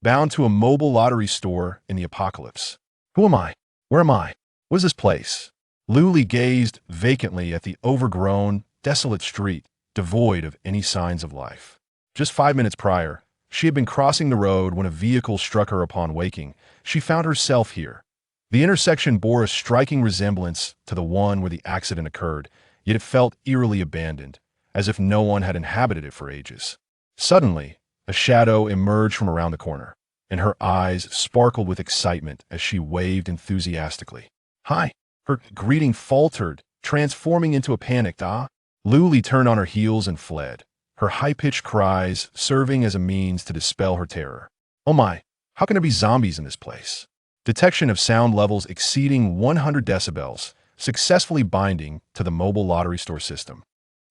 bound to a mobile lottery store in the apocalypse. Who am I? Where am I? What is this place? Luli gazed vacantly at the overgrown, desolate street, devoid of any signs of life. Just 5 minutes prior, she had been crossing the road when a vehicle struck her upon waking. She found herself here. The intersection bore a striking resemblance to the one where the accident occurred, yet it felt eerily abandoned, as if no one had inhabited it for ages. Suddenly, a shadow emerged from around the corner, and her eyes sparkled with excitement as she waved enthusiastically. "Hi!" Her greeting faltered, transforming into a panicked "ah." Luli turned on her heels and fled, her high-pitched cries serving as a means to dispel her terror. "Oh my, how can there be zombies in this place?" Detection of sound levels exceeding 100 decibels, successfully binding to the mobile lottery store system.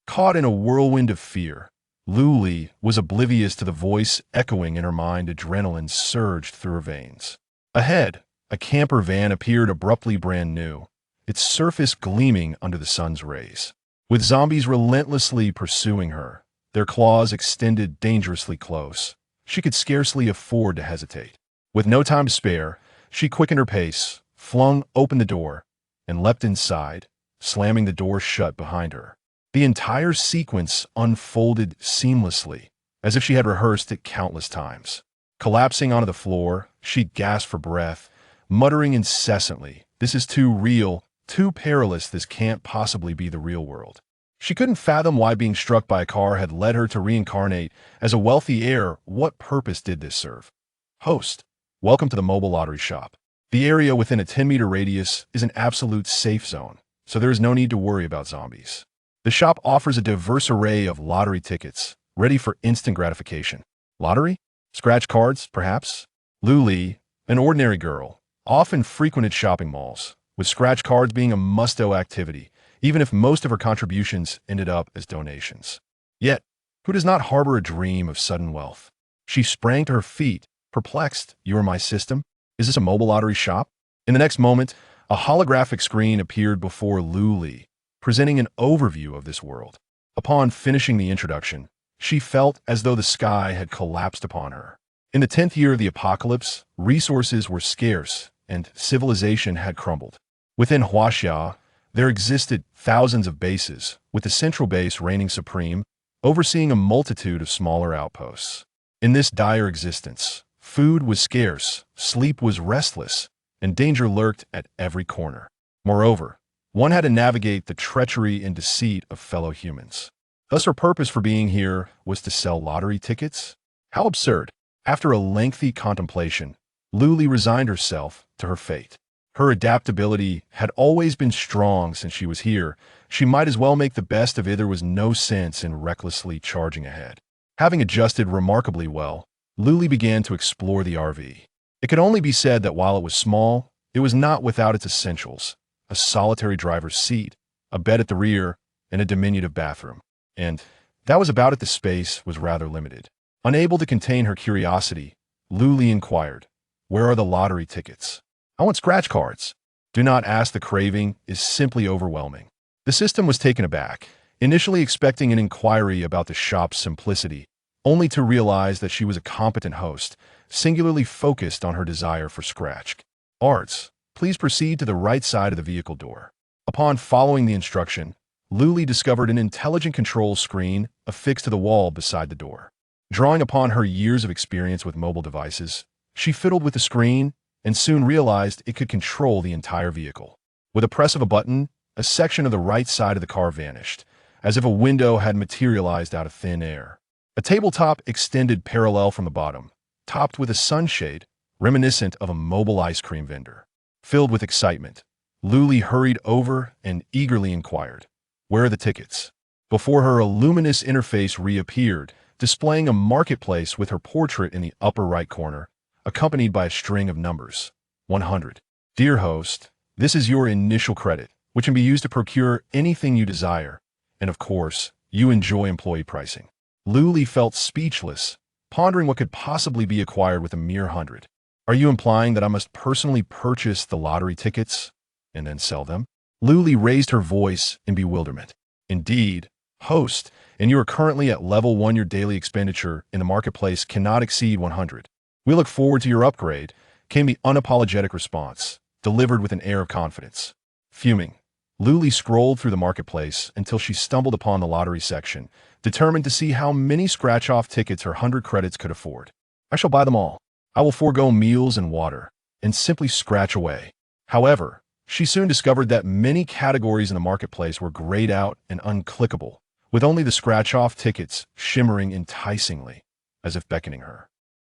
Caught in a whirlwind of fear, Luli was oblivious to the voice echoing in her mind. Adrenaline surged through her veins. Ahead, a camper van appeared abruptly brand new, its surface gleaming under the sun's rays. With zombies relentlessly pursuing her, their claws extended dangerously close, she could scarcely afford to hesitate. With no time to spare, she quickened her pace, flung open the door, and leapt inside, slamming the door shut behind her. The entire sequence unfolded seamlessly, as if she had rehearsed it countless times. Collapsing onto the floor, she gasped for breath, muttering incessantly, "This is too real, too perilous. This can't possibly be the real world." She couldn't fathom why being struck by a car had led her to reincarnate as a wealthy heir. What purpose did this serve? Host, welcome to the mobile lottery shop. The area within a 10-meter radius is an absolute safe zone, so there is no need to worry about zombies. The shop offers a diverse array of lottery tickets, ready for instant gratification. Lottery? Scratch cards, perhaps? Luli, an ordinary girl, often frequented shopping malls, with scratch cards being a must-do activity, even if most of her contributions ended up as donations. Yet, who does not harbor a dream of sudden wealth? She sprang to her feet, perplexed. "You are my system? Is this a mobile lottery shop?" In the next moment, a holographic screen appeared before Luli, presenting an overview of this world. Upon finishing the introduction, she felt as though the sky had collapsed upon her. In the 10th year of the apocalypse, resources were scarce and civilization had crumbled. Within Huaxia, there existed thousands of bases, with the central base reigning supreme, overseeing a multitude of smaller outposts. In this dire existence, food was scarce, sleep was restless, and danger lurked at every corner. Moreover, one had to navigate the treachery and deceit of fellow humans. Thus her purpose for being here was to sell lottery tickets? How absurd! After a lengthy contemplation, Luli resigned herself to her fate. Her adaptability had always been strong since she was here. She might as well make the best of it. There was no sense in recklessly charging ahead. Having adjusted remarkably well, Luli began to explore the RV. It could only be said that while it was small, it was not without its essentials: a solitary driver's seat, a bed at the rear, and a diminutive bathroom. And that was about it. The space was rather limited. Unable to contain her curiosity, Luli inquired, "Where are the lottery tickets?" "I want scratch cards." Do not ask, the craving is simply overwhelming. The system was taken aback, initially expecting an inquiry about the shop's simplicity, only to realize that she was a competent host, singularly focused on her desire for scratch arts. "Please proceed to the right side of the vehicle door." Upon following the instruction, Luli discovered an intelligent control screen affixed to the wall beside the door. Drawing upon her years of experience with mobile devices, she fiddled with the screen and soon realized it could control the entire vehicle. With a press of a button, a section of the right side of the car vanished, as if a window had materialized out of thin air. A tabletop extended parallel from the bottom, topped with a sunshade reminiscent of a mobile ice cream vendor. Filled with excitement, Luli hurried over and eagerly inquired, "Where are the tickets?" Before her, a luminous interface reappeared, displaying a marketplace with her portrait in the upper right corner, accompanied by a string of numbers. 100. "Dear host, this is your initial credit, which can be used to procure anything you desire. And of course, you enjoy employee pricing." Luli felt speechless, pondering what could possibly be acquired with a mere 100. "Are you implying that I must personally purchase the lottery tickets and then sell them?" Luli raised her voice in bewilderment. "Indeed, host, and you are currently at level 1. Your daily expenditure in the marketplace cannot exceed 100. We look forward to your upgrade, came the unapologetic response, delivered with an air of confidence. Fuming, Luli scrolled through the marketplace until she stumbled upon the lottery section, determined to see how many scratch-off tickets her 100 credits could afford. I shall buy them all. I will forego meals and water, and simply scratch away. However, she soon discovered that many categories in the marketplace were grayed out and unclickable, with only the scratch-off tickets shimmering enticingly, as if beckoning her.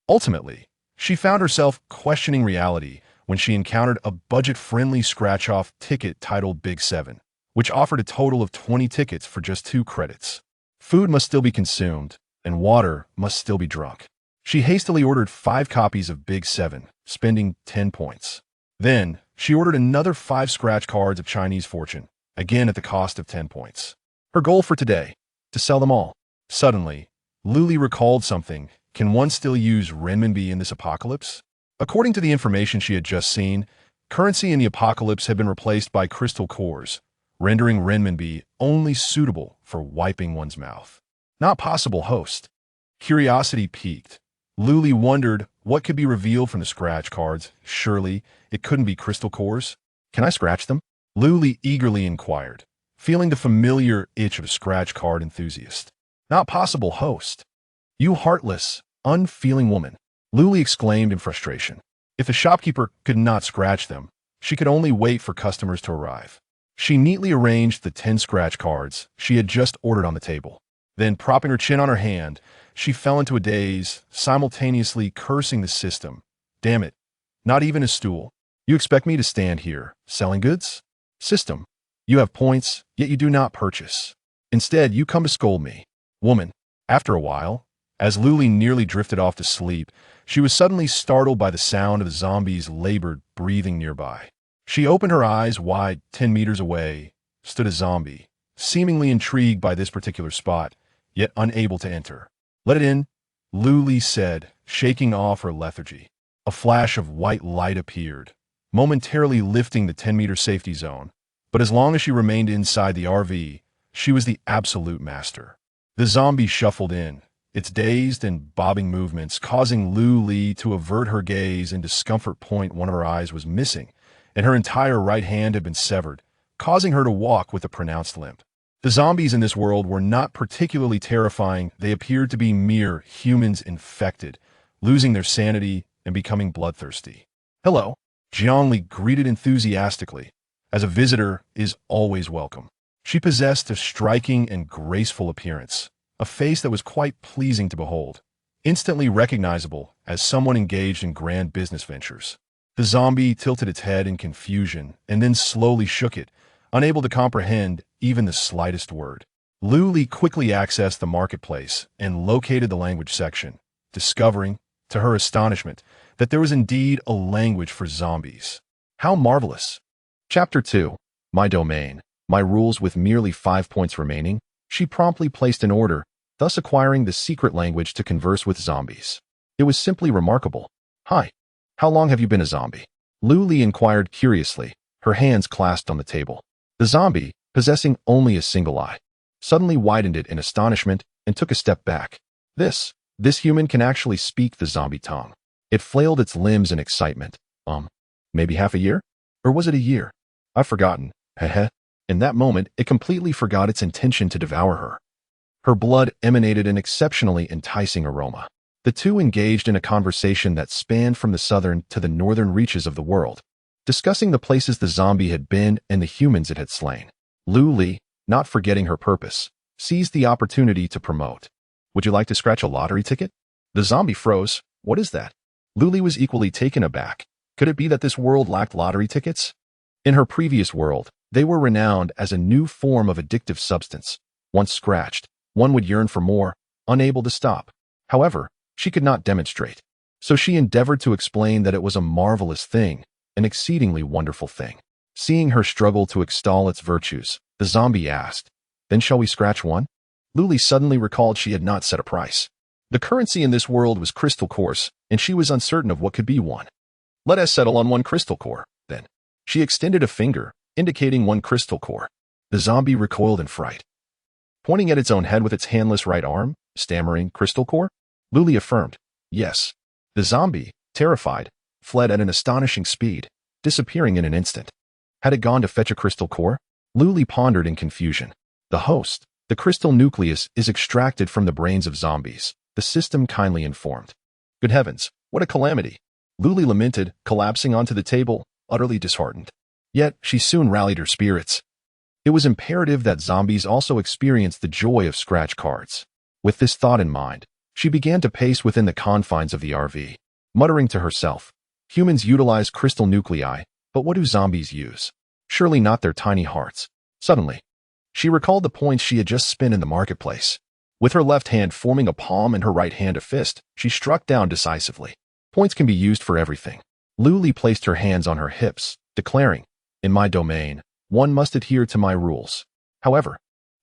Ultimately, she found herself questioning reality when she encountered a budget-friendly scratch-off ticket titled Big 7, which offered a total of 20 tickets for just 2 credits. Food must still be consumed, and water must still be drunk. She hastily ordered 5 copies of Big 7, spending 10 points. Then, she ordered another 5 scratch cards of Chinese fortune, again at the cost of 10 points. Her goal for today, to sell them all. Suddenly, Luli recalled something. Can one still use renminbi in this apocalypse? According to the information she had just seen, currency in the apocalypse had been replaced by crystal cores, rendering renminbi only suitable for wiping one's mouth. Not possible, host. Curiosity piqued. Luli wondered what could be revealed from the scratch cards. Surely, it couldn't be crystal cores. Can I scratch them? Luli eagerly inquired, feeling the familiar itch of a scratch card enthusiast. Not possible, host. You heartless, unfeeling woman, Luli exclaimed in frustration. If the shopkeeper could not scratch them, she could only wait for customers to arrive. She neatly arranged the 10 scratch cards she had just ordered on the table. Then, propping her chin on her hand, she fell into a daze, simultaneously cursing the system. Damn it, not even a stool. You expect me to stand here, selling goods? System, you have points, yet you do not purchase. Instead, you come to scold me. Woman. After a while, as Luli nearly drifted off to sleep, she was suddenly startled by the sound of the zombie's labored breathing nearby. She opened her eyes wide. 10 meters away stood a zombie, seemingly intrigued by this particular spot, yet unable to enter. Let it in, Luli said, shaking off her lethargy. A flash of white light appeared, momentarily lifting the 10-meter safety zone. But as long as she remained inside the RV, she was the absolute master. The zombie shuffled in, its dazed and bobbing movements causing Luli to avert her gaze in discomfort. One of her eyes was missing, and her entire right hand had been severed, causing her to walk with a pronounced limp. The zombies in this world were not particularly terrifying. They appeared to be mere humans infected, losing their sanity and becoming bloodthirsty. Hello, Jiangli greeted enthusiastically, as a visitor is always welcome. She possessed a striking and graceful appearance, a face that was quite pleasing to behold, instantly recognizable as someone engaged in grand business ventures. The zombie tilted its head in confusion and then slowly shook it, unable to comprehend even the slightest word. Luli quickly accessed the marketplace and located the language section, discovering, to her astonishment, that there was indeed a language for zombies. How marvelous! Chapter 2. My domain. My rules. With merely 5 points remaining, she promptly placed an order, thus acquiring the secret language to converse with zombies. It was simply remarkable. Hi. How long have you been a zombie? Luli inquired curiously, her hands clasped on the table. The zombie, possessing only a single eye, suddenly widened it in astonishment and took a step back. This human can actually speak the zombie tongue. It flailed its limbs in excitement. Maybe half a year? Or was it a year? I've forgotten. Heh. In that moment, it completely forgot its intention to devour her. Her blood emanated an exceptionally enticing aroma. The two engaged in a conversation that spanned from the southern to the northern reaches of the world, discussing the places the zombie had been and the humans it had slain. Luli, not forgetting her purpose, seized the opportunity to promote. Would you like to scratch a lottery ticket? The zombie froze. What is that? Luli was equally taken aback. Could it be that this world lacked lottery tickets? In her previous world, they were renowned as a new form of addictive substance. Once scratched, one would yearn for more, unable to stop. However, she could not demonstrate. So she endeavored to explain that it was a marvelous thing, an exceedingly wonderful thing. Seeing her struggle to extol its virtues, the zombie asked, Then shall we scratch one? Luli suddenly recalled she had not set a price. The currency in this world was crystal cores, and she was uncertain of what could be one. Let us settle on 1 crystal core, then. She extended a finger, indicating 1 crystal core. The zombie recoiled in fright. Pointing at its own head with its handless right arm, stammering, crystal core? Luli affirmed, Yes. The zombie, terrified, fled at an astonishing speed, disappearing in an instant. Had it gone to fetch a crystal core? Luli pondered in confusion. The host, the crystal nucleus, is extracted from the brains of zombies, the system kindly informed. Good heavens, what a calamity! Luli lamented, collapsing onto the table, utterly disheartened. Yet, she soon rallied her spirits. It was imperative that zombies also experience the joy of scratch cards. With this thought in mind, she began to pace within the confines of the RV, muttering to herself, humans utilize crystal nuclei, but what do zombies use? Surely not their tiny hearts. Suddenly, she recalled the points she had just spent in the marketplace. With her left hand forming a palm and her right hand a fist, she struck down decisively. Points can be used for everything. Luli placed her hands on her hips, declaring, in my domain, one must adhere to my rules. However,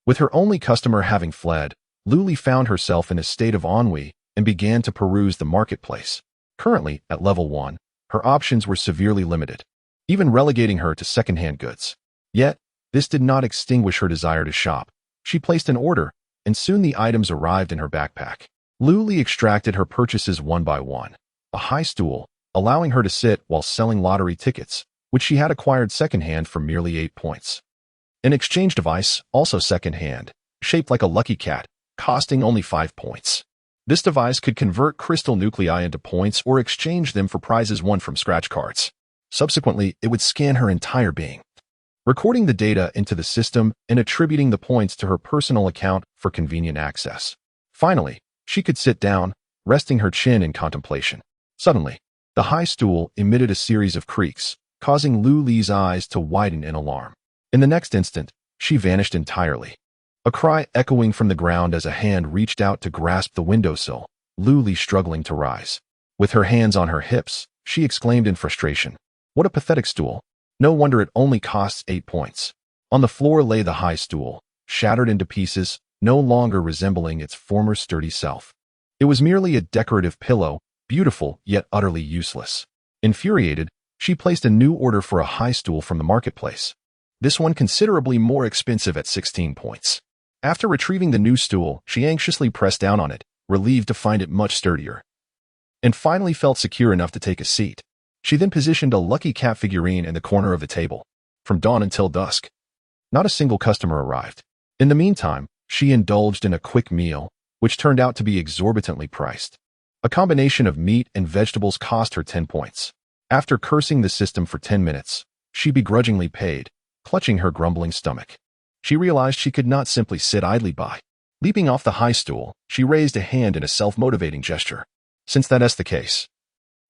with her only customer having fled, Luli found herself in a state of ennui and began to peruse the marketplace. Currently, at level 1, her options were severely limited, even relegating her to second-hand goods. Yet, this did not extinguish her desire to shop. She placed an order, and soon the items arrived in her backpack. Luli extracted her purchases one by one. A high stool, allowing her to sit while selling lottery tickets, which she had acquired second-hand for merely 8 points. An exchange device, also second-hand, shaped like a lucky cat, costing only 5 points. This device could convert crystal nuclei into points or exchange them for prizes won from scratch cards. Subsequently, it would scan her entire being, recording the data into the system and attributing the points to her personal account for convenient access. Finally, she could sit down, resting her chin in contemplation. Suddenly, the high stool emitted a series of creaks, causing Luli's eyes to widen in alarm. In the next instant, she vanished entirely. A cry echoing from the ground as a hand reached out to grasp the windowsill, Luli struggling to rise. With her hands on her hips, she exclaimed in frustration, "What a pathetic stool! No wonder it only costs 8 points." On the floor lay the high stool, shattered into pieces, no longer resembling its former sturdy self. It was merely a decorative pillow, beautiful yet utterly useless. Infuriated, she placed a new order for a high stool from the marketplace. This one considerably more expensive at 16 points. After retrieving the new stool, she anxiously pressed down on it, relieved to find it much sturdier, and finally felt secure enough to take a seat. She then positioned a lucky cat figurine in the corner of the table. From dawn until dusk, not a single customer arrived. In the meantime, she indulged in a quick meal, which turned out to be exorbitantly priced. A combination of meat and vegetables cost her 10 points. After cursing the system for 10 minutes, she begrudgingly paid, clutching her grumbling stomach. She realized she could not simply sit idly by. Leaping off the high stool, she raised a hand in a self-motivating gesture. Since that is the case,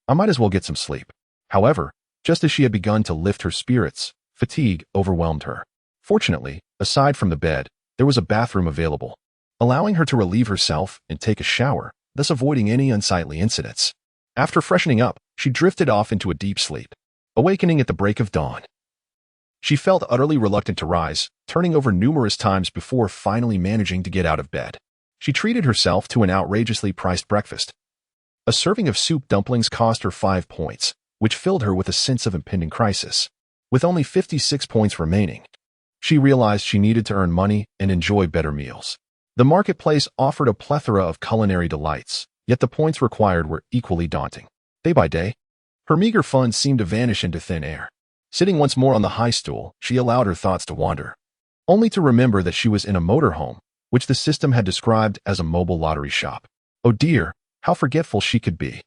I might as well get some sleep. However, just as she had begun to lift her spirits, fatigue overwhelmed her. Fortunately, aside from the bed, there was a bathroom available, allowing her to relieve herself and take a shower, thus avoiding any unsightly incidents. After freshening up, she drifted off into a deep sleep, awakening at the break of dawn. She felt utterly reluctant to rise, turning over numerous times before finally managing to get out of bed. She treated herself to an outrageously priced breakfast. A serving of soup dumplings cost her 5 points, which filled her with a sense of impending crisis. With only 56 points remaining, she realized she needed to earn money and enjoy better meals. The marketplace offered a plethora of culinary delights, yet the points required were equally daunting. Day by day, her meager funds seemed to vanish into thin air. Sitting once more on the high stool, she allowed her thoughts to wander, only to remember that she was in a motorhome, which the system had described as a mobile lottery shop. Oh dear, how forgetful she could be.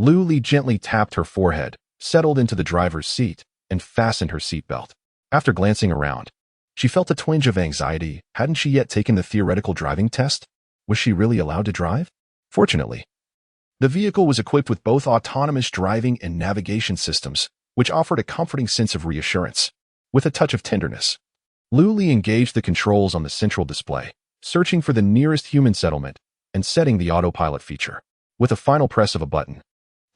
Luli gently tapped her forehead, settled into the driver's seat, and fastened her seatbelt. After glancing around, she felt a twinge of anxiety. Hadn't she yet taken the theoretical driving test? Was she really allowed to drive? Fortunately, the vehicle was equipped with both autonomous driving and navigation systems, which offered a comforting sense of reassurance. With a touch of tenderness, Luli engaged the controls on the central display, searching for the nearest human settlement and setting the autopilot feature. With a final press of a button,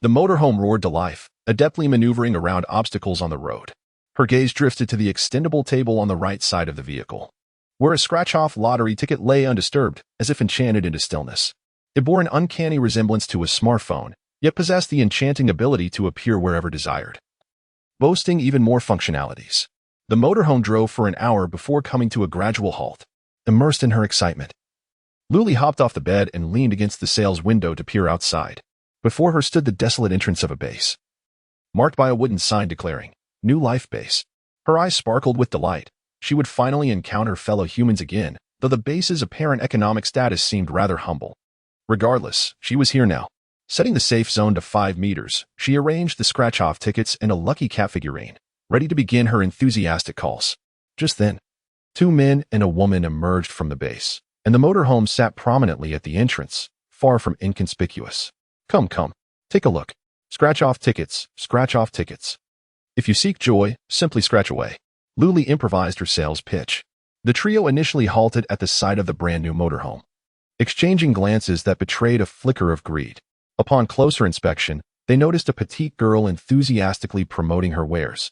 the motorhome roared to life, adeptly maneuvering around obstacles on the road. Her gaze drifted to the extendable table on the right side of the vehicle, where a scratch-off lottery ticket lay undisturbed, as if enchanted into stillness. It bore an uncanny resemblance to a smartphone, yet possessed the enchanting ability to appear wherever desired, boasting even more functionalities. The motorhome drove for an hour before coming to a gradual halt. Immersed in her excitement, Luli hopped off the bed and leaned against the sales window to peer outside. Before her stood the desolate entrance of a base, marked by a wooden sign declaring, New Life Base. Her eyes sparkled with delight. She would finally encounter fellow humans again, though the base's apparent economic status seemed rather humble. Regardless, she was here now. Setting the safe zone to 5 meters, she arranged the scratch-off tickets and a lucky cat figurine, ready to begin her enthusiastic calls. Just then, 2 men and a woman emerged from the base, and the motorhome sat prominently at the entrance, far from inconspicuous. Come, take a look. Scratch-off tickets, scratch-off tickets. If you seek joy, simply scratch away. Luli improvised her sales pitch. The trio initially halted at the sight of the brand-new motorhome, exchanging glances that betrayed a flicker of greed. Upon closer inspection, they noticed a petite girl enthusiastically promoting her wares,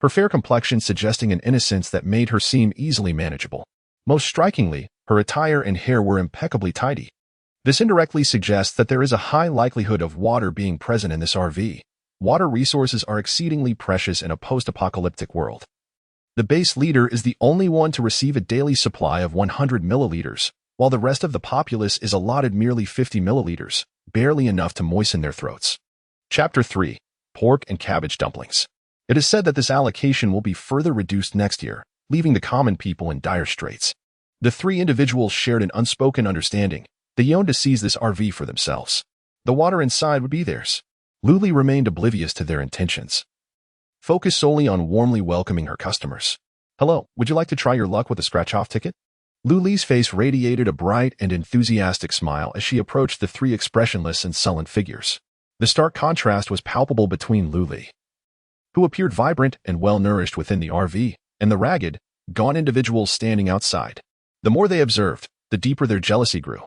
her fair complexion suggesting an innocence that made her seem easily manageable. Most strikingly, her attire and hair were impeccably tidy. This indirectly suggests that there is a high likelihood of water being present in this RV. Water resources are exceedingly precious in a post-apocalyptic world. The base leader is the only one to receive a daily supply of 100 milliliters, while the rest of the populace is allotted merely 50 milliliters, barely enough to moisten their throats. Chapter 3. Pork and Cabbage Dumplings. It is said that this allocation will be further reduced next year, leaving the common people in dire straits. The 3 individuals shared an unspoken understanding. They yearned to seize this RV for themselves. The water inside would be theirs. Luli remained oblivious to their intentions, focused solely on warmly welcoming her customers. Hello, would you like to try your luck with a scratch-off ticket? Luli's face radiated a bright and enthusiastic smile as she approached the 3 expressionless and sullen figures. The stark contrast was palpable between Luli, who appeared vibrant and well-nourished within the RV, and the ragged, gaunt individuals standing outside. The more they observed, the deeper their jealousy grew.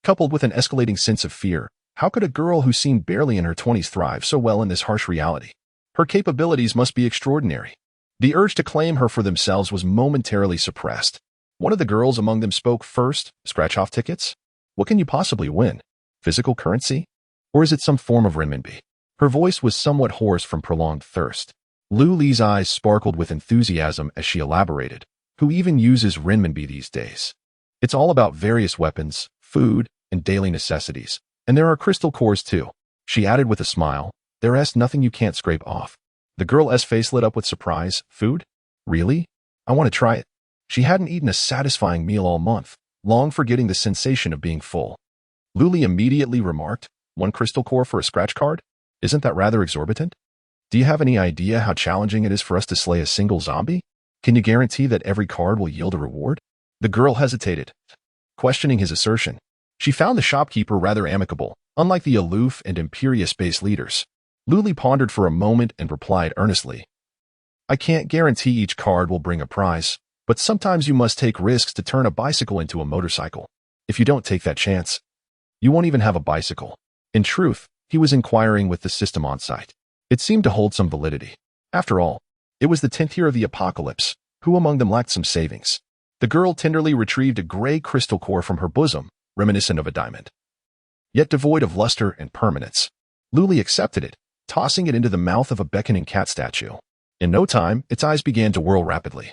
Coupled with an escalating sense of fear, how could a girl who seemed barely in her 20s thrive so well in this harsh reality? Her capabilities must be extraordinary. The urge to claim her for themselves was momentarily suppressed. One of the girls among them spoke first. Scratch-off tickets? What can you possibly win? Physical currency? Or is it some form of renminbi? Her voice was somewhat hoarse from prolonged thirst. Luli's eyes sparkled with enthusiasm as she elaborated. Who even uses renminbi these days? It's all about various weapons, food, and daily necessities. And there are crystal cores too. She added with a smile. There's nothing you can't scrape off. The girl's face lit up with surprise. Food? Really? I want to try it. She hadn't eaten a satisfying meal all month, long forgetting the sensation of being full. Luli immediately remarked, 1 crystal core for a scratch card? Isn't that rather exorbitant? Do you have any idea how challenging it is for us to slay a single zombie? Can you guarantee that every card will yield a reward? The girl hesitated, questioning his assertion. She found the shopkeeper rather amicable, unlike the aloof and imperious base leaders. Luli pondered for a moment and replied earnestly, I can't guarantee each card will bring a prize, but sometimes you must take risks to turn a bicycle into a motorcycle. If you don't take that chance, you won't even have a bicycle. In truth, he was inquiring with the system on site. It seemed to hold some validity. After all, it was the 10th year of the apocalypse. Who among them lacked some savings? The girl tenderly retrieved a gray crystal core from her bosom, reminiscent of a diamond, yet devoid of luster and permanence. Luli accepted it, tossing it into the mouth of a beckoning cat statue. In no time, its eyes began to whirl rapidly.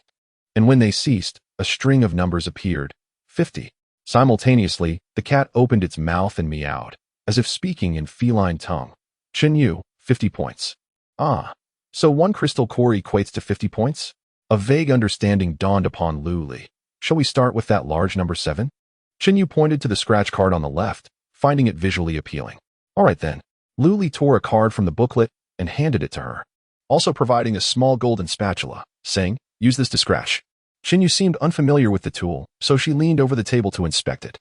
And when they ceased, a string of numbers appeared. 50. Simultaneously, the cat opened its mouth and meowed, as if speaking in feline tongue. Chenyu, 50 points. Ah, so 1 crystal core equates to 50 points? A vague understanding dawned upon Luli. Shall we start with that large number 7? Chenyu pointed to the scratch card on the left, finding it visually appealing. All right then. Luli tore a card from the booklet and handed it to her, also providing a small golden spatula, saying, use this to scratch. Chenyu seemed unfamiliar with the tool, so she leaned over the table to inspect it.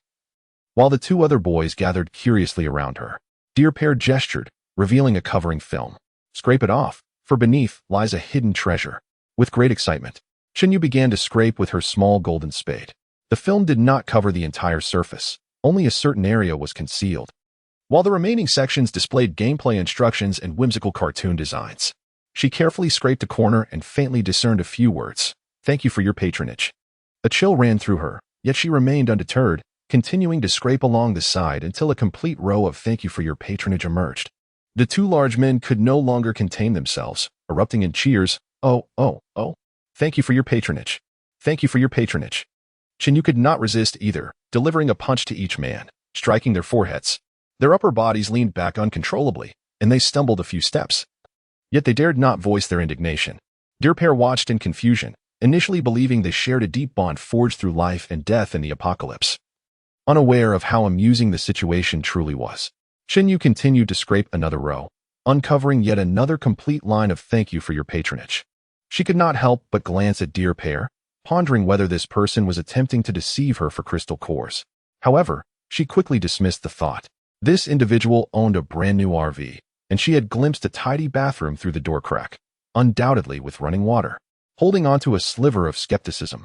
While the 2 other boys gathered curiously around her, Dear Pear gestured, revealing a covering film. Scrape it off, for beneath lies a hidden treasure. With great excitement, Chenyu began to scrape with her small golden spade. The film did not cover the entire surface. Only a certain area was concealed, while the remaining sections displayed gameplay instructions and whimsical cartoon designs. She carefully scraped a corner and faintly discerned a few words. Thank you for your patronage. A chill ran through her, yet she remained undeterred, continuing to scrape along the side until a complete row of thank you for your patronage emerged. The 2 large men could no longer contain themselves, erupting in cheers. Oh, thank you for your patronage. Thank you for your patronage. Chenyu could not resist either, delivering a punch to each man, striking their foreheads. Their upper bodies leaned back uncontrollably, and they stumbled a few steps. Yet they dared not voice their indignation. Dear pair watched in confusion, initially believing they shared a deep bond forged through life and death in the apocalypse. Unaware of how amusing the situation truly was, Shinyu continued to scrape another row, uncovering yet another complete line of thank you for your patronage. She could not help but glance at dear pair, pondering whether this person was attempting to deceive her for crystal cores. However, she quickly dismissed the thought. This individual owned a brand new RV, and she had glimpsed a tidy bathroom through the door crack, undoubtedly with running water. Holding onto a sliver of skepticism,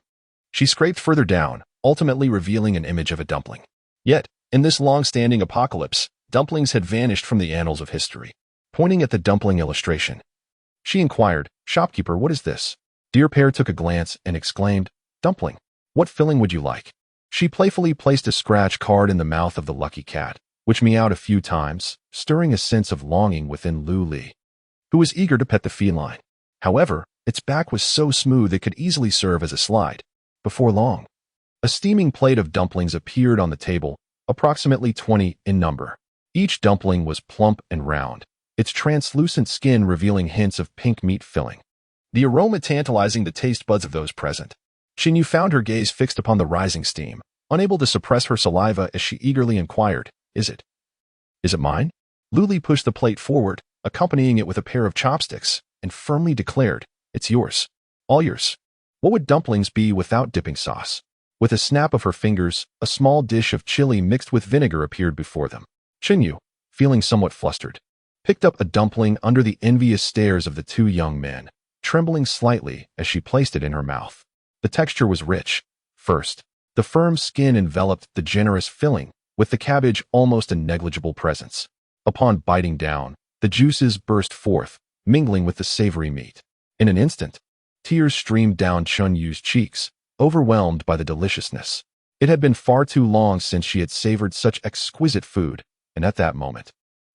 she scraped further down, ultimately revealing an image of a dumpling. Yet, in this long-standing apocalypse, dumplings had vanished from the annals of history. Pointing at the dumpling illustration, she inquired, "Shopkeeper, what is this?" Dear pair took a glance and exclaimed, "Dumpling. What filling would you like?" She playfully placed a scratch card in the mouth of the lucky cat, which meowed a few times, stirring a sense of longing within Lu Li, who was eager to pet the feline. However, its back was so smooth it could easily serve as a slide. Before long, a steaming plate of dumplings appeared on the table, approximately 20 in number. Each dumpling was plump and round, its translucent skin revealing hints of pink meat filling. The aroma tantalizing the taste buds of those present. Shinyu found her gaze fixed upon the rising steam, unable to suppress her saliva as she eagerly inquired, Is it mine?" Lu Li pushed the plate forward, accompanying it with a pair of chopsticks, and firmly declared, "It's yours. All yours." What would dumplings be without dipping sauce? With a snap of her fingers, a small dish of chili mixed with vinegar appeared before them. Shinyu, feeling somewhat flustered, picked up a dumpling under the envious stares of the two young men, trembling slightly as she placed it in her mouth. The texture was rich. First, the firm skin enveloped the generous filling, with the cabbage almost a negligible presence. Upon biting down, the juices burst forth, mingling with the savory meat. In an instant, tears streamed down Chunyu's cheeks, overwhelmed by the deliciousness. It had been far too long since she had savored such exquisite food, and at that moment,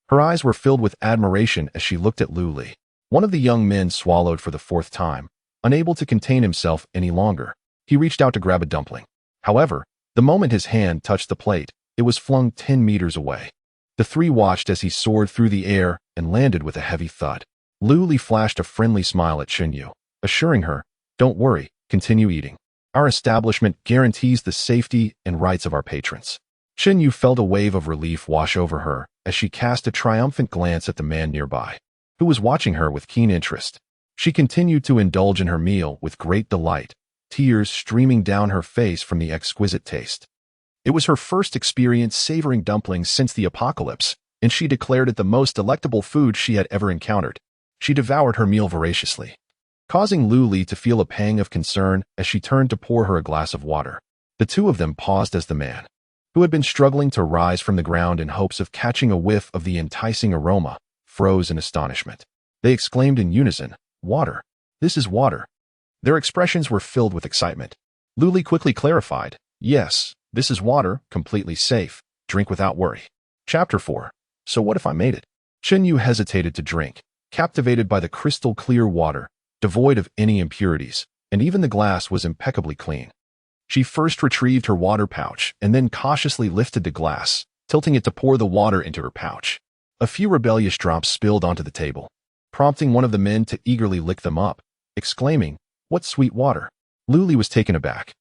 her eyes were filled with admiration as she looked at Lu Li. One of the young men swallowed for the fourth time, unable to contain himself any longer. He reached out to grab a dumpling. However, the moment his hand touched the plate, it was flung 10 meters away. The three watched as he soared through the air and landed with a heavy thud. Lu Li flashed a friendly smile at Shinyu, assuring her, "Don't worry, continue eating. Our establishment guarantees the safety and rights of our patrons." Shinyu felt a wave of relief wash over her as she cast a triumphant glance at the man nearby, who was watching her with keen interest. She continued to indulge in her meal with great delight, tears streaming down her face from the exquisite taste. It was her first experience savoring dumplings since the apocalypse, and she declared it the most delectable food she had ever encountered. She devoured her meal voraciously, causing Lu Li to feel a pang of concern as she turned to pour her a glass of water. The two of them paused as the man, who had been struggling to rise from the ground in hopes of catching a whiff of the enticing aroma, froze in astonishment. They exclaimed in unison, "Water! This is water!" Their expressions were filled with excitement. Lu Li quickly clarified, "Yes, this is water, completely safe. Drink without worry." Chapter 4. So what if I made it? Shinyu hesitated to drink, captivated by the crystal-clear water, devoid of any impurities, and even the glass was impeccably clean. She first retrieved her water pouch and then cautiously lifted the glass, tilting it to pour the water into her pouch. A few rebellious drops spilled onto the table, prompting one of the men to eagerly lick them up, exclaiming, "What sweet water!" Lu Li was taken aback.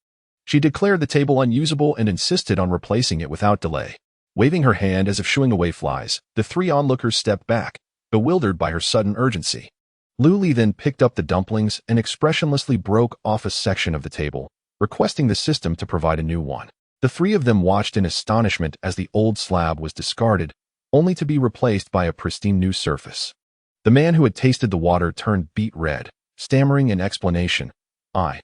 She declared the table unusable and insisted on replacing it without delay. Waving her hand as if shooing away flies, the three onlookers stepped back, bewildered by her sudden urgency. Lu Li then picked up the dumplings and expressionlessly broke off a section of the table, requesting the system to provide a new one. The three of them watched in astonishment as the old slab was discarded, only to be replaced by a pristine new surface. The man who had tasted the water turned beet red, stammering in explanation, I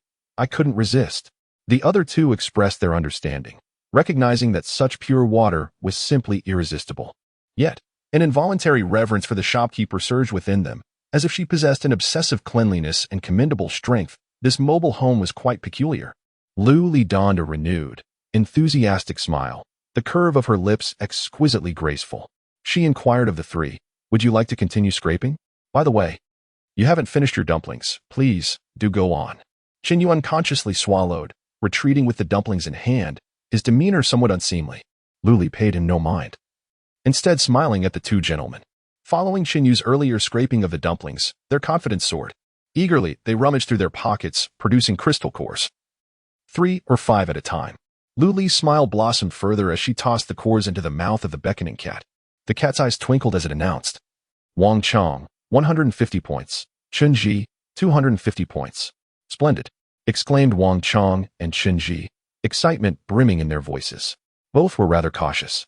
couldn't resist." The other two expressed their understanding, recognizing that such pure water was simply irresistible. Yet, an involuntary reverence for the shopkeeper surged within them, as if she possessed an obsessive cleanliness and commendable strength. This mobile home was quite peculiar. Lu Li donned a renewed, enthusiastic smile, the curve of her lips exquisitely graceful. She inquired of the three, "Would you like to continue scraping? By the way, you haven't finished your dumplings. Please, do go on." Shinyu unconsciously swallowed, retreating with the dumplings in hand, his demeanor somewhat unseemly. Lu Li paid him no mind. instead smiling at the two gentlemen. Following Qinyu's earlier scraping of the dumplings, their confidence soared. Eagerly, they rummaged through their pockets, producing crystal cores. 3 or 5 at a time. Luli's smile blossomed further as she tossed the cores into the mouth of the beckoning cat. The cat's eyes twinkled as it announced, Wang Chong, 150 points. Chunji, 250 points. Splendid, exclaimed Wang Chong and Chunji, excitement brimming in their voices. Both were rather cautious,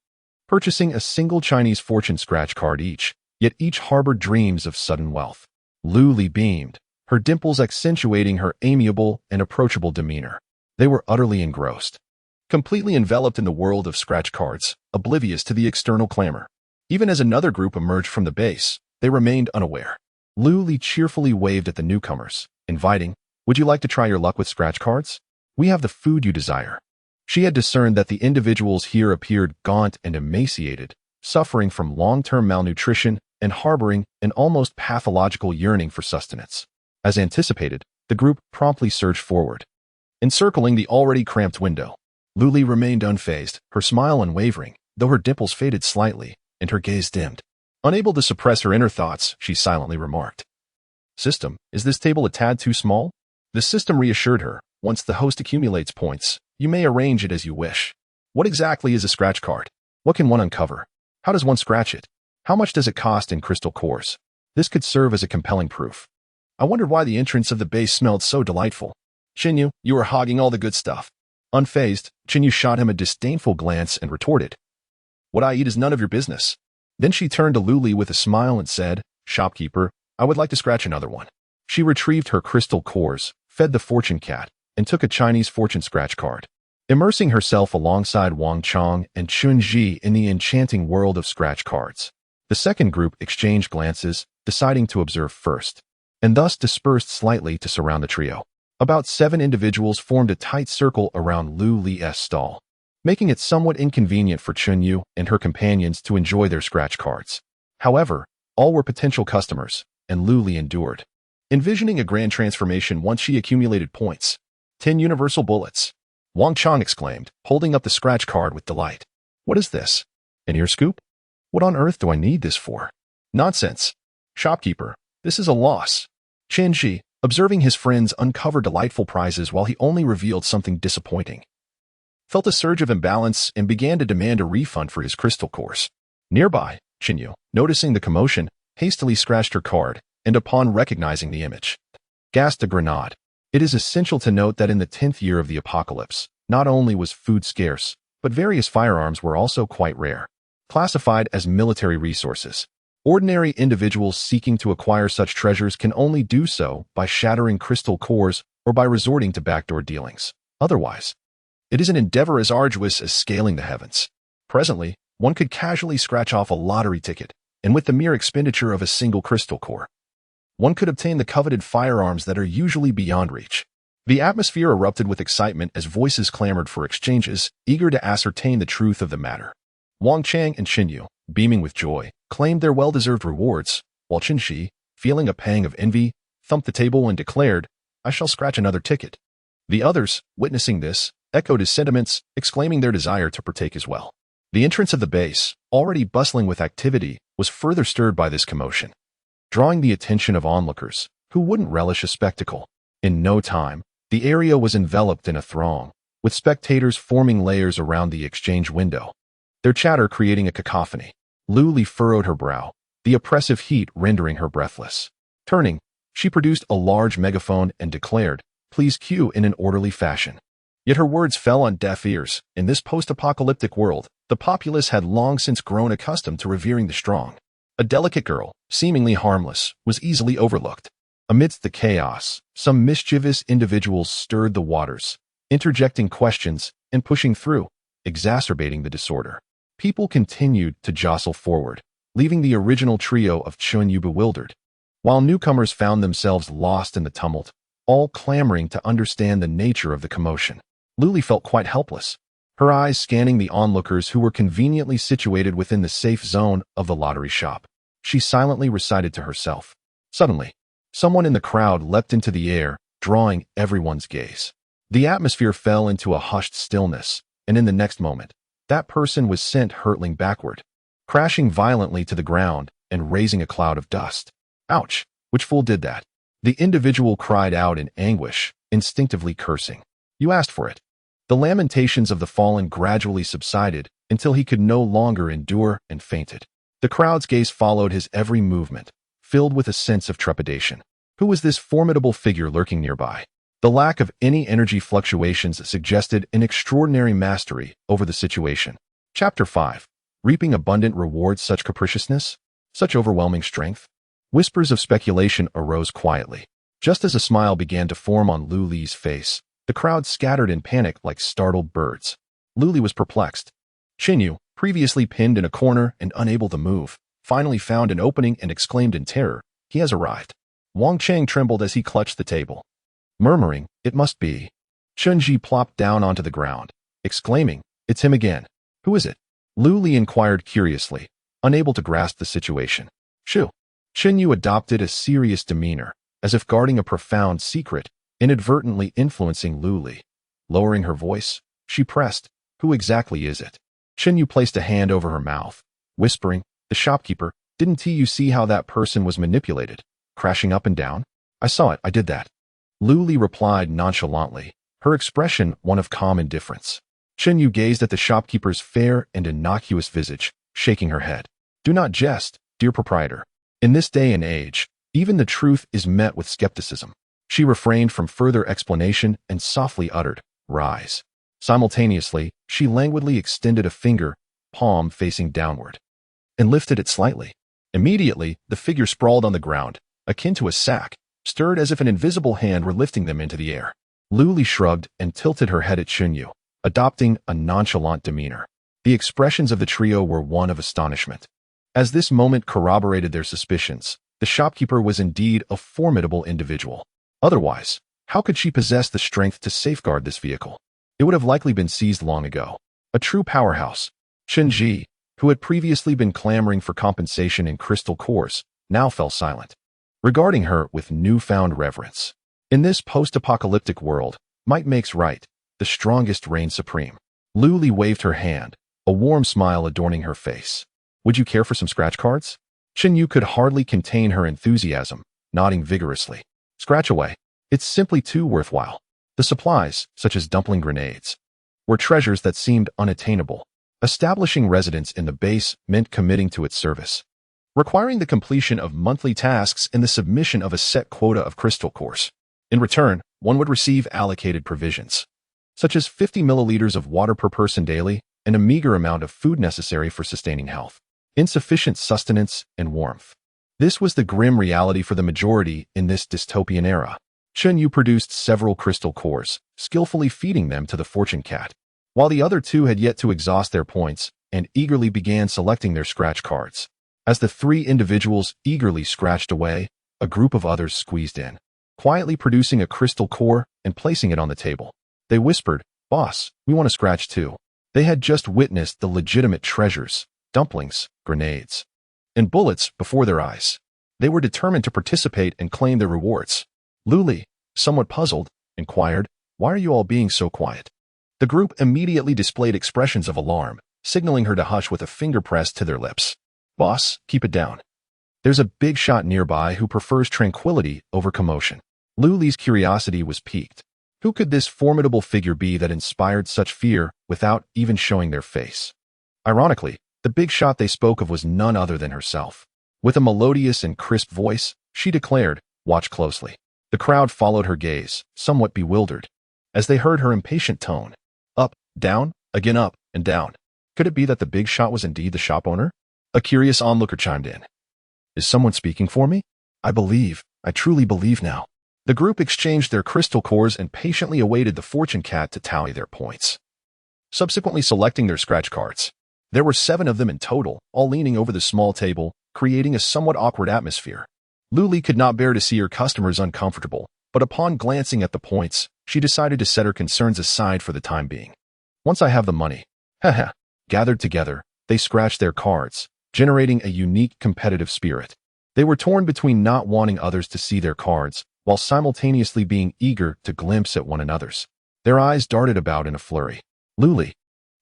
purchasing a single Chinese fortune scratch card each, yet each harbored dreams of sudden wealth. Luli beamed, her dimples accentuating her amiable and approachable demeanor. They were utterly engrossed, completely enveloped in the world of scratch cards, oblivious to the external clamor. Even as another group emerged from the base, they remained unaware. Luli cheerfully waved at the newcomers, inviting, "Would you like to try your luck with scratch cards? We have the food you desire." She had discerned that the individuals here appeared gaunt and emaciated, suffering from long-term malnutrition and harboring an almost pathological yearning for sustenance. As anticipated, the group promptly surged forward, encircling the already cramped window. Luli remained unfazed, her smile unwavering, though her dimples faded slightly and her gaze dimmed. Unable to suppress her inner thoughts, she silently remarked, "System, is this table a tad too small?" The system reassured her, "Once the host accumulates points, you may arrange it as you wish." What exactly is a scratch card? What can one uncover? How does one scratch it? How much does it cost in crystal cores? This could serve as a compelling proof. I wondered why the entrance of the base smelled so delightful. "Chinyu, you are hogging all the good stuff." Unfazed, Chinyu shot him a disdainful glance and retorted, "What I eat is none of your business." Then she turned to Luli with a smile and said, "Shopkeeper, I would like to scratch another one." She retrieved her crystal cores, fed the fortune cat, and took a Chinese fortune scratch card. Immersing herself alongside Wang Chong and Chunji in the enchanting world of scratch cards, the second group exchanged glances, deciding to observe first, and thus dispersed slightly to surround the trio. About 7 individuals formed a tight circle around Luli's stall, making it somewhat inconvenient for Chunyu and her companions to enjoy their scratch cards. However, all were potential customers, and Luli endured, envisioning a grand transformation once she accumulated points. 10 universal bullets. Wang Chong exclaimed, holding up the scratch card with delight. "What is this? An ear scoop? What on earth do I need this for?" "Nonsense. Shopkeeper, this is a loss." Chenji, observing his friends uncover delightful prizes while he only revealed something disappointing, felt a surge of imbalance and began to demand a refund for his crystal cores. Nearby, Chinyu, noticing the commotion, hastily scratched her card, and upon recognizing the image, gasped a grenade. It is essential to note that in the 10th year of the apocalypse, not only was food scarce, but various firearms were also quite rare, classified as military resources. Ordinary individuals seeking to acquire such treasures can only do so by shattering crystal cores or by resorting to backdoor dealings. Otherwise, it is an endeavor as arduous as scaling the heavens. Presently, one could casually scratch off a lottery ticket, and with the mere expenditure of a single crystal core, one could obtain the coveted firearms that are usually beyond reach. The atmosphere erupted with excitement as voices clamored for exchanges, eager to ascertain the truth of the matter. Wang Chang and Chinyu, beaming with joy, claimed their well-deserved rewards, while Qinshi, feeling a pang of envy, thumped the table and declared, "I shall scratch another ticket." The others, witnessing this, echoed his sentiments, exclaiming their desire to partake as well. The entrance of the base, already bustling with activity, was further stirred by this commotion, drawing the attention of onlookers, who wouldn't relish a spectacle. In no time, the area was enveloped in a throng, with spectators forming layers around the exchange window, their chatter creating a cacophony. Luli furrowed her brow, the oppressive heat rendering her breathless. Turning, she produced a large megaphone and declared, "Please queue in an orderly fashion." Yet her words fell on deaf ears. In this post-apocalyptic world, the populace had long since grown accustomed to revering the strong. A delicate girl, seemingly harmless, was easily overlooked. Amidst the chaos, some mischievous individuals stirred the waters, interjecting questions and pushing through, exacerbating the disorder. People continued to jostle forward, leaving the original trio of Chunyu bewildered, while newcomers found themselves lost in the tumult, all clamoring to understand the nature of the commotion. Luli felt quite helpless, her eyes scanning the onlookers who were conveniently situated within the safe zone of the lottery shop. She silently recited to herself. Suddenly, someone in the crowd leapt into the air, drawing everyone's gaze. The atmosphere fell into a hushed stillness, and in the next moment, that person was sent hurtling backward. crashing violently to the ground and raising a cloud of dust. Ouch! Which fool did that? The individual cried out in anguish, instinctively cursing. You asked for it. The lamentations of the fallen gradually subsided until he could no longer endure and fainted. The crowd's gaze followed his every movement, filled with a sense of trepidation. Who was this formidable figure lurking nearby? The lack of any energy fluctuations suggested an extraordinary mastery over the situation. Chapter 5. Reaping abundant rewards such capriciousness? Such overwhelming strength? Whispers of speculation arose quietly. Just as a smile began to form on Lu Li's face, the crowd scattered in panic like startled birds. Lu Li was perplexed. Xinyu, previously pinned in a corner and unable to move, finally found an opening and exclaimed in terror, "He has arrived." Wang Cheng trembled as he clutched the table. Murmuring, "It must be." Chunji plopped down onto the ground, exclaiming, "It's him again." "Who is it?" Lu Li inquired curiously, unable to grasp the situation. "Shoo." Xinyu adopted a serious demeanor, as if guarding a profound secret, inadvertently influencing Lu Li. Lowering her voice, she pressed, "Who exactly is it?" Xinyu placed a hand over her mouth, whispering, "The shopkeeper. Didn't you see how that person was manipulated? Crashing up and down? I saw it, I did that." Lu Li replied nonchalantly, her expression one of calm indifference. Xinyu gazed at the shopkeeper's fair and innocuous visage, shaking her head. "Do not jest, dear proprietor. In this day and age, even the truth is met with skepticism." She refrained from further explanation and softly uttered, "Rise." Simultaneously, she languidly extended a finger, palm facing downward, and lifted it slightly. Immediately, the figure sprawled on the ground, akin to a sack, stirred as if an invisible hand were lifting them into the air. Lu Li shrugged and tilted her head at Xinyu, adopting a nonchalant demeanor. The expressions of the trio were one of astonishment. As this moment corroborated their suspicions, the shopkeeper was indeed a formidable individual. Otherwise, how could she possess the strength to safeguard this vehicle? It would have likely been seized long ago. A true powerhouse. Shenji, who had previously been clamoring for compensation in crystal cores, now fell silent, regarding her with newfound reverence. In this post-apocalyptic world, might makes right, the strongest reign supreme. Lu Li waved her hand, a warm smile adorning her face. "Would you care for some scratch cards?" Xinyu could hardly contain her enthusiasm, nodding vigorously. "Scratch away. It's simply too worthwhile." The supplies, such as dumpling grenades, were treasures that seemed unattainable. Establishing residence in the base meant committing to its service, requiring the completion of monthly tasks and the submission of a set quota of crystal cores. In return, one would receive allocated provisions, such as 50 milliliters of water per person daily and a meager amount of food necessary for sustaining health. Insufficient sustenance and warmth. This was the grim reality for the majority in this dystopian era. Xinyu produced several crystal cores, skillfully feeding them to the fortune cat, while the other two had yet to exhaust their points and eagerly began selecting their scratch cards. As the three individuals eagerly scratched away, a group of others squeezed in, quietly producing a crystal core and placing it on the table. They whispered, "Boss, we want to scratch too." They had just witnessed the legitimate treasures, dumplings, grenades, and bullets before their eyes. They were determined to participate and claim their rewards. Lu Li, somewhat puzzled, inquired, "Why are you all being so quiet?" The group immediately displayed expressions of alarm, signaling her to hush with a finger pressed to their lips. "Boss, keep it down. There's a big shot nearby who prefers tranquility over commotion." Lu Li's curiosity was piqued. Who could this formidable figure be that inspired such fear without even showing their face? Ironically, the big shot they spoke of was none other than herself. With a melodious and crisp voice, she declared, "Watch closely." The crowd followed her gaze, somewhat bewildered, as they heard her impatient tone. Up, down, again up, and down. Could it be that the big shot was indeed the shop owner? A curious onlooker chimed in. "Is someone speaking for me? I truly believe now." The group exchanged their crystal cores and patiently awaited the fortune cat to tally their points, subsequently selecting their scratch cards. There were 7 of them in total, all leaning over the small table, creating a somewhat awkward atmosphere. Lu Li could not bear to see her customers uncomfortable, but upon glancing at the points, she decided to set her concerns aside for the time being. "Once I have the money." Haha. Gathered together, they scratched their cards, generating a unique competitive spirit. They were torn between not wanting others to see their cards, while simultaneously being eager to glimpse at one another's. Their eyes darted about in a flurry. "Lu Li,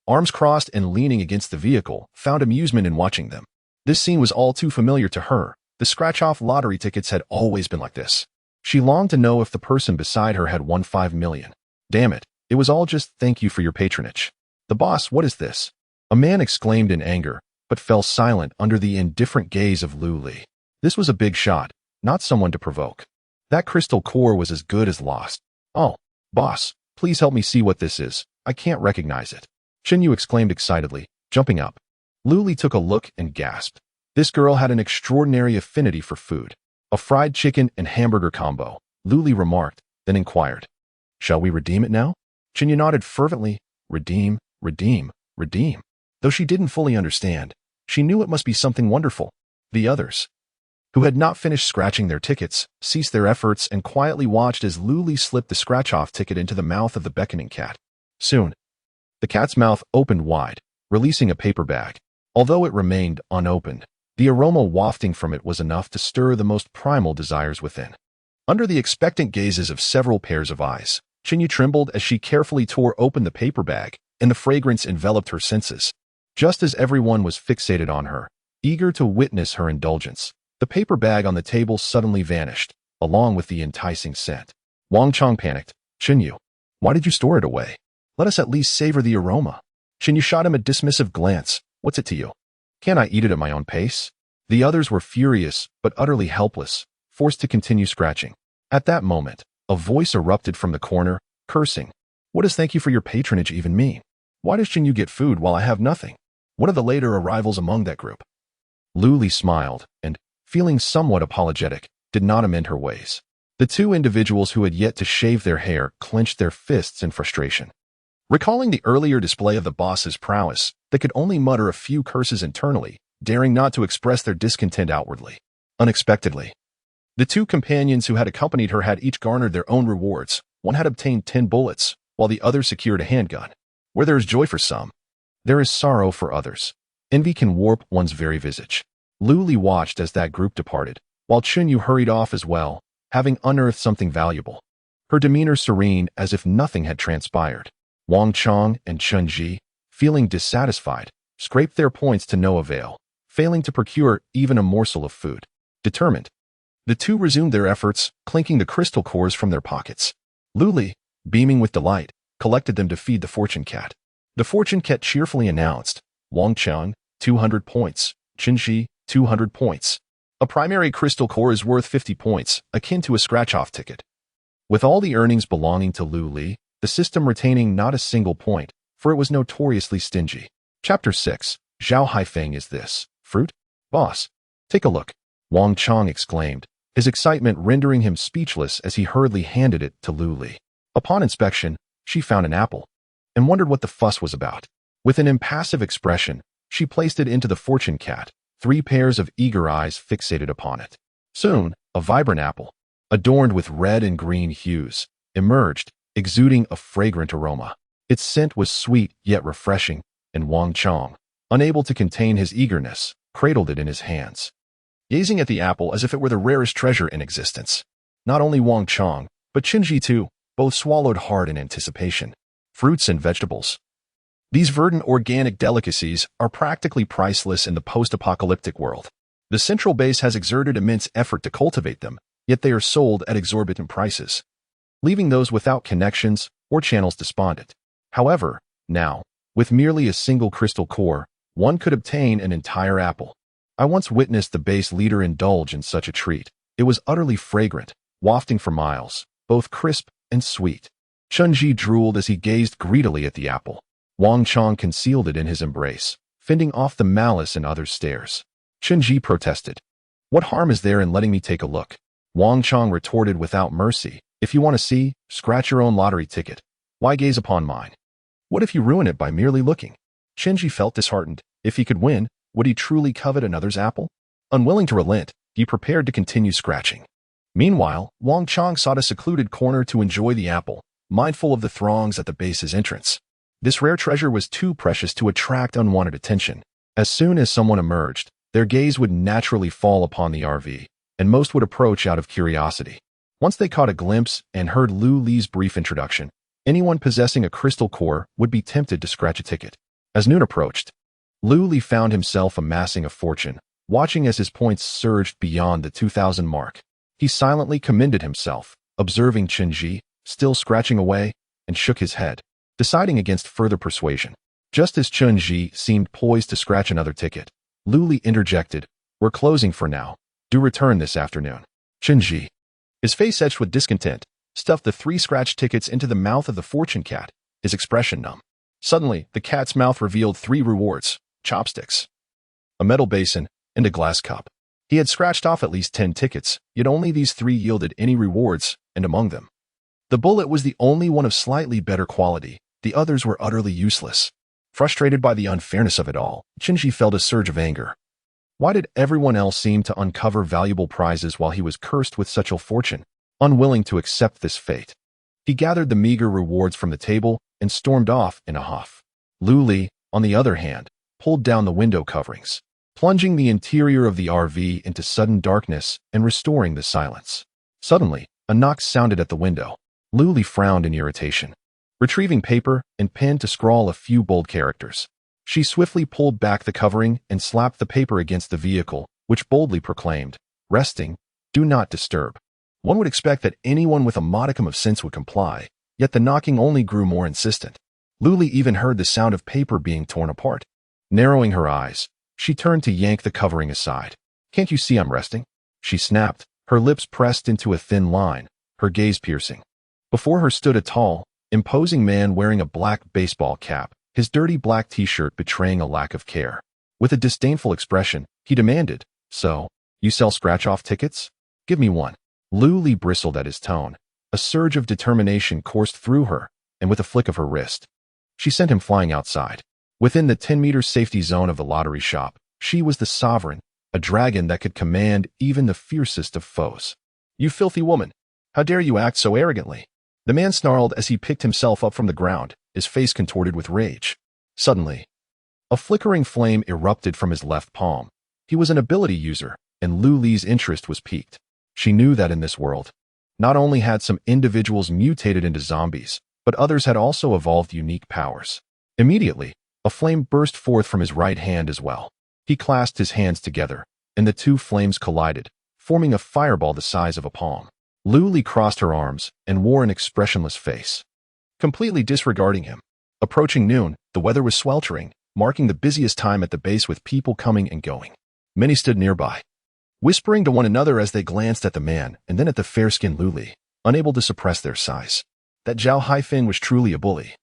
arms crossed and leaning against the vehicle, found amusement in watching them. This scene was all too familiar to her. The scratch-off lottery tickets had always been like this. She longed to know if the person beside her had won 5 million. Damn it, it was all just thank you for your patronage. The boss, what is this? A man exclaimed in anger, but fell silent under the indifferent gaze of Lu Li. This was a big shot, not someone to provoke. That crystal core was as good as lost. Oh, boss, please help me see what this is. I can't recognize it. Chen Yu exclaimed excitedly, jumping up. Lu Li took a look and gasped. This girl had an extraordinary affinity for food. A fried chicken and hamburger combo, Lu Li remarked, then inquired. Shall we redeem it now? Chen Yu nodded fervently. Redeem, redeem, redeem. Though she didn't fully understand, she knew it must be something wonderful. The others, who had not finished scratching their tickets, ceased their efforts and quietly watched as Lu Li slipped the scratch-off ticket into the mouth of the beckoning cat. Soon, the cat's mouth opened wide, releasing a paper bag. Although it remained unopened, the aroma wafting from it was enough to stir the most primal desires within. Under the expectant gazes of several pairs of eyes, Chen Yu trembled as she carefully tore open the paper bag, and the fragrance enveloped her senses. Just as everyone was fixated on her, eager to witness her indulgence, the paper bag on the table suddenly vanished, along with the enticing scent. Wang Chong panicked. Chen Yu, why did you store it away? Let us at least savor the aroma. Chen Yu shot him a dismissive glance. What's it to you? Can't I eat it at my own pace? The others were furious, but utterly helpless, forced to continue scratching. At that moment, a voice erupted from the corner, cursing. What does thank you for your patronage even mean? Why does Chen Yu get food while I have nothing? One of the later arrivals among that group. Lu Li smiled, and, feeling somewhat apologetic, did not amend her ways. The two individuals who had yet to shave their hair clenched their fists in frustration. Recalling the earlier display of the boss's prowess, they could only mutter a few curses internally, daring not to express their discontent outwardly. Unexpectedly, the two companions who had accompanied her had each garnered their own rewards. One had obtained 10 bullets, while the other secured a handgun. Where there is joy for some, there is sorrow for others. Envy can warp one's very visage. Lu Li watched as that group departed, while Chen Yu hurried off as well, having unearthed something valuable. Her demeanor serene as if nothing had transpired. Wang Chong and Chen Ji, feeling dissatisfied, scraped their points to no avail, failing to procure even a morsel of food. Determined, the two resumed their efforts, clinking the crystal cores from their pockets. Lu Li, beaming with delight, collected them to feed the fortune cat. The fortune cat cheerfully announced, Wang Chong, 200 points, Chen Ji, 200 points. A primary crystal core is worth 50 points, akin to a scratch-off ticket. With all the earnings belonging to Lu Li, the system retaining not a single point, for it was notoriously stingy. Chapter 6. Zhao Haifeng is this. Fruit? Boss, take a look. Wang Chong exclaimed, his excitement rendering him speechless as he hurriedly handed it to Lu Li. Upon inspection, she found an apple, and wondered what the fuss was about. With an impassive expression, she placed it into the fortune cat, 3 pairs of eager eyes fixated upon it. Soon, a vibrant apple, adorned with red and green hues, emerged, exuding a fragrant aroma. Its scent was sweet yet refreshing, and Wang Chong, unable to contain his eagerness, cradled it in his hands, gazing at the apple as if it were the rarest treasure in existence. Not only Wang Chong, but Chen Ji too, both swallowed hard in anticipation. Fruits and vegetables. These verdant organic delicacies are practically priceless in the post-apocalyptic world. The central base has exerted immense effort to cultivate them, yet they are sold at exorbitant prices, leaving those without connections or channels despondent. However, now, with merely a single crystal core, one could obtain an entire apple. I once witnessed the base leader indulge in such a treat. It was utterly fragrant, wafting for miles, both crisp and sweet. Chen Ji drooled as he gazed greedily at the apple. Wang Chong concealed it in his embrace, fending off the malice in others' stares. Chen Ji protested. What harm is there in letting me take a look? Wang Chong retorted without mercy. If you want to see, scratch your own lottery ticket. Why gaze upon mine? What if you ruin it by merely looking? Chen Ji felt disheartened. If he could win, would he truly covet another's apple? Unwilling to relent, he prepared to continue scratching. Meanwhile, Wang Chong sought a secluded corner to enjoy the apple, mindful of the throngs at the base's entrance. This rare treasure was too precious to attract unwanted attention. As soon as someone emerged, their gaze would naturally fall upon the RV, and most would approach out of curiosity. Once they caught a glimpse and heard Lu Li's brief introduction, anyone possessing a crystal core would be tempted to scratch a ticket. As noon approached, Lu Li found himself amassing a fortune, watching as his points surged beyond the 2,000 mark. He silently commended himself, observing Chen Ji, still scratching away, and shook his head, deciding against further persuasion. Just as Chen Ji seemed poised to scratch another ticket, Lu Li interjected, "We're closing for now. Do return this afternoon." Chen Ji, his face etched with discontent, stuffed the 3 scratch tickets into the mouth of the fortune cat, his expression numb. Suddenly, the cat's mouth revealed 3 rewards: chopsticks, a metal basin, and a glass cup. He had scratched off at least 10 tickets, yet only these 3 yielded any rewards, and among them, the bullet was the only one of slightly better quality. The others were utterly useless. Frustrated by the unfairness of it all, Chinji felt a surge of anger. Why did everyone else seem to uncover valuable prizes while he was cursed with such ill fortune, unwilling to accept this fate? He gathered the meager rewards from the table and stormed off in a huff. Lu Li, on the other hand, pulled down the window coverings, plunging the interior of the RV into sudden darkness and restoring the silence. Suddenly, a knock sounded at the window. Lu Li frowned in irritation. Retrieving paper and pen to scrawl a few bold characters, she swiftly pulled back the covering and slapped the paper against the vehicle, which boldly proclaimed, "Resting, do not disturb." One would expect that anyone with a modicum of sense would comply, yet the knocking only grew more insistent. Lu Li even heard the sound of paper being torn apart. Narrowing her eyes, she turned to yank the covering aside. "Can't you see I'm resting?" she snapped, her lips pressed into a thin line, her gaze piercing. Before her stood a tall, imposing man wearing a black baseball cap, his dirty black t-shirt betraying a lack of care. With a disdainful expression, he demanded, "So, you sell scratch-off tickets? Give me one." Lu Li bristled at his tone. A surge of determination coursed through her, and with a flick of her wrist, she sent him flying outside. Within the 10-meter safety zone of the lottery shop, she was the sovereign, a dragon that could command even the fiercest of foes. "You filthy woman! How dare you act so arrogantly?" The man snarled as he picked himself up from the ground, his face contorted with rage. Suddenly, a flickering flame erupted from his left palm. He was an ability user, and Lu Li's interest was piqued. She knew that in this world, not only had some individuals mutated into zombies, but others had also evolved unique powers. Immediately, a flame burst forth from his right hand as well. He clasped his hands together, and the 2 flames collided, forming a fireball the size of a palm. Lu Li crossed her arms and wore an expressionless face, completely disregarding him. Approaching noon, the weather was sweltering, marking the busiest time at the base with people coming and going. Many stood nearby, whispering to one another as they glanced at the man and then at the fair-skinned Lu Li, unable to suppress their sighs. That Zhao Haifeng was truly a bully.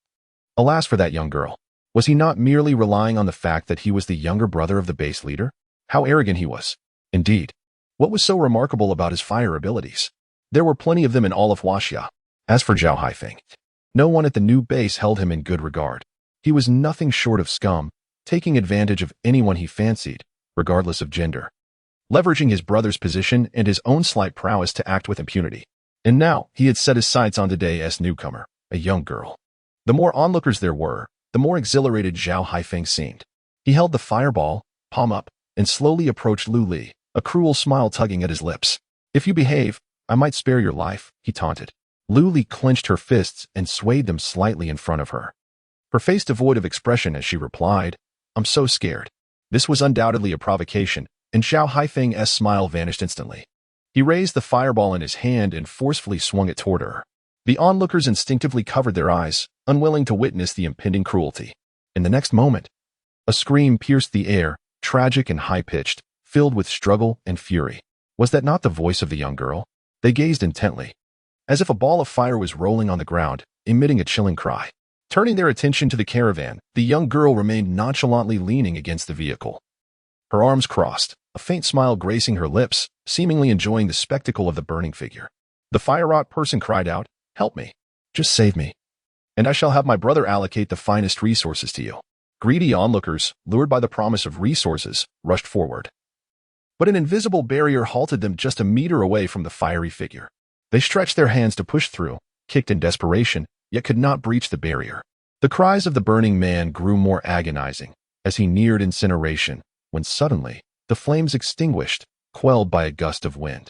Alas for that young girl. Was he not merely relying on the fact that he was the younger brother of the base leader? How arrogant he was. Indeed, what was so remarkable about his fire abilities? There were plenty of them in all of Huaxia. As for Zhao Haifeng, no one at the new base held him in good regard. He was nothing short of scum, taking advantage of anyone he fancied, regardless of gender, leveraging his brother's position and his own slight prowess to act with impunity. And now, he had set his sights on today's newcomer, a young girl. The more onlookers there were, the more exhilarated Zhao Haifeng seemed. He held the fireball, palm up, and slowly approached Lu Li, a cruel smile tugging at his lips. "If you behave, I might spare your life," he taunted. Lu Li clenched her fists and swayed them slightly in front of her, her face devoid of expression as she replied, "I'm so scared." This was undoubtedly a provocation, and Zhao Haifeng's smile vanished instantly. He raised the fireball in his hand and forcefully swung it toward her. The onlookers instinctively covered their eyes, unwilling to witness the impending cruelty. In the next moment, a scream pierced the air, tragic and high-pitched, filled with struggle and fury. Was that not the voice of the young girl? They gazed intently, as if a ball of fire was rolling on the ground, emitting a chilling cry. Turning their attention to the caravan, the young girl remained nonchalantly leaning against the vehicle. Her arms crossed, a faint smile gracing her lips, seemingly enjoying the spectacle of the burning figure. The fire-wrought person cried out, "Help me. Just save me, and I shall have my brother allocate the finest resources to you." Greedy onlookers, lured by the promise of resources, rushed forward. But an invisible barrier halted them just a meter away from the fiery figure. They stretched their hands to push through, kicked in desperation, yet could not breach the barrier. The cries of the burning man grew more agonizing as he neared incineration, when suddenly, the flames extinguished, quelled by a gust of wind.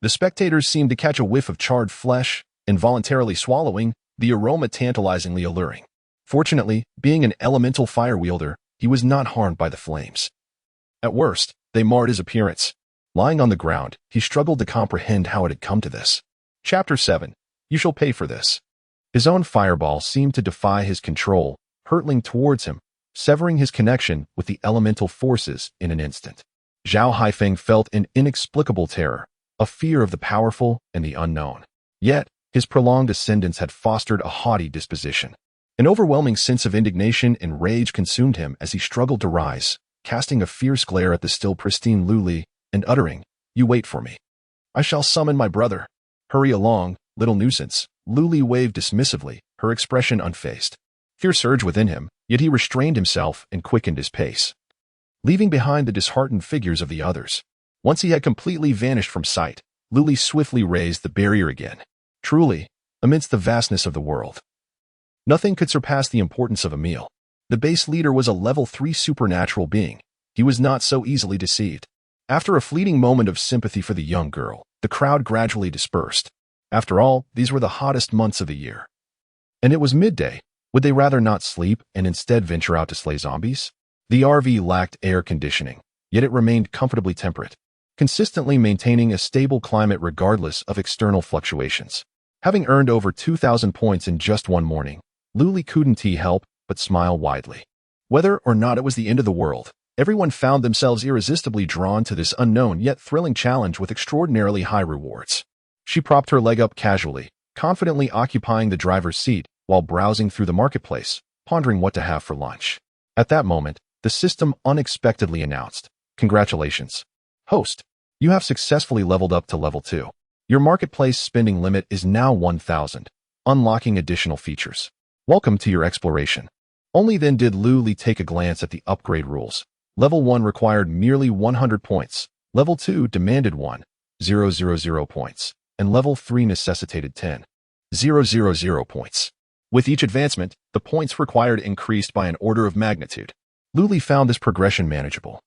The spectators seemed to catch a whiff of charred flesh, involuntarily swallowing, the aroma tantalizingly alluring. Fortunately, being an elemental fire wielder, he was not harmed by the flames. At worst, they marred his appearance. Lying on the ground, he struggled to comprehend how it had come to this. Chapter 7. You shall pay for this. His own fireball seemed to defy his control, hurtling towards him, severing his connection with the elemental forces in an instant. Zhao Haifeng felt an inexplicable terror, a fear of the powerful and the unknown. Yet, his prolonged ascendance had fostered a haughty disposition. An overwhelming sense of indignation and rage consumed him as he struggled to rise, casting a fierce glare at the still pristine Lu Li and uttering, "You wait for me. I shall summon my brother. Hurry along, little nuisance." Lu Li waved dismissively, her expression unfazed. Fear surged within him, yet he restrained himself and quickened his pace, leaving behind the disheartened figures of the others. Once he had completely vanished from sight, Lu Li swiftly raised the barrier again. Truly, amidst the vastness of the world, nothing could surpass the importance of a meal. The base leader was a level 3 supernatural being. He was not so easily deceived. After a fleeting moment of sympathy for the young girl, the crowd gradually dispersed. After all, these were the hottest months of the year. And it was midday. Would they rather not sleep and instead venture out to slay zombies? The RV lacked air conditioning, yet it remained comfortably temperate, consistently maintaining a stable climate regardless of external fluctuations. Having earned over 2,000 points in just one morning, Lu Li couldn't help but smile widely. Whether or not it was the end of the world, everyone found themselves irresistibly drawn to this unknown yet thrilling challenge with extraordinarily high rewards. She propped her leg up casually, confidently occupying the driver's seat while browsing through the marketplace, pondering what to have for lunch. At that moment, the system unexpectedly announced, "Congratulations, host. You have successfully leveled up to level 2. Your marketplace spending limit is now 1,000, unlocking additional features. Welcome to your exploration." Only then did Lu Li take a glance at the upgrade rules. Level 1 required merely 100 points, Level 2 demanded 1,000 points, and Level 3 necessitated 10,000 points. With each advancement, the points required increased by an order of magnitude. Lu Li found this progression manageable,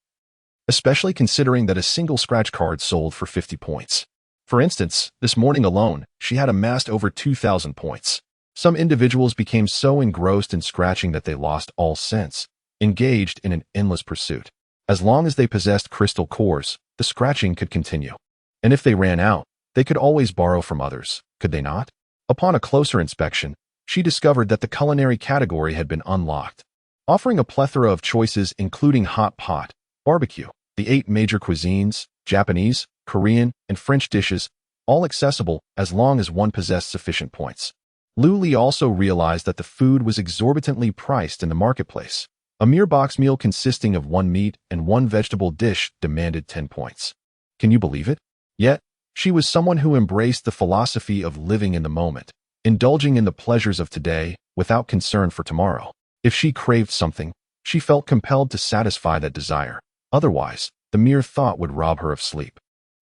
especially considering that a single scratch card sold for 50 points. For instance, this morning alone, she had amassed over 2,000 points. Some individuals became so engrossed in scratching that they lost all sense, engaged in an endless pursuit. As long as they possessed crystal cores, the scratching could continue. And if they ran out, they could always borrow from others, could they not? Upon a closer inspection, she discovered that the culinary category had been unlocked, offering a plethora of choices including hot pot, barbecue, the 8 major cuisines, Japanese, Korean, and French dishes, all accessible as long as one possessed sufficient points. Lu Li also realized that the food was exorbitantly priced in the marketplace. A mere box meal consisting of 1 meat and 1 vegetable dish demanded 10 points. Can you believe it? Yet, she was someone who embraced the philosophy of living in the moment, indulging in the pleasures of today without concern for tomorrow. If she craved something, she felt compelled to satisfy that desire. Otherwise, the mere thought would rob her of sleep.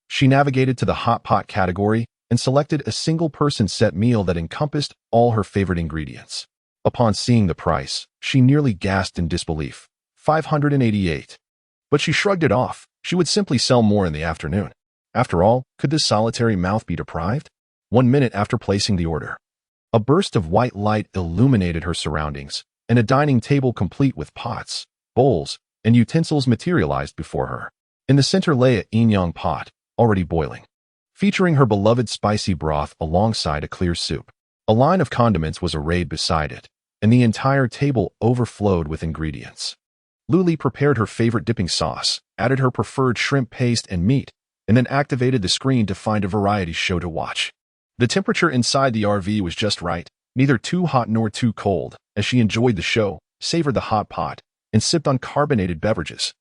She navigated to the hot pot category and selected a single-person set meal that encompassed all her favorite ingredients. Upon seeing the price, she nearly gasped in disbelief. 588. But she shrugged it off. She would simply sell more in the afternoon. After all, could this solitary mouth be deprived? 1 minute after placing the order, a burst of white light illuminated her surroundings, and a dining table complete with pots, bowls, and utensils materialized before her. In the center lay a yin-yang pot, already boiling, featuring her beloved spicy broth alongside a clear soup. A line of condiments was arrayed beside it, and the entire table overflowed with ingredients. Lu Li prepared her favorite dipping sauce, added her preferred shrimp paste and meat, and then activated the screen to find a variety show to watch. The temperature inside the RV was just right, neither too hot nor too cold, as she enjoyed the show, savored the hot pot, and sipped on carbonated beverages,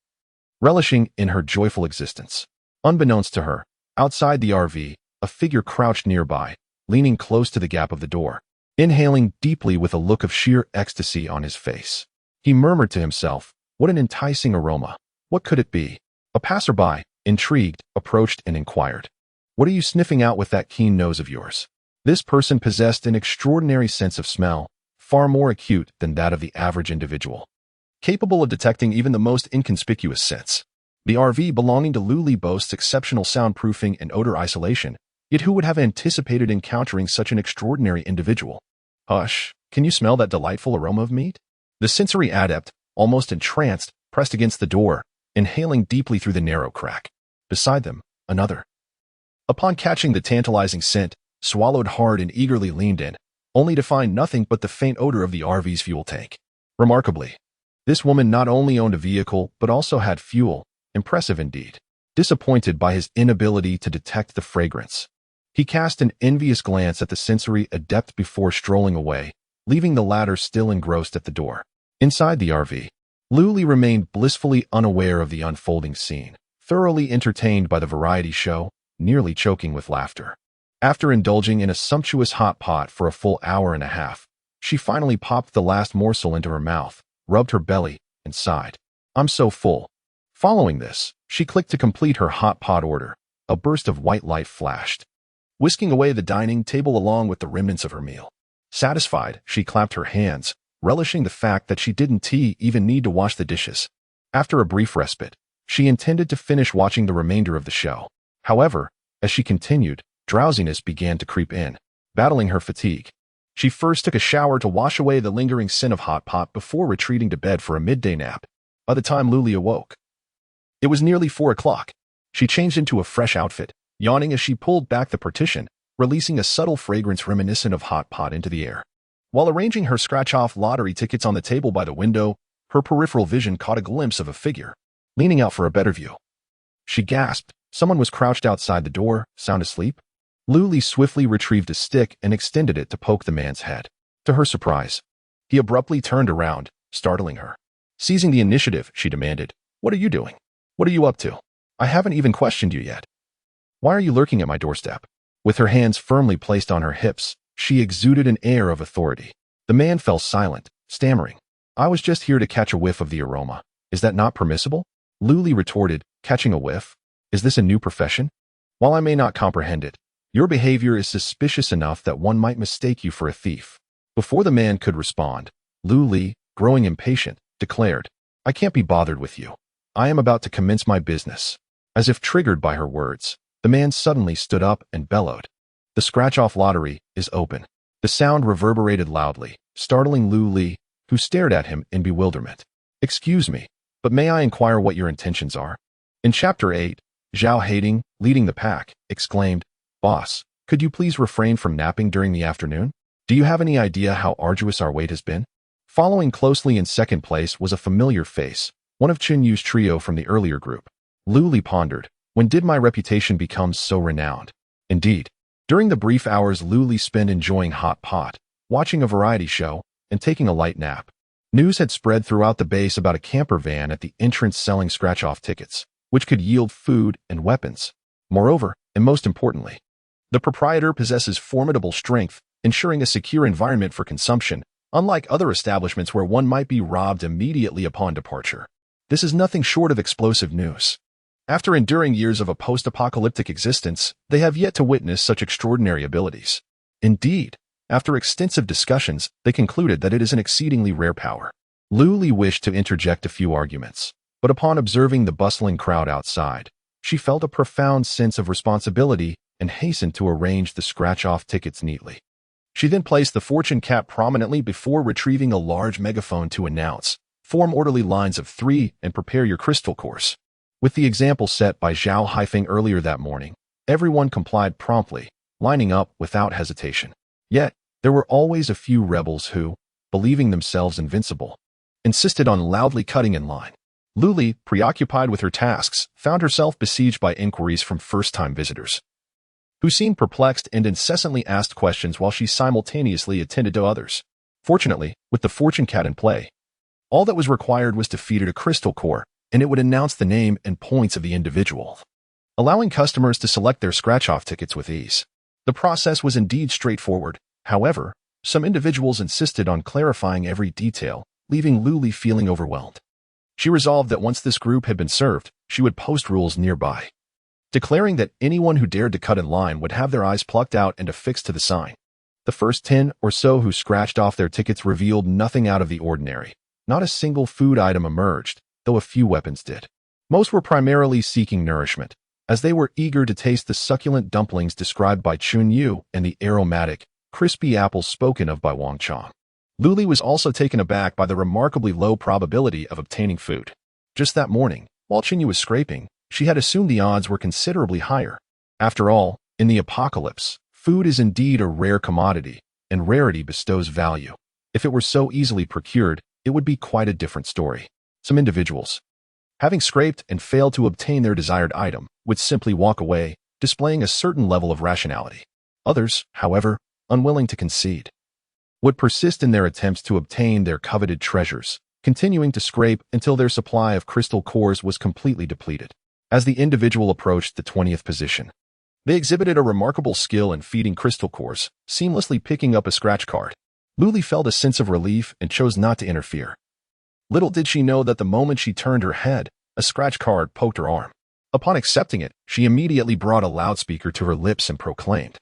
relishing in her joyful existence. Unbeknownst to her, outside the RV, a figure crouched nearby, leaning close to the gap of the door, inhaling deeply with a look of sheer ecstasy on his face. He murmured to himself, "What an enticing aroma. What could it be?" A passerby, intrigued, approached and inquired, "What are you sniffing out with that keen nose of yours?" This person possessed an extraordinary sense of smell, far more acute than that of the average individual, capable of detecting even the most inconspicuous scents. The RV belonging to Lu Li boasts exceptional soundproofing and odor isolation, yet who would have anticipated encountering such an extraordinary individual? "Hush, Can you smell that delightful aroma of meat? The sensory adept, almost entranced, pressed against the door, inhaling deeply through the narrow crack. Beside them, another. Upon catching the tantalizing scent, swallowed hard and eagerly leaned in, only to find nothing but the faint odor of the RV's fuel tank. Remarkably, this woman not only owned a vehicle but also had fuel. Impressive indeed. Disappointed by his inability to detect the fragrance, he cast an envious glance at the sensory adept before strolling away, leaving the latter still engrossed at the door. Inside the RV, Luli remained blissfully unaware of the unfolding scene, thoroughly entertained by the variety show, nearly choking with laughter. After indulging in a sumptuous hot pot for a full hour and a half, she finally popped the last morsel into her mouth, rubbed her belly, and sighed. "I'm so full." Following this, she clicked to complete her hot pot order. A burst of white light flashed, whisking away the dining table along with the remnants of her meal. Satisfied, she clapped her hands, relishing the fact that she didn't even need to wash the dishes. After a brief respite, she intended to finish watching the remainder of the show. However, as she continued, drowsiness began to creep in, battling her fatigue. She first took a shower to wash away the lingering scent of hot pot before retreating to bed for a midday nap. By the time Luli awoke, it was nearly 4 o'clock. She changed into a fresh outfit, yawning as she pulled back the partition, releasing a subtle fragrance reminiscent of hot pot into the air. While arranging her scratch-off lottery tickets on the table by the window, her peripheral vision caught a glimpse of a figure, leaning out for a better view. She gasped. Someone was crouched outside the door, sound asleep. Luli swiftly retrieved a stick and extended it to poke the man's head. To her surprise, he abruptly turned around, startling her. Seizing the initiative, she demanded, "What are you doing? What are you up to? I haven't even questioned you yet. Why are you lurking at my doorstep?" With her hands firmly placed on her hips, she exuded an air of authority. The man fell silent, stammering, "I was just here to catch a whiff of the aroma. Is that not permissible?" Luli retorted, "Catching a whiff? Is this a new profession? While I may not comprehend it, your behavior is suspicious enough that one might mistake you for a thief." Before the man could respond, Luli, growing impatient, declared, "I can't be bothered with you. I am about to commence my business." As if triggered by her words, the man suddenly stood up and bellowed, "The scratch-off lottery is open." The sound reverberated loudly, startling Luli, who stared at him in bewilderment. "Excuse me, but may I inquire what your intentions are?" In Chapter 8, Zhao Hating, leading the pack, exclaimed, "Boss, could you please refrain from napping during the afternoon? Do you have any idea how arduous our wait has been?" Following closely in second place was a familiar face, one of Chun Yu's trio from the earlier group. Luli pondered, when did my reputation become so renowned? Indeed, during the brief hours Luli spent enjoying hot pot, watching a variety show, and taking a light nap, news had spread throughout the base about a camper van at the entrance selling scratch-off tickets, which could yield food and weapons. Moreover, and most importantly, the proprietor possesses formidable strength, ensuring a secure environment for consumption, unlike other establishments where one might be robbed immediately upon departure. This is nothing short of explosive news. After enduring years of a post-apocalyptic existence, they have yet to witness such extraordinary abilities. Indeed, after extensive discussions, they concluded that it is an exceedingly rare power. Luli wished to interject a few arguments, but upon observing the bustling crowd outside, she felt a profound sense of responsibility and hastened to arrange the scratch-off tickets neatly. She then placed the fortune cap prominently before retrieving a large megaphone to announce, "Form orderly lines of 3 and prepare your crystal course." With the example set by Zhao Haifeng earlier that morning, everyone complied promptly, lining up without hesitation. Yet, there were always a few rebels who, believing themselves invincible, insisted on loudly cutting in line. Luli, preoccupied with her tasks, found herself besieged by inquiries from first-time visitors, who seemed perplexed and incessantly asked questions while she simultaneously attended to others. Fortunately, with the fortune cat in play, all that was required was to feed it a crystal core, and it would announce the name and points of the individual, allowing customers to select their scratch-off tickets with ease. The process was indeed straightforward. However, some individuals insisted on clarifying every detail, leaving Luli feeling overwhelmed. She resolved that once this group had been served, she would post rules nearby, declaring that anyone who dared to cut in line would have their eyes plucked out and affixed to the sign. The first 10 or so who scratched off their tickets revealed nothing out of the ordinary. Not a single food item emerged, though a few weapons did. Most were primarily seeking nourishment, as they were eager to taste the succulent dumplings described by Chun Yu and the aromatic, crispy apples spoken of by Wang Chong. Luli was also taken aback by the remarkably low probability of obtaining food. Just that morning, while Chinyu was scraping, she had assumed the odds were considerably higher. After all, in the apocalypse, food is indeed a rare commodity, and rarity bestows value. If it were so easily procured, it would be quite a different story. Some individuals, having scraped and failed to obtain their desired item, would simply walk away, displaying a certain level of rationality. Others, however, unwilling to concede, would persist in their attempts to obtain their coveted treasures, continuing to scrape until their supply of crystal cores was completely depleted. As the individual approached the 20th position, they exhibited a remarkable skill in feeding crystal cores, seamlessly picking up a scratch card. Luli felt a sense of relief and chose not to interfere. Little did she know that the moment she turned her head, a scratch card poked her arm. Upon accepting it, she immediately brought a loudspeaker to her lips and proclaimed,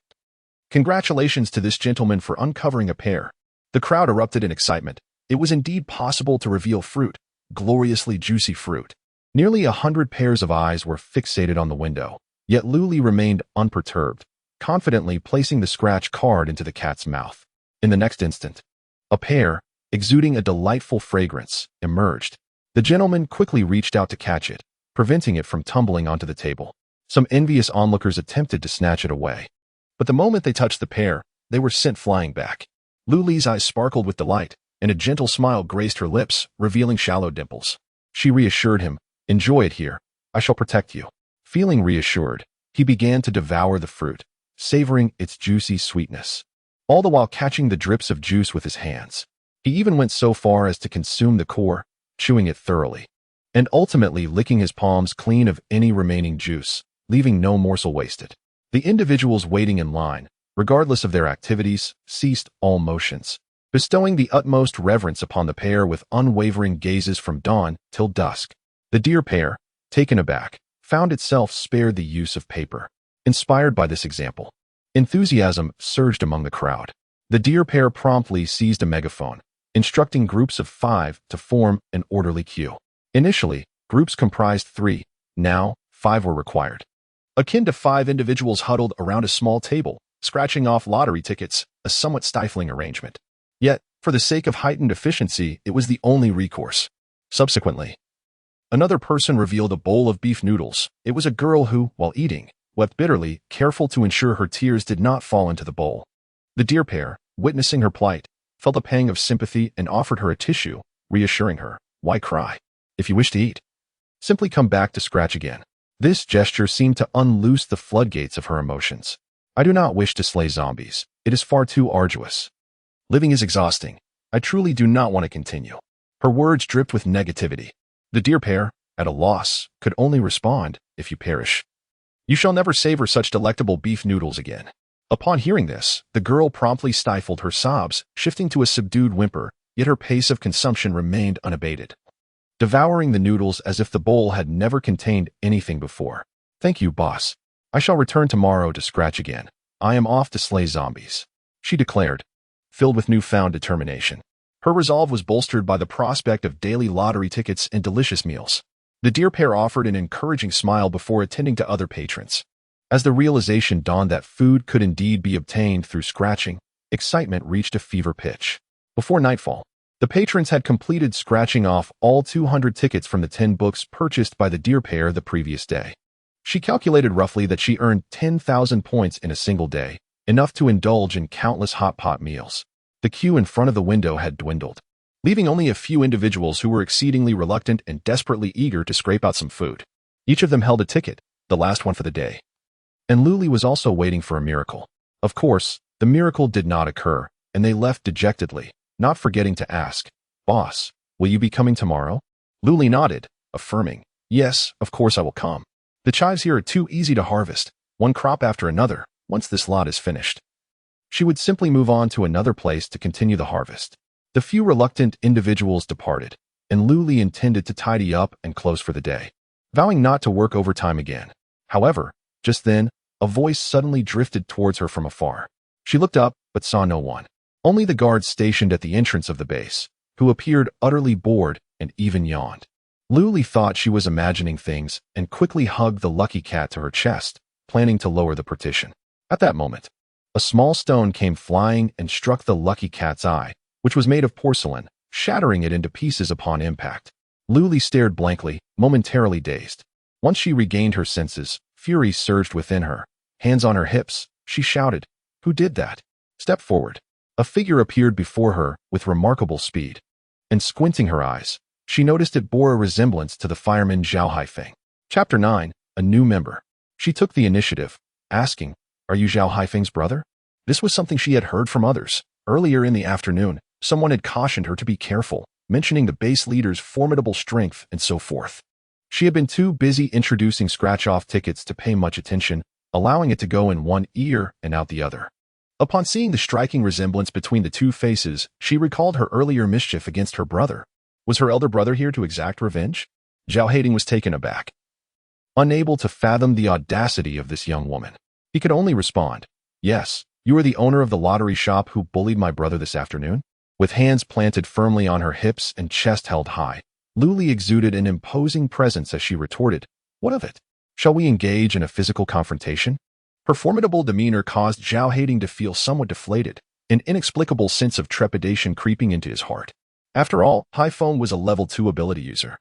"Congratulations to this gentleman for uncovering a pear." The crowd erupted in excitement. It was indeed possible to reveal fruit, gloriously juicy fruit. Nearly 100 pairs of eyes were fixated on the window, yet Luli remained unperturbed, confidently placing the scratch card into the cat's mouth. In the next instant, a pear, exuding a delightful fragrance, emerged. The gentleman quickly reached out to catch it, preventing it from tumbling onto the table. Some envious onlookers attempted to snatch it away, but the moment they touched the pear, they were sent flying back. Luli's eyes sparkled with delight, and a gentle smile graced her lips, revealing shallow dimples. She reassured him, "Enjoy it here. I shall protect you." Feeling reassured, he began to devour the fruit, savoring its juicy sweetness, all the while catching the drips of juice with his hands. He even went so far as to consume the core, chewing it thoroughly, and ultimately licking his palms clean of any remaining juice, leaving no morsel wasted. The individuals waiting in line, regardless of their activities, ceased all motions, bestowing the utmost reverence upon the pair with unwavering gazes from dawn till dusk. The deer pair, taken aback, found itself spared the use of paper. Inspired by this example, enthusiasm surged among the crowd. The deer pair promptly seized a megaphone, instructing groups of 5 to form an orderly queue. Initially, groups comprised 3, now 5 were required. Akin to 5 individuals huddled around a small table, scratching off lottery tickets, a somewhat stifling arrangement. Yet, for the sake of heightened efficiency, it was the only recourse. Subsequently, another person revealed a bowl of beef noodles. It was a girl who, while eating, wept bitterly, careful to ensure her tears did not fall into the bowl. The deer pair, witnessing her plight, felt a pang of sympathy and offered her a tissue, reassuring her, "Why cry? If you wish to eat, simply come back to scratch again." This gesture seemed to unloose the floodgates of her emotions. "I do not wish to slay zombies. It is far too arduous. Living is exhausting. I truly do not want to continue." Her words dripped with negativity. The deer pair, at a loss, could only respond, "If you perish, you shall never savor such delectable beef noodles again." Upon hearing this, the girl promptly stifled her sobs, shifting to a subdued whimper, yet her pace of consumption remained unabated, devouring the noodles as if the bowl had never contained anything before. "Thank you, boss. I shall return tomorrow to scratch again. I am off to slay zombies," she declared, filled with newfound determination. Her resolve was bolstered by the prospect of daily lottery tickets and delicious meals. The deer pair offered an encouraging smile before attending to other patrons. As the realization dawned that food could indeed be obtained through scratching, excitement reached a fever pitch. Before nightfall, the patrons had completed scratching off all 200 tickets from the 10 books purchased by the deer pair the previous day. She calculated roughly that she earned 10,000 points in a single day, enough to indulge in countless hot pot meals. The queue in front of the window had dwindled, leaving only a few individuals who were exceedingly reluctant and desperately eager to scrape out some food. Each of them held a ticket, the last one for the day. And Luli was also waiting for a miracle. Of course, the miracle did not occur, and they left dejectedly, not forgetting to ask, "Boss, will you be coming tomorrow?" Luli nodded, affirming, "Yes, of course I will come. The chives here are too easy to harvest, one crop after another. Once this lot is finished, she would simply move on to another place to continue the harvest." The few reluctant individuals departed, and Luli intended to tidy up and close for the day, vowing not to work overtime again. However, just then, a voice suddenly drifted towards her from afar. She looked up, but saw no one. Only the guards stationed at the entrance of the base, who appeared utterly bored and even yawned. Luli thought she was imagining things and quickly hugged the lucky cat to her chest, planning to lower the partition. At that moment, a small stone came flying and struck the lucky cat's eye, which was made of porcelain, shattering it into pieces upon impact. Luli stared blankly, momentarily dazed. Once she regained her senses, fury surged within her. Hands on her hips, she shouted, "Who did that?" Step forward. A figure appeared before her with remarkable speed. And squinting her eyes, she noticed it bore a resemblance to the fireman Zhao Haifeng. Chapter 9, A New Member. She took the initiative, asking, "Are you Zhao Haifeng's brother?" This was something she had heard from others. Earlier in the afternoon, someone had cautioned her to be careful, mentioning the base leader's formidable strength and so forth. She had been too busy introducing scratch-off tickets to pay much attention, allowing it to go in one ear and out the other. Upon seeing the striking resemblance between the two faces, she recalled her earlier mischief against her brother. Was her elder brother here to exact revenge? Zhao Haiding was taken aback, unable to fathom the audacity of this young woman. He could only respond, "Yes, you are the owner of the lottery shop who bullied my brother this afternoon?" With hands planted firmly on her hips and chest held high, Luli exuded an imposing presence as she retorted, "What of it? Shall we engage in a physical confrontation?" Her formidable demeanor caused Zhao Haiding to feel somewhat deflated, an inexplicable sense of trepidation creeping into his heart. After all, Haifeng was a level 2 ability user.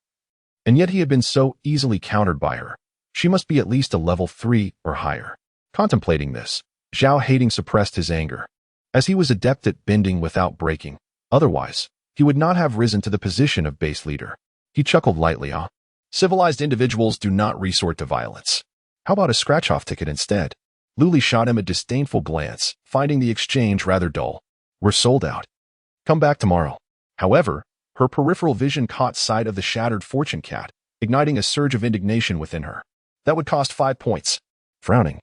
And yet he had been so easily countered by her. She must be at least a level 3 or higher. Contemplating this, Zhao Haiding suppressed his anger. As he was adept at bending without breaking, otherwise, he would not have risen to the position of base leader. He chuckled lightly, Civilized individuals do not resort to violence. How about a scratch-off ticket instead? Luli shot him a disdainful glance, finding the exchange rather dull. "We're sold out. Come back tomorrow." However, her peripheral vision caught sight of the shattered fortune cat, igniting a surge of indignation within her. "That would cost 5 points. Frowning,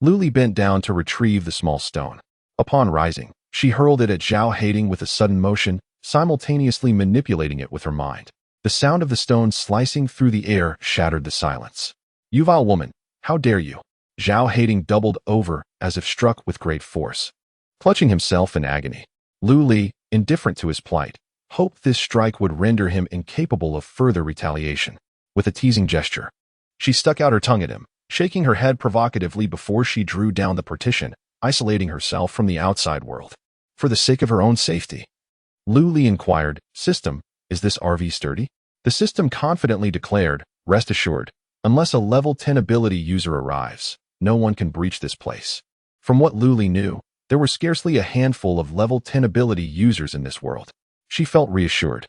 Luli bent down to retrieve the small stone. Upon rising, she hurled it at Zhao Haiding with a sudden motion, simultaneously manipulating it with her mind. The sound of the stone slicing through the air shattered the silence. "You vile woman, how dare you?" Zhao Haiding doubled over as if struck with great force. Clutching himself in agony, Luli, indifferent to his plight, hoped this strike would render him incapable of further retaliation. With a teasing gesture, she stuck out her tongue at him, shaking her head provocatively before she drew down the partition, isolating herself from the outside world. For the sake of her own safety, Luli inquired, "System, is this RV sturdy?" The system confidently declared, "Rest assured, unless a level 10 ability user arrives, no one can breach this place." From what Luli knew, there were scarcely a handful of level 10 ability users in this world. She felt reassured.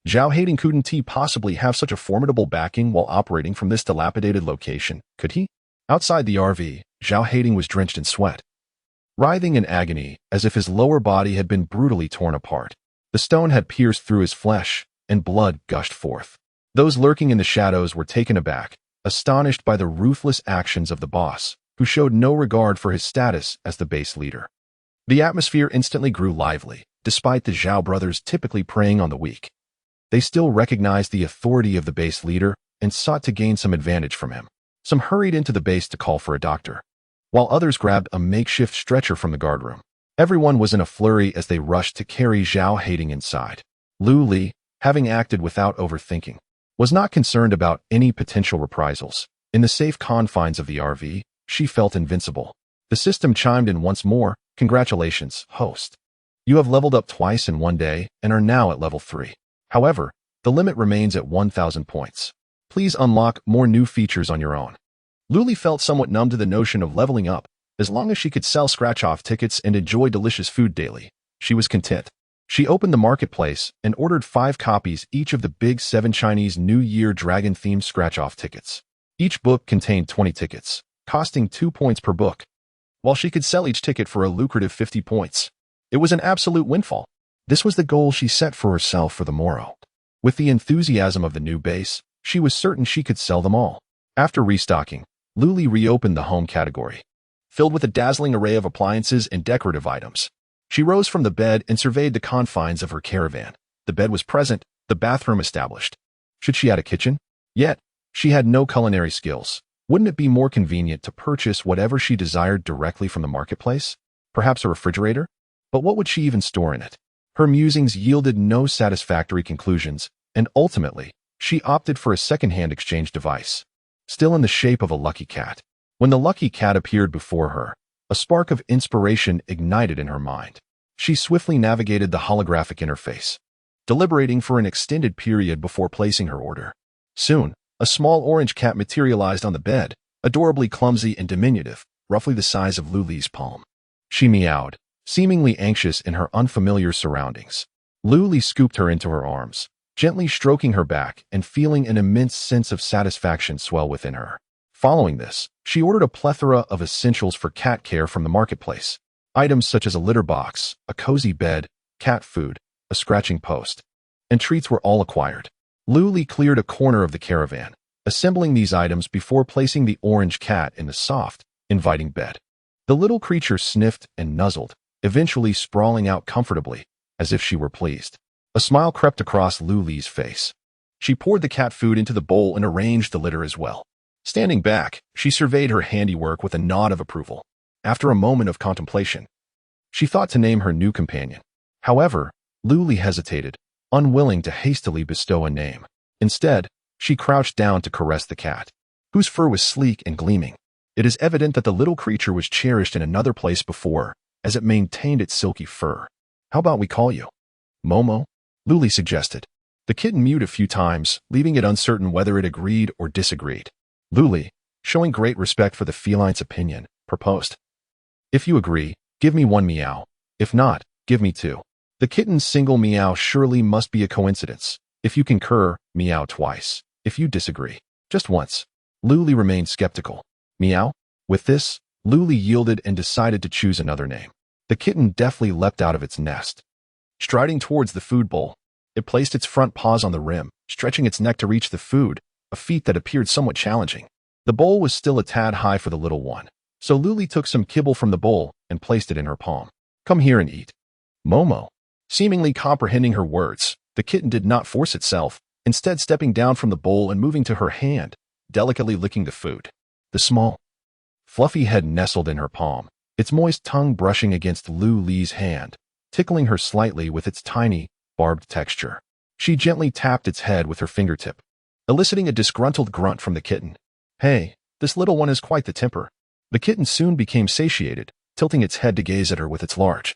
Zhao Haiding couldn't he possibly have such a formidable backing while operating from this dilapidated location, could he? Outside the RV, Zhao Haiding was drenched in sweat, writhing in agony as if his lower body had been brutally torn apart. The stone had pierced through his flesh, and blood gushed forth. Those lurking in the shadows were taken aback, astonished by the ruthless actions of the boss, who showed no regard for his status as the base leader. The atmosphere instantly grew lively, despite the Zhao brothers typically preying on the weak. They still recognized the authority of the base leader and sought to gain some advantage from him. Some hurried into the base to call for a doctor, while others grabbed a makeshift stretcher from the guardroom. Everyone was in a flurry as they rushed to carry Zhao Haiding inside. Luli, having acted without overthinking, was not concerned about any potential reprisals. In the safe confines of the RV, she felt invincible. The system chimed in once more, "Congratulations, host. You have leveled up twice in one day and are now at level 3. However, the limit remains at 1,000 points. Please unlock more new features on your own." Luli felt somewhat numb to the notion of leveling up. As long as she could sell scratch-off tickets and enjoy delicious food daily, she was content. She opened the marketplace and ordered 5 copies each of the Big 7 Chinese New Year dragon-themed scratch-off tickets. Each book contained 20 tickets, costing 2 points per book, while she could sell each ticket for a lucrative 50 points. It was an absolute windfall. This was the goal she set for herself for the morrow. With the enthusiasm of the new base, she was certain she could sell them all. After restocking, Luli reopened the home category, filled with a dazzling array of appliances and decorative items. She rose from the bed and surveyed the confines of her caravan. The bed was present, the bathroom established. Should she add a kitchen? Yet, she had no culinary skills. Wouldn't it be more convenient to purchase whatever she desired directly from the marketplace? Perhaps a refrigerator? But what would she even store in it? Her musings yielded no satisfactory conclusions, and ultimately, she opted for a second-hand exchange device, still in the shape of a lucky cat. When the lucky cat appeared before her, a spark of inspiration ignited in her mind. She swiftly navigated the holographic interface, deliberating for an extended period before placing her order. Soon, a small orange cat materialized on the bed, adorably clumsy and diminutive, roughly the size of Luli's palm. She meowed, seemingly anxious in her unfamiliar surroundings. Luli scooped her into her arms, gently stroking her back and feeling an immense sense of satisfaction swell within her. Following this, she ordered a plethora of essentials for cat care from the marketplace. Items such as a litter box, a cozy bed, cat food, a scratching post, and treats were all acquired. Luli cleared a corner of the caravan, assembling these items before placing the orange cat in the soft, inviting bed. The little creature sniffed and nuzzled, eventually sprawling out comfortably, as if she were pleased. A smile crept across Luli's face. She poured the cat food into the bowl and arranged the litter as well. Standing back, she surveyed her handiwork with a nod of approval. After a moment of contemplation, she thought to name her new companion. However, Luli hesitated, unwilling to hastily bestow a name. Instead, she crouched down to caress the cat, whose fur was sleek and gleaming. It is evident that the little creature was cherished in another place before, as it maintained its silky fur. How about we call you Momo? Luli suggested. The kitten mewed a few times, leaving it uncertain whether it agreed or disagreed. Luli, showing great respect for the feline's opinion, proposed. If you agree, give me one meow. If not, give me two. The kitten's single meow surely must be a coincidence. If you concur, meow twice. If you disagree, just once. Luli remained skeptical. Meow? With this, Luli yielded and decided to choose another name. The kitten deftly leapt out of its nest. Striding towards the food bowl, it placed its front paws on the rim, stretching its neck to reach the food, a feat that appeared somewhat challenging. The bowl was still a tad high for the little one, so Luli took some kibble from the bowl and placed it in her palm. Come here and eat. Momo. Seemingly comprehending her words, the kitten did not force itself, instead stepping down from the bowl and moving to her hand, delicately licking the food. The small, fluffy head nestled in her palm, its moist tongue brushing against Luli's hand, tickling her slightly with its tiny, barbed texture. She gently tapped its head with her fingertip, eliciting a disgruntled grunt from the kitten. Hey, this little one has quite the temper. The kitten soon became satiated, tilting its head to gaze at her with its large,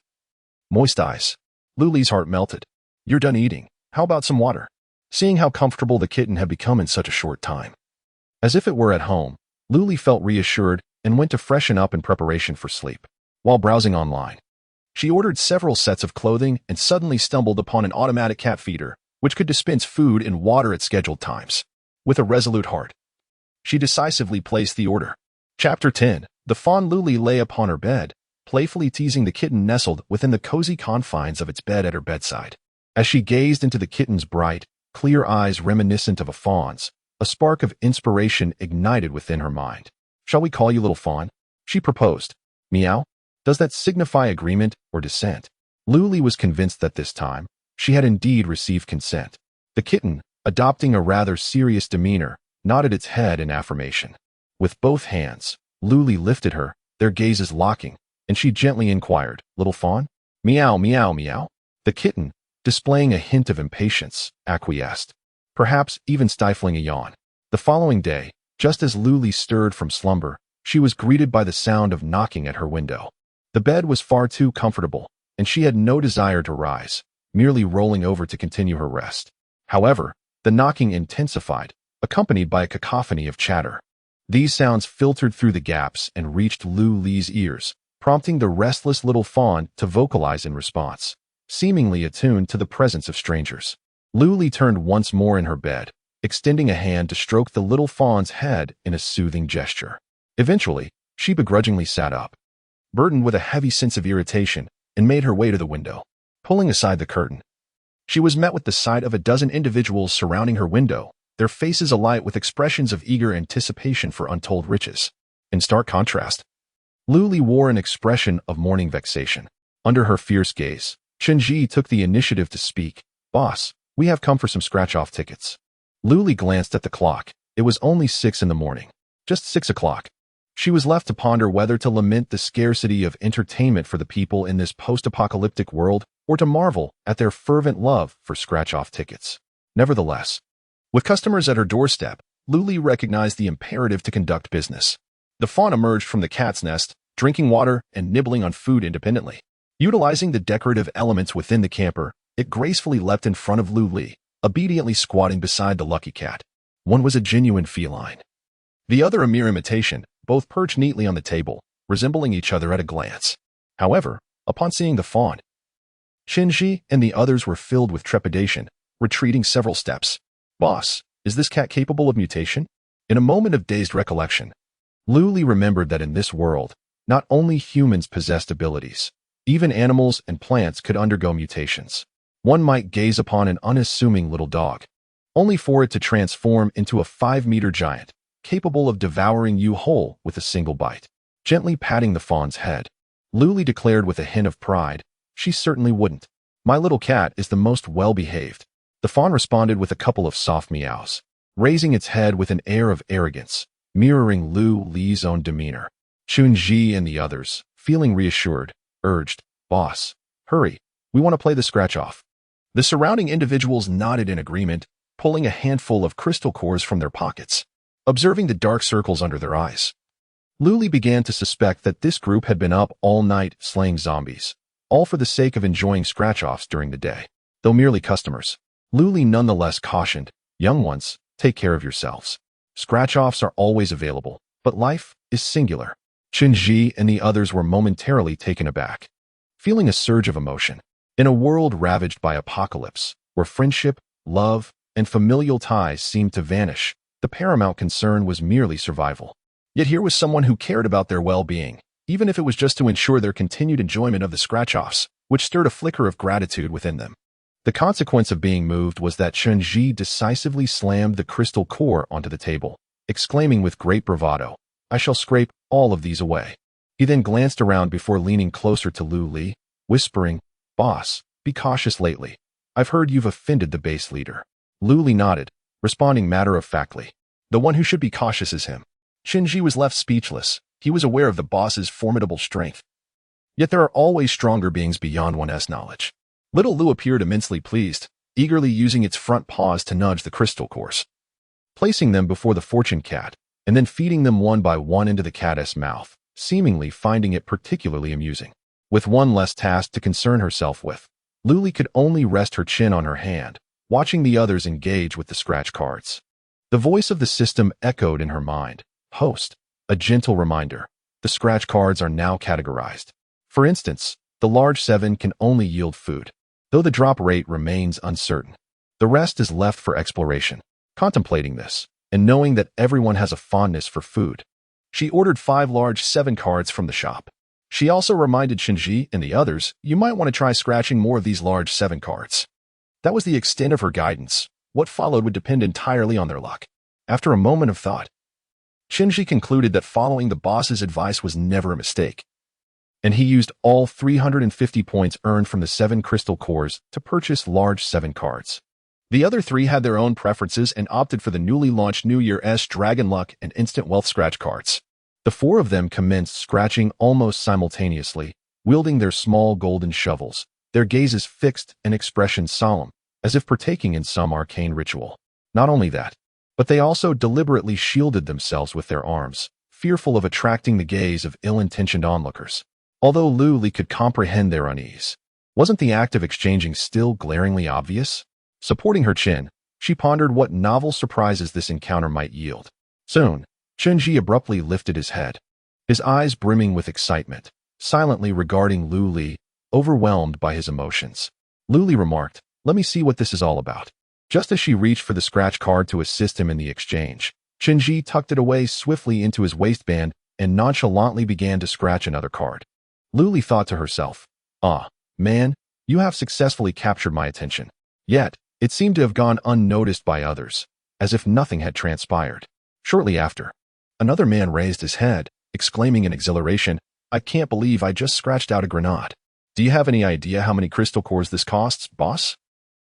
moist eyes. Luli's heart melted. You're done eating. How about some water? Seeing how comfortable the kitten had become in such a short time. As if it were at home, Luli felt reassured and went to freshen up in preparation for sleep. While browsing online, she ordered several sets of clothing and suddenly stumbled upon an automatic cat feeder, which could dispense food and water at scheduled times. With a resolute heart, she decisively placed the order. Chapter 10. The fond Luli lay upon her bed, playfully teasing the kitten nestled within the cozy confines of its bed at her bedside. As she gazed into the kitten's bright, clear eyes reminiscent of a fawn's, a spark of inspiration ignited within her mind. Shall we call you little fawn? She proposed. Meow? Does that signify agreement or dissent? Luli was convinced that this time, she had indeed received consent. The kitten, adopting a rather serious demeanor, nodded its head in affirmation. With both hands, Luli lifted her, their gazes locking, and she gently inquired, Little fawn? Meow, meow, meow. The kitten, displaying a hint of impatience, acquiesced, perhaps even stifling a yawn. The following day, just as Luli stirred from slumber, she was greeted by the sound of knocking at her window. The bed was far too comfortable, and she had no desire to rise, merely rolling over to continue her rest. However, the knocking intensified, accompanied by a cacophony of chatter. These sounds filtered through the gaps and reached Luli's ears, prompting the restless little fawn to vocalize in response, seemingly attuned to the presence of strangers. Luli turned once more in her bed, extending a hand to stroke the little fawn's head in a soothing gesture. Eventually, she begrudgingly sat up, burdened with a heavy sense of irritation, and made her way to the window. Pulling aside the curtain, she was met with the sight of a dozen individuals surrounding her window, their faces alight with expressions of eager anticipation for untold riches. In stark contrast, Luli wore an expression of mourning vexation. Under her fierce gaze, Chenji took the initiative to speak. Boss, we have come for some scratch-off tickets. Luli glanced at the clock. It was only 6 in the morning. Just 6 o'clock. She was left to ponder whether to lament the scarcity of entertainment for the people in this post-apocalyptic world or to marvel at their fervent love for scratch-off tickets. Nevertheless, with customers at her doorstep, Luli recognized the imperative to conduct business. The fawn emerged from the cat's nest, drinking water and nibbling on food independently. Utilizing the decorative elements within the camper, it gracefully leapt in front of Lu Li, obediently squatting beside the lucky cat. One was a genuine feline. The other a mere imitation, both perched neatly on the table, resembling each other at a glance. However, upon seeing the fawn, Shinji and the others were filled with trepidation, retreating several steps. Boss, is this cat capable of mutation? In a moment of dazed recollection, Lu Li remembered that in this world, not only humans possessed abilities, even animals and plants could undergo mutations. One might gaze upon an unassuming little dog, only for it to transform into a 5-meter giant, capable of devouring you whole with a single bite. Gently patting the fawn's head, Lu Li declared with a hint of pride, she certainly wouldn't. My little cat is the most well-behaved. The fawn responded with a couple of soft meows, raising its head with an air of arrogance, mirroring Lu Li's own demeanor. Chunji and the others, feeling reassured, urged, Boss, hurry, we want to play the scratch-off. The surrounding individuals nodded in agreement, pulling a handful of crystal cores from their pockets. Observing the dark circles under their eyes, Lu Li began to suspect that this group had been up all night slaying zombies, all for the sake of enjoying scratch-offs during the day. Though merely customers, Lu Li nonetheless cautioned, young ones, take care of yourselves. Scratch-offs are always available, but life is singular. Chunji and the others were momentarily taken aback, feeling a surge of emotion. In a world ravaged by apocalypse, where friendship, love, and familial ties seemed to vanish, the paramount concern was merely survival. Yet here was someone who cared about their well-being, even if it was just to ensure their continued enjoyment of the scratch-offs, which stirred a flicker of gratitude within them. The consequence of being moved was that Chunji decisively slammed the crystal core onto the table, exclaiming with great bravado, I shall scrape all of these away. He then glanced around before leaning closer to Lu Li, whispering, Boss, be cautious lately. I've heard you've offended the base leader. Lu Li nodded, responding matter-of-factly. The one who should be cautious is him. Shinji was left speechless. He was aware of the boss's formidable strength. Yet there are always stronger beings beyond one's knowledge. Little Lu appeared immensely pleased, eagerly using its front paws to nudge the crystal cores, placing them before the fortune cat, and then feeding them one by one into the cat's mouth, seemingly finding it particularly amusing. With one less task to concern herself with, Lu Li could only rest her chin on her hand, watching the others engage with the scratch cards. The voice of the system echoed in her mind. Host, a gentle reminder. The scratch cards are now categorized. For instance, the large 7 can only yield food, though the drop rate remains uncertain. The rest is left for exploration. Contemplating this, and knowing that everyone has a fondness for food, she ordered 5 large 7 cards from the shop. She also reminded Shinji and the others, you might want to try scratching more of these large 7 cards. That was the extent of her guidance. What followed would depend entirely on their luck. After a moment of thought, Shinji concluded that following the boss's advice was never a mistake, and he used all 350 points earned from the 7 crystal cores to purchase large 7 cards. The other 3 had their own preferences and opted for the newly launched New Year's Dragon Luck and Instant Wealth scratch cards. The 4 of them commenced scratching almost simultaneously, wielding their small golden shovels, their gazes fixed and expressions solemn, as if partaking in some arcane ritual. Not only that, but they also deliberately shielded themselves with their arms, fearful of attracting the gaze of ill-intentioned onlookers. Although Lu Li could comprehend their unease, wasn't the act of exchanging still glaringly obvious? Supporting her chin, she pondered what novel surprises this encounter might yield. Soon, Chunji abruptly lifted his head, his eyes brimming with excitement, silently regarding Lu Li, overwhelmed by his emotions. Lu Li remarked, let me see what this is all about. Just as she reached for the scratch card to assist him in the exchange, Chunji tucked it away swiftly into his waistband and nonchalantly began to scratch another card. Lu Li thought to herself, ah, man, you have successfully captured my attention. Yet, it seemed to have gone unnoticed by others, as if nothing had transpired. Shortly after, another man raised his head, exclaiming in exhilaration, I can't believe I just scratched out a grenade. Do you have any idea how many crystal cores this costs, boss?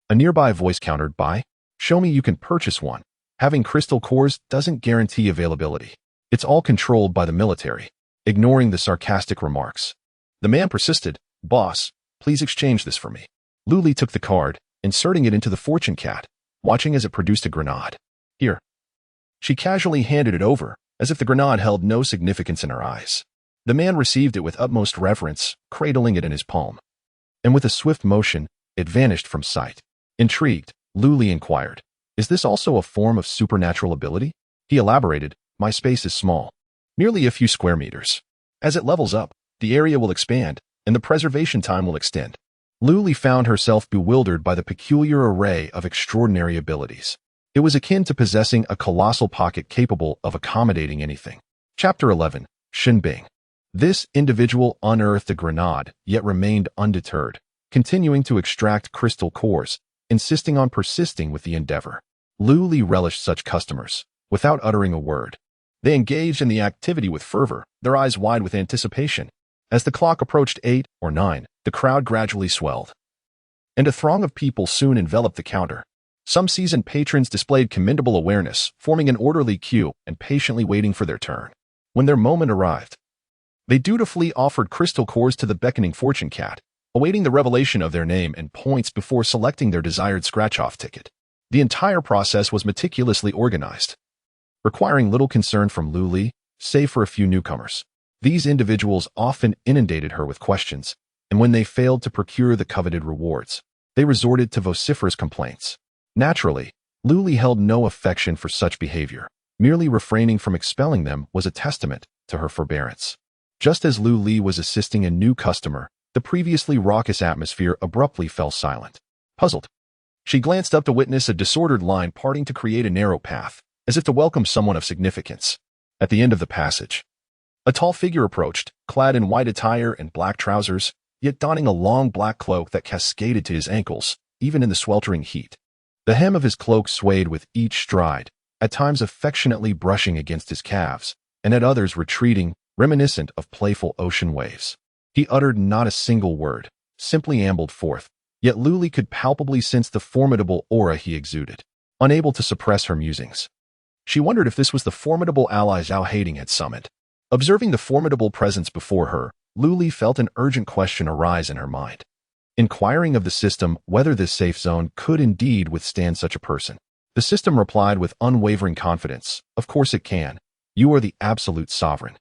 A nearby voice countered by, show me you can purchase one. Having crystal cores doesn't guarantee availability. It's all controlled by the military. Ignoring the sarcastic remarks, the man persisted, boss, please exchange this for me. Lu Li took the card, inserting it into the fortune cat, watching as it produced a grenade. Here. She casually handed it over, as if the grenade held no significance in her eyes. The man received it with utmost reverence, cradling it in his palm. And with a swift motion, it vanished from sight. Intrigued, Luli inquired, "Is this also a form of supernatural ability?" He elaborated, "My space is small, merely a few square meters. As it levels up, the area will expand, and the preservation time will extend." Luli found herself bewildered by the peculiar array of extraordinary abilities. It was akin to possessing a colossal pocket capable of accommodating anything. Chapter 11. Shinbing. This individual unearthed a grenade, yet remained undeterred, continuing to extract crystal cores, insisting on persisting with the endeavor. Luli relished such customers. Without uttering a word, they engaged in the activity with fervor, their eyes wide with anticipation. As the clock approached 8 or 9, the crowd gradually swelled, and a throng of people soon enveloped the counter. Some seasoned patrons displayed commendable awareness, forming an orderly queue and patiently waiting for their turn. When their moment arrived, they dutifully offered crystal cores to the beckoning fortune cat, awaiting the revelation of their name and points before selecting their desired scratch-off ticket. The entire process was meticulously organized, requiring little concern from Luli, save for a few newcomers. These individuals often inundated her with questions, and when they failed to procure the coveted rewards, they resorted to vociferous complaints. Naturally, Luli held no affection for such behavior. Merely refraining from expelling them was a testament to her forbearance. Just as Luli was assisting a new customer, the previously raucous atmosphere abruptly fell silent. Puzzled, she glanced up to witness a disordered line parting to create a narrow path, as if to welcome someone of significance. At the end of the passage, a tall figure approached, clad in white attire and black trousers, yet donning a long black cloak that cascaded to his ankles, even in the sweltering heat. The hem of his cloak swayed with each stride, at times affectionately brushing against his calves, and at others retreating, reminiscent of playful ocean waves. He uttered not a single word, simply ambled forth, yet Luli could palpably sense the formidable aura he exuded. Unable to suppress her musings, she wondered if this was the formidable ally Zhao Hading had summoned. Observing the formidable presence before her, Luli felt an urgent question arise in her mind, inquiring of the system whether this safe zone could indeed withstand such a person. The system replied with unwavering confidence, "Of course it can. You are the absolute sovereign.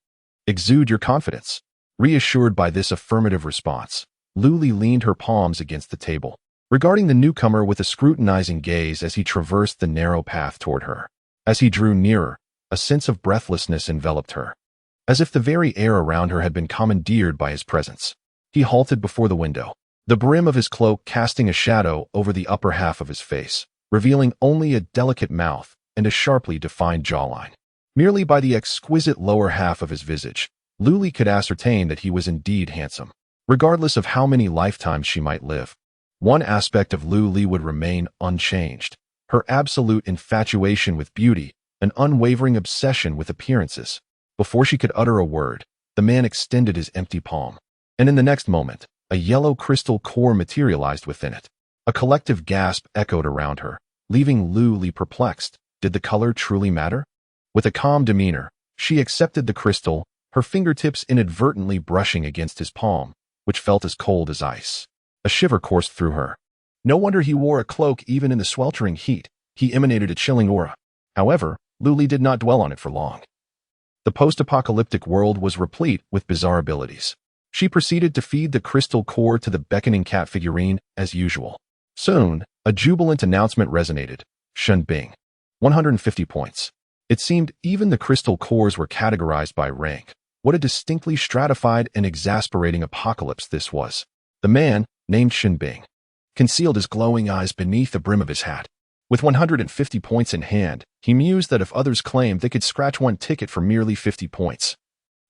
Exude your confidence." Reassured by this affirmative response, Luli leaned her palms against the table, regarding the newcomer with a scrutinizing gaze as he traversed the narrow path toward her. As he drew nearer, a sense of breathlessness enveloped her, as if the very air around her had been commandeered by his presence. He halted before the window, the brim of his cloak casting a shadow over the upper half of his face, revealing only a delicate mouth and a sharply defined jawline. Merely by the exquisite lower half of his visage, Luli could ascertain that he was indeed handsome. Regardless of how many lifetimes she might live, one aspect of Luli would remain unchanged: her absolute infatuation with beauty, an unwavering obsession with appearances. Before she could utter a word, the man extended his empty palm, and in the next moment, a yellow crystal core materialized within it. A collective gasp echoed around her, leaving Luli perplexed. Did the color truly matter? With a calm demeanor, she accepted the crystal, her fingertips inadvertently brushing against his palm, which felt as cold as ice. A shiver coursed through her. No wonder he wore a cloak even in the sweltering heat. He emanated a chilling aura. However, Luli did not dwell on it for long. The post-apocalyptic world was replete with bizarre abilities. She proceeded to feed the crystal core to the beckoning cat figurine as usual. Soon, a jubilant announcement resonated. Shinbing. 150 points. It seemed even the crystal cores were categorized by rank. What a distinctly stratified and exasperating apocalypse this was. The man, named Shinbing, concealed his glowing eyes beneath the brim of his hat. With 150 points in hand, he mused that if others claimed they could scratch one ticket for merely 50 points,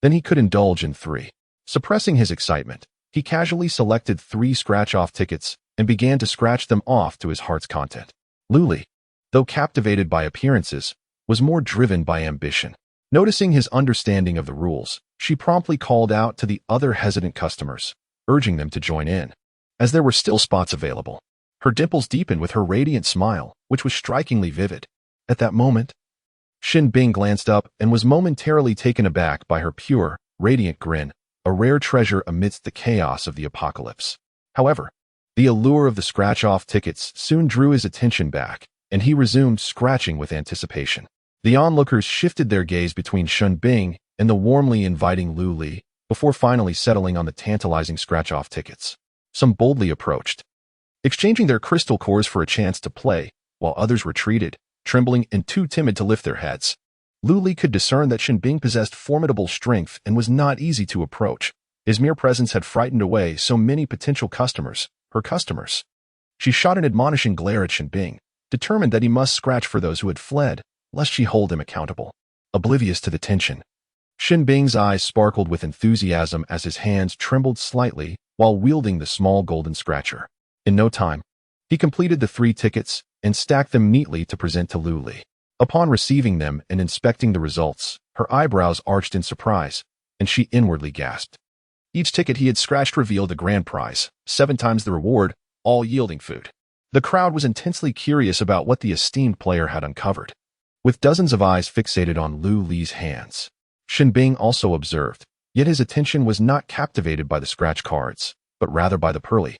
then he could indulge in 3. Suppressing his excitement, he casually selected 3 scratch-off tickets and began to scratch them off to his heart's content. Luli, though captivated by appearances, was more driven by ambition. Noticing his understanding of the rules, she promptly called out to the other hesitant customers, urging them to join in, as there were still spots available. Her dimples deepened with her radiant smile, which was strikingly vivid. At that moment, Shinbing glanced up and was momentarily taken aback by her pure, radiant grin, a rare treasure amidst the chaos of the apocalypse. However, the allure of the scratch-off tickets soon drew his attention back, and he resumed scratching with anticipation. The onlookers shifted their gaze between Shinbing and the warmly inviting Luli, before finally settling on the tantalizing scratch-off tickets. Some boldly approached, exchanging their crystal cores for a chance to play, while others retreated, trembling and too timid to lift their heads. Lu Li could discern that Shin possessed formidable strength and was not easy to approach. His mere presence had frightened away so many potential customers, her customers. She shot an admonishing glare at Shin, determined that he must scratch for those who had fled, lest she hold him accountable. Oblivious to the tension, Shin eyes sparkled with enthusiasm as his hands trembled slightly while wielding the small golden scratcher. In no time, he completed the 3 tickets and stacked them neatly to present to Lu Li. Upon receiving them and inspecting the results, her eyebrows arched in surprise, and she inwardly gasped. Each ticket he had scratched revealed a grand prize, 7 times the reward, all yielding food. The crowd was intensely curious about what the esteemed player had uncovered. With dozens of eyes fixated on Lu Li's hands, Shin also observed, yet his attention was not captivated by the scratch cards, but rather by the pearly,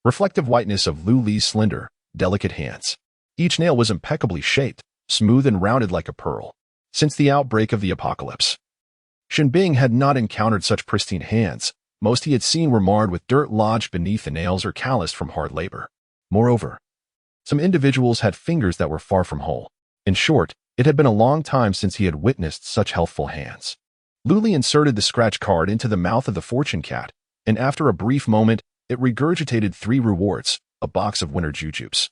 reflective whiteness of Lu Li's slender, delicate hands. Each nail was impeccably shaped, smooth and rounded like a pearl. Since the outbreak of the apocalypse, Shin had not encountered such pristine hands. Most he had seen were marred with dirt lodged beneath the nails or calloused from hard labor. Moreover, some individuals had fingers that were far from whole. In short, it had been a long time since he had witnessed such healthful hands. Lu Li inserted the scratch card into the mouth of the fortune cat, and after a brief moment, it regurgitated 3 rewards: a box of winter jujubes,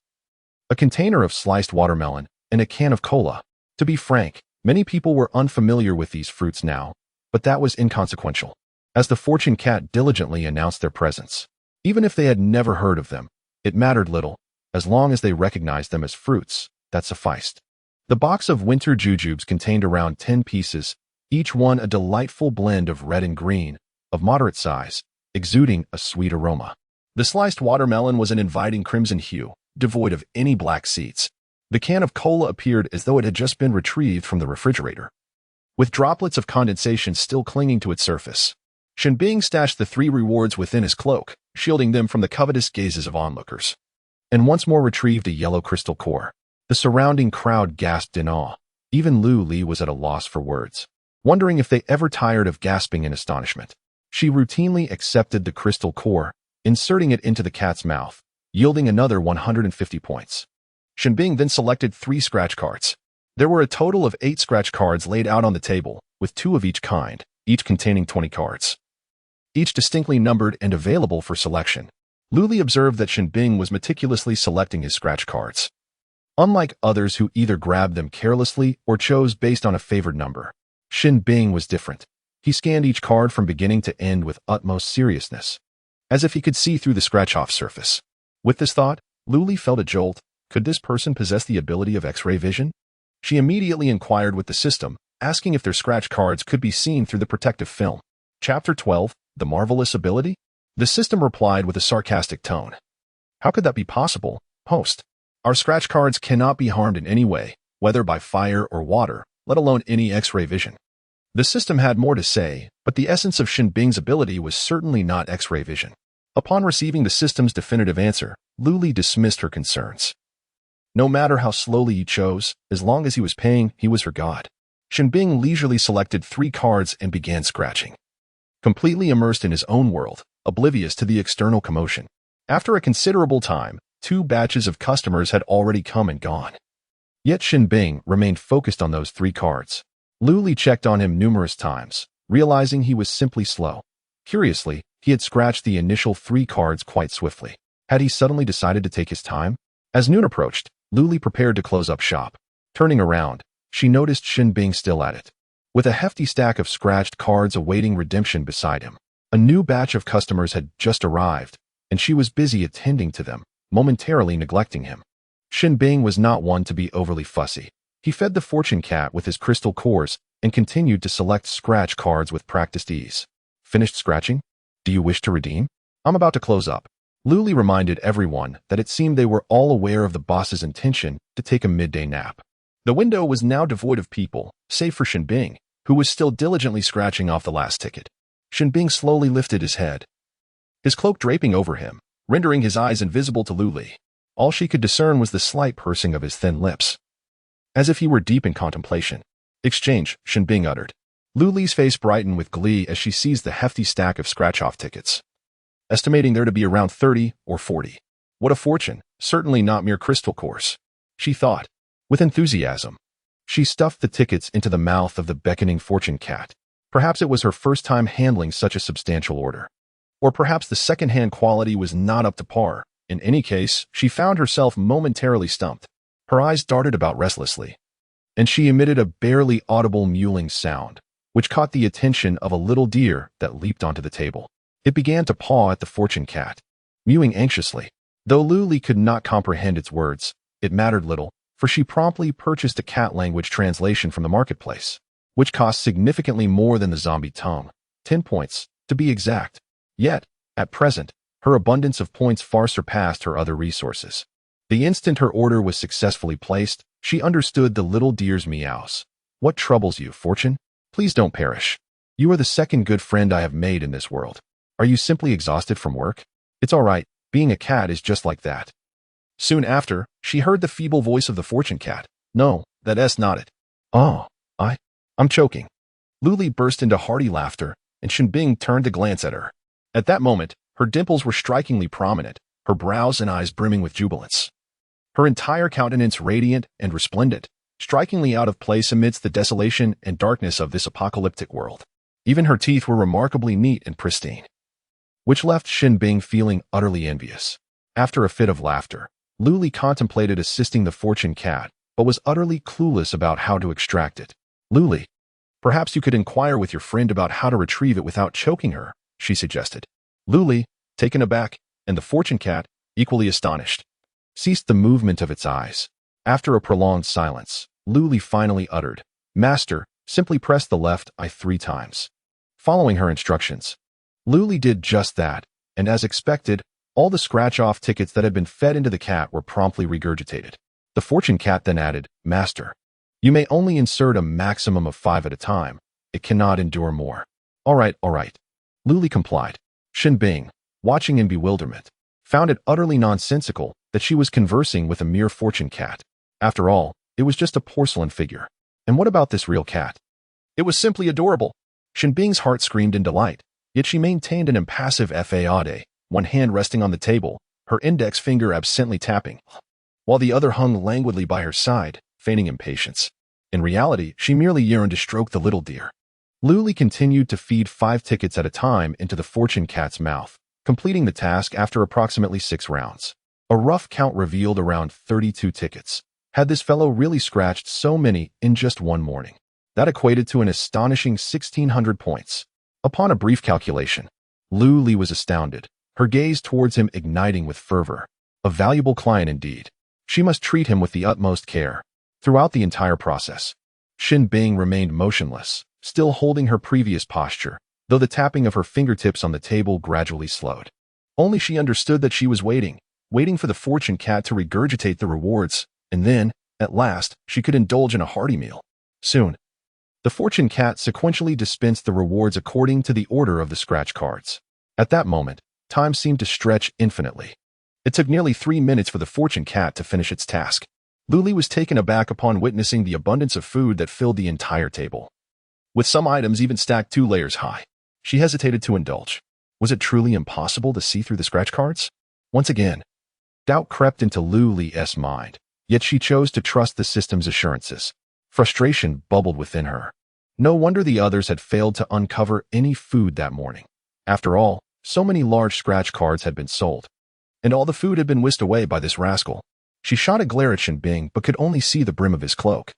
a container of sliced watermelon, and a can of cola. To be frank, many people were unfamiliar with these fruits now, but that was inconsequential, as the fortune cat diligently announced their presence. Even if they had never heard of them, it mattered little. As long as they recognized them as fruits, that sufficed. The box of winter jujubes contained around 10 pieces, each one a delightful blend of red and green, of moderate size, exuding a sweet aroma. The sliced watermelon was an inviting crimson hue, devoid of any black seeds. The can of cola appeared as though it had just been retrieved from the refrigerator, with droplets of condensation still clinging to its surface. Shin stashed the 3 rewards within his cloak, shielding them from the covetous gazes of onlookers, and once more retrieved a yellow crystal core. The surrounding crowd gasped in awe. Even Lu Li was at a loss for words, wondering if they ever tired of gasping in astonishment. She routinely accepted the crystal core, inserting it into the cat's mouth, yielding another 150 points. Shin then selected 3 scratch cards. There were a total of 8 scratch cards laid out on the table, with 2 of each kind, each containing 20 cards, each distinctly numbered and available for selection. Lu Li observed that Shin was meticulously selecting his scratch cards. Unlike others who either grabbed them carelessly or chose based on a favored number, Shin was different. He scanned each card from beginning to end with utmost seriousness, as if he could see through the scratch-off surface. With this thought, Lu Li felt a jolt. Could this person possess the ability of X-ray vision? She immediately inquired with the system, asking if their scratch cards could be seen through the protective film. Chapter 12, The Marvelous Ability? The system replied with a sarcastic tone. How could that be possible, host? Our scratch cards cannot be harmed in any way, whether by fire or water, let alone any X-ray vision. The system had more to say, but the essence of Shin ability was certainly not X-ray vision. Upon receiving the system's definitive answer, Lu Li dismissed her concerns. No matter how slowly he chose, as long as he was paying, he was her god. Shin leisurely selected 3 cards and began scratching, completely immersed in his own world, oblivious to the external commotion. After a considerable time, 2 batches of customers had already come and gone. Yet Shin remained focused on those 3 cards. Lu Li checked on him numerous times, realizing he was simply slow. Curiously, he had scratched the initial 3 cards quite swiftly. Had he suddenly decided to take his time? As noon approached, Lu Li prepared to close up shop. Turning around, she noticed Shin still at it, with a hefty stack of scratched cards awaiting redemption beside him. A new batch of customers had just arrived, and she was busy attending to them, momentarily neglecting him. Shin was not one to be overly fussy. He fed the fortune cat with his crystal cores and continued to select scratch cards with practiced ease. Finished scratching? Do you wish to redeem? I'm about to close up. Lu Li reminded everyone that it seemed they were all aware of the boss's intention to take a midday nap. The window was now devoid of people, save for Shin who was still diligently scratching off the last ticket. Shin slowly lifted his head, his cloak draping over him, rendering his eyes invisible to Lu Li. All she could discern was the slight pursing of his thin lips, as if he were deep in contemplation. Exchange, Shin uttered. Luli's face brightened with glee as she seized the hefty stack of scratch-off tickets, estimating there to be around 30 or 40. What a fortune, certainly not mere crystal cores, she thought, with enthusiasm. She stuffed the tickets into the mouth of the beckoning fortune cat. Perhaps it was her first time handling such a substantial order. Or perhaps the second-hand quality was not up to par. In any case, she found herself momentarily stumped. Her eyes darted about restlessly, and she emitted a barely audible mewling sound, which caught the attention of a little deer that leaped onto the table. It began to paw at the fortune cat, mewing anxiously. Though Luli could not comprehend its words, it mattered little, for she promptly purchased a cat language translation from the marketplace, which cost significantly more than the zombie tongue, 10 points, to be exact. Yet, at present, her abundance of points far surpassed her other resources. The instant her order was successfully placed, she understood the little deer's meows. What troubles you, Fortune? Please don't perish. You are the second good friend I have made in this world. Are you simply exhausted from work? It's all right, being a cat is just like that. Soon after, she heard the feeble voice of the fortune cat. No, that's not it. Oh, I'm choking. Luli burst into hearty laughter, and Shinbing turned to glance at her. At that moment, her dimples were strikingly prominent, her brows and eyes brimming with jubilance. Her entire countenance radiant and resplendent, strikingly out of place amidst the desolation and darkness of this apocalyptic world. Even her teeth were remarkably neat and pristine, which left Shinbing feeling utterly envious. After a fit of laughter, Luli contemplated assisting the fortune cat, but was utterly clueless about how to extract it. Luli, perhaps you could inquire with your friend about how to retrieve it without choking her, she suggested. Luli, taken aback, and the fortune cat, equally astonished, ceased the movement of its eyes. After a prolonged silence, Luli finally uttered, Master, simply press the left eye 3 times. Following her instructions, Luli did just that, and as expected, all the scratch-off tickets that had been fed into the cat were promptly regurgitated. The fortune cat then added, Master, you may only insert a maximum of 5 at a time. It cannot endure more. All right. Luli complied. Shinbing, watching in bewilderment, found it utterly nonsensical that she was conversing with a mere fortune cat. After all, it was just a porcelain figure. And what about this real cat? It was simply adorable. Shinbing's heart screamed in delight, yet she maintained an impassive faade, one hand resting on the table, her index finger absently tapping, while the other hung languidly by her side, feigning impatience. In reality, she merely yearned to stroke the little deer. Luli continued to feed 5 tickets at a time into the fortune cat's mouth, completing the task after approximately 6 rounds. A rough count revealed around 32 tickets. Had this fellow really scratched so many in just one morning? That equated to an astonishing 1,600 points. Upon a brief calculation, Luli was astounded, her gaze towards him igniting with fervor. A valuable client indeed. She must treat him with the utmost care. Throughout the entire process, Shinbing remained motionless, still holding her previous posture, though the tapping of her fingertips on the table gradually slowed. Only she understood that she was waiting for the fortune cat to regurgitate the rewards, and then, at last, she could indulge in a hearty meal. Soon, the fortune cat sequentially dispensed the rewards according to the order of the scratch cards. At that moment, time seemed to stretch infinitely. It took nearly 3 minutes for the fortune cat to finish its task. Luli was taken aback upon witnessing the abundance of food that filled the entire table, with some items even stacked 2 layers high. She hesitated to indulge. Was it truly impossible to see through the scratch cards? Once again, doubt crept into Luli's mind, yet she chose to trust the system's assurances. Frustration bubbled within her. No wonder the others had failed to uncover any food that morning. After all, so many large scratch cards had been sold, and all the food had been whisked away by this rascal. She shot a glare at Shinbing but could only see the brim of his cloak,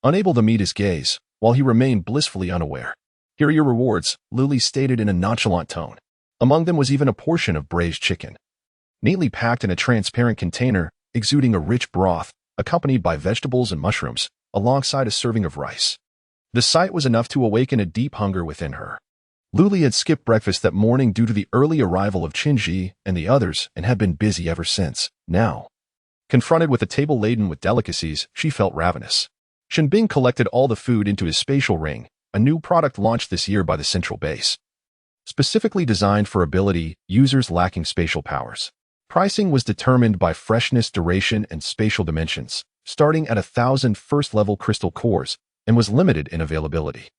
unable to meet his gaze, while he remained blissfully unaware. Here are your rewards, Luli stated in a nonchalant tone. Among them was even a portion of braised chicken, neatly packed in a transparent container, exuding a rich broth, accompanied by vegetables and mushrooms, alongside a serving of rice. The sight was enough to awaken a deep hunger within her. Luli had skipped breakfast that morning due to the early arrival of Qinji and the others and had been busy ever since. Now, confronted with a table laden with delicacies, she felt ravenous. Shinbing collected all the food into his spatial ring, a new product launched this year by the central base, specifically designed for ability users lacking spatial powers. Pricing was determined by freshness, duration, and spatial dimensions, starting at 1,000 first-level crystal cores, and was limited in availability.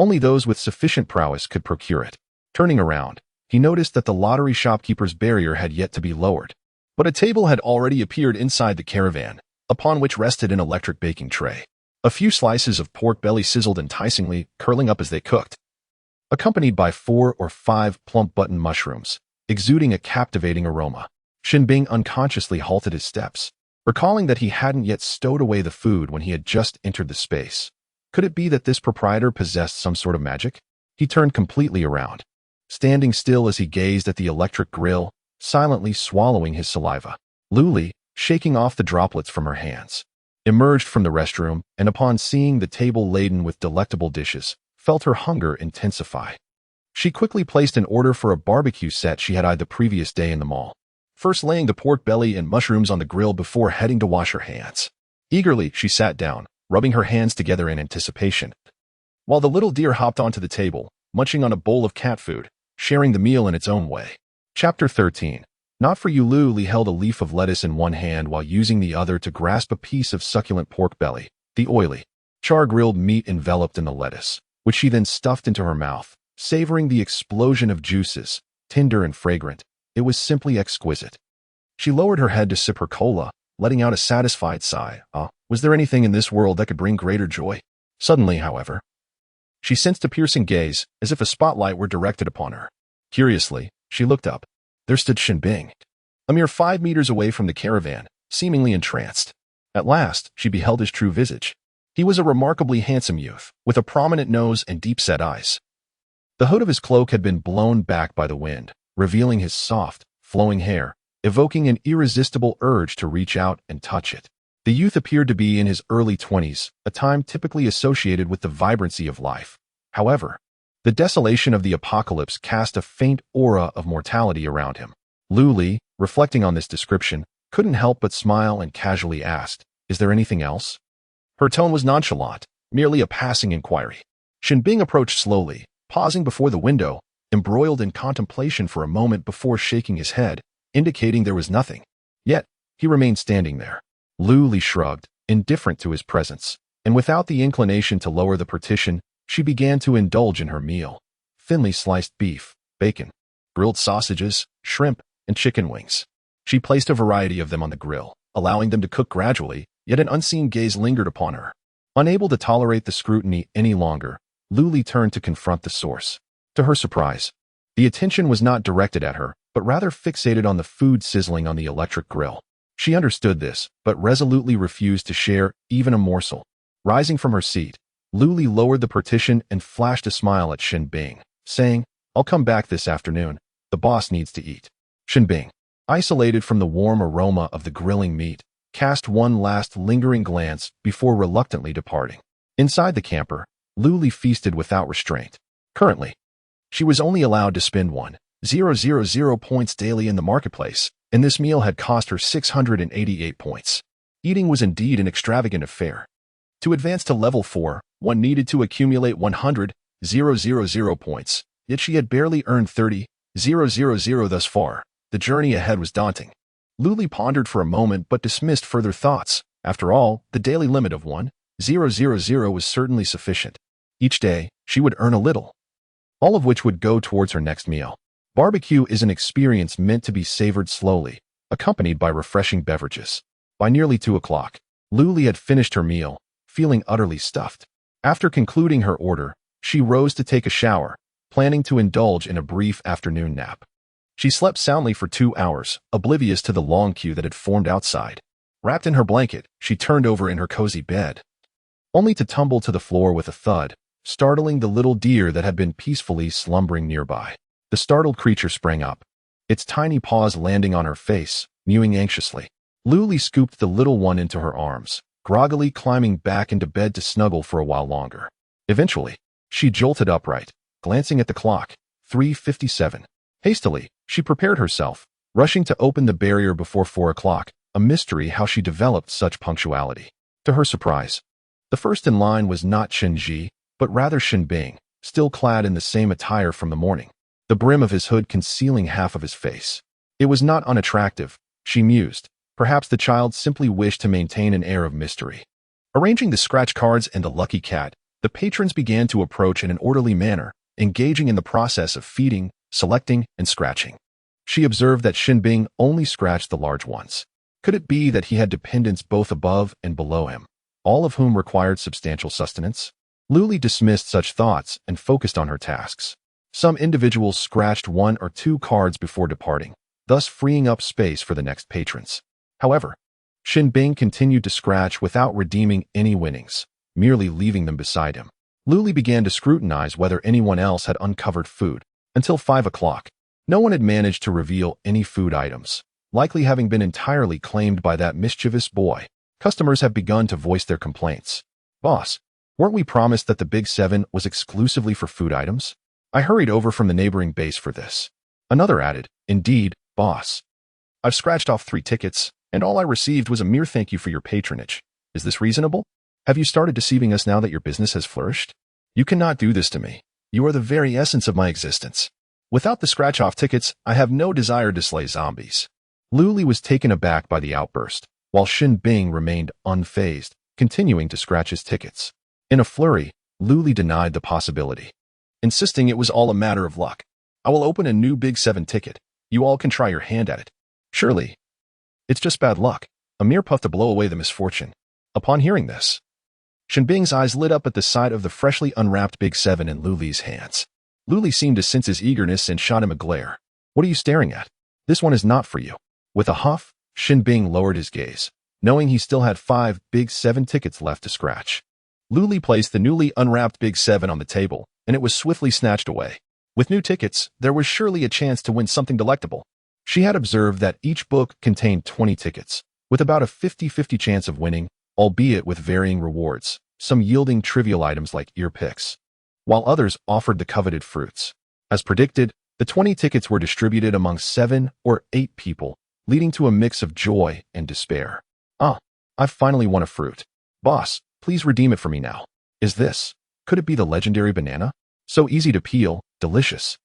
Only those with sufficient prowess could procure it. Turning around, he noticed that the lottery shopkeeper's barrier had yet to be lowered. But a table had already appeared inside the caravan, upon which rested an electric baking tray. A few slices of pork belly sizzled enticingly, curling up as they cooked, accompanied by 4 or 5 plump button mushrooms, exuding a captivating aroma. Shinbing unconsciously halted his steps, recalling that he hadn't yet stowed away the food when he had just entered the space. Could it be that this proprietor possessed some sort of magic? He turned completely around, standing still as he gazed at the electric grill, silently swallowing his saliva. Luli, shaking off the droplets from her hands, emerged from the restroom and upon seeing the table laden with delectable dishes, felt her hunger intensify. She quickly placed an order for a barbecue set she had eyed the previous day in the mall, first laying the pork belly and mushrooms on the grill before heading to wash her hands. Eagerly, she sat down, rubbing her hands together in anticipation, while the little deer hopped onto the table, munching on a bowl of cat food, sharing the meal in its own way. Chapter 13. Not for you. Luli held a leaf of lettuce in one hand while using the other to grasp a piece of succulent pork belly, the oily, char-grilled meat enveloped in the lettuce, which she then stuffed into her mouth, savoring the explosion of juices, tender and fragrant. It was simply exquisite. She lowered her head to sip her cola, letting out a satisfied sigh. Was there anything in this world that could bring greater joy? Suddenly, however, she sensed a piercing gaze, as if a spotlight were directed upon her. Curiously, she looked up. There stood Shinbing, a mere 5 meters away from the caravan, seemingly entranced. At last, she beheld his true visage. He was a remarkably handsome youth, with a prominent nose and deep-set eyes. The hood of his cloak had been blown back by the wind, revealing his soft, flowing hair, evoking an irresistible urge to reach out and touch it. The youth appeared to be in his early 20s, a time typically associated with the vibrancy of life. However, the desolation of the apocalypse cast a faint aura of mortality around him. Luli, reflecting on this description, couldn't help but smile and casually asked, "Is there anything else?" Her tone was nonchalant, merely a passing inquiry. Shinbing approached slowly, pausing before the window, embroiled in contemplation for a moment before shaking his head, indicating there was nothing. Yet, he remained standing there. Luli shrugged, indifferent to his presence, and without the inclination to lower the partition, she began to indulge in her meal. Thinly sliced beef, bacon, grilled sausages, shrimp, and chicken wings. She placed a variety of them on the grill, allowing them to cook gradually, yet an unseen gaze lingered upon her. Unable to tolerate the scrutiny any longer, Luli turned to confront the source. To her surprise, the attention was not directed at her, but rather fixated on the food sizzling on the electric grill. She understood this, but resolutely refused to share even a morsel. Rising from her seat, Luli lowered the partition and flashed a smile at Shinbing, saying, "I'll come back this afternoon. The boss needs to eat." Shinbing, isolated from the warm aroma of the grilling meat, cast one last lingering glance before reluctantly departing. Inside the camper, Luli feasted without restraint. Currently, she was only allowed to spend 1,000 points daily in the marketplace, and this meal had cost her 688 points. Eating was indeed an extravagant affair. To advance to level 4, one needed to accumulate 100,000 points, yet she had barely earned 30,000 thus far. The journey ahead was daunting. Luli pondered for a moment but dismissed further thoughts. After all, the daily limit of 1,000 was certainly sufficient. Each day, she would earn a little, all of which would go towards her next meal. Barbecue is an experience meant to be savored slowly, accompanied by refreshing beverages. By nearly 2 o'clock, Luli had finished her meal, feeling utterly stuffed. After concluding her order, she rose to take a shower, planning to indulge in a brief afternoon nap. She slept soundly for 2 hours, oblivious to the long queue that had formed outside. Wrapped in her blanket, she turned over in her cozy bed, only to tumble to the floor with a thud, startling the little deer that had been peacefully slumbering nearby. The startled creature sprang up, its tiny paws landing on her face, mewing anxiously. Luli scooped the little one into her arms, groggily climbing back into bed to snuggle for a while longer. Eventually, she jolted upright, glancing at the clock, 3:57. Hastily, she prepared herself, rushing to open the barrier before 4 o'clock, a mystery how she developed such punctuality. To her surprise, the first in line was not Shinji, but rather Shinbing, still clad in the same attire from the morning, the brim of his hood concealing half of his face. It was not unattractive, she mused. Perhaps the child simply wished to maintain an air of mystery. Arranging the scratch cards and the lucky cat, The patrons began to approach in an orderly manner, engaging in the process of feeding, selecting, and scratching. She observed that Shinbing only scratched the large ones. Could it be that he had dependents both above and below him, all of whom required substantial sustenance? Luli dismissed such thoughts and focused on her tasks. Some individuals scratched 1 or 2 cards before departing, thus freeing up space for the next patrons. However, Shinbing continued to scratch without redeeming any winnings, merely leaving them beside him. Luli began to scrutinize whether anyone else had uncovered food. Until 5 o'clock, no one had managed to reveal any food items, likely having been entirely claimed by that mischievous boy. Customers have begun to voice their complaints. "Boss, weren't we promised that the Big 7 was exclusively for food items? I hurried over from the neighboring base for this." Another added, "Indeed, boss. I've scratched off 3 tickets, and all I received was a mere thank you for your patronage. Is this reasonable? Have you started deceiving us now that your business has flourished? You cannot do this to me. You are the very essence of my existence. Without the scratch-off tickets, I have no desire to slay zombies." Luli was taken aback by the outburst, while Shinbing remained unfazed, continuing to scratch his tickets. In a flurry, Luli denied the possibility, insisting it was all a matter of luck. "I will open a new Big 7 ticket. You all can try your hand at it. Surely, it's just bad luck, a mere puff to blow away the misfortune." Upon hearing this, Shinbing's eyes lit up at the sight of the freshly unwrapped Big 7 in Luli's hands. Luli seemed to sense his eagerness and shot him a glare. "What are you staring at? This one is not for you." With a huff, Shinbing lowered his gaze, knowing he still had 5 Big 7 tickets left to scratch. Luli placed the newly unwrapped Big 7 on the table, and it was swiftly snatched away. With new tickets, there was surely a chance to win something delectable. She had observed that each book contained 20 tickets, with about a 50-50 chance of winning, albeit with varying rewards, some yielding trivial items like ear picks, while others offered the coveted fruits. As predicted, the 20 tickets were distributed among 7 or 8 people, leading to a mix of joy and despair. "Ah, I've finally won a fruit. Boss, please redeem it for me now. Could it be the legendary banana? So easy to peel, delicious,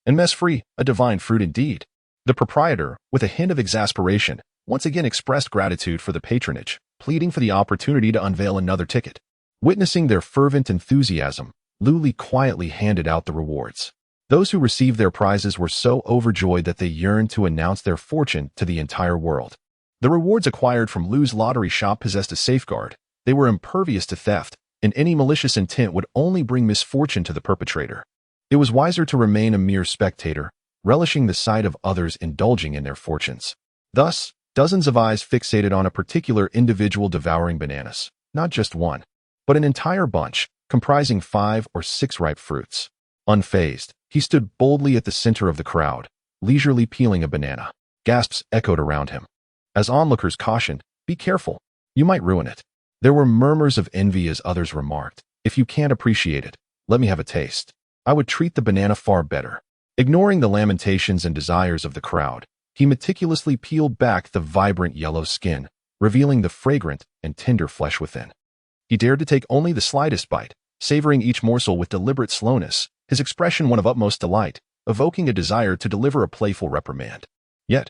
and mess-free, a divine fruit indeed." The proprietor, with a hint of exasperation, once again expressed gratitude for the patronage, pleading for the opportunity to unveil another ticket. Witnessing their fervent enthusiasm, Luli quietly handed out the rewards. Those who received their prizes were so overjoyed that they yearned to announce their fortune to the entire world. The rewards acquired from Lu's lottery shop possessed a safeguard. They were impervious to theft, and any malicious intent would only bring misfortune to the perpetrator. It was wiser to remain a mere spectator, relishing the sight of others indulging in their fortunes. Thus, dozens of eyes fixated on a particular individual devouring bananas, not just one, but an entire bunch, comprising 5 or 6 ripe fruits. Unfazed, he stood boldly at the center of the crowd, leisurely peeling a banana. Gasps echoed around him. As onlookers cautioned, "Be careful, you might ruin it." There were murmurs of envy as others remarked, "If you can't appreciate it, let me have a taste. I would treat the banana far better." Ignoring the lamentations and desires of the crowd, he meticulously peeled back the vibrant yellow skin, revealing the fragrant and tender flesh within. He dared to take only the slightest bite, savoring each morsel with deliberate slowness, his expression one of utmost delight, evoking a desire to deliver a playful reprimand. Yet,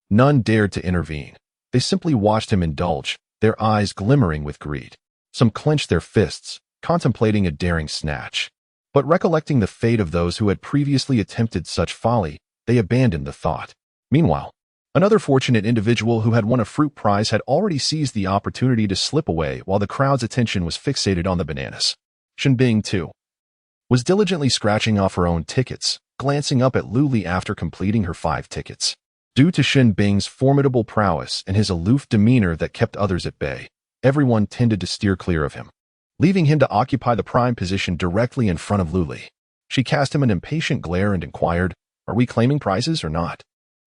none dared to intervene. They simply watched him indulge, their eyes glimmering with greed. Some clenched their fists, contemplating a daring snatch. But recollecting the fate of those who had previously attempted such folly, they abandoned the thought. Meanwhile, another fortunate individual who had won a fruit prize had already seized the opportunity to slip away while the crowd's attention was fixated on the bananas. Shinbing, too, was diligently scratching off her own tickets, glancing up at Luli after completing her 5 tickets. Due to Shinbing's formidable prowess and his aloof demeanor that kept others at bay, everyone tended to steer clear of him, leaving him to occupy the prime position directly in front of Luli. She cast him an impatient glare and inquired, "Are we claiming prizes or not?"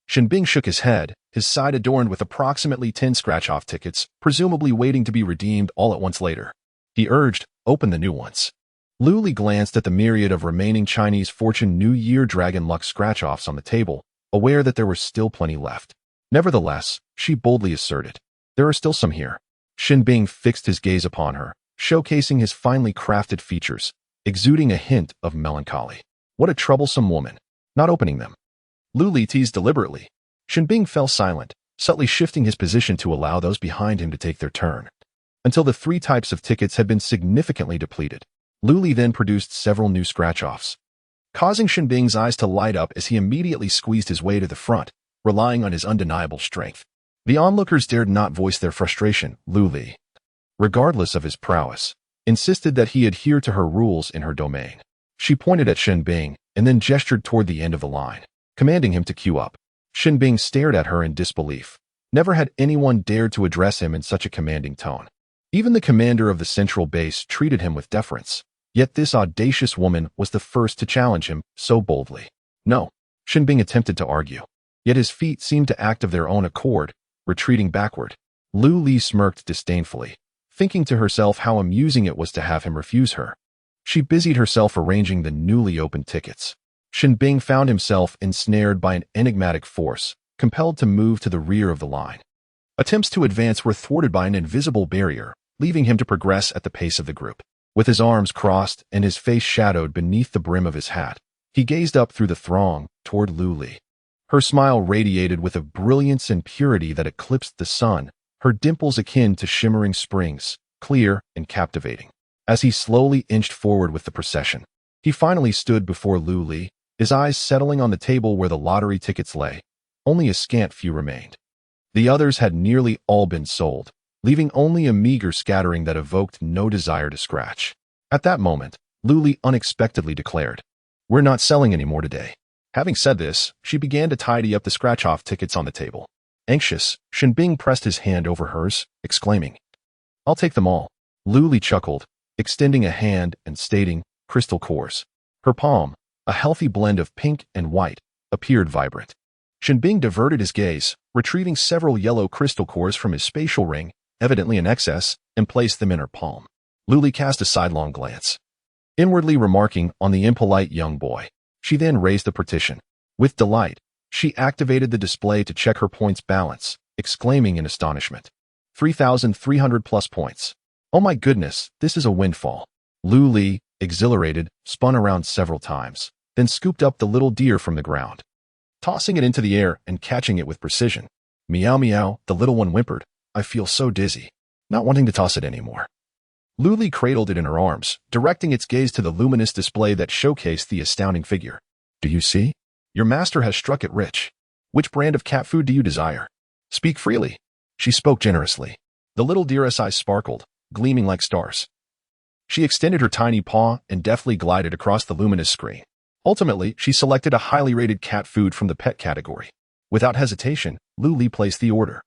Shinbing shook his head, his side adorned with approximately 10 scratch-off tickets, presumably waiting to be redeemed all at once later. He urged, "Open the new ones." Luli glanced at the myriad of remaining Chinese Fortune New Year Dragon Luck scratch-offs on the table, aware that there was still plenty left. Nevertheless, she boldly asserted, "There are still some here." Shinbing fixed his gaze upon her, showcasing his finely crafted features, exuding a hint of melancholy. What a troublesome woman, not opening them. Luli teased deliberately. Shinbing fell silent, subtly shifting his position to allow those behind him to take their turn, until the 3 types of tickets had been significantly depleted. Luli then produced several new scratch-offs, causing Shinbing's eyes to light up as he immediately squeezed his way to the front, relying on his undeniable strength. The onlookers dared not voice their frustration. Luli, regardless of his prowess, insisted that he adhere to her rules in her domain. She pointed at Shinbing and then gestured toward the end of the line, commanding him to queue up. Shinbing stared at her in disbelief. Never had anyone dared to address him in such a commanding tone. Even the commander of the central base treated him with deference. Yet this audacious woman was the first to challenge him so boldly. No, Shinbing attempted to argue. Yet his feet seemed to act of their own accord, retreating backward. Luli smirked disdainfully, thinking to herself how amusing it was to have him refuse her. She busied herself arranging the newly opened tickets. Shinbing found himself ensnared by an enigmatic force, compelled to move to the rear of the line. Attempts to advance were thwarted by an invisible barrier, leaving him to progress at the pace of the group. With his arms crossed and his face shadowed beneath the brim of his hat, he gazed up through the throng toward Luli. Her smile radiated with a brilliance and purity that eclipsed the sun, her dimples akin to shimmering springs, clear and captivating. As he slowly inched forward with the procession, he finally stood before Luli, his eyes settling on the table where the lottery tickets lay. Only a scant few remained. The others had nearly all been sold, leaving only a meager scattering that evoked no desire to scratch. At that moment, Luli unexpectedly declared, "We're not selling any more today." Having said this, she began to tidy up the scratch-off tickets on the table. Anxious, Shinbing pressed his hand over hers, exclaiming, "I'll take them all." Luli chuckled, extending a hand and stating, "Crystal cores." Her palm, a healthy blend of pink and white, appeared vibrant. Shinbing diverted his gaze, retrieving several yellow crystal cores from his spatial ring, evidently in excess, and placed them in her palm. Luli cast a sidelong glance, inwardly remarking on the impolite young boy. She then raised the partition. With delight, she activated the display to check her points balance, exclaiming in astonishment, 3,300 plus points. Oh my goodness, this is a windfall. Luli, exhilarated, spun around several times, then scooped up the little deer from the ground, tossing it into the air and catching it with precision. Meow meow, the little one whimpered. I feel so dizzy, not wanting to toss it anymore. Luli cradled it in her arms, directing its gaze to the luminous display that showcased the astounding figure. Do you see? Your master has struck it rich. Which brand of cat food do you desire? Speak freely. She spoke generously. The little deer's eyes sparkled, gleaming like stars. She extended her tiny paw and deftly glided across the luminous screen. Ultimately, she selected a highly rated cat food from the pet category. Without hesitation, Luli placed the order,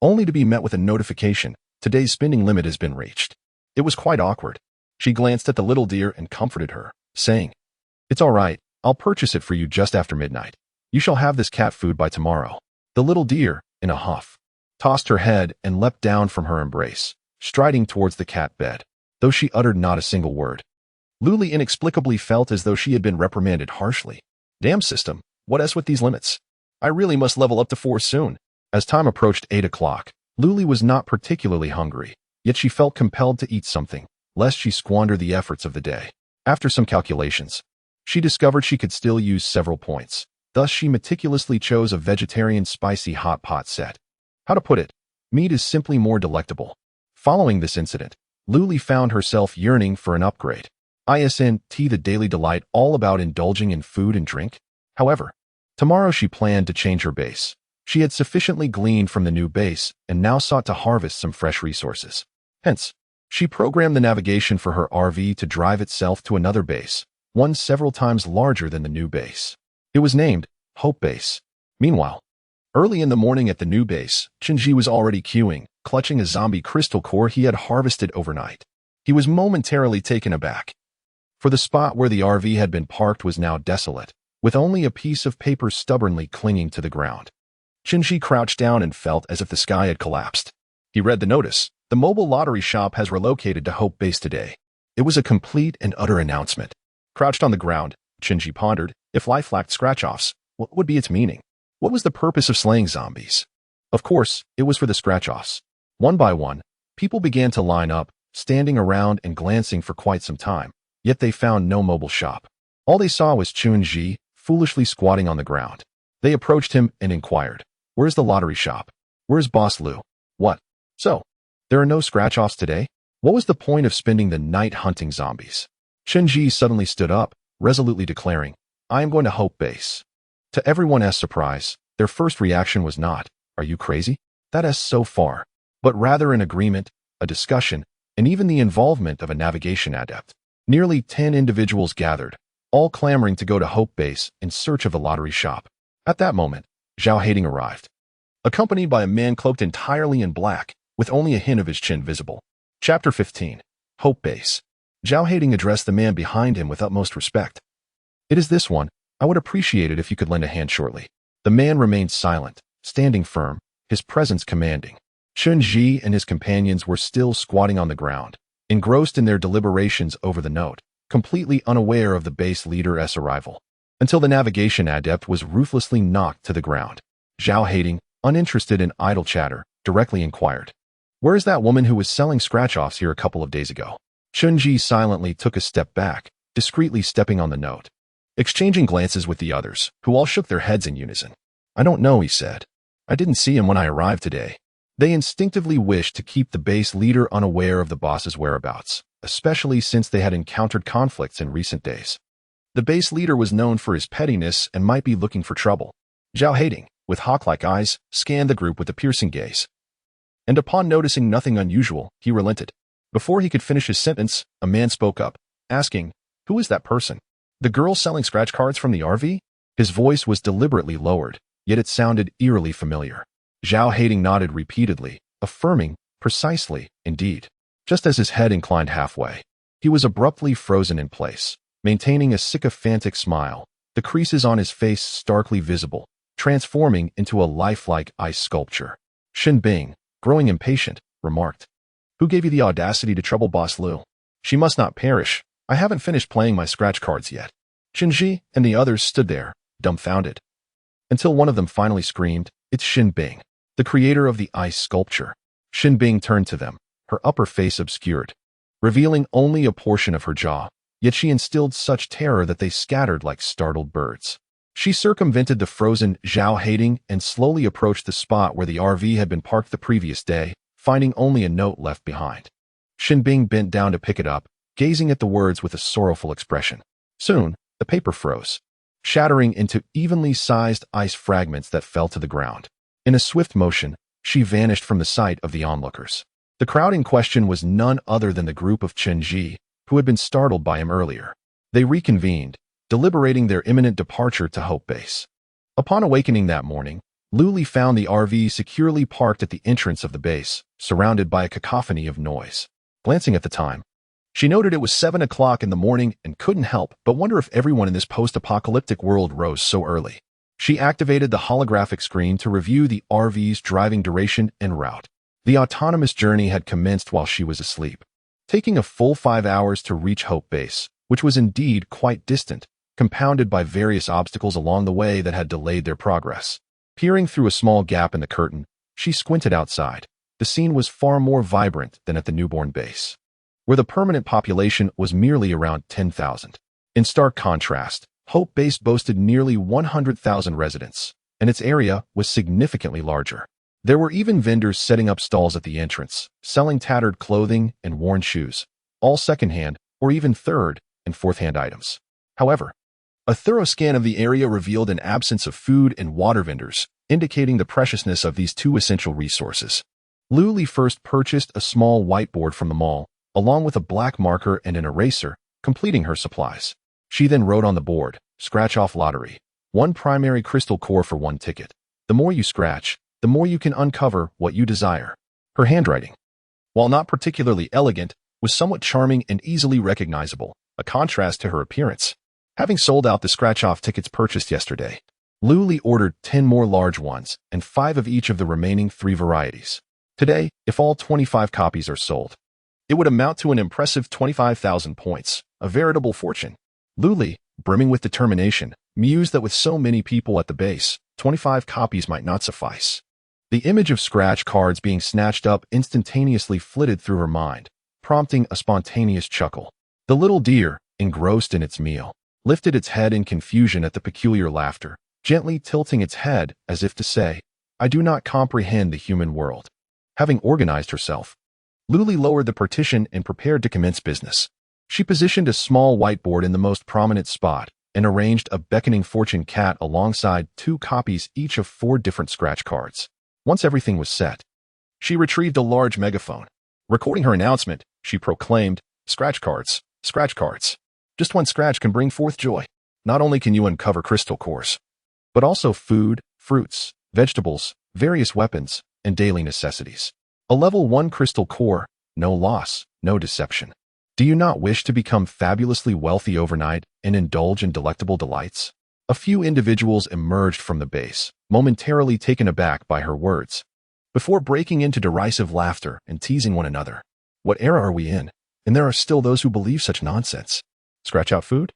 only to be met with a notification: today's spending limit has been reached. It was quite awkward. She glanced at the little deer and comforted her, saying, "It's all right, I'll purchase it for you just after midnight. You shall have this cat food by tomorrow." The little deer, in a huff, tossed her head and leapt down from her embrace, striding towards the cat bed, though she uttered not a single word. Luli inexplicably felt as though she had been reprimanded harshly. Damn system, what else with these limits? I really must level up to 4 soon. As time approached 8 o'clock, Luli was not particularly hungry, yet she felt compelled to eat something, lest she squander the efforts of the day. After some calculations, she discovered she could still use several points. Thus she meticulously chose a vegetarian spicy hot pot set. How to put it? Meat is simply more delectable. Following this incident, Luli found herself yearning for an upgrade. Isn't the daily delight all about indulging in food and drink? However, tomorrow she planned to change her base. She had sufficiently gleaned from the new base and now sought to harvest some fresh resources. Hence, she programmed the navigation for her RV to drive itself to another base, one several times larger than the new base. It was named Hope Base. Meanwhile, early in the morning at the new base, Shinji was already queuing, clutching a zombie crystal core he had harvested overnight. He was momentarily taken aback, for the spot where the RV had been parked was now desolate, with only a piece of paper stubbornly clinging to the ground. Shinji crouched down and felt as if the sky had collapsed. He read the notice. The mobile lottery shop has relocated to Hope Base today. It was a complete and utter announcement. Crouched on the ground, Shinji pondered, if life lacked scratch-offs, what would be its meaning? What was the purpose of slaying zombies? Of course, it was for the scratch-offs. One by one, people began to line up, standing around and glancing for quite some time, yet they found no mobile shop. All they saw was Chun-Ji, foolishly squatting on the ground. They approached him and inquired, "Where's the lottery shop? Where's Boss Lu? What? So, there are no scratch-offs today?" What was the point of spending the night hunting zombies? Shinji suddenly stood up, resolutely declaring, I am going to Hope Base. To everyone's surprise, their first reaction was not, are you crazy? That is so far, but rather an agreement, a discussion, and even the involvement of a navigation adept. Nearly 10 individuals gathered, all clamoring to go to Hope Base in search of the lottery shop. At that moment, Zhao Hating arrived, accompanied by a man cloaked entirely in black, with only a hint of his chin visible. Chapter 15. Hope Base. Zhao Hating addressed the man behind him with utmost respect. It is this one. I would appreciate it if you could lend a hand shortly. The man remained silent, standing firm, his presence commanding. Chun-Ji and his companions were still squatting on the ground, engrossed in their deliberations over the note, completely unaware of the base leader's arrival, until the navigation adept was ruthlessly knocked to the ground. Zhao Hating, uninterested in idle chatter, directly inquired, where is that woman who was selling scratch-offs here a couple of days ago? Chun-Ji silently took a step back, discreetly stepping on the note, exchanging glances with the others, who all shook their heads in unison. I don't know, he said. I didn't see him when I arrived today. They instinctively wished to keep the base leader unaware of the boss's whereabouts, especially since they had encountered conflicts in recent days. The base leader was known for his pettiness and might be looking for trouble. Zhao Hating, with hawk-like eyes, scanned the group with a piercing gaze. And upon noticing nothing unusual, he relented. Before he could finish his sentence, a man spoke up, asking, who is that person? The girl selling scratch cards from the RV? His voice was deliberately lowered, yet it sounded eerily familiar. Zhao Hating nodded repeatedly, affirming, precisely, indeed. Just as his head inclined halfway, he was abruptly frozen in place, maintaining a sycophantic smile, the creases on his face starkly visible, transforming into a lifelike ice sculpture. Shin Bing, growing impatient, remarked, who gave you the audacity to trouble Boss Liu? She must not perish. I haven't finished playing my scratch cards yet. Shinji and the others stood there, dumbfounded, until one of them finally screamed, it's Shin Bing, the creator of the ice sculpture. Shin Bing turned to them, her upper face obscured, revealing only a portion of her jaw, yet she instilled such terror that they scattered like startled birds. She circumvented the frozen Zhao Hating and slowly approached the spot where the RV had been parked the previous day, finding only a note left behind. Shin Bing bent down to pick it up, gazing at the words with a sorrowful expression. Soon, the paper froze, shattering into evenly sized ice fragments that fell to the ground. In a swift motion, she vanished from the sight of the onlookers. The crowd in question was none other than the group of Chen-Ji, who had been startled by him earlier. They reconvened, deliberating their imminent departure to Hope Base. Upon awakening that morning, Luli found the RV securely parked at the entrance of the base, surrounded by a cacophony of noise. Glancing at the time, she noted it was 7 o'clock in the morning and couldn't help but wonder if everyone in this post-apocalyptic world rose so early. She activated the holographic screen to review the RV's driving duration and route. The autonomous journey had commenced while she was asleep, taking a full 5 hours to reach Hope Base, which was indeed quite distant, compounded by various obstacles along the way that had delayed their progress. Peering through a small gap in the curtain, she squinted outside. The scene was far more vibrant than at the newborn base, where the permanent population was merely around 10,000. In stark contrast, Hope Base boasted nearly 100,000 residents, and its area was significantly larger. There were even vendors setting up stalls at the entrance, selling tattered clothing and worn shoes, all secondhand or even third and fourth-hand items. However, a thorough scan of the area revealed an absence of food and water vendors, indicating the preciousness of these two essential resources. Luli first purchased a small whiteboard from the mall, along with a black marker and an eraser, completing her supplies. She then wrote on the board, scratch-off lottery, 1 primary crystal core for 1 ticket. The more you scratch, the more you can uncover what you desire. Her handwriting, while not particularly elegant, was somewhat charming and easily recognizable, a contrast to her appearance. Having sold out the scratch-off tickets purchased yesterday, Luli ordered 10 more large ones and 5 of each of the remaining 3 varieties. Today, if all 25 copies are sold, it would amount to an impressive 25,000 points, a veritable fortune. Luli, brimming with determination, mused that with so many people at the base, 25 copies might not suffice. The image of scratch cards being snatched up instantaneously flitted through her mind, prompting a spontaneous chuckle. The little deer, engrossed in its meal, lifted its head in confusion at the peculiar laughter, gently tilting its head as if to say, I do not comprehend the human world. Having organized herself, Luli lowered the partition and prepared to commence business. She positioned a small whiteboard in the most prominent spot and arranged a beckoning fortune cat alongside 2 copies each of 4 different scratch cards. Once everything was set, she retrieved a large megaphone. Recording her announcement, she proclaimed, "Scratch cards, scratch cards. Just one scratch can bring forth joy. Not only can you uncover crystal cores, but also food, fruits, vegetables, various weapons, and daily necessities. A level 1 crystal core, no loss, no deception. Do you not wish to become fabulously wealthy overnight and indulge in delectable delights?" A few individuals emerged from the base, momentarily taken aback by her words, before breaking into derisive laughter and teasing one another. What era are we in? And there are still those who believe such nonsense. Scratch out food?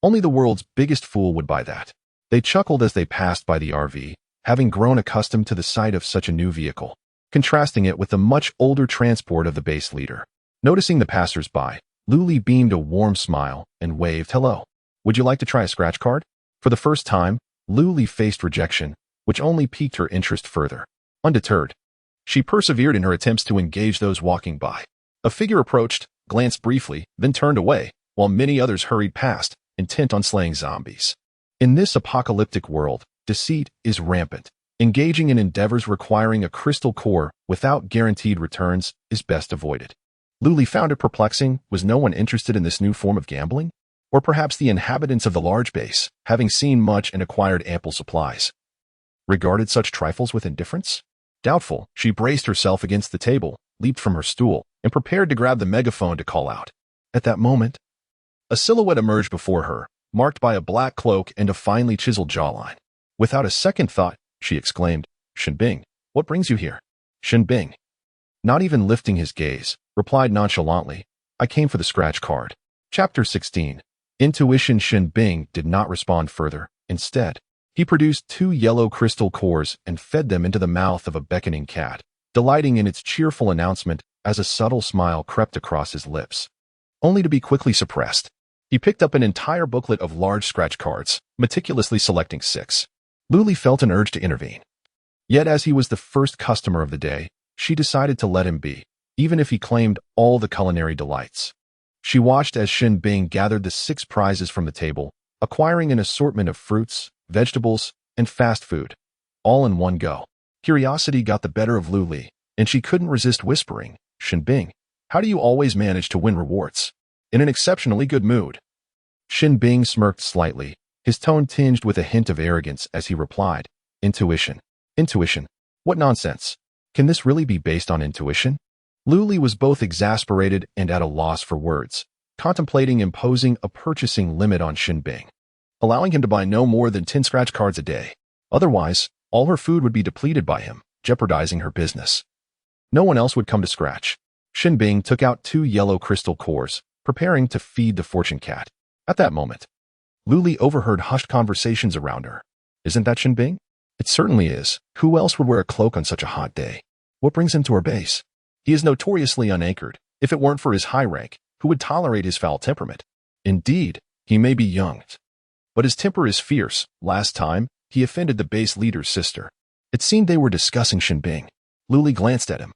Only the world's biggest fool would buy that. They chuckled as they passed by the RV, having grown accustomed to the sight of such a new vehicle, contrasting it with the much older transport of the base leader. Noticing the passers-by, Luli beamed a warm smile and waved hello. "Would you like to try a scratch card?" For the first time, Luli faced rejection, which only piqued her interest further. Undeterred, she persevered in her attempts to engage those walking by. A figure approached, glanced briefly, then turned away, while many others hurried past, intent on slaying zombies. In this apocalyptic world, deceit is rampant. Engaging in endeavors requiring a crystal core without guaranteed returns is best avoided. Luli found it perplexing. Was no one interested in this new form of gambling? Or perhaps the inhabitants of the large base, having seen much and acquired ample supplies, regarded such trifles with indifference? Doubtful, she braced herself against the table, leaped from her stool, and prepared to grab the megaphone to call out. At that moment, a silhouette emerged before her, marked by a black cloak and a finely chiseled jawline. Without a second thought, she exclaimed, "Shinbing, what brings you here?" Shinbing, not even lifting his gaze, replied nonchalantly, "I came for the scratch card." Chapter 16. Intuition. Shinbing did not respond further. Instead, he produced 2 yellow crystal cores and fed them into the mouth of a beckoning cat, delighting in its cheerful announcement as a subtle smile crept across his lips, only to be quickly suppressed. He picked up an entire booklet of large scratch cards, meticulously selecting 6. Luli felt an urge to intervene. Yet as he was the first customer of the day, she decided to let him be, even if he claimed all the culinary delights. She watched as Shinbing gathered the 6 prizes from the table, acquiring an assortment of fruits, vegetables, and fast food, all in one go. Curiosity got the better of Luli, and she couldn't resist whispering, "Shinbing, how do you always manage to win rewards?" In an exceptionally good mood. Shinbing smirked slightly, his tone tinged with a hint of arrogance as he replied, "Intuition. Intuition? What nonsense. Can this really be based on intuition?" Luli was both exasperated and at a loss for words, contemplating imposing a purchasing limit on Shinbing, allowing him to buy no more than 10 scratch cards a day. Otherwise, all her food would be depleted by him, jeopardizing her business. No one else would come to scratch. Shinbing took out 2 yellow crystal cores, preparing to feed the fortune cat. At that moment, Luli overheard hushed conversations around her. "Isn't that Shinbing?" "It certainly is. Who else would wear a cloak on such a hot day? What brings him to our base? He is notoriously unanchored. If it weren't for his high rank, who would tolerate his foul temperament? Indeed, he may be young, but his temper is fierce. Last time, he offended the base leader's sister." It seemed they were discussing Shinbing. Luli glanced at him.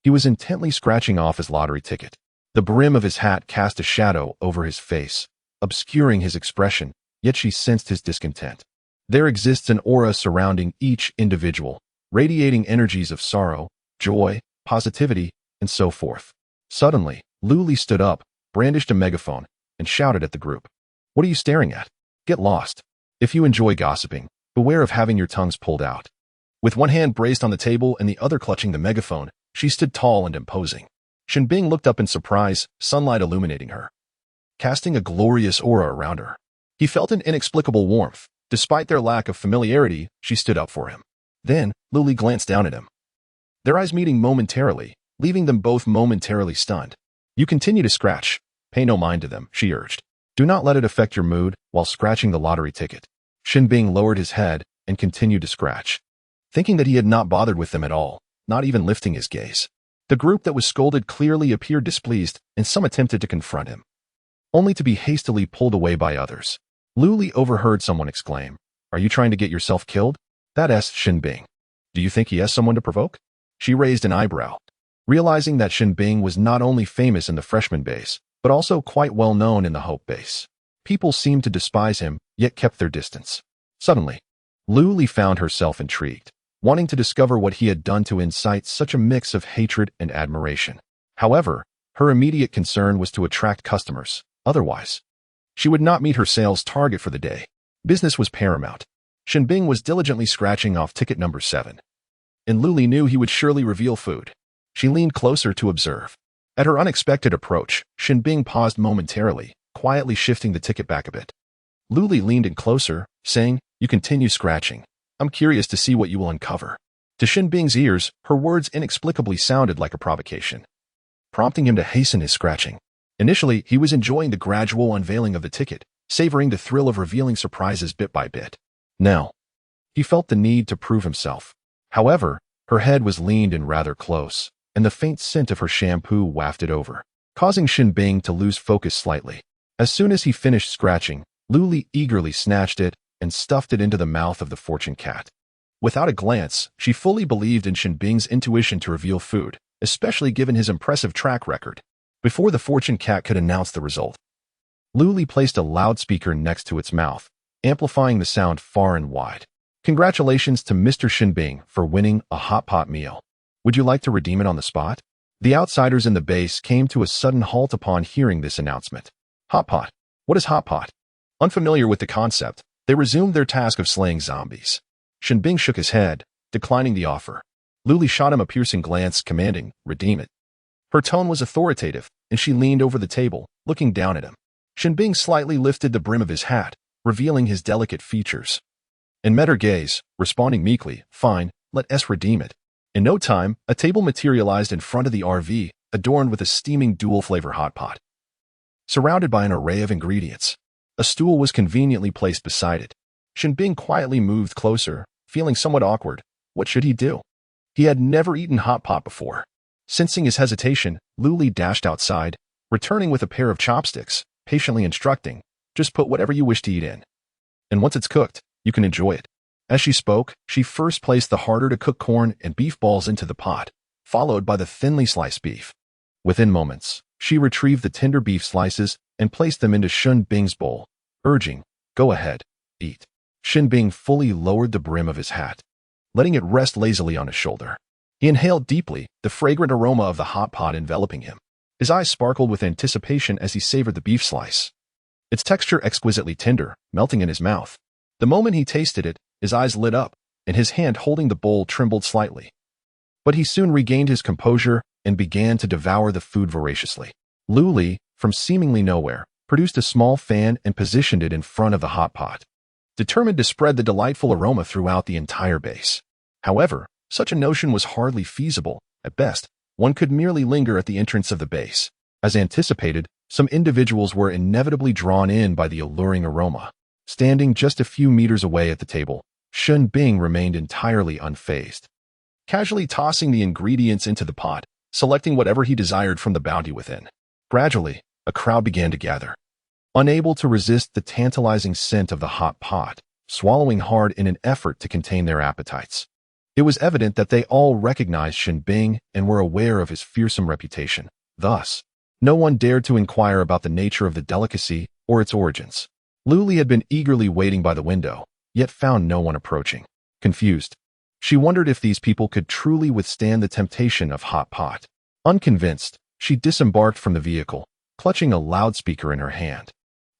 He was intently scratching off his lottery ticket. The brim of his hat cast a shadow over his face, obscuring his expression, yet she sensed his discontent. There exists an aura surrounding each individual, radiating energies of sorrow, joy, positivity, and so forth. Suddenly, Luli stood up, brandished a megaphone, and shouted at the group. "What are you staring at? Get lost. If you enjoy gossiping, beware of having your tongues pulled out." With one hand braced on the table and the other clutching the megaphone, she stood tall and imposing. Shinbing looked up in surprise, sunlight illuminating her, casting a glorious aura around her. He felt an inexplicable warmth. Despite their lack of familiarity, she stood up for him. Then, Luli glanced down at him, their eyes meeting momentarily, leaving them both momentarily stunned. "You continue to scratch. Pay no mind to them," she urged. "Do not let it affect your mood while scratching the lottery ticket." Shinbing lowered his head and continued to scratch, thinking that he had not bothered with them at all, not even lifting his gaze. The group that was scolded clearly appeared displeased, and some attempted to confront him, only to be hastily pulled away by others. Luli overheard someone exclaim, "Are you trying to get yourself killed?" That asked Shinbing, "Do you think he has someone to provoke?" She raised an eyebrow. realizing that Shinbing was not only famous in the freshman base, but also quite well known in the Hope base. People seemed to despise him, yet kept their distance. Suddenly, Luli found herself intrigued, wanting to discover what he had done to incite such a mix of hatred and admiration. However, her immediate concern was to attract customers. Otherwise, she would not meet her sales target for the day. Business was paramount. Shinbing was diligently scratching off ticket number 7. And Luli knew he would surely reveal food. She leaned closer to observe. At her unexpected approach, Shinbing paused momentarily, quietly shifting the ticket back a bit. Luli leaned in closer, saying, "You continue scratching. I'm curious to see what you will uncover." To Shinbing's ears, her words inexplicably sounded like a provocation, prompting him to hasten his scratching. Initially, he was enjoying the gradual unveiling of the ticket, savoring the thrill of revealing surprises bit by bit. Now, he felt the need to prove himself. However, her head was leaned in rather close, and the faint scent of her shampoo wafted over, causing Shinbing to lose focus slightly. As soon as he finished scratching, Luli eagerly snatched it and stuffed it into the mouth of the fortune cat. Without a glance, she fully believed in Shinbing's intuition to reveal food, especially given his impressive track record. Before the fortune cat could announce the result, Luli placed a loudspeaker next to its mouth, amplifying the sound far and wide. "Congratulations to Mr. Shinbing for winning a hot pot meal. Would you like to redeem it on the spot?" The outsiders in the base came to a sudden halt upon hearing this announcement. Hot pot? What is hot pot? Unfamiliar with the concept, they resumed their task of slaying zombies. Shinbing shook his head, declining the offer. Luli shot him a piercing glance, commanding, "Redeem it." Her tone was authoritative, and she leaned over the table, looking down at him. Shinbing slightly lifted the brim of his hat, revealing his delicate features, and met her gaze, responding meekly, "Fine, let us redeem it." In no time, a table materialized in front of the RV, adorned with a steaming dual-flavor hot pot. Surrounded by an array of ingredients, a stool was conveniently placed beside it. Shinbing quietly moved closer, feeling somewhat awkward. What should he do? He had never eaten hot pot before. Sensing his hesitation, Luli dashed outside, returning with a pair of chopsticks, patiently instructing, "Just put whatever you wish to eat in. And once it's cooked, you can enjoy it." As she spoke, she first placed the harder-to-cook corn and beef balls into the pot, followed by the thinly sliced beef. Within moments, she retrieved the tender beef slices and placed them into Shinbing's bowl, urging, "Go ahead, eat." Shinbing fully lowered the brim of his hat, letting it rest lazily on his shoulder. He inhaled deeply, the fragrant aroma of the hot pot enveloping him. His eyes sparkled with anticipation as he savored the beef slice, its texture exquisitely tender, melting in his mouth. The moment he tasted it, his eyes lit up, and his hand holding the bowl trembled slightly. But he soon regained his composure and began to devour the food voraciously. Luli, from seemingly nowhere, produced a small fan and positioned it in front of the hot pot, determined to spread the delightful aroma throughout the entire base. However, such a notion was hardly feasible. At best, one could merely linger at the entrance of the base. As anticipated, some individuals were inevitably drawn in by the alluring aroma. Standing just a few meters away at the table, Shinbing remained entirely unfazed, casually tossing the ingredients into the pot, selecting whatever he desired from the bounty within. Gradually, a crowd began to gather, unable to resist the tantalizing scent of the hot pot, swallowing hard in an effort to contain their appetites. It was evident that they all recognized Shinbing and were aware of his fearsome reputation. Thus, no one dared to inquire about the nature of the delicacy or its origins. Luli had been eagerly waiting by the window, yet found no one approaching. Confused, she wondered if these people could truly withstand the temptation of hot pot. Unconvinced, she disembarked from the vehicle, clutching a loudspeaker in her hand,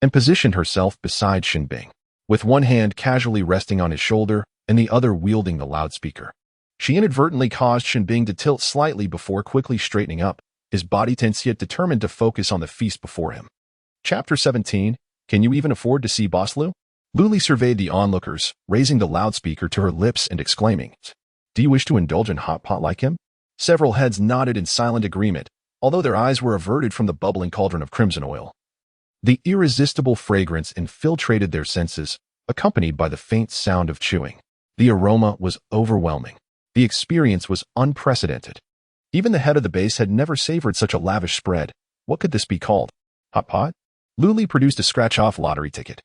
and positioned herself beside Shinbing, with one hand casually resting on his shoulder and the other wielding the loudspeaker. She inadvertently caused Shinbing to tilt slightly before quickly straightening up, his body tense yet determined to focus on the feast before him. Chapter 17. Can you even afford to see Boss Lu? Luli surveyed the onlookers, raising the loudspeaker to her lips and exclaiming, "Do you wish to indulge in hot pot like him?" Several heads nodded in silent agreement, although their eyes were averted from the bubbling cauldron of crimson oil. The irresistible fragrance infiltrated their senses, accompanied by the faint sound of chewing. The aroma was overwhelming. The experience was unprecedented. Even the head of the base had never savored such a lavish spread. What could this be called? Hot pot? Luli produced a scratch-off lottery ticket,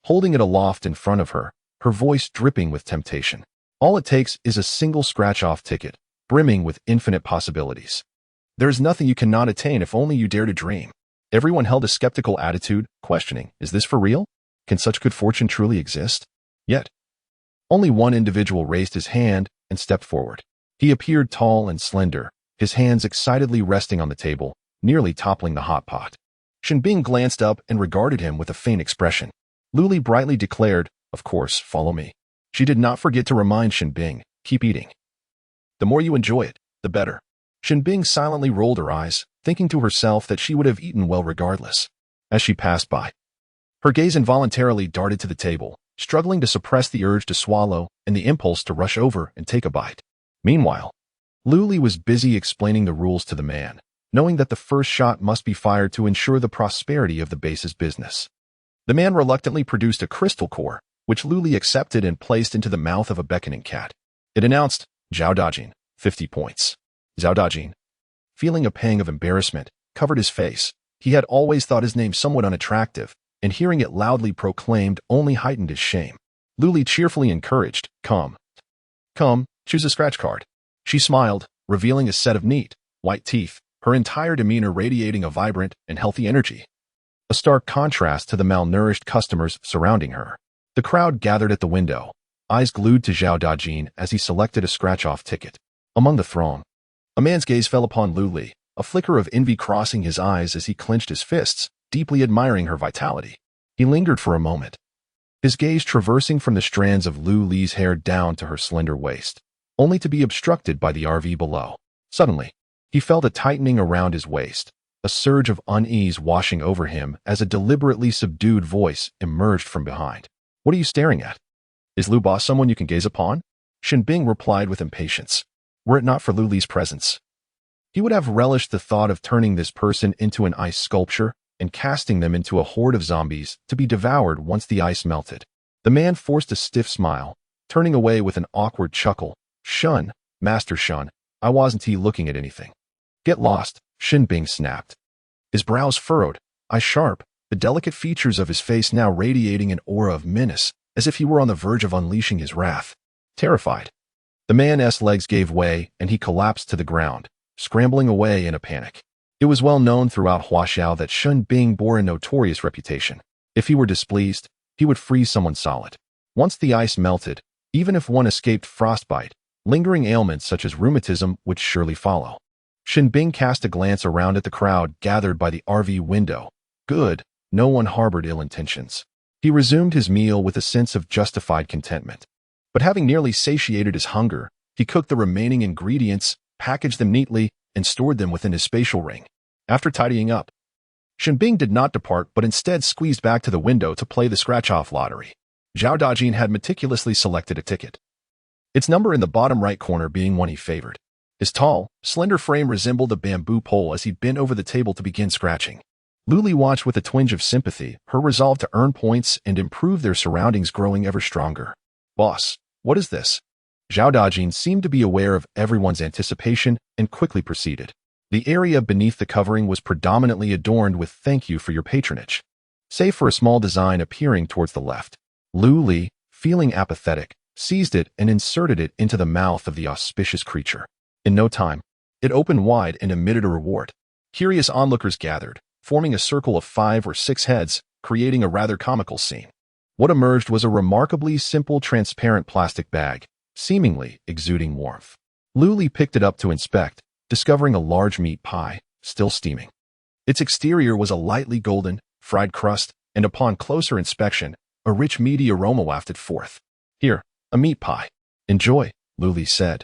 holding it aloft in front of her, her voice dripping with temptation. All it takes is a single scratch-off ticket, brimming with infinite possibilities. There is nothing you cannot attain if only you dare to dream. Everyone held a skeptical attitude, questioning, is this for real? Can such good fortune truly exist? Yet, only one individual raised his hand and stepped forward. He appeared tall and slender, his hands excitedly resting on the table, nearly toppling the hot pot. Shenbing glanced up and regarded him with a faint expression. Luli brightly declared, of course, follow me. She did not forget to remind Shenbing, keep eating. The more you enjoy it, the better. Shenbing silently rolled her eyes, thinking to herself that she would have eaten well regardless. As she passed by, her gaze involuntarily darted to the table, struggling to suppress the urge to swallow and the impulse to rush over and take a bite. Meanwhile, Luli was busy explaining the rules to the man, knowing that the first shot must be fired to ensure the prosperity of the base's business. The man reluctantly produced a crystal core, which Luli accepted and placed into the mouth of a beckoning cat. It announced, Zhao Dajin, 50 points. Zhao Dajin, feeling a pang of embarrassment, covered his face. He had always thought his name somewhat unattractive, and hearing it loudly proclaimed only heightened his shame. Luli cheerfully encouraged, come, choose a scratch card. She smiled, revealing a set of neat, white teeth, her entire demeanor radiating a vibrant and healthy energy. A stark contrast to the malnourished customers surrounding her. The crowd gathered at the window, eyes glued to Zhao Dajin as he selected a scratch-off ticket. Among the throng, a man's gaze fell upon Luli, a flicker of envy crossing his eyes as he clenched his fists, deeply admiring her vitality. He lingered for a moment, his gaze traversing from the strands of Luli's hair down to her slender waist, only to be obstructed by the RV below. Suddenly, he felt a tightening around his waist, a surge of unease washing over him as a deliberately subdued voice emerged from behind. What are you staring at? Is Lu Ba someone you can gaze upon? Shenbing replied with impatience. Were it not for Luli's presence, he would have relished the thought of turning this person into an ice sculpture and casting them into a horde of zombies to be devoured once the ice melted. The man forced a stiff smile, turning away with an awkward chuckle. Shun, Master Shun, I wasn't looking at anything. Get lost, Shenbing snapped. His brows furrowed, eyes sharp, the delicate features of his face now radiating an aura of menace, as if he were on the verge of unleashing his wrath. Terrified, the man's legs gave way and he collapsed to the ground, scrambling away in a panic. It was well known throughout Huaxiao that Shenbing bore a notorious reputation. If he were displeased, he would freeze someone solid. Once the ice melted, even if one escaped frostbite, lingering ailments such as rheumatism would surely follow. Shenbing cast a glance around at the crowd gathered by the RV window. Good, no one harbored ill intentions. He resumed his meal with a sense of justified contentment. But having nearly satiated his hunger, he cooked the remaining ingredients, packaged them neatly, and stored them within his spatial ring. After tidying up, Shenbing did not depart but instead squeezed back to the window to play the scratch-off lottery. Zhao Dajin had meticulously selected a ticket, its number in the bottom right corner being one he favored. His tall, slender frame resembled a bamboo pole as he bent over the table to begin scratching. Luli watched with a twinge of sympathy, her resolve to earn points and improve their surroundings growing ever stronger. Boss, what is this? Zhao Dajin seemed to be aware of everyone's anticipation and quickly proceeded. The area beneath the covering was predominantly adorned with thank you for your patronage, save for a small design appearing towards the left. Luli, feeling apathetic, seized it and inserted it into the mouth of the auspicious creature. In no time, it opened wide and emitted a reward. Curious onlookers gathered, forming a circle of 5 or 6 heads, creating a rather comical scene. What emerged was a remarkably simple transparent plastic bag, seemingly exuding warmth. Luli picked it up to inspect, discovering a large meat pie, still steaming. Its exterior was a lightly golden, fried crust, and upon closer inspection, a rich meaty aroma wafted forth. Here, a meat pie. Enjoy, Luli said,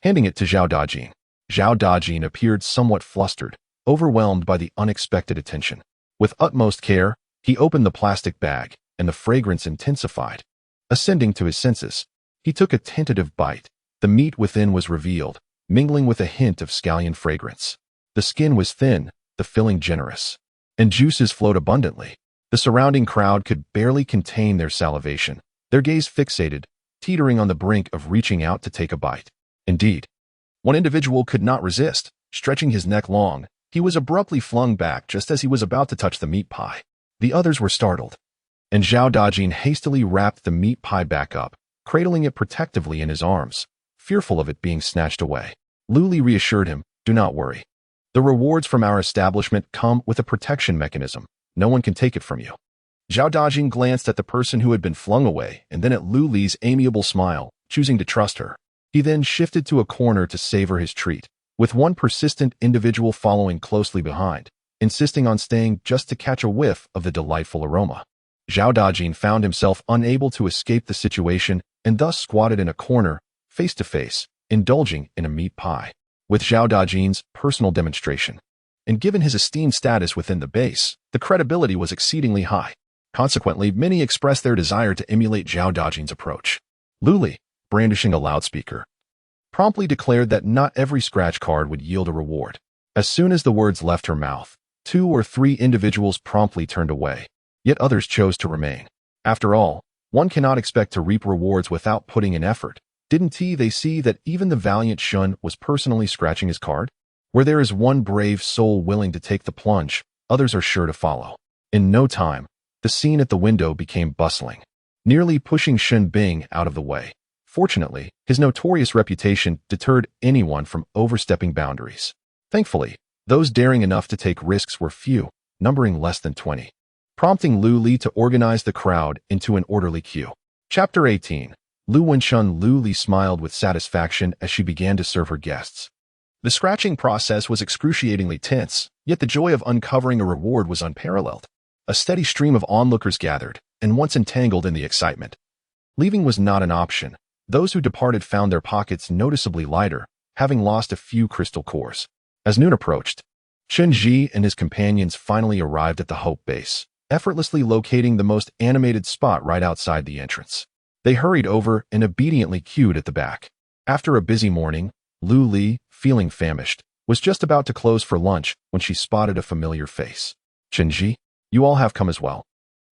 handing it to Zhao Dajin. Zhao Dajin appeared somewhat flustered, overwhelmed by the unexpected attention. With utmost care, he opened the plastic bag, and the fragrance intensified. Ascending to his senses, he took a tentative bite. The meat within was revealed, mingling with a hint of scallion fragrance. The skin was thin, the filling generous, and juices flowed abundantly. The surrounding crowd could barely contain their salivation, their gaze fixated, teetering on the brink of reaching out to take a bite. Indeed, one individual could not resist. Stretching his neck long, he was abruptly flung back just as he was about to touch the meat pie. The others were startled, and Zhao Dajin hastily wrapped the meat pie back up, cradling it protectively in his arms, fearful of it being snatched away. Luli reassured him, do not worry. The rewards from our establishment come with a protection mechanism. No one can take it from you. Zhao Dajing glanced at the person who had been flung away and then at Lu Li's amiable smile, choosing to trust her. He then shifted to a corner to savor his treat, with one persistent individual following closely behind, insisting on staying just to catch a whiff of the delightful aroma. Zhao Dajing found himself unable to escape the situation and thus squatted in a corner, face to face, indulging in a meat pie. With Zhao Dajing's personal demonstration, and given his esteemed status within the base, the credibility was exceedingly high. Consequently, many expressed their desire to emulate Zhao Dajing's approach. Lu Li, brandishing a loudspeaker, promptly declared that not every scratch card would yield a reward. As soon as the words left her mouth, 2 or 3 individuals promptly turned away, yet others chose to remain. After all, one cannot expect to reap rewards without putting in effort. Didn't they see that even the valiant Shun was personally scratching his card? Where there is one brave soul willing to take the plunge, others are sure to follow. In no time, the scene at the window became bustling, nearly pushing Shen Bing out of the way. Fortunately, his notorious reputation deterred anyone from overstepping boundaries. Thankfully, those daring enough to take risks were few, numbering less than 20, prompting Lu Li to organize the crowd into an orderly queue. Chapter 18. Lu Wenshun. Lu Li smiled with satisfaction as she began to serve her guests. The scratching process was excruciatingly tense, yet the joy of uncovering a reward was unparalleled. A steady stream of onlookers gathered, and once entangled in the excitement, leaving was not an option. Those who departed found their pockets noticeably lighter, having lost a few crystal cores. As noon approached, Chen Ji and his companions finally arrived at the Hope Base, effortlessly locating the most animated spot right outside the entrance. They hurried over and obediently queued at the back. After a busy morning, Lu Li, feeling famished, was just about to close for lunch when she spotted a familiar face. Chen Ji, you all have come as well.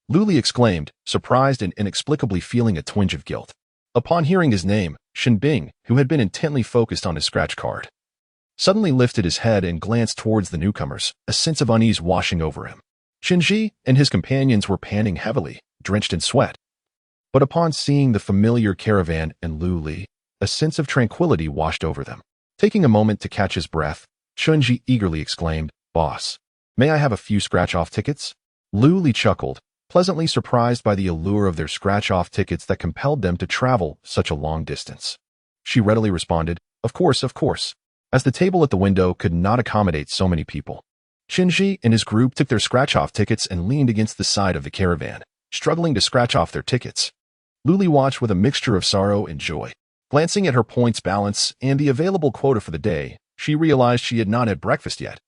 Lu Li exclaimed, surprised and inexplicably feeling a twinge of guilt. Upon hearing his name, Shen Bing, who had been intently focused on his scratch card, suddenly lifted his head and glanced towards the newcomers, a sense of unease washing over him. Chen Ji and his companions were panting heavily, drenched in sweat. But upon seeing the familiar caravan and Lu Li, a sense of tranquility washed over them. Taking a moment to catch his breath, Chen Ji eagerly exclaimed, "Boss, may I have a few scratch-off tickets?" Lu Li chuckled, pleasantly surprised by the allure of their scratch-off tickets that compelled them to travel such a long distance. She readily responded, of course, as the table at the window could not accommodate so many people. Chen Ji and his group took their scratch-off tickets and leaned against the side of the caravan, struggling to scratch off their tickets. Lu Li watched with a mixture of sorrow and joy. Glancing at her points balance and the available quota for the day, she realized she had not had breakfast yet,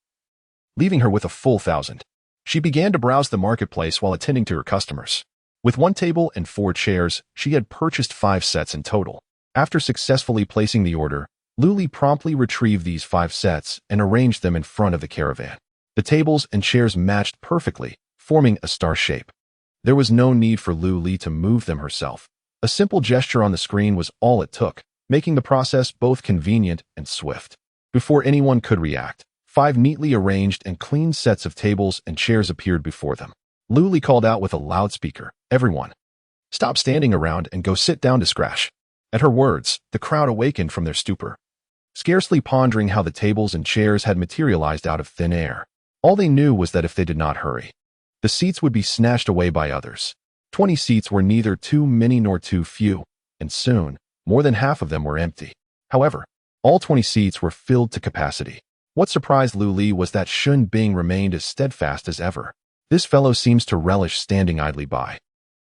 leaving her with a full 1,000. She began to browse the marketplace while attending to her customers. With 1 table and 4 chairs, she had purchased 5 sets in total. After successfully placing the order, Lu Li promptly retrieved these 5 sets and arranged them in front of the caravan. The tables and chairs matched perfectly, forming a star shape. There was no need for Lu Li to move them herself. A simple gesture on the screen was all it took, making the process both convenient and swift. Before anyone could react, 5 neatly arranged and clean sets of tables and chairs appeared before them. Lu Li called out with a loudspeaker, "Everyone, stop standing around and go sit down to scratch." At her words, the crowd awakened from their stupor, scarcely pondering how the tables and chairs had materialized out of thin air. All they knew was that if they did not hurry, the seats would be snatched away by others. 20 seats were neither too many nor too few, and soon, more than half of them were empty. However, all 20 seats were filled to capacity. What surprised Lu Li was that Shun Bing remained as steadfast as ever. This fellow seems to relish standing idly by,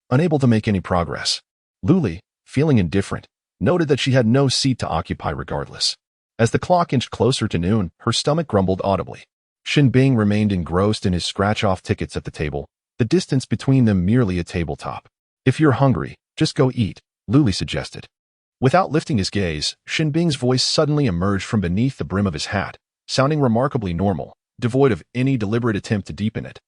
unable to make any progress. Lu Li, feeling indifferent, noted that she had no seat to occupy regardless. As the clock inched closer to noon, her stomach grumbled audibly. Shin Bing remained engrossed in his scratch-off tickets at the table, the distance between them merely a tabletop. "If you're hungry, just go eat," Lu Li suggested. Without lifting his gaze, Shin Bing's voice suddenly emerged from beneath the brim of his hat, sounding remarkably normal, devoid of any deliberate attempt to deepen it,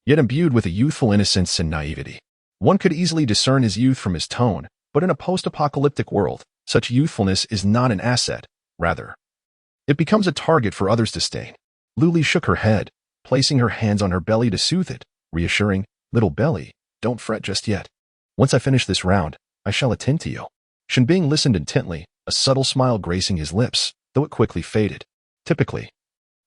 yet imbued with a youthful innocence and naivety. One could easily discern his youth from his tone, but in a post-apocalyptic world, such youthfulness is not an asset. Rather, it becomes a target for others to stain. Lu Li shook her head, placing her hands on her belly to soothe it, reassuring, "Little belly, don't fret just yet. Once I finish this round, I shall attend to you." Shin Bing listened intently, a subtle smile gracing his lips, though it quickly faded. Typically,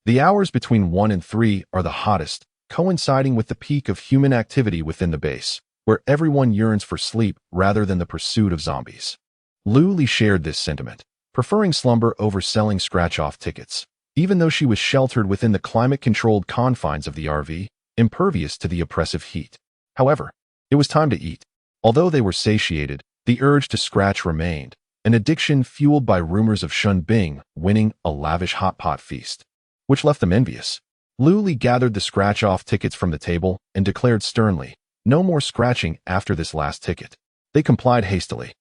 The hours between 1 and 3 are the hottest, coinciding with the peak of human activity within the base, where everyone yearns for sleep rather than the pursuit of zombies. Luli shared this sentiment, preferring slumber over selling scratch-off tickets, even though she was sheltered within the climate-controlled confines of the RV, impervious to the oppressive heat. However, it was time to eat. Although they were satiated, the urge to scratch remained, an addiction fueled by rumors of Shun Bing winning a lavish hot pot feast, which left them envious. Luli gathered the scratch-off tickets from the table and declared sternly, "No more scratching after this last ticket." They complied hastily,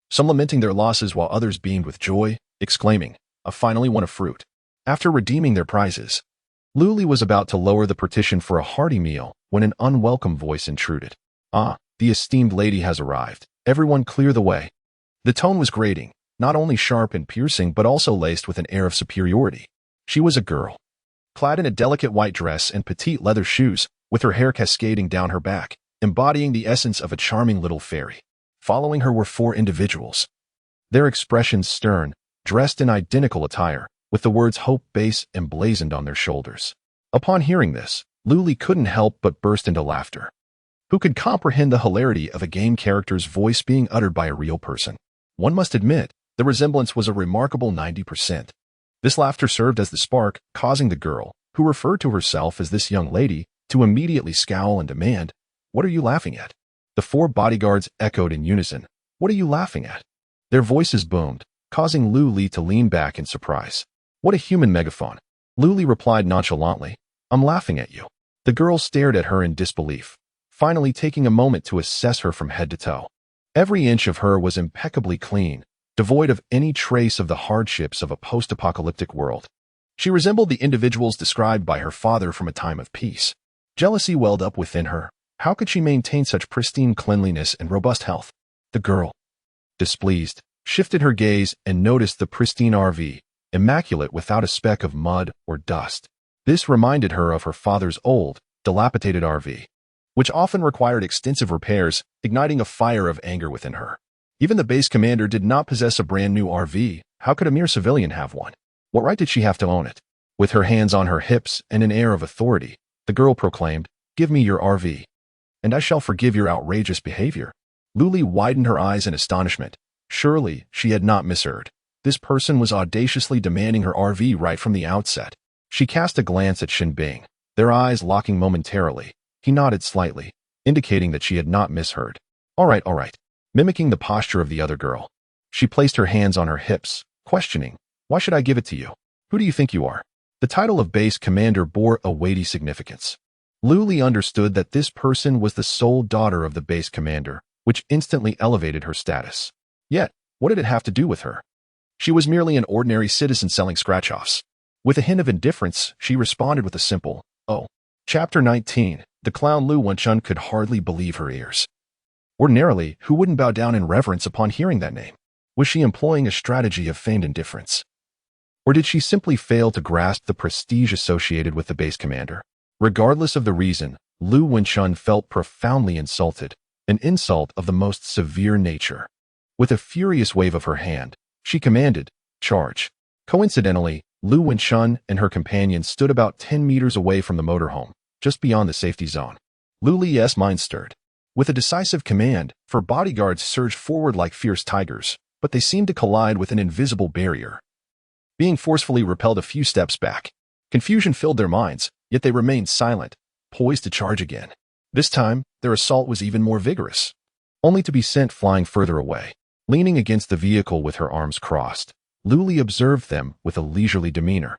some lamenting their losses while others beamed with joy, exclaiming, "I finally won a fruit." After redeeming their prizes, Luli was about to lower the partition for a hearty meal when an unwelcome voice intruded. "Ah, the esteemed lady has arrived. Everyone clear the way." The tone was grating, not only sharp and piercing but also laced with an air of superiority. She was a girl, clad in a delicate white dress and petite leather shoes, with her hair cascading down her back, embodying the essence of a charming little fairy. Following her were 4 individuals, their expressions stern, dressed in identical attire, with the words Hope Base emblazoned on their shoulders. Upon hearing this, Luli couldn't help but burst into laughter. Who could comprehend the hilarity of a game character's voice being uttered by a real person? One must admit, the resemblance was a remarkable 90%. This laughter served as the spark, causing the girl, who referred to herself as this young lady, to immediately scowl and demand, "What are you laughing at?" The 4 bodyguards echoed in unison, "What are you laughing at?" Their voices boomed, causing Luli to lean back in surprise. What a human megaphone. Luli replied nonchalantly, "I'm laughing at you." The girl stared at her in disbelief, finally taking a moment to assess her from head to toe. Every inch of her was impeccably clean, devoid of any trace of the hardships of a post-apocalyptic world. She resembled the individuals described by her father from a time of peace. Jealousy welled up within her. How could she maintain such pristine cleanliness and robust health? The girl, displeased, shifted her gaze and noticed the pristine RV, immaculate without a speck of mud or dust. This reminded her of her father's old, dilapidated RV, which often required extensive repairs, igniting a fire of anger within her. Even the base commander did not possess a brand new RV. How could a mere civilian have one? What right did she have to own it? With her hands on her hips and an air of authority, the girl proclaimed, "Give me your RV, and I shall forgive your outrageous behavior." Luli widened her eyes in astonishment. Surely, she had not misheard. This person was audaciously demanding her RV right from the outset. She cast a glance at Shin Bing, their eyes locking momentarily. He nodded slightly, indicating that she had not misheard. All right. Mimicking the posture of the other girl, she placed her hands on her hips, questioning, "Why should I give it to you? Who do you think you are?" The title of base commander bore a weighty significance. Luli understood that this person was the sole daughter of the base commander, which instantly elevated her status. Yet, what did it have to do with her? She was merely an ordinary citizen selling scratch-offs. With a hint of indifference, she responded with a simple, "Oh." Chapter 19. The clown Lu Wenchun could hardly believe her ears. Ordinarily, who wouldn't bow down in reverence upon hearing that name? Was she employing a strategy of feigned indifference? Or did she simply fail to grasp the prestige associated with the base commander? Regardless of the reason, Lu Wenchun felt profoundly insulted, an insult of the most severe nature. With a furious wave of her hand, she commanded, "Charge." Coincidentally, Lu Wenchun and her companion stood about 10 meters away from the motorhome, just beyond the safety zone. Luli's mind stirred. With a decisive command, her bodyguards surged forward like fierce tigers, but they seemed to collide with an invisible barrier, being forcefully repelled a few steps back. Confusion filled their minds, yet they remained silent, poised to charge again. This time, their assault was even more vigorous, only to be sent flying further away. Leaning against the vehicle with her arms crossed, Luli observed them with a leisurely demeanor,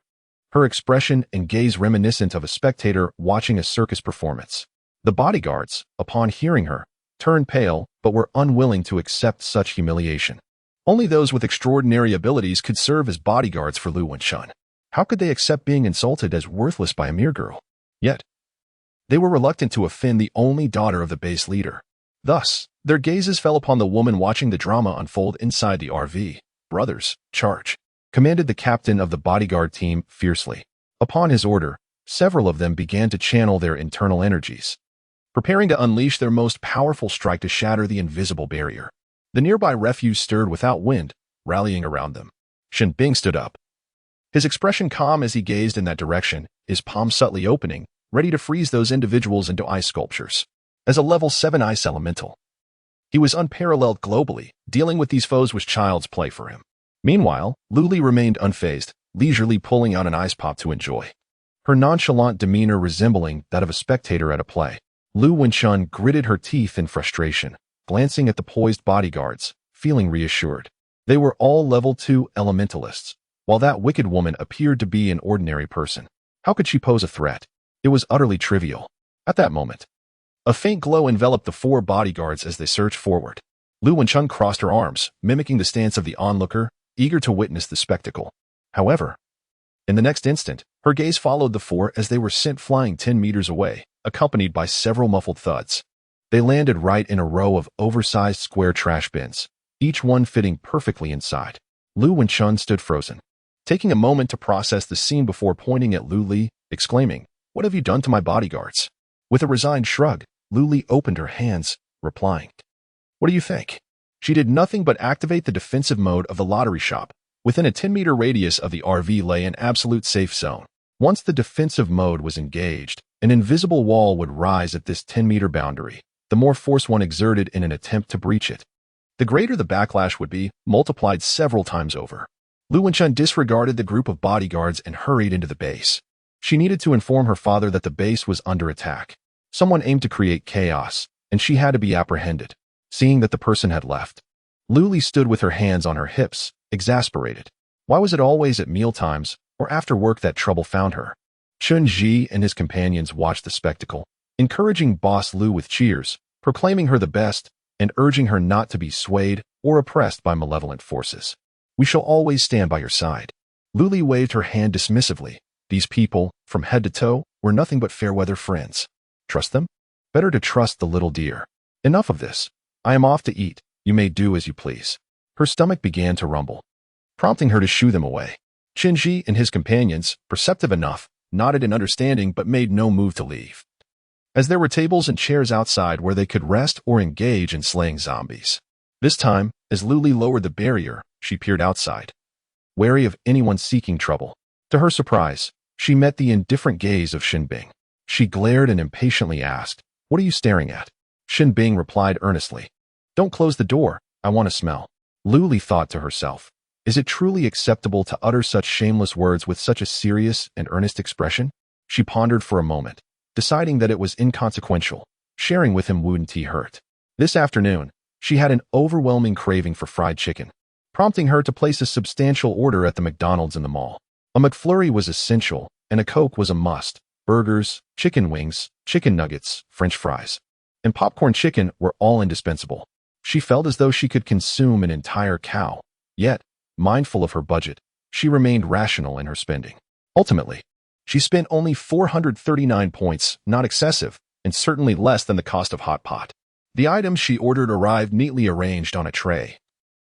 her expression and gaze reminiscent of a spectator watching a circus performance. The bodyguards, upon hearing her, turned pale but were unwilling to accept such humiliation. Only those with extraordinary abilities could serve as bodyguards for Lu Wenchun. How could they accept being insulted as worthless by a mere girl? Yet, they were reluctant to offend the only daughter of the base leader. Thus, their gazes fell upon the woman watching the drama unfold inside the RV. "Brothers, charge," commanded the captain of the bodyguard team fiercely. Upon his order, several of them began to channel their internal energies, preparing to unleash their most powerful strike to shatter the invisible barrier. The nearby refuse stirred without wind, rallying around them. Shin Bing stood up, his expression calm as he gazed in that direction, his palm subtly opening, ready to freeze those individuals into ice sculptures. As a level 7 ice elemental, he was unparalleled globally. Dealing with these foes was child's play for him. Meanwhile, Luli remained unfazed, leisurely pulling out an ice pop to enjoy, her nonchalant demeanor resembling that of a spectator at a play. Lu Wenchun gritted her teeth in frustration, glancing at the poised bodyguards, feeling reassured. They were all level 2 elementalists, while that wicked woman appeared to be an ordinary person. How could she pose a threat? It was utterly trivial. At that moment, a faint glow enveloped the 4 bodyguards as they surged forward. Lu Wenchun crossed her arms, mimicking the stance of the onlooker, eager to witness the spectacle. However, in the next instant, her gaze followed the 4 as they were sent flying 10 meters away, accompanied by several muffled thuds. They landed right in a row of oversized square trash bins, each one fitting perfectly inside. Lu Wenchun stood frozen, taking a moment to process the scene before pointing at Lu Li, exclaiming, "What have you done to my bodyguards?" With a resigned shrug, Lu Li opened her hands, replying, "What do you think?" She did nothing but activate the defensive mode of the lottery shop. Within a 10-meter radius of the RV lay an absolute safe zone. Once the defensive mode was engaged, an invisible wall would rise at this 10-meter boundary. The more force one exerted in an attempt to breach it, the greater the backlash would be, multiplied several times over. Lu Wenchun disregarded the group of bodyguards and hurried into the base. She needed to inform her father that the base was under attack. Someone aimed to create chaos, and she had to be apprehended. Seeing that the person had left, Lu Li stood with her hands on her hips, exasperated. Why was it always at mealtimes or after work that trouble found her? Chun Ji and his companions watched the spectacle, encouraging Boss Lu with cheers, proclaiming her the best, and urging her not to be swayed or oppressed by malevolent forces. "We shall always stand by your side." Lu Li waved her hand dismissively. These people, from head to toe, were nothing but fair-weather friends. Trust them? Better to trust the little dear. Enough of this. I am off to eat. You may do as you please. Her stomach began to rumble, prompting her to shoo them away. Qinji and his companions, perceptive enough, nodded in understanding but made no move to leave, as there were tables and chairs outside where they could rest or engage in slaying zombies. This time, as Lu Li lowered the barrier, she peered outside, wary of anyone seeking trouble. To her surprise, she met the indifferent gaze of Xin Bing. She glared and impatiently asked, "What are you staring at?" Xin Bing replied earnestly, "Don't close the door, I want to smell." Lu Li thought to herself, is it truly acceptable to utter such shameless words with such a serious and earnest expression? She pondered for a moment, deciding that it was inconsequential, sharing with him wouldn't he hurt. This afternoon, she had an overwhelming craving for fried chicken, prompting her to place a substantial order at the McDonald's in the mall. A McFlurry was essential, and a Coke was a must. Burgers, chicken wings, chicken nuggets, French fries, and popcorn chicken were all indispensable. She felt as though she could consume an entire cow. Yet, mindful of her budget, she remained rational in her spending. Ultimately, she spent only 439 points, not excessive, and certainly less than the cost of hot pot. The items she ordered arrived neatly arranged on a tray,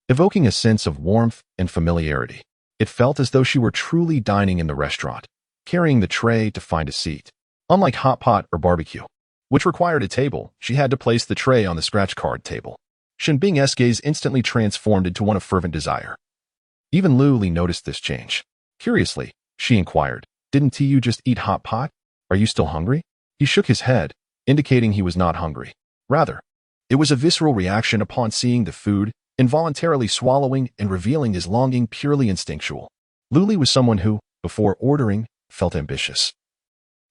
evoking a sense of warmth and familiarity. It felt as though she were truly dining in the restaurant, carrying the tray to find a seat. Unlike hot pot or barbecue, which required a table, she had to place the tray on the scratch card table. Shenbing's gaze instantly transformed into one of fervent desire. Even Lu Li noticed this change. Curiously, she inquired, "Didn't you just eat hot pot? Are you still hungry?" He shook his head, indicating he was not hungry. Rather, it was a visceral reaction upon seeing the food, involuntarily swallowing and revealing his longing purely instinctual. Lu Li was someone who, before ordering, felt ambitious,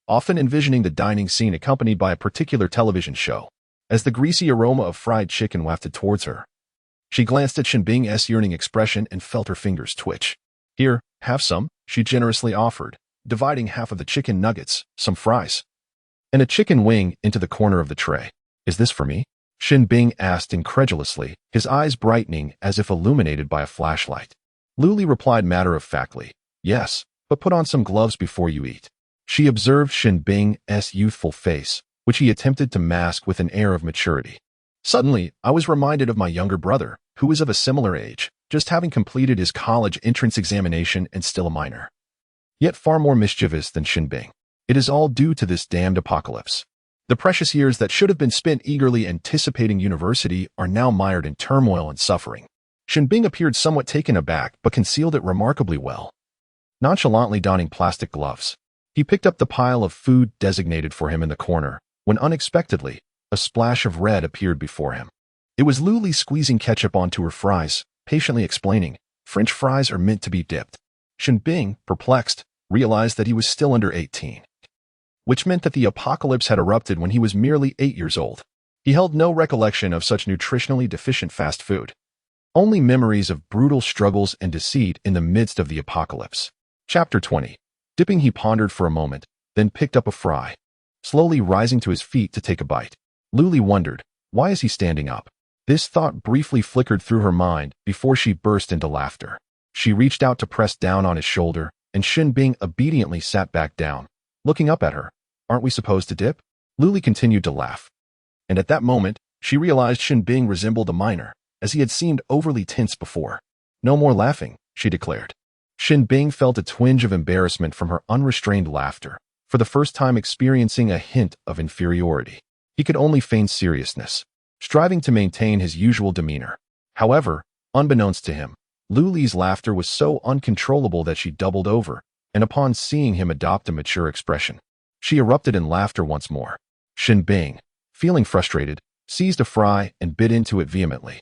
often envisioning the dining scene accompanied by a particular television show. As the greasy aroma of fried chicken wafted towards her, she glanced at Shenbing's yearning expression and felt her fingers twitch. "Here, have some," she generously offered, dividing half of the chicken nuggets, some fries, and a chicken wing into the corner of the tray. "Is this for me?" Shenbing asked incredulously, his eyes brightening as if illuminated by a flashlight. Lu Li replied matter-of-factly, "Yes, but put on some gloves before you eat." She observed Shenbing's youthful face, which he attempted to mask with an air of maturity. Suddenly, I was reminded of my younger brother, who was of a similar age, just having completed his college entrance examination and still a minor, yet far more mischievous than Shenbing. It is all due to this damned apocalypse. The precious years that should have been spent eagerly anticipating university are now mired in turmoil and suffering. Shenbing appeared somewhat taken aback but concealed it remarkably well. nonchalantly donning plastic gloves. He picked up the pile of food designated for him in the corner, when unexpectedly, a splash of red appeared before him. It was Luli squeezing ketchup onto her fries, patiently explaining, "French fries are meant to be dipped." Shinbing, perplexed, realized that he was still under 18, which meant that the apocalypse had erupted when he was merely 8 years old. He held no recollection of such nutritionally deficient fast food, only memories of brutal struggles and deceit in the midst of the apocalypse. Chapter 20. Dipping, he pondered for a moment, then picked up a fry, slowly rising to his feet to take a bite. Luli wondered, why is he standing up? This thought briefly flickered through her mind before she burst into laughter. She reached out to press down on his shoulder, and Shinbing obediently sat back down, looking up at her. "Aren't we supposed to dip?" Luli continued to laugh. And at that moment, she realized Shinbing resembled a miner, as he had seemed overly tense before. "No more laughing," she declared. Shinbing felt a twinge of embarrassment from her unrestrained laughter, for the first time experiencing a hint of inferiority. He could only feign seriousness, striving to maintain his usual demeanor. However, unbeknownst to him, Luli's laughter was so uncontrollable that she doubled over, and upon seeing him adopt a mature expression, she erupted in laughter once more. Shinbing, feeling frustrated, seized a fry and bit into it vehemently.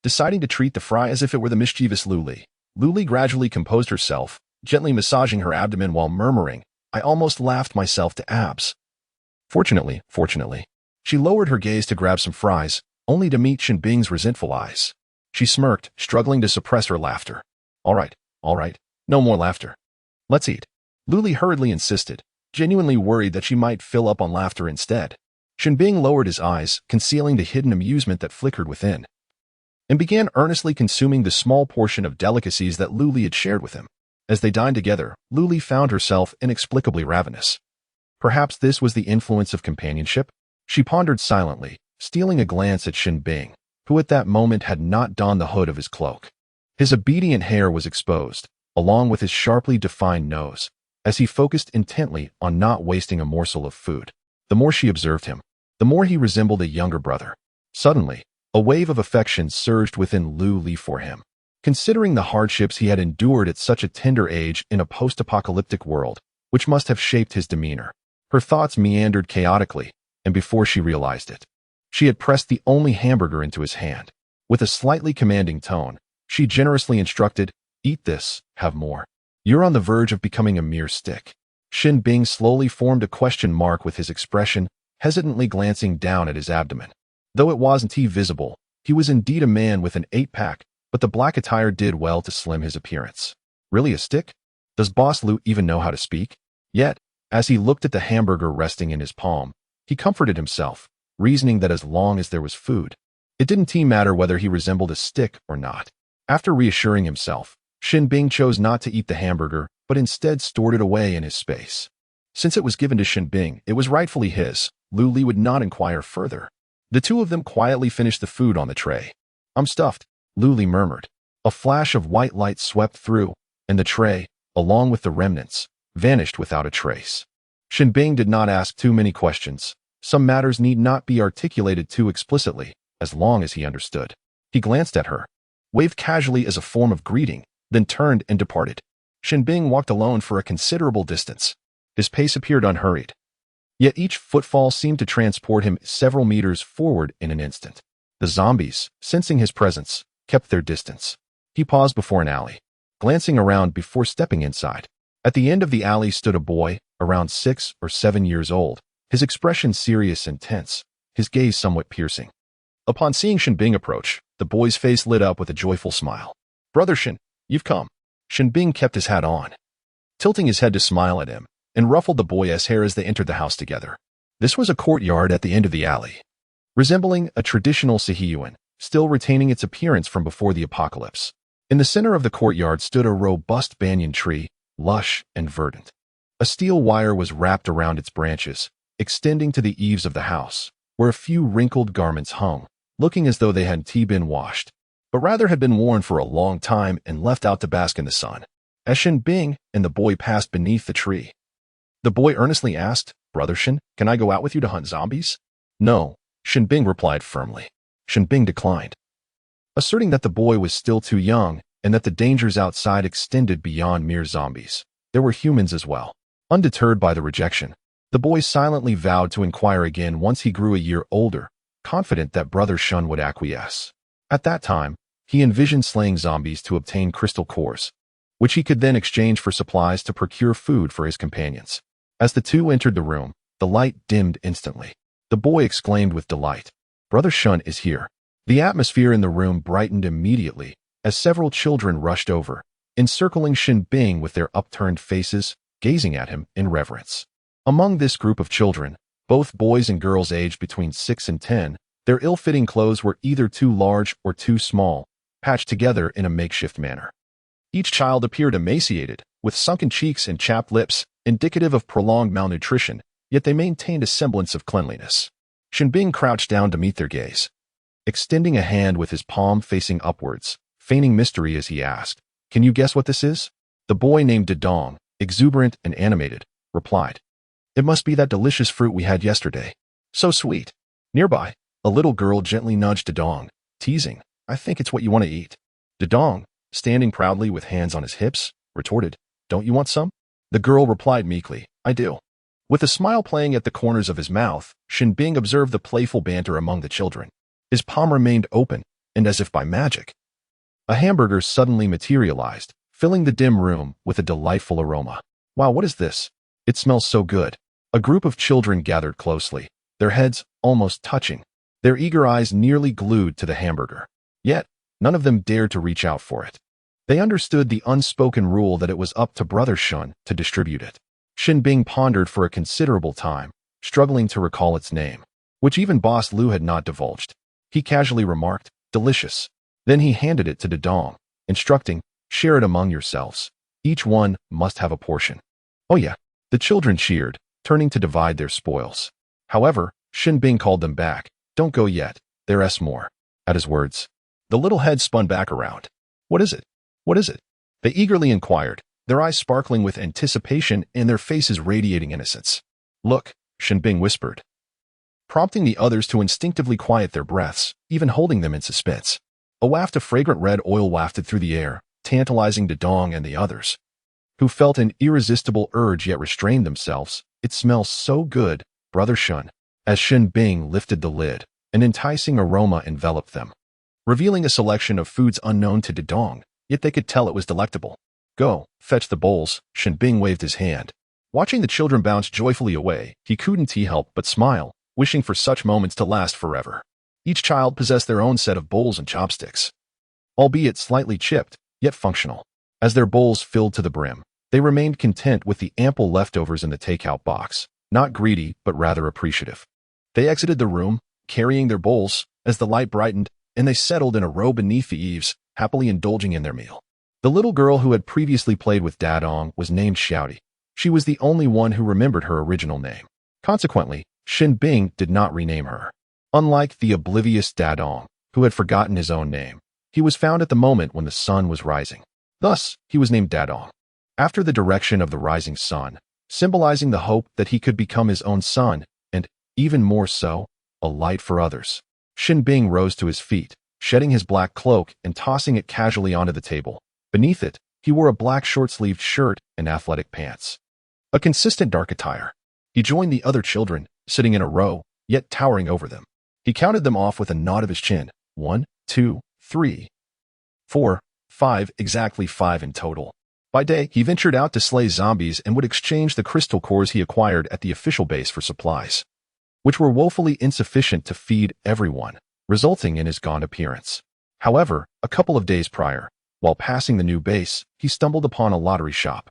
Deciding to treat the fry as if it were the mischievous Luli, Luli gradually composed herself, gently massaging her abdomen while murmuring, "I almost laughed myself to abs." Fortunately, she lowered her gaze to grab some fries, only to meet Shinbing's resentful eyes. She smirked, struggling to suppress her laughter. All right, no more laughter. Let's eat." Luli hurriedly insisted, genuinely worried that she might fill up on laughter instead. Shinbing lowered his eyes, concealing the hidden amusement that flickered within, and began earnestly consuming the small portion of delicacies that Luli had shared with him. As they dined together, Luli found herself inexplicably ravenous. Perhaps this was the influence of companionship? She pondered silently, stealing a glance at Shinbing, who at that moment had not donned the hood of his cloak. His obedient hair was exposed, along with his sharply defined nose, as he focused intently on not wasting a morsel of food. The more she observed him, the more he resembled a younger brother. Suddenly, a wave of affection surged within Luli for him. Considering the hardships he had endured at such a tender age in a post-apocalyptic world, which must have shaped his demeanor, her thoughts meandered chaotically, and before she realized it, she had pressed the only hamburger into his hand. With a slightly commanding tone, she generously instructed, "Eat this, have more. You're on the verge of becoming a mere stick." Shinbing slowly formed a question mark with his expression, hesitantly glancing down at his abdomen. Though it wasn't visible, he was indeed a man with an 8-pack, but the black attire did well to slim his appearance. Really a stick? Does Boss Lu even know how to speak? Yet, as he looked at the hamburger resting in his palm, he comforted himself, reasoning that as long as there was food, it didn't matter whether he resembled a stick or not. After reassuring himself, Shinbing chose not to eat the hamburger, but instead stored it away in his space. Since it was given to Shinbing, it was rightfully his. Luli would not inquire further. The two of them quietly finished the food on the tray. "I'm stuffed," Luli murmured. A flash of white light swept through, and the tray, along with the remnants, vanished without a trace. Shinbing did not ask too many questions. Some matters need not be articulated too explicitly, as long as he understood. He glanced at her, waved casually as a form of greeting, then turned and departed. Shinbing walked alone for a considerable distance. His pace appeared unhurried, yet each footfall seemed to transport him several meters forward in an instant. The zombies, sensing his presence, kept their distance. He paused before an alley, glancing around before stepping inside. At the end of the alley stood a boy, around 6 or 7 years old, his expression serious and tense, his gaze somewhat piercing. Upon seeing Shinbing approach, the boy's face lit up with a joyful smile. "Brother Shin, you've come." Shinbing kept his hat on, tilting his head to smile at him, and ruffled the boy's hair as they entered the house together. This was a courtyard at the end of the alley, resembling a traditional Sihiyuan, still retaining its appearance from before the apocalypse. In the center of the courtyard stood a robust banyan tree, lush and verdant. A steel wire was wrapped around its branches, extending to the eaves of the house, where a few wrinkled garments hung, looking as though they hadn't been washed, but rather had been worn for a long time and left out to bask in the sun. As Shinbing and the boy passed beneath the tree, the boy earnestly asked, "Brother Shin, can I go out with you to hunt zombies?" "No," Shinbing replied firmly. Shinbing declined, asserting that the boy was still too young and that the dangers outside extended beyond mere zombies. there were humans as well. Undeterred by the rejection, the boy silently vowed to inquire again once he grew a year older, confident that Brother Shun would acquiesce. At that time, he envisioned slaying zombies to obtain crystal cores, which he could then exchange for supplies to procure food for his companions. As the two entered the room, the light dimmed instantly. The boy exclaimed with delight, "Brother Shun is here." The atmosphere in the room brightened immediately as several children rushed over, encircling Shin Bing with their upturned faces, gazing at him in reverence. Among this group of children, both boys and girls aged between 6 and 10, their ill-fitting clothes were either too large or too small, patched together in a makeshift manner. Each child appeared emaciated, with sunken cheeks and chapped lips, indicative of prolonged malnutrition, yet they maintained a semblance of cleanliness. Shin Bing crouched down to meet their gaze, extending a hand with his palm facing upwards, feigning mystery as he asked, "Can you guess what this is?" The boy named Dedong, exuberant and animated, replied, "It must be that delicious fruit we had yesterday. So sweet." Nearby, a little girl gently nudged Dedong, teasing, "I think it's what you want to eat." Dedong, standing proudly with hands on his hips, retorted, "Don't you want some?" The girl replied meekly, "I do." With a smile playing at the corners of his mouth, Shin Bing observed the playful banter among the children. His palm remained open, and as if by magic, a hamburger suddenly materialized, filling the dim room with a delightful aroma. "Wow, what is this? It smells so good." A group of children gathered closely, their heads almost touching, their eager eyes nearly glued to the hamburger. Yet, none of them dared to reach out for it. They understood the unspoken rule that it was up to Brother Shun to distribute it. Shin Bing pondered for a considerable time, struggling to recall its name, which even Boss Lu had not divulged. He casually remarked, "Delicious." Then he handed it to Dedong, instructing, "Share it among yourselves. Each one must have a portion." "Oh yeah." The children cheered, turning to divide their spoils. However, Shin Bing called them back. "Don't go yet, there's more." At his words, the little head spun back around. "What is it? What is it?" They eagerly inquired, their eyes sparkling with anticipation and their faces radiating innocence. "Look," Shin Bing whispered, prompting the others to instinctively quiet their breaths, even holding them in suspense. A waft of fragrant red oil wafted through the air, tantalizing Dedong and the others, who felt an irresistible urge yet restrained themselves. "It smells so good, Brother Shun." As Shin Bing lifted the lid, an enticing aroma enveloped them, revealing a selection of foods unknown to Dedong, yet they could tell it was delectable. "Go, fetch the bowls," Shin Bing waved his hand. Watching the children bounce joyfully away, he couldn't help but smile, wishing for such moments to last forever. Each child possessed their own set of bowls and chopsticks, albeit slightly chipped, yet functional. As their bowls filled to the brim, they remained content with the ample leftovers in the takeout box, not greedy but rather appreciative. They exited the room, carrying their bowls, as the light brightened, and they settled in a row beneath the eaves, happily indulging in their meal. The little girl who had previously played with Dadong was named Shouty. She was the only one who remembered her original name. Consequently, Shin Bing did not rename her. Unlike the oblivious Dadong, who had forgotten his own name, he was found at the moment when the sun was rising. Thus, he was named Dadong, after the direction of the rising sun, symbolizing the hope that he could become his own sun, and, even more so, a light for others. Shin Bing rose to his feet, shedding his black cloak and tossing it casually onto the table. Beneath it, he wore a black short-sleeved shirt and athletic pants, a consistent dark attire. He joined the other children, sitting in a row, yet towering over them. He counted them off with a nod of his chin. 1, 2, 3, 4, 5, exactly 5 in total. By day, he ventured out to slay zombies and would exchange the crystal cores he acquired at the official base for supplies, which were woefully insufficient to feed everyone, resulting in his gaunt appearance. However, a couple of days prior, while passing the new base, he stumbled upon a lottery shop.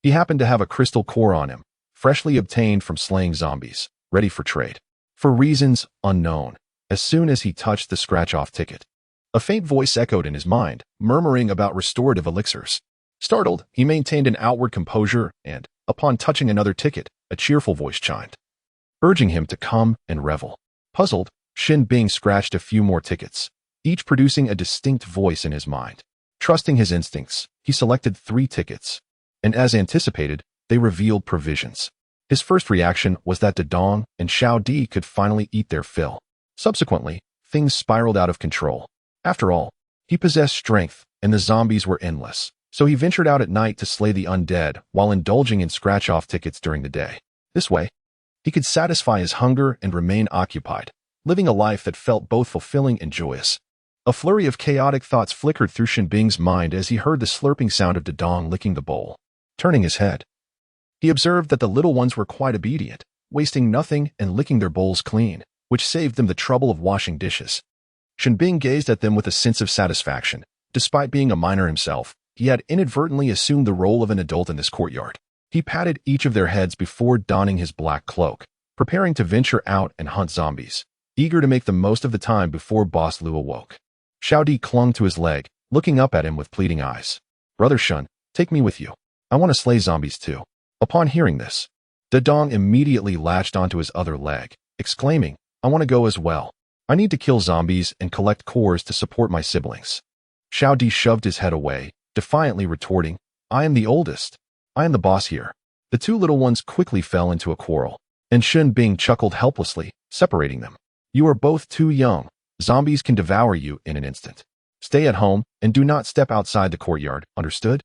He happened to have a crystal core on him, freshly obtained from slaying zombies, ready for trade. For reasons unknown, as soon as he touched the scratch-off ticket, a faint voice echoed in his mind, murmuring about restorative elixirs. Startled, he maintained an outward composure and, upon touching another ticket, a cheerful voice chimed, urging him to come and revel. Puzzled, Shin Bing scratched a few more tickets, each producing a distinct voice in his mind. Trusting his instincts, he selected 3 tickets, and as anticipated, they revealed provisions. His first reaction was that Dedong and Xiao Di could finally eat their fill. Subsequently, things spiraled out of control. After all, he possessed strength, and the zombies were endless, so he ventured out at night to slay the undead while indulging in scratch-off tickets during the day. This way, he could satisfy his hunger and remain occupied, living a life that felt both fulfilling and joyous. A flurry of chaotic thoughts flickered through Shinbing's mind as he heard the slurping sound of Dedong licking the bowl. Turning his head, he observed that the little ones were quite obedient, wasting nothing and licking their bowls clean, which saved them the trouble of washing dishes. Shinbing gazed at them with a sense of satisfaction. Despite being a minor himself, he had inadvertently assumed the role of an adult in this courtyard. He patted each of their heads before donning his black cloak, preparing to venture out and hunt zombies, eager to make the most of the time before Boss Lu awoke. Xiao Di clung to his leg, looking up at him with pleading eyes. "Brother Shun, take me with you. I want to slay zombies too." Upon hearing this, Dedong immediately latched onto his other leg, exclaiming, "I want to go as well. I need to kill zombies and collect cores to support my siblings." Xiao Di shoved his head away, defiantly retorting, "I am the oldest. I am the boss here." The two little ones quickly fell into a quarrel, and Shinbing chuckled helplessly, separating them. "You are both too young. Zombies can devour you in an instant. Stay at home and do not step outside the courtyard, understood?"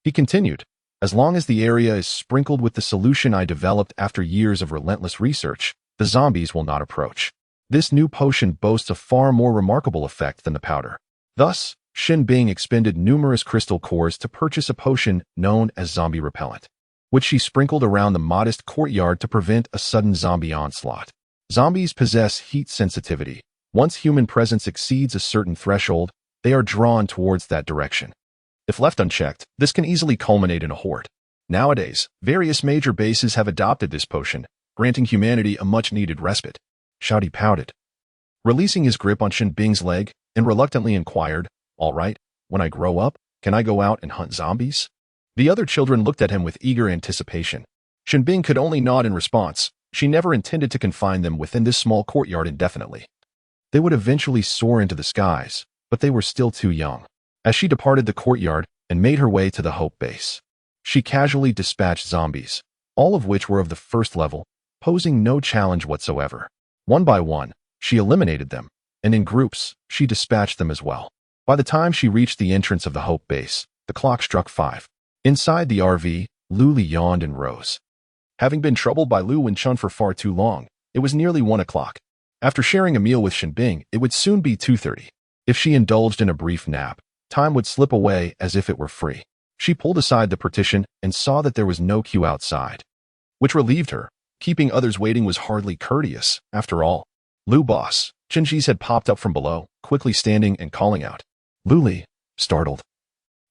He continued, "As long as the area is sprinkled with the solution I developed after years of relentless research, the zombies will not approach. This new potion boasts a far more remarkable effect than the powder." Thus, Shinbing expended numerous crystal cores to purchase a potion known as zombie repellent, which she sprinkled around the modest courtyard to prevent a sudden zombie onslaught. Zombies possess heat sensitivity. Once human presence exceeds a certain threshold, they are drawn towards that direction. If left unchecked, this can easily culminate in a horde. Nowadays, various major bases have adopted this potion, granting humanity a much-needed respite. Xiao Di pouted, releasing his grip on Shinbing's leg, and reluctantly inquired, "All right, when I grow up, can I go out and hunt zombies?" The other children looked at him with eager anticipation. Shinbing could only nod in response. She never intended to confine them within this small courtyard indefinitely. They would eventually soar into the skies, but they were still too young. As she departed the courtyard and made her way to the Hope base, she casually dispatched zombies, all of which were of the first level, posing no challenge whatsoever. One by one, she eliminated them, and in groups, she dispatched them as well. By the time she reached the entrance of the Hope base, the clock struck 5. Inside the RV, Lu Li yawned and rose. Having been troubled by Lu Wenchun for far too long, it was nearly 1 o'clock. After sharing a meal with Shinbing, it would soon be 2:30. If she indulged in a brief nap, time would slip away as if it were free. She pulled aside the partition and saw that there was no queue outside, which relieved her. Keeping others waiting was hardly courteous, after all. "Lu boss," Chenji's had popped up from below, quickly standing and calling out. Lu Li, startled,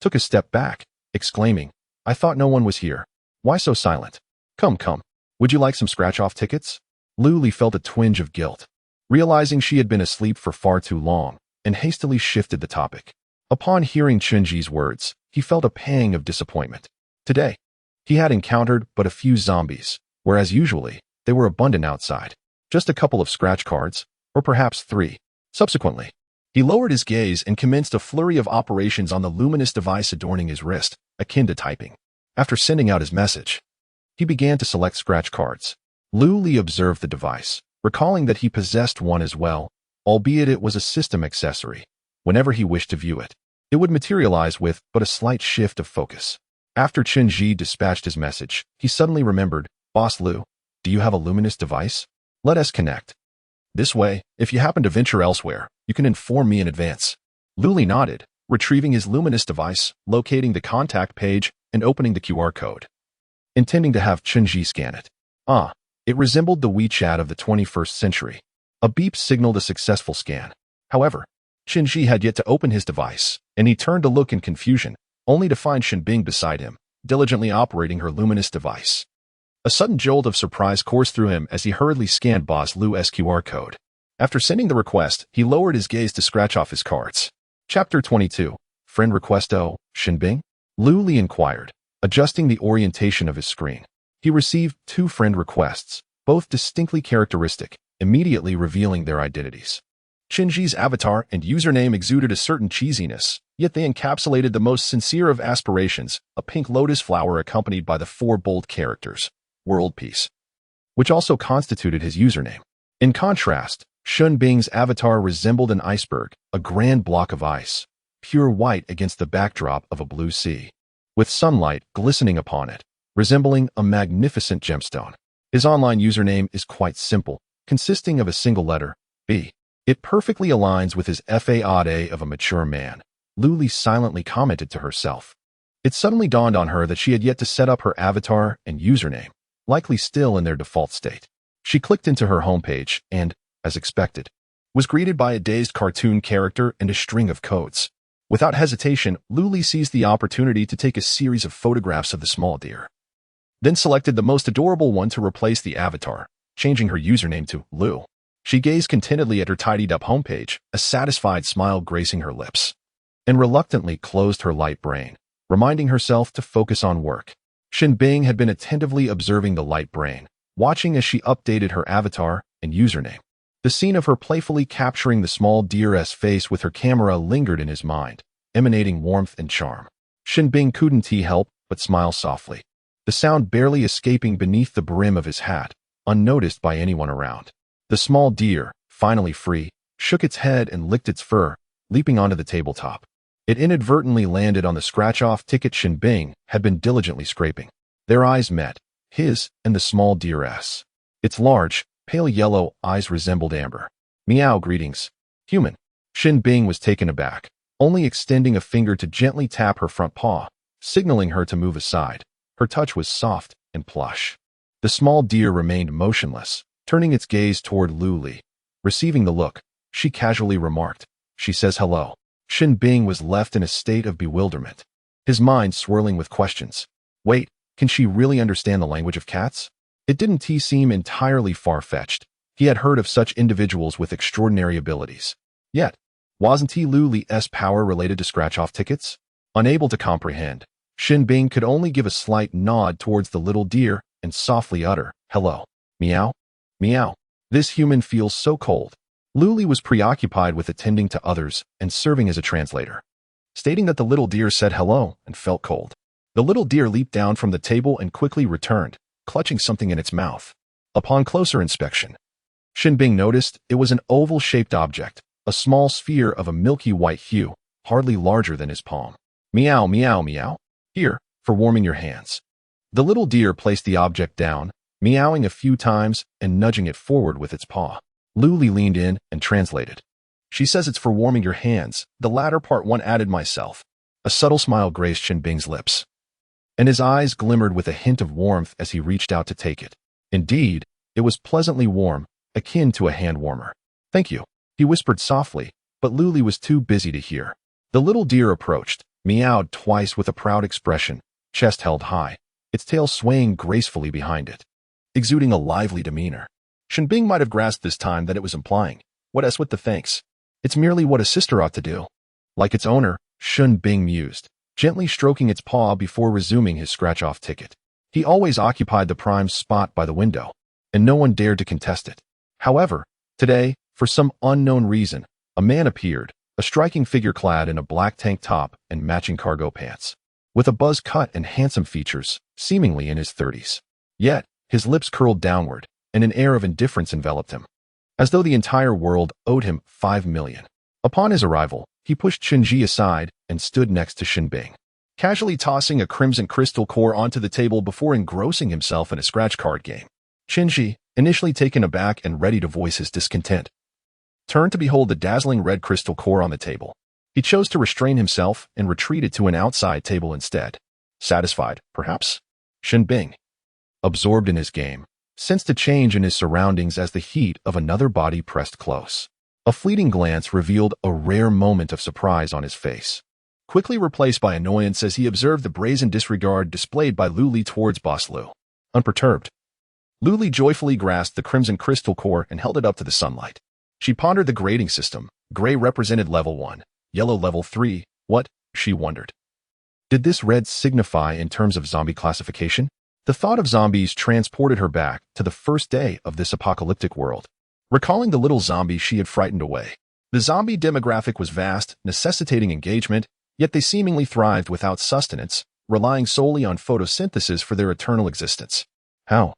took a step back, exclaiming, "I thought no one was here. Why so silent? Come, would you like some scratch-off tickets?" Lu Li felt a twinge of guilt, realizing she had been asleep for far too long, and hastily shifted the topic. Upon hearing Chenji's words, he felt a pang of disappointment. Today, he had encountered but a few zombies, whereas usually, they were abundant outside. Just a couple of scratch cards, or perhaps 3. Subsequently, he lowered his gaze and commenced a flurry of operations on the luminous device adorning his wrist, akin to typing. After sending out his message, he began to select scratch cards. Lu Li observed the device, recalling that he possessed one as well, albeit it was a system accessory. Whenever he wished to view it, it would materialize with but a slight shift of focus. After Chenji dispatched his message, he suddenly remembered, "Boss Lu, do you have a luminous device? Let us connect. This way, if you happen to venture elsewhere, you can inform me in advance." Lu Li nodded, retrieving his luminous device, locating the contact page, and opening the QR code, intending to have Chenji scan it. It resembled the WeChat of the 21st century. A beep signaled a successful scan. However, Chenji had yet to open his device, and he turned to look in confusion, only to find Shinbing beside him, diligently operating her luminous device. A sudden jolt of surprise coursed through him as he hurriedly scanned Boss Lu's QR code. After sending the request, he lowered his gaze to scratch off his cards. Chapter 22. Friend request O, Shinbing? Lu Li inquired, adjusting the orientation of his screen. He received 2 friend requests, both distinctly characteristic, immediately revealing their identities. Chenji's avatar and username exuded a certain cheesiness, yet they encapsulated the most sincere of aspirations, a pink lotus flower accompanied by the 4 bold characters, World Peace, which also constituted his username. In contrast, Shinbing's avatar resembled an iceberg, a grand block of ice, pure white against the backdrop of a blue sea. with sunlight glistening upon it, resembling a magnificent gemstone. His online username is quite simple, consisting of a single letter, B. It perfectly aligns with his FAAD of a mature man, Luli silently commented to herself. It suddenly dawned on her that she had yet to set up her avatar and username, likely still in their default state. She clicked into her homepage and, as expected, was greeted by a dazed cartoon character and a string of codes. Without hesitation, Luli seized the opportunity to take a series of photographs of the small deer. Then selected the most adorable one to replace the avatar, changing her username to Lu. She gazed contentedly at her tidied-up homepage, a satisfied smile gracing her lips, and reluctantly closed her light brain, reminding herself to focus on work. Shinbing had been attentively observing the light brain, watching as she updated her avatar and username. The scene of her playfully capturing the small deer's face with her camera lingered in his mind, emanating warmth and charm. Shinbing couldn't help but smile softly, the sound barely escaping beneath the brim of his hat, unnoticed by anyone around. The small deer, finally free, shook its head and licked its fur, leaping onto the tabletop. It inadvertently landed on the scratch-off ticket Shinbing had been diligently scraping. Their eyes met, his and the small deer's. Its large, pale yellow eyes resembled amber. Meow, greetings. Human. Shinbing was taken aback, only extending a finger to gently tap her front paw, signaling her to move aside. Her touch was soft and plush. The small deer remained motionless, turning its gaze toward Luli. Receiving the look, she casually remarked, "She says hello." Shinbing was left in a state of bewilderment, his mind swirling with questions. Wait, can she really understand the language of cats? It didn't seem entirely far-fetched. He had heard of such individuals with extraordinary abilities. Yet, wasn't Luli's power related to scratch-off tickets? Unable to comprehend, Shinbing could only give a slight nod towards the little deer and softly utter, "Hello. Meow? Meow. This human feels so cold." Luli was preoccupied with attending to others and serving as a translator, stating that the little deer said hello and felt cold. The little deer leaped down from the table and quickly returned, clutching something in its mouth. Upon closer inspection, Shinbing noticed it was an oval-shaped object, a small sphere of a milky white hue, hardly larger than his palm. "Meow, meow, meow. Here, for warming your hands." The little deer placed the object down, meowing a few times and nudging it forward with its paw. Luli leaned in and translated. "She says it's for warming your hands. The latter part one added myself." A subtle smile graced Shinbing's lips, and his eyes glimmered with a hint of warmth as he reached out to take it. Indeed, it was pleasantly warm, akin to a hand warmer. "Thank you," he whispered softly, but Luli was too busy to hear. The little deer approached, meowed twice with a proud expression, chest held high, its tail swaying gracefully behind it, exuding a lively demeanor. Shinbing might have grasped this time that it was implying, "What else with the thanks? It's merely what a sister ought to do." Like its owner, Shinbing mused, gently stroking its paw before resuming his scratch-off ticket. He always occupied the prime spot by the window, and no one dared to contest it. However, today, for some unknown reason, a man appeared, a striking figure clad in a black tank top and matching cargo pants, with a buzz cut and handsome features, seemingly in his 30s. Yet, his lips curled downward, and an air of indifference enveloped him, as though the entire world owed him 5 million. Upon his arrival, he pushed Shinji aside and stood next to Shinbing, casually tossing a crimson crystal core onto the table before engrossing himself in a scratch card game. Shinji, initially taken aback and ready to voice his discontent, turned to behold the dazzling red crystal core on the table. He chose to restrain himself and retreated to an outside table instead. Satisfied, perhaps? Shinbing, absorbed in his game, sensed a change in his surroundings as the heat of another body pressed close. A fleeting glance revealed a rare moment of surprise on his face, quickly replaced by annoyance as he observed the brazen disregard displayed by Luli towards Boss Lu. Unperturbed, Luli joyfully grasped the crimson crystal core and held it up to the sunlight. She pondered the grading system. Gray represented level 1, yellow level 3. What, she wondered, did this red signify in terms of zombie classification? The thought of zombies transported her back to the first day of this apocalyptic world, recalling the little zombie she had frightened away. The zombie demographic was vast, necessitating engagement, yet they seemingly thrived without sustenance, relying solely on photosynthesis for their eternal existence. How,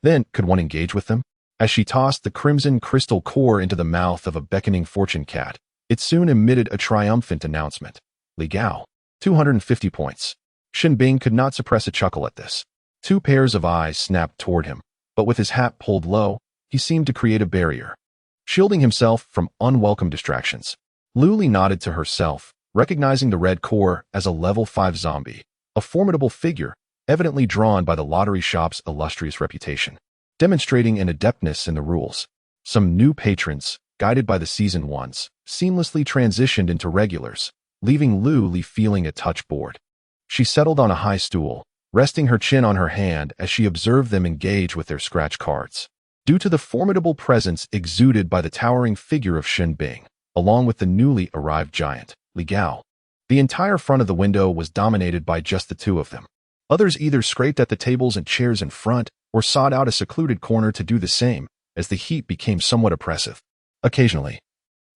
then, could one engage with them? As she tossed the crimson crystal core into the mouth of a beckoning fortune cat, it soon emitted a triumphant announcement. Li Gao, 250 points. Shin Bing could not suppress a chuckle at this. Two pairs of eyes snapped toward him, but with his hat pulled low, he seemed to create a barrier, shielding himself from unwelcome distractions. Luli nodded to herself, recognizing the red core as a level 5 zombie, a formidable figure, evidently drawn by the lottery shop's illustrious reputation, demonstrating an adeptness in the rules. Some new patrons, guided by the seasoned ones, seamlessly transitioned into regulars, leaving Luli feeling a touch bored. She settled on a high stool, resting her chin on her hand as she observed them engage with their scratch cards. Due to the formidable presence exuded by the towering figure of Shin Bing, along with the newly arrived giant, Li Gao, the entire front of the window was dominated by just the two of them. Others either scraped at the tables and chairs in front or sought out a secluded corner to do the same, as the heat became somewhat oppressive. Occasionally,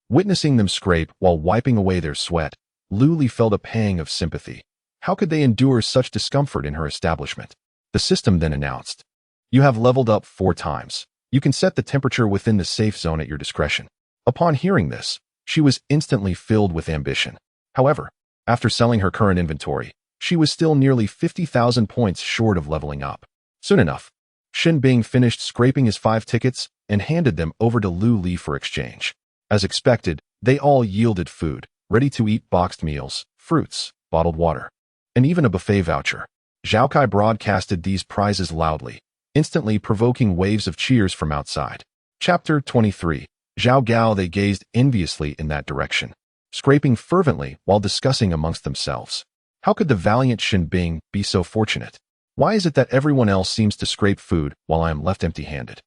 witnessing them scrape while wiping away their sweat, Luli felt a pang of sympathy. How could they endure such discomfort in her establishment? The system then announced, "You have leveled up 4 times. You can set the temperature within the safe zone at your discretion." Upon hearing this, she was instantly filled with ambition. However, after selling her current inventory, she was still nearly 50,000 points short of leveling up. Soon enough, Shin Bing finished scraping his 5 tickets and handed them over to Lu Li for exchange. As expected, they all yielded food, ready-to-eat boxed meals, fruits, bottled water, and even a buffet voucher. Zhao Kai broadcasted these prizes loudly, instantly provoking waves of cheers from outside. Chapter 23. Zhao Gao. They gazed enviously in that direction, scraping fervently while discussing amongst themselves. How could the valiant Shin Bing be so fortunate? Why is it that everyone else seems to scrape food while I am left empty-handed?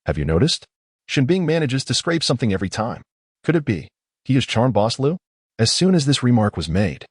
Have you noticed? Shin Bing manages to scrape something every time. Could it be he has charmed Boss Lu? As soon as this remark was made,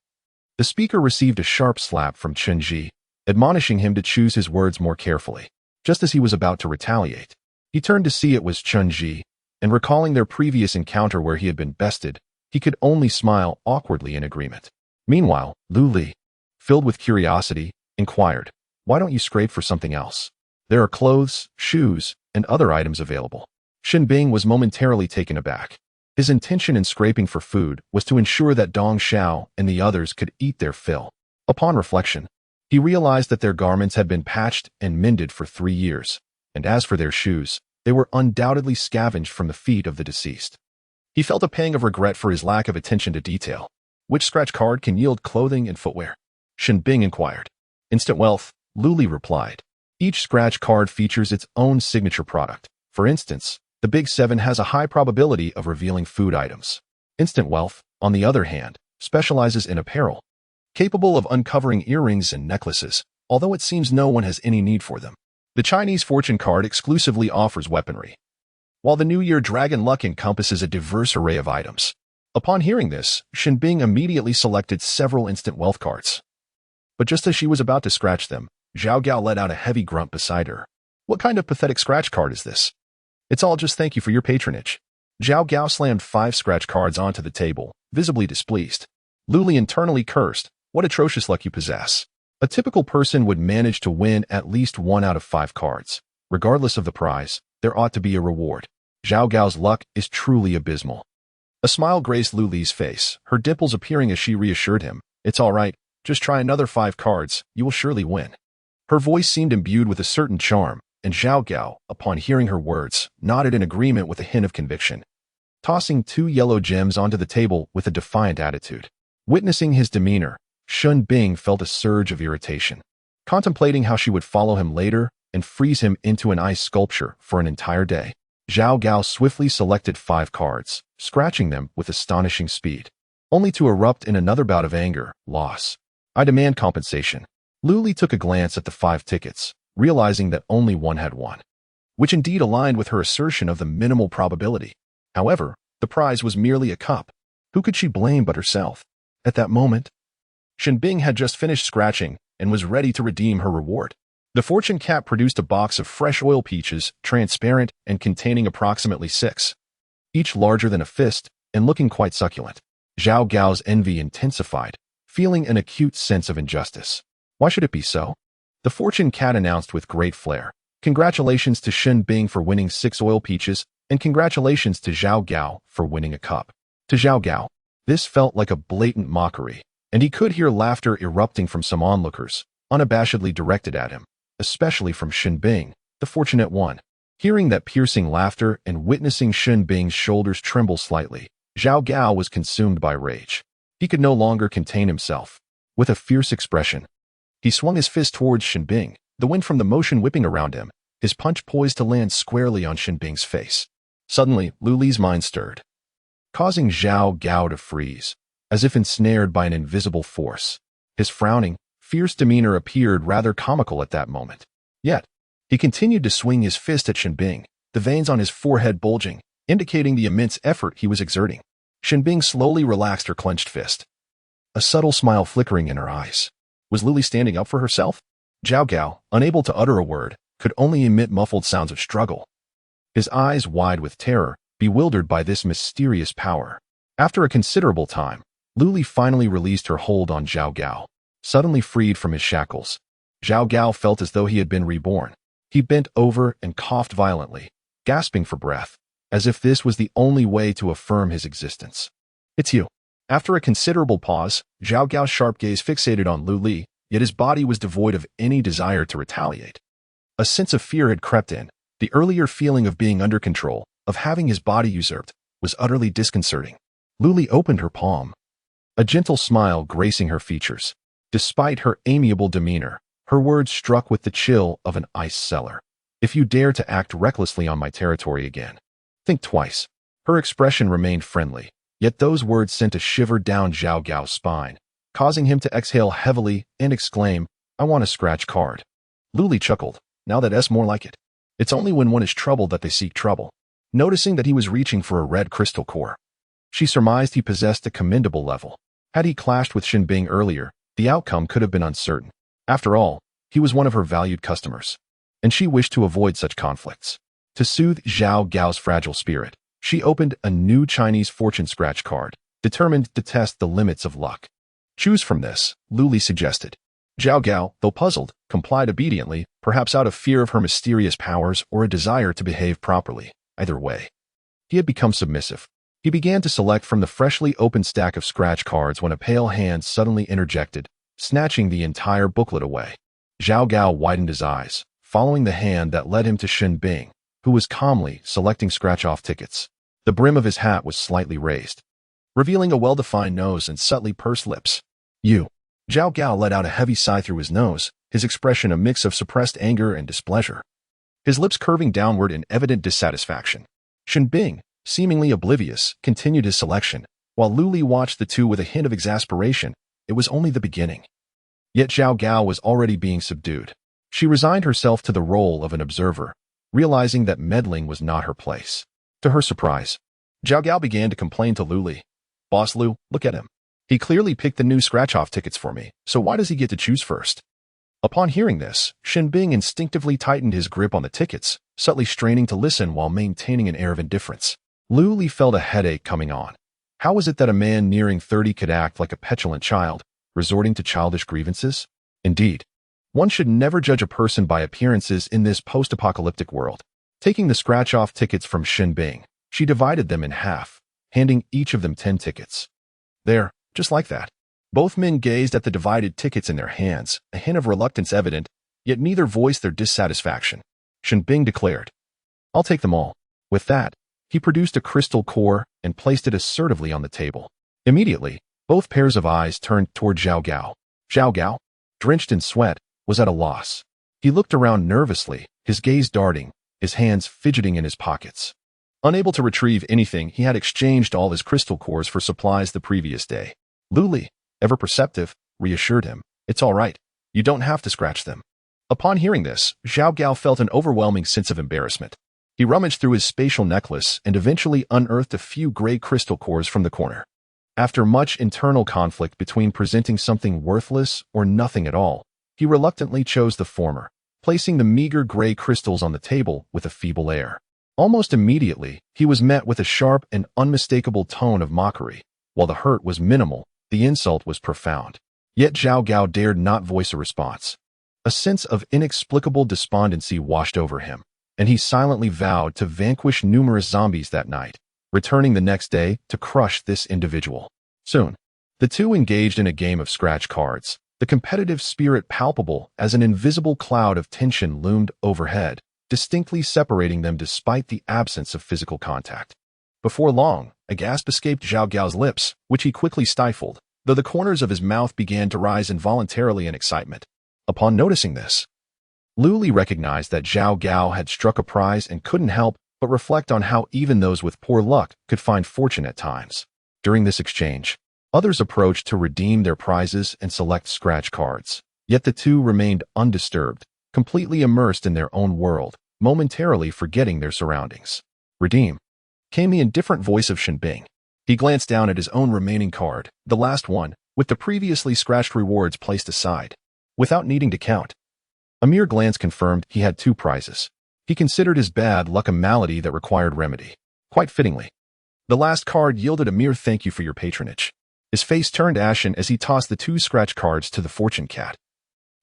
the speaker received a sharp slap from Chen Ji, admonishing him to choose his words more carefully. Just as he was about to retaliate, he turned to see it was Chen Ji, and recalling their previous encounter where he had been bested, he could only smile awkwardly in agreement. Meanwhile, Lu Li, filled with curiosity, inquired, "Why don't you scrape for something else? There are clothes, shoes, and other items available." Shin Bing was momentarily taken aback. His intention in scraping for food was to ensure that Dong Xiao and the others could eat their fill. Upon reflection, he realized that their garments had been patched and mended for 3 years, and as for their shoes, they were undoubtedly scavenged from the feet of the deceased. He felt a pang of regret for his lack of attention to detail. "Which scratch card can yield clothing and footwear?" Shin Bing inquired. "Instant wealth," Lu Li replied. "Each scratch card features its own signature product. For instance, the Big 7 has a high probability of revealing food items. Instant wealth, on the other hand, specializes in apparel, capable of uncovering earrings and necklaces, although it seems no one has any need for them. The Chinese fortune card exclusively offers weaponry, while the New Year Dragon Luck encompasses a diverse array of items." Upon hearing this, Shin Bing immediately selected several instant wealth cards. But just as she was about to scratch them, Zhao Gao let out a heavy grunt beside her. "What kind of pathetic scratch card is this?" "It's all just thank you for your patronage." Zhao Gao slammed 5 scratch cards onto the table, visibly displeased. Lu Li internally cursed, "What atrocious luck you possess." A typical person would manage to win at least 1 out of 5 cards. Regardless of the prize, there ought to be a reward. Zhao Gao's luck is truly abysmal. A smile graced Lu Li's face, her dimples appearing as she reassured him, "It's all right, just try another 5 cards, you will surely win." Her voice seemed imbued with a certain charm, and Zhao Gao, upon hearing her words, nodded in agreement with a hint of conviction, tossing 2 yellow gems onto the table with a defiant attitude. Witnessing his demeanor, Shin Bing felt a surge of irritation, contemplating how she would follow him later and freeze him into an ice sculpture for an entire day. Zhao Gao swiftly selected 5 cards, scratching them with astonishing speed, only to erupt in another bout of anger, loss. "I demand compensation." Lu Li took a glance at the 5 tickets, realizing that only one had won, which indeed aligned with her assertion of the minimal probability. However, the prize was merely a cup. Who could she blame but herself? At that moment, Shin Bing had just finished scratching and was ready to redeem her reward. The fortune cat produced a box of fresh oil peaches, transparent and containing approximately 6, each larger than a fist and looking quite succulent. Zhao Gao's envy intensified, feeling an acute sense of injustice. Why should it be so? The fortune cat announced with great flair, "Congratulations to Shin Bing for winning 6 oil peaches, and congratulations to Zhao Gao for winning a cup." To Zhao Gao, this felt like a blatant mockery. and he could hear laughter erupting from some onlookers, unabashedly directed at him, especially from Shen Bing, the fortunate one. Hearing that piercing laughter and witnessing Shen Bing's shoulders tremble slightly, Zhao Gao was consumed by rage. He could no longer contain himself. With a fierce expression, he swung his fist towards Shen Bing, the wind from the motion whipping around him, his punch poised to land squarely on Shen Bing's face. Suddenly, Lu Li's mind stirred, causing Zhao Gao to freeze, as if ensnared by an invisible force. His frowning, fierce demeanor appeared rather comical at that moment. Yet, he continued to swing his fist at Shen Bing, the veins on his forehead bulging, indicating the immense effort he was exerting. Shen Bing slowly relaxed her clenched fist, a subtle smile flickering in her eyes. Was Lu Li standing up for herself? Zhao Gao, unable to utter a word, could only emit muffled sounds of struggle, his eyes wide with terror, bewildered by this mysterious power. After a considerable time, Lu Li finally released her hold on Zhao Gao. Suddenly freed from his shackles, Zhao Gao felt as though he had been reborn. He bent over and coughed violently, gasping for breath, as if this was the only way to affirm his existence. It's you. After a considerable pause, Zhao Gao's sharp gaze fixated on Lu Li, yet his body was devoid of any desire to retaliate. A sense of fear had crept in. The earlier feeling of being under control, of having his body usurped, was utterly disconcerting. Lu Li opened her palm, a gentle smile gracing her features. Despite her amiable demeanor, her words struck with the chill of an ice cellar. If you dare to act recklessly on my territory again, think twice. Her expression remained friendly, yet those words sent a shiver down Zhao Gao's spine, causing him to exhale heavily and exclaim, "I want a scratch card." Lu Li chuckled. Now that's more like it. It's only when one is troubled that they seek trouble. Noticing that he was reaching for a red crystal core, she surmised he possessed a commendable level. Had he clashed with Shen Bing earlier, the outcome could have been uncertain. After all, he was one of her valued customers, and she wished to avoid such conflicts. To soothe Zhao Gao's fragile spirit, she opened a new Chinese fortune scratch card, determined to test the limits of luck. Choose from this, Lu Li suggested. Zhao Gao, though puzzled, complied obediently, perhaps out of fear of her mysterious powers or a desire to behave properly. Either way, he had become submissive. He began to select from the freshly opened stack of scratch cards when a pale hand suddenly interjected, snatching the entire booklet away. Zhao Gao widened his eyes, following the hand that led him to Shen Bing, who was calmly selecting scratch-off tickets. The brim of his hat was slightly raised, revealing a well-defined nose and subtly pursed lips. You. Zhao Gao let out a heavy sigh through his nose, his expression a mix of suppressed anger and displeasure, his lips curving downward in evident dissatisfaction. Shen Bing, seemingly oblivious, continued his selection, while Lu Li watched the two with a hint of exasperation. It was only the beginning. Yet Zhao Gao was already being subdued. She resigned herself to the role of an observer, realizing that meddling was not her place. To her surprise, Zhao Gao began to complain to Lu Li. "Boss Lu, look at him. He clearly picked the new scratch-off tickets for me, so why does he get to choose first?" Upon hearing this, Shen Bing instinctively tightened his grip on the tickets, subtly straining to listen while maintaining an air of indifference. Lu Li felt a headache coming on. How was it that a man nearing 30 could act like a petulant child, resorting to childish grievances? Indeed, one should never judge a person by appearances in this post-apocalyptic world. Taking the scratch-off tickets from Shen Bing, she divided them in half, handing each of them 10 tickets. There, just like that. Both men gazed at the divided tickets in their hands, a hint of reluctance evident, yet neither voiced their dissatisfaction. Shen Bing declared, "I'll take them all." With that, he produced a crystal core and placed it assertively on the table. Immediately, both pairs of eyes turned toward Zhao Gao. Zhao Gao, drenched in sweat, was at a loss. He looked around nervously, his gaze darting, his hands fidgeting in his pockets. Unable to retrieve anything, he had exchanged all his crystal cores for supplies the previous day. Lu Li, ever perceptive, reassured him, "It's all right. You don't have to scratch them." Upon hearing this, Zhao Gao felt an overwhelming sense of embarrassment. He rummaged through his spatial necklace and eventually unearthed a few gray crystal cores from the corner. After much internal conflict between presenting something worthless or nothing at all, he reluctantly chose the former, placing the meager gray crystals on the table with a feeble air. Almost immediately, he was met with a sharp and unmistakable tone of mockery. While the hurt was minimal, the insult was profound. Yet Zhao Gao dared not voice a response. A sense of inexplicable despondency washed over him, and he silently vowed to vanquish numerous zombies that night, returning the next day to crush this individual. Soon, The two engaged in a game of scratch cards, the competitive spirit palpable as an invisible cloud of tension loomed overhead, distinctly separating them despite the absence of physical contact. Before long, a gasp escaped Zhao Gao's lips, which he quickly stifled, though the corners of his mouth began to rise involuntarily in excitement. Upon noticing this, Lu Li recognized that Zhao Gao had struck a prize and couldn't help but reflect on how even those with poor luck could find fortune at times. During this exchange, others approached to redeem their prizes and select scratch cards, yet the two remained undisturbed, completely immersed in their own world, momentarily forgetting their surroundings. Redeem, came the indifferent voice of Shen Bing. He glanced down at his own remaining card, the last one, with the previously scratched rewards placed aside. Without needing to count, a mere glance confirmed he had 2 prizes. He considered his bad luck a malady that required remedy. Quite fittingly, the last card yielded a mere thank you for your patronage. His face turned ashen as he tossed the 2 scratch cards to the fortune cat.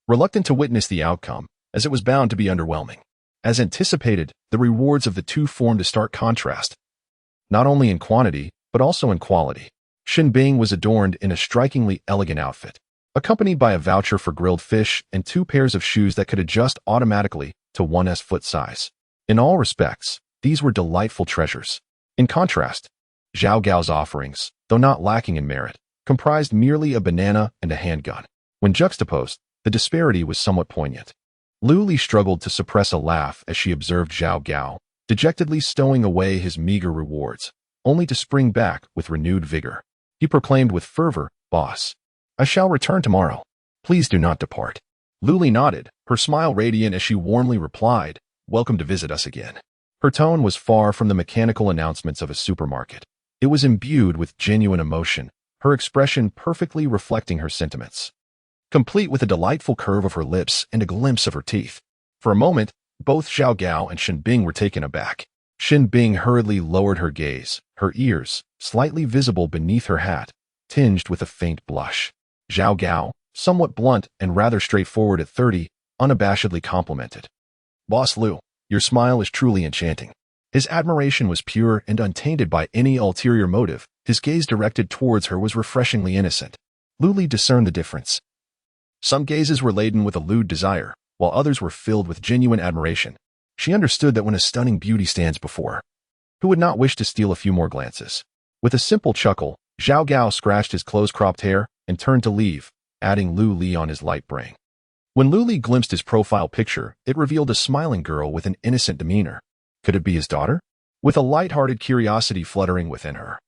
Reluctant to witness the outcome, as it was bound to be underwhelming. As anticipated, the rewards of the 2 formed a stark contrast, not only in quantity, but also in quality. Shen Bing was adorned in a strikingly elegant outfit, accompanied by a voucher for grilled fish and 2 pairs of shoes that could adjust automatically to 1's foot size. In all respects, these were delightful treasures. In contrast, Zhao Gao's offerings, though not lacking in merit, comprised merely a banana and a handgun. When juxtaposed, the disparity was somewhat poignant. Lu Li struggled to suppress a laugh as she observed Zhao Gao, dejectedly stowing away his meager rewards, only to spring back with renewed vigor. He proclaimed with fervor, "Boss, I shall return tomorrow. Please do not depart." Lu Li nodded, her smile radiant as she warmly replied, "Welcome to visit us again." Her tone was far from the mechanical announcements of a supermarket. It was imbued with genuine emotion, her expression perfectly reflecting her sentiments, complete with a delightful curve of her lips and a glimpse of her teeth. For a moment, both Zhao Gao and Shen Bing were taken aback. Shen Bing hurriedly lowered her gaze, her ears, slightly visible beneath her hat, tinged with a faint blush. Zhao Gao, somewhat blunt and rather straightforward at 30, unabashedly complimented. "Boss Lu, your smile is truly enchanting." His admiration was pure and untainted by any ulterior motive. His gaze directed towards her was refreshingly innocent. Lu Li discerned the difference. Some gazes were laden with a lewd desire, while others were filled with genuine admiration. She understood that when a stunning beauty stands before her, who would not wish to steal a few more glances? With a simple chuckle, Zhao Gao scratched his close-cropped hair and turned to leave, adding Lu Li on his light brain. When Lu Li glimpsed his profile picture, it revealed a smiling girl with an innocent demeanor. Could it be his daughter? With a light-hearted curiosity fluttering within her,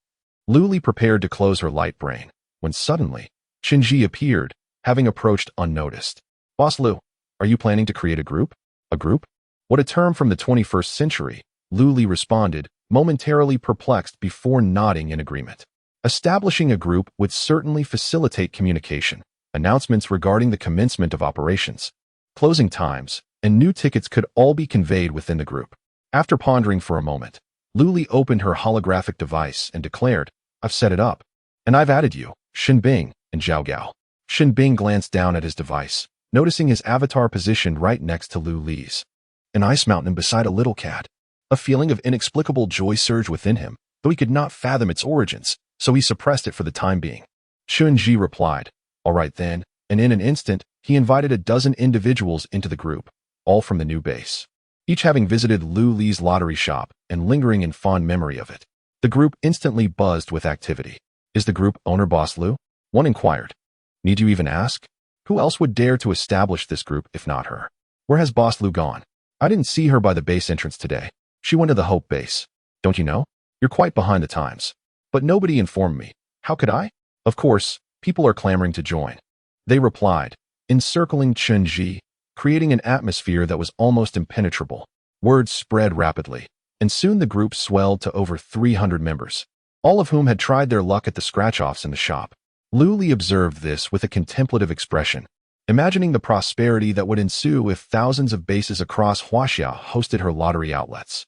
Lu Li prepared to close her light brain, when suddenly, Shinji appeared, having approached unnoticed. "Boss Lu, are you planning to create a group?" "A group? What a term from the 21st century," Lu Li responded, momentarily perplexed before nodding in agreement. Establishing a group would certainly facilitate communication. Announcements regarding the commencement of operations, closing times, and new tickets could all be conveyed within the group. After pondering for a moment, Lu Li opened her holographic device and declared, "I've set it up. And I've added you, Shen Bing, and Zhao Gao." Shen Bing glanced down at his device, noticing his avatar positioned right next to Lu Li's. An ice mountain beside a little cat. A feeling of inexplicable joy surged within him, though he could not fathom its origins, so he suppressed it for the time being. Chun-Ji replied, "All right then," and in an instant, he invited a dozen individuals into the group, all from the new base, each having visited Lu Li's lottery shop and lingering in fond memory of it. The group instantly buzzed with activity. "Is the group owner Boss Lu?" one inquired. "Need you even ask? Who else would dare to establish this group if not her? Where has Boss Lu gone? I didn't see her by the base entrance today. She went to the Hope base. Don't you know? You're quite behind the times." "But nobody informed me. How could I?" "Of course, people are clamoring to join," they replied, encircling Chun-Ji, creating an atmosphere that was almost impenetrable. Words spread rapidly, and soon the group swelled to over 300 members, all of whom had tried their luck at the scratch-offs in the shop. Lu Li observed this with a contemplative expression, imagining the prosperity that would ensue if thousands of bases across Huaxia hosted her lottery outlets.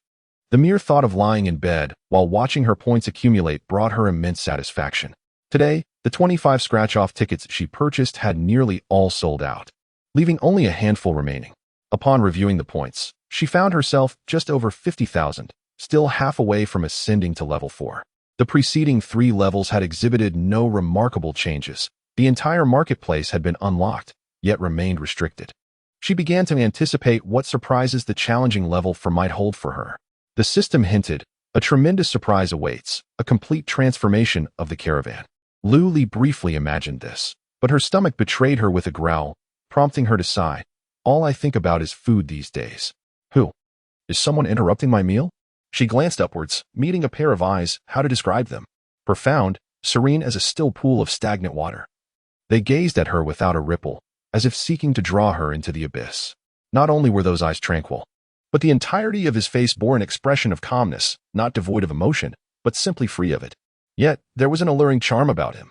The mere thought of lying in bed while watching her points accumulate brought her immense satisfaction. Today, the 25 scratch-off tickets she purchased had nearly all sold out, leaving only a handful remaining. Upon reviewing the points, she found herself just over 50,000, still half away from ascending to level 4. The preceding 3 levels had exhibited no remarkable changes. The entire marketplace had been unlocked, yet remained restricted. She began to anticipate what surprises the challenging level 4 might hold for her. The system hinted, a tremendous surprise awaits, a complete transformation of the caravan. Lu briefly imagined this, but her stomach betrayed her with a growl, prompting her to sigh. All I think about is food these days. Who? Is someone interrupting my meal? She glanced upwards, meeting a pair of eyes. How to describe them? Profound, serene as a still pool of stagnant water. They gazed at her without a ripple, as if seeking to draw her into the abyss. Not only were those eyes tranquil, but the entirety of his face bore an expression of calmness, not devoid of emotion, but simply free of it. Yet, there was an alluring charm about him.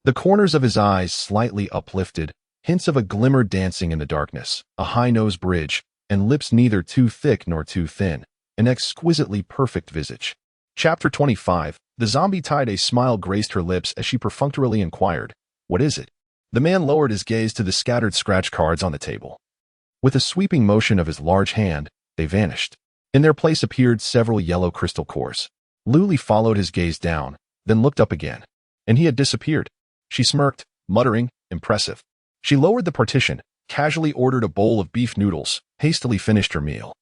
The corners of his eyes slightly uplifted, hints of a glimmer dancing in the darkness, a high-nosed bridge, and lips neither too thick nor too thin, an exquisitely perfect visage. Chapter 25. The zombie tied a smile graced her lips as she perfunctorily inquired, "What is it?" The man lowered his gaze to the scattered scratch cards on the table. With a sweeping motion of his large hand, they vanished. In their place appeared several yellow crystal cores. Lu followed his gaze down, then looked up again, and he had disappeared. She smirked, muttering, "Impressive." She lowered the partition, casually ordered a bowl of beef noodles, hastily finished her meal,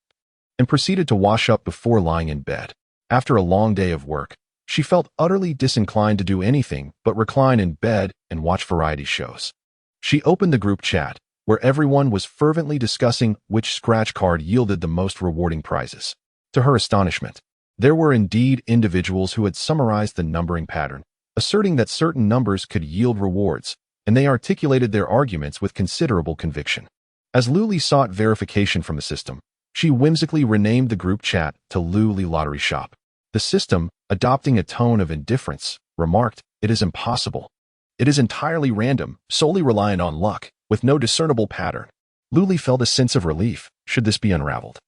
and proceeded to wash up before lying in bed. After a long day of work, she felt utterly disinclined to do anything but recline in bed and watch variety shows. She opened the group chat, where everyone was fervently discussing which scratch card yielded the most rewarding prizes. To her astonishment, there were indeed individuals who had summarized the numbering pattern, asserting that certain numbers could yield rewards, and they articulated their arguments with considerable conviction. As Lu sought verification from the system, she whimsically renamed the group chat to Lu Lottery Shop. The system, adopting a tone of indifference, remarked, "It is impossible. It is entirely random, solely reliant on luck, with no discernible pattern." Lu felt a sense of relief, should this be unraveled.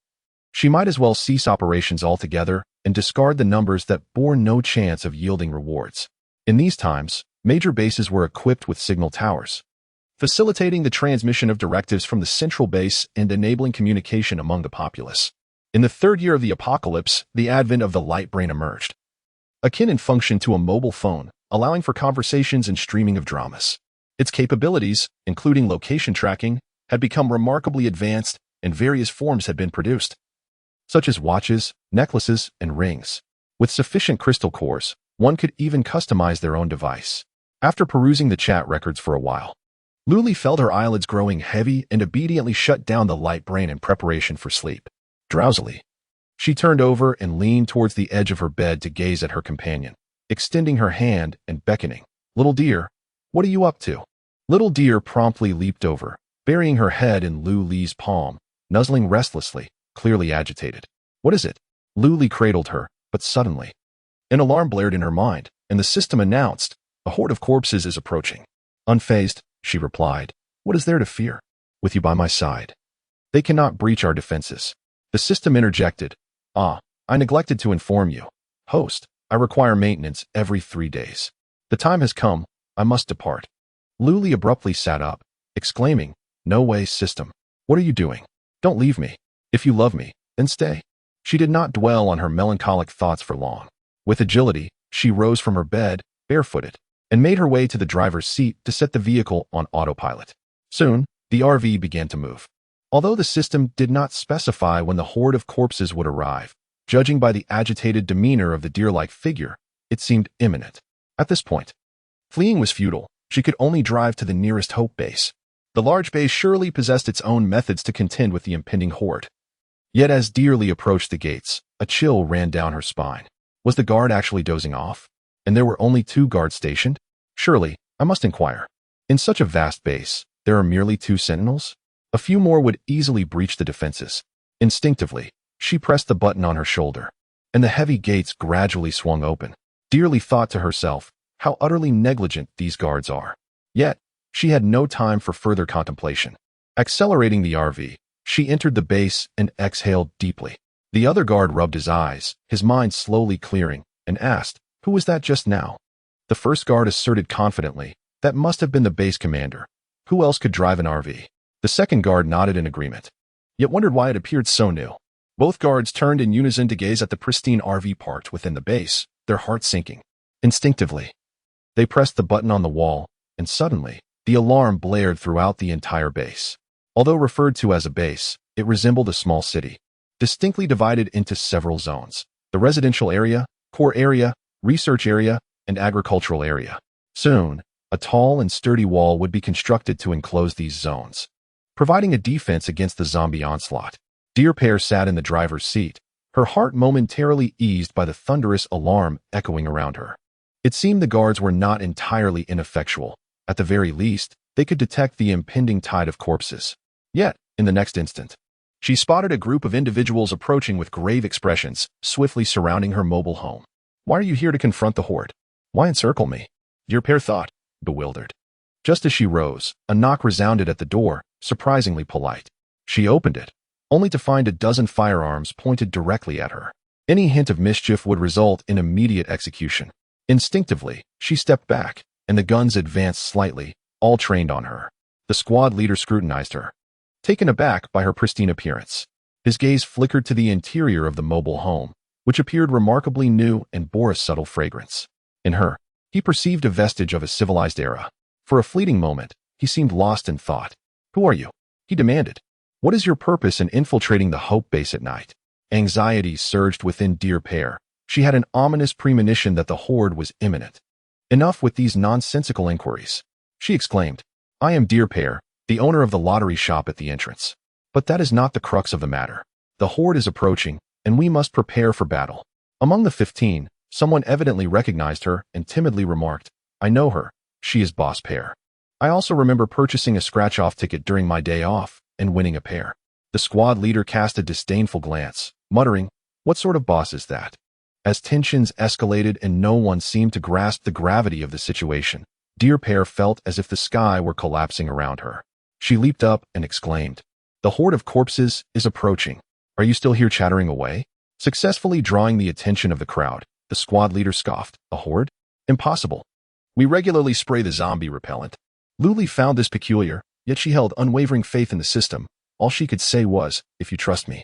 She might as well cease operations altogether and discard the numbers that bore no chance of yielding rewards. In these times, major bases were equipped with signal towers, facilitating the transmission of directives from the central base and enabling communication among the populace. In the 3rd year of the apocalypse, the advent of the light brain emerged, akin in function to a mobile phone, allowing for conversations and streaming of dramas. Its capabilities, including location tracking, had become remarkably advanced, and various forms had been produced, such as watches, necklaces, and rings. With sufficient crystal cores, one could even customize their own device. After perusing the chat records for a while, Lu felt her eyelids growing heavy and obediently shut down the light brain in preparation for sleep. Drowsily, she turned over and leaned towards the edge of her bed to gaze at her companion, extending her hand and beckoning. "Little dear, what are you up to?" Little dear promptly leaped over, burying her head in Lu's palm, nuzzling restlessly, clearly agitated. "What is it?" Lu cradled her, but suddenly, an alarm blared in her mind, and the system announced, "A horde of corpses is approaching." Unfazed, she replied, "What is there to fear? With you by my side. They cannot breach our defenses." The system interjected, "Ah, I neglected to inform you. Host, I require maintenance every 3 days. The time has come, I must depart." Lu abruptly sat up, exclaiming, "No way, system. What are you doing? Don't leave me. If you love me, then stay." She did not dwell on her melancholic thoughts for long. With agility, she rose from her bed, barefooted, and made her way to the driver's seat to set the vehicle on autopilot. Soon, the RV began to move. Although the system did not specify when the horde of corpses would arrive, judging by the agitated demeanor of the deer-like figure, it seemed imminent. At this point, fleeing was futile. She could only drive to the nearest Hope base. The large base surely possessed its own methods to contend with the impending horde. Yet as Dearly approached the gates, a chill ran down her spine. Was the guard actually dozing off? And there were only 2 guards stationed? Surely, I must inquire. In such a vast base, there are merely 2 sentinels? A few more would easily breach the defenses. Instinctively, she pressed the button on her shoulder, and the heavy gates gradually swung open. Dearly thought to herself, how utterly negligent these guards are. Yet, she had no time for further contemplation. Accelerating the RV, she entered the base and exhaled deeply. The other guard rubbed his eyes, his mind slowly clearing, and asked, "Who was that just now?" The first guard asserted confidently, "That must have been the base commander. Who else could drive an RV?" The second guard nodded in agreement, yet wondered why it appeared so new. Both guards turned in unison to gaze at the pristine RV parked within the base, their hearts sinking. Instinctively, they pressed the button on the wall, and suddenly, the alarm blared throughout the entire base. Although referred to as a base, it resembled a small city, distinctly divided into several zones: the residential area, core area, research area, and agricultural area. Soon, a tall and sturdy wall would be constructed to enclose these zones, providing a defense against the zombie onslaught. Dear Pear sat in the driver's seat, her heart momentarily eased by the thunderous alarm echoing around her. It seemed the guards were not entirely ineffectual. At the very least, they could detect the impending tide of corpses. Yet, in the next instant, she spotted a group of individuals approaching with grave expressions, swiftly surrounding her mobile home. Why are you here to confront the horde? Why encircle me? Dear Pear thought, bewildered. Just as she rose, a knock resounded at the door, surprisingly polite. She opened it, only to find a dozen firearms pointed directly at her. Any hint of mischief would result in immediate execution. Instinctively, she stepped back, and the guns advanced slightly, all trained on her. The squad leader scrutinized her, taken aback by her pristine appearance. His gaze flickered to the interior of the mobile home, which appeared remarkably new and bore a subtle fragrance. In her, he perceived a vestige of a civilized era. For a fleeting moment, he seemed lost in thought. Who are you? He demanded. What is your purpose in infiltrating the Hope base at night? Anxiety surged within Dear Pear. She had an ominous premonition that the horde was imminent. Enough with these nonsensical inquiries, she exclaimed. I am Dear Pear, the owner of the lottery shop at the entrance. But that is not the crux of the matter. The horde is approaching, and we must prepare for battle. Among the 15, someone evidently recognized her and timidly remarked, I know her. She is Boss Pear. I also remember purchasing a scratch-off ticket during my day off and winning a pair. The squad leader cast a disdainful glance, muttering, what sort of boss is that? As tensions escalated and no one seemed to grasp the gravity of the situation, Dear Pear felt as if the sky were collapsing around her. She leaped up and exclaimed, the horde of corpses is approaching. Are you still here chattering away? Successfully drawing the attention of the crowd, the squad leader scoffed, a horde? Impossible. We regularly spray the zombie repellent. Luli found this peculiar, yet she held unwavering faith in the system. All she could say was, if you trust me,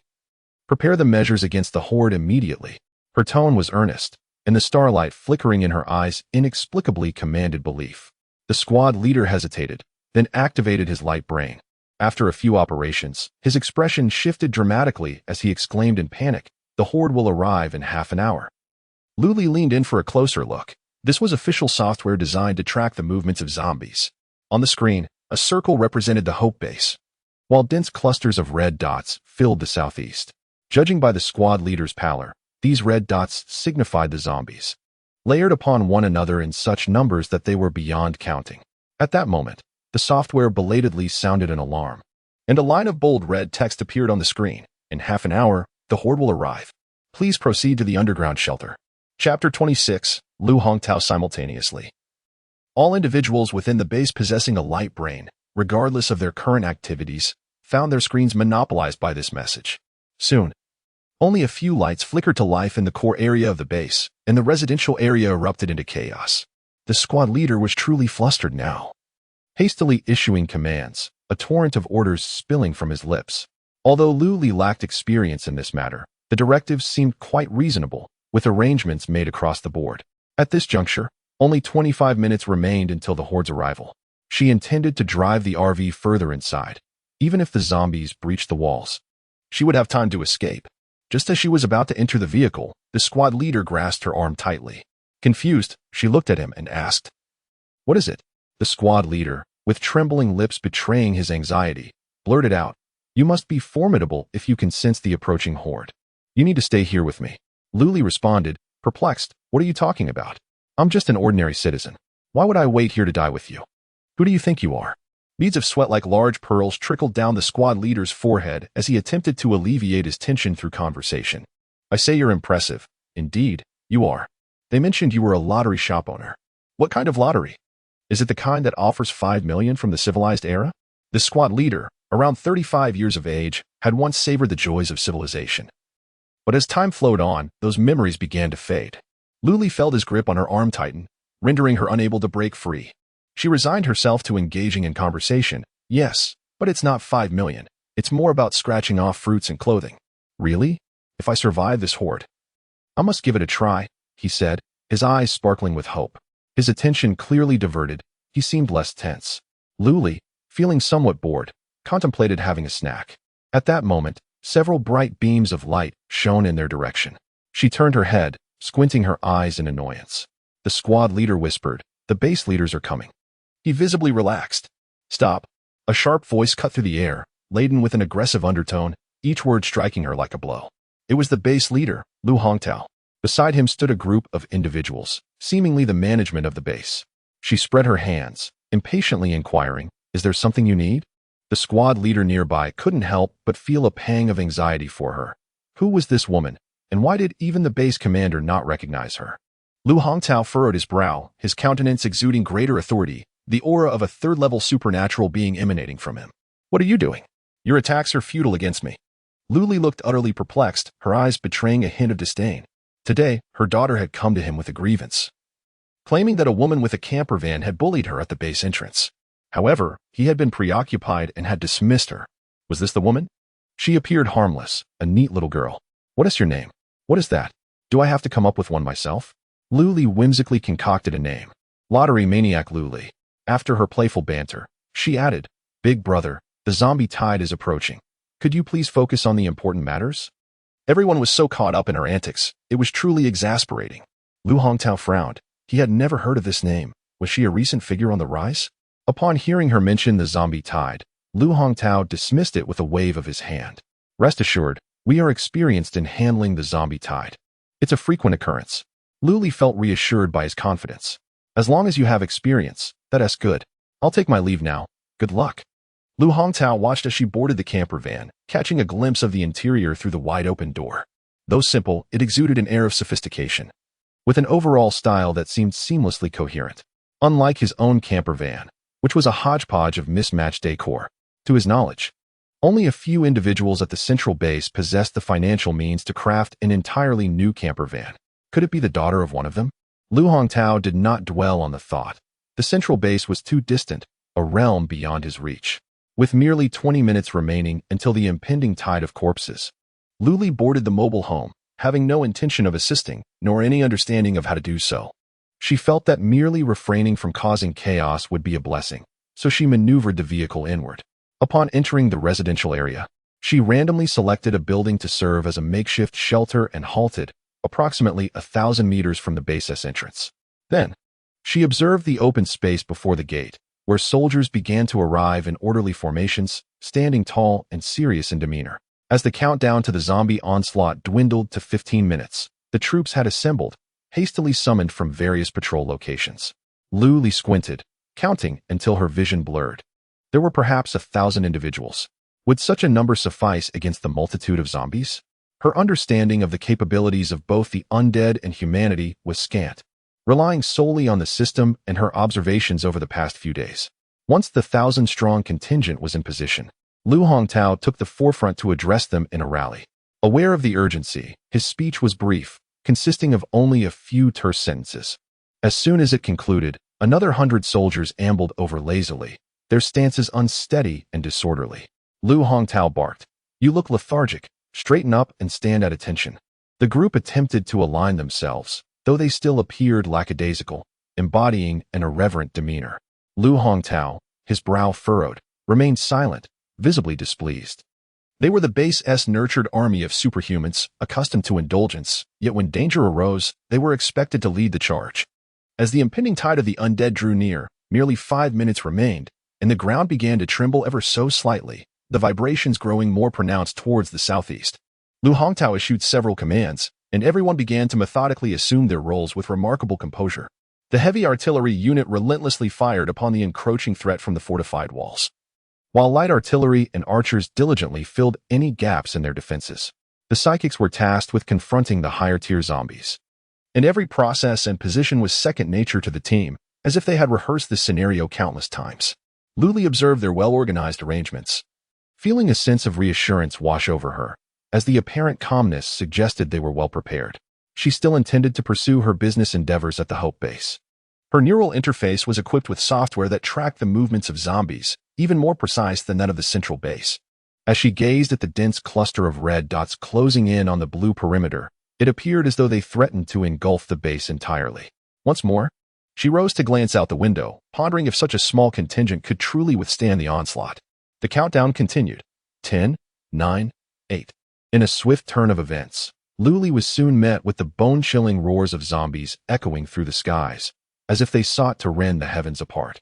prepare the measures against the horde immediately. Her tone was earnest, and the starlight flickering in her eyes inexplicably commanded belief. The squad leader hesitated, then activated his light brain. After a few operations, his expression shifted dramatically as he exclaimed in panic, the horde will arrive in half an hour. Luli leaned in for a closer look. This was official software designed to track the movements of zombies. On the screen, a circle represented the Hope base, while dense clusters of red dots filled the southeast. Judging by the squad leader's pallor, these red dots signified the zombies, layered upon one another in such numbers that they were beyond counting. At that moment, the software belatedly sounded an alarm, and a line of bold red text appeared on the screen. In half an hour, the horde will arrive. Please proceed to the underground shelter. Chapter 26, Lu Hongtao simultaneously. All individuals within the base possessing a light brain, regardless of their current activities, found their screens monopolized by this message. Soon, only a few lights flickered to life in the core area of the base, and the residential area erupted into chaos. The squad leader was truly flustered now, hastily issuing commands, a torrent of orders spilling from his lips. Although Luli lacked experience in this matter, the directives seemed quite reasonable, with arrangements made across the board. At this juncture, only 25 minutes remained until the horde's arrival. She intended to drive the RV further inside. Even if the zombies breached the walls, she would have time to escape. Just as she was about to enter the vehicle, the squad leader grasped her arm tightly. Confused, she looked at him and asked, what is it? The squad leader, with trembling lips betraying his anxiety, blurted out, you must be formidable if you can sense the approaching horde. You need to stay here with me. Luli responded, perplexed, what are you talking about? I'm just an ordinary citizen. Why would I wait here to die with you? Who do you think you are? Beads of sweat like large pearls trickled down the squad leader's forehead as he attempted to alleviate his tension through conversation. I say you're impressive. Indeed, you are. They mentioned you were a lottery shop owner. What kind of lottery? Is it the kind that offers 5 million from the civilized era? The squad leader, around 35 years of age, had once savored the joys of civilization. But as time flowed on, those memories began to fade. Luli felt his grip on her arm tighten, rendering her unable to break free. She resigned herself to engaging in conversation. Yes, but it's not 5 million. It's more about scratching off fruits and clothing. Really? If I survive this horde, I must give it a try, he said, his eyes sparkling with hope. His attention clearly diverted, he seemed less tense. Luli, feeling somewhat bored, contemplated having a snack. At that moment, several bright beams of light shone in their direction. She turned her head, squinting her eyes in annoyance. The squad leader whispered, "The base leaders are coming." He visibly relaxed. "Stop." A sharp voice cut through the air, laden with an aggressive undertone, each word striking her like a blow. It was the base leader, Lu Hongtao. Beside him stood a group of individuals, seemingly the management of the base. She spread her hands, impatiently inquiring, "Is there something you need?" The squad leader nearby couldn't help but feel a pang of anxiety for her. Who was this woman, and why did even the base commander not recognize her? Lu Hongtao furrowed his brow, his countenance exuding greater authority, the aura of a third-level supernatural being emanating from him. "What are you doing? Your attacks are futile against me." Luli looked utterly perplexed, her eyes betraying a hint of disdain. Today, her daughter had come to him with a grievance, claiming that a woman with a camper van had bullied her at the base entrance. However, he had been preoccupied and had dismissed her. Was this the woman? She appeared harmless, a neat little girl. "What is your name?" "What is that? Do I have to come up with one myself?" Luli whimsically concocted a name. Lottery Maniac Luli. After her playful banter, she added, "Big brother, the zombie tide is approaching. Could you please focus on the important matters?" Everyone was so caught up in her antics, it was truly exasperating. Lu Hongtao frowned. He had never heard of this name. Was she a recent figure on the rise? Upon hearing her mention the zombie tide, Lu Hongtao dismissed it with a wave of his hand. "Rest assured, we are experienced in handling the zombie tide. It's a frequent occurrence." Luli felt reassured by his confidence. "As long as you have experience, that's good. I'll take my leave now. Good luck." Lu Hongtao watched as she boarded the camper van, catching a glimpse of the interior through the wide-open door. Though simple, it exuded an air of sophistication, with an overall style that seemed seamlessly coherent. Unlike his own camper van, which was a hodgepodge of mismatched decor. To his knowledge, only a few individuals at the central base possessed the financial means to craft an entirely new camper van. Could it be the daughter of one of them? Lu Hongtao did not dwell on the thought. The central base was too distant, a realm beyond his reach. With merely 20 minutes remaining until the impending tide of corpses, Luli boarded the mobile home, having no intention of assisting, nor any understanding of how to do so. She felt that merely refraining from causing chaos would be a blessing, so she maneuvered the vehicle inward. Upon entering the residential area, she randomly selected a building to serve as a makeshift shelter and halted, approximately 1,000 meters from the base's entrance. Then, she observed the open space before the gate, where soldiers began to arrive in orderly formations, standing tall and serious in demeanor. As the countdown to the zombie onslaught dwindled to 15 minutes, the troops had assembled, hastily summoned from various patrol locations. Luli squinted, counting until her vision blurred. There were perhaps 1,000 individuals. Would such a number suffice against the multitude of zombies? Her understanding of the capabilities of both the undead and humanity was scant, relying solely on the system and her observations over the past few days. Once the 1,000-strong contingent was in position, Lu Hongtao took the forefront to address them in a rally. Aware of the urgency, his speech was brief, consisting of only a few terse sentences. As soon as it concluded, another 100 soldiers ambled over lazily, their stances unsteady and disorderly. Lu Hongtao barked, "You look lethargic. Straighten up and stand at attention." The group attempted to align themselves, though they still appeared lackadaisical, embodying an irreverent demeanor. Lu Hongtao, his brow furrowed, remained silent, visibly displeased. They were the base's nurtured army of superhumans, accustomed to indulgence, yet when danger arose, they were expected to lead the charge. As the impending tide of the undead drew near, merely 5 minutes remained, and the ground began to tremble ever so slightly, the vibrations growing more pronounced towards the southeast. Lu Hongtao issued several commands, and everyone began to methodically assume their roles with remarkable composure. The heavy artillery unit relentlessly fired upon the encroaching threat from the fortified walls, while light artillery and archers diligently filled any gaps in their defenses. The psychics were tasked with confronting the higher-tier zombies, and every process and position was second nature to the team, as if they had rehearsed this scenario countless times. Luli observed their well-organized arrangements, feeling a sense of reassurance wash over her, as the apparent calmness suggested they were well prepared. She still intended to pursue her business endeavors at the Hope Base. Her neural interface was equipped with software that tracked the movements of zombies, even more precise than that of the central base. As she gazed at the dense cluster of red dots closing in on the blue perimeter, it It appeared as though they threatened to engulf the base entirely. Once more, she rose to glance out the window, pondering if such a small contingent could truly withstand the onslaught. The countdown continued. 10, 9, 8. In a swift turn of events, Luli was soon met with the bone-chilling roars of zombies echoing through the skies, as if they sought to rend the heavens apart.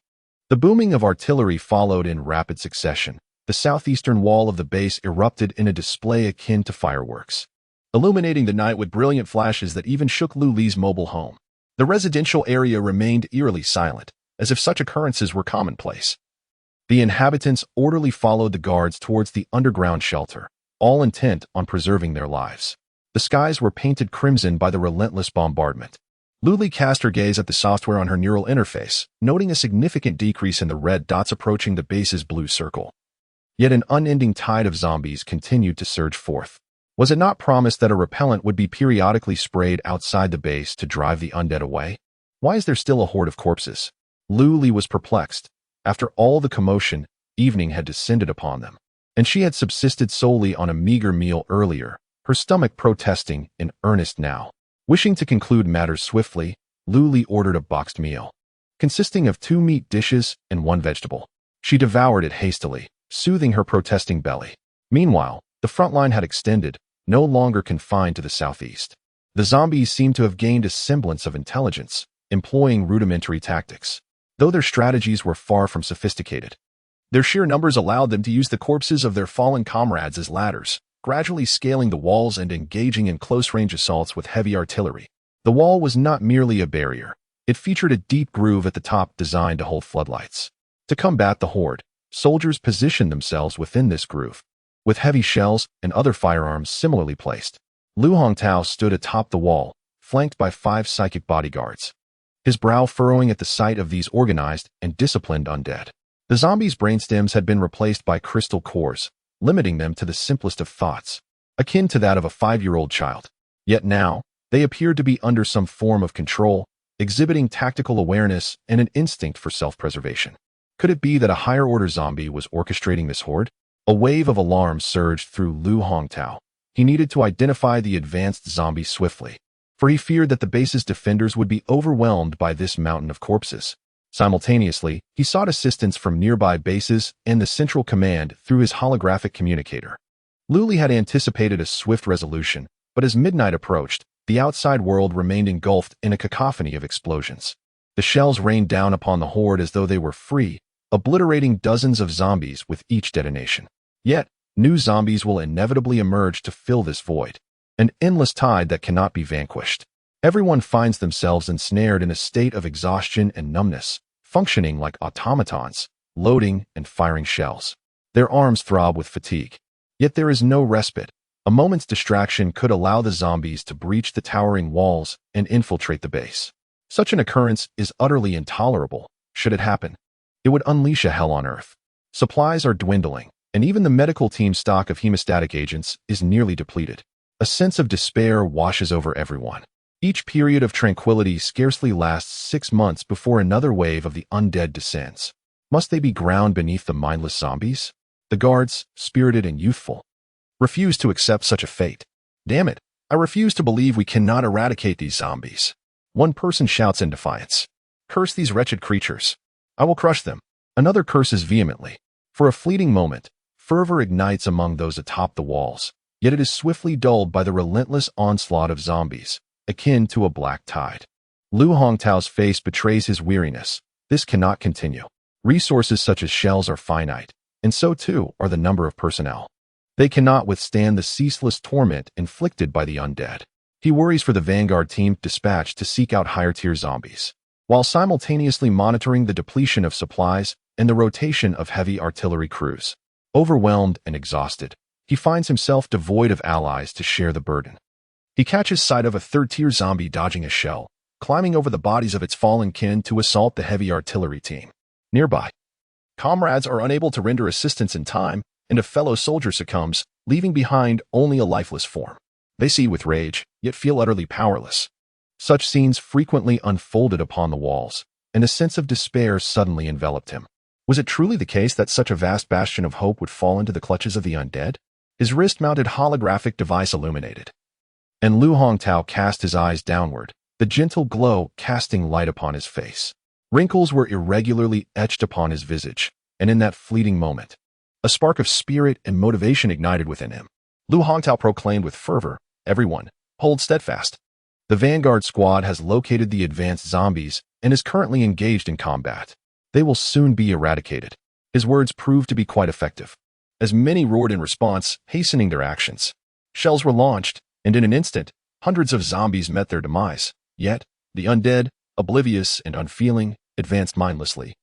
The booming of artillery followed in rapid succession. The southeastern wall of the base erupted in a display akin to fireworks, illuminating the night with brilliant flashes that even shook Luli's mobile home. The residential area remained eerily silent, as if such occurrences were commonplace. The inhabitants orderly followed the guards towards the underground shelter, all intent on preserving their lives. The skies were painted crimson by the relentless bombardment. Luli cast her gaze at the software on her neural interface, noting a significant decrease in the red dots approaching the base's blue circle. Yet an unending tide of zombies continued to surge forth. Was it not promised that a repellent would be periodically sprayed outside the base to drive the undead away? Why is there still a horde of corpses? Luli was perplexed. After all the commotion, evening had descended upon them, and she had subsisted solely on a meager meal earlier, her stomach protesting in earnest now. Wishing to conclude matters swiftly, Luli ordered a boxed meal, consisting of 2 meat dishes and 1 vegetable. She devoured it hastily, soothing her protesting belly. Meanwhile, the front line had extended, no longer confined to the southeast. The zombies seemed to have gained a semblance of intelligence, employing rudimentary tactics, though their strategies were far from sophisticated. Their sheer numbers allowed them to use the corpses of their fallen comrades as ladders, gradually scaling the walls and engaging in close-range assaults with heavy artillery. The wall was not merely a barrier. It featured a deep groove at the top designed to hold floodlights. To combat the horde, soldiers positioned themselves within this groove, with heavy shells and other firearms similarly placed. Lu Hongtao stood atop the wall, flanked by 5 psychic bodyguards, his brow furrowing at the sight of these organized and disciplined undead. The zombies' brainstems had been replaced by crystal cores, limiting them to the simplest of thoughts, akin to that of a 5-year-old child. Yet now, they appeared to be under some form of control, exhibiting tactical awareness and an instinct for self-preservation. Could it be that a higher-order zombie was orchestrating this horde? A wave of alarm surged through Lu Hongtao. He needed to identify the advanced zombie swiftly, for he feared that the base's defenders would be overwhelmed by this mountain of corpses. Simultaneously, he sought assistance from nearby bases and the central command through his holographic communicator. Luli had anticipated a swift resolution, but as midnight approached, the outside world remained engulfed in a cacophony of explosions. The shells rained down upon the horde as though they were free, obliterating dozens of zombies with each detonation. Yet, new zombies will inevitably emerge to fill this void, an endless tide that cannot be vanquished. Everyone finds themselves ensnared in a state of exhaustion and numbness, functioning like automatons, loading and firing shells. Their arms throb with fatigue. Yet there is no respite. A moment's distraction could allow the zombies to breach the towering walls and infiltrate the base. Such an occurrence is utterly intolerable. Should it happen, it would unleash a hell on Earth. Supplies are dwindling, and even the medical team's stock of hemostatic agents is nearly depleted. A sense of despair washes over everyone. Each period of tranquility scarcely lasts 6 months before another wave of the undead descends. Must they be ground beneath the mindless zombies? The guards, spirited and youthful, refuse to accept such a fate. Damn it, I refuse to believe we cannot eradicate these zombies. One person shouts in defiance. Curse these wretched creatures. I will crush them. Another curses vehemently. For a fleeting moment, fervor ignites among those atop the walls, yet it is swiftly dulled by the relentless onslaught of zombies, akin to a black tide. Lu Hongtao's face betrays his weariness. This cannot continue. Resources such as shells are finite, and so too are the number of personnel. They cannot withstand the ceaseless torment inflicted by the undead. He worries for the vanguard team dispatched to seek out higher-tier zombies, while simultaneously monitoring the depletion of supplies and the rotation of heavy artillery crews. Overwhelmed and exhausted, he finds himself devoid of allies to share the burden. He catches sight of a 3rd-tier zombie dodging a shell, climbing over the bodies of its fallen kin to assault the heavy artillery team. Nearby, comrades are unable to render assistance in time, and a fellow soldier succumbs, leaving behind only a lifeless form. They see with rage, yet feel utterly powerless. Such scenes frequently unfolded upon the walls, and a sense of despair suddenly enveloped him. Was it truly the case that such a vast bastion of hope would fall into the clutches of the undead? His wrist-mounted holographic device illuminated. and Lu Hongtao cast his eyes downward, the gentle glow casting light upon his face. Wrinkles were irregularly etched upon his visage, and in that fleeting moment, a spark of spirit and motivation ignited within him. Lu Hongtao proclaimed with fervor, "Everyone, hold steadfast. The Vanguard squad has located the advanced zombies and is currently engaged in combat. They will soon be eradicated." His words proved to be quite effective, as many roared in response, hastening their actions. Shells were launched, and in an instant, hundreds of zombies met their demise. Yet, the undead, oblivious and unfeeling, advanced mindlessly,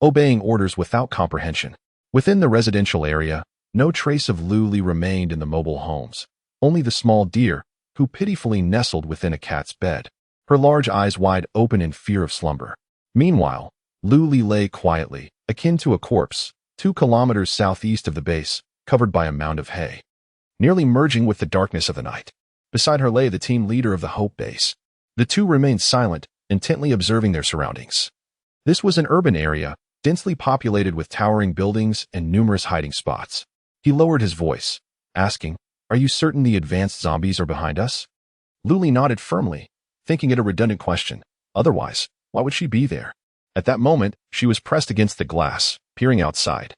obeying orders without comprehension. Within the residential area, no trace of Luli remained in the mobile homes, only the small deer, who pitifully nestled within a cat's bed, her large eyes wide open in fear of slumber. Meanwhile, Luli lay quietly, akin to a corpse, 2 kilometers southeast of the base, covered by a mound of hay, nearly merging with the darkness of the night. Beside her lay the team leader of the Hope base. The two remained silent, intently observing their surroundings. This was an urban area, densely populated with towering buildings and numerous hiding spots. He lowered his voice, asking, "Are you certain the advanced zombies are behind us?" Luli nodded firmly, thinking it a redundant question. Otherwise, why would she be there? At that moment, she was pressed against the glass, peering outside,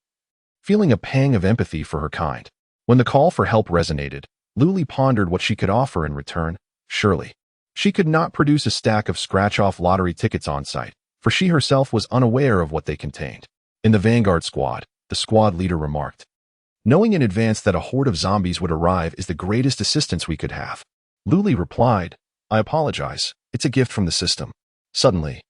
feeling a pang of empathy for her kind. When the call for help resonated, Luli pondered what she could offer in return. Surely, she could not produce a stack of scratch-off lottery tickets on site, for she herself was unaware of what they contained. In the Vanguard squad, the squad leader remarked, "Knowing in advance that a horde of zombies would arrive is the greatest assistance we could have." Luli replied, "I apologize, it's a gift from the system." Suddenly,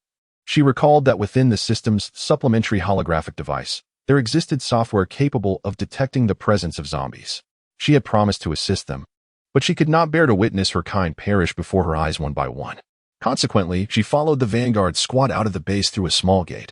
she recalled that within the system's supplementary holographic device, there existed software capable of detecting the presence of zombies. She had promised to assist them, but she could not bear to witness her kind perish before her eyes one by one. Consequently, she followed the Vanguard squad out of the base through a small gate,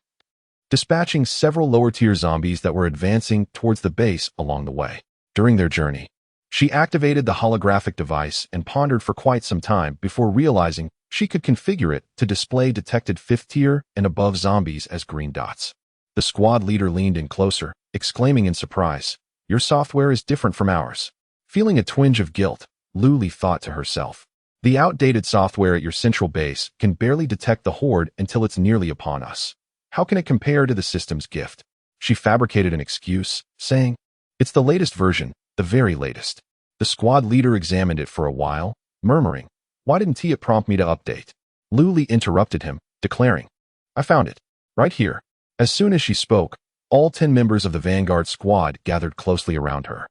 dispatching several lower-tier zombies that were advancing towards the base along the way. During their journey, she activated the holographic device and pondered for quite some time before realizing she could configure it to display detected 5th-tier and above zombies as green dots. The squad leader leaned in closer, exclaiming in surprise, "Your software is different from ours." Feeling a twinge of guilt, Luli thought to herself, "The outdated software at your central base can barely detect the horde until it's nearly upon us. How can it compare to the system's gift?" She fabricated an excuse, saying, "It's the latest version, the very latest." The squad leader examined it for a while, murmuring, "Why didn't it prompt me to update?" Luli interrupted him, declaring, "I found it, right here." As soon as she spoke, all 10 members of the Vanguard squad gathered closely around her.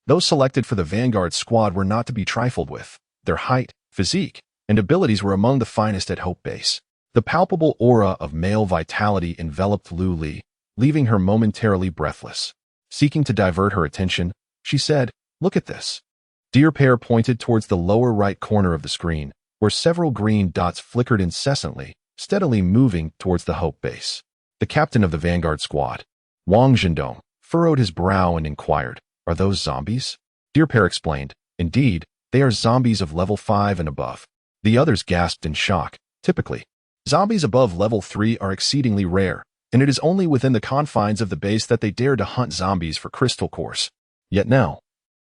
Those selected for the Vanguard squad were not to be trifled with. Their height, physique, and abilities were among the finest at Hope Base. The palpable aura of male vitality enveloped Luli, leaving her momentarily breathless. Seeking to divert her attention, she said, "Look at this." Deer Pair pointed towards the lower right corner of the screen, where several green dots flickered incessantly, steadily moving towards the Hope Base. The captain of the Vanguard squad, Wang Zhendong, furrowed his brow and inquired, "Are those zombies?" Deer Pair explained, "Indeed, they are zombies of level 5 and above." The others gasped in shock. Typically, zombies above level 3 are exceedingly rare, and it is only within the confines of the base that they dare to hunt zombies for crystal cores. Yet now,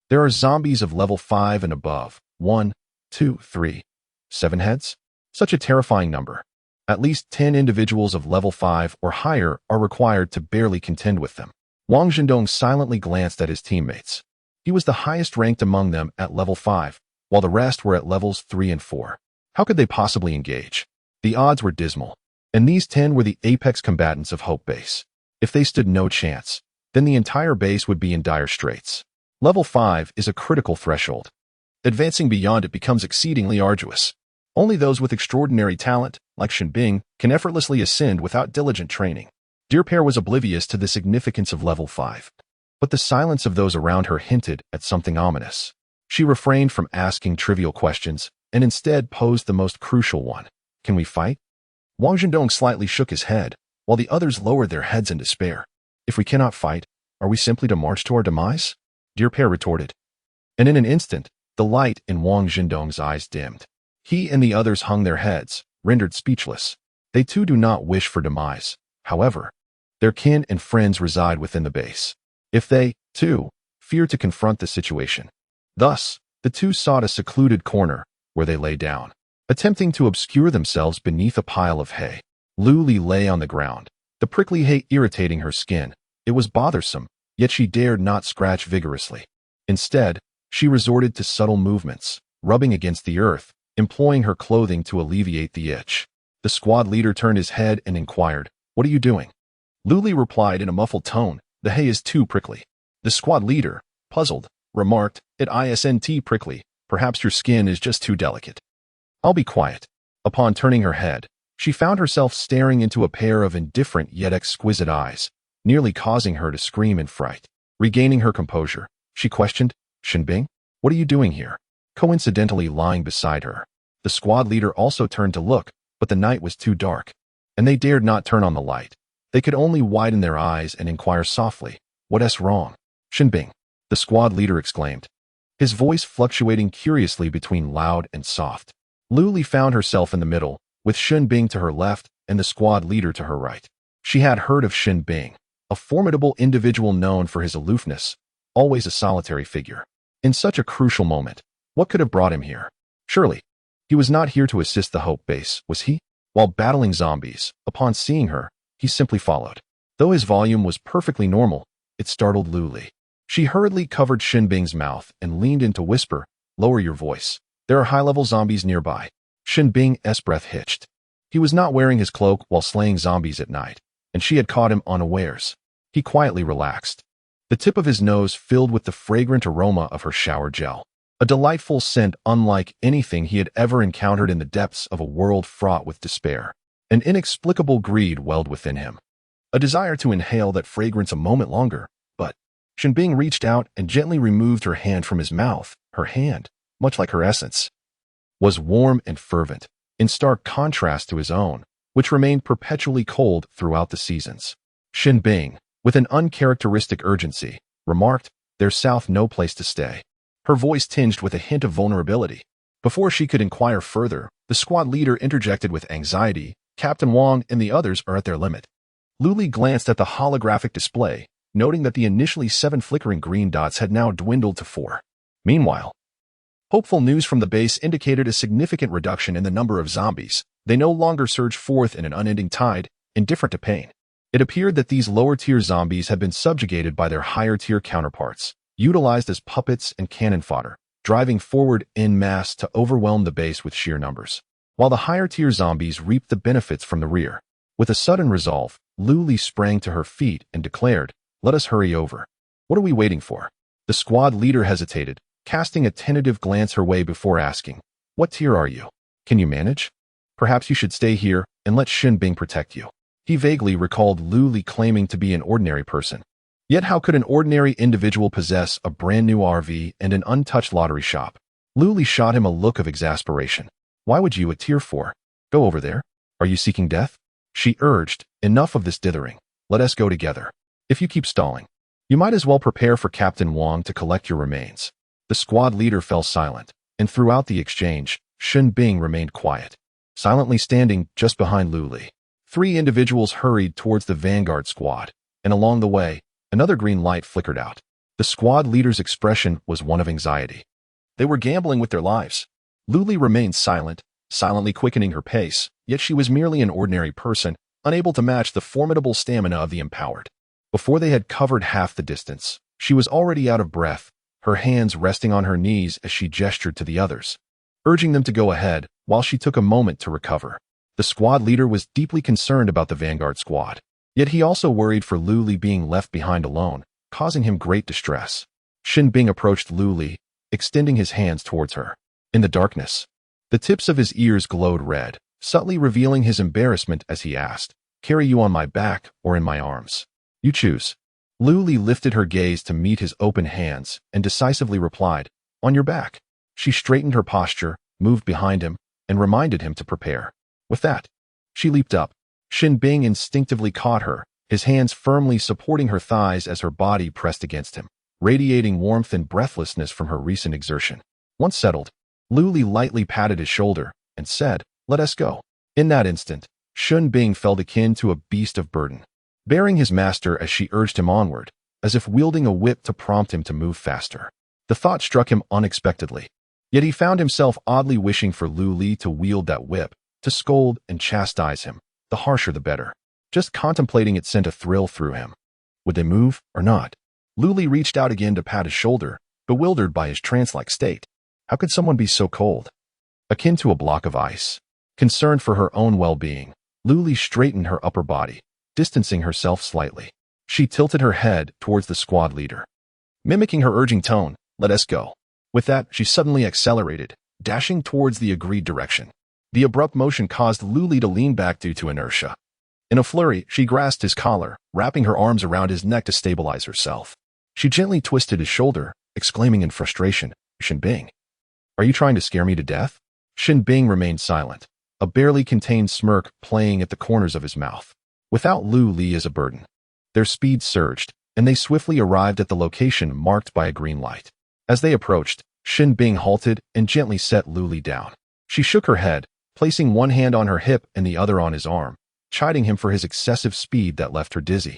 there are zombies of level 5 and above, 1, 2, 3, 7 heads? Such a terrifying number. At least 10 individuals of level 5 or higher are required to barely contend with them. Wang Zhendong silently glanced at his teammates. He was the highest ranked among them at level 5, while the rest were at levels 3 and 4. How could they possibly engage? The odds were dismal, and these 10 were the apex combatants of Hope Base. If they stood no chance, then the entire base would be in dire straits. Level 5 is a critical threshold. Advancing beyond it becomes exceedingly arduous. Only those with extraordinary talent, like Shenbing, can effortlessly ascend without diligent training. Deer Pair was oblivious to the significance of level 5, but the silence of those around her hinted at something ominous. She refrained from asking trivial questions and instead posed the most crucial one. "Can we fight?" Wang Zhendong slightly shook his head, while the others lowered their heads in despair. "If we cannot fight, are we simply to march to our demise?" Deer Pair retorted. And in an instant, the light in Wang Zhendong's eyes dimmed. He and the others hung their heads, rendered speechless. They too do not wish for demise. However, their kin and friends reside within the base. If they, too, fear to confront the situation. Thus, The two sought a secluded corner, where they lay down, attempting to obscure themselves beneath a pile of hay. Luli lay on the ground, the prickly hay irritating her skin. It was bothersome, yet she dared not scratch vigorously. Instead, she resorted to subtle movements, rubbing against the earth, employing her clothing to alleviate the itch. The squad leader turned his head and inquired, "What are you doing?" Luli replied in a muffled tone, "The hay is too prickly." The squad leader, puzzled, remarked, "It isn't prickly. Perhaps your skin is just too delicate." "I'll be quiet." Upon turning her head, she found herself staring into a pair of indifferent yet exquisite eyes, nearly causing her to scream in fright. Regaining her composure, she questioned, "Shinbing, what are you doing here?" Coincidentally lying beside her. The squad leader also turned to look, but the night was too dark, and they dared not turn on the light. They could only widen their eyes and inquire softly, "What's wrong?" "Shinbing," the squad leader exclaimed, his voice fluctuating curiously between loud and soft. Luli found herself in the middle, with Shinbing to her left and the squad leader to her right. She had heard of Shinbing, a formidable individual known for his aloofness, always a solitary figure. In such a crucial moment, what could have brought him here? Surely, he was not here to assist the Hope Base, was he? While battling zombies, upon seeing her, he simply followed. Though his volume was perfectly normal, it startled Luli. She hurriedly covered Shinbing's mouth and leaned in to whisper, "Lower your voice. There are high-level zombies nearby." Shinbing's breath hitched. He was not wearing his cloak while slaying zombies at night, and she had caught him unawares. He quietly relaxed. The tip of his nose filled with the fragrant aroma of her shower gel, a delightful scent unlike anything he had ever encountered in the depths of a world fraught with despair. An inexplicable greed welled within him, a desire to inhale that fragrance a moment longer, but Shinbing reached out and gently removed her hand from his mouth. Her hand, much like her essence, was warm and fervent, in stark contrast to his own, which remained perpetually cold throughout the seasons. Shinbing, with an uncharacteristic urgency, remarked, "There's south no place to stay." Her voice tinged with a hint of vulnerability. Before she could inquire further, the squad leader interjected with anxiety, "Captain Wong and the others are at their limit." Luli glanced at the holographic display, noting that the initially 7 flickering green dots had now dwindled to 4. Meanwhile, hopeful news from the base indicated a significant reduction in the number of zombies. They no longer surged forth in an unending tide, indifferent to pain. It appeared that these lower-tier zombies had been subjugated by their higher-tier counterparts, utilized as puppets and cannon fodder, driving forward en masse to overwhelm the base with sheer numbers, while the higher-tier zombies reaped the benefits from the rear. With a sudden resolve, Luli sprang to her feet and declared, "Let us hurry over." "What are we waiting for?" The squad leader hesitated, casting a tentative glance her way before asking, "What tier are you? Can you manage? Perhaps you should stay here and let Shinbing protect you." He vaguely recalled Luli claiming to be an ordinary person. Yet how could an ordinary individual possess a brand new RV and an untouched lottery shop? Luli shot him a look of exasperation. "Why would you a tier 4? Go over there. Are you seeking death?" She urged, "Enough of this dithering. Let us go together. If you keep stalling, you might as well prepare for Captain Wong to collect your remains." The squad leader fell silent, and throughout the exchange, Shinbing remained quiet, silently standing just behind Luli. 3 individuals hurried towards the vanguard squad, and along the way, another green light flickered out. The squad leader's expression was one of anxiety. They were gambling with their lives. Luli remained silent, silently quickening her pace, yet she was merely an ordinary person, unable to match the formidable stamina of the empowered. Before they had covered half the distance, she was already out of breath, her hands resting on her knees as she gestured to the others, urging them to go ahead while she took a moment to recover. The squad leader was deeply concerned about the vanguard squad, yet he also worried for Luli being left behind alone, causing him great distress. Shinbing approached Luli, extending his hands towards her. In the darkness, the tips of his ears glowed red, subtly revealing his embarrassment as he asked, "Carry you on my back or in my arms? You choose." Luli lifted her gaze to meet his open hands and decisively replied, "On your back." She straightened her posture, moved behind him, and reminded him to prepare. With that, she leaped up. Shinbing instinctively caught her, his hands firmly supporting her thighs as her body pressed against him, radiating warmth and breathlessness from her recent exertion. Once settled, Luli lightly patted his shoulder and said, "Let us go." In that instant, Shinbing felt akin to a beast of burden, bearing his master as she urged him onward, as if wielding a whip to prompt him to move faster. The thought struck him unexpectedly. Yet he found himself oddly wishing for Lu Li to wield that whip, to scold and chastise him. The harsher the better. Just contemplating it sent a thrill through him. Would they move or not? Lu Li reached out again to pat his shoulder, bewildered by his trance-like state. How could someone be so cold? Akin to a block of ice. Concerned for her own well-being, Lu Li straightened her upper body, distancing herself slightly. She tilted her head towards the squad leader. Mimicking her urging tone, "Let us go." With that, she suddenly accelerated, dashing towards the agreed direction. The abrupt motion caused Lu Li to lean back due to inertia. In a flurry, she grasped his collar, wrapping her arms around his neck to stabilize herself. She gently twisted his shoulder, exclaiming in frustration, "Shin Bing, are you trying to scare me to death?" Shin Bing remained silent, a barely contained smirk playing at the corners of his mouth. Without Lu Li as a burden, their speed surged, and they swiftly arrived at the location marked by a green light. As they approached, Shin Bing halted and gently set Lu Li down. She shook her head, placing one hand on her hip and the other on his arm, chiding him for his excessive speed that left her dizzy,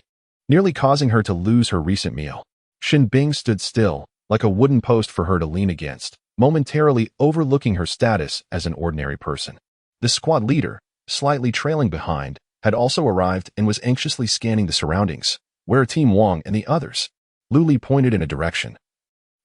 nearly causing her to lose her recent meal. Shin Bing stood still, like a wooden post for her to lean against, momentarily overlooking her status as an ordinary person. The squad leader, slightly trailing behind, had also arrived and was anxiously scanning the surroundings. "Where are Team Wong and the others?" Lu Li pointed in a direction,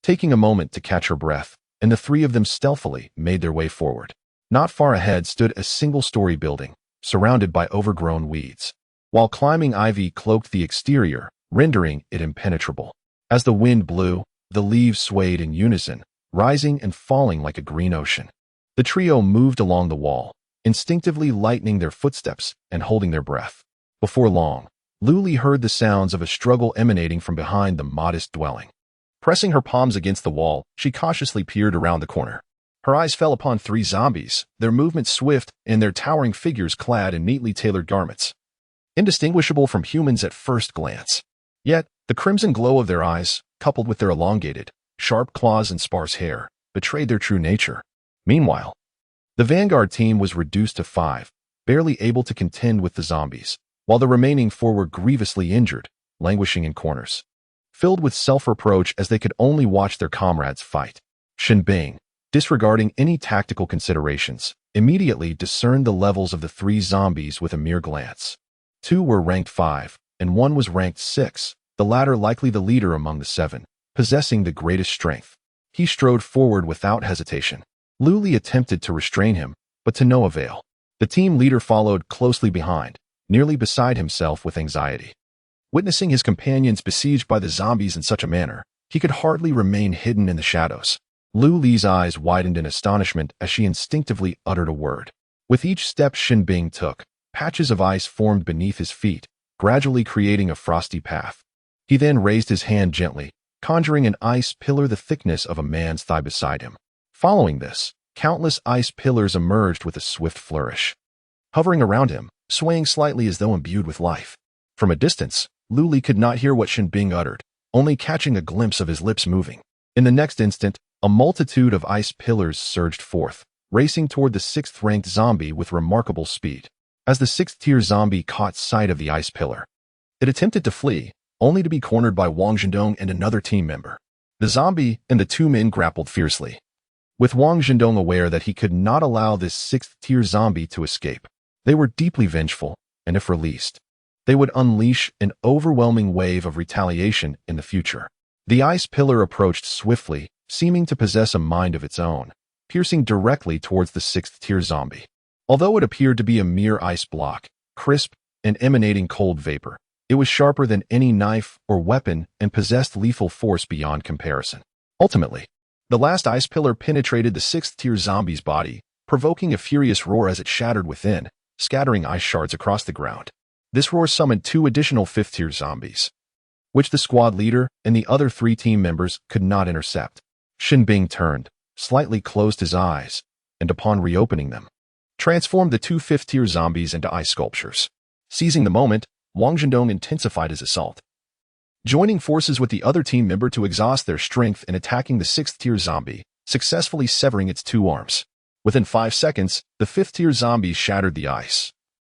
taking a moment to catch her breath, and the three of them stealthily made their way forward. Not far ahead stood a single-story building, surrounded by overgrown weeds, while climbing ivy cloaked the exterior, rendering it impenetrable. As the wind blew, the leaves swayed in unison, rising and falling like a green ocean. The trio moved along the wall, instinctively lightening their footsteps and holding their breath. Before long, Lu Li heard the sounds of a struggle emanating from behind the modest dwelling. Pressing her palms against the wall, she cautiously peered around the corner. Her eyes fell upon three zombies, their movements swift and their towering figures clad in neatly tailored garments, indistinguishable from humans at first glance. Yet, the crimson glow of their eyes, coupled with their elongated, sharp claws and sparse hair, betrayed their true nature. Meanwhile, the vanguard team was reduced to 5, barely able to contend with the zombies, while the remaining 4 were grievously injured, languishing in corners, filled with self-reproach as they could only watch their comrades fight. Shin Bing, disregarding any tactical considerations, immediately discerned the levels of the 3 zombies with a mere glance. 2 were ranked 5, and 1 was ranked 6, the latter likely the leader among the 7, possessing the greatest strength. He strode forward without hesitation. Lu Li attempted to restrain him, but to no avail. The team leader followed closely behind, nearly beside himself with anxiety. Witnessing his companions besieged by the zombies in such a manner, he could hardly remain hidden in the shadows. Lu Li's eyes widened in astonishment as she instinctively uttered a word. With each step Shin Bing took, patches of ice formed beneath his feet, gradually creating a frosty path. He then raised his hand gently, conjuring an ice pillar the thickness of a man's thigh beside him. Following this, countless ice pillars emerged with a swift flourish, hovering around him, swaying slightly as though imbued with life. From a distance, Lu Li could not hear what Shin Bing uttered, only catching a glimpse of his lips moving. In the next instant, a multitude of ice pillars surged forth, racing toward the 6th-ranked zombie with remarkable speed. As the 6th-tier zombie caught sight of the ice pillar, it attempted to flee, only to be cornered by Wang Zhendong and another team member. The zombie and the 2 men grappled fiercely, with Wang Zhendong aware that he could not allow this 6th-tier zombie to escape. They were deeply vengeful, and if released, they would unleash an overwhelming wave of retaliation in the future. The ice pillar approached swiftly, seeming to possess a mind of its own, piercing directly towards the 6th-tier zombie. Although it appeared to be a mere ice block, crisp and emanating cold vapor, it was sharper than any knife or weapon and possessed lethal force beyond comparison. Ultimately, the last ice pillar penetrated the 6th-tier zombie's body, provoking a furious roar as it shattered within, scattering ice shards across the ground. This roar summoned 2 additional 5th-tier zombies, which the squad leader and the other 3 team members could not intercept. Shin Bing turned, slightly closed his eyes, and upon reopening them, transformed the 2 5th-tier zombies into ice sculptures. Seizing the moment, Wang Zhendong intensified his assault, joining forces with the other team member to exhaust their strength in attacking the 6th-tier zombie, successfully severing its 2 arms. Within 5 seconds, the 5th-tier zombie shattered the ice,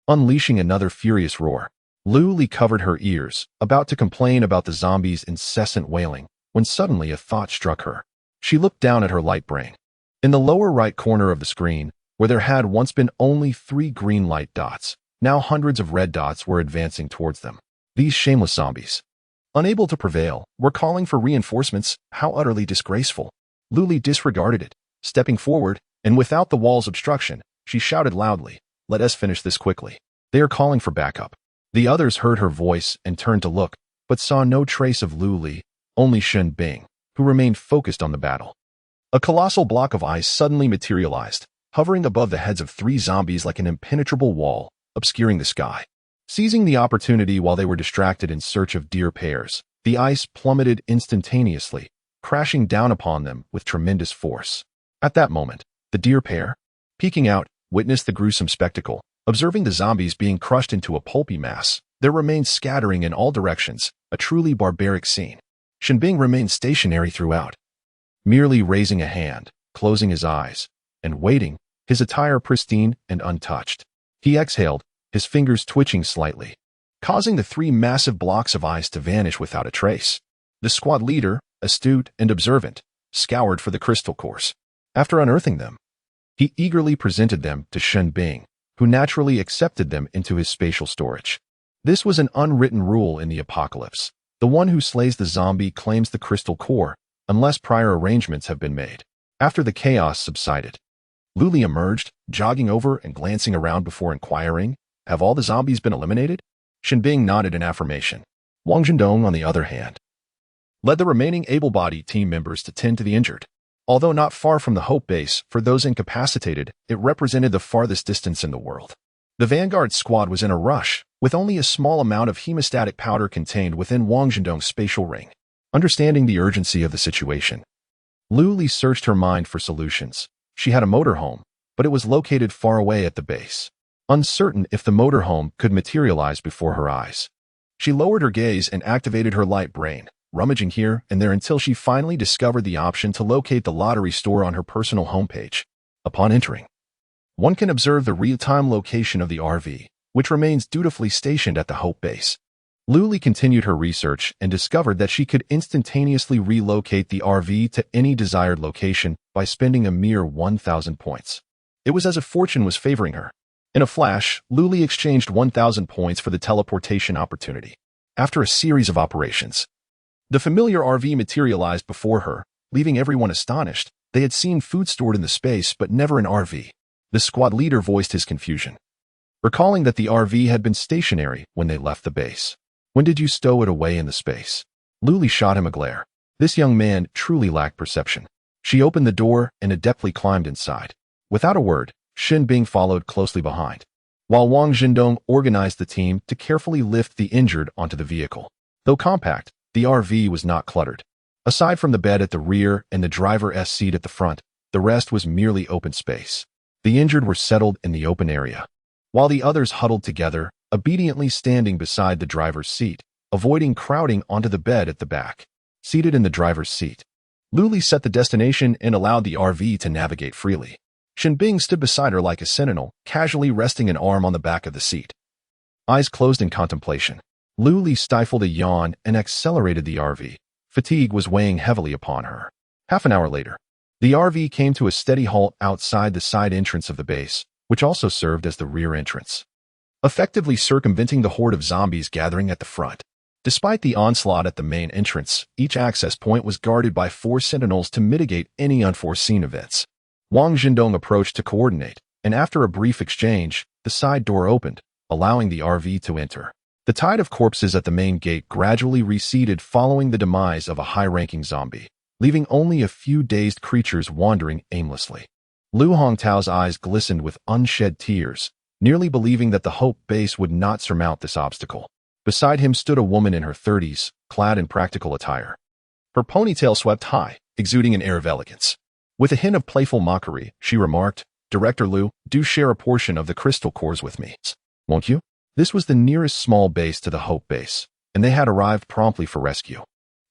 unleashing another furious roar. Lu Li covered her ears, about to complain about the zombie's incessant wailing, when suddenly a thought struck her. She looked down at her light brain. In the lower right corner of the screen, where there had once been only 3 green light dots, now hundreds of red dots were advancing towards them. These shameless zombies, unable to prevail, were calling for reinforcements. How utterly disgraceful. Luli disregarded it, stepping forward, and without the wall's obstruction, she shouted loudly, "Let us finish this quickly. They are calling for backup." The others heard her voice and turned to look, but saw no trace of Luli, only Shen Bing, who remained focused on the battle. A colossal block of ice suddenly materialized, hovering above the heads of 3 zombies like an impenetrable wall, obscuring the sky. Seizing the opportunity while they were distracted in search of deer pairs, the ice plummeted instantaneously, crashing down upon them with tremendous force. At that moment, the deer pair, peeking out, witnessed the gruesome spectacle. Observing the zombies being crushed into a pulpy mass, their remains scattering in all directions, a truly barbaric scene. Shenbing remained stationary throughout, merely raising a hand, closing his eyes, and waiting, his attire pristine and untouched. He exhaled, his fingers twitching slightly, causing the 3 massive blocks of ice to vanish without a trace. The squad leader, astute and observant, scoured for the crystal cores. After unearthing them, he eagerly presented them to Shen Bing, who naturally accepted them into his spatial storage. This was an unwritten rule in the apocalypse. The one who slays the zombie claims the crystal core, unless prior arrangements have been made. After the chaos subsided, Luli emerged, jogging over and glancing around before inquiring, "Have all the zombies been eliminated?" Shenbing nodded in affirmation. Wang Zhendong, on the other hand, led the remaining able-bodied team members to tend to the injured. Although not far from the Hope Base, for those incapacitated, it represented the farthest distance in the world. The Vanguard squad was in a rush, with only a small amount of hemostatic powder contained within Wang Zhendong's spatial ring. Understanding the urgency of the situation, Luli searched her mind for solutions. She had a motorhome, but it was located far away at the base. Uncertain if the motorhome could materialize before her eyes, she lowered her gaze and activated her light brain, rummaging here and there until she finally discovered the option to locate the lottery store on her personal homepage. Upon entering, one can observe the real-time location of the RV, which remains dutifully stationed at the Hope Base. Luli continued her research and discovered that she could instantaneously relocate the RV to any desired location by spending a mere 1,000 points. It was as if fortune was favoring her. In a flash, Luli exchanged 1,000 points for the teleportation opportunity. After a series of operations, the familiar RV materialized before her, leaving everyone astonished. They had seen food stored in the space, but never an RV. The squad leader voiced his confusion, recalling that the RV had been stationary when they left the base. "When did you stow it away in the space?" Luli shot him a glare. This young man truly lacked perception. She opened the door and adeptly climbed inside. Without a word, Shen Bing followed closely behind, while Wang Zhendong organized the team to carefully lift the injured onto the vehicle. Though compact, the RV was not cluttered. Aside from the bed at the rear and the driver's seat at the front, the rest was merely open space. The injured were settled in the open area, while the others huddled together, obediently standing beside the driver's seat, avoiding crowding onto the bed at the back. Seated in the driver's seat, Luli set the destination and allowed the RV to navigate freely. Shen Bing stood beside her like a sentinel, casually resting an arm on the back of the seat. Eyes closed in contemplation, Luli stifled a yawn and accelerated the RV. Fatigue was weighing heavily upon her. Half an hour later, the RV came to a steady halt outside the side entrance of the base, which also served as the rear entrance, effectively circumventing the horde of zombies gathering at the front. Despite the onslaught at the main entrance, each access point was guarded by 4 sentinels to mitigate any unforeseen events. Wang Zhendong approached to coordinate, and after a brief exchange, the side door opened, allowing the RV to enter. The tide of corpses at the main gate gradually receded following the demise of a high-ranking zombie, leaving only a few dazed creatures wandering aimlessly. Lu Hongtao's eyes glistened with unshed tears, nearly believing that the Hope Base would not surmount this obstacle. Beside him stood a woman in her 30s, clad in practical attire. Her ponytail swept high, exuding an air of elegance. With a hint of playful mockery, she remarked, "Director Lu, do share a portion of the crystal cores with me, won't you?" This was the nearest small base to the Hope Base, and they had arrived promptly for rescue,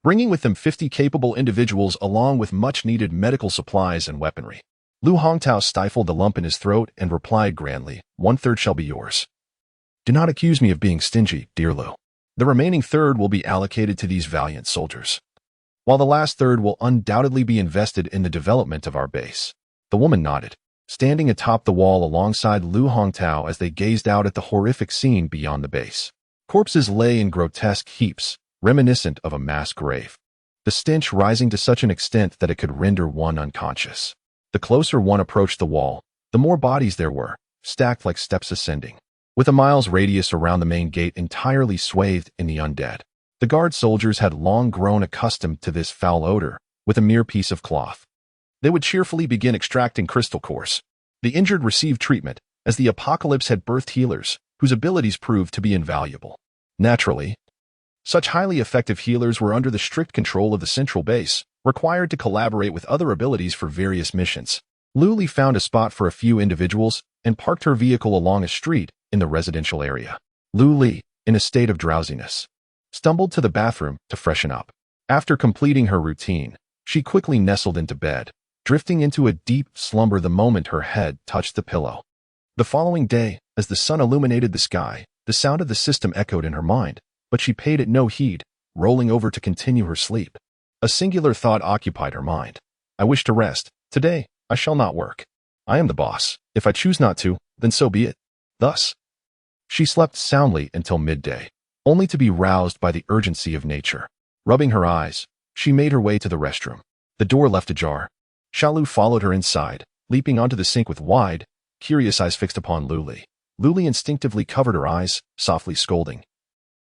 bringing with them 50 capable individuals along with much-needed medical supplies and weaponry. Lu Hongtao stifled the lump in his throat and replied grandly, "1/3 shall be yours. Do not accuse me of being stingy, dear Lu. The remaining third will be allocated to these valiant soldiers." while the last third will undoubtedly be invested in the development of our base. The woman nodded, standing atop the wall alongside Lu Hongtao as they gazed out at the horrific scene beyond the base. Corpses lay in grotesque heaps, reminiscent of a mass grave, the stench rising to such an extent that it could render one unconscious. The closer one approached the wall, the more bodies there were, stacked like steps ascending, with a mile's radius around the main gate entirely swathed in the undead. The guard soldiers had long grown accustomed to this foul odor. With a mere piece of cloth, they would cheerfully begin extracting crystal cores. The injured received treatment, as the apocalypse had birthed healers, whose abilities proved to be invaluable. Naturally, such highly effective healers were under the strict control of the central base, required to collaborate with other abilities for various missions. Luli found a spot for a few individuals and parked her vehicle along a street in the residential area. Luli, in a state of drowsiness, stumbled to the bathroom to freshen up. After completing her routine, she quickly nestled into bed, drifting into a deep slumber the moment her head touched the pillow. The following day, as the sun illuminated the sky, the sound of the system echoed in her mind, but she paid it no heed, rolling over to continue her sleep. A singular thought occupied her mind. I wish to rest. Today, I shall not work. I am the boss. If I choose not to, then so be it. Thus, she slept soundly until midday, only to be roused by the urgency of nature. Rubbing her eyes, she made her way to the restroom. The door left ajar. Xiaolu followed her inside, leaping onto the sink with wide, curious eyes fixed upon Luli. Luli instinctively covered her eyes, softly scolding.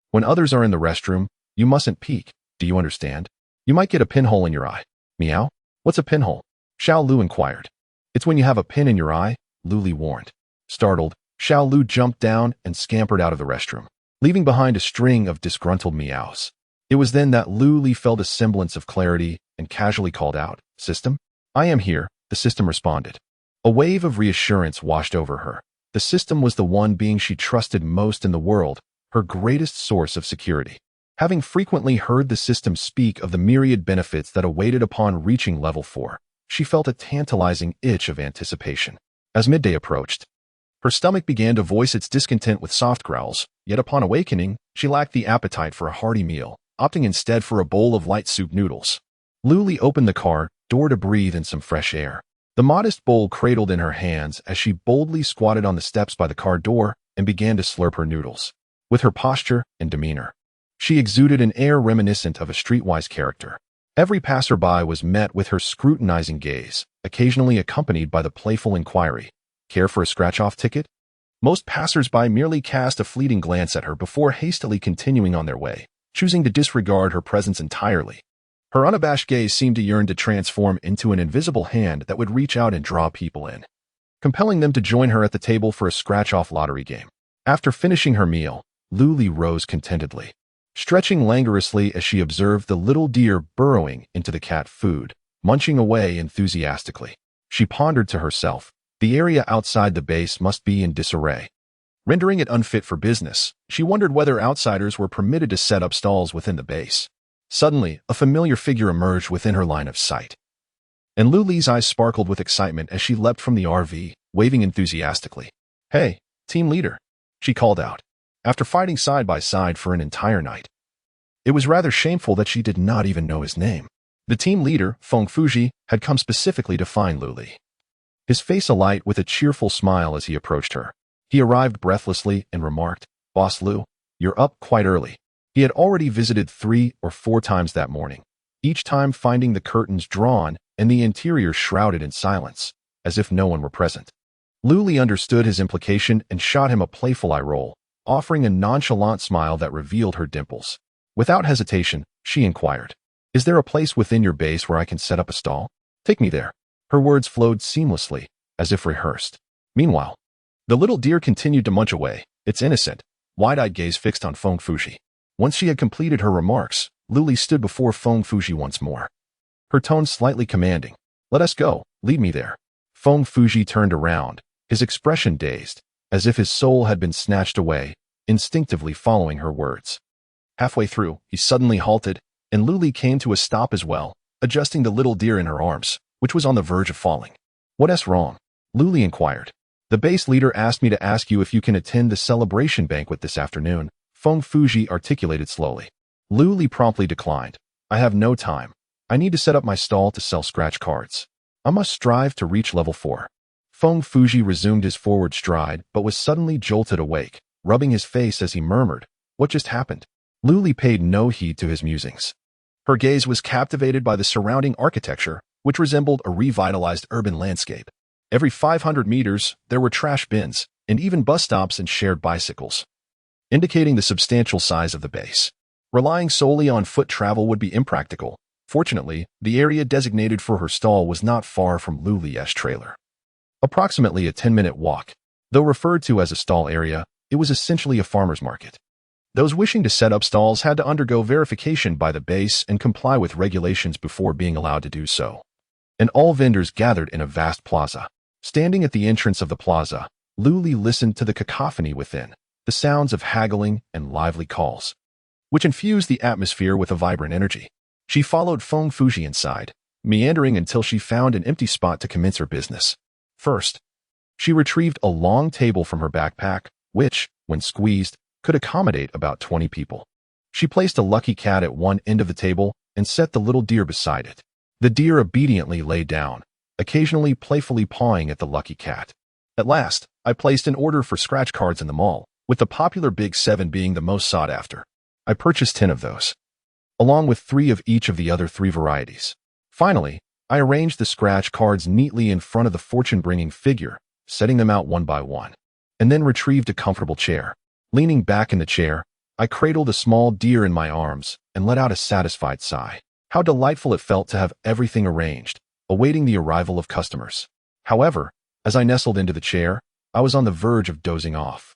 When others are in the restroom, you mustn't peek, do you understand? You might get a pinhole in your eye. Meow? What's a pinhole? Xiaolu inquired. It's when you have a pin in your eye, Luli warned. Startled, Xiaolu jumped down and scampered out of the restroom, leaving behind a string of disgruntled meows. It was then that Luli felt a semblance of clarity and casually called out, System? I am here, the system responded. A wave of reassurance washed over her. The system was the one being she trusted most in the world, her greatest source of security. Having frequently heard the system speak of the myriad benefits that awaited upon reaching level 4, she felt a tantalizing itch of anticipation. As midday approached, her stomach began to voice its discontent with soft growls, yet upon awakening, she lacked the appetite for a hearty meal, opting instead for a bowl of light soup noodles. Luli opened the car door to breathe in some fresh air. The modest bowl cradled in her hands as she boldly squatted on the steps by the car door and began to slurp her noodles. With her posture and demeanor, she exuded an air reminiscent of a streetwise character. Every passerby was met with her scrutinizing gaze, occasionally accompanied by the playful inquiry, Care for a scratch-off ticket? Most passersby merely cast a fleeting glance at her before hastily continuing on their way, choosing to disregard her presence entirely. Her unabashed gaze seemed to yearn to transform into an invisible hand that would reach out and draw people in, compelling them to join her at the table for a scratch-off lottery game. After finishing her meal, Luli rose contentedly, stretching languorously as she observed the little deer burrowing into the cat food, munching away enthusiastically. She pondered to herself, the area outside the base must be in disarray, rendering it unfit for business. She wondered whether outsiders were permitted to set up stalls within the base. Suddenly, a familiar figure emerged within her line of sight, and Luli's eyes sparkled with excitement as she leapt from the RV, waving enthusiastically. Hey, team leader, she called out, after fighting side by side for an entire night. It was rather shameful that she did not even know his name. The team leader, Feng Fuji, had come specifically to find Luli, his face alight with a cheerful smile as he approached her. He arrived breathlessly and remarked, Boss Lu, you're up quite early. He had already visited 3 or 4 times that morning, each time finding the curtains drawn and the interior shrouded in silence, as if no one were present. Luli understood his implication and shot him a playful eye roll, offering a nonchalant smile that revealed her dimples. Without hesitation, she inquired, Is there a place within your base where I can set up a stall? Take me there. Her words flowed seamlessly, as if rehearsed. Meanwhile, the little deer continued to munch away, its innocent, wide-eyed gaze fixed on Feng Fuji. Once she had completed her remarks, Luli stood before Feng Fuji once more, her tone slightly commanding. Let us go, lead me there. Feng Fuji turned around, his expression dazed, as if his soul had been snatched away, instinctively following her words. Halfway through, he suddenly halted, and Luli came to a stop as well, adjusting the little deer in her arms, which was on the verge of falling. What's wrong? Luli inquired. The base leader asked me to ask you if you can attend the celebration banquet this afternoon, Feng Fuji articulated slowly. Luli promptly declined. I have no time. I need to set up my stall to sell scratch cards. I must strive to reach level 4. Feng Fuji resumed his forward stride, but was suddenly jolted awake, rubbing his face as he murmured, "What just happened?" Luli paid no heed to his musings. Her gaze was captivated by the surrounding architecture, which resembled a revitalized urban landscape. Every 500 meters, there were trash bins, and even bus stops and shared bicycles, indicating the substantial size of the base. Relying solely on foot travel would be impractical. Fortunately, the area designated for her stall was not far from Luli's trailer. Approximately a 10-minute walk. Though referred to as a stall area, it was essentially a farmer's market. Those wishing to set up stalls had to undergo verification by the base and comply with regulations before being allowed to do so. And all vendors gathered in a vast plaza. Standing at the entrance of the plaza, Luli listened to the cacophony within, the sounds of haggling and lively calls, which infused the atmosphere with a vibrant energy. She followed Feng Fuji inside, meandering until she found an empty spot to commence her business. First, she retrieved a long table from her backpack, which, when squeezed, could accommodate about 20 people. She placed a lucky cat at one end of the table and set the little deer beside it. The deer obediently lay down, occasionally playfully pawing at the lucky cat. At last, I placed an order for scratch cards in the mall, with the popular Big 7 being the most sought after. I purchased 10 of those, along with 3 of each of the other 3 varieties. Finally, I arranged the scratch cards neatly in front of the fortune-bringing figure, setting them out one by one, and then retrieved a comfortable chair. Leaning back in the chair, I cradled a small deer in my arms and let out a satisfied sigh. How delightful it felt to have everything arranged, awaiting the arrival of customers. However, as I nestled into the chair, I was on the verge of dozing off.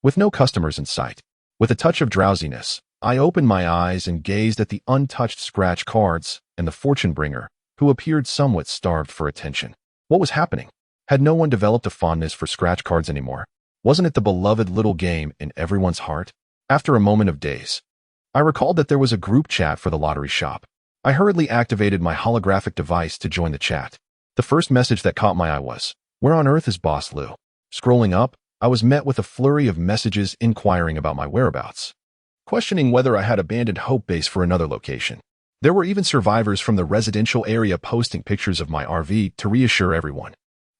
With no customers in sight, with a touch of drowsiness, I opened my eyes and gazed at the untouched scratch cards and the fortune bringer, who appeared somewhat starved for attention. What was happening? Had no one developed a fondness for scratch cards anymore? Wasn't it the beloved little game in everyone's heart? After a moment of daze, I recalled that there was a group chat for the lottery shop. I hurriedly activated my holographic device to join the chat. The first message that caught my eye was, "Where on earth is Boss Lou?" Scrolling up, I was met with a flurry of messages inquiring about my whereabouts, questioning whether I had abandoned Hope Base for another location. There were even survivors from the residential area posting pictures of my RV to reassure everyone.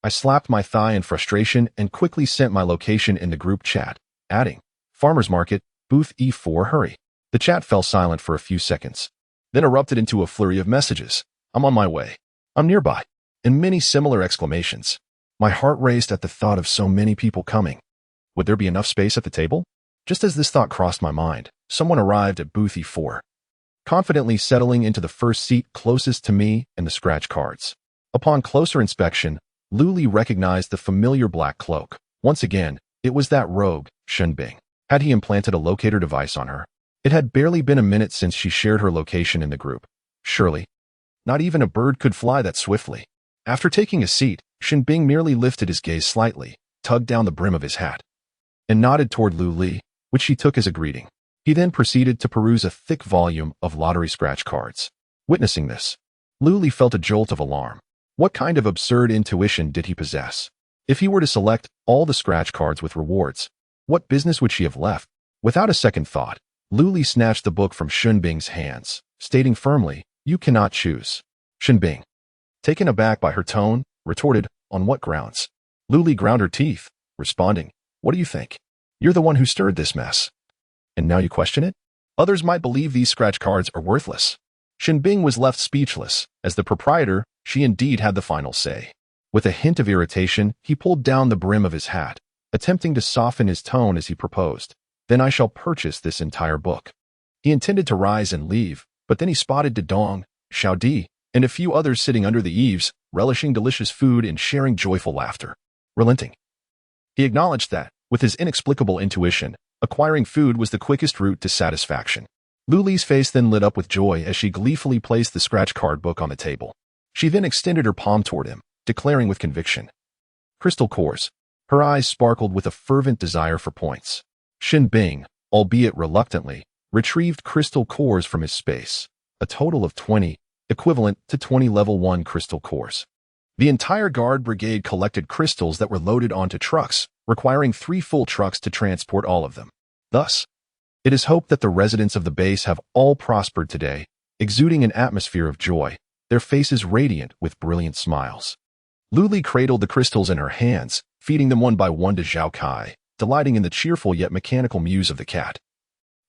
I slapped my thigh in frustration and quickly sent my location in the group chat, adding, "Farmer's Market, Booth E4, hurry." The chat fell silent for a few seconds, then erupted into a flurry of messages. "I'm on my way. I'm nearby," and many similar exclamations. My heart raced at the thought of so many people coming. Would there be enough space at the table? Just as this thought crossed my mind, someone arrived at Booth E4, confidently settling into the first seat closest to me and the scratch cards. Upon closer inspection, Luli recognized the familiar black cloak. Once again, it was that rogue, Shenbing. Had he implanted a locator device on her? It had barely been a minute since she shared her location in the group. Surely, not even a bird could fly that swiftly. After taking a seat, Shenbing merely lifted his gaze slightly, tugged down the brim of his hat, and nodded toward Luli, which she took as a greeting. He then proceeded to peruse a thick volume of lottery scratch cards. Witnessing this, Luli felt a jolt of alarm. What kind of absurd intuition did he possess? If he were to select all the scratch cards with rewards, what business would she have left? Without a second thought, Luli snatched the book from Shenbing's hands, stating firmly, "You cannot choose." Shenbing, taken aback by her tone, retorted, "On what grounds?" Luli ground her teeth, responding, "What do you think? You're the one who stirred this mess. And now you question it? Others might believe these scratch cards are worthless." Shenbing was left speechless. As the proprietor, she indeed had the final say. With a hint of irritation, he pulled down the brim of his hat, attempting to soften his tone as he proposed, "Then I shall purchase this entire book." He intended to rise and leave, but then he spotted Dedong, Xiao Di, and a few others sitting under the eaves, relishing delicious food and sharing joyful laughter. Relenting, he acknowledged that, with his inexplicable intuition, acquiring food was the quickest route to satisfaction. Luli's face then lit up with joy as she gleefully placed the scratch card book on the table. She then extended her palm toward him, declaring with conviction, "Crystal cores." Her eyes sparkled with a fervent desire for points. Shenbing, albeit reluctantly, retrieved crystal cores from his space, a total of 20, equivalent to 20 level 1 crystal cores. The entire guard brigade collected crystals that were loaded onto trucks, requiring 3 full trucks to transport all of them. Thus, it is hoped that the residents of the base have all prospered today, exuding an atmosphere of joy, their faces radiant with brilliant smiles. Luli cradled the crystals in her hands, feeding them one by one to Zhao Kai, delighting in the cheerful yet mechanical mews of the cat,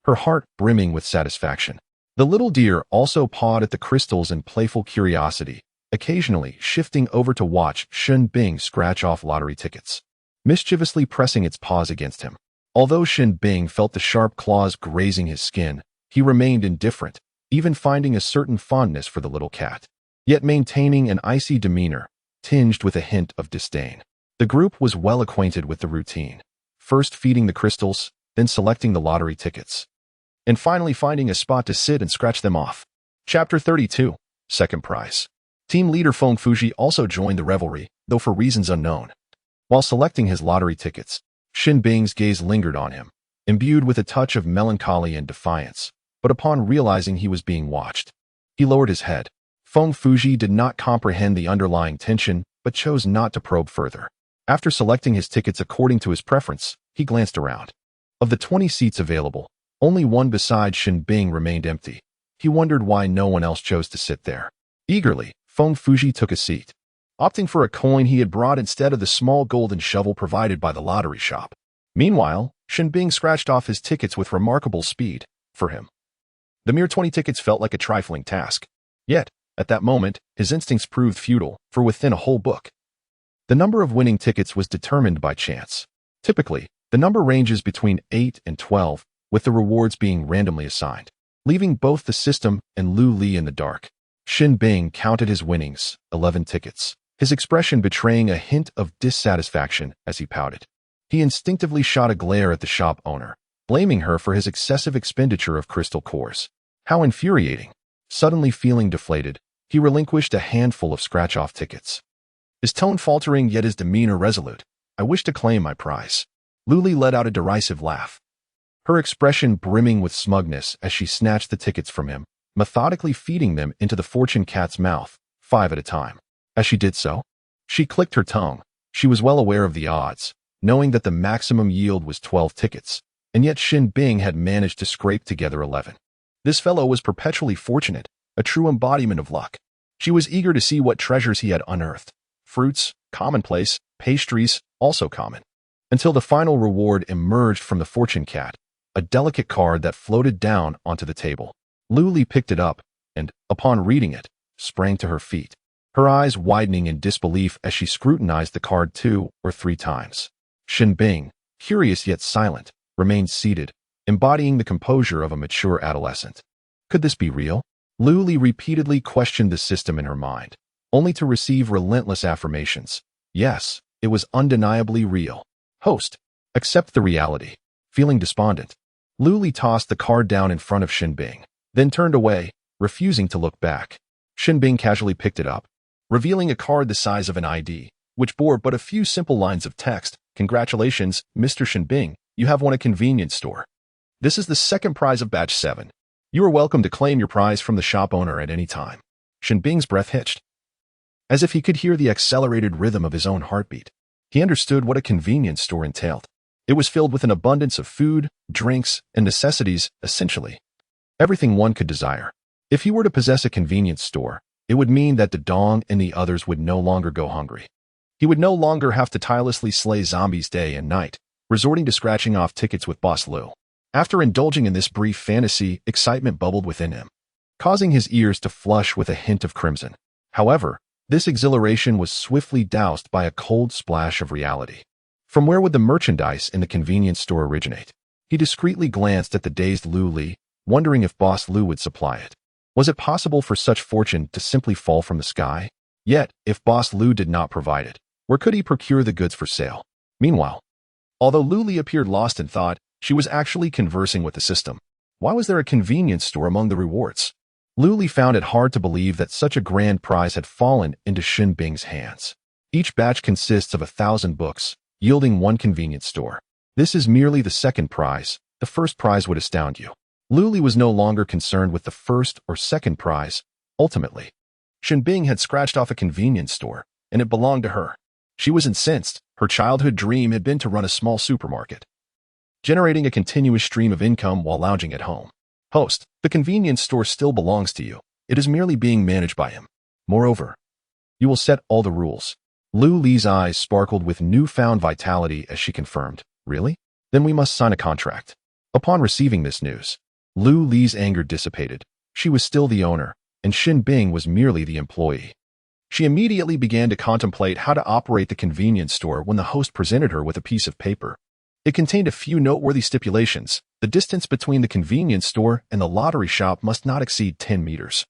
her heart brimming with satisfaction. The little deer also pawed at the crystals in playful curiosity, occasionally shifting over to watch Shen Bing scratch off lottery tickets, mischievously pressing its paws against him. Although Shen Bing felt the sharp claws grazing his skin, he remained indifferent, even finding a certain fondness for the little cat, yet maintaining an icy demeanor, tinged with a hint of disdain. The group was well acquainted with the routine, first feeding the crystals, then selecting the lottery tickets, and finally finding a spot to sit and scratch them off. Chapter 32, Second Prize. Team leader Feng Fuji also joined the revelry, though for reasons unknown. While selecting his lottery tickets, Shen Bing's gaze lingered on him, imbued with a touch of melancholy and defiance, but upon realizing he was being watched, he lowered his head. Feng Fuji did not comprehend the underlying tension, but chose not to probe further. After selecting his tickets according to his preference, he glanced around. Of the 20 seats available, only one beside Shen Bing remained empty. He wondered why no one else chose to sit there. Eagerly, Feng Fuji took a seat, opting for a coin he had brought instead of the small golden shovel provided by the lottery shop. Meanwhile, Shen Bing scratched off his tickets with remarkable speed. For him, the mere 20 tickets felt like a trifling task. Yet, at that moment, his instincts proved futile, for within a whole book, the number of winning tickets was determined by chance. Typically, the number ranges between 8 and 12, with the rewards being randomly assigned, leaving both the system and Lu Li in the dark. Shen Bing counted his winnings, 11 tickets, his expression betraying a hint of dissatisfaction as he pouted. He instinctively shot a glare at the shop owner, blaming her for his excessive expenditure of crystal cores. How infuriating! Suddenly feeling deflated, he relinquished a handful of scratch-off tickets, his tone faltering yet his demeanor resolute. I wish to claim my prize. Lu Li let out a derisive laugh, her expression brimming with smugness as she snatched the tickets from him, methodically feeding them into the fortune cat's mouth, 5 at a time. As she did so, she clicked her tongue. She was well aware of the odds, knowing that the maximum yield was 12 tickets, and yet Shen Bing had managed to scrape together 11. This fellow was perpetually fortunate, a true embodiment of luck. She was eager to see what treasures he had unearthed. Fruits, commonplace, pastries, also common. Until the final reward emerged from the fortune cat, a delicate card that floated down onto the table. Lu Li picked it up, and, upon reading it, sprang to her feet, her eyes widening in disbelief as she scrutinized the card 2 or 3 times. Shen Bing, curious yet silent, remained seated, embodying the composure of a mature adolescent. Could this be real? Lu Li repeatedly questioned the system in her mind, only to receive relentless affirmations. Yes, it was undeniably real. Host, accept the reality. Feeling despondent, Lu Li tossed the card down in front of Shen Bing, then turned away, refusing to look back. Shen Bing casually picked it up, revealing a card the size of an ID, which bore but a few simple lines of text. Congratulations, Mr. Shen Bing, you have won a convenience store. This is the second prize of Batch 7. You are welcome to claim your prize from the shop owner at any time. Shen Bing's breath hitched, as if he could hear the accelerated rhythm of his own heartbeat. He understood what a convenience store entailed. It was filled with an abundance of food, drinks, and necessities, essentially everything one could desire. If he were to possess a convenience store, it would mean that the Dong and the others would no longer go hungry. He would no longer have to tirelessly slay zombies day and night, resorting to scratching off tickets with Boss Lu. After indulging in this brief fantasy, excitement bubbled within him, causing his ears to flush with a hint of crimson. However, this exhilaration was swiftly doused by a cold splash of reality. From where would the merchandise in the convenience store originate? He discreetly glanced at the dazed Lu Li, wondering if Boss Lu would supply it. Was it possible for such fortune to simply fall from the sky? Yet, if Boss Lu did not provide it, where could he procure the goods for sale? Meanwhile, although Lu Li appeared lost in thought, she was actually conversing with the system. Why was there a convenience store among the rewards? Lu Li found it hard to believe that such a grand prize had fallen into Shen Bing's hands. Each batch consists of 1,000 books, yielding 1 convenience store. This is merely the second prize. The first prize would astound you. Lu Li was no longer concerned with the first or second prize. Ultimately, Shen Bing had scratched off a convenience store, and it belonged to her. She was incensed. Her childhood dream had been to run a small supermarket, generating a continuous stream of income while lounging at home. Host, the convenience store still belongs to you. It is merely being managed by him. Moreover, you will set all the rules. Lu Li's eyes sparkled with newfound vitality as she confirmed, Really? Then we must sign a contract. Upon receiving this news, Lu Li's anger dissipated. She was still the owner, and Xin Bing was merely the employee. She immediately began to contemplate how to operate the convenience store when the host presented her with a piece of paper. It contained a few noteworthy stipulations. The distance between the convenience store and the lottery shop must not exceed 10 meters.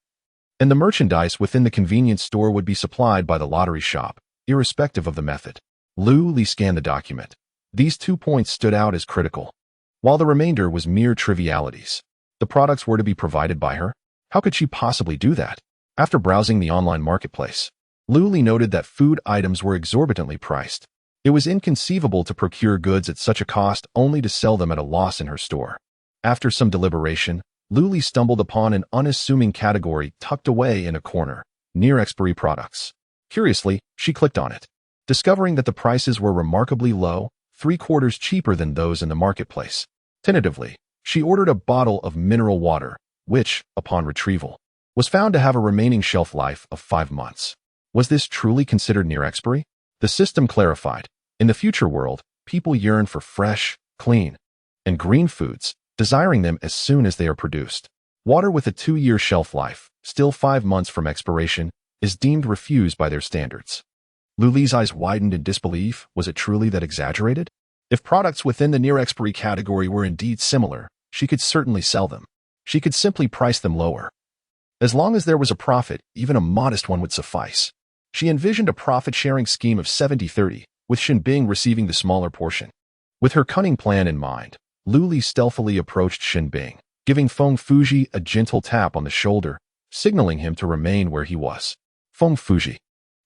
And the merchandise within the convenience store would be supplied by the lottery shop, irrespective of the method. Lu Li scanned the document. These 2 points stood out as critical, while the remainder was mere trivialities. The products were to be provided by her? How could she possibly do that? After browsing the online marketplace, Lu Li noted that food items were exorbitantly priced. It was inconceivable to procure goods at such a cost only to sell them at a loss in her store. After some deliberation, Lu Li stumbled upon an unassuming category tucked away in a corner, near expiry products. Curiously, she clicked on it, discovering that the prices were remarkably low, 3/4 cheaper than those in the marketplace. Tentatively, she ordered a bottle of mineral water, which, upon retrieval, was found to have a remaining shelf life of 5 months. Was this truly considered near expiry? The system clarified. In the future world, people yearn for fresh, clean, and green foods, desiring them as soon as they are produced. Water with a 2-year shelf life, still 5 months from expiration, is deemed refused by their standards. Lu Li's eyes widened in disbelief. Was it truly that exaggerated? If products within the near expiry category were indeed similar, she could certainly sell them. She could simply price them lower. As long as there was a profit, even a modest one would suffice. She envisioned a profit-sharing scheme of 70-30, with Xin Bing receiving the smaller portion. With her cunning plan in mind, Lu Li stealthily approached Xin Bing, giving Feng Fuji a gentle tap on the shoulder, signaling him to remain where he was. Feng Fuji,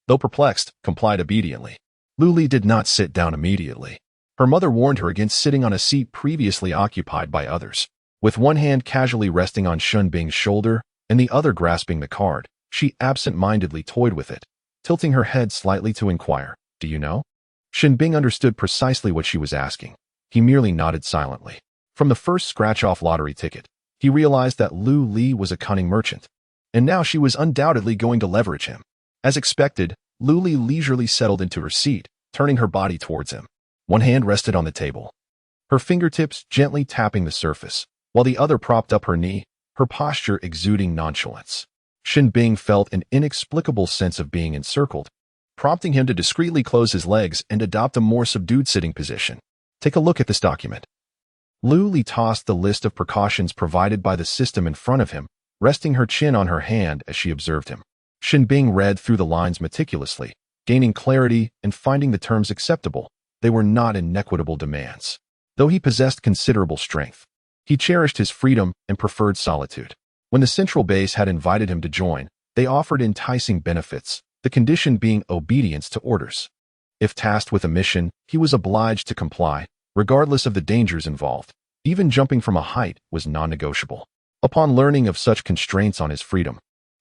though perplexed, complied obediently. Lu Li did not sit down immediately. Her mother warned her against sitting on a seat previously occupied by others. With one hand casually resting on Xin Bing's shoulder and the other grasping the card, she absent-mindedly toyed with it, tilting her head slightly to inquire, Do you know? Xin Bing understood precisely what she was asking. He merely nodded silently. From the first scratch-off lottery ticket, he realized that Lu Li was a cunning merchant, and now she was undoubtedly going to leverage him. As expected, Lu Li leisurely settled into her seat, turning her body towards him. One hand rested on the table, her fingertips gently tapping the surface, while the other propped up her knee, her posture exuding nonchalance. Xin Bing felt an inexplicable sense of being encircled, prompting him to discreetly close his legs and adopt a more subdued sitting position. Take a look at this document. Lu Li tossed the list of precautions provided by the system in front of him, resting her chin on her hand as she observed him. Xin Bing read through the lines meticulously, gaining clarity and finding the terms acceptable. They were not inequitable demands. Though he possessed considerable strength, he cherished his freedom and preferred solitude. When the central base had invited him to join, they offered enticing benefits, the condition being obedience to orders. If tasked with a mission, he was obliged to comply, regardless of the dangers involved. Even jumping from a height was non-negotiable. Upon learning of such constraints on his freedom,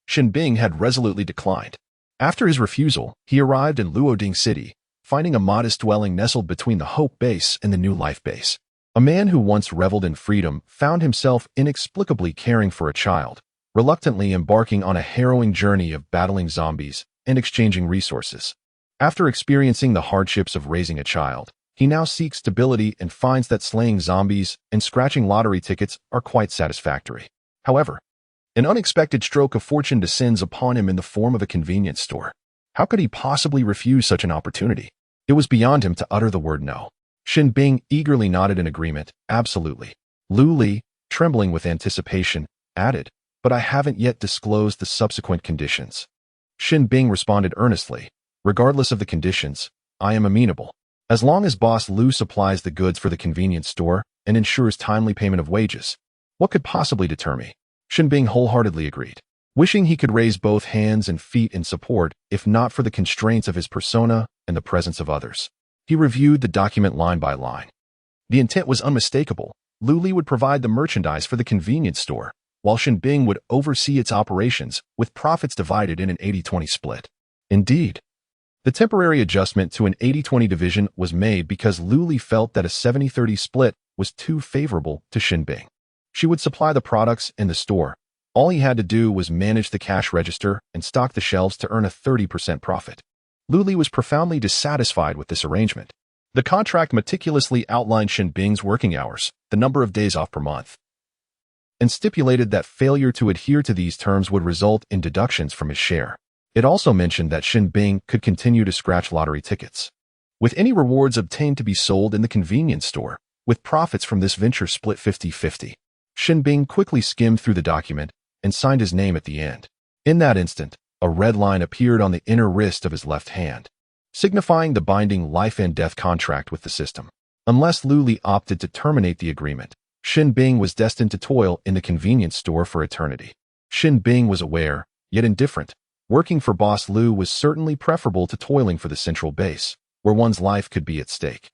Xin Bing had resolutely declined. After his refusal, he arrived in Luoding City, finding a modest dwelling nestled between the Hope Base and the New Life Base. A man who once reveled in freedom found himself inexplicably caring for a child, reluctantly embarking on a harrowing journey of battling zombies and exchanging resources. After experiencing the hardships of raising a child, he now seeks stability and finds that slaying zombies and scratching lottery tickets are quite satisfactory. However, an unexpected stroke of fortune descends upon him in the form of a convenience store. How could he possibly refuse such an opportunity? It was beyond him to utter the word no. Xin Bing eagerly nodded in agreement. Absolutely. Lu Li, trembling with anticipation, added, But I haven't yet disclosed the subsequent conditions. Xin Bing responded earnestly. Regardless of the conditions, I am amenable. As long as Boss Lu supplies the goods for the convenience store and ensures timely payment of wages, what could possibly deter me? Xin Bing wholeheartedly agreed, wishing he could raise both hands and feet in support, if not for the constraints of his persona and the presence of others. He reviewed the document line by line. The intent was unmistakable. Lu Li would provide the merchandise for the convenience store, while Xin Bing would oversee its operations, with profits divided in an 80-20 split. Indeed, the temporary adjustment to an 80-20 division was made because Lu Li felt that a 70-30 split was too favorable to Xin Bing. She would supply the products in the store. All he had to do was manage the cash register and stock the shelves to earn a 30% profit. Luli was profoundly dissatisfied with this arrangement. The contract meticulously outlined Shinbing's working hours, the number of days off per month, and stipulated that failure to adhere to these terms would result in deductions from his share. It also mentioned that Shinbing could continue to scratch lottery tickets, with any rewards obtained to be sold in the convenience store, with profits from this venture split 50-50. Shinbing quickly skimmed through the document and signed his name at the end. In that instant, a red line appeared on the inner wrist of his left hand, signifying the binding life and death contract with the system. Unless Luli opted to terminate the agreement, Shinbing was destined to toil in the convenience store for eternity. Shinbing was aware, yet indifferent. Working for Boss Lu was certainly preferable to toiling for the central base, where one's life could be at stake.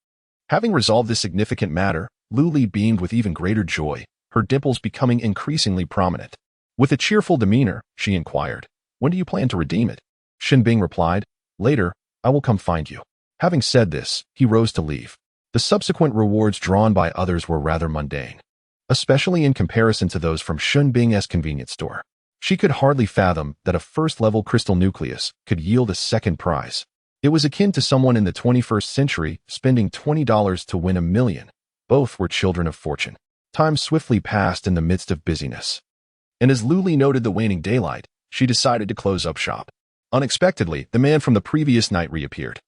Having resolved this significant matter, Luli beamed with even greater joy, her dimples becoming increasingly prominent. With a cheerful demeanor, she inquired, "When do you plan to redeem it?" Shinbing replied, "Later, I will come find you." Having said this, he rose to leave. The subsequent rewards drawn by others were rather mundane, especially in comparison to those from Shinbing's convenience store. She could hardly fathom that a first-level crystal nucleus could yield a second prize. It was akin to someone in the 21st century spending $20 to win $1 million. Both were children of fortune. Time swiftly passed in the midst of busyness, and as Luli noted the waning daylight, she decided to close up shop. Unexpectedly, the man from the previous night reappeared.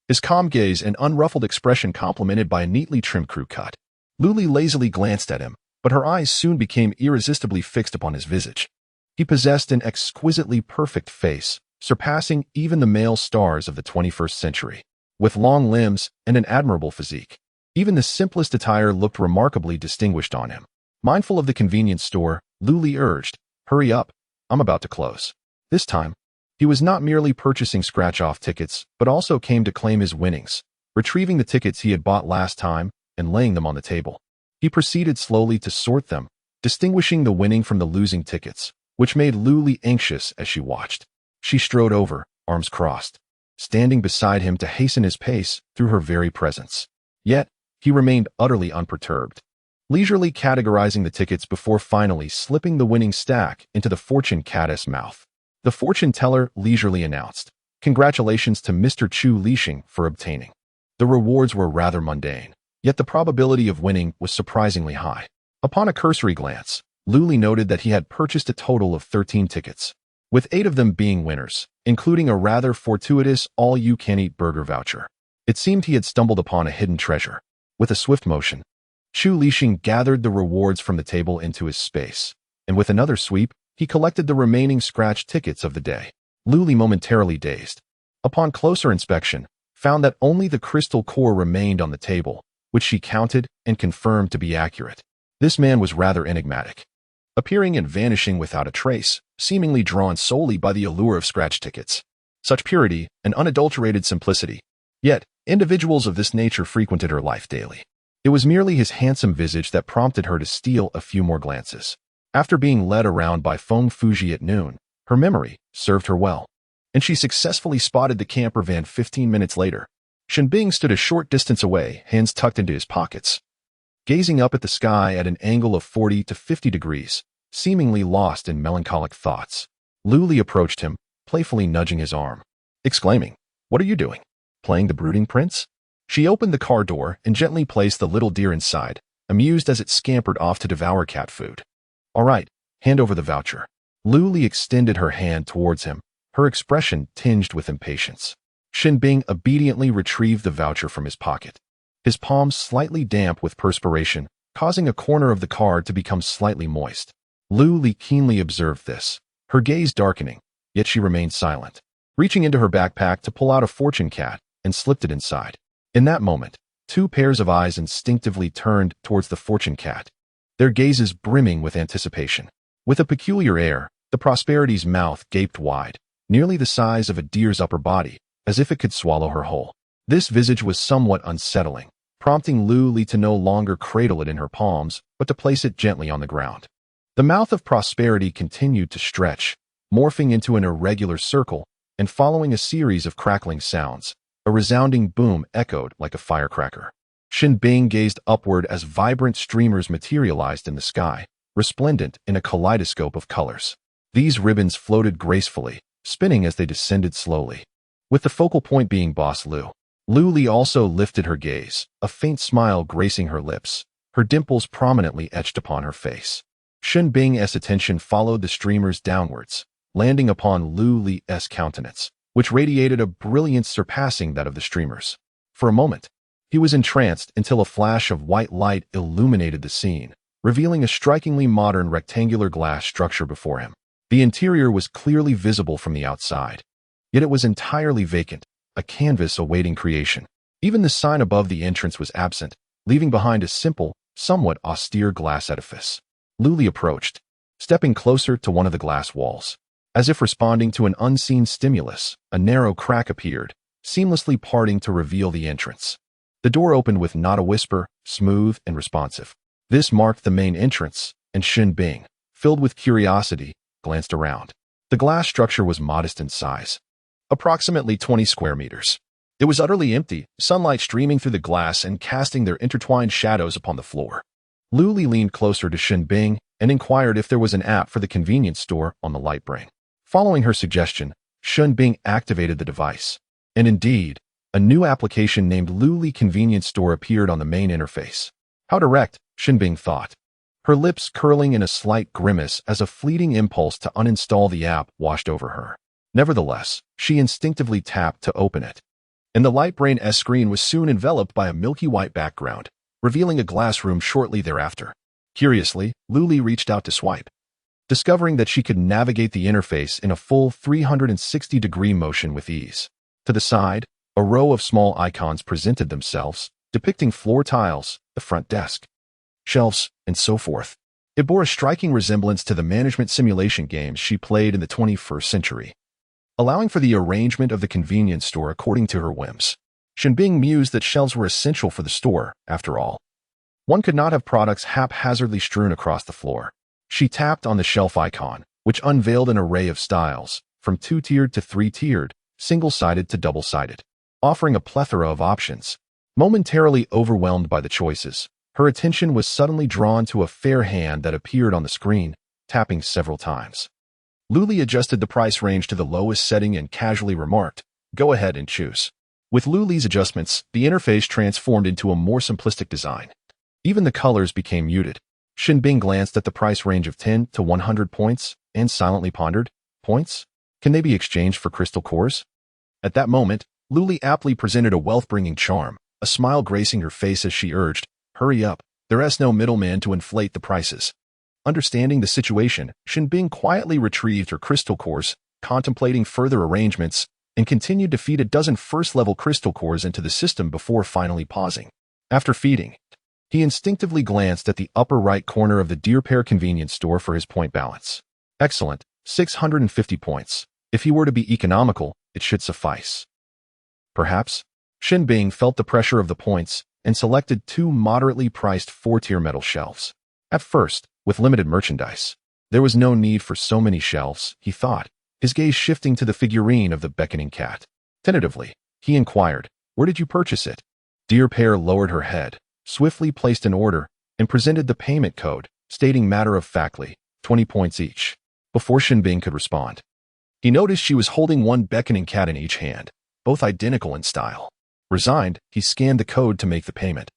His calm gaze and unruffled expression complemented by a neatly trimmed crew cut. Luli lazily glanced at him, but her eyes soon became irresistibly fixed upon his visage. He possessed an exquisitely perfect face, surpassing even the male stars of the 21st century. With long limbs and an admirable physique, even the simplest attire looked remarkably distinguished on him. Mindful of the convenience store, Luli urged, "Hurry up, I'm about to close." This time, he was not merely purchasing scratch-off tickets, but also came to claim his winnings, retrieving the tickets he had bought last time and laying them on the table. He proceeded slowly to sort them, distinguishing the winning from the losing tickets, which made Luli anxious as she watched. She strode over, arms crossed, standing beside him to hasten his pace through her very presence. Yet, he remained utterly unperturbed, leisurely categorizing the tickets before finally slipping the winning stack into the fortune cat's mouth. The fortune teller leisurely announced, "Congratulations to Mr. Chu Lixing for obtaining." The rewards were rather mundane, yet the probability of winning was surprisingly high. Upon a cursory glance, Luli noted that he had purchased a total of 13 tickets, with 8 of them being winners, including a rather fortuitous all-you-can-eat burger voucher. It seemed he had stumbled upon a hidden treasure. With a swift motion, Chu Lixing gathered the rewards from the table into his space, and with another sweep, he collected the remaining scratch tickets of the day. Luli, momentarily dazed, upon closer inspection, found that only the crystal core remained on the table, which she counted and confirmed to be accurate. This man was rather enigmatic, appearing and vanishing without a trace, seemingly drawn solely by the allure of scratch tickets. Such purity and unadulterated simplicity. Yet, individuals of this nature frequented her life daily. It was merely his handsome visage that prompted her to steal a few more glances. After being led around by Feng Fuji at noon, her memory served her well, and she successfully spotted the camper van 15 minutes later. Shinbing stood a short distance away, hands tucked into his pockets, gazing up at the sky at an angle of 40 to 50 degrees, seemingly lost in melancholic thoughts. Luli approached him, playfully nudging his arm, exclaiming, "What are you doing? Playing the brooding prince?" She opened the car door and gently placed the little deer inside, amused as it scampered off to devour cat food. "All right, hand over the voucher." Luli extended her hand towards him, her expression tinged with impatience. Shinbing obediently retrieved the voucher from his pocket, his palms slightly damp with perspiration, causing a corner of the card to become slightly moist. Luli keenly observed this, her gaze darkening, yet she remained silent, reaching into her backpack to pull out a fortune cat and slipped it inside. In that moment, 2 pairs of eyes instinctively turned towards the fortune cat, their gazes brimming with anticipation. With a peculiar air, the Prosperity's mouth gaped wide, nearly the size of a deer's upper body, as if it could swallow her whole. This visage was somewhat unsettling, prompting Luli to no longer cradle it in her palms, but to place it gently on the ground. The mouth of Prosperity continued to stretch, morphing into an irregular circle, and following a series of crackling sounds, a resounding boom echoed like a firecracker. Shin Bing gazed upward as vibrant streamers materialized in the sky, resplendent in a kaleidoscope of colors. These ribbons floated gracefully, spinning as they descended slowly, with the focal point being Boss Lu. Lu Li also lifted her gaze, a faint smile gracing her lips, her dimples prominently etched upon her face. Shin Bing's attention followed the streamers downwards, landing upon Lu Li's countenance, which radiated a brilliance surpassing that of the streamers. For a moment, he was entranced until a flash of white light illuminated the scene, revealing a strikingly modern rectangular glass structure before him. The interior was clearly visible from the outside, yet it was entirely vacant, a canvas awaiting creation. Even the sign above the entrance was absent, leaving behind a simple, somewhat austere glass edifice. Lu Li approached, stepping closer to one of the glass walls. As if responding to an unseen stimulus, a narrow crack appeared, seamlessly parting to reveal the entrance. The door opened with not a whisper, smooth and responsive. This marked the main entrance, and Shin Bing, filled with curiosity, glanced around. The glass structure was modest in size, approximately 20 square meters. It was utterly empty, sunlight streaming through the glass and casting their intertwined shadows upon the floor. Lu Li leaned closer to Shin Bing and inquired if there was an app for the convenience store on the light brain. Following her suggestion, Shin Bing activated the device. And indeed, a new application named Lu Li Convenience Store appeared on the main interface. How direct, Shin Bing thought, her lips curling in a slight grimace as a fleeting impulse to uninstall the app washed over her. Nevertheless, she instinctively tapped to open it. And the light brain S screen was soon enveloped by a milky white background, revealing a glass room shortly thereafter. Curiously, Lu Li reached out to swipe, discovering that she could navigate the interface in a full 360-degree motion with ease. To the side, a row of small icons presented themselves, depicting floor tiles, the front desk, shelves, and so forth. It bore a striking resemblance to the management simulation games she played in the 21st century, allowing for the arrangement of the convenience store according to her whims. Shin Bing mused that shelves were essential for the store, after all. One could not have products haphazardly strewn across the floor. She tapped on the shelf icon, which unveiled an array of styles, from two-tiered to three-tiered, single-sided to double-sided, offering a plethora of options. Momentarily overwhelmed by the choices, her attention was suddenly drawn to a fair hand that appeared on the screen, tapping several times. Lu Li adjusted the price range to the lowest setting and casually remarked, "Go ahead and choose." With Lu Li's adjustments, the interface transformed into a more simplistic design. Even the colors became muted. Shin Bing glanced at the price range of 10 to 100 points and silently pondered, "Points? Can they be exchanged for crystal cores?" At that moment, Lu Li aptly presented a wealth-bringing charm, a smile gracing her face as she urged, "Hurry up, there's no middleman to inflate the prices." Understanding the situation, Shin Bing quietly retrieved her crystal cores, contemplating further arrangements, and continued to feed a dozen first-level crystal cores into the system before finally pausing. After feeding, he instinctively glanced at the upper right corner of the Deer Pair convenience store for his point balance. Excellent, 650 points. If he were to be economical, it should suffice. Perhaps, Shin Bing felt the pressure of the points and selected two moderately priced 4-tier metal shelves. At first, with limited merchandise, there was no need for so many shelves, he thought, his gaze shifting to the figurine of the beckoning cat. Tentatively, he inquired, "Where did you purchase it?" Deer Pair lowered her head, swiftly placed an order, and presented the payment code, stating matter-of-factly, 20 points each. Before Shin Bing could respond, he noticed she was holding one beckoning cat in each hand, both identical in style. Resigned, he scanned the code to make the payment,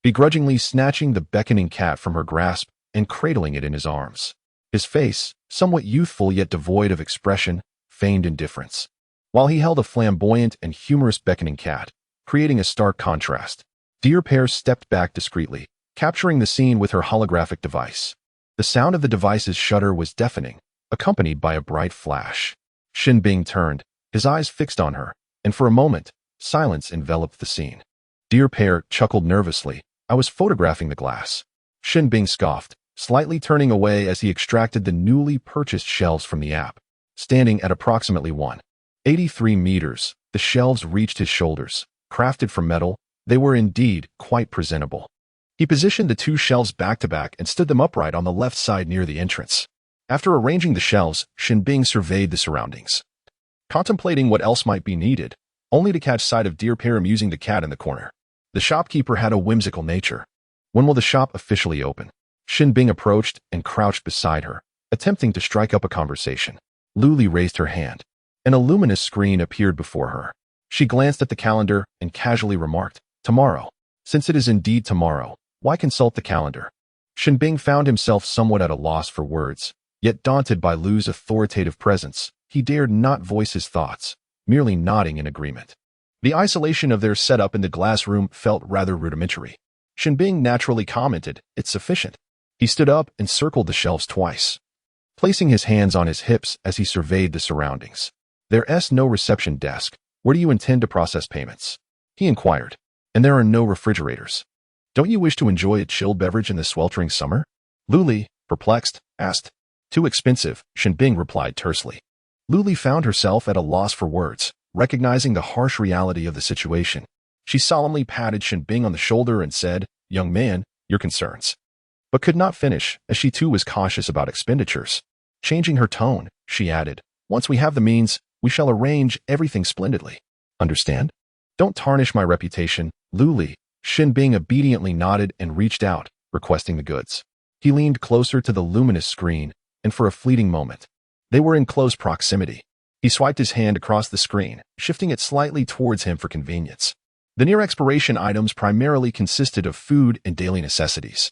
begrudgingly snatching the beckoning cat from her grasp and cradling it in his arms. His face, somewhat youthful yet devoid of expression, feigned indifference, while he held a flamboyant and humorous beckoning cat, creating a stark contrast. Deer Pair stepped back discreetly, capturing the scene with her holographic device. The sound of the device's shutter was deafening, accompanied by a bright flash. Shin Bing turned, his eyes fixed on her, and for a moment, silence enveloped the scene. Deer Pair chuckled nervously. "I was photographing the glass." Shin Bing scoffed, slightly turning away as he extracted the newly purchased shelves from the app. Standing at approximately 183 meters, the shelves reached his shoulders. Crafted from metal, they were indeed quite presentable. He positioned the two shelves back-to-back and stood them upright on the left side near the entrance. After arranging the shelves, Shin Bing surveyed the surroundings, contemplating what else might be needed, only to catch sight of Deer Pair amusing the cat in the corner. The shopkeeper had a whimsical nature. When will the shop officially open? Xin Bing approached and crouched beside her, attempting to strike up a conversation. Luli raised her hand. An luminous screen appeared before her. She glanced at the calendar and casually remarked, "Tomorrow. Since it is indeed tomorrow, why consult the calendar?" Xin Bing found himself somewhat at a loss for words, yet daunted by Lu's authoritative presence, he dared not voice his thoughts, merely nodding in agreement. The isolation of their setup in the glass room felt rather rudimentary. Xin Bing naturally commented, "It's sufficient." He stood up and circled the shelves twice, placing his hands on his hips as he surveyed the surroundings. "There's no reception desk. Where do you intend to process payments?" he inquired. "And there are no refrigerators. Don't you wish to enjoy a chilled beverage in the sweltering summer?" Luli, perplexed, asked. "Too expensive," Xin Bing replied tersely. Luli found herself at a loss for words, recognizing the harsh reality of the situation. She solemnly patted Xin Bing on the shoulder and said, "Young man, your concerns," but could not finish, as she too was cautious about expenditures. Changing her tone, she added, "Once we have the means, we shall arrange everything splendidly. Understand? Don't tarnish my reputation." Luli, Xin Bing obediently nodded and reached out, requesting the goods. He leaned closer to the luminous screen, and for a fleeting moment, they were in close proximity. He swiped his hand across the screen, shifting it slightly towards him for convenience. The near-expiration items primarily consisted of food and daily necessities,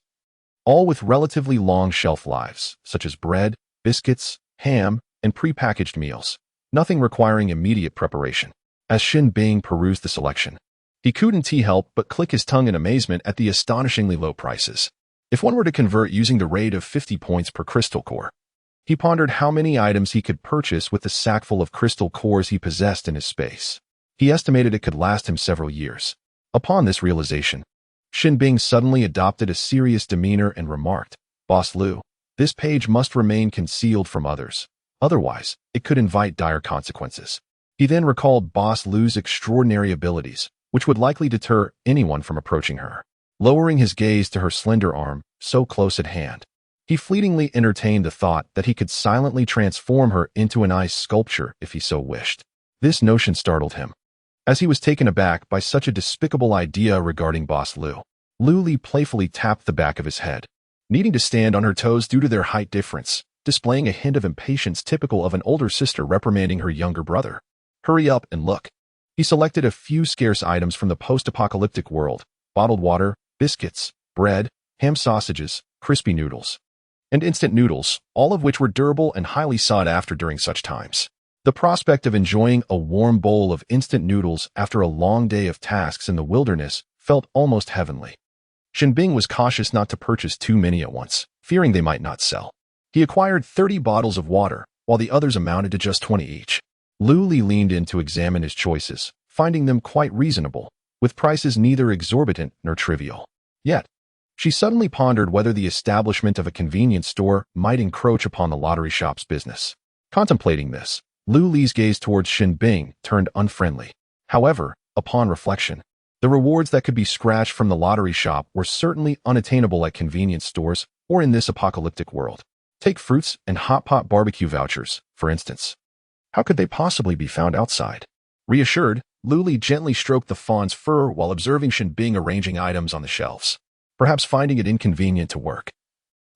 all with relatively long shelf lives, such as bread, biscuits, ham, and prepackaged meals, nothing requiring immediate preparation. As Xin Bing perused the selection, he couldn't help but click his tongue in amazement at the astonishingly low prices. If one were to convert using the rate of 50 points per crystal core, he pondered how many items he could purchase with the sackful of crystal cores he possessed in his space. He estimated it could last him several years. Upon this realization, Xin Bing suddenly adopted a serious demeanor and remarked, "Boss Lu, this page must remain concealed from others. Otherwise, it could invite dire consequences." He then recalled Boss Lu's extraordinary abilities, which would likely deter anyone from approaching her. Lowering his gaze to her slender arm, so close at hand, he fleetingly entertained the thought that he could silently transform her into an ice sculpture if he so wished. This notion startled him, as he was taken aback by such a despicable idea regarding Boss Lu. Luli playfully tapped the back of his head, needing to stand on her toes due to their height difference, displaying a hint of impatience typical of an older sister reprimanding her younger brother. "Hurry up and look." He selected a few scarce items from the post-apocalyptic world: bottled water, biscuits, bread, ham sausages, crispy noodles, and instant noodles, all of which were durable and highly sought after during such times. The prospect of enjoying a warm bowl of instant noodles after a long day of tasks in the wilderness felt almost heavenly. Xin Bing was cautious not to purchase too many at once, fearing they might not sell. He acquired 30 bottles of water, while the others amounted to just 20 each. Luli leaned in to examine his choices, finding them quite reasonable, with prices neither exorbitant nor trivial. Yet, she suddenly pondered whether the establishment of a convenience store might encroach upon the lottery shop's business. Contemplating this, Luli's gaze towards Xin Bing turned unfriendly. However, upon reflection, the rewards that could be scratched from the lottery shop were certainly unattainable at convenience stores or in this apocalyptic world. Take fruits and hot pot barbecue vouchers, for instance. How could they possibly be found outside? Reassured, Luli gently stroked the fawn's fur while observing Xin Bing arranging items on the shelves, perhaps finding it inconvenient to work.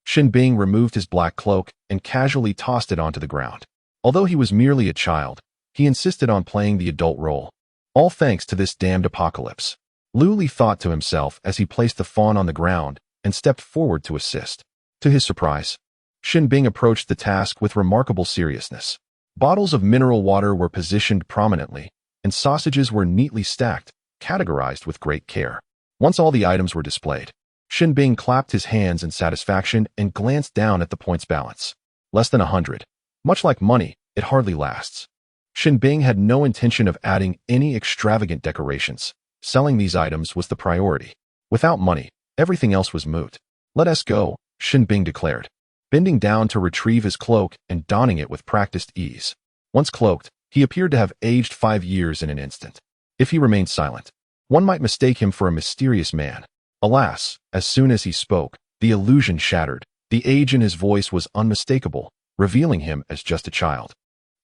Xin Bing removed his black cloak and casually tossed it onto the ground. Although he was merely a child, he insisted on playing the adult role. All thanks to this damned apocalypse. Luli thought to himself as he placed the fawn on the ground and stepped forward to assist. To his surprise, Xin Bing approached the task with remarkable seriousness. Bottles of mineral water were positioned prominently, and sausages were neatly stacked, categorized with great care. Once all the items were displayed, Xin Bing clapped his hands in satisfaction and glanced down at the points balance. Less than 100. Much like money, it hardly lasts. Xin Bing had no intention of adding any extravagant decorations. Selling these items was the priority. Without money, everything else was moot. "Let us go," Xin Bing declared, bending down to retrieve his cloak and donning it with practiced ease. Once cloaked, he appeared to have aged 5 years in an instant. If he remained silent, one might mistake him for a mysterious man. Alas, as soon as he spoke, the illusion shattered. The age in his voice was unmistakable, revealing him as just a child.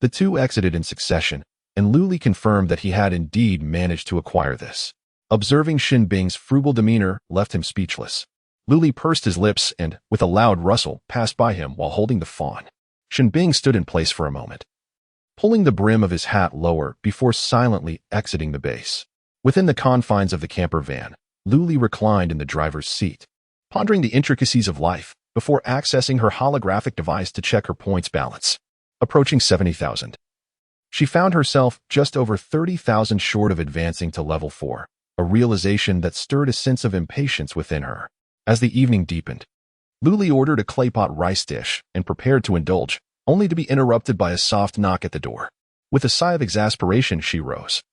The two exited in succession, and Luli confirmed that he had indeed managed to acquire this. Observing Shin Bing's frugal demeanor left him speechless. Luli pursed his lips and, with a loud rustle, passed by him while holding the fawn. Shin Bing stood in place for a moment, pulling the brim of his hat lower before silently exiting the base. Within the confines of the camper van, Luli reclined in the driver's seat, pondering the intricacies of life before accessing her holographic device to check her points balance. Approaching 70,000. She found herself just over 30,000 short of advancing to level 4, a realization that stirred a sense of impatience within her. As the evening deepened, Luli ordered a claypot rice dish and prepared to indulge, only to be interrupted by a soft knock at the door. With a sigh of exasperation, she rose,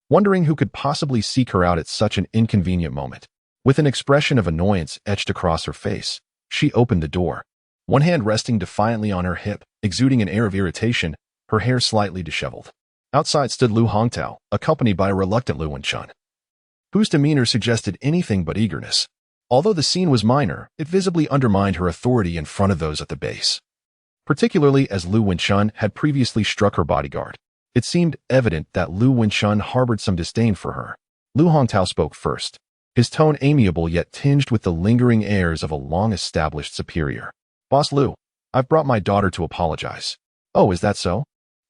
wondering who could possibly seek her out at such an inconvenient moment. With an expression of annoyance etched across her face, she opened the door, one hand resting defiantly on her hip, exuding an air of irritation, her hair slightly disheveled. Outside stood Lu Hongtao, accompanied by a reluctant Lu Wenchun, whose demeanor suggested anything but eagerness. Although the scene was minor, it visibly undermined her authority in front of those at the base. Particularly as Lu Wenchun had previously struck her bodyguard, it seemed evident that Lu Wenchun harbored some disdain for her. Lu Hongtao spoke first, his tone amiable yet tinged with the lingering airs of a long-established superior. "Boss Lu, I've brought my daughter to apologize." "Oh, is that so?"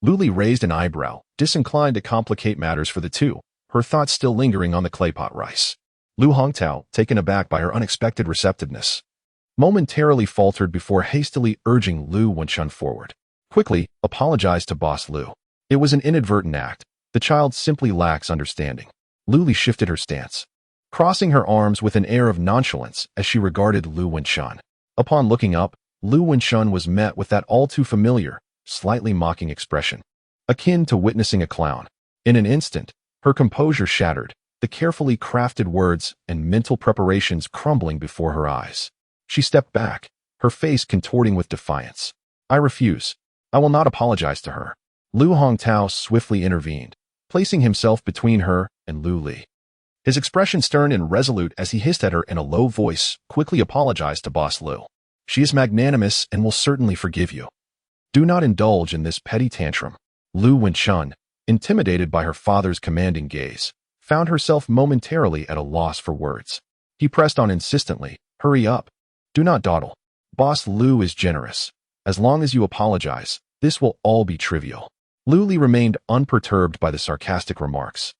Luli raised an eyebrow, disinclined to complicate matters for the two, her thoughts still lingering on the claypot rice. Lu Hongtao, taken aback by her unexpected receptiveness, momentarily faltered before hastily urging Lu Wenchun forward. "Quickly, apologize to Boss Lu. It was an inadvertent act. The child simply lacks understanding." Luli shifted her stance, crossing her arms with an air of nonchalance as she regarded Lu Wenchun. Upon looking up, Lu Wenchun was met with that all-too-familiar, slightly mocking expression, akin to witnessing a clown. In an instant, her composure shattered, the carefully crafted words and mental preparations crumbling before her eyes. She stepped back, her face contorting with defiance. "I refuse. I will not apologize to her." Lu Hongtao swiftly intervened, placing himself between her and Lu Li. His expression stern and resolute as he hissed at her in a low voice, "Quickly apologize to Boss Lu. She is magnanimous and will certainly forgive you. Do not indulge in this petty tantrum." Lu Wenchun, intimidated by her father's commanding gaze, found herself momentarily at a loss for words. He pressed on insistently, "Hurry up. Do not dawdle. Boss Lu is generous. As long as you apologize, this will all be trivial." Lu Li remained unperturbed by the sarcastic remarks,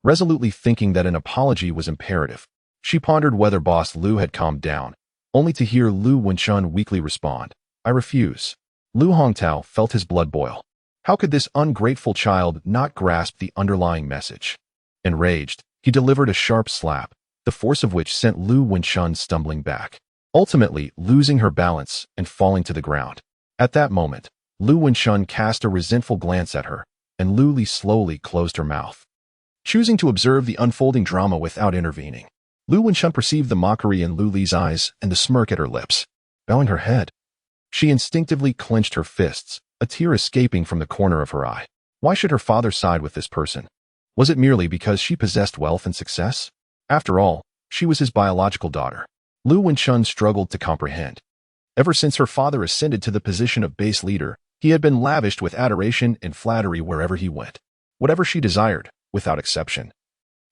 resolutely thinking that an apology was imperative. She pondered whether Boss Lu had calmed down, only to hear Lu Wenchun weakly respond, "I refuse." Lu Hongtao felt his blood boil. How could this ungrateful child not grasp the underlying message? Enraged, he delivered a sharp slap, the force of which sent Lu Wenchun stumbling back, ultimately losing her balance and falling to the ground. At that moment, Lu Wenchun cast a resentful glance at her, and Lu Li slowly closed her mouth, choosing to observe the unfolding drama without intervening. Lu Wenchun perceived the mockery in Lu Li's eyes and the smirk at her lips. Bowing her head, she instinctively clenched her fists, a tear escaping from the corner of her eye. Why should her father side with this person? Was it merely because she possessed wealth and success? After all, she was his biological daughter. Lu Wenchun struggled to comprehend. Ever since her father ascended to the position of base leader, he had been lavished with adoration and flattery wherever he went. Whatever she desired, without exception,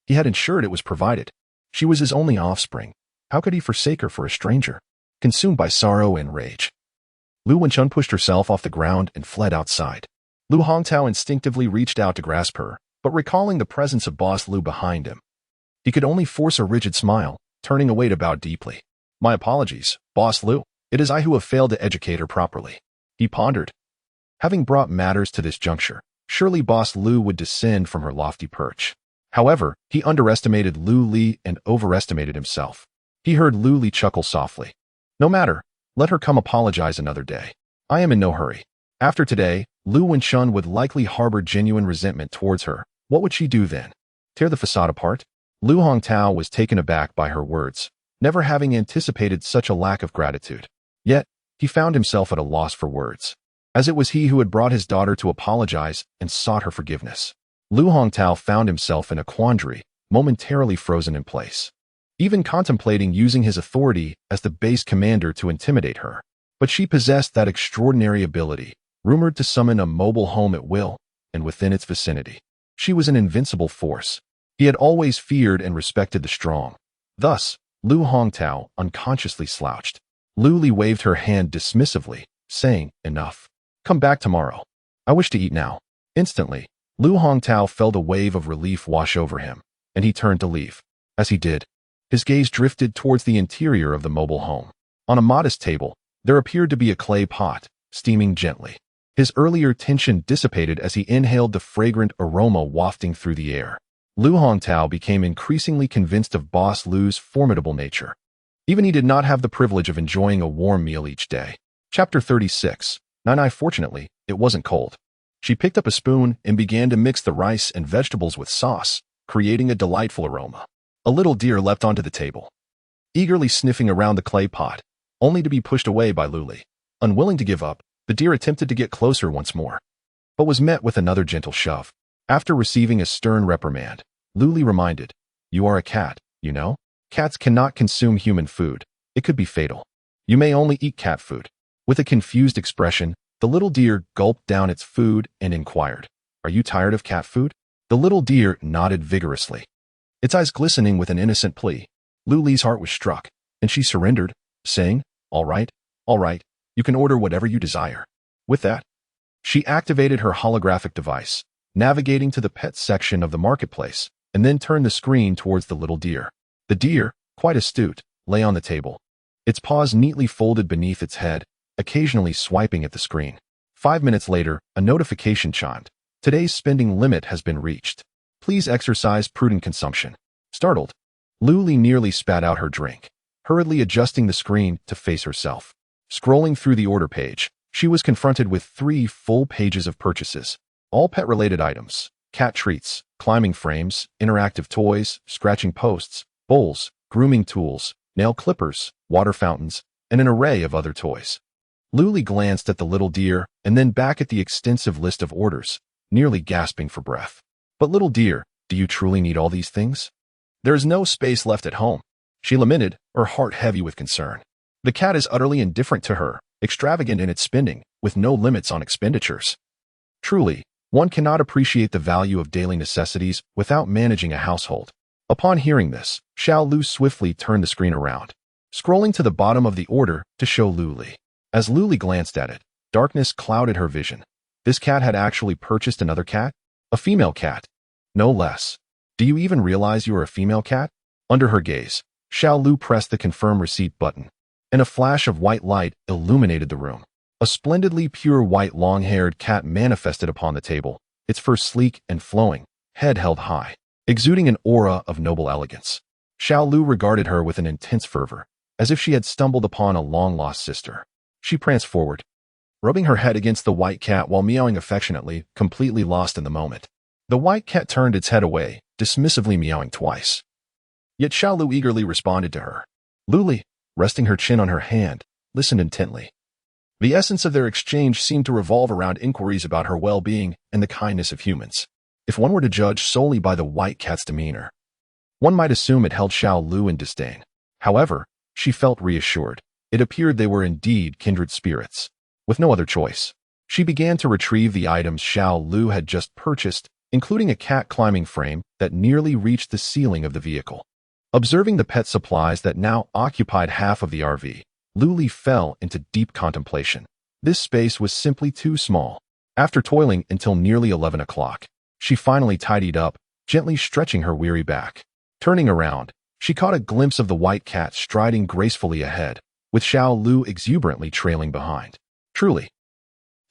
he had ensured it was provided. She was his only offspring. How could he forsake her for a stranger? Consumed by sorrow and rage, Lu Wenchun pushed herself off the ground and fled outside. Lu Hongtao instinctively reached out to grasp her, but recalling the presence of Boss Lu behind him, he could only force a rigid smile, turning away to bow deeply. "My apologies, Boss Lu. It is I who have failed to educate her properly." He pondered. Having brought matters to this juncture, surely Boss Lu would descend from her lofty perch. However, he underestimated Lu Li and overestimated himself. He heard Lu Li chuckle softly. "No matter. Let her come apologize another day. I am in no hurry." After today, Lu Wenchun would likely harbor genuine resentment towards her. What would she do then? Tear the facade apart? Lu Hongtao was taken aback by her words, never having anticipated such a lack of gratitude. Yet, he found himself at a loss for words, as it was he who had brought his daughter to apologize and sought her forgiveness. Lu Hongtao found himself in a quandary, momentarily frozen in place, even contemplating using his authority as the base commander to intimidate her. But she possessed that extraordinary ability, rumored to summon a mobile home at will, and within its vicinity, she was an invincible force. He had always feared and respected the strong. Thus, Lu Hongtao unconsciously slouched. Lu Li waved her hand dismissively, saying, "Enough. Come back tomorrow. I wish to eat now." Instantly, Lu Hongtao felt a wave of relief wash over him, and he turned to leave. As he did, his gaze drifted towards the interior of the mobile home. On a modest table, there appeared to be a clay pot, steaming gently. His earlier tension dissipated as he inhaled the fragrant aroma wafting through the air. Lu Hongtao became increasingly convinced of Boss Lu's formidable nature. Even he did not have the privilege of enjoying a warm meal each day. Chapter 36. Nai fortunately, it wasn't cold. She picked up a spoon and began to mix the rice and vegetables with sauce, creating a delightful aroma. A little deer leapt onto the table, eagerly sniffing around the clay pot, only to be pushed away by Lu Li. Unwilling to give up, the deer attempted to get closer once more, but was met with another gentle shove. After receiving a stern reprimand, Lu Li reminded, "You are a cat, you know? Cats cannot consume human food. It could be fatal. You may only eat cat food." With a confused expression, the little deer gulped down its food and inquired, "Are you tired of cat food?" The little deer nodded vigorously, its eyes glistening with an innocent plea. Lu Li's heart was struck, and she surrendered, saying, all right, you can order whatever you desire." With that, she activated her holographic device, navigating to the pet section of the marketplace, and then turned the screen towards the little deer. The deer, quite astute, lay on the table, its paws neatly folded beneath its head, occasionally swiping at the screen. 5 minutes later, a notification chimed. "Today's spending limit has been reached. Please exercise prudent consumption." Startled, Lu Li nearly spat out her drink, hurriedly adjusting the screen to face herself. Scrolling through the order page, she was confronted with 3 full pages of purchases, all pet-related items: cat treats, climbing frames, interactive toys, scratching posts, bowls, grooming tools, nail clippers, water fountains, and an array of other toys. Lu Li glanced at the little deer and then back at the extensive list of orders, nearly gasping for breath. "But little deer, do you truly need all these things? There is no space left at home," she lamented, her heart heavy with concern. The cat is utterly indifferent to her, extravagant in its spending, with no limits on expenditures. Truly, one cannot appreciate the value of daily necessities without managing a household. Upon hearing this, Xiao Lu swiftly turned the screen around, scrolling to the bottom of the order to show Lu Li. As Lu Li glanced at it, darkness clouded her vision. This cat had actually purchased another cat? A female cat, no less. "Do you even realize you are a female cat?" Under her gaze, Xiao Lu pressed the confirm receipt button, and a flash of white light illuminated the room. A splendidly pure white long-haired cat manifested upon the table, its fur sleek and flowing, head held high, exuding an aura of noble elegance. Xiao Lu regarded her with an intense fervor, as if she had stumbled upon a long-lost sister. She pranced forward, rubbing her head against the white cat while meowing affectionately, completely lost in the moment. The white cat turned its head away, dismissively meowing twice. Yet Xiao Lu eagerly responded to her. Lu Li, resting her chin on her hand, listened intently. The essence of their exchange seemed to revolve around inquiries about her well-being and the kindness of humans. If one were to judge solely by the white cat's demeanor, one might assume it held Xiao Lu in disdain. However, she felt reassured. It appeared they were indeed kindred spirits. With no other choice, she began to retrieve the items Xiao Lu had just purchased, including a cat climbing frame that nearly reached the ceiling of the vehicle. Observing the pet supplies that now occupied half of the RV, Lu Li fell into deep contemplation. This space was simply too small. After toiling until nearly 11 o'clock, she finally tidied up, gently stretching her weary back. Turning around, she caught a glimpse of the white cat striding gracefully ahead, with Xiao Lu exuberantly trailing behind. Truly,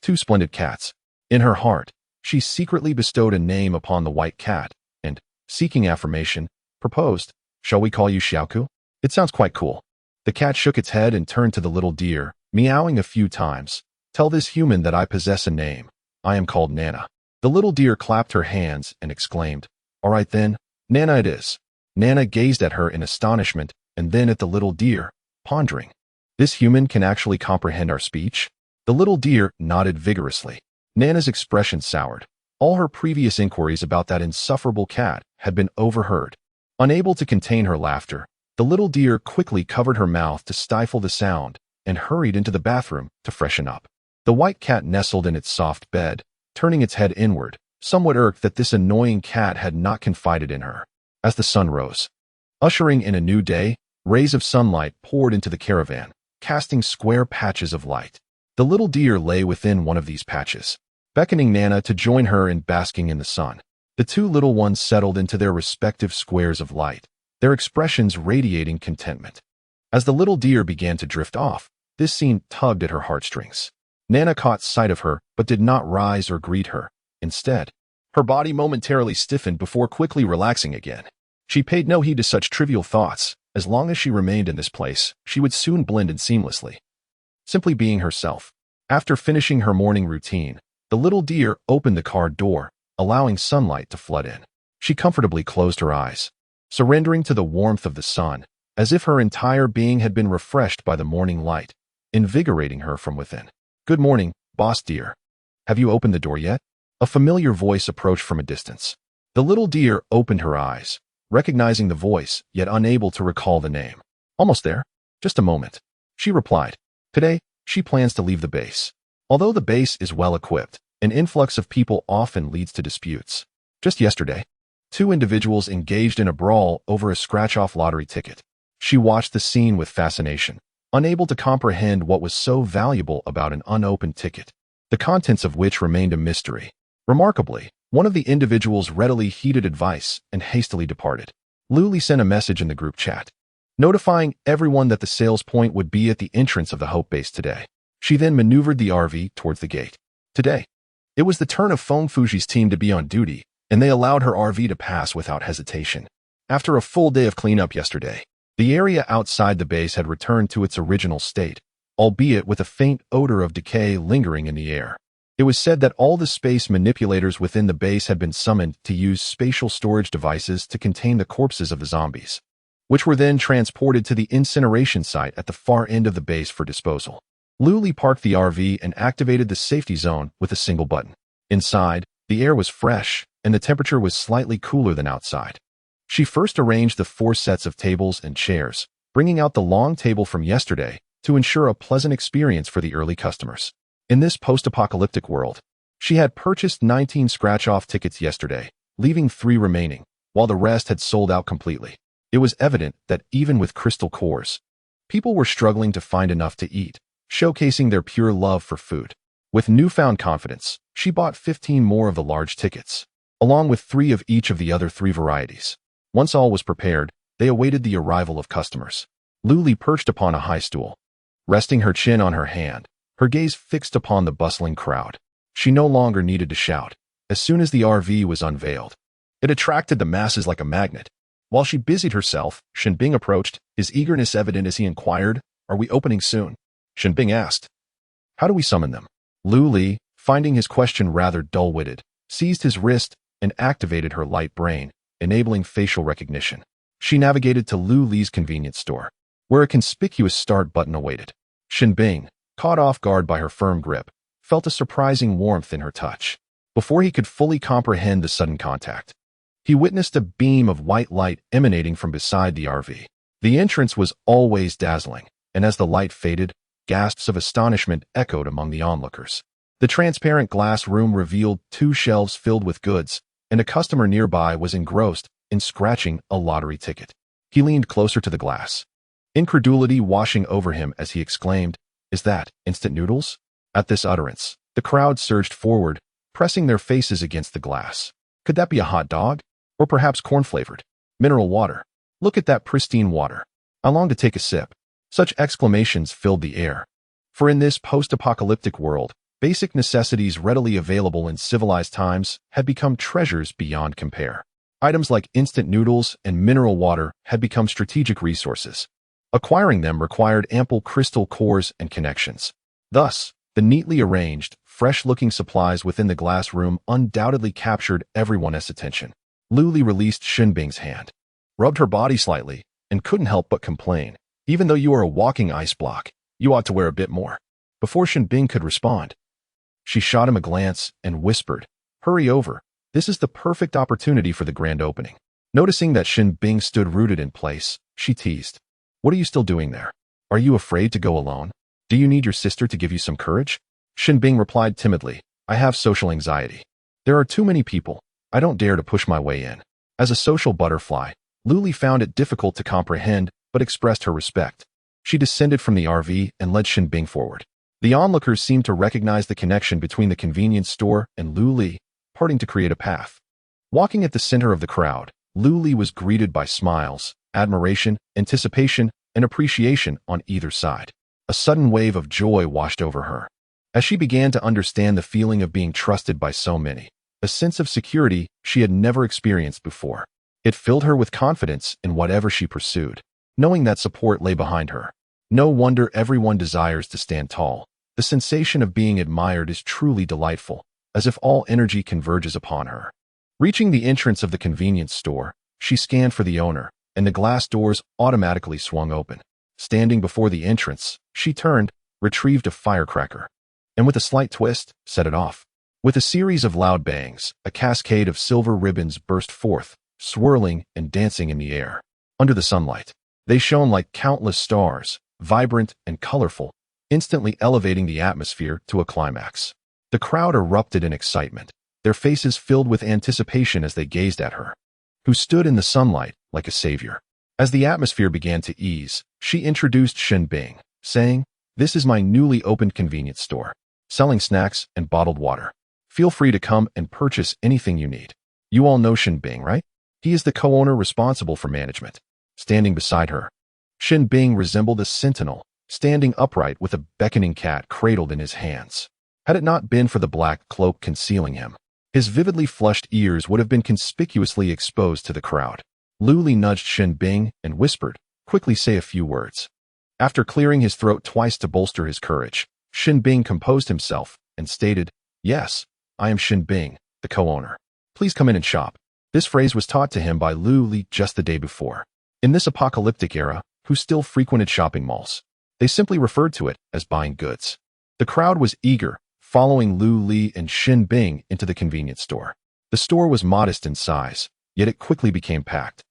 2 splendid cats. In her heart, she secretly bestowed a name upon the white cat, and, seeking affirmation, proposed, "Shall we call you Xiaoku? It sounds quite cool." The cat shook its head and turned to the little deer, meowing a few times. "Tell this human that I possess a name. I am called Nana." The little deer clapped her hands and exclaimed, "All right then, Nana it is." Nana gazed at her in astonishment and then at the little deer, pondering. "This human can actually comprehend our speech?" The little deer nodded vigorously. Nana's expression soured. All her previous inquiries about that insufferable cat had been overheard. Unable to contain her laughter, the little deer quickly covered her mouth to stifle the sound and hurried into the bathroom to freshen up. The white cat nestled in its soft bed, turning its head inward, somewhat irked that this annoying cat had not confided in her. As the sun rose, ushering in a new day, rays of sunlight poured into the caravan, casting square patches of light. The little deer lay within one of these patches, beckoning Nana to join her in basking in the sun. The two little ones settled into their respective squares of light, their expressions radiating contentment. As the little deer began to drift off, this scene tugged at her heartstrings. Nana caught sight of her, but did not rise or greet her. Instead, her body momentarily stiffened before quickly relaxing again. She paid no heed to such trivial thoughts. As long as she remained in this place, she would soon blend in seamlessly, simply being herself. After finishing her morning routine, the little deer opened the car door, allowing sunlight to flood in. She comfortably closed her eyes, surrendering to the warmth of the sun, as if her entire being had been refreshed by the morning light, invigorating her from within. "Good morning, boss deer. Have you opened the door yet?" A familiar voice approached from a distance. The little deer opened her eyes, recognizing the voice, yet unable to recall the name. "Almost there. Just a moment," she replied. Today, she plans to leave the base. Although the base is well equipped, an influx of people often leads to disputes. Just yesterday, two individuals engaged in a brawl over a scratch-off lottery ticket. She watched the scene with fascination, unable to comprehend what was so valuable about an unopened ticket, the contents of which remained a mystery. Remarkably, one of the individuals readily heeded advice and hastily departed. Luli sent a message in the group chat, notifying everyone that the sales point would be at the entrance of the Hope base today. She then maneuvered the RV towards the gate. Today, it was the turn of Feng Fuji's team to be on duty, and they allowed her RV to pass without hesitation. After a full day of cleanup yesterday, the area outside the base had returned to its original state, albeit with a faint odor of decay lingering in the air. It was said that all the space manipulators within the base had been summoned to use spatial storage devices to contain the corpses of the zombies, which were then transported to the incineration site at the far end of the base for disposal. Luli parked the RV and activated the safety zone with a single button. Inside, the air was fresh, and the temperature was slightly cooler than outside. She first arranged the 4 sets of tables and chairs, bringing out the long table from yesterday to ensure a pleasant experience for the early customers. In this post-apocalyptic world, she had purchased 19 scratch-off tickets yesterday, leaving 3 remaining, while the rest had sold out completely. It was evident that even with crystal cores, people were struggling to find enough to eat, showcasing their pure love for food. With newfound confidence, she bought 15 more of the large tickets, along with 3 of each of the other 3 varieties. Once all was prepared, they awaited the arrival of customers. Luli perched upon a high stool, resting her chin on her hand, her gaze fixed upon the bustling crowd. She no longer needed to shout. As soon as the RV was unveiled, it attracted the masses like a magnet. While she busied herself, Shenbing approached, his eagerness evident as he inquired, "Are we opening soon?" Shenbing asked, "How do we summon them?" Luli, finding his question rather dull-witted, seized his wrist and activated her light brain, enabling facial recognition. She navigated to Luli's convenience store, where a conspicuous start button awaited. Shenbing, caught off guard by her firm grip, felt a surprising warmth in her touch. Before he could fully comprehend the sudden contact, he witnessed a beam of white light emanating from beside the RV. The entrance was always dazzling, and as the light faded, gasps of astonishment echoed among the onlookers. The transparent glass room revealed 2 shelves filled with goods, and a customer nearby was engrossed in scratching a lottery ticket. He leaned closer to the glass, incredulity washing over him as he exclaimed, "Is that instant noodles?" At this utterance, the crowd surged forward, pressing their faces against the glass. Could that be a hot dog? Or perhaps corn-flavored? Mineral water. Look at that pristine water. I long to take a sip. Such exclamations filled the air. For in this post-apocalyptic world, basic necessities readily available in civilized times had become treasures beyond compare. Items like instant noodles and mineral water had become strategic resources. Acquiring them required ample crystal cores and connections. Thus, the neatly arranged, fresh-looking supplies within the glass room undoubtedly captured everyone's attention. Luli released Shenbing's hand, rubbed her body slightly, and couldn't help but complain. "Even though you are a walking ice block, you ought to wear a bit more." Before Shenbing could respond, she shot him a glance and whispered, "Hurry over. This is the perfect opportunity for the grand opening." Noticing that Shenbing stood rooted in place, she teased, "What are you still doing there? Are you afraid to go alone? Do you need your sister to give you some courage?" Shenbing replied timidly, "I have social anxiety. There are too many people. I don't dare to push my way in." As a social butterfly, Luli found it difficult to comprehend but expressed her respect. She descended from the RV and led Shinbing forward. The onlookers seemed to recognize the connection between the convenience store and Luli, parting to create a path. Walking at the center of the crowd, Luli was greeted by smiles, admiration, anticipation, and appreciation on either side. A sudden wave of joy washed over her. As she began to understand the feeling of being trusted by so many, a sense of security she had never experienced before. It filled her with confidence in whatever she pursued, knowing that support lay behind her. No wonder everyone desires to stand tall. The sensation of being admired is truly delightful, as if all energy converges upon her. Reaching the entrance of the convenience store, she scanned for the owner, and the glass doors automatically swung open. Standing before the entrance, she turned, retrieved a firecracker, and with a slight twist, set it off. With a series of loud bangs, a cascade of silver ribbons burst forth, swirling and dancing in the air. Under the sunlight, they shone like countless stars, vibrant and colorful, instantly elevating the atmosphere to a climax. The crowd erupted in excitement, their faces filled with anticipation as they gazed at her, who stood in the sunlight like a savior. As the atmosphere began to ease, she introduced Shinbing, saying, "This is my newly opened convenience store, selling snacks and bottled water. Feel free to come and purchase anything you need." You all know Shinbing, right? He is the co-owner responsible for management. Standing beside her, Shinbing resembled a sentinel, standing upright with a beckoning cat cradled in his hands. Had it not been for the black cloak concealing him, his vividly flushed ears would have been conspicuously exposed to the crowd. Luli nudged Shinbing and whispered, "Quickly say a few words." After clearing his throat twice to bolster his courage, Shinbing composed himself and stated, "Yes, I am Shinbing, the co-owner. Please come in and shop." This phrase was taught to him by Luli just the day before. In this apocalyptic era, who still frequented shopping malls, they simply referred to it as buying goods. The crowd was eager, following Luli and Shinbing into the convenience store. The store was modest in size, yet it quickly became packed.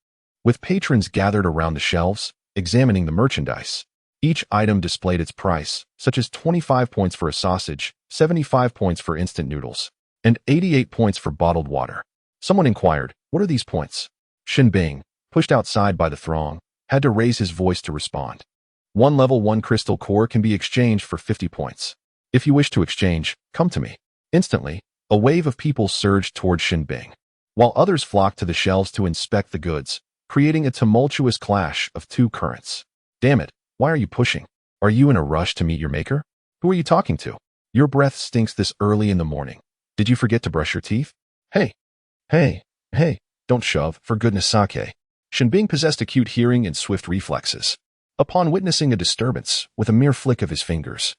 With patrons gathered around the shelves, examining the merchandise, each item displayed its price, such as 25 points for a sausage, 75 points for instant noodles, and 88 points for bottled water. Someone inquired, "What are these points?" Shinbing, pushed outside by the throng, had to raise his voice to respond. "One level 1 crystal core can be exchanged for 50 points. If you wish to exchange, come to me." Instantly, a wave of people surged toward Shinbing, while others flocked to the shelves to inspect the goods, creating a tumultuous clash of two currents. "Damn it, why are you pushing? Are you in a rush to meet your maker? Who are you talking to? Your breath stinks this early in the morning. Did you forget to brush your teeth? Hey, don't shove, for goodness sake." Shinbing possessed acute hearing and swift reflexes. Upon witnessing a disturbance, with a mere flick of his fingers,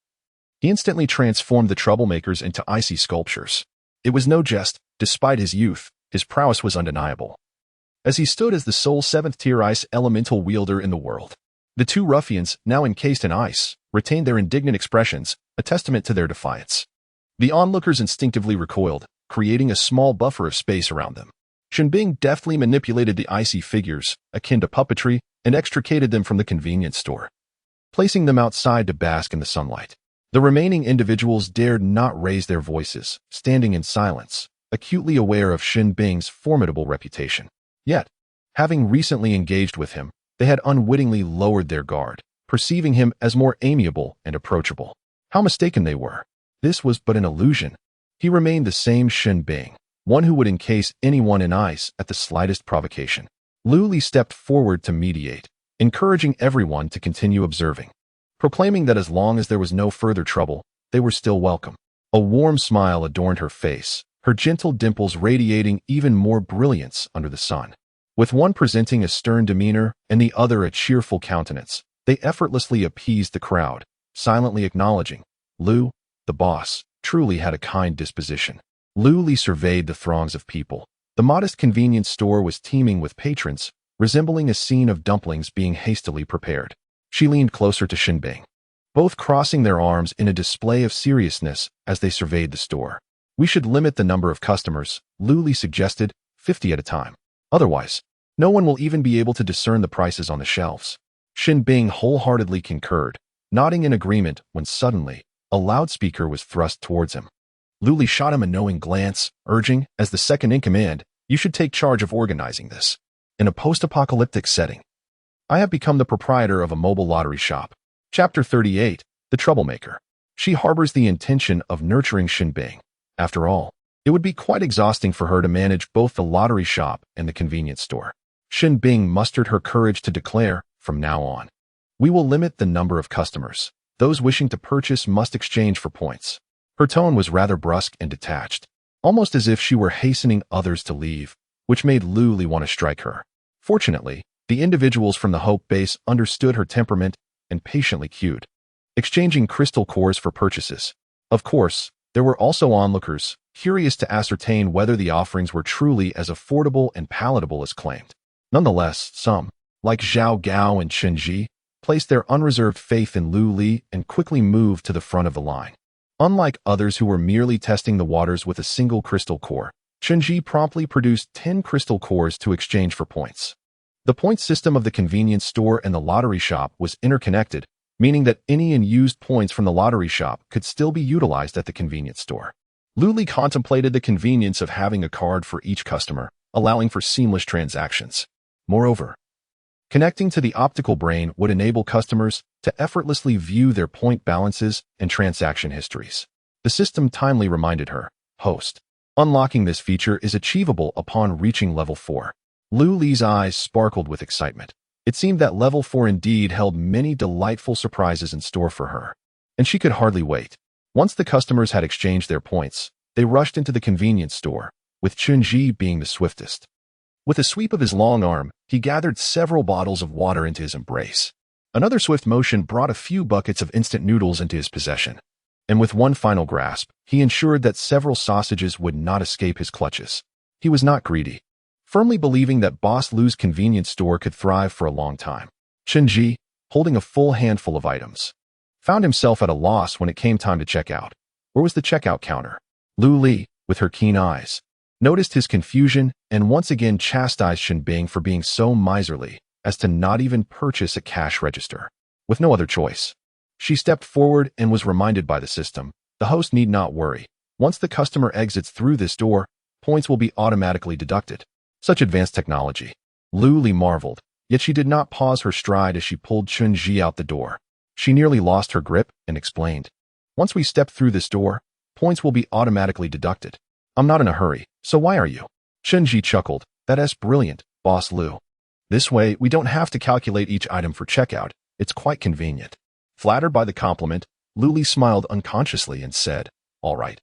he instantly transformed the troublemakers into icy sculptures. It was no jest. Despite his youth, his prowess was undeniable, as he stood as the sole 7th-tier ice elemental wielder in the world. The two ruffians, now encased in ice, retained their indignant expressions, a testament to their defiance. The onlookers instinctively recoiled, creating a small buffer of space around them. Shinbing deftly manipulated the icy figures, akin to puppetry, and extricated them from the convenience store, placing them outside to bask in the sunlight. The remaining individuals dared not raise their voices, standing in silence, acutely aware of Shinbing's formidable reputation. Yet, having recently engaged with him, they had unwittingly lowered their guard, perceiving him as more amiable and approachable. How mistaken they were. This was but an illusion. He remained the same Shinbing, one who would encase anyone in ice at the slightest provocation. Luli stepped forward to mediate, encouraging everyone to continue observing, proclaiming that as long as there was no further trouble, they were still welcome. A warm smile adorned her face, her gentle dimples radiating even more brilliance under the sun. With one presenting a stern demeanor and the other a cheerful countenance, they effortlessly appeased the crowd, silently acknowledging, Lu, the boss, truly had a kind disposition. Luli surveyed the throngs of people. The modest convenience store was teeming with patrons, resembling a scene of dumplings being hastily prepared. She leaned closer to Shinbing, both crossing their arms in a display of seriousness as they surveyed the store. "We should limit the number of customers," Luli suggested, 50 at a time. "Otherwise, no one will even be able to discern the prices on the shelves." Shinbing wholeheartedly concurred, nodding in agreement when suddenly, a loudspeaker was thrust towards him. Luli shot him a knowing glance, urging, as the second in command, You should take charge of organizing this. In a post-apocalyptic setting, I have become the proprietor of a mobile lottery shop. Chapter 38, The Troublemaker. She harbors the intention of nurturing Xinbing. After all, it would be quite exhausting for her to manage both the lottery shop and the convenience store. Xinbing mustered her courage to declare, from now on, we will limit the number of customers. Those wishing to purchase must exchange for points. Her tone was rather brusque and detached, almost as if she were hastening others to leave, which made Lu Li want to strike her. Fortunately, the individuals from the Hope base understood her temperament and patiently queued, exchanging crystal cores for purchases. Of course, there were also onlookers, curious to ascertain whether the offerings were truly as affordable and palatable as claimed. Nonetheless, some, like Zhao Gao and Chen Ji, placed their unreserved faith in Lu Li and quickly moved to the front of the line. Unlike others who were merely testing the waters with a single crystal core, Chen Ji promptly produced 10 crystal cores to exchange for points. The point system of the convenience store and the lottery shop was interconnected, meaning that any unused points from the lottery shop could still be utilized at the convenience store. Lu Li contemplated the convenience of having a card for each customer, allowing for seamless transactions. Moreover, connecting to the optical brain would enable customers to effortlessly view their point balances and transaction histories. The system timely reminded her, host, unlocking this feature is achievable upon reaching level 4. Lu Li's eyes sparkled with excitement. It seemed that level 4 indeed held many delightful surprises in store for her, and she could hardly wait. Once the customers had exchanged their points, they rushed into the convenience store, with Chen Ji being the swiftest. With a sweep of his long arm, he gathered several bottles of water into his embrace. Another swift motion brought a few buckets of instant noodles into his possession, and with one final grasp, he ensured that several sausages would not escape his clutches. He was not greedy, firmly believing that Boss Lu's convenience store could thrive for a long time. Chen Ji, holding a full handful of items, found himself at a loss when it came time to check out. Where was the checkout counter? Lu Li, with her keen eyes, noticed his confusion and once again chastised Xinbing for being so miserly as to not even purchase a cash register. With no other choice, she stepped forward and was reminded by the system, the host need not worry. Once the customer exits through this door, points will be automatically deducted. Such advanced technology. Lu Li marveled, yet she did not pause her stride as she pulled Chen Ji out the door. She nearly lost her grip and explained, once we step through this door, points will be automatically deducted. I'm not in a hurry, so why are you? Chen Ji chuckled, that's brilliant, Boss Lu. This way, we don't have to calculate each item for checkout. It's quite convenient. Flattered by the compliment, Lu Li smiled unconsciously and said, all right.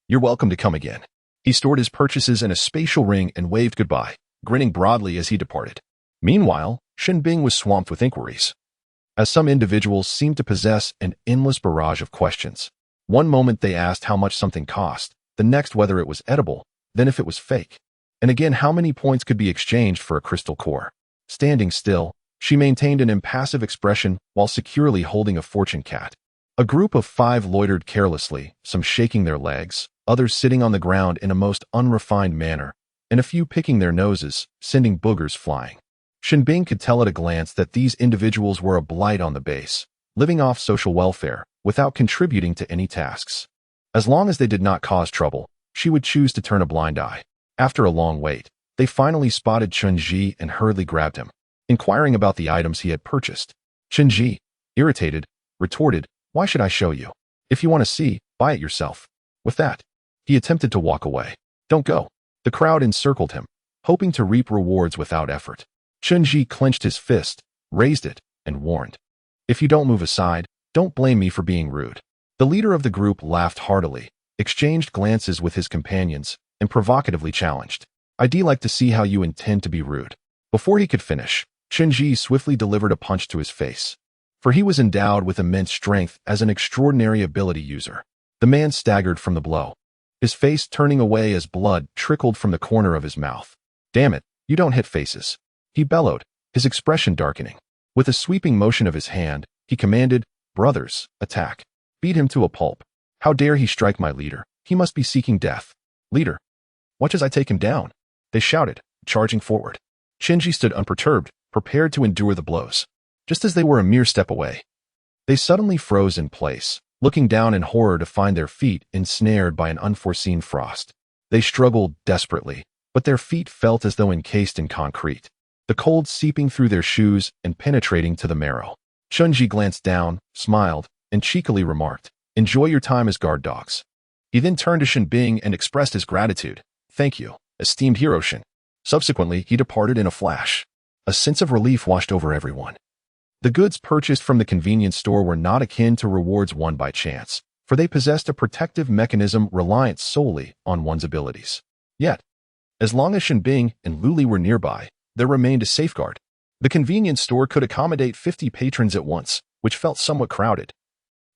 You're welcome to come again. He stored his purchases in a spatial ring and waved goodbye, grinning broadly as he departed. Meanwhile, Xinbing was swamped with inquiries, as some individuals seemed to possess an endless barrage of questions. One moment they asked how much something cost, the next whether it was edible, then if it was fake, and again how many points could be exchanged for a crystal core. Standing still, she maintained an impassive expression while securely holding a fortune cat. A group of 5 loitered carelessly, some shaking their legs, others sitting on the ground in a most unrefined manner, and a few picking their noses, sending boogers flying. Xinbing could tell at a glance that these individuals were a blight on the base, living off social welfare, without contributing to any tasks. As long as they did not cause trouble, she would choose to turn a blind eye. After a long wait, they finally spotted Chen Ji and hurriedly grabbed him, inquiring about the items he had purchased. Chen Ji, irritated, retorted, why should I show you? If you want to see, buy it yourself. With that, he attempted to walk away. Don't go. The crowd encircled him, hoping to reap rewards without effort. Chen Ji clenched his fist, raised it, and warned, if you don't move aside, don't blame me for being rude. The leader of the group laughed heartily, exchanged glances with his companions, and provocatively challenged, I'd like to see how you intend to be rude. Before he could finish, Chen Ji swiftly delivered a punch to his face, for he was endowed with immense strength as an extraordinary ability user. The man staggered from the blow, his face turning away as blood trickled from the corner of his mouth. Damn it, you don't hit faces, he bellowed, his expression darkening. With a sweeping motion of his hand, he commanded, brothers, attack. Beat him to a pulp. How dare he strike my leader? He must be seeking death. Leader, watch as I take him down, they shouted, charging forward. Chen Ji stood unperturbed, prepared to endure the blows. Just as they were a mere step away, they suddenly froze in place, looking down in horror to find their feet ensnared by an unforeseen frost. They struggled desperately, but their feet felt as though encased in concrete, the cold seeping through their shoes and penetrating to the marrow. Shunji glanced down, smiled, and cheekily remarked, "Enjoy your time as guard dogs." He then turned to Shinbing and expressed his gratitude. "Thank you, esteemed hero Shin." Subsequently, he departed in a flash. A sense of relief washed over everyone. The goods purchased from the convenience store were not akin to rewards won by chance, for they possessed a protective mechanism reliant solely on one's abilities. Yet, as long as Shinbing and Luli were nearby, there remained a safeguard. The convenience store could accommodate 50 patrons at once, which felt somewhat crowded.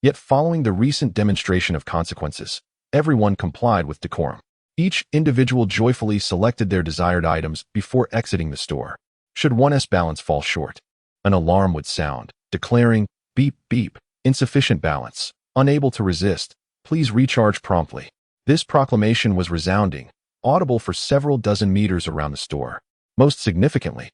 Yet following the recent demonstration of consequences, everyone complied with decorum. Each individual joyfully selected their desired items before exiting the store. Should one's balance fall short, an alarm would sound, declaring, "Beep, beep, insufficient balance, unable to resist, please recharge promptly." This proclamation was resounding, audible for several dozen meters around the store. Most significantly,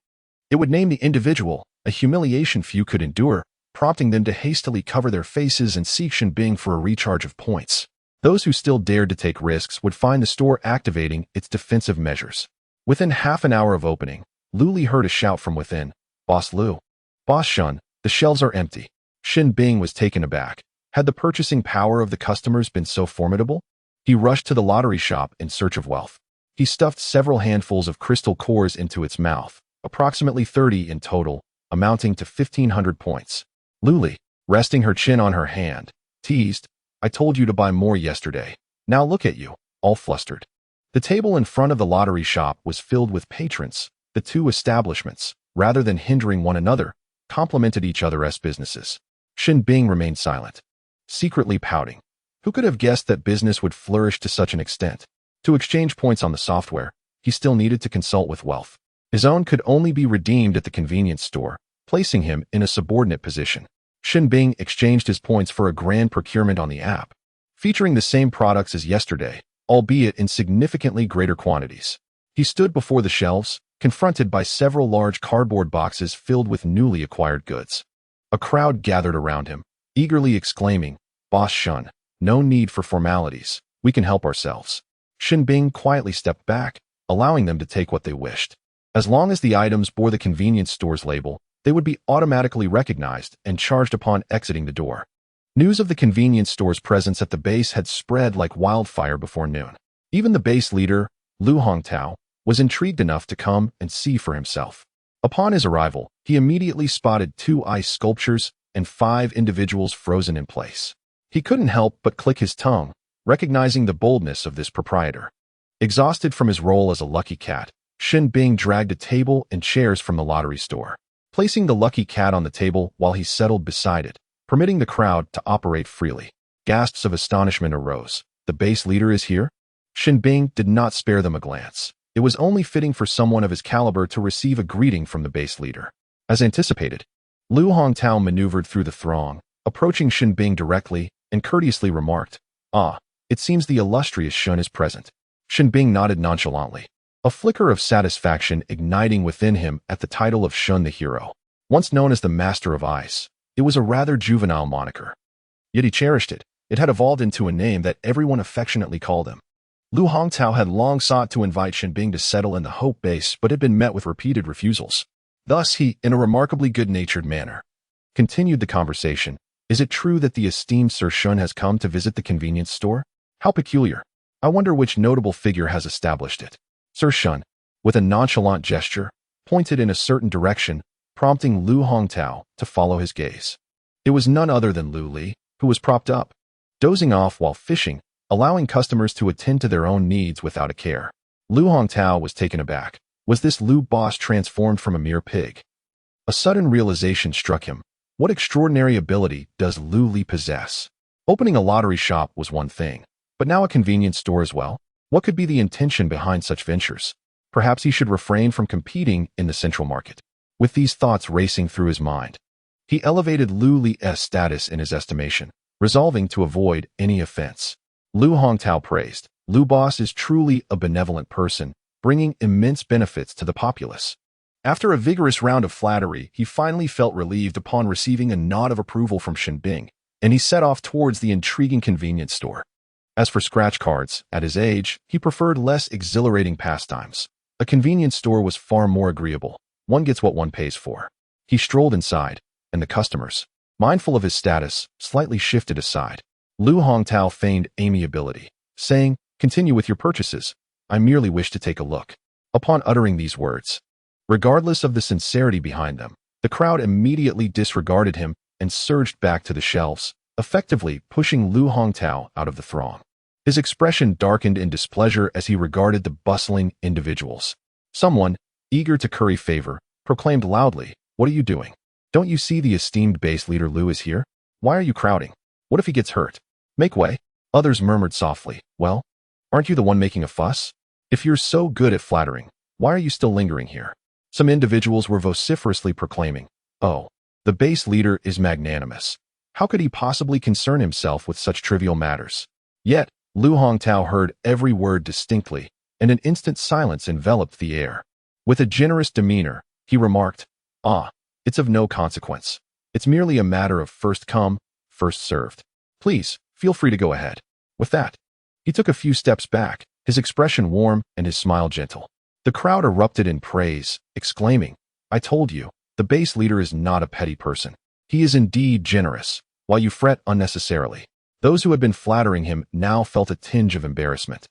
it would name the individual, a humiliation few could endure, prompting them to hastily cover their faces and seek Shinbing for a recharge of points. Those who still dared to take risks would find the store activating its defensive measures. Within half an hour of opening, Luli heard a shout from within, "Boss Lu! Boss Shun, the shelves are empty." Shinbing was taken aback. Had the purchasing power of the customers been so formidable? He rushed to the lottery shop in search of wealth. He stuffed several handfuls of crystal cores into its mouth, approximately 30 in total, amounting to 1,500 points. Luli, resting her chin on her hand, teased, "I told you to buy more yesterday. Now look at you, all flustered." The table in front of the lottery shop was filled with patrons. The two establishments, rather than hindering one another, complemented each other's businesses. Shinbing remained silent, secretly pouting. Who could have guessed that business would flourish to such an extent? To exchange points on the software, he still needed to consult with wealth. His own could only be redeemed at the convenience store, placing him in a subordinate position. Shinbing exchanged his points for a grand procurement on the app, featuring the same products as yesterday, albeit in significantly greater quantities. He stood before the shelves, confronted by several large cardboard boxes filled with newly acquired goods. A crowd gathered around him, eagerly exclaiming, "Boss Shun, no need for formalities, we can help ourselves." Shinbing quietly stepped back, allowing them to take what they wished. As long as the items bore the convenience store's label, they would be automatically recognized and charged upon exiting the door. News of the convenience store's presence at the base had spread like wildfire before noon. Even the base leader, Lu Hongtao, was intrigued enough to come and see for himself. Upon his arrival, he immediately spotted 2 ice sculptures and 5 individuals frozen in place. He couldn't help but click his tongue, recognizing the boldness of this proprietor. Exhausted from his role as a lucky cat, Shinbing dragged a table and chairs from the lottery store, placing the lucky cat on the table while he settled beside it, permitting the crowd to operate freely. Gasps of astonishment arose. "The base leader is here?" Shinbing did not spare them a glance. It was only fitting for someone of his caliber to receive a greeting from the base leader. As anticipated, Lu Hongtao maneuvered through the throng, approaching Shinbing directly, and courteously remarked, "Ah, it seems the illustrious Shun is present." Shinbing nodded nonchalantly, a flicker of satisfaction igniting within him at the title of Shun the Hero. Once known as the Master of Ice, it was a rather juvenile moniker. Yet he cherished it. It had evolved into a name that everyone affectionately called him. Lu Hongtao had long sought to invite Shinbing to settle in the Hope Base, but had been met with repeated refusals. Thus he, in a remarkably good-natured manner, continued the conversation. "Is it true that the esteemed Sir Shun has come to visit the convenience store? How peculiar. I wonder which notable figure has established it." Sir Shun, with a nonchalant gesture, pointed in a certain direction, prompting Lu Hongtao to follow his gaze. It was none other than Lu Li, who was propped up, dozing off while fishing, allowing customers to attend to their own needs without a care. Lu Hongtao was taken aback. Was this Lu boss transformed from a mere pig? A sudden realization struck him. What extraordinary ability does Lu Li possess? Opening a lottery shop was one thing, but now a convenience store as well? What could be the intention behind such ventures? Perhaps he should refrain from competing in the central market. With these thoughts racing through his mind, he elevated Lu Li's status in his estimation, resolving to avoid any offense. Lu Hongtao praised, "Lu boss is truly a benevolent person, bringing immense benefits to the populace." After a vigorous round of flattery, he finally felt relieved upon receiving a nod of approval from Shinbing, and he set off towards the intriguing convenience store. As for scratch cards, at his age, he preferred less exhilarating pastimes. A convenience store was far more agreeable. One gets what one pays for. He strolled inside, and the customers, mindful of his status, slightly shifted aside. Lu Hongtao feigned amiability, saying, "Continue with your purchases. I merely wish to take a look." Upon uttering these words, regardless of the sincerity behind them, the crowd immediately disregarded him and surged back to the shelves, effectively pushing Lu Hongtao out of the throng. His expression darkened in displeasure as he regarded the bustling individuals. Someone, eager to curry favor, proclaimed loudly, "What are you doing? Don't you see the esteemed base leader Lu is here? Why are you crowding? What if he gets hurt? Make way." Others murmured softly, "Well, aren't you the one making a fuss? If you're so good at flattering, why are you still lingering here?" Some individuals were vociferously proclaiming, "Oh, the base leader is magnanimous. How could he possibly concern himself with such trivial matters?" Yet, Lu Hongtao heard every word distinctly, and an instant silence enveloped the air. With a generous demeanor, he remarked, "Ah, it's of no consequence. It's merely a matter of first come, first served. Please, feel free to go ahead." With that, he took a few steps back, his expression warm and his smile gentle. The crowd erupted in praise, exclaiming, "I told you, the base leader is not a petty person. He is indeed generous, while you fret unnecessarily." Those who had been flattering him now felt a tinge of embarrassment,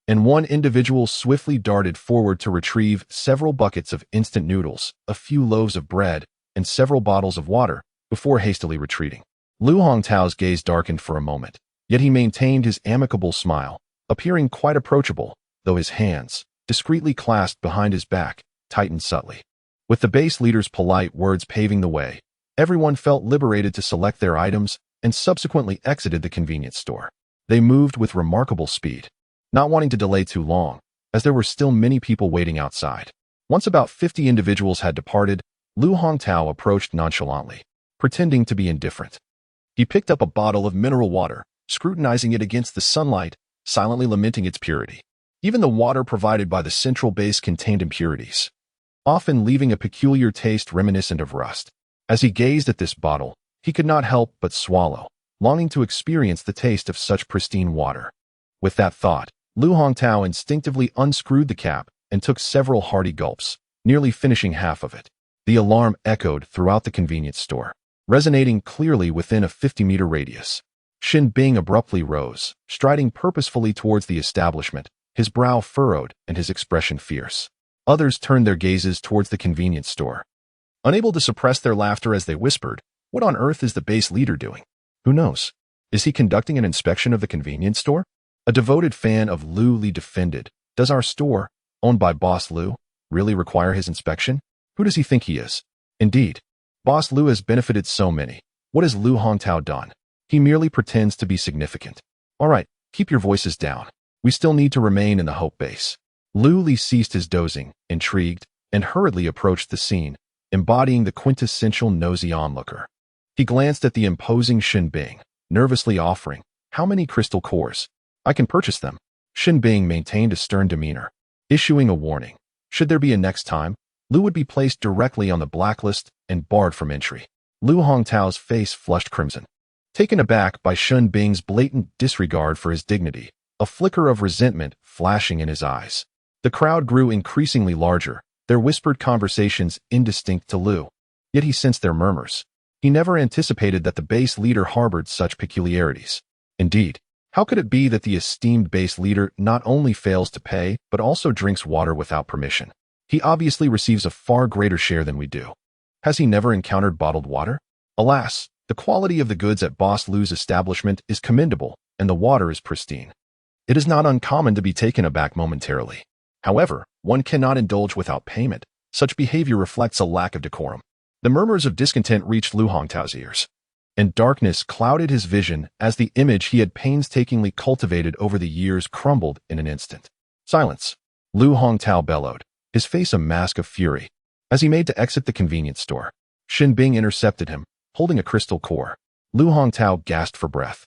and one individual swiftly darted forward to retrieve several buckets of instant noodles, a few loaves of bread, and several bottles of water, before hastily retreating. Lu Hongtao's gaze darkened for a moment, yet he maintained his amicable smile, appearing quite approachable, though his hands, discreetly clasped behind his back, tightened subtly. With the base leader's polite words paving the way, everyone felt liberated to select their items and subsequently exited the convenience store. They moved with remarkable speed, not wanting to delay too long, as there were still many people waiting outside. Once about 50 individuals had departed, Lu Hongtao approached nonchalantly, pretending to be indifferent. He picked up a bottle of mineral water, scrutinizing it against the sunlight, silently lamenting its purity. Even the water provided by the central base contained impurities, often leaving a peculiar taste reminiscent of rust. As he gazed at this bottle, he could not help but swallow, longing to experience the taste of such pristine water. With that thought, Lu Hongtao instinctively unscrewed the cap and took several hearty gulps, nearly finishing half of it. The alarm echoed throughout the convenience store, resonating clearly within a 50-meter radius. Shin Bing abruptly rose, striding purposefully towards the establishment, his brow furrowed and his expression fierce. Others turned their gazes towards the convenience store, unable to suppress their laughter as they whispered, "What on earth is the base leader doing? Who knows? Is he conducting an inspection of the convenience store?" A devoted fan of Lu Li defended, "Does our store, owned by Boss Lu, really require his inspection? Who does he think he is? Indeed, Boss Lu has benefited so many. What has Lu Hongtao done? He merely pretends to be significant. All right, keep your voices down. We still need to remain in the Hope base." Lu Li ceased his dozing, intrigued, and hurriedly approached the scene, embodying the quintessential nosy onlooker. He glanced at the imposing Shin Bing, nervously offering, "How many crystal cores? I can purchase them." Shin Bing maintained a stern demeanor, issuing a warning. Should there be a next time, Lu would be placed directly on the blacklist and barred from entry. Lu Hongtao's face flushed crimson. Taken aback by Shin Bing's blatant disregard for his dignity, a flicker of resentment flashing in his eyes. The crowd grew increasingly larger, their whispered conversations indistinct to Lu. Yet he sensed their murmurs. He never anticipated that the base leader harbored such peculiarities. Indeed, how could it be that the esteemed base leader not only fails to pay, but also drinks water without permission? He obviously receives a far greater share than we do. Has he never encountered bottled water? Alas, the quality of the goods at Boss Lu's establishment is commendable, and the water is pristine. It is not uncommon to be taken aback momentarily. However, one cannot indulge without payment. Such behavior reflects a lack of decorum. The murmurs of discontent reached Lu Hongtao's ears, and darkness clouded his vision as the image he had painstakingly cultivated over the years crumbled in an instant. "Silence!" Lu Hongtao bellowed, his face a mask of fury. As he made to exit the convenience store, Shin Bing intercepted him, holding a crystal core. Lu Hongtao gasped for breath,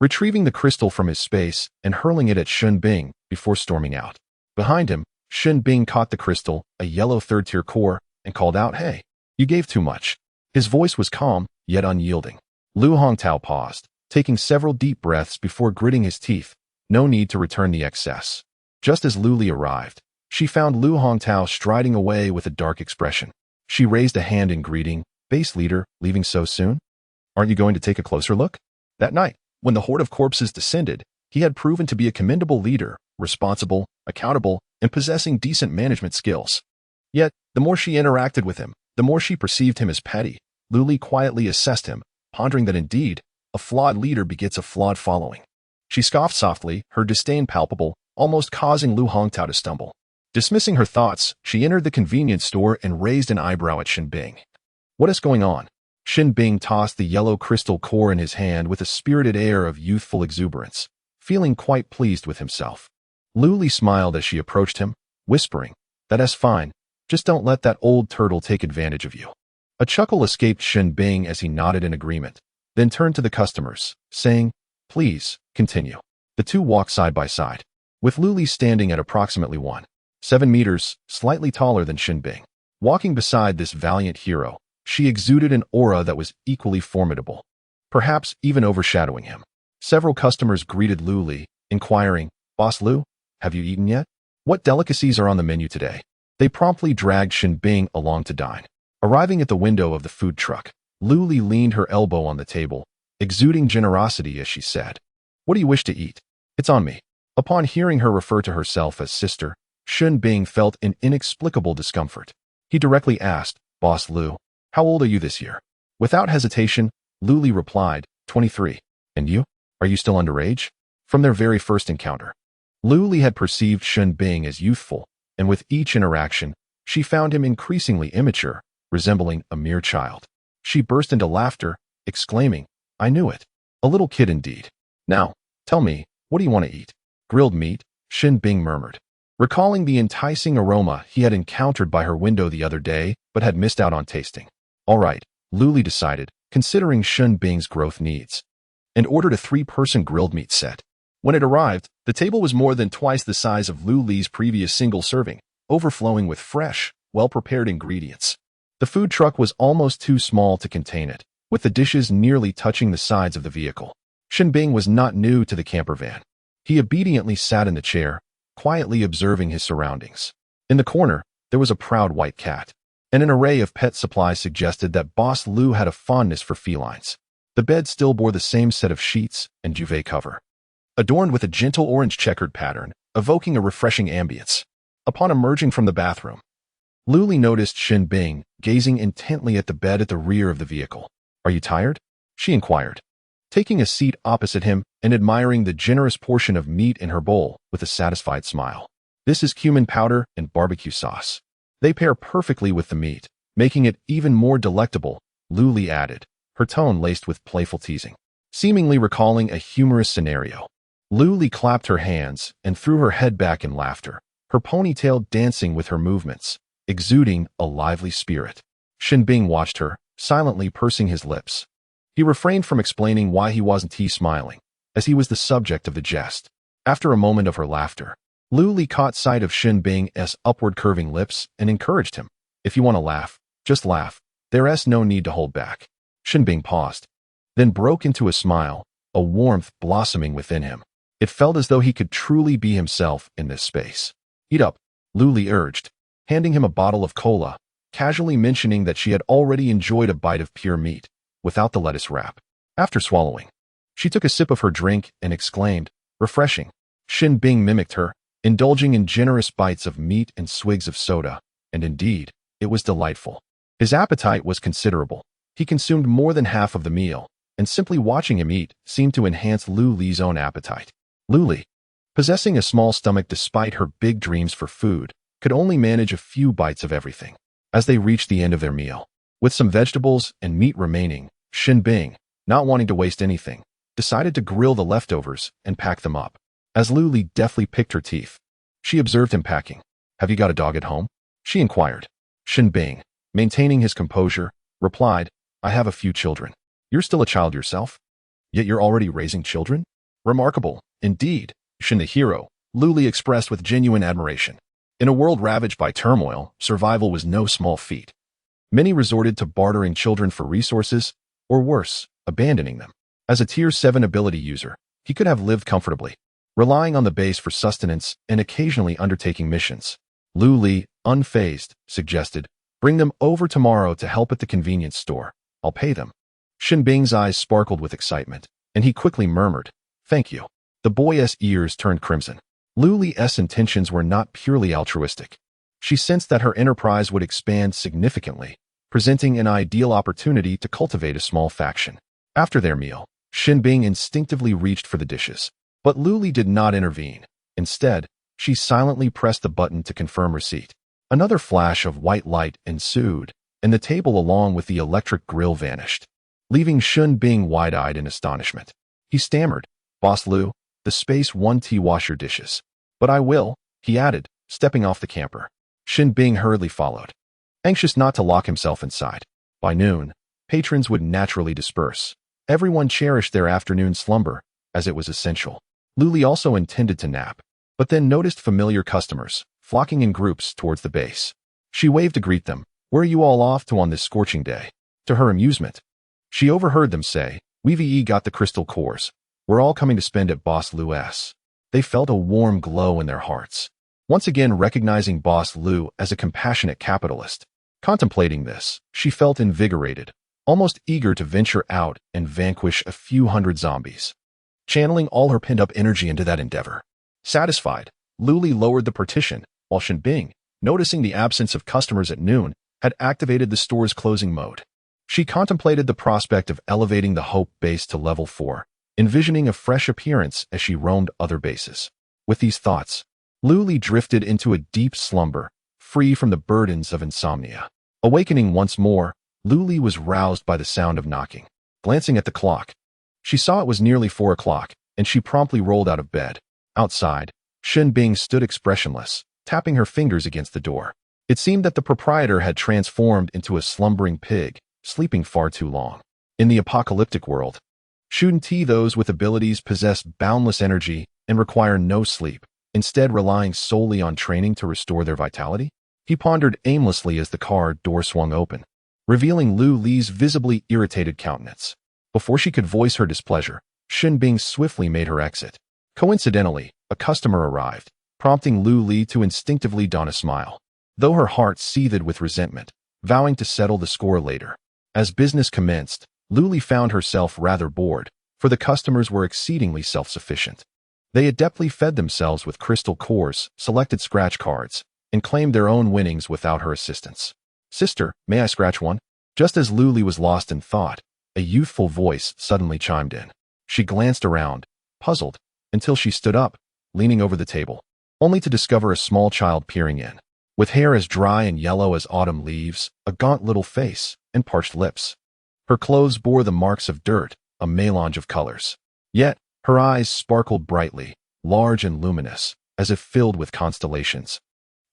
retrieving the crystal from his space and hurling it at Shin Bing before storming out. Behind him, Shin Bing caught the crystal, a yellow third-tier core, and called out, "Hey, you gave too much." His voice was calm, yet unyielding. Lu Hongtao paused, taking several deep breaths before gritting his teeth. No need to return the excess. Just as Lu Li arrived, She found Lu Hongtao striding away with a dark expression. She raised a hand in greeting. Base leader, leaving so soon? Aren't you going to take a closer look? That night, when the horde of corpses descended, he had proven to be a commendable leader, responsible, accountable, and possessing decent management skills. Yet, the more she interacted with him, the more she perceived him as petty. Luli quietly assessed him, pondering that indeed, a flawed leader begets a flawed following. She scoffed softly, her disdain palpable, almost causing Lu Hongtao to stumble. Dismissing her thoughts, she entered the convenience store and raised an eyebrow at Shin Bing. What is going on? Shin Bing tossed the yellow crystal core in his hand with a spirited air of youthful exuberance, feeling quite pleased with himself. Luli smiled as she approached him, whispering, "That's fine, just don't let that old turtle take advantage of you." A chuckle escaped Shin Bing as he nodded in agreement, then turned to the customers, saying, "Please, continue." The two walked side by side, with Luli standing at approximately 1.7 meters, slightly taller than Shin Bing. Walking beside this valiant hero, she exuded an aura that was equally formidable, perhaps even overshadowing him. Several customers greeted Luli, inquiring, "Boss Lu, have you eaten yet? What delicacies are on the menu today?" They promptly dragged Shin Bing along to dine. Arriving at the window of the food truck, Luli leaned her elbow on the table, exuding generosity as she said, "What do you wish to eat? It's on me." Upon hearing her refer to herself as sister, Shin Bing felt an inexplicable discomfort. He directly asked, "Boss Lu, how old are you this year?" Without hesitation, Luli replied, 23. "And you? Are you still underage?" From their very first encounter, Luli had perceived Shin Bing as youthful, and with each interaction, she found him increasingly immature, resembling a mere child. She burst into laughter, exclaiming, "I knew it. A little kid indeed. Now, tell me, what do you want to eat?" "Grilled meat," Shin Bing murmured, recalling the enticing aroma he had encountered by her window the other day but had missed out on tasting. "All right," Luli decided, considering Shin Bing's growth needs, and ordered a 3-person grilled meat set. When it arrived, the table was more than twice the size of Luli's previous single serving, overflowing with fresh, well-prepared ingredients. The food truck was almost too small to contain it, with the dishes nearly touching the sides of the vehicle. Shin Bing was not new to the camper van. He obediently sat in the chair, quietly observing his surroundings. In the corner, there was a proud white cat, and an array of pet supplies suggested that Boss Lu had a fondness for felines. The bed still bore the same set of sheets and duvet cover, adorned with a gentle orange checkered pattern, evoking a refreshing ambience. Upon emerging from the bathroom, Luli noticed Shin Bing gazing intently at the bed at the rear of the vehicle. "Are you tired?" she inquired, taking a seat opposite him and admiring the generous portion of meat in her bowl with a satisfied smile. "This is cumin powder and barbecue sauce. They pair perfectly with the meat, making it even more delectable," Luli added, her tone laced with playful teasing, seemingly recalling a humorous scenario. Luli clapped her hands and threw her head back in laughter, her ponytail dancing with her movements, exuding a lively spirit. Shin Bing watched her, silently pursing his lips. He refrained from explaining why he wasn't smiling, as he was the subject of the jest. After a moment of her laughter, Luli caught sight of Shin Bing's upward curving lips and encouraged him. "If you want to laugh, just laugh. There's no need to hold back." Shin Bing paused, then broke into a smile, a warmth blossoming within him. It felt as though he could truly be himself in this space. "Eat up," Luli urged, handing him a bottle of cola, casually mentioning that she had already enjoyed a bite of pure meat, without the lettuce wrap. After swallowing, she took a sip of her drink and exclaimed, "Refreshing." Shin Bing mimicked her, indulging in generous bites of meat and swigs of soda, and indeed, it was delightful. His appetite was considerable. He consumed more than half of the meal, and simply watching him eat seemed to enhance Luli's own appetite. Luli, possessing a small stomach despite her big dreams for food, could only manage a few bites of everything. As they reached the end of their meal, with some vegetables and meat remaining, Shin Bing, not wanting to waste anything, decided to grill the leftovers and pack them up. As Luli deftly picked her teeth, she observed him packing. "Have you got a dog at home?" she inquired. Shin Bing, maintaining his composure, replied, "I have a few children." "You're still a child yourself? Yet you're already raising children? Remarkable, indeed." Shin the hero, Luli expressed with genuine admiration. In a world ravaged by turmoil, survival was no small feat. Many resorted to bartering children for resources, or worse, abandoning them. As a Tier 7 ability user, he could have lived comfortably, relying on the base for sustenance and occasionally undertaking missions. Lu Li, unfazed, suggested, "Bring them over tomorrow to help at the convenience store. I'll pay them." Shin Bing's eyes sparkled with excitement, and he quickly murmured, "Thank you." The boy's ears turned crimson. Lu Li's intentions were not purely altruistic. She sensed that her enterprise would expand significantly, presenting an ideal opportunity to cultivate a small faction. After their meal, Shin Bing instinctively reached for the dishes, but Lu Li did not intervene. Instead, she silently pressed the button to confirm receipt. Another flash of white light ensued, and the table along with the electric grill vanished, leaving Shin Bing wide-eyed in astonishment. He stammered, "Boss Lu, the space 1T wash your dishes." "But I will," he added, stepping off the camper. Shin Bing hurriedly followed, anxious not to lock himself inside. By noon, patrons would naturally disperse. Everyone cherished their afternoon slumber, as it was essential. Lu Li also intended to nap, but then noticed familiar customers, flocking in groups towards the base. She waved to greet them. "Where are you all off to on this scorching day?" To her amusement, she overheard them say, "We've got the crystal cores. We're all coming to spend at Boss Lu's." They felt a warm glow in their hearts, once again recognizing Boss Lu as a compassionate capitalist. Contemplating this, she felt invigorated, almost eager to venture out and vanquish a few hundred zombies, channeling all her pent-up energy into that endeavor. Satisfied, Lu Li lowered the partition, while Shin Bing, noticing the absence of customers at noon, had activated the store's closing mode. She contemplated the prospect of elevating the Hope base to level 4, envisioning a fresh appearance as she roamed other bases. With these thoughts, Lu Li drifted into a deep slumber, free from the burdens of insomnia. Awakening once more, Lu Li was roused by the sound of knocking. Glancing at the clock, she saw it was nearly 4 o'clock, and she promptly rolled out of bed. Outside, Shin Bing stood expressionless, tapping her fingers against the door. It seemed that the proprietor had transformed into a slumbering pig, sleeping far too long. In the apocalyptic world, shouldn't those with abilities possess boundless energy and require no sleep, instead relying solely on training to restore their vitality? He pondered aimlessly as the car door swung open, revealing Lu Li's visibly irritated countenance. Before she could voice her displeasure, Shin Bing swiftly made her exit. Coincidentally, a customer arrived, prompting Lu Li to instinctively don a smile, though her heart seethed with resentment, vowing to settle the score later. As business commenced, Lu Li found herself rather bored, for the customers were exceedingly self-sufficient. They adeptly fed themselves with crystal cores, selected scratch cards, and claimed their own winnings without her assistance. "Sister, may I scratch one?" Just as Lu Li was lost in thought, a youthful voice suddenly chimed in. She glanced around, puzzled, until she stood up, leaning over the table, only to discover a small child peering in, with hair as dry and yellow as autumn leaves, a gaunt little face, and parched lips. Her clothes bore the marks of dirt, a melange of colors. Yet, her eyes sparkled brightly, large and luminous, as if filled with constellations,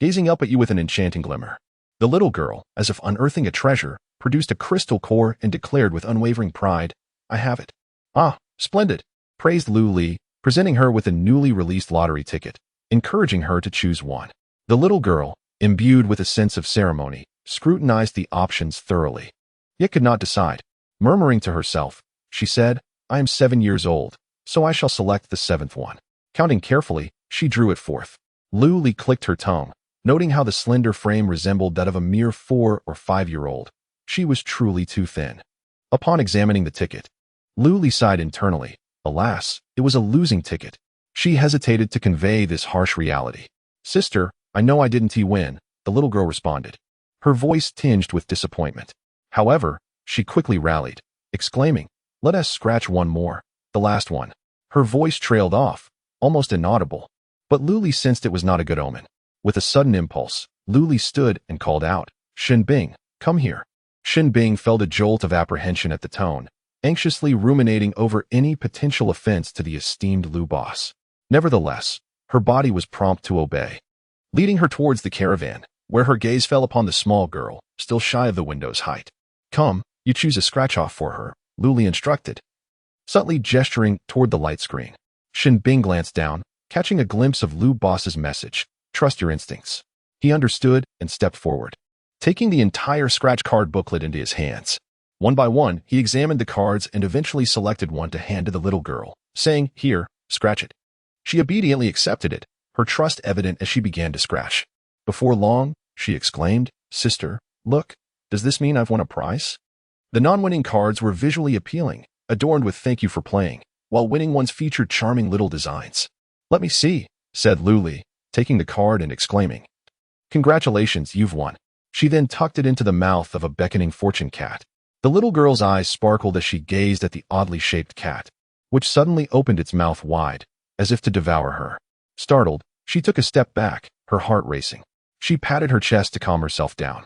gazing up at you with an enchanting glimmer. The little girl, as if unearthing a treasure, produced a crystal core and declared with unwavering pride, "I have it." "Ah, splendid," praised Lu Li, presenting her with a newly released lottery ticket, encouraging her to choose one. The little girl, imbued with a sense of ceremony, scrutinized the options thoroughly, yet could not decide. Murmuring to herself, she said, "I am 7 years old, so I shall select the 7th one." Counting carefully, she drew it forth. Lu Li clicked her tongue, noting how the slender frame resembled that of a mere 4 or 5-year-old. She was truly too thin. Upon examining the ticket, Lu Li sighed internally. Alas, it was a losing ticket. She hesitated to convey this harsh reality. "Sister, I know I didn't win," the little girl responded, her voice tinged with disappointment. However, she quickly rallied, exclaiming, "Let us scratch one more, the last one." Her voice trailed off, almost inaudible, but Lu Li sensed it was not a good omen. With a sudden impulse, Lu Li stood and called out, "Shin Bing, come here." Shin Bing felt a jolt of apprehension at the tone, anxiously ruminating over any potential offense to the esteemed Lu boss. Nevertheless, her body was prompt to obey. Leading her towards the caravan, where her gaze fell upon the small girl, still shy of the window's height. "Come, you choose a scratch-off for her," Lu Li instructed, subtly gesturing toward the light screen. Shin Bing glanced down, catching a glimpse of Lu boss's message, "Trust your instincts." He understood and stepped forward, taking the entire scratch card booklet into his hands. One by one, he examined the cards and eventually selected one to hand to the little girl, saying, "Here, scratch it." She obediently accepted it, her trust evident as she began to scratch. Before long, she exclaimed, "Sister, look, does this mean I've won a prize?" The non-winning cards were visually appealing, adorned with "Thank you for playing," while winning ones featured charming little designs. "Let me see," said Luli, taking the card and exclaiming, "Congratulations, you've won." She then tucked it into the mouth of a beckoning fortune cat. The little girl's eyes sparkled as she gazed at the oddly shaped cat, which suddenly opened its mouth wide, as if to devour her. Startled, she took a step back, her heart racing. She patted her chest to calm herself down.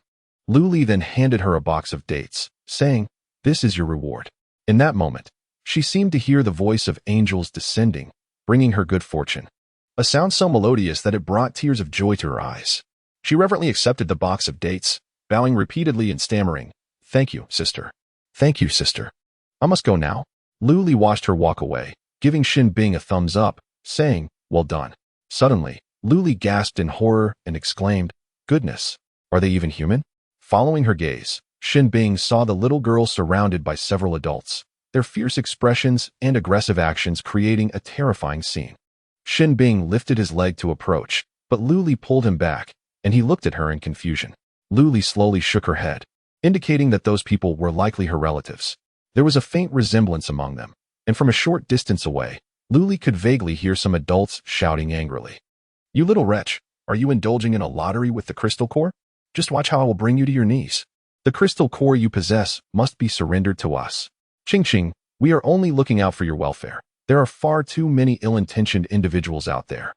Luli then handed her a box of dates, saying, "This is your reward." In that moment, she seemed to hear the voice of angels descending, bringing her good fortune. A sound so melodious that it brought tears of joy to her eyes. She reverently accepted the box of dates, bowing repeatedly and stammering, "Thank you, sister. Thank you, sister. I must go now." Luli watched her walk away, giving Xin Bing a thumbs up, saying, "Well done." Suddenly, Luli gasped in horror and exclaimed, "Goodness, are they even human?" Following her gaze, Xin Bing saw the little girl surrounded by several adults, their fierce expressions and aggressive actions creating a terrifying scene. Xin Bing lifted his leg to approach, but Luli pulled him back, and he looked at her in confusion. Luli slowly shook her head, indicating that those people were likely her relatives. There was a faint resemblance among them, and from a short distance away, Luli could vaguely hear some adults shouting angrily. "You little wretch, are you indulging in a lottery with the crystal core? Just watch how I will bring you to your knees. The crystal core you possess must be surrendered to us. Ching Ching, we are only looking out for your welfare. There are far too many ill-intentioned individuals out there."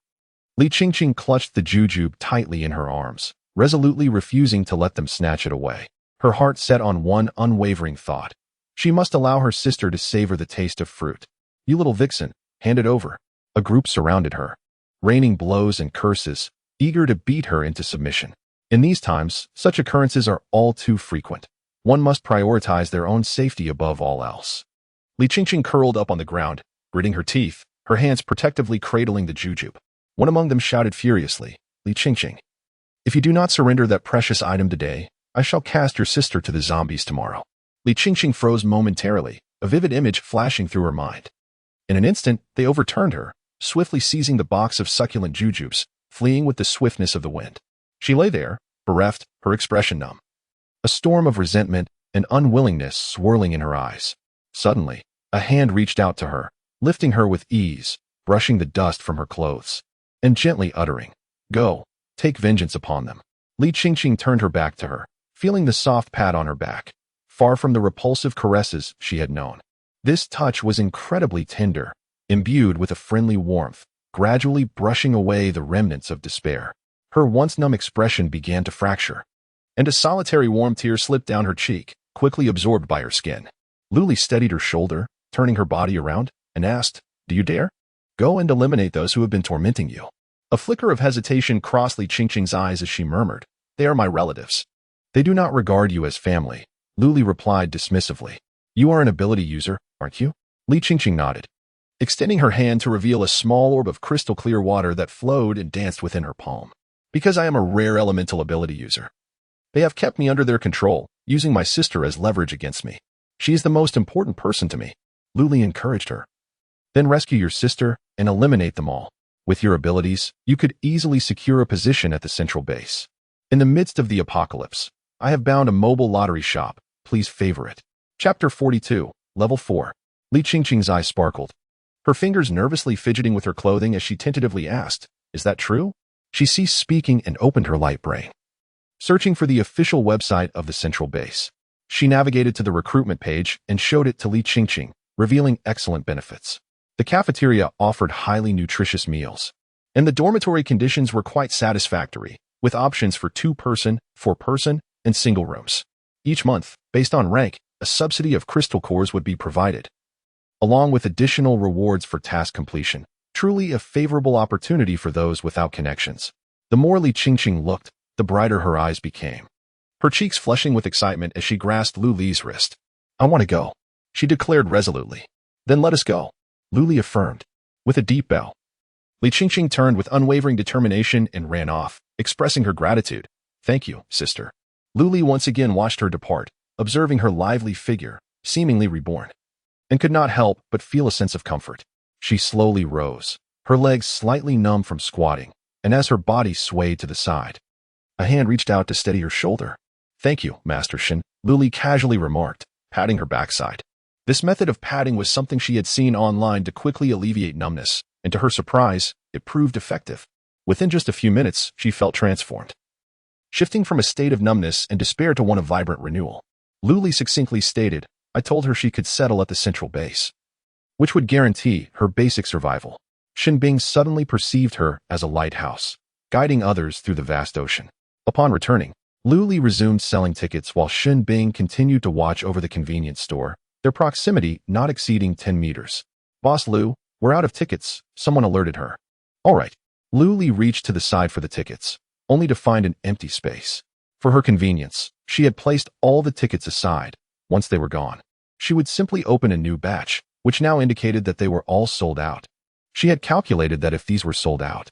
Li Qingqing clutched the jujube tightly in her arms, resolutely refusing to let them snatch it away. Her heart set on one unwavering thought. She must allow her sister to savor the taste of fruit. "You little vixen, hand it over." A group surrounded her, raining blows and curses, eager to beat her into submission. In these times, such occurrences are all too frequent. One must prioritize their own safety above all else. Li Qingqing curled up on the ground, gritting her teeth, her hands protectively cradling the jujube. One among them shouted furiously, "Li Qingqing, if you do not surrender that precious item today, I shall cast your sister to the zombies tomorrow." Li Qingqing froze momentarily, a vivid image flashing through her mind. In an instant, they overturned her, swiftly seizing the box of succulent jujubes, fleeing with the swiftness of the wind. She lay there, bereft, her expression numb, a storm of resentment and unwillingness swirling in her eyes. Suddenly, a hand reached out to her, lifting her with ease, brushing the dust from her clothes, and gently uttering, "Go, take vengeance upon them." Li Qingqing turned her back to her, feeling the soft pat on her back, far from the repulsive caresses she had known. This touch was incredibly tender, imbued with a friendly warmth, gradually brushing away the remnants of despair. Her once numb expression began to fracture, and a solitary warm tear slipped down her cheek, quickly absorbed by her skin. Luli steadied her shoulder, turning her body around, and asked, "Do you dare? Go and eliminate those who have been tormenting you." A flicker of hesitation crossed Li Qingqing's eyes as she murmured, "They are my relatives. They do not regard you as family." Luli replied dismissively, "You are an ability user, aren't you?" Li Qingqing nodded, extending her hand to reveal a small orb of crystal clear water that flowed and danced within her palm. "Because I am a rare elemental ability user. They have kept me under their control, using my sister as leverage against me. She is the most important person to me." Luli encouraged her. "Then rescue your sister and eliminate them all. With your abilities, you could easily secure a position at the central base. In the midst of the apocalypse, I have bound a mobile lottery shop. Please favor it." Chapter 42, Level 4. Li Qingqing's eyes sparkled, her fingers nervously fidgeting with her clothing as she tentatively asked, "Is that true?" She ceased speaking and opened her light brain, searching for the official website of the central base. She navigated to the recruitment page and showed it to Li Qingqing, revealing excellent benefits. The cafeteria offered highly nutritious meals, and the dormitory conditions were quite satisfactory, with options for 2-person, 4-person, and single rooms. Each month, based on rank, a subsidy of crystal cores would be provided, along with additional rewards for task completion. Truly a favorable opportunity for those without connections. The more Li Qingqing looked, the brighter her eyes became, her cheeks flushing with excitement as she grasped Luli's wrist. "I want to go," she declared resolutely. "Then let us go," Luli affirmed, with a deep bow. Li Qingqing turned with unwavering determination and ran off, expressing her gratitude. "Thank you, sister." Luli once again watched her depart, observing her lively figure, seemingly reborn, and could not help but feel a sense of comfort. She slowly rose, her legs slightly numb from squatting, and as her body swayed to the side, A hand reached out to steady her shoulder. "Thank you, Master Shin," Luli casually remarked, patting her backside. This method of patting was something she had seen online to quickly alleviate numbness, and to her surprise, it proved effective. Within just a few minutes, she felt transformed. Shifting from a state of numbness and despair to one of vibrant renewal, Luli succinctly stated, "I told her she could settle at the central base, which would guarantee her basic survival." Shin Bing suddenly perceived her as a lighthouse, guiding others through the vast ocean. Upon returning, Luli resumed selling tickets while Shin Bing continued to watch over the convenience store, their proximity not exceeding 10 meters. "Boss Lu, we're out of tickets," someone alerted her. "All right." Luli reached to the side for the tickets, only to find an empty space. For her convenience, she had placed all the tickets aside. Once they were gone, she would simply open a new batch, which now indicated that they were all sold out. She had calculated that if these were sold out,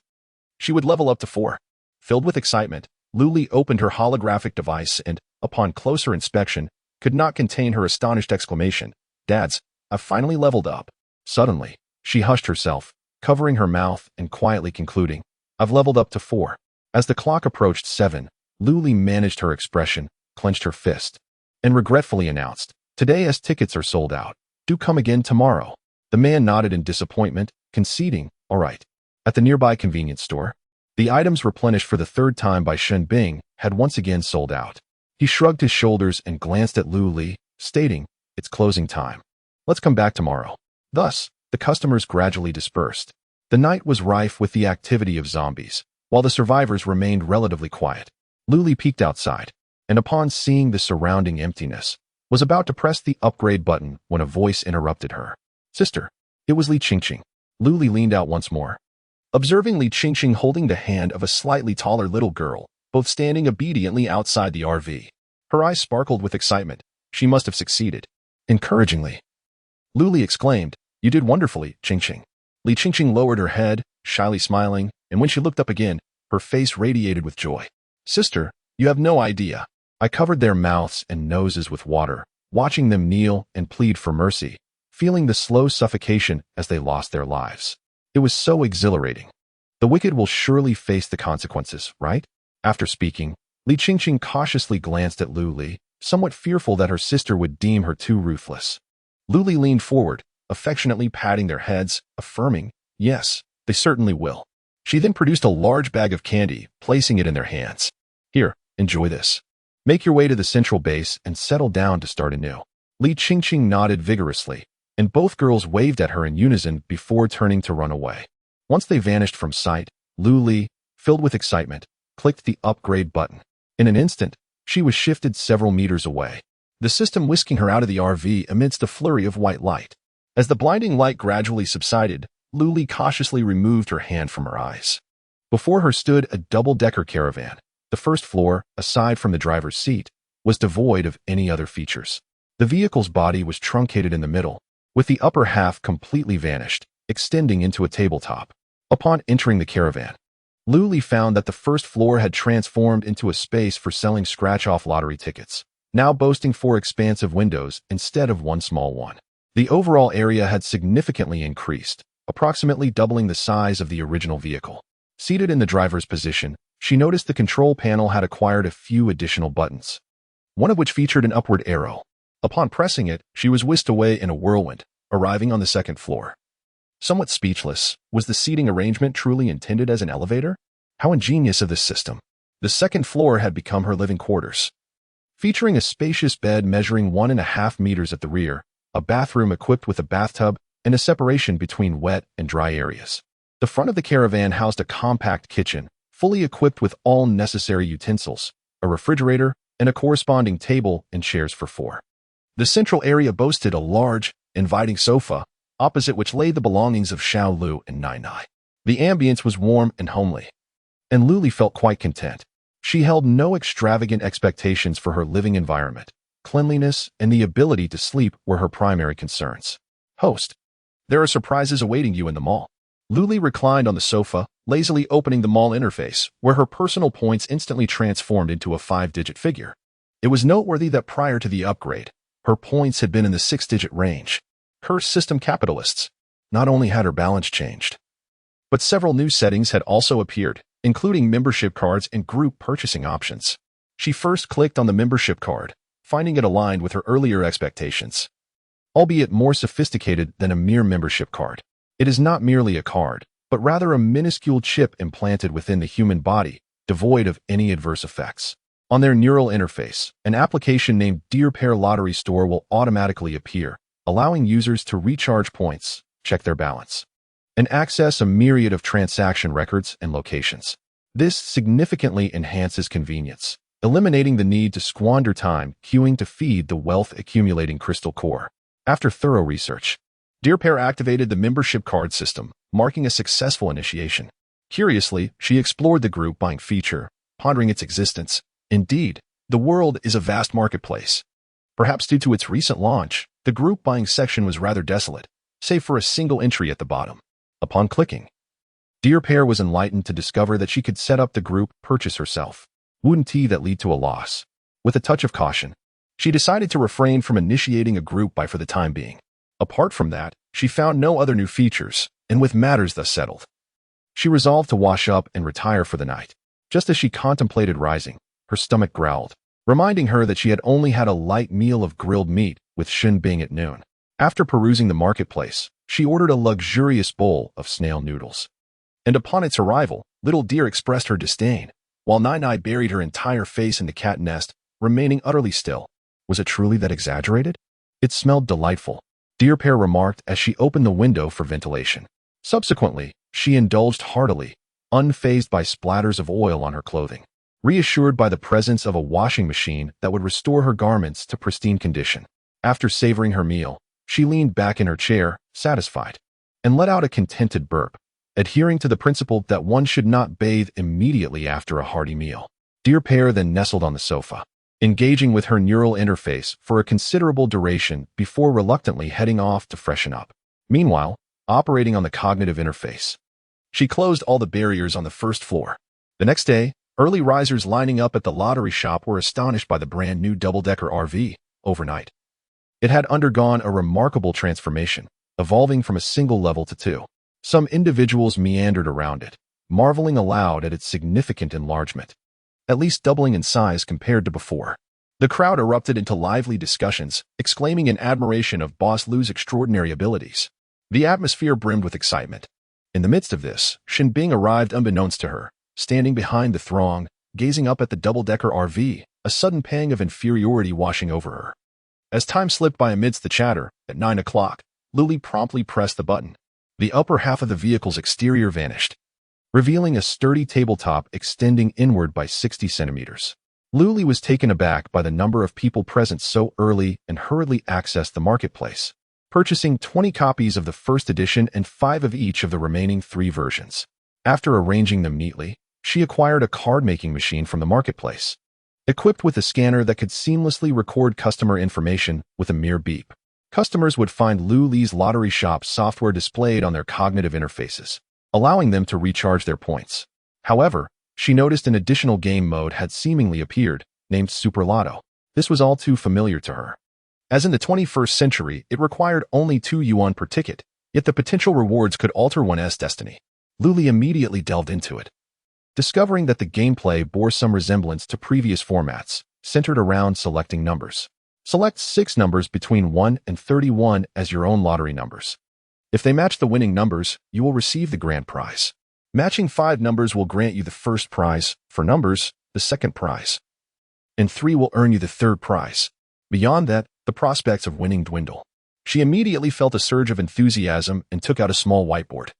she would level up to 4. Filled with excitement, Luli opened her holographic device and, upon closer inspection, could not contain her astonished exclamation, "Dads, I've finally leveled up." Suddenly, she hushed herself, covering her mouth and quietly concluding, "I've leveled up to 4. As the clock approached 7, Luli managed her expression, clenched her fist, and regretfully announced, "Today as tickets are sold out. Do come again tomorrow." The man nodded in disappointment, conceding, "All right." At the nearby convenience store, the items replenished for the third time by Shin Bing had once again sold out. He shrugged his shoulders and glanced at Luli, stating, "It's closing time. Let's come back tomorrow." Thus, the customers gradually dispersed. The night was rife with the activity of zombies, while the survivors remained relatively quiet. Luli peeked outside, and upon seeing the surrounding emptiness, was about to press the upgrade button when a voice interrupted her. "Sister." It was Li Qingqing. Luli leaned out once more, observing Li Qingqing holding the hand of a slightly taller little girl, both standing obediently outside the RV. Her eyes sparkled with excitement. She must have succeeded. Encouragingly, Luli exclaimed, "You did wonderfully, Qingqing." Li Qingqing lowered her head, shyly smiling, and when she looked up again, her face radiated with joy. "Sister, you have no idea." I covered their mouths and noses with water, watching them kneel and plead for mercy, feeling the slow suffocation as they lost their lives. It was so exhilarating. The wicked will surely face the consequences, right? After speaking, Li Qingqing cautiously glanced at Luli, somewhat fearful that her sister would deem her too ruthless. Luli leaned forward, affectionately patting their heads, affirming, "Yes, they certainly will." She then produced a large bag of candy, placing it in their hands. "Here, enjoy this. Make your way to the central base and settle down to start anew." Li Qingqing nodded vigorously, and both girls waved at her in unison before turning to run away. Once they vanished from sight, Luli, filled with excitement, clicked the upgrade button. In an instant, she was shifted several meters away, the system whisking her out of the RV amidst a flurry of white light. As the blinding light gradually subsided, Luli cautiously removed her hand from her eyes. Before her stood a double-decker caravan. The first floor, aside from the driver's seat, was devoid of any other features. The vehicle's body was truncated in the middle, with the upper half completely vanished, extending into a tabletop. Upon entering the caravan, Luli found that the first floor had transformed into a space for selling scratch-off lottery tickets, now boasting 4 expansive windows instead of one small one. The overall area had significantly increased, approximately doubling the size of the original vehicle. Seated in the driver's position, she noticed the control panel had acquired a few additional buttons, one of which featured an upward arrow. Upon pressing it, she was whisked away in a whirlwind, arriving on the second floor. Somewhat speechless, was the seating arrangement truly intended as an elevator? How ingenious of this system. The second floor had become her living quarters. Featuring a spacious bed measuring 1.5 meters at the rear, a bathroom equipped with a bathtub, and a separation between wet and dry areas. The front of the caravan housed a compact kitchen, fully equipped with all necessary utensils, a refrigerator, and a corresponding table and chairs for 4. The central area boasted a large, inviting sofa, opposite which lay the belongings of Xiao Lu and Nai Nai. The ambience was warm and homely, and Luli felt quite content. She held no extravagant expectations for her living environment. Cleanliness and the ability to sleep were her primary concerns. "Host, there are surprises awaiting you in the mall." Luli reclined on the sofa, lazily opening the mall interface, where her personal points instantly transformed into a 5-digit figure. It was noteworthy that prior to the upgrade, her points had been in the 6-digit range. Her system capitalists. Not only had her balance changed, but several new settings had also appeared, including membership cards and group purchasing options. She first clicked on the membership card, finding it aligned with her earlier expectations. Albeit more sophisticated than a mere membership card, it is not merely a card, but rather a minuscule chip implanted within the human body, devoid of any adverse effects. On their neural interface, an application named Dear Pair Lottery Store will automatically appear, allowing users to recharge points, check their balance, and access a myriad of transaction records and locations. This significantly enhances convenience, eliminating the need to squander time queuing to feed the wealth-accumulating crystal core. After thorough research, Dear Pair activated the membership card system, marking a successful initiation. Curiously, she explored the group buying feature, pondering its existence. Indeed, the world is a vast marketplace. Perhaps due to its recent launch, the group buying section was rather desolate, save for a single entry at the bottom. Upon clicking, Dear Pair was enlightened to discover that she could set up the group purchase herself. Wouldn't that lead to a loss? With a touch of caution, she decided to refrain from initiating a group buy for the time being. Apart from that, she found no other new features, and with matters thus settled, she resolved to wash up and retire for the night. Just as she contemplated rising, her stomach growled, reminding her that she had only had a light meal of grilled meat with Shinbing at noon. After perusing the marketplace, she ordered a luxurious bowl of snail noodles. And upon its arrival, Little Deer expressed her disdain, while Nai buried her entire face in the cat nest, remaining utterly still. Was it truly that exaggerated? It smelled delightful, Dear Pair remarked as she opened the window for ventilation. Subsequently, she indulged heartily, unfazed by splatters of oil on her clothing, reassured by the presence of a washing machine that would restore her garments to pristine condition. After savoring her meal, she leaned back in her chair, satisfied, and let out a contented burp, adhering to the principle that one should not bathe immediately after a hearty meal. Dear Pair then nestled on the sofa, engaging with her neural interface for a considerable duration before reluctantly heading off to freshen up. Meanwhile, operating on the cognitive interface, she closed all the barriers on the first floor. The next day, early risers lining up at the lottery shop were astonished by the brand new double-decker RV overnight. It had undergone a remarkable transformation, evolving from a single level to two. Some individuals meandered around it, marveling aloud at its significant enlargement, at least doubling in size compared to before. The crowd erupted into lively discussions, exclaiming in admiration of Boss Lu's extraordinary abilities. The atmosphere brimmed with excitement. In the midst of this, Shinbing arrived unbeknownst to her, standing behind the throng, gazing up at the double-decker RV, a sudden pang of inferiority washing over her. As time slipped by amidst the chatter, at 9 o'clock, Luli promptly pressed the button. The upper half of the vehicle's exterior vanished, revealing a sturdy tabletop extending inward by 60 centimeters. Luli was taken aback by the number of people present so early and hurriedly accessed the marketplace, purchasing 20 copies of the first edition and 5 of each of the remaining 3 versions. After arranging them neatly, she acquired a card-making machine from the marketplace, equipped with a scanner that could seamlessly record customer information with a mere beep. Customers would find Luli's lottery shop software displayed on their cognitive interfaces, allowing them to recharge their points. However, she noticed an additional game mode had seemingly appeared, named Super Lotto. This was all too familiar to her. As in the 21st century, it required only 2 yuan per ticket, yet the potential rewards could alter one's destiny. Luli immediately delved into it, discovering that the gameplay bore some resemblance to previous formats, centered around selecting numbers. Select 6 numbers between 1 and 31 as your own lottery numbers. If they match the winning numbers, you will receive the grand prize. Matching 5 numbers will grant you the first prize, 4 numbers, the second prize, and 3 will earn you the third prize. Beyond that, the prospects of winning dwindle. She immediately felt a surge of enthusiasm and took out a small whiteboard.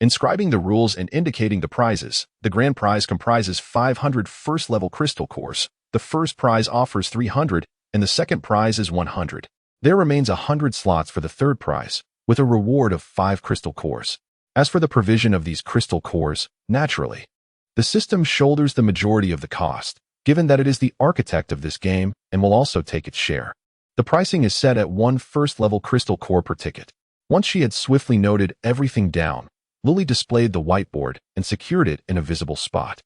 Inscribing the rules and indicating the prizes, the grand prize comprises 500 first-level crystal cores, the first prize offers 300, and the second prize is 100. There remains 100 slots for the third prize, with a reward of 5 crystal cores. As for the provision of these crystal cores, naturally, the system shoulders the majority of the cost, given that it is the architect of this game and will also take its share. The pricing is set at 1 first-level crystal core per ticket. Once she had swiftly noted everything down, Luli displayed the whiteboard and secured it in a visible spot.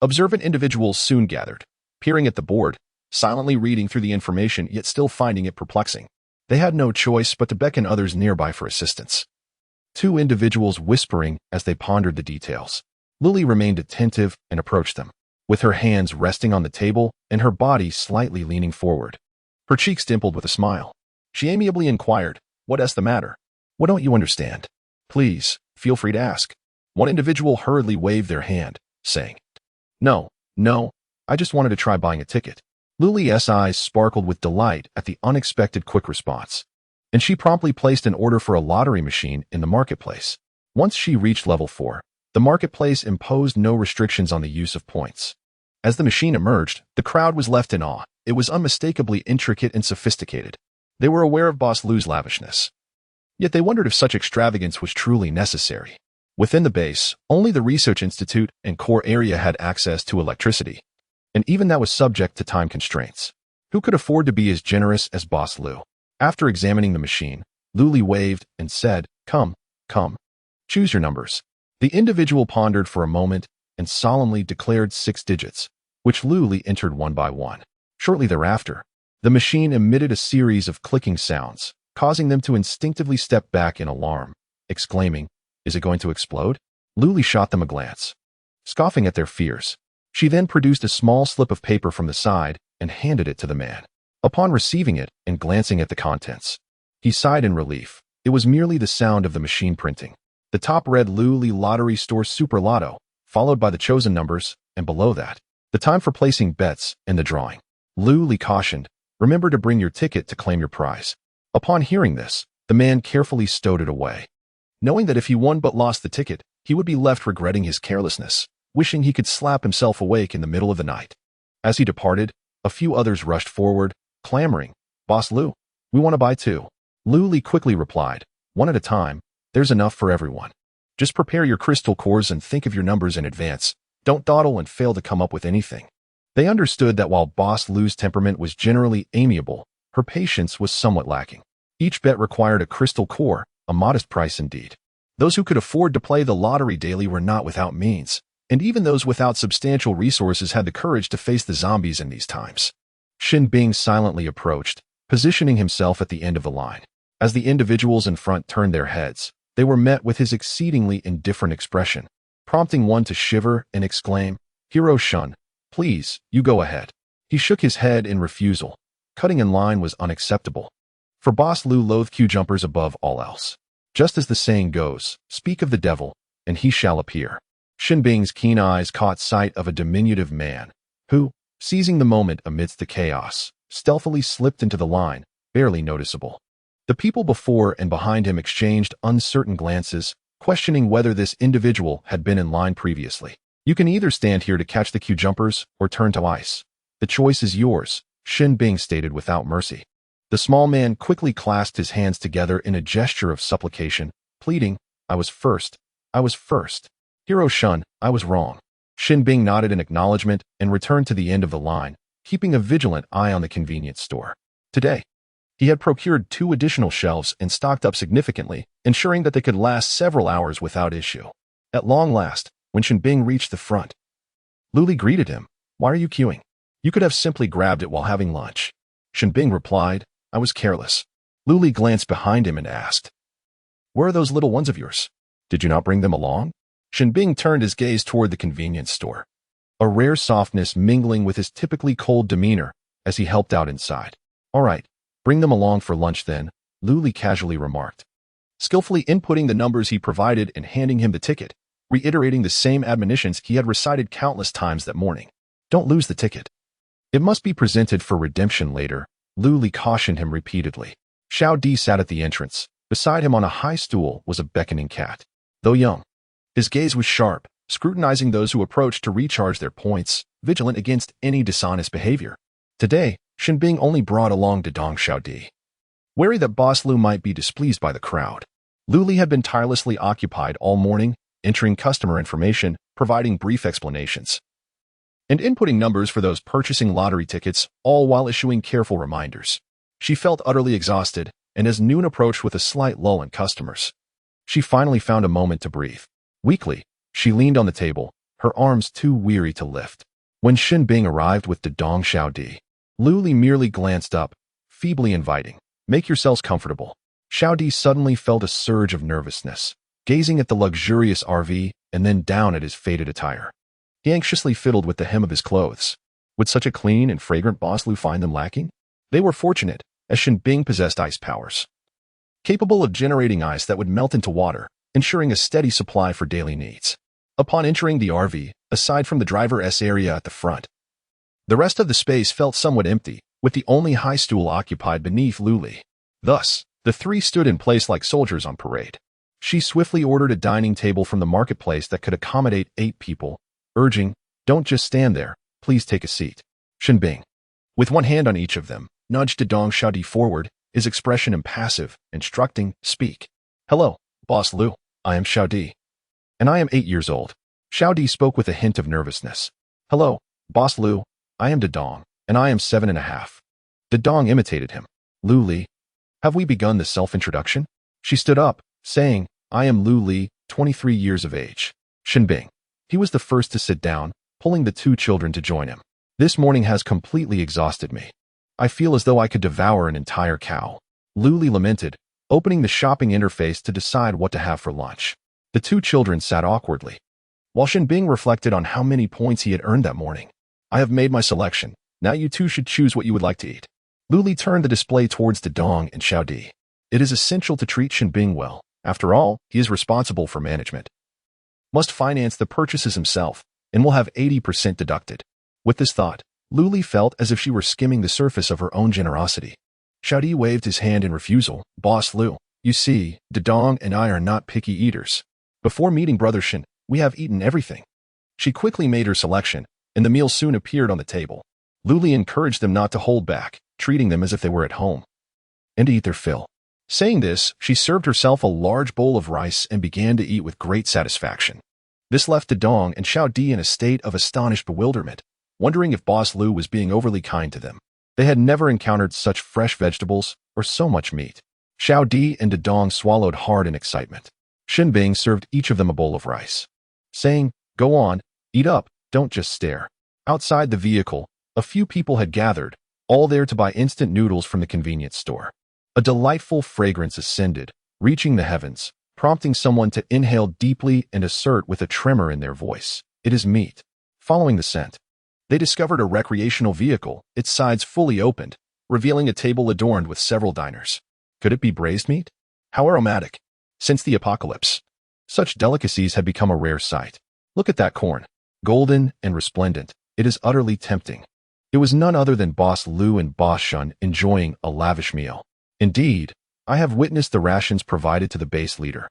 Observant individuals soon gathered, peering at the board, silently reading through the information yet still finding it perplexing. They had no choice but to beckon others nearby for assistance. 2 individuals whispering as they pondered the details. Lily remained attentive and approached them, with her hands resting on the table and her body slightly leaning forward. Her cheeks dimpled with a smile. She amiably inquired, "What's the matter? What don't you understand? Please, feel free to ask." One individual hurriedly waved their hand, saying, No, I just wanted to try buying a ticket." Lily's eyes sparkled with delight at the unexpected quick response, and she promptly placed an order for a lottery machine in the marketplace. Once she reached level 4, the marketplace imposed no restrictions on the use of points. As the machine emerged, the crowd was left in awe. It was unmistakably intricate and sophisticated. They were aware of Boss Lu's lavishness, yet they wondered if such extravagance was truly necessary. Within the base, only the Research Institute and core area had access to electricity, and even that was subject to time constraints. Who could afford to be as generous as Boss Lu? After examining the machine, Luli waved and said, Come. Choose your numbers." The individual pondered for a moment and solemnly declared 6 digits, which Luli entered one by one. Shortly thereafter, the machine emitted a series of clicking sounds, causing them to instinctively step back in alarm, exclaiming, "Is it going to explode?" Luli shot them a glance, scoffing at their fears. She then produced a small slip of paper from the side and handed it to the man. Upon receiving it and glancing at the contents, he sighed in relief. It was merely the sound of the machine printing. The top read Luli Lottery Store Super Lotto, followed by the chosen numbers, and below that, the time for placing bets and the drawing. Luli cautioned, "Remember to bring your ticket to claim your prize." Upon hearing this, the man carefully stowed it away, knowing that if he won but lost the ticket, he would be left regretting his carelessness, wishing he could slap himself awake in the middle of the night. As he departed, a few others rushed forward, clamoring, "Boss Lu, we want to buy too." Luli quickly replied, "One at a time, there's enough for everyone. Just prepare your crystal cores and think of your numbers in advance. Don't dawdle and fail to come up with anything." They understood that while Boss Lu's temperament was generally amiable, her patience was somewhat lacking. Each bet required a crystal core, a modest price indeed. Those who could afford to play the lottery daily were not without means, and even those without substantial resources had the courage to face the zombies in these times. Shin Bing silently approached, positioning himself at the end of the line. As the individuals in front turned their heads, they were met with his exceedingly indifferent expression, prompting one to shiver and exclaim, "Hero Shun, please, you go ahead." He shook his head in refusal. Cutting in line was unacceptable. For Boss Lu loathed queue jumpers above all else. Just as the saying goes, speak of the devil, and he shall appear. Shin Bing's keen eyes caught sight of a diminutive man, who, seizing the moment amidst the chaos, stealthily slipped into the line, barely noticeable. The people before and behind him exchanged uncertain glances, questioning whether this individual had been in line previously. "You can either stand here to catch the queue jumpers or turn to ice. The choice is yours," Shin Bing stated without mercy. The small man quickly clasped his hands together in a gesture of supplication, pleading, I was first. Hero Shun, I was wrong." Shin Bing nodded in acknowledgement and returned to the end of the line, keeping a vigilant eye on the convenience store. Today, he had procured 2 additional shelves and stocked up significantly, ensuring that they could last several hours without issue. At long last, when Shin Bing reached the front, Luli greeted him. "Why are you queuing? You could have simply grabbed it while having lunch." Shin Bing replied, "I was careless." Luli glanced behind him and asked, "Where are those little ones of yours? Did you not bring them along?" Shin Bing turned his gaze toward the convenience store, a rare softness mingling with his typically cold demeanor as he helped out inside. "All right, bring them along for lunch then," Luli casually remarked, skillfully inputting the numbers he provided and handing him the ticket, reiterating the same admonitions he had recited countless times that morning. "Don't lose the ticket. It must be presented for redemption later," Luli cautioned him repeatedly. Xiao Di sat at the entrance. Beside him on a high stool was a beckoning cat. Though young, his gaze was sharp, scrutinizing those who approached to recharge their points, vigilant against any dishonest behavior. Today, Shin Bing only brought along Dedong Xiao Di, wary that Boss Lu might be displeased by the crowd. Luli had been tirelessly occupied all morning, entering customer information, providing brief explanations, and inputting numbers for those purchasing lottery tickets, all while issuing careful reminders. She felt utterly exhausted, and as noon approached with a slight lull in customers, she finally found a moment to breathe. Weakly, she leaned on the table, her arms too weary to lift. When Shin Bing arrived with Dedong Xiao Di, Luli merely glanced up, feebly inviting, "Make yourselves comfortable." Xiao Di suddenly felt a surge of nervousness, gazing at the luxurious RV and then down at his faded attire. He anxiously fiddled with the hem of his clothes. Would such a clean and fragrant boss Lu find them lacking? They were fortunate, as Shin Bing possessed ice powers, capable of generating ice that would melt into water, ensuring a steady supply for daily needs. Upon entering the RV, aside from the driver's area at the front, the rest of the space felt somewhat empty, with the only high stool occupied beneath Luli. Thus, the three stood in place like soldiers on parade. She swiftly ordered a dining table from the marketplace that could accommodate 8 people, urging, "Don't just stand there, please take a seat." Shin Bing, with one hand on each of them, nudged Dedong Xiaodi forward, his expression impassive, instructing, "Speak." "Hello, Boss Lu, I am Xiaodi, and I am 8 years old." Xiaodi spoke with a hint of nervousness. "Hello, Boss Lu, I am Dedong, and I am 7.5. Dedong imitated him. "Lu Li, have we begun the self-introduction?" She stood up, saying, "I am Lu Li, 23 years of age." Shin Bing. He was the first to sit down, pulling the 2 children to join him. "This morning has completely exhausted me. I feel as though I could devour an entire cow." Lu Li lamented, opening the shopping interface to decide what to have for lunch. The 2 children sat awkwardly, while Shin Bing reflected on how many points he had earned that morning. "I have made my selection. Now you 2 should choose what you would like to eat." Lu Li turned the display towards Dedong and Xiaodi. It is essential to treat Shin Bing well. After all, he is responsible for management, must finance the purchases himself, and will have 80% deducted. With this thought, Lu Li felt as if she were skimming the surface of her own generosity. Xiaodi waved his hand in refusal. "Boss Lu, you see, Dedong and I are not picky eaters. Before meeting Brother Shin, we have eaten everything." She quickly made her selection, and the meal soon appeared on the table. Lu Li encouraged them not to hold back, treating them as if they were at home, and to eat their fill. Saying this, she served herself a large bowl of rice and began to eat with great satisfaction. This left Dedong and Xiaodi in a state of astonished bewilderment, wondering if Boss Lu was being overly kind to them. They had never encountered such fresh vegetables or so much meat. Xiaodi and Dedong swallowed hard in excitement. Shin Bing served each of them a bowl of rice, saying, "Go on, eat up, don't just stare." Outside the vehicle, a few people had gathered, all there to buy instant noodles from the convenience store. A delightful fragrance ascended, reaching the heavens, prompting someone to inhale deeply and assert with a tremor in their voice, "It is meat." Following the scent, they discovered a recreational vehicle, its sides fully opened, revealing a table adorned with several diners. Could it be braised meat? How aromatic! Since the apocalypse, such delicacies had become a rare sight. Look at that corn, golden and resplendent. It is utterly tempting. It was none other than Boss Lu and Boss Shun enjoying a lavish meal. Indeed, I have witnessed the rations provided to the base leader.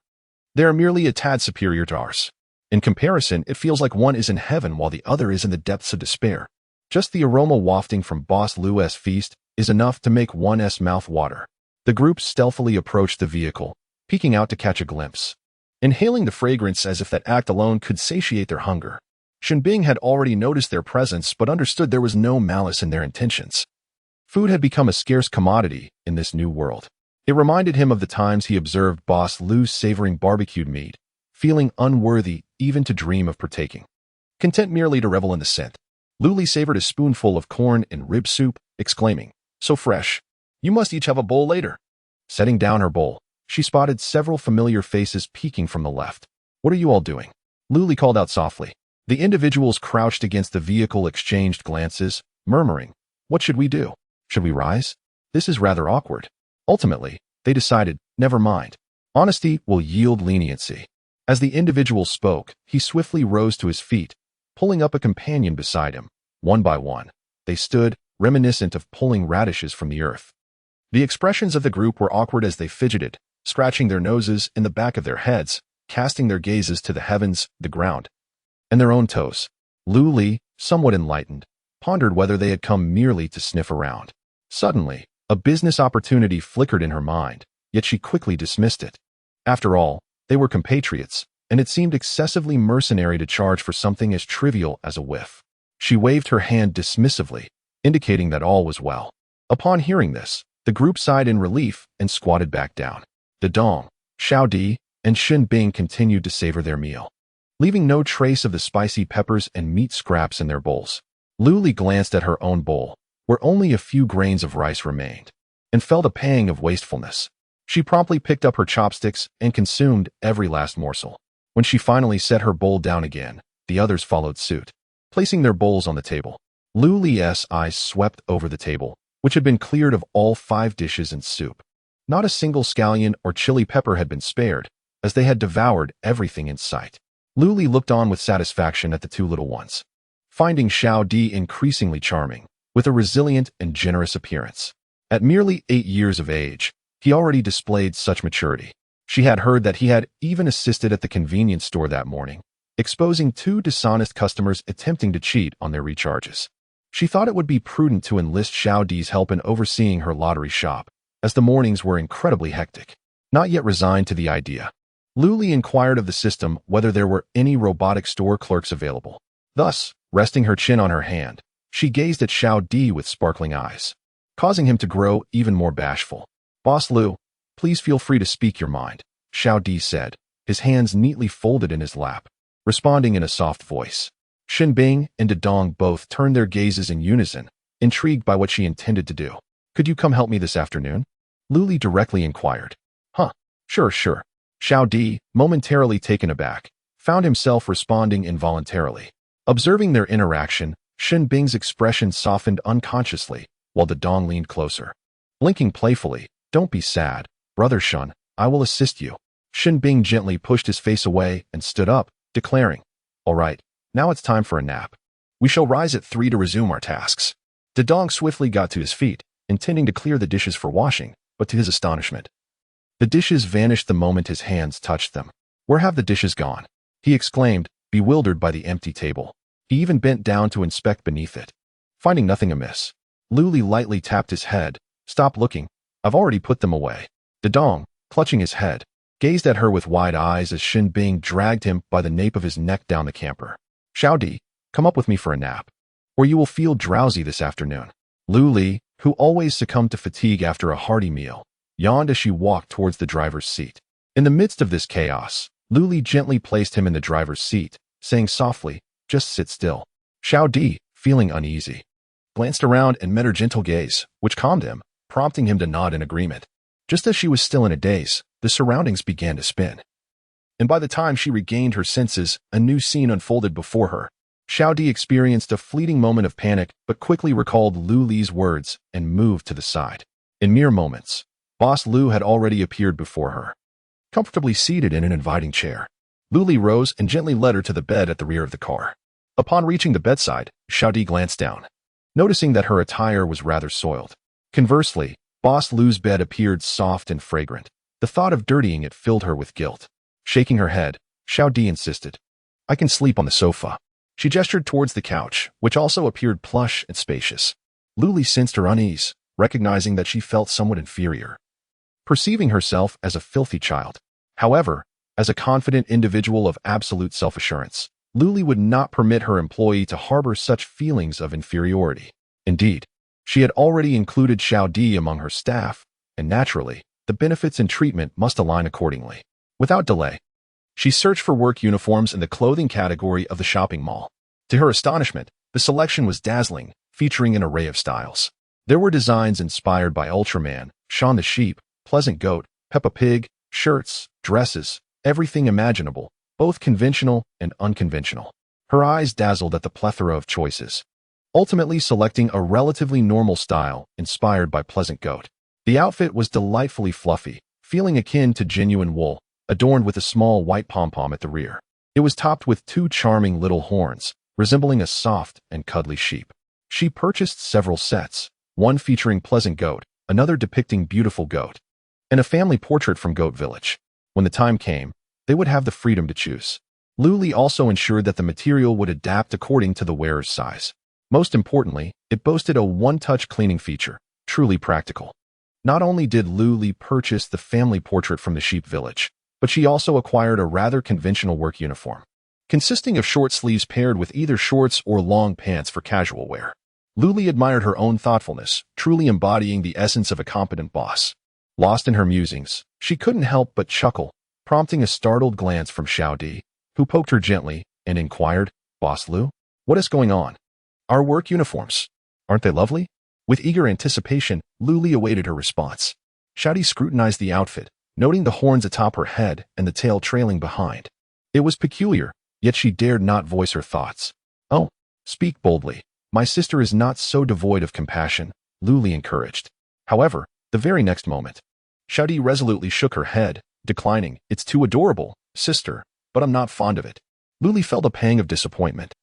They are merely a tad superior to ours. In comparison, it feels like one is in heaven while the other is in the depths of despair. Just the aroma wafting from Boss Lu's feast is enough to make one's mouth water. The group stealthily approached the vehicle, peeking out to catch a glimpse, inhaling the fragrance as if that act alone could satiate their hunger. Shin Bing had already noticed their presence but understood there was no malice in their intentions. Food had become a scarce commodity in this new world. It reminded him of the times he observed Boss Lu savoring barbecued meat, feeling unworthy even to dream of partaking. Content merely to revel in the scent, Lu Li savored a spoonful of corn and rib soup, exclaiming, "So fresh. You must each have a bowl later." Setting down her bowl, she spotted several familiar faces peeking from the left. "What are you all doing?" Lu Li called out softly. The individuals crouched against the vehicle exchanged glances, murmuring, "What should we do? Should we rise? This is rather awkward." Ultimately, they decided, never mind. Honesty will yield leniency. As the individual spoke, he swiftly rose to his feet, pulling up a companion beside him. One by one, they stood, reminiscent of pulling radishes from the earth. The expressions of the group were awkward as they fidgeted, scratching their noses in the back of their heads, casting their gazes to the heavens, the ground, and their own toes. Lu Li, somewhat enlightened, pondered whether they had come merely to sniff around. Suddenly, a business opportunity flickered in her mind, yet she quickly dismissed it. After all, they were compatriots, and it seemed excessively mercenary to charge for something as trivial as a whiff. She waved her hand dismissively, indicating that all was well. Upon hearing this, the group sighed in relief and squatted back down. Dedong, Xiaodi, and Shin Bing continued to savor their meal, leaving no trace of the spicy peppers and meat scraps in their bowls. Lu Li glanced at her own bowl, where only a few grains of rice remained, and felt a pang of wastefulness. She promptly picked up her chopsticks and consumed every last morsel. When she finally set her bowl down again, the others followed suit, placing their bowls on the table. Lu Li's eyes swept over the table, which had been cleared of all 5 dishes and soup. Not a single scallion or chili pepper had been spared, as they had devoured everything in sight. Lu Li looked on with satisfaction at the 2 little ones, finding Xiao Di increasingly charming, with a resilient and generous appearance. At merely 8 years of age, he already displayed such maturity. She had heard that he had even assisted at the convenience store that morning, exposing 2 dishonest customers attempting to cheat on their recharges. She thought it would be prudent to enlist Xiao Di's help in overseeing her lottery shop, as the mornings were incredibly hectic. Not yet resigned to the idea, Lu Li inquired of the system whether there were any robotic store clerks available. Thus, resting her chin on her hand, she gazed at Xiao Di with sparkling eyes, causing him to grow even more bashful. "Boss Lu, please feel free to speak your mind," Xiao Di said, his hands neatly folded in his lap, responding in a soft voice. Shen Bing and Dedong both turned their gazes in unison, intrigued by what she intended to do. "Could you come help me this afternoon?" Lu Li directly inquired. "Huh, sure. Xiao Di, momentarily taken aback, found himself responding involuntarily. Observing their interaction, Shen Bing's expression softened unconsciously, while Dedong leaned closer. Blinking playfully, "Don't be sad, brother Shen, I will assist you." Shen Bing gently pushed his face away and stood up, declaring, "All right. Now it's time for a nap. We shall rise at 3 to resume our tasks." Dedong swiftly got to his feet, intending to clear the dishes for washing, but to his astonishment, the dishes vanished the moment his hands touched them. "Where have the dishes gone?" he exclaimed, bewildered by the empty table. He even bent down to inspect beneath it. Finding nothing amiss, Lu Li lightly tapped his head. "Stop looking. I've already put them away." Dedong, clutching his head, gazed at her with wide eyes as Shen Bing dragged him by the nape of his neck down the camper. "Xiao Di, come up with me for a nap, or you will feel drowsy this afternoon." Lu Li, who always succumbed to fatigue after a hearty meal, yawned as she walked towards the driver's seat. In the midst of this chaos, Lu Li gently placed him in the driver's seat, saying softly, "Just sit still." Xiao Di, feeling uneasy, glanced around and met her gentle gaze, which calmed him, prompting him to nod in agreement. Just as she was still in a daze, the surroundings began to spin, and by the time she regained her senses, a new scene unfolded before her. Xiao Di experienced a fleeting moment of panic, but quickly recalled Lu Li's words and moved to the side. In mere moments, Boss Lu had already appeared before her, comfortably seated in an inviting chair. Lu Li rose and gently led her to the bed at the rear of the car. Upon reaching the bedside, Xiao Di glanced down, noticing that her attire was rather soiled. Conversely, Boss Lu's bed appeared soft and fragrant. The thought of dirtying it filled her with guilt. Shaking her head, Xiao Di insisted, "I can sleep on the sofa." She gestured towards the couch, which also appeared plush and spacious. Lu Li sensed her unease, recognizing that she felt somewhat inferior, perceiving herself as a filthy child. However, as a confident individual of absolute self-assurance, Lu Li would not permit her employee to harbor such feelings of inferiority. Indeed, she had already included Xiao Di among her staff, and naturally, the benefits and treatment must align accordingly. Without delay, she searched for work uniforms in the clothing category of the shopping mall. To her astonishment, the selection was dazzling, featuring an array of styles. There were designs inspired by Ultraman, Shaun the Sheep, Pleasant Goat, Peppa Pig, shirts, dresses, everything imaginable, both conventional and unconventional. Her eyes dazzled at the plethora of choices, ultimately selecting a relatively normal style inspired by Pleasant Goat. The outfit was delightfully fluffy, feeling akin to genuine wool, adorned with a small white pom-pom at the rear. It was topped with 2 charming little horns, resembling a soft and cuddly sheep. She purchased several sets, one featuring Pleasant Goat, another depicting Beautiful Goat, and a family portrait from Goat Village. When the time came, they would have the freedom to choose. Lu Li also ensured that the material would adapt according to the wearer's size. Most importantly, it boasted a one-touch cleaning feature, truly practical. Not only did Lu Li purchase the family portrait from the sheep village, but she also acquired a rather conventional work uniform, consisting of short sleeves paired with either shorts or long pants for casual wear. Lu Li admired her own thoughtfulness, truly embodying the essence of a competent boss. Lost in her musings, she couldn't help but chuckle, prompting a startled glance from Xiao Di, who poked her gently and inquired, "Boss Lu, what is going on? Our work uniforms, aren't they lovely?" With eager anticipation, Lu Li awaited her response. Xiao Di scrutinized the outfit, noting the horns atop her head and the tail trailing behind. It was peculiar, yet she dared not voice her thoughts. "Oh, speak boldly. My sister is not so devoid of compassion," Luli encouraged. However, the very next moment, Xiaodi resolutely shook her head, declining. "It's too adorable, sister, but I'm not fond of it." Luli felt a pang of disappointment.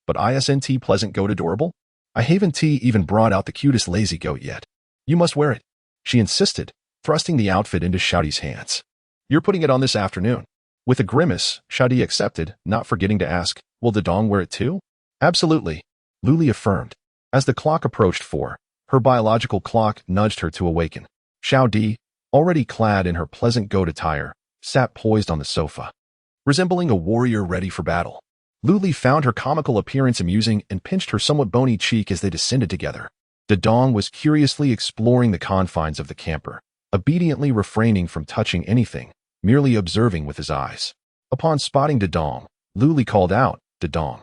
"But isn't pleasant goat adorable? I haven't even brought out the cutest lazy goat yet. You must wear it," she insisted, thrusting the outfit into Xiaodi's hands. "You're putting it on this afternoon." With a grimace, Xiaodi accepted, not forgetting to ask, "Will Dedong wear it too?" "Absolutely," Luli affirmed. As the clock approached 4, her biological clock nudged her to awaken. Xiaodi, already clad in her pleasant goat attire, sat poised on the sofa, resembling a warrior ready for battle. Luli found her comical appearance amusing and pinched her somewhat bony cheek as they descended together. Dedong was curiously exploring the confines of the camper, obediently refraining from touching anything, merely observing with his eyes. Upon spotting Dedong, Luli called out, "Dedong,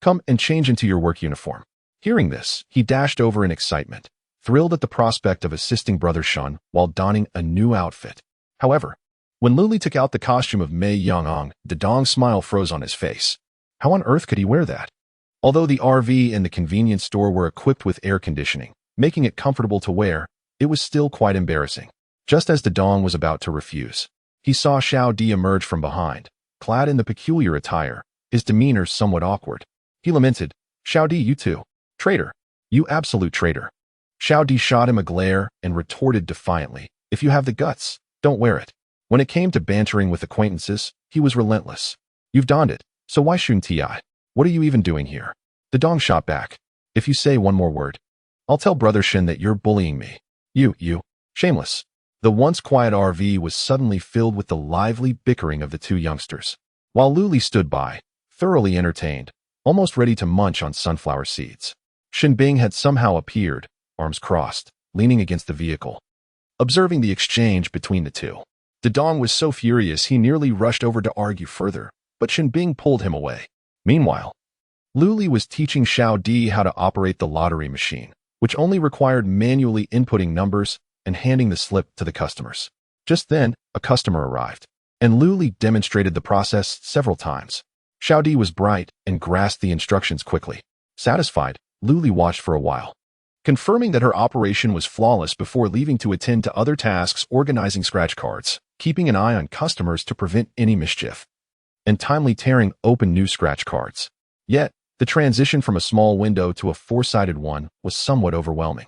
come and change into your work uniform." Hearing this, he dashed over in excitement, thrilled at the prospect of assisting Brother Shun while donning a new outfit. However, when Luli took out the costume of Mei Yongong, Dedong's smile froze on his face. How on earth could he wear that? Although the RV and the convenience store were equipped with air conditioning, making it comfortable to wear, it was still quite embarrassing. Just as Dedong was about to refuse, he saw Xiao Di emerge from behind, clad in the peculiar attire, his demeanor somewhat awkward. He lamented, "Xiao Di, you too. Traitor. You absolute traitor." Xiao Di shot him a glare and retorted defiantly, "If you have the guts, don't wear it." When it came to bantering with acquaintances, he was relentless. "You've donned it, so why shouldn't I? What are you even doing here?" Dedong shot back, "If you say one more word, I'll tell Brother Shin that you're bullying me. You, shameless." The once quiet RV was suddenly filled with the lively bickering of the two youngsters, while Luli stood by, thoroughly entertained, almost ready to munch on sunflower seeds. Shin Bing had somehow appeared, arms crossed, leaning against the vehicle. Observing the exchange between the two, Dedong was so furious he nearly rushed over to argue further, but Shin Bing pulled him away. Meanwhile, Luli was teaching Xiao Di how to operate the lottery machine, which only required manually inputting numbers and handing the slip to the customers. Just then, a customer arrived, and Luli demonstrated the process several times. Xiao Di was bright and grasped the instructions quickly. Satisfied, Luli watched for a while, confirming that her operation was flawless before leaving to attend to other tasks, organizing scratch cards, keeping an eye on customers to prevent any mischief, and timely tearing open new scratch cards. Yet, the transition from a small window to a four-sided one was somewhat overwhelming.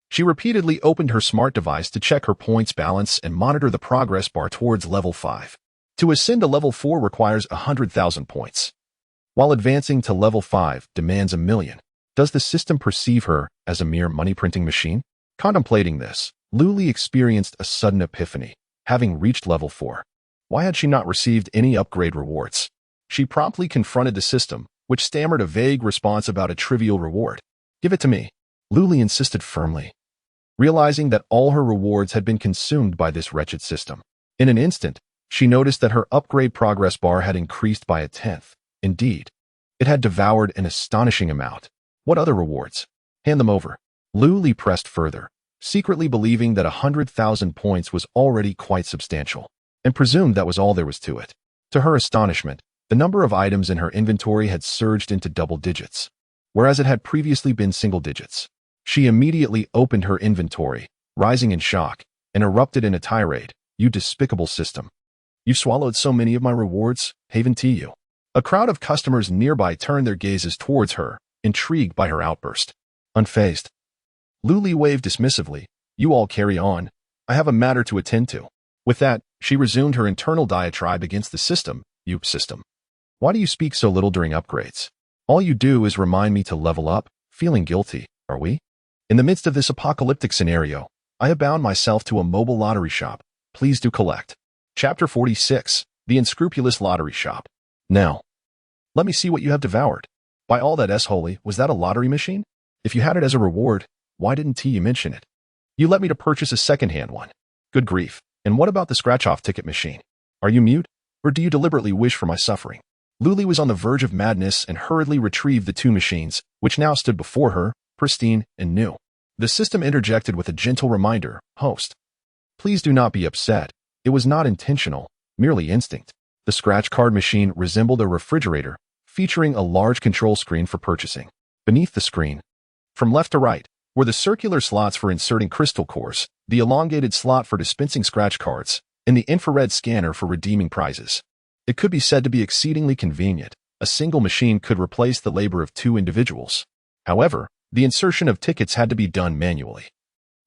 She repeatedly opened her smart device to check her points balance and monitor the progress bar towards level 5. To ascend to level 4 requires 100,000 points, while advancing to level 5 demands 1,000,000. Does the system perceive her as a mere money-printing machine? Contemplating this, Luli experienced a sudden epiphany. Having reached level 4, why had she not received any upgrade rewards? She promptly confronted the system, which stammered a vague response about a trivial reward. "Give it to me," Luli insisted firmly, realizing that all her rewards had been consumed by this wretched system. In an instant, she noticed that her upgrade progress bar had increased by 1/10. Indeed, it had devoured an astonishing amount. What other rewards? Hand them over. Luli pressed further, secretly believing that 100,000 points was already quite substantial, and presumed that was all there was to it. To her astonishment, the number of items in her inventory had surged into double digits, whereas it had previously been single digits. She immediately opened her inventory, rising in shock, and erupted in a tirade. "You despicable system. You swallowed so many of my rewards, haven't you?" A crowd of customers nearby turned their gazes towards her, intrigued by her outburst. Unfazed, Luli waved dismissively, "You all carry on. I have a matter to attend to." With that, she resumed her internal diatribe against the system. "You system. Why do you speak so little during upgrades? All you do is remind me to level up, feeling guilty, are we? In the midst of this apocalyptic scenario, I have bound myself to a mobile lottery shop. Please do collect." Chapter 46, The Unscrupulous Lottery Shop. "Now, let me see what you have devoured. By all that is holy, was that a lottery machine? If you had it as a reward, why didn't you mention it? You let me to purchase a second-hand one. Good grief. And what about the scratch-off ticket machine? Are you mute, or do you deliberately wish for my suffering?" Luli was on the verge of madness and hurriedly retrieved the two machines, which now stood before her, pristine and new. The system interjected with a gentle reminder, "Host, please do not be upset. It was not intentional, merely instinct." The scratch card machine resembled a refrigerator, featuring a large control screen for purchasing. Beneath the screen, from left to right, were the circular slots for inserting crystal cores, the elongated slot for dispensing scratch cards, and the infrared scanner for redeeming prizes. It could be said to be exceedingly convenient. A single machine could replace the labor of two individuals. However, the insertion of tickets had to be done manually.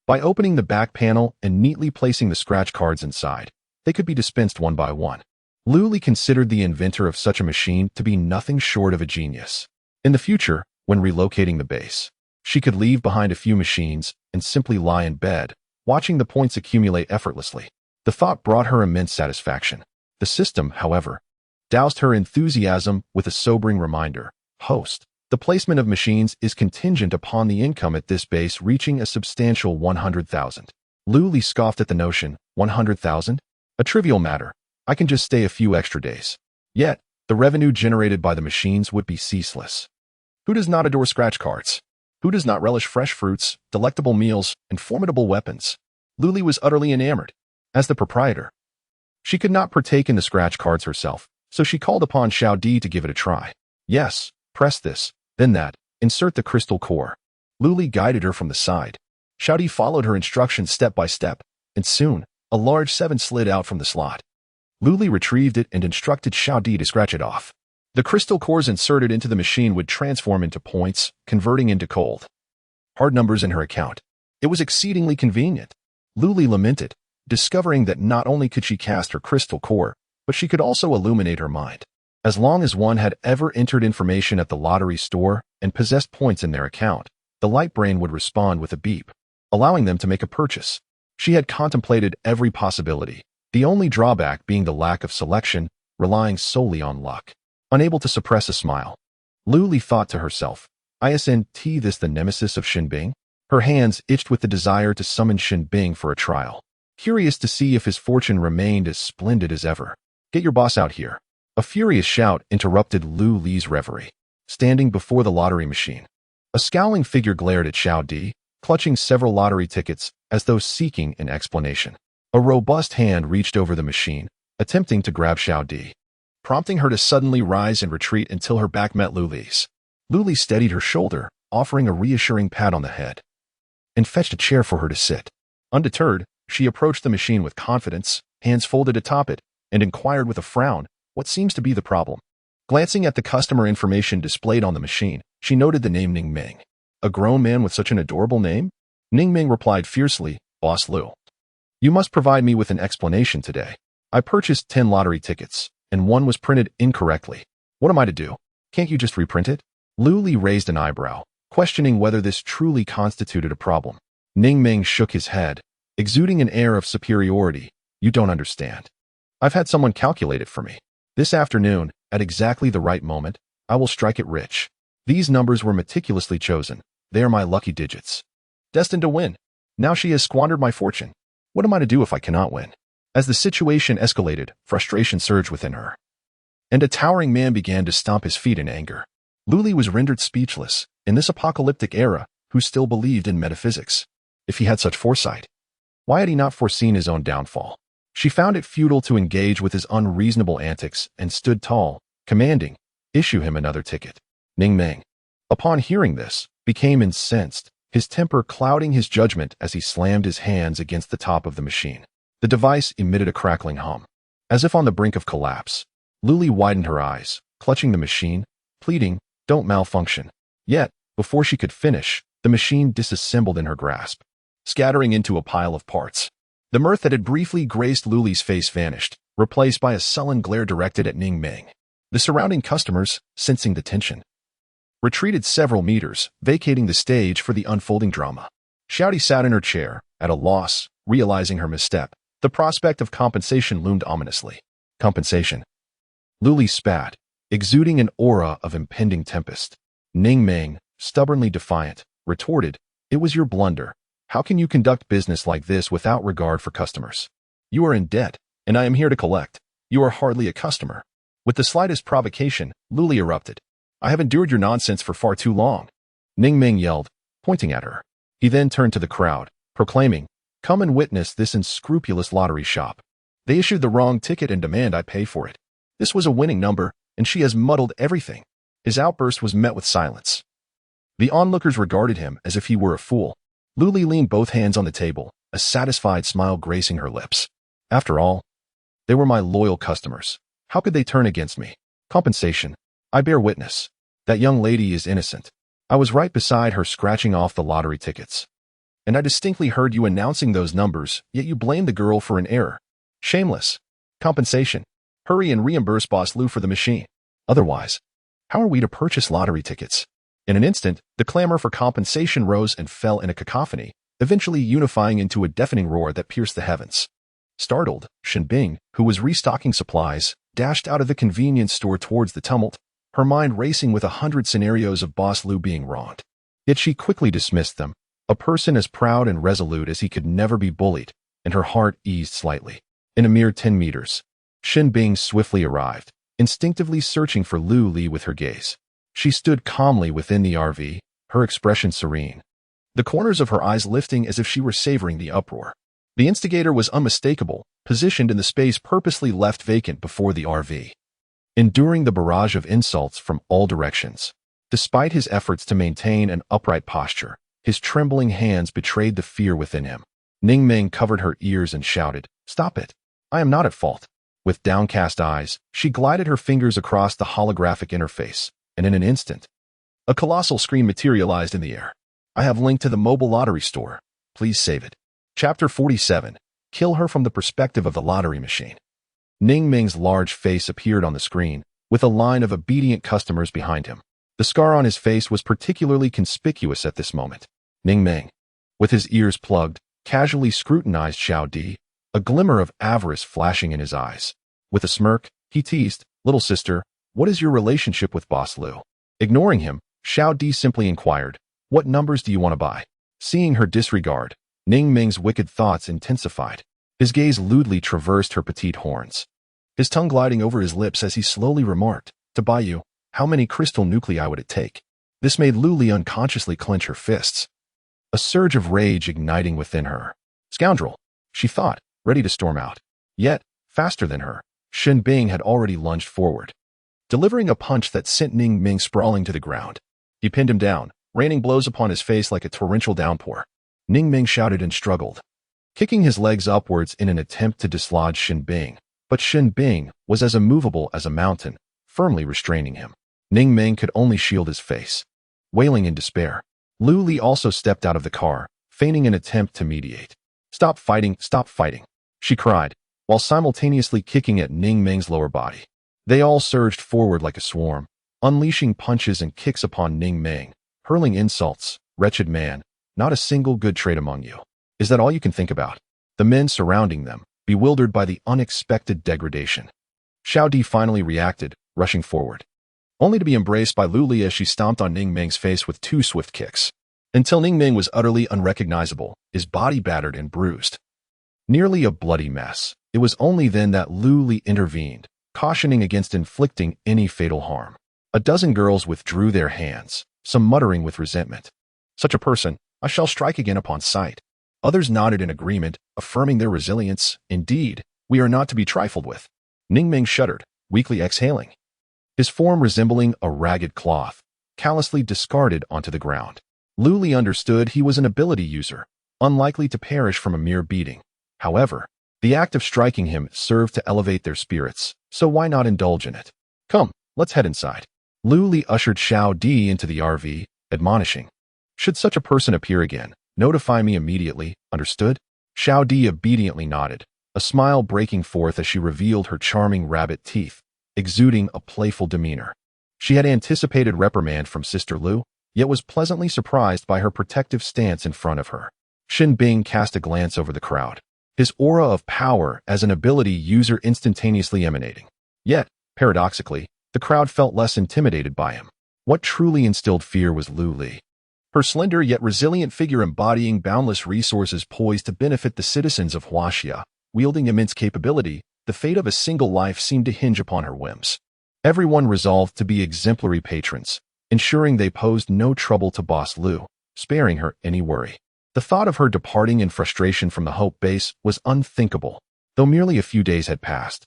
By opening the back panel and neatly placing the scratch cards inside, they could be dispensed one by one. Luli considered the inventor of such a machine to be nothing short of a genius. In the future, when relocating the base, she could leave behind a few machines and simply lie in bed, watching the points accumulate effortlessly. The thought brought her immense satisfaction. The system, however, doused her enthusiasm with a sobering reminder. Host. The placement of machines is contingent upon the income at this base reaching a substantial 100,000. Luli scoffed at the notion. 100,000? A trivial matter. I can just stay a few extra days. Yet, the revenue generated by the machines would be ceaseless. Who does not adore scratch cards? Who does not relish fresh fruits, delectable meals, and formidable weapons? Luli was utterly enamored. As the proprietor, she could not partake in the scratch cards herself, so she called upon Xiao Di to give it a try. Yes, press this, then that, insert the crystal core. Luli guided her from the side. Xiao Di followed her instructions step by step, and soon, a large 7 slid out from the slot. Luli retrieved it and instructed Xiao Di to scratch it off. The crystal cores inserted into the machine would transform into points, converting into cold, hard numbers in her account. It was exceedingly convenient. Luli lamented, discovering that not only could she cast her crystal core, but she could also illuminate her mind. As long as one had ever entered information at the lottery store and possessed points in their account, the light brain would respond with a beep, allowing them to make a purchase. She had contemplated every possibility, the only drawback being the lack of selection, relying solely on luck. Unable to suppress a smile, Luli thought to herself, isn't this the nemesis of Shinbing? Her hands itched with the desire to summon Shinbing for a trial, curious to see if his fortune remained as splendid as ever. Get your boss out here. A furious shout interrupted Luli's reverie. Standing before the lottery machine, a scowling figure glared at Xiao Di, clutching several lottery tickets as though seeking an explanation. A robust hand reached over the machine, attempting to grab Xiao Di, prompting her to suddenly rise and retreat until her back met Luli's. Luli steadied her shoulder, offering a reassuring pat on the head, and fetched a chair for her to sit. Undeterred, she approached the machine with confidence, hands folded atop it, and inquired with a frown, what seems to be the problem? Glancing at the customer information displayed on the machine, she noted the name Ning Ming. A grown man with such an adorable name? Ning Ming replied fiercely, Boss Lu, you must provide me with an explanation today. I purchased 10 lottery tickets, and one was printed incorrectly. What am I to do? Can't you just reprint it? Luli raised an eyebrow, questioning whether this truly constituted a problem. Ning Ming shook his head, exuding an air of superiority. You don't understand. I've had someone calculate it for me. This afternoon, at exactly the right moment, I will strike it rich. These numbers were meticulously chosen. They are my lucky digits. Destined to win. Now she has squandered my fortune. What am I to do if I cannot win? As the situation escalated, frustration surged within her, and a towering man began to stomp his feet in anger. Luli was rendered speechless. In this apocalyptic era, who still believed in metaphysics? If he had such foresight, why had he not foreseen his own downfall? She found it futile to engage with his unreasonable antics and stood tall, commanding, issue him another ticket. Ning Ming, upon hearing this, became incensed, his temper clouding his judgment as he slammed his hands against the top of the machine. The device emitted a crackling hum. As if on the brink of collapse, Luli widened her eyes, clutching the machine, pleading, don't malfunction. Yet, before she could finish, the machine disassembled in her grasp, scattering into a pile of parts. The mirth that had briefly graced Luli's face vanished, replaced by a sullen glare directed at Ning Ming. The surrounding customers, sensing the tension, retreated several meters, vacating the stage for the unfolding drama. Xiaodi sat in her chair, at a loss, realizing her misstep. The prospect of compensation loomed ominously. Compensation. Luli spat, exuding an aura of impending tempest. Ning Ming, stubbornly defiant, retorted, it was your blunder. How can you conduct business like this without regard for customers? You are in debt, and I am here to collect. You are hardly a customer. With the slightest provocation, Luli erupted. I have endured your nonsense for far too long. Ning Ming yelled, pointing at her. He then turned to the crowd, proclaiming, come and witness this unscrupulous lottery shop. They issued the wrong ticket and demand I pay for it. This was a winning number, and she has muddled everything. His outburst was met with silence. The onlookers regarded him as if he were a fool. Luli leaned both hands on the table, a satisfied smile gracing her lips. After all, they were my loyal customers. How could they turn against me? Compensation. I bear witness. That young lady is innocent. I was right beside her scratching off the lottery tickets. And I distinctly heard you announcing those numbers, yet you blamed the girl for an error. Shameless. Compensation. Hurry and reimburse Boss Lou for the machine. Otherwise, how are we to purchase lottery tickets? In an instant, the clamor for compensation rose and fell in a cacophony, eventually unifying into a deafening roar that pierced the heavens. Startled, Shinbing, who was restocking supplies, dashed out of the convenience store towards the tumult, her mind racing with 100 scenarios of Boss Lou being wronged. Yet she quickly dismissed them, a person as proud and resolute as he could never be bullied, and her heart eased slightly. In a mere 10 meters, Shinbing swiftly arrived, instinctively searching for Lu Li with her gaze. She stood calmly within the RV, her expression serene, the corners of her eyes lifting as if she were savoring the uproar. The instigator was unmistakable, positioned in the space purposely left vacant before the RV. Enduring the barrage of insults from all directions, despite his efforts to maintain an upright posture, his trembling hands betrayed the fear within him. Ning Ming covered her ears and shouted, "Stop it! I am not at fault." With downcast eyes, she glided her fingers across the holographic interface, and in an instant, a colossal screen materialized in the air. "I have linked to the mobile lottery store. Please save it." Chapter 47. Kill her from the perspective of the lottery machine. Ning Ming's large face appeared on the screen, with a line of obedient customers behind him. The scar on his face was particularly conspicuous at this moment. Ning Ming, with his ears plugged, casually scrutinized Xiao Di, a glimmer of avarice flashing in his eyes. With a smirk, he teased, "Little sister, what is your relationship with Boss Lou?" Ignoring him, Xiao Di simply inquired, "What numbers do you want to buy?" Seeing her disregard, Ning Ming's wicked thoughts intensified. His gaze lewdly traversed her petite horns, his tongue gliding over his lips as he slowly remarked, "To buy you, how many crystal nuclei would it take?" This made Lu Li unconsciously clench her fists, a surge of rage igniting within her. "Scoundrel," she thought, ready to storm out. Yet, faster than her, Shinbing had already lunged forward, delivering a punch that sent Ning Ming sprawling to the ground. He pinned him down, raining blows upon his face like a torrential downpour. Ning Ming shouted and struggled, kicking his legs upwards in an attempt to dislodge Shinbing, but Shinbing was as immovable as a mountain, firmly restraining him. Ning Ming could only shield his face, wailing in despair. Lu Li also stepped out of the car, feigning an attempt to mediate. Stop fighting, she cried, while simultaneously kicking at Ning Ming's lower body. They all surged forward like a swarm, unleashing punches and kicks upon Ning Ming, hurling insults. "Wretched man, not a single good trait among you. Is that all you can think about?" The men surrounding them, bewildered by the unexpected degradation. Xiao Di finally reacted, rushing forward, only to be embraced by Lu Li as she stomped on Ning Ming's face with 2 swift kicks, until Ning Ming was utterly unrecognizable, his body battered and bruised, nearly a bloody mess. It was only then that Lu Li intervened, cautioning against inflicting any fatal harm. A dozen girls withdrew their hands, some muttering with resentment. "Such a person, I shall strike again upon sight." Others nodded in agreement, affirming their resilience. "Indeed, we are not to be trifled with." Ning Ming shuddered, weakly exhaling, his form resembling a ragged cloth, callously discarded onto the ground. Lu Li understood he was an ability user, unlikely to perish from a mere beating. However, the act of striking him served to elevate their spirits, so why not indulge in it? "Come, let's head inside." Lu Li ushered Xiao Di into the RV, admonishing, "Should such a person appear again, notify me immediately, understood?" Xiao Di obediently nodded, a smile breaking forth as she revealed her charming rabbit teeth, exuding a playful demeanor. She had anticipated reprimand from Sister Lu, yet was pleasantly surprised by her protective stance in front of her. Shinbing cast a glance over the crowd, his aura of power as an ability user instantaneously emanating. Yet, paradoxically, the crowd felt less intimidated by him. What truly instilled fear was Lu Li. Her slender yet resilient figure embodying boundless resources poised to benefit the citizens of Huaxia, wielding immense capability, the fate of a single life seemed to hinge upon her whims. Everyone resolved to be exemplary patrons, ensuring they posed no trouble to Boss Lou, sparing her any worry. The thought of her departing in frustration from the Hope Base was unthinkable, though merely a few days had passed.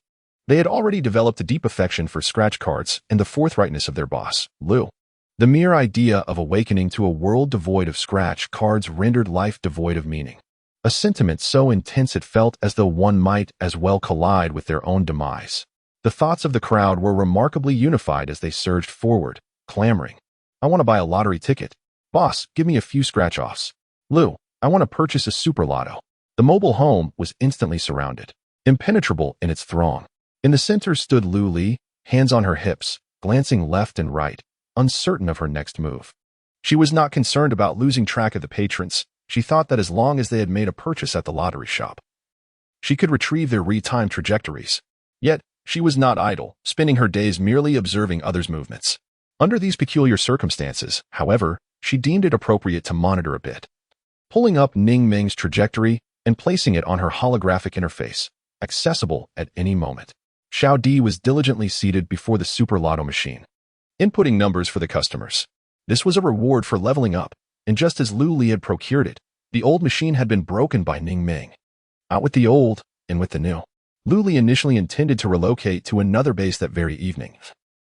They had already developed a deep affection for scratch cards and the forthrightness of their boss, Lou. The mere idea of awakening to a world devoid of scratch cards rendered life devoid of meaning. A sentiment so intense it felt as though one might as well collide with their own demise. The thoughts of the crowd were remarkably unified as they surged forward, clamoring. I want to buy a lottery ticket. Boss, give me a few scratch-offs. Lou, I want to purchase a super lotto. The mobile home was instantly surrounded, impenetrable in its throng. In the center stood Lu Li, hands on her hips, glancing left and right, uncertain of her next move. She was not concerned about losing track of the patrons. She thought that as long as they had made a purchase at the lottery shop, she could retrieve their re-timed trajectories. Yet, she was not idle, spending her days merely observing others' movements. Under these peculiar circumstances, however, she deemed it appropriate to monitor a bit. Pulling up Ning Ming's trajectory and placing it on her holographic interface, accessible at any moment. Xiao Di was diligently seated before the super lotto machine, inputting numbers for the customers. This was a reward for leveling up, and just as Lu Li had procured it, the old machine had been broken by Ning Ming. Out with the old, in with the new. Lu Li initially intended to relocate to another base that very evening,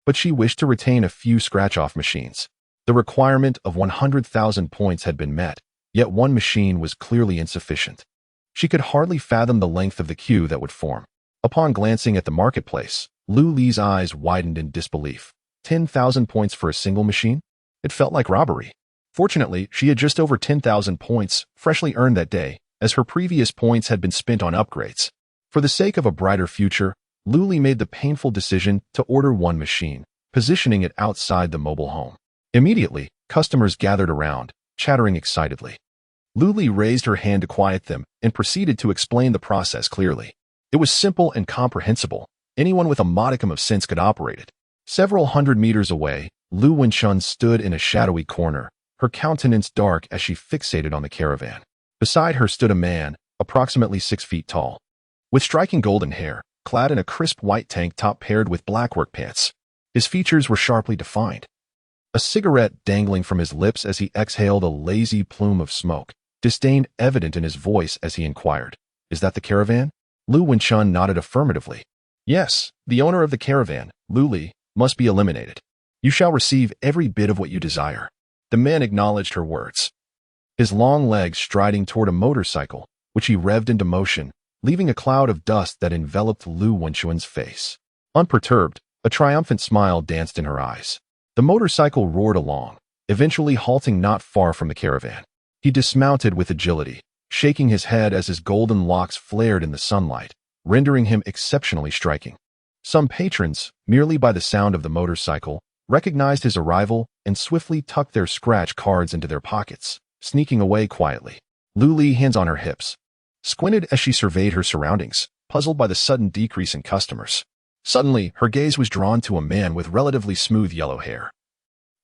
but she wished to retain a few scratch-off machines. The requirement of 100,000 points had been met, yet one machine was clearly insufficient. She could hardly fathom the length of the queue that would form. Upon glancing at the marketplace, Lu Li's eyes widened in disbelief. 10,000 points for a single machine? It felt like robbery. Fortunately, she had just over 10,000 points, freshly earned that day, as her previous points had been spent on upgrades. For the sake of a brighter future, Lu Li made the painful decision to order one machine, positioning it outside the mobile home. Immediately, customers gathered around, chattering excitedly. Lu Li raised her hand to quiet them and proceeded to explain the process clearly. It was simple and comprehensible. Anyone with a modicum of sense could operate it. Several hundred meters away, Lu Wenchun stood in a shadowy corner, her countenance dark as she fixated on the caravan. Beside her stood a man, approximately 6 feet tall, with striking golden hair, clad in a crisp white tank top paired with black work pants. His features were sharply defined. A cigarette dangling from his lips as he exhaled a lazy plume of smoke, disdain evident in his voice as he inquired, "Is that the caravan?" Lu Wenchun nodded affirmatively. "Yes, the owner of the caravan, Lu Li, must be eliminated. You shall receive every bit of what you desire." The man acknowledged her words, his long legs striding toward a motorcycle, which he revved into motion, leaving a cloud of dust that enveloped Lu Wenchun's face. Unperturbed, a triumphant smile danced in her eyes. The motorcycle roared along, eventually halting not far from the caravan. He dismounted with agility, shaking his head as his golden locks flared in the sunlight, rendering him exceptionally striking. Some patrons, merely by the sound of the motorcycle, recognized his arrival and swiftly tucked their scratch cards into their pockets, sneaking away quietly. Lu Li, hands on her hips, squinted as she surveyed her surroundings, puzzled by the sudden decrease in customers. Suddenly, her gaze was drawn to a man with relatively smooth yellow hair.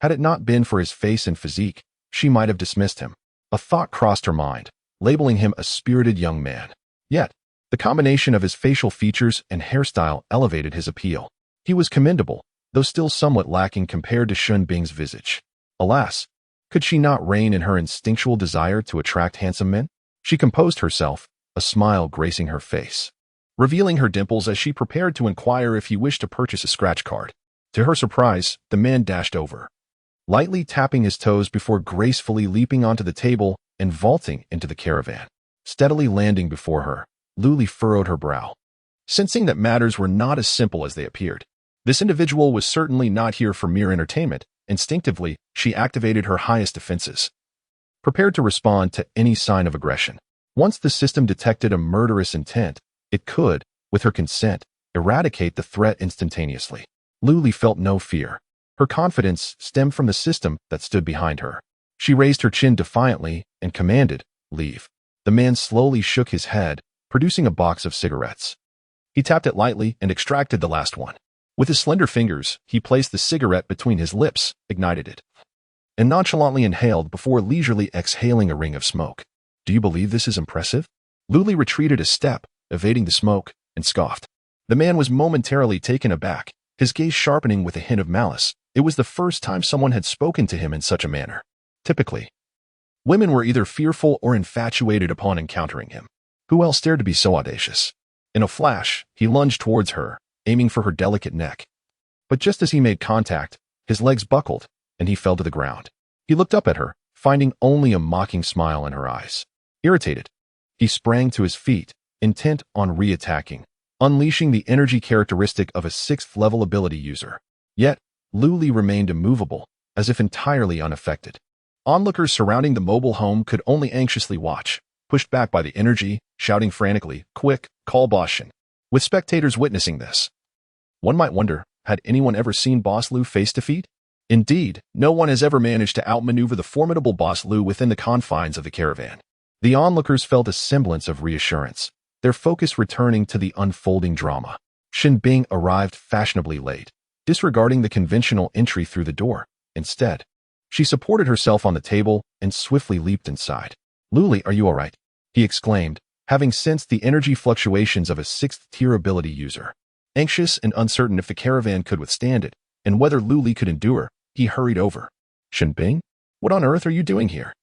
Had it not been for his face and physique, she might have dismissed him. A thought crossed her mind, labeling him a spirited young man. Yet, the combination of his facial features and hairstyle elevated his appeal. He was commendable, though still somewhat lacking compared to Shun Bing's visage. Alas, could she not rein in her instinctual desire to attract handsome men? She composed herself, a smile gracing her face, revealing her dimples as she prepared to inquire if he wished to purchase a scratch card. To her surprise, the man dashed over, lightly tapping his toes before gracefully leaping onto the table and vaulting into the caravan. Steadily landing before her, Lu Li furrowed her brow, sensing that matters were not as simple as they appeared. This individual was certainly not here for mere entertainment. Instinctively, she activated her highest defenses, prepared to respond to any sign of aggression. Once the system detected a murderous intent, it could, with her consent, eradicate the threat instantaneously. Lu Li felt no fear. Her confidence stemmed from the system that stood behind her. She raised her chin defiantly and commanded, "Leave." The man slowly shook his head, producing a box of cigarettes. He tapped it lightly and extracted the last one. With his slender fingers, he placed the cigarette between his lips, ignited it, and nonchalantly inhaled before leisurely exhaling a ring of smoke. "Do you believe this is impressive?" Lu Li retreated a step, evading the smoke, and scoffed. The man was momentarily taken aback, his gaze sharpening with a hint of malice. It was the first time someone had spoken to him in such a manner. Typically, women were either fearful or infatuated upon encountering him. Who else dared to be so audacious? In a flash, he lunged towards her, aiming for her delicate neck. But just as he made contact, his legs buckled, and he fell to the ground. He looked up at her, finding only a mocking smile in her eyes. Irritated, he sprang to his feet, intent on re-attacking, unleashing the energy characteristic of a 6th-level ability user. Yet, Luli remained immovable, as if entirely unaffected. Onlookers surrounding the mobile home could only anxiously watch, pushed back by the energy, shouting frantically, "Quick, call Boss Shin." With spectators witnessing this, one might wonder, had anyone ever seen Boss Lu face defeat? Indeed, no one has ever managed to outmaneuver the formidable Boss Lu within the confines of the caravan. The onlookers felt a semblance of reassurance, their focus returning to the unfolding drama. Shin Bing arrived fashionably late, disregarding the conventional entry through the door. Instead, she supported herself on the table and swiftly leaped inside. "Luli, are you all right?" he exclaimed, having sensed the energy fluctuations of a 6th-tier ability user. Anxious and uncertain if the caravan could withstand it, and whether Luli could endure, he hurried over. "Shin Bing? What on earth are you doing here?"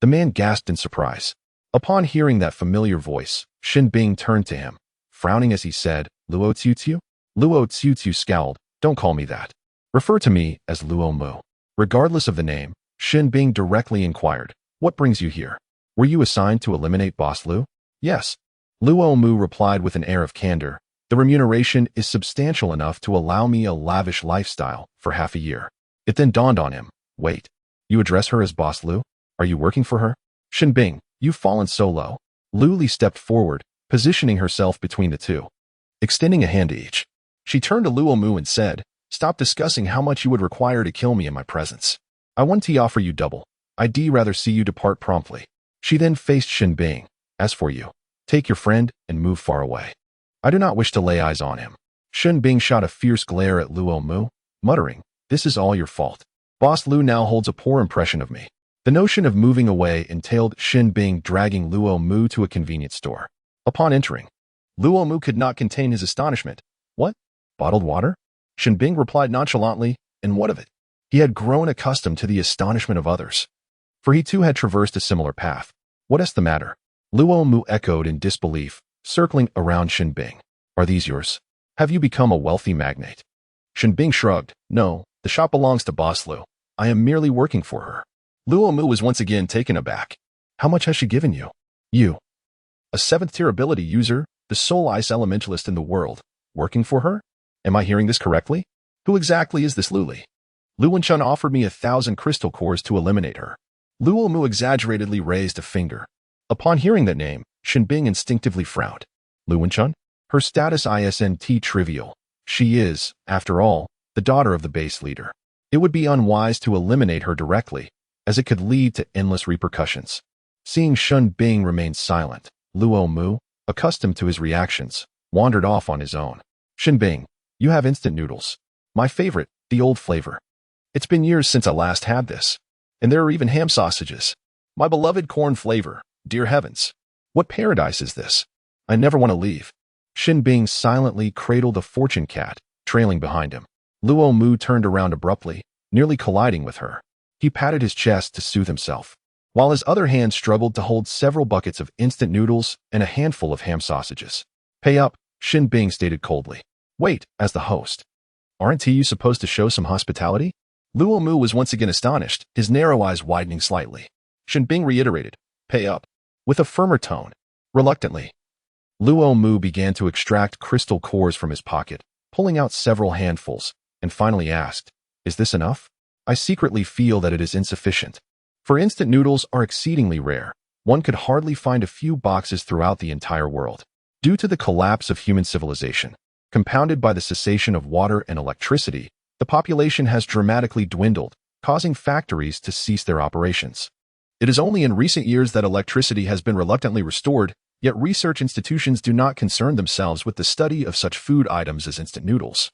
The man gasped in surprise. Upon hearing that familiar voice, Shin Bing turned to him, frowning as he said, "Luo Tiu?" Luo Tiu scowled. "Don't call me that. Refer to me as Luo Mu." Regardless of the name, Shin Bing directly inquired, "What brings you here? Were you assigned to eliminate Boss Lu?" "Yes." Luo Mu replied with an air of candor. "The remuneration is substantial enough to allow me a lavish lifestyle for half a year." It then dawned on him. "Wait, you address her as Boss Lu? Are you working for her?" "Shin Bing, you've fallen so low." Luli stepped forward, positioning herself between the two. Extending a hand to each, she turned to Luo Mu and said, "Stop discussing how much you would require to kill me in my presence. I want to offer you double. I'd rather see you depart promptly." She then faced Shin Bing. "As for you, take your friend and move far away. I do not wish to lay eyes on him." Shin Bing shot a fierce glare at Luo Mu, muttering, "This is all your fault. Boss Lu now holds a poor impression of me." The notion of moving away entailed Shin Bing dragging Luo Mu to a convenience store. Upon entering, Luo Mu could not contain his astonishment. "What? Bottled water?" Shin Bing replied nonchalantly, "And what of it?" He had grown accustomed to the astonishment of others, for he too had traversed a similar path. "What is the matter?" Luo Mu echoed in disbelief, circling around Shin Bing. "Are these yours? Have you become a wealthy magnate?" Shin Bing shrugged. "No, the shop belongs to Boss Lu. I am merely working for her." Luo Mu was once again taken aback. "How much has she given you?" "You, a 7th-tier ability user, the sole ice elementalist in the world, working for her? Am I hearing this correctly? Who exactly is this Luli?" "Luwenchun offered me 1,000 crystal cores to eliminate her." Luo Mu exaggeratedly raised a finger. Upon hearing that name, Shin Bing instinctively frowned. "Luwenchun? Her status isn't trivial. She is, after all, the daughter of the base leader. It would be unwise to eliminate her directly, as it could lead to endless repercussions." Seeing Shin Bing remain silent, Luo Mu, accustomed to his reactions, wandered off on his own. "Shin Bing, you have instant noodles. My favorite, the old flavor. It's been years since I last had this. And there are even ham sausages. My beloved corn flavor. Dear heavens. What paradise is this? I never want to leave." Shin Bing silently cradled a fortune cat, trailing behind him. Luo Mu turned around abruptly, nearly colliding with her. He patted his chest to soothe himself, while his other hand struggled to hold several buckets of instant noodles and a handful of ham sausages. "Pay up," Shin Bing stated coldly. "Wait, as the host. Aren't you supposed to show some hospitality?" Luo Mu was once again astonished, his narrow eyes widening slightly. Shin Bing reiterated, "Pay up," with a firmer tone. Reluctantly, Luo Mu began to extract crystal cores from his pocket, pulling out several handfuls, and finally asked, "Is this enough? I secretly feel that it is insufficient. For instant noodles are exceedingly rare. One could hardly find a few boxes throughout the entire world. Due to the collapse of human civilization, compounded by the cessation of water and electricity, the population has dramatically dwindled, causing factories to cease their operations. It is only in recent years that electricity has been reluctantly restored, yet research institutions do not concern themselves with the study of such food items as instant noodles.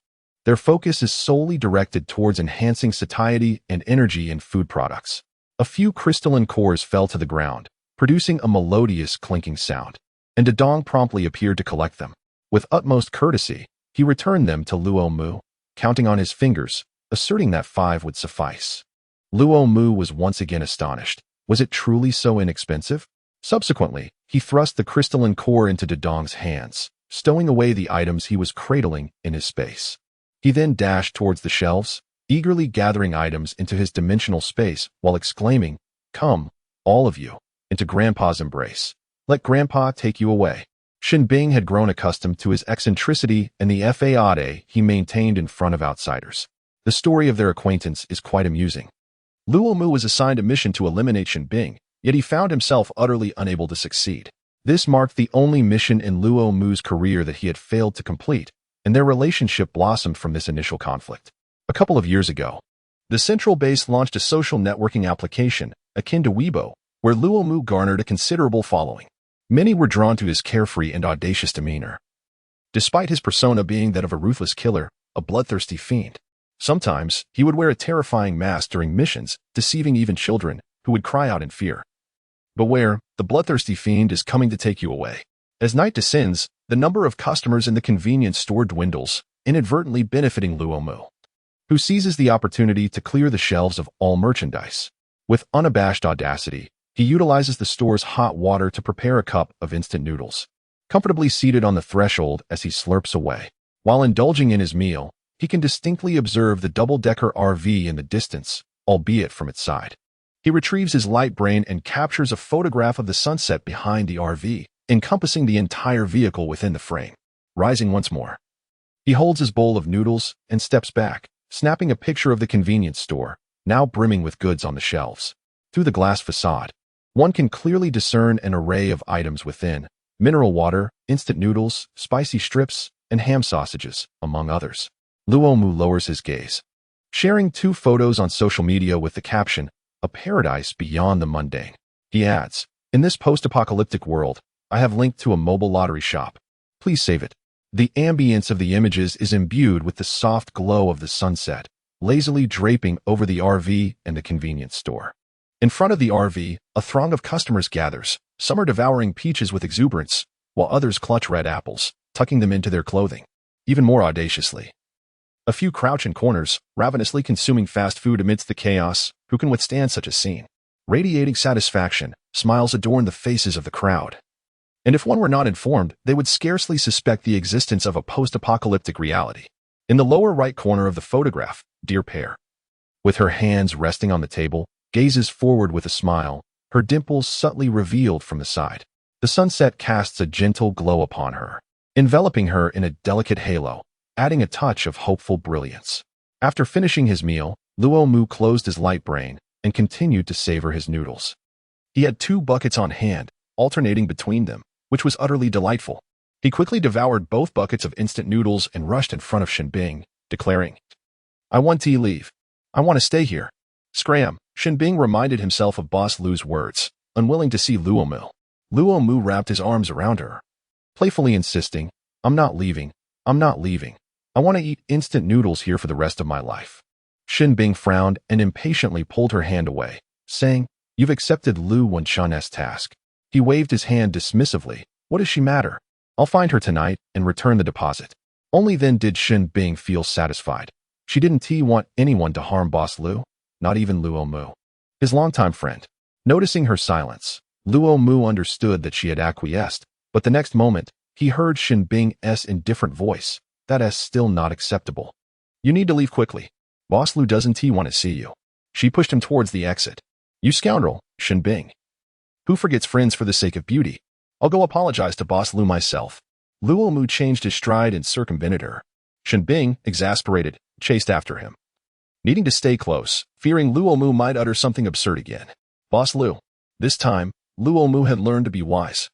Their focus is solely directed towards enhancing satiety and energy in food products." A few crystalline cores fell to the ground, producing a melodious clinking sound, and Dedong promptly appeared to collect them. With utmost courtesy, he returned them to Luo Mu, counting on his fingers, asserting that 5 would suffice. Luo Mu was once again astonished. Was it truly so inexpensive? Subsequently, he thrust the crystalline core into Dedong's hands, stowing away the items he was cradling in his space. He then dashed towards the shelves, eagerly gathering items into his dimensional space while exclaiming, "Come, all of you, into Grandpa's embrace. Let Grandpa take you away." Shinbing had grown accustomed to his eccentricity and the fade he maintained in front of outsiders. The story of their acquaintance is quite amusing. Luo Mu was assigned a mission to eliminate Shinbing, yet he found himself utterly unable to succeed. This marked the only mission in Luo Mu's career that he had failed to complete, and their relationship blossomed from this initial conflict. A couple of years ago, the Central Base launched a social networking application, akin to Weibo, where Luo Mu garnered a considerable following. Many were drawn to his carefree and audacious demeanor, despite his persona being that of a ruthless killer, a bloodthirsty fiend. Sometimes, he would wear a terrifying mask during missions, deceiving even children, who would cry out in fear. Beware, the bloodthirsty fiend is coming to take you away. As night descends, the number of customers in the convenience store dwindles, inadvertently benefiting Luo Mu, who seizes the opportunity to clear the shelves of all merchandise. With unabashed audacity, he utilizes the store's hot water to prepare a cup of instant noodles. Comfortably seated on the threshold as he slurps away, while indulging in his meal, he can distinctly observe the double-decker RV in the distance, albeit from its side. He retrieves his light brain and captures a photograph of the sunset behind the RV, encompassing the entire vehicle within the frame. Rising once more, he holds his bowl of noodles and steps back, snapping a picture of the convenience store, now brimming with goods on the shelves. Through the glass facade, one can clearly discern an array of items within: mineral water, instant noodles, spicy strips, and ham sausages, among others. Luo Mu lowers his gaze, sharing 2 photos on social media with the caption, "A paradise beyond the mundane." He adds, "In this post-apocalyptic world, I have linked to a mobile lottery shop. Please save it." The ambience of the images is imbued with the soft glow of the sunset, lazily draping over the RV and the convenience store. In front of the RV, a throng of customers gathers. Some are devouring peaches with exuberance, while others clutch red apples, tucking them into their clothing, even more audaciously. A few crouch in corners, ravenously consuming fast food amidst the chaos. Who can withstand such a scene? Radiating satisfaction, smiles adorn the faces of the crowd. And if one were not informed, they would scarcely suspect the existence of a post-apocalyptic reality. In the lower right corner of the photograph, dear pair, with her hands resting on the table, gazes forward with a smile, her dimples subtly revealed from the side. The sunset casts a gentle glow upon her, enveloping her in a delicate halo, adding a touch of hopeful brilliance. After finishing his meal, Luo Mu closed his light brain and continued to savor his noodles. He had 2 buckets on hand, alternating between them, which was utterly delightful. He quickly devoured both buckets of instant noodles and rushed in front of Shinbing, declaring, "I want to leave. I want to stay here." Scram! Shinbing reminded himself of Boss Lu's words, unwilling to see Luo Mu. Luo Mu wrapped his arms around her, playfully insisting, "I'm not leaving. I'm not leaving. I want to eat instant noodles here for the rest of my life." Shinbing frowned and impatiently pulled her hand away, saying, "You've accepted Lu Wenchun's task." He waved his hand dismissively. "What does she matter? I'll find her tonight and return the deposit." Only then did Shinbing feel satisfied. She didn't want anyone to harm Boss Lu, not even Luo Mu, his longtime friend. Noticing her silence, Luo Mu understood that she had acquiesced, but the next moment, he heard Shinbing's indifferent voice. "That's still not acceptable. You need to leave quickly. Boss Lu doesn't want to see you." She pushed him towards the exit. "You scoundrel, Shinbing. Who forgets friends for the sake of beauty? I'll go apologize to Boss Lu myself." Luo Mu changed his stride and circumvented her. Shinbing, exasperated, chased after him, needing to stay close, fearing Luo Mu might utter something absurd again. Boss Lu. This time, Luo Mu had learned to be wise.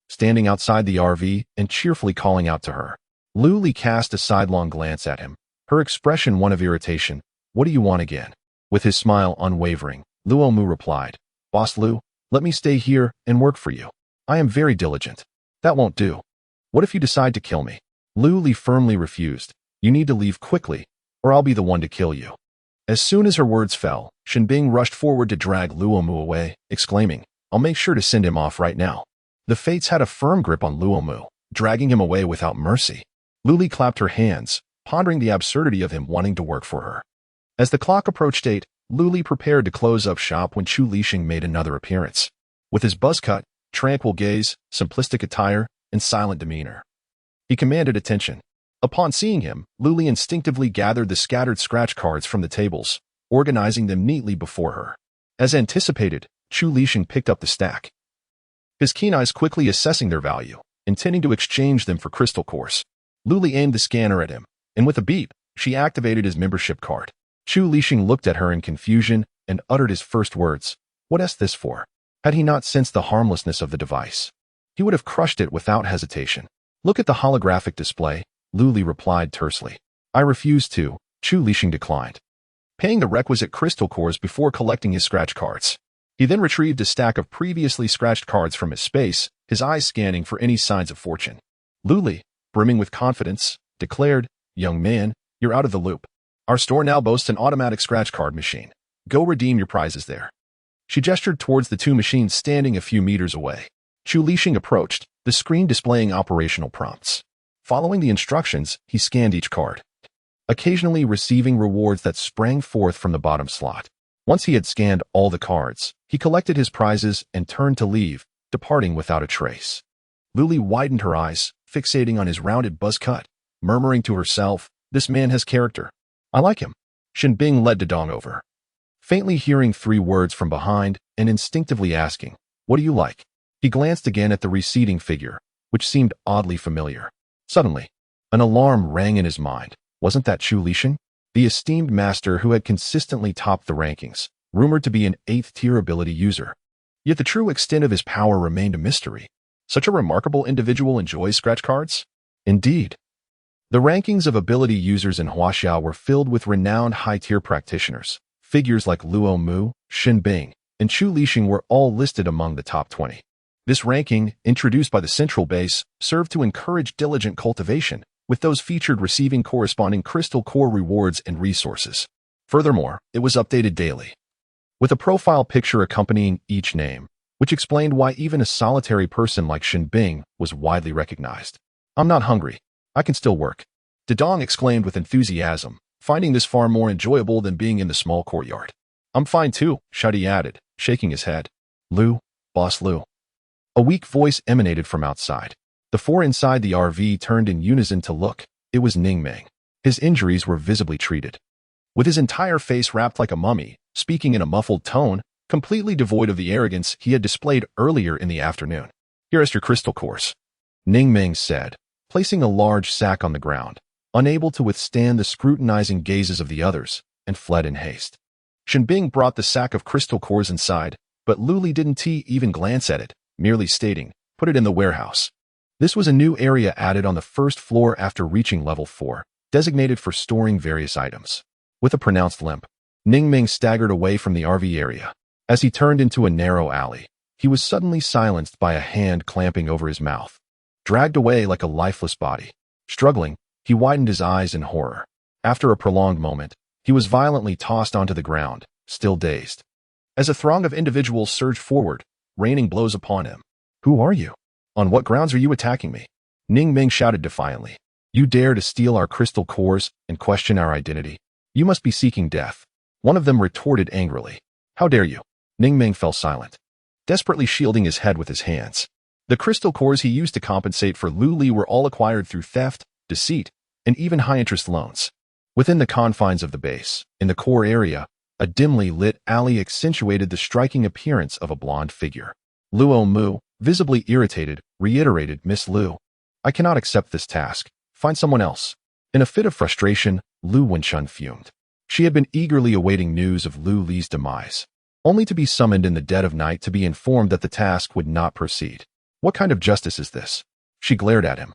Standing outside the RV and cheerfully calling out to her, Lu Li cast a sidelong glance at him, her expression one of irritation. "What do you want again?" With his smile unwavering, Luo Mu replied, "Boss Lu, let me stay here and work for you. I am very diligent." "That won't do. What if you decide to kill me?" Lu Li firmly refused. "You need to leave quickly, or I'll be the one to kill you." As soon as her words fell, Shinbing rushed forward to drag Luo Mu away, exclaiming, "I'll make sure to send him off right now." The fates had a firm grip on Luo Mu, dragging him away without mercy. Lu Li clapped her hands, pondering the absurdity of him wanting to work for her. As the clock approached 8, Lu Li prepared to close up shop when Chu Lixing made another appearance. With his buzz cut, tranquil gaze, simplistic attire, and silent demeanor, He commanded attention. Upon seeing him, Luli instinctively gathered the scattered scratch cards from the tables, organizing them neatly before her. As anticipated, Chu Lixing picked up the stack, his keen eyes quickly assessing their value, intending to exchange them for crystal cores. Luli aimed the scanner at him, and with a beep, she activated his membership card. Chu Lixing looked at her in confusion and uttered his first words. What's this for? Had he not sensed the harmlessness of the device, he would have crushed it without hesitation. Look at the holographic display, Luli replied tersely. I refuse to, Chu Lixing declined, paying the requisite crystal cores before collecting his scratch cards. He then retrieved a stack of previously scratched cards from his space, his eyes scanning for any signs of fortune. Luli, brimming with confidence, declared, Young man, you're out of the loop. Our store now boasts an automatic scratch card machine. Go redeem your prizes there. She gestured towards the two machines standing a few meters away. Chu Lixing approached, the screen displaying operational prompts. Following the instructions, he scanned each card, occasionally receiving rewards that sprang forth from the bottom slot. Once he had scanned all the cards, he collected his prizes and turned to leave, departing without a trace. Luli widened her eyes, fixating on his rounded buzz cut, murmuring to herself, this man has character. I like him. Shenbing led Dedong over, faintly hearing 3 words from behind and instinctively asking, what do you like? He glanced again at the receding figure, which seemed oddly familiar. Suddenly, an alarm rang in his mind. Wasn't that Chu Lixing? The esteemed master who had consistently topped the rankings, rumored to be an 8th-tier ability user. Yet the true extent of his power remained a mystery. Such a remarkable individual enjoys scratch cards? Indeed. The rankings of ability users in Huaxiao were filled with renowned high-tier practitioners. Figures like Luo Mu, Shenbing, and Chu Lixing were all listed among the top 20. This ranking, introduced by the central base, served to encourage diligent cultivation, with those featured receiving corresponding crystal core rewards and resources. Furthermore, it was updated daily, with a profile picture accompanying each name, which explained why even a solitary person like Shenbing was widely recognized. I'm not hungry. I can still work, Dedong exclaimed with enthusiasm, finding this far more enjoyable than being in the small courtyard. I'm fine too, Shadi added, shaking his head. Lu, Boss Lu. A weak voice emanated from outside. The 4 inside the RV turned in unison to look. It was Ningming. His injuries were visibly treated. With his entire face wrapped like a mummy, speaking in a muffled tone, completely devoid of the arrogance he had displayed earlier in the afternoon. Here is your crystal cores, Ningming said, placing a large sack on the ground, unable to withstand the scrutinizing gazes of the others, and fled in haste. Shenbing brought the sack of crystal cores inside, but Luli didn't even glance at it, merely stating, put it in the warehouse. This was a new area added on the first floor after reaching level 4, designated for storing various items. With a pronounced limp, Ningming staggered away from the RV area. As he turned into a narrow alley, he was suddenly silenced by a hand clamping over his mouth. Dragged away like a lifeless body. Struggling, he widened his eyes in horror. After a prolonged moment, he was violently tossed onto the ground, still dazed. As a throng of individuals surged forward, raining blows upon him. Who are you? On what grounds are you attacking me? Ningming shouted defiantly. You dare to steal our crystal cores and question our identity? You must be seeking death. One of them retorted angrily. How dare you? Ningming fell silent, desperately shielding his head with his hands. The crystal cores he used to compensate for Luli were all acquired through theft, deceit, and even high-interest loans. Within the confines of the base, in the core area, a dimly lit alley accentuated the striking appearance of a blonde figure. Luo Mu, visibly irritated, reiterated, Miss Lu, I cannot accept this task. Find someone else. In a fit of frustration, Lu Wenshun fumed. She had been eagerly awaiting news of Lu Li's demise, only to be summoned in the dead of night to be informed that the task would not proceed. What kind of justice is this? She glared at him,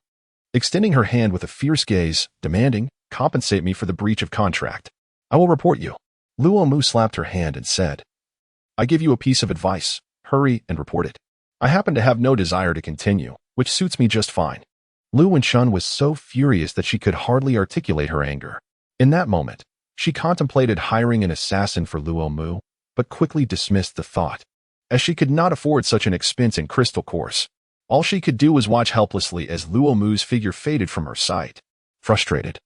extending her hand with a fierce gaze, demanding, compensate me for the breach of contract. I will report you. Luo Mu slapped her hand and said, I give you a piece of advice. Hurry and report it. I happen to have no desire to continue, which suits me just fine. Lu Wenshun was so furious that she could hardly articulate her anger. In that moment, she contemplated hiring an assassin for Luo Mu, but quickly dismissed the thought, as she could not afford such an expense in crystal cores. All she could do was watch helplessly as Luo Mu's figure faded from her sight. Frustrated,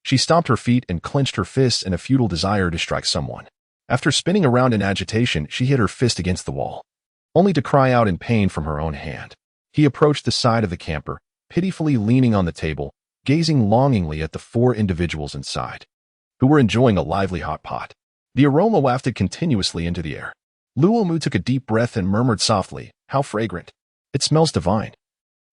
she stomped her feet and clenched her fists in a futile desire to strike someone. After spinning around in agitation, she hit her fist against the wall, only to cry out in pain from her own hand. He approached the side of the camper, pitifully leaning on the table, gazing longingly at the four individuals inside, who were enjoying a lively hot pot. The aroma wafted continuously into the air. Luomu took a deep breath and murmured softly, "How fragrant! It smells divine.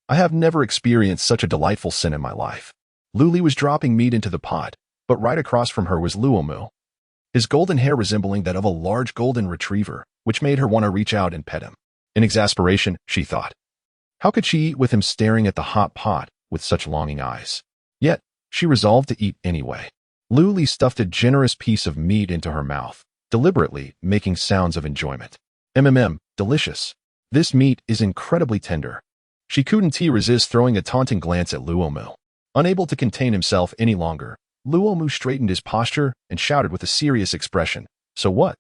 I have never experienced such a delightful scent in my life." Luli was dropping meat into the pot, but right across from her was Luomu, his golden hair resembling that of a large golden retriever, which made her want to reach out and pet him. In exasperation, she thought, how could she eat with him staring at the hot pot with such longing eyes? Yet, she resolved to eat anyway. Luli stuffed a generous piece of meat into her mouth, deliberately making sounds of enjoyment. Delicious. This meat is incredibly tender. She couldn't resist throwing a taunting glance at Luomu. Unable to contain himself any longer, Luomu straightened his posture and shouted with a serious expression, "So what?"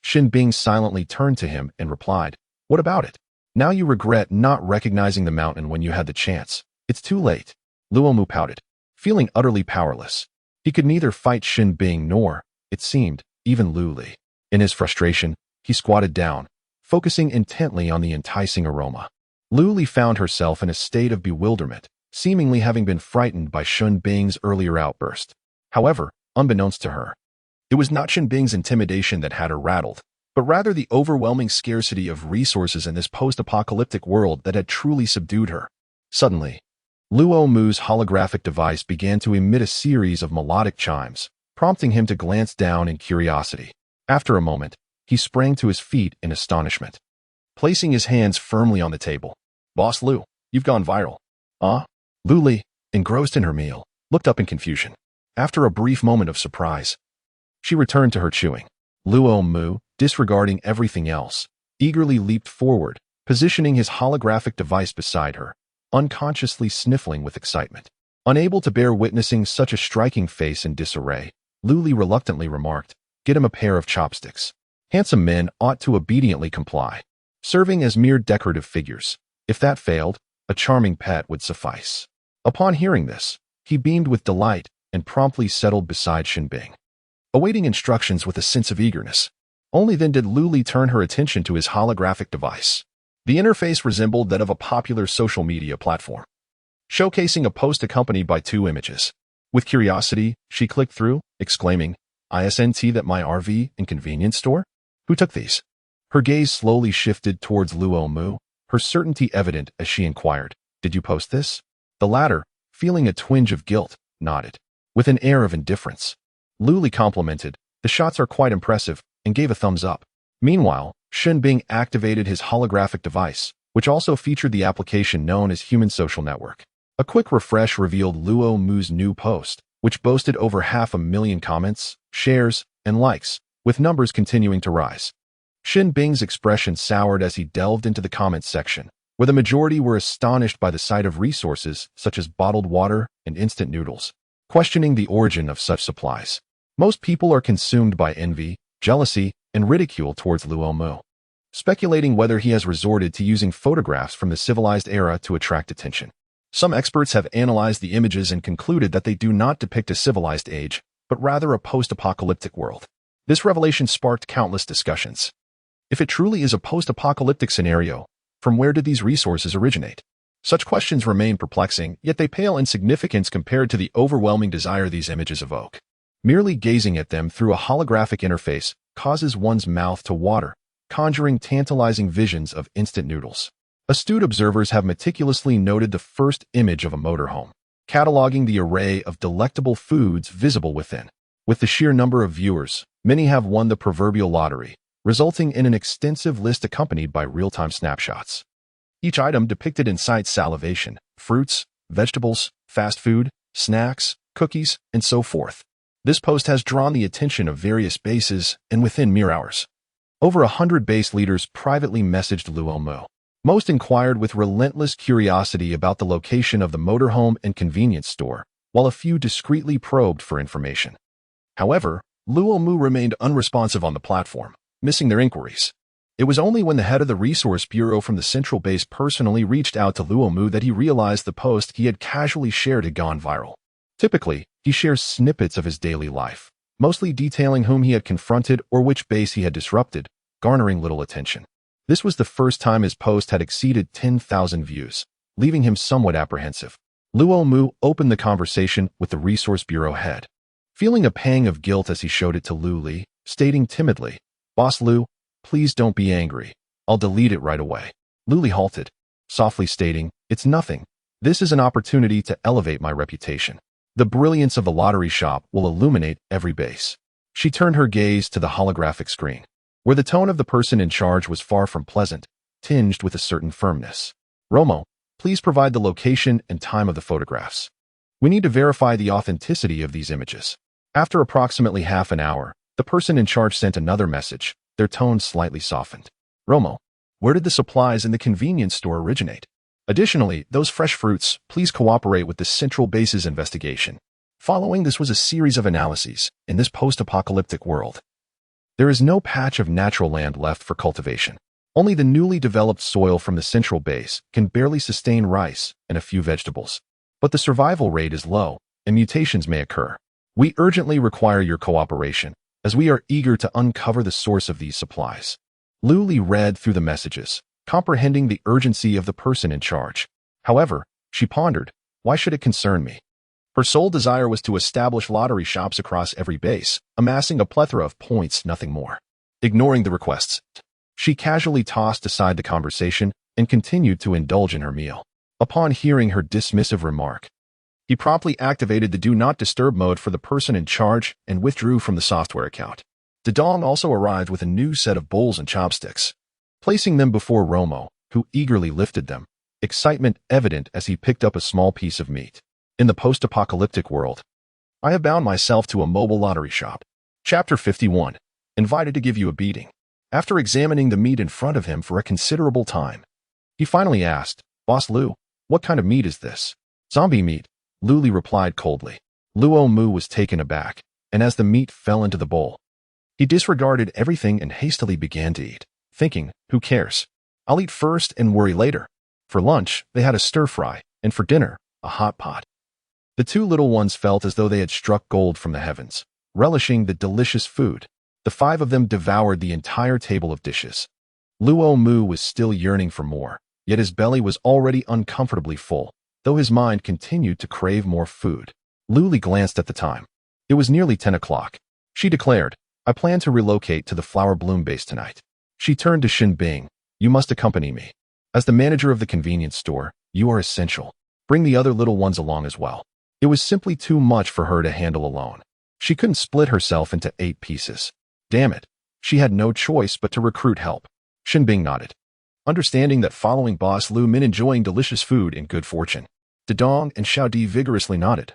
Shinbing silently turned to him and replied, "What about it? Now you regret not recognizing the mountain when you had the chance. It's too late." Luomu pouted, feeling utterly powerless. He could neither fight Shinbing nor, it seemed, even Luli. In his frustration, he squatted down, focusing intently on the enticing aroma. Luli found herself in a state of bewilderment, seemingly having been frightened by Shinbing's earlier outburst. However, unbeknownst to her, it was not Shinbing's intimidation that had her rattled, but rather the overwhelming scarcity of resources in this post-apocalyptic world that had truly subdued her. Suddenly, Luomu's holographic device began to emit a series of melodic chimes, prompting him to glance down in curiosity. After a moment, he sprang to his feet in astonishment, placing his hands firmly on the table. "Boss Lu, you've gone viral." Luli, engrossed in her meal, looked up in confusion. After a brief moment of surprise, she returned to her chewing. Luomu, disregarding everything else, eagerly leaped forward, positioning his holographic device beside her, unconsciously sniffling with excitement. Unable to bear witnessing such a striking face in disarray, Luli reluctantly remarked, "Get him a pair of chopsticks." Handsome men ought to obediently comply, serving as mere decorative figures. If that failed, a charming pet would suffice. Upon hearing this, he beamed with delight and promptly settled beside Shinbing, awaiting instructions with a sense of eagerness. Only then did Luli turn her attention to his holographic device. The interface resembled that of a popular social media platform, showcasing a post accompanied by 2 images. With curiosity, she clicked through, exclaiming, "Isn't that my RV and convenience store? Who took these?" Her gaze slowly shifted towards Luomu, her certainty evident as she inquired, "Did you post this?" The latter, feeling a twinge of guilt, nodded, with an air of indifference. Luli complimented, "The shots are quite impressive," and gave a thumbs up. Meanwhile, Shinbing activated his holographic device, which also featured the application known as Human Social Network. A quick refresh revealed Luomu's new post, which boasted over 500,000 comments, shares, and likes, with numbers continuing to rise. Shinbing's expression soured as he delved into the comments section, where the majority were astonished by the sight of resources such as bottled water and instant noodles, questioning the origin of such supplies. Most people are consumed by envy, jealousy, and ridicule towards Luomu, speculating whether he has resorted to using photographs from the civilized era to attract attention. Some experts have analyzed the images and concluded that they do not depict a civilized age, but rather a post-apocalyptic world. This revelation sparked countless discussions. If it truly is a post-apocalyptic scenario, from where did these resources originate? Such questions remain perplexing, yet they pale in significance compared to the overwhelming desire these images evoke. Merely gazing at them through a holographic interface causes one's mouth to water, conjuring tantalizing visions of instant noodles. Astute observers have meticulously noted the first image of a motorhome, cataloging the array of delectable foods visible within. With the sheer number of viewers, many have won the proverbial lottery, resulting in an extensive list accompanied by real-time snapshots. Each item depicted incites salivation: fruits, vegetables, fast food, snacks, cookies, and so forth. This post has drawn the attention of various bases, and within mere hours, over 100 base leaders privately messaged Luomu. Most inquired with relentless curiosity about the location of the motorhome and convenience store, while a few discreetly probed for information. However, Luomu remained unresponsive on the platform, missing their inquiries. It was only when the head of the Resource Bureau from the central base personally reached out to Luomu that he realized the post he had casually shared had gone viral. Typically, he shares snippets of his daily life, mostly detailing whom he had confronted or which base he had disrupted, garnering little attention. This was the first time his post had exceeded 10,000 views, leaving him somewhat apprehensive. Luo Mu opened the conversation with the Resource Bureau head, feeling a pang of guilt as he showed it to Lu Li, stating timidly, "Boss Lu, please don't be angry. I'll delete it right away." Lu Li halted, softly stating, "It's nothing. This is an opportunity to elevate my reputation. The brilliance of the lottery shop will illuminate every base." She turned her gaze to the holographic screen, where the tone of the person in charge was far from pleasant, tinged with a certain firmness. "Romo, please provide the location and time of the photographs. We need to verify the authenticity of these images." After approximately half an hour, the person in charge sent another message, their tone slightly softened. "Romo, where did the supplies in the convenience store originate? Additionally, those fresh fruits, please cooperate with the Central Base's investigation." Following this was a series of analyses. In this post-apocalyptic world, there is no patch of natural land left for cultivation. Only the newly developed soil from the Central Base can barely sustain rice and a few vegetables. But the survival rate is low, and mutations may occur. We urgently require your cooperation, as we are eager to uncover the source of these supplies. Lu Li read through the messages, comprehending the urgency of the person in charge. However, she pondered, why should it concern me? Her sole desire was to establish lottery shops across every base, amassing a plethora of points, nothing more. Ignoring the requests, she casually tossed aside the conversation and continued to indulge in her meal. Upon hearing her dismissive remark, he promptly activated the Do Not Disturb mode for the person in charge and withdrew from the software account. Dedong also arrived with a new set of bowls and chopsticks, placing them before Romo, who eagerly lifted them, excitement evident as he picked up a small piece of meat. In the post-apocalyptic world, I have bound myself to a mobile lottery shop. Chapter 51. Invited to give you a beating. After examining the meat in front of him for a considerable time, he finally asked, "Boss Lu, what kind of meat is this?" "Zombie meat," Lu Li replied coldly. Luo Mu was taken aback, and as the meat fell into the bowl, he disregarded everything and hastily began to eat, thinking, "Who cares? I'll eat first and worry later." For lunch, they had a stir-fry, and for dinner, a hot pot. The two little ones felt as though they had struck gold from the heavens, relishing the delicious food. The five of them devoured the entire table of dishes. Luo Mu was still yearning for more, yet his belly was already uncomfortably full, though his mind continued to crave more food. Lu Li glanced at the time. It was nearly 10 o'clock. She declared, "I plan to relocate to the Flower Bloom base tonight." She turned to Xin Bing. "You must accompany me. As the manager of the convenience store, you are essential. Bring the other little ones along as well." It was simply too much for her to handle alone. She couldn't split herself into 8 pieces. Damn it. She had no choice but to recruit help. Xin Bing nodded, understanding that following Boss Lu meant enjoying delicious food and good fortune. Dedong and Xiao Di vigorously nodded,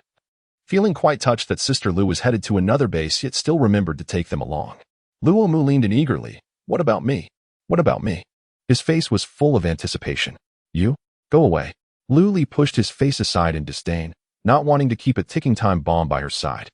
feeling quite touched that Sister Lu was headed to another base yet still remembered to take them along. Luo Mu leaned in eagerly. "What about me? What about me?" His face was full of anticipation. "You? Go away." Lu Li pushed his face aside in disdain, not wanting to keep a ticking time bomb by her side.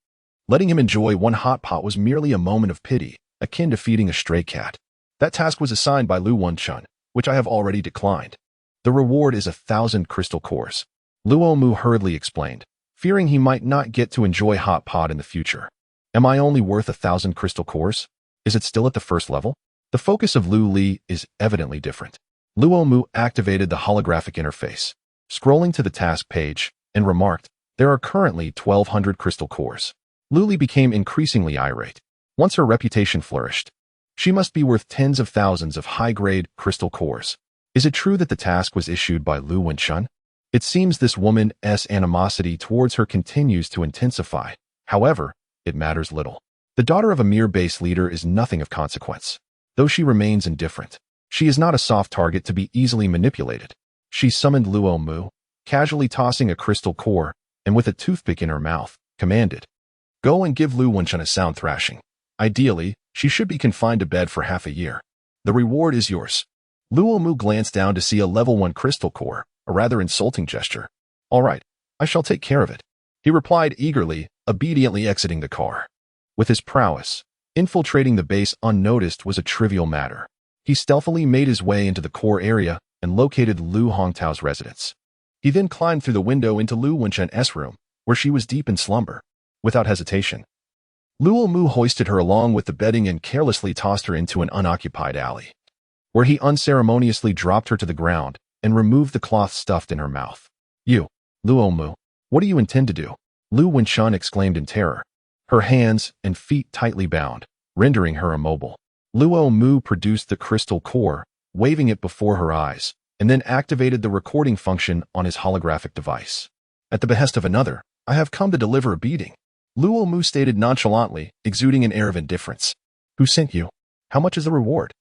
Letting him enjoy one hot pot was merely a moment of pity, akin to feeding a stray cat. That task was assigned by Lu Wenchun, which I have already declined. The reward is 1,000 crystal cores. Luo Mu hurriedly explained, fearing he might not get to enjoy hot pot in the future. "Am I only worth 1,000 crystal cores? Is it still at the first level?" The focus of Lu Li is evidently different. Luo Mu activated the holographic interface, scrolling to the task page, and remarked, "There are currently 1,200 crystal cores." Lu Li became increasingly irate. Once her reputation flourished, she must be worth tens of thousands of high-grade crystal cores. Is it true that the task was issued by Lu Wenchun? It seems this woman's animosity towards her continues to intensify. However, it matters little. The daughter of a mere base leader is nothing of consequence. Though she remains indifferent, she is not a soft target to be easily manipulated. She summoned Luo Mu, casually tossing a crystal core, and with a toothpick in her mouth, commanded, "Go and give Lu Wenchun a sound thrashing. Ideally, she should be confined to bed for half a year. The reward is yours." Luo Mu glanced down to see a level 1 crystal core, a rather insulting gesture. "All right, I shall take care of it," he replied eagerly, obediently exiting the car. With his prowess, infiltrating the base unnoticed was a trivial matter. He stealthily made his way into the core area and located Lu Hongtao's residence. He then climbed through the window into Lu Wenchun's room, where she was deep in slumber. Without hesitation, Luo Mu hoisted her along with the bedding and carelessly tossed her into an unoccupied alley, where he unceremoniously dropped her to the ground, and removed the cloth stuffed in her mouth. You, Luo Mu, what do you intend to do? Lu Wenchun exclaimed in terror, her hands and feet tightly bound, rendering her immobile. Luo Mu produced the crystal core, waving it before her eyes, and then activated the recording function on his holographic device. At the behest of another, I have come to deliver a beating, Luo Mu stated nonchalantly, exuding an air of indifference. Who sent you? How much is the reward?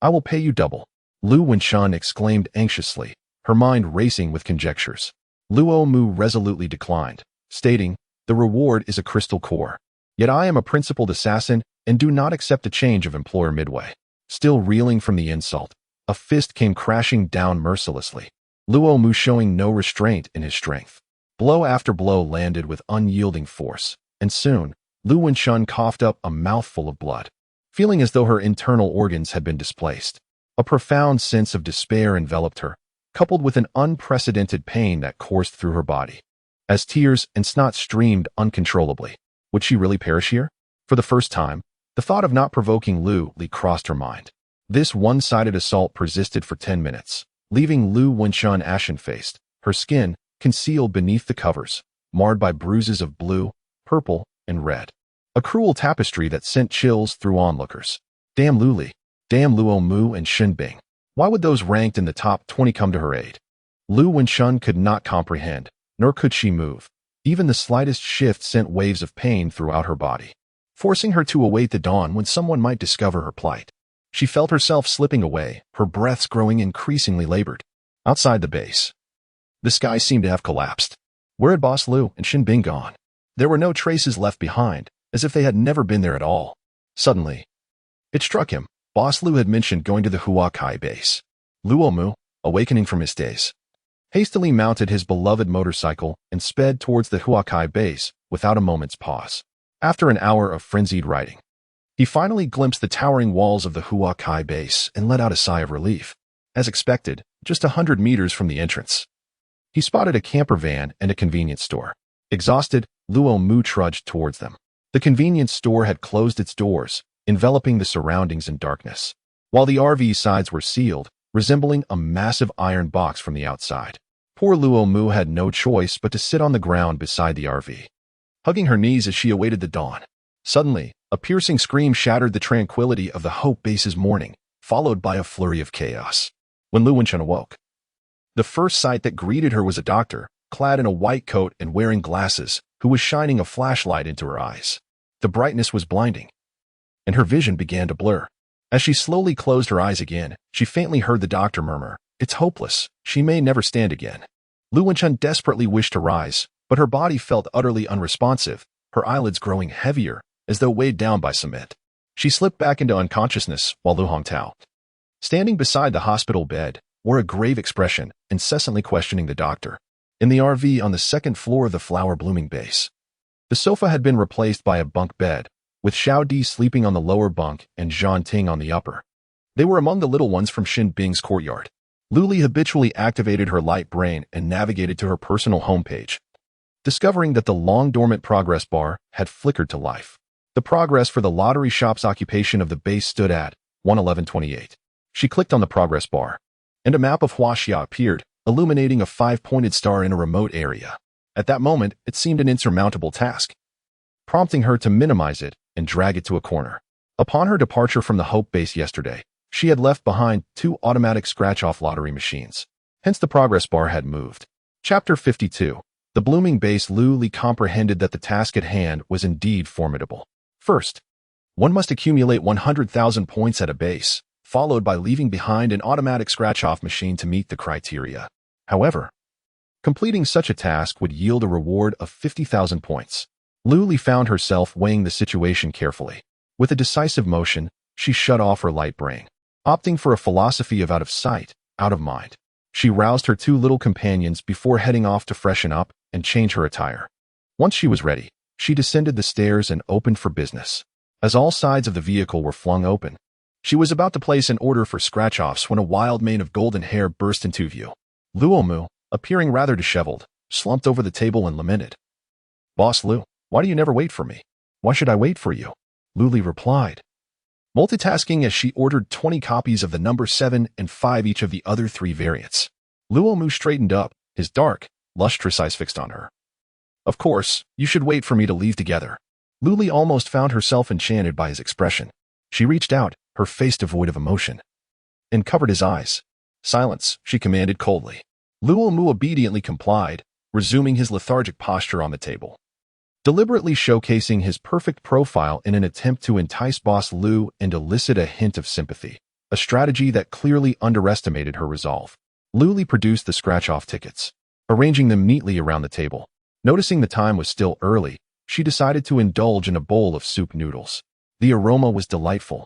I will pay you double. Lu Wenchun exclaimed anxiously, her mind racing with conjectures. Luo Mu resolutely declined, stating, the reward is a crystal core. Yet I am a principled assassin and do not accept a change of employer midway. Still reeling from the insult, a fist came crashing down mercilessly, Luo Mu showing no restraint in his strength. Blow after blow landed with unyielding force, and soon, Lu Wenchun coughed up a mouthful of blood, feeling as though her internal organs had been displaced. A profound sense of despair enveloped her, coupled with an unprecedented pain that coursed through her body. As tears and snot streamed uncontrollably, would she really perish here? For the first time, the thought of not provoking Lu Li crossed her mind. This one-sided assault persisted for 10 minutes, leaving Lu Wenchun ashen-faced, her skin concealed beneath the covers, marred by bruises of blue, purple, and red. A cruel tapestry that sent chills through onlookers. Damn Lu Li, damn Luo Mu and Shin Bing. Why would those ranked in the top 20 come to her aid? Lu Wenchun could not comprehend, nor could she move. Even the slightest shift sent waves of pain throughout her body, forcing her to await the dawn when someone might discover her plight. She felt herself slipping away, her breaths growing increasingly labored. Outside the base, the sky seemed to have collapsed. Where had Boss Lu and Shin Bing gone? There were no traces left behind, as if they had never been there at all. Suddenly, it struck him. Boss Lu had mentioned going to the Huakai base. Luo Mu, awakening from his daze, hastily mounted his beloved motorcycle and sped towards the Huakai base without a moment's pause. After an hour of frenzied riding, he finally glimpsed the towering walls of the Huakai base and let out a sigh of relief. As expected, just 100 meters from the entrance, he spotted a camper van and a convenience store. Exhausted, Luo Mu trudged towards them. The convenience store had closed its doors, enveloping the surroundings in darkness, while the RV sides were sealed, resembling a massive iron box from the outside. Poor Luo Mu had no choice but to sit on the ground beside the RV, hugging her knees as she awaited the dawn. Suddenly, a piercing scream shattered the tranquility of the Hope Base's morning, followed by a flurry of chaos. When Lu Wenchun awoke, the first sight that greeted her was a doctor, clad in a white coat and wearing glasses, who was shining a flashlight into her eyes. The brightness was blinding, and her vision began to blur. As she slowly closed her eyes again, she faintly heard the doctor murmur, "It's hopeless. She may never stand again." Lu Wenchun desperately wished to rise, but her body felt utterly unresponsive, her eyelids growing heavier, as though weighed down by cement. She slipped back into unconsciousness while Lu Hongtao, standing beside the hospital bed, wore a grave expression, incessantly questioning the doctor. In the RV on the second floor of the flower-blooming base, the sofa had been replaced by a bunk bed, with Xiao Di sleeping on the lower bunk and Zhan Ting on the upper. They were among the little ones from Shin Bing's courtyard. Lu Li habitually activated her light brain and navigated to her personal homepage, discovering that the long-dormant progress bar had flickered to life. The progress for the lottery shop's occupation of the base stood at 11128. She clicked on the progress bar, and a map of Huaxia appeared, illuminating a 5-pointed star in a remote area. At that moment, it seemed an insurmountable task, prompting her to minimize it and drag it to a corner. Upon her departure from the Hope Base yesterday, she had left behind 2 automatic scratch-off lottery machines. Hence the progress bar had moved. Chapter 52. The blooming base. Lu Li comprehended that the task at hand was indeed formidable. First, one must accumulate 100,000 points at a base, followed by leaving behind an automatic scratch-off machine to meet the criteria. However, completing such a task would yield a reward of 50,000 points. Lu Li found herself weighing the situation carefully. With a decisive motion, she shut off her light brain, opting for a philosophy of out of sight, out of mind. She roused her 2 little companions before heading off to freshen up and change her attire. Once she was ready, she descended the stairs and opened for business. As all sides of the vehicle were flung open, she was about to place an order for scratch-offs when a wild mane of golden hair burst into view. Luo Mu, appearing rather disheveled, slumped over the table and lamented. "Boss Lu, why do you never wait for me?" "Why should I wait for you?" Lu Li replied, multitasking as she ordered 20 copies of the number 7 and 5 each of the other 3 variants. Luo Mu straightened up, his dark, lustrous eyes fixed on her. Of course, you should wait for me to leave together. Luli almost found herself enchanted by his expression. She reached out, her face devoid of emotion, and covered his eyes. Silence, she commanded coldly. Luo Mu obediently complied, resuming his lethargic posture on the table, deliberately showcasing his perfect profile in an attempt to entice Boss Lu and elicit a hint of sympathy, a strategy that clearly underestimated her resolve. Luli produced the scratch-off tickets, arranging them neatly around the table. Noticing the time was still early, she decided to indulge in a bowl of soup noodles. The aroma was delightful.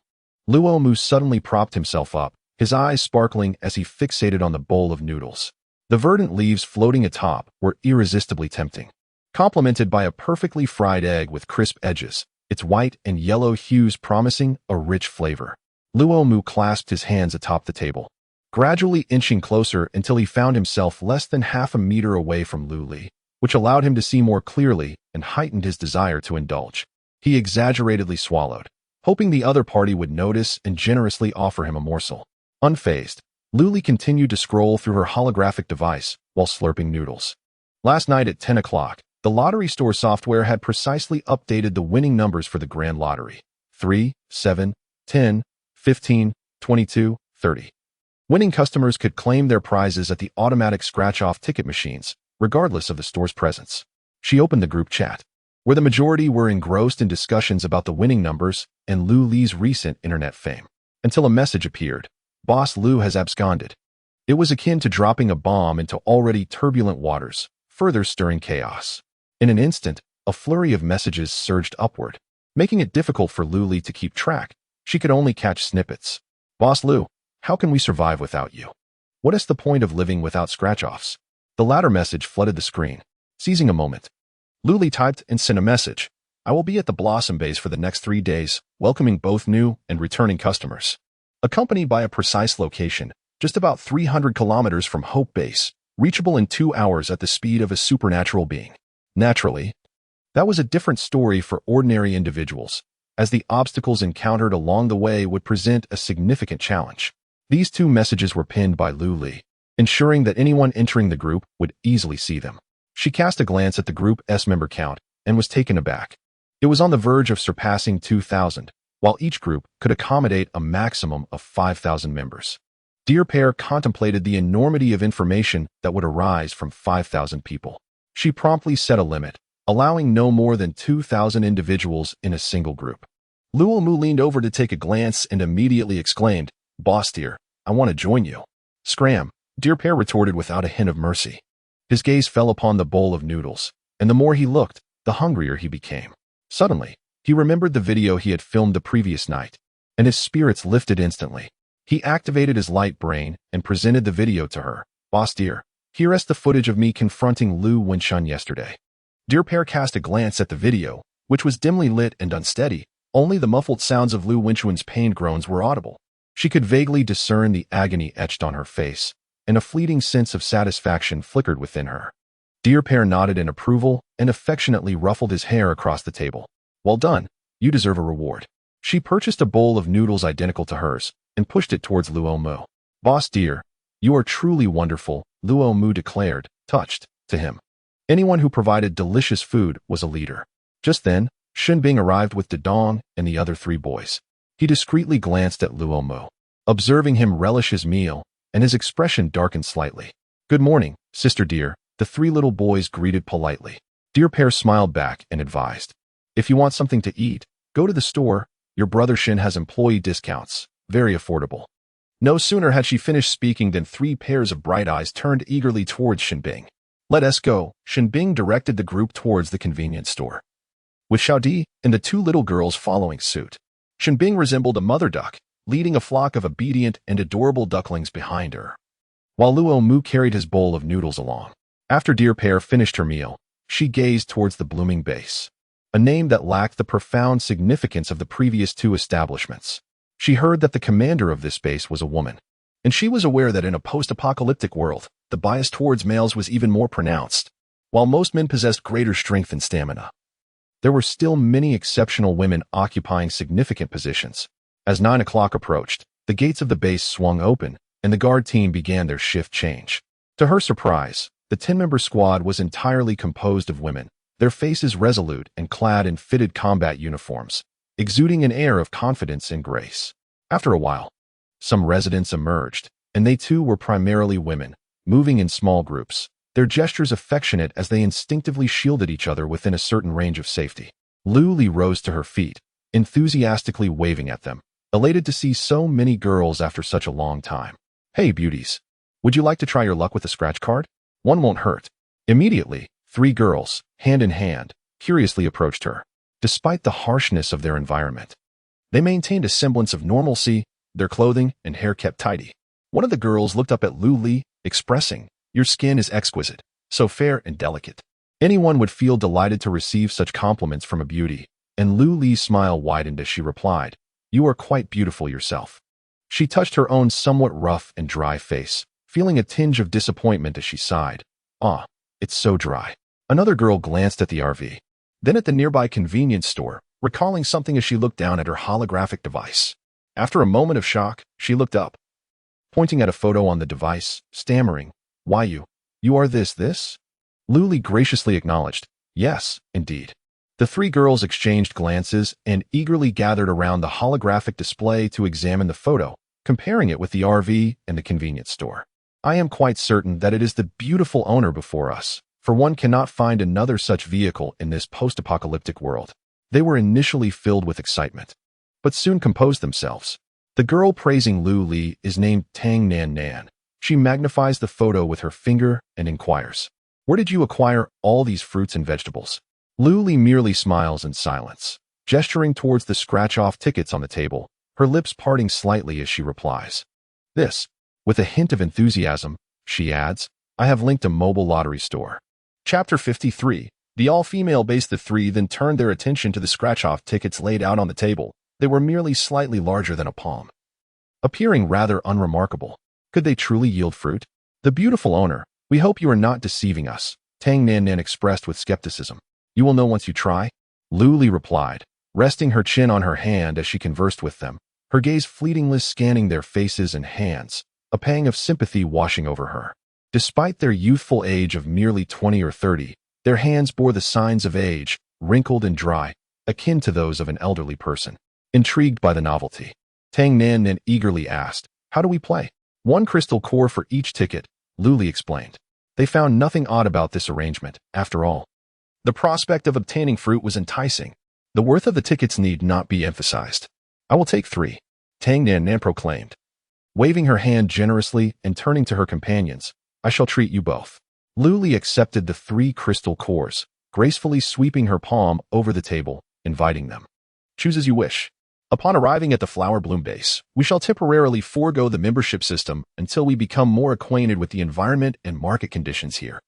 Luo Mu suddenly propped himself up, his eyes sparkling as he fixated on the bowl of noodles. The verdant leaves floating atop were irresistibly tempting. Complemented by a perfectly fried egg with crisp edges, its white and yellow hues promising a rich flavor. Luo Mu clasped his hands atop the table, gradually inching closer until he found himself less than half a meter away from Luli, which allowed him to see more clearly and heightened his desire to indulge. He exaggeratedly swallowed, hoping the other party would notice and generously offer him a morsel. Unfazed, Luli continued to scroll through her holographic device while slurping noodles. Last night at 10 o'clock, the lottery store software had precisely updated the winning numbers for the grand lottery. 3, 7, 10, 15, 22, 30. Winning customers could claim their prizes at the automatic scratch-off ticket machines, regardless of the store's presence. She opened the group chat, where the majority were engrossed in discussions about the winning numbers and Lu Li's recent internet fame, until a message appeared. Boss Lu has absconded. It was akin to dropping a bomb into already turbulent waters, further stirring chaos. In an instant, a flurry of messages surged upward, making it difficult for Lu Li to keep track. She could only catch snippets. Boss Lu, how can we survive without you? What is the point of living without scratch-offs? The latter message flooded the screen. Seizing a moment, Lu Li typed and sent a message. I will be at the Blossom Base for the next 3 days, welcoming both new and returning customers. Accompanied by a precise location, just about 300 kilometers from Hope Base, reachable in 2 hours at the speed of a supernatural being. Naturally, that was a different story for ordinary individuals, as the obstacles encountered along the way would present a significant challenge. These 2 messages were pinned by Lu Li, ensuring that anyone entering the group would easily see them. She cast a glance at the group's member count and was taken aback. It was on the verge of surpassing 2,000, while each group could accommodate a maximum of 5,000 members. Dear Pair contemplated the enormity of information that would arise from 5,000 people. She promptly set a limit, allowing no more than 2,000 individuals in a single group. Luo Mu leaned over to take a glance and immediately exclaimed, Boss dear, I want to join you. Scram, Dear Pair retorted without a hint of mercy. His gaze fell upon the bowl of noodles, and the more he looked, the hungrier he became. Suddenly, he remembered the video he had filmed the previous night, and his spirits lifted instantly. He activated his light brain and presented the video to her. Boss dear, here is the footage of me confronting Lu Wenshun yesterday. Dear Pair cast a glance at the video, which was dimly lit and unsteady. Only the muffled sounds of Lu Wenshun's pained groans were audible. She could vaguely discern the agony etched on her face, and a fleeting sense of satisfaction flickered within her. Dear Pair nodded in approval and affectionately ruffled his hair across the table. Well done, you deserve a reward. She purchased a bowl of noodles identical to hers and pushed it towards Luo Mu. Boss dear, you are truly wonderful, Luo Mu declared, touched, to him. Anyone who provided delicious food was a leader. Just then, Shenbing arrived with Dedong and the other 3 boys. He discreetly glanced at Luo Mu, observing him relish his meal, and his expression darkened slightly. Good morning, sister dear, the 3 little boys greeted politely. Dear Pair smiled back and advised. If you want something to eat, go to the store. Your brother Shin has employee discounts, very affordable. No sooner had she finished speaking than 3 pairs of bright eyes turned eagerly towards Shenbing. Let us go, Shenbing directed the group towards the convenience store, with Xiaodi and the 2 little girls following suit. Shenbing resembled a mother duck, leading a flock of obedient and adorable ducklings behind her, while Luo Mu carried his bowl of noodles along. After Dear Pair finished her meal, she gazed towards the blooming base, a name that lacked the profound significance of the previous 2 establishments. She heard that the commander of this base was a woman, and she was aware that in a post-apocalyptic world, the bias towards males was even more pronounced. While most men possessed greater strength and stamina, there were still many exceptional women occupying significant positions. As 9 o'clock approached, the gates of the base swung open, and the guard team began their shift change. To her surprise, the 10-member squad was entirely composed of women, their faces resolute and clad in fitted combat uniforms, exuding an air of confidence and grace. After a while, some residents emerged, and they too were primarily women, moving in small groups, their gestures affectionate as they instinctively shielded each other within a certain range of safety. Luli rose to her feet, enthusiastically waving at them, elated to see so many girls after such a long time. "Hey, beauties. Would you like to try your luck with a scratch card? One won't hurt." Immediately, 3 girls, hand in hand, curiously approached her. Despite the harshness of their environment, they maintained a semblance of normalcy, their clothing and hair kept tidy. One of the girls looked up at Luli, expressing, "Your skin is exquisite, so fair and delicate." Anyone would feel delighted to receive such compliments from a beauty, and Luli's smile widened as she replied, "You are quite beautiful yourself." She touched her own somewhat rough and dry face, feeling a tinge of disappointment as she sighed. "Ah, it's so dry." Another girl glanced at the RV, then at the nearby convenience store, recalling something as she looked down at her holographic device. After a moment of shock, she looked up, pointing at a photo on the device, stammering, "Why you are this?" Luli graciously acknowledged, "Yes, indeed." The 3 girls exchanged glances and eagerly gathered around the holographic display to examine the photo, comparing it with the RV and the convenience store. "I am quite certain that it is the beautiful owner before us, for one cannot find another such vehicle in this post-apocalyptic world." They were initially filled with excitement, but soon composed themselves. The girl praising Luli is named Tang Nan Nan. She magnifies the photo with her finger and inquires, "Where did you acquire all these fruits and vegetables?" Luli merely smiles in silence, gesturing towards the scratch-off tickets on the table, her lips parting slightly as she replies. "This." With a hint of enthusiasm, she adds, "I have linked a mobile lottery store." Chapter 53. The all-female base. The 3 then turned their attention to the scratch-off tickets laid out on the table. They were merely slightly larger than a palm, appearing rather unremarkable. Could they truly yield fruit? "The beautiful owner, we hope you are not deceiving us," Tang Nan Nan expressed with skepticism. "You will know once you try," Luli replied, resting her chin on her hand as she conversed with them, her gaze fleetingly scanning their faces and hands, a pang of sympathy washing over her. Despite their youthful age of merely 20 or 30, their hands bore the signs of age, wrinkled and dry, akin to those of an elderly person. Intrigued by the novelty, Tang Nan Nan eagerly asked, "How do we play?" "1 crystal core for each ticket," Luli explained. They found nothing odd about this arrangement, after all. The prospect of obtaining fruit was enticing. The worth of the tickets need not be emphasized. "I will take 3, Tang Nan Nan proclaimed. Waving her hand generously and turning to her companions, "I shall treat you both." Luli accepted the 3 crystal cores, gracefully sweeping her palm over the table, inviting them. "Choose as you wish. Upon arriving at the flower bloom base, we shall temporarily forego the membership system until we become more acquainted with the environment and market conditions here."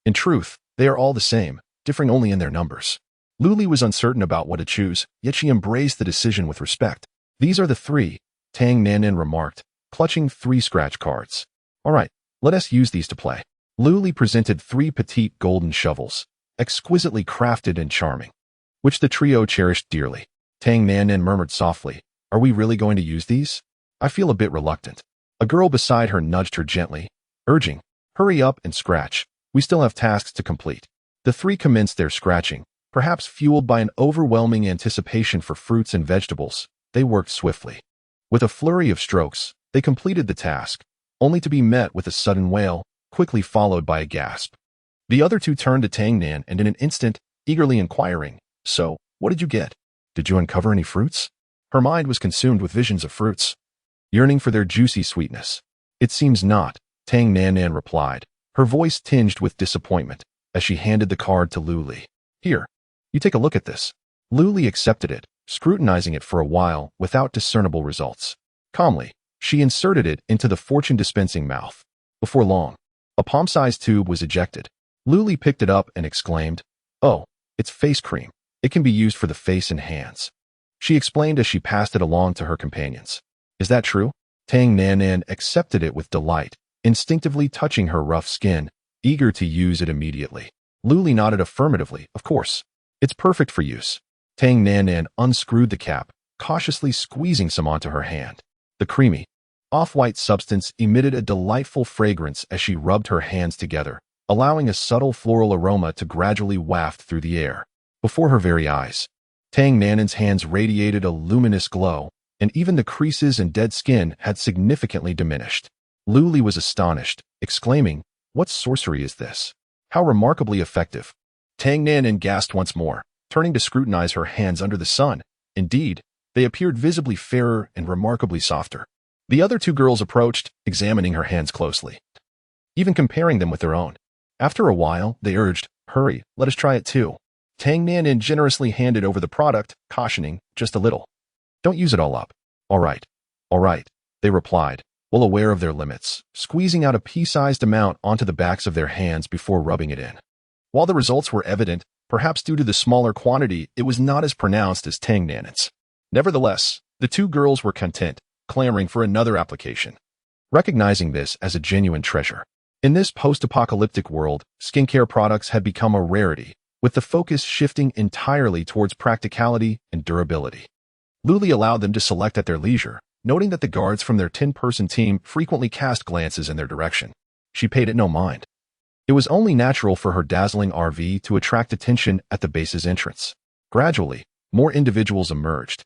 In truth, they are all the same, differing only in their numbers. Luli was uncertain about what to choose, yet she embraced the decision with respect. "These are the 3, Tang Nan Nan remarked, clutching 3 scratch cards. "All right, let us use these to play." Luli presented 3 petite golden shovels, exquisitely crafted and charming, which the trio cherished dearly. Tang Nan Nan murmured softly, "Are we really going to use these? I feel a bit reluctant." A girl beside her nudged her gently, urging, "Hurry up and scratch. We still have tasks to complete." The 3 commenced their scratching, perhaps fueled by an overwhelming anticipation for fruits and vegetables. They worked swiftly. With a flurry of strokes, they completed the task, only to be met with a sudden wail, quickly followed by a gasp. The other 2 turned to Tang Nan and in an instant, eagerly inquiring, "So, what did you get? Did you uncover any fruits?" Her mind was consumed with visions of fruits, yearning for their juicy sweetness. "It seems not," Tang Nan Nan replied, her voice tinged with disappointment, as she handed the card to Luli. "Here, you take a look at this." Luli accepted it, scrutinizing it for a while without discernible results. Calmly, she inserted it into the fortune-dispensing mouth. Before long, a palm-sized tube was ejected. Luli picked it up and exclaimed, "Oh, it's face cream. It can be used for the face and hands." She explained as she passed it along to her companions. "Is that true?" Tang Nan Nan accepted it with delight, instinctively touching her rough skin, eager to use it immediately. Luli nodded affirmatively, "Of course. It's perfect for use." Tang Nan Nan unscrewed the cap, cautiously squeezing some onto her hand. The creamy, Off-white substance emitted a delightful fragrance as she rubbed her hands together, allowing a subtle floral aroma to gradually waft through the air. Before her very eyes, Tang Nanan's hands radiated a luminous glow, and even the creases and dead skin had significantly diminished. Luli was astonished, exclaiming, "What sorcery is this? How remarkably effective!" Tang Nanan gasped once more, turning to scrutinize her hands under the sun. Indeed, they appeared visibly fairer and remarkably softer. The other two girls approached, examining her hands closely, even comparing them with their own. After a while, they urged, "Hurry, let us try it too." Tang Nanan generously handed over the product, cautioning, "Just a little. Don't use it all up." All right, they replied, well aware of their limits, squeezing out a pea-sized amount onto the backs of their hands before rubbing it in. While the results were evident, perhaps due to the smaller quantity, it was not as pronounced as Tang Nanan's. Nevertheless, the two girls were content, clamoring for another application, recognizing this as a genuine treasure. In this post-apocalyptic world, skincare products had become a rarity, with the focus shifting entirely towards practicality and durability. Luli allowed them to select at their leisure, noting that the guards from their 10-person team frequently cast glances in their direction. She paid it no mind. It was only natural for her dazzling RV to attract attention at the base's entrance. Gradually, more individuals emerged,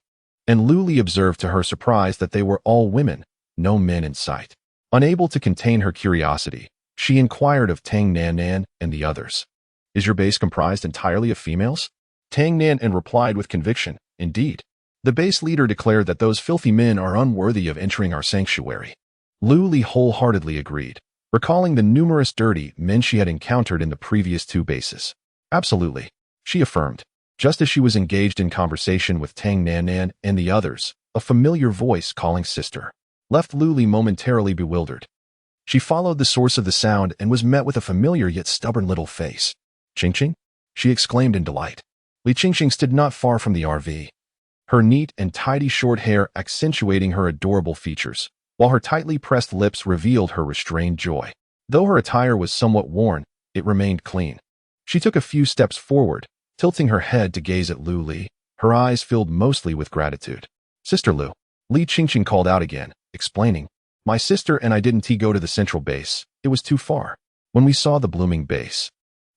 and Luli observed to her surprise that they were all women, no men in sight. Unable to contain her curiosity, she inquired of Tang Nanan and the others, "Is your base comprised entirely of females?" Tang Nanan replied with conviction, "Indeed." The base leader declared that those filthy men are unworthy of entering our sanctuary. Luli wholeheartedly agreed, recalling the numerous dirty men she had encountered in the previous two bases. "Absolutely," she affirmed. Just as she was engaged in conversation with Tang Nanan and the others, a familiar voice calling sister left Luli momentarily bewildered. She followed the source of the sound and was met with a familiar yet stubborn little face. "Qingqing?" she exclaimed in delight. Li Qingqing stood not far from the RV, her neat and tidy short hair accentuating her adorable features, while her tightly pressed lips revealed her restrained joy. Though her attire was somewhat worn, it remained clean. She took a few steps forward, tilting her head to gaze at Luli, her eyes filled mostly with gratitude. "Sister Lu," Li Qingqing called out again, explaining, "My sister and I didn't go to the central base. It was too far. When we saw the blooming base,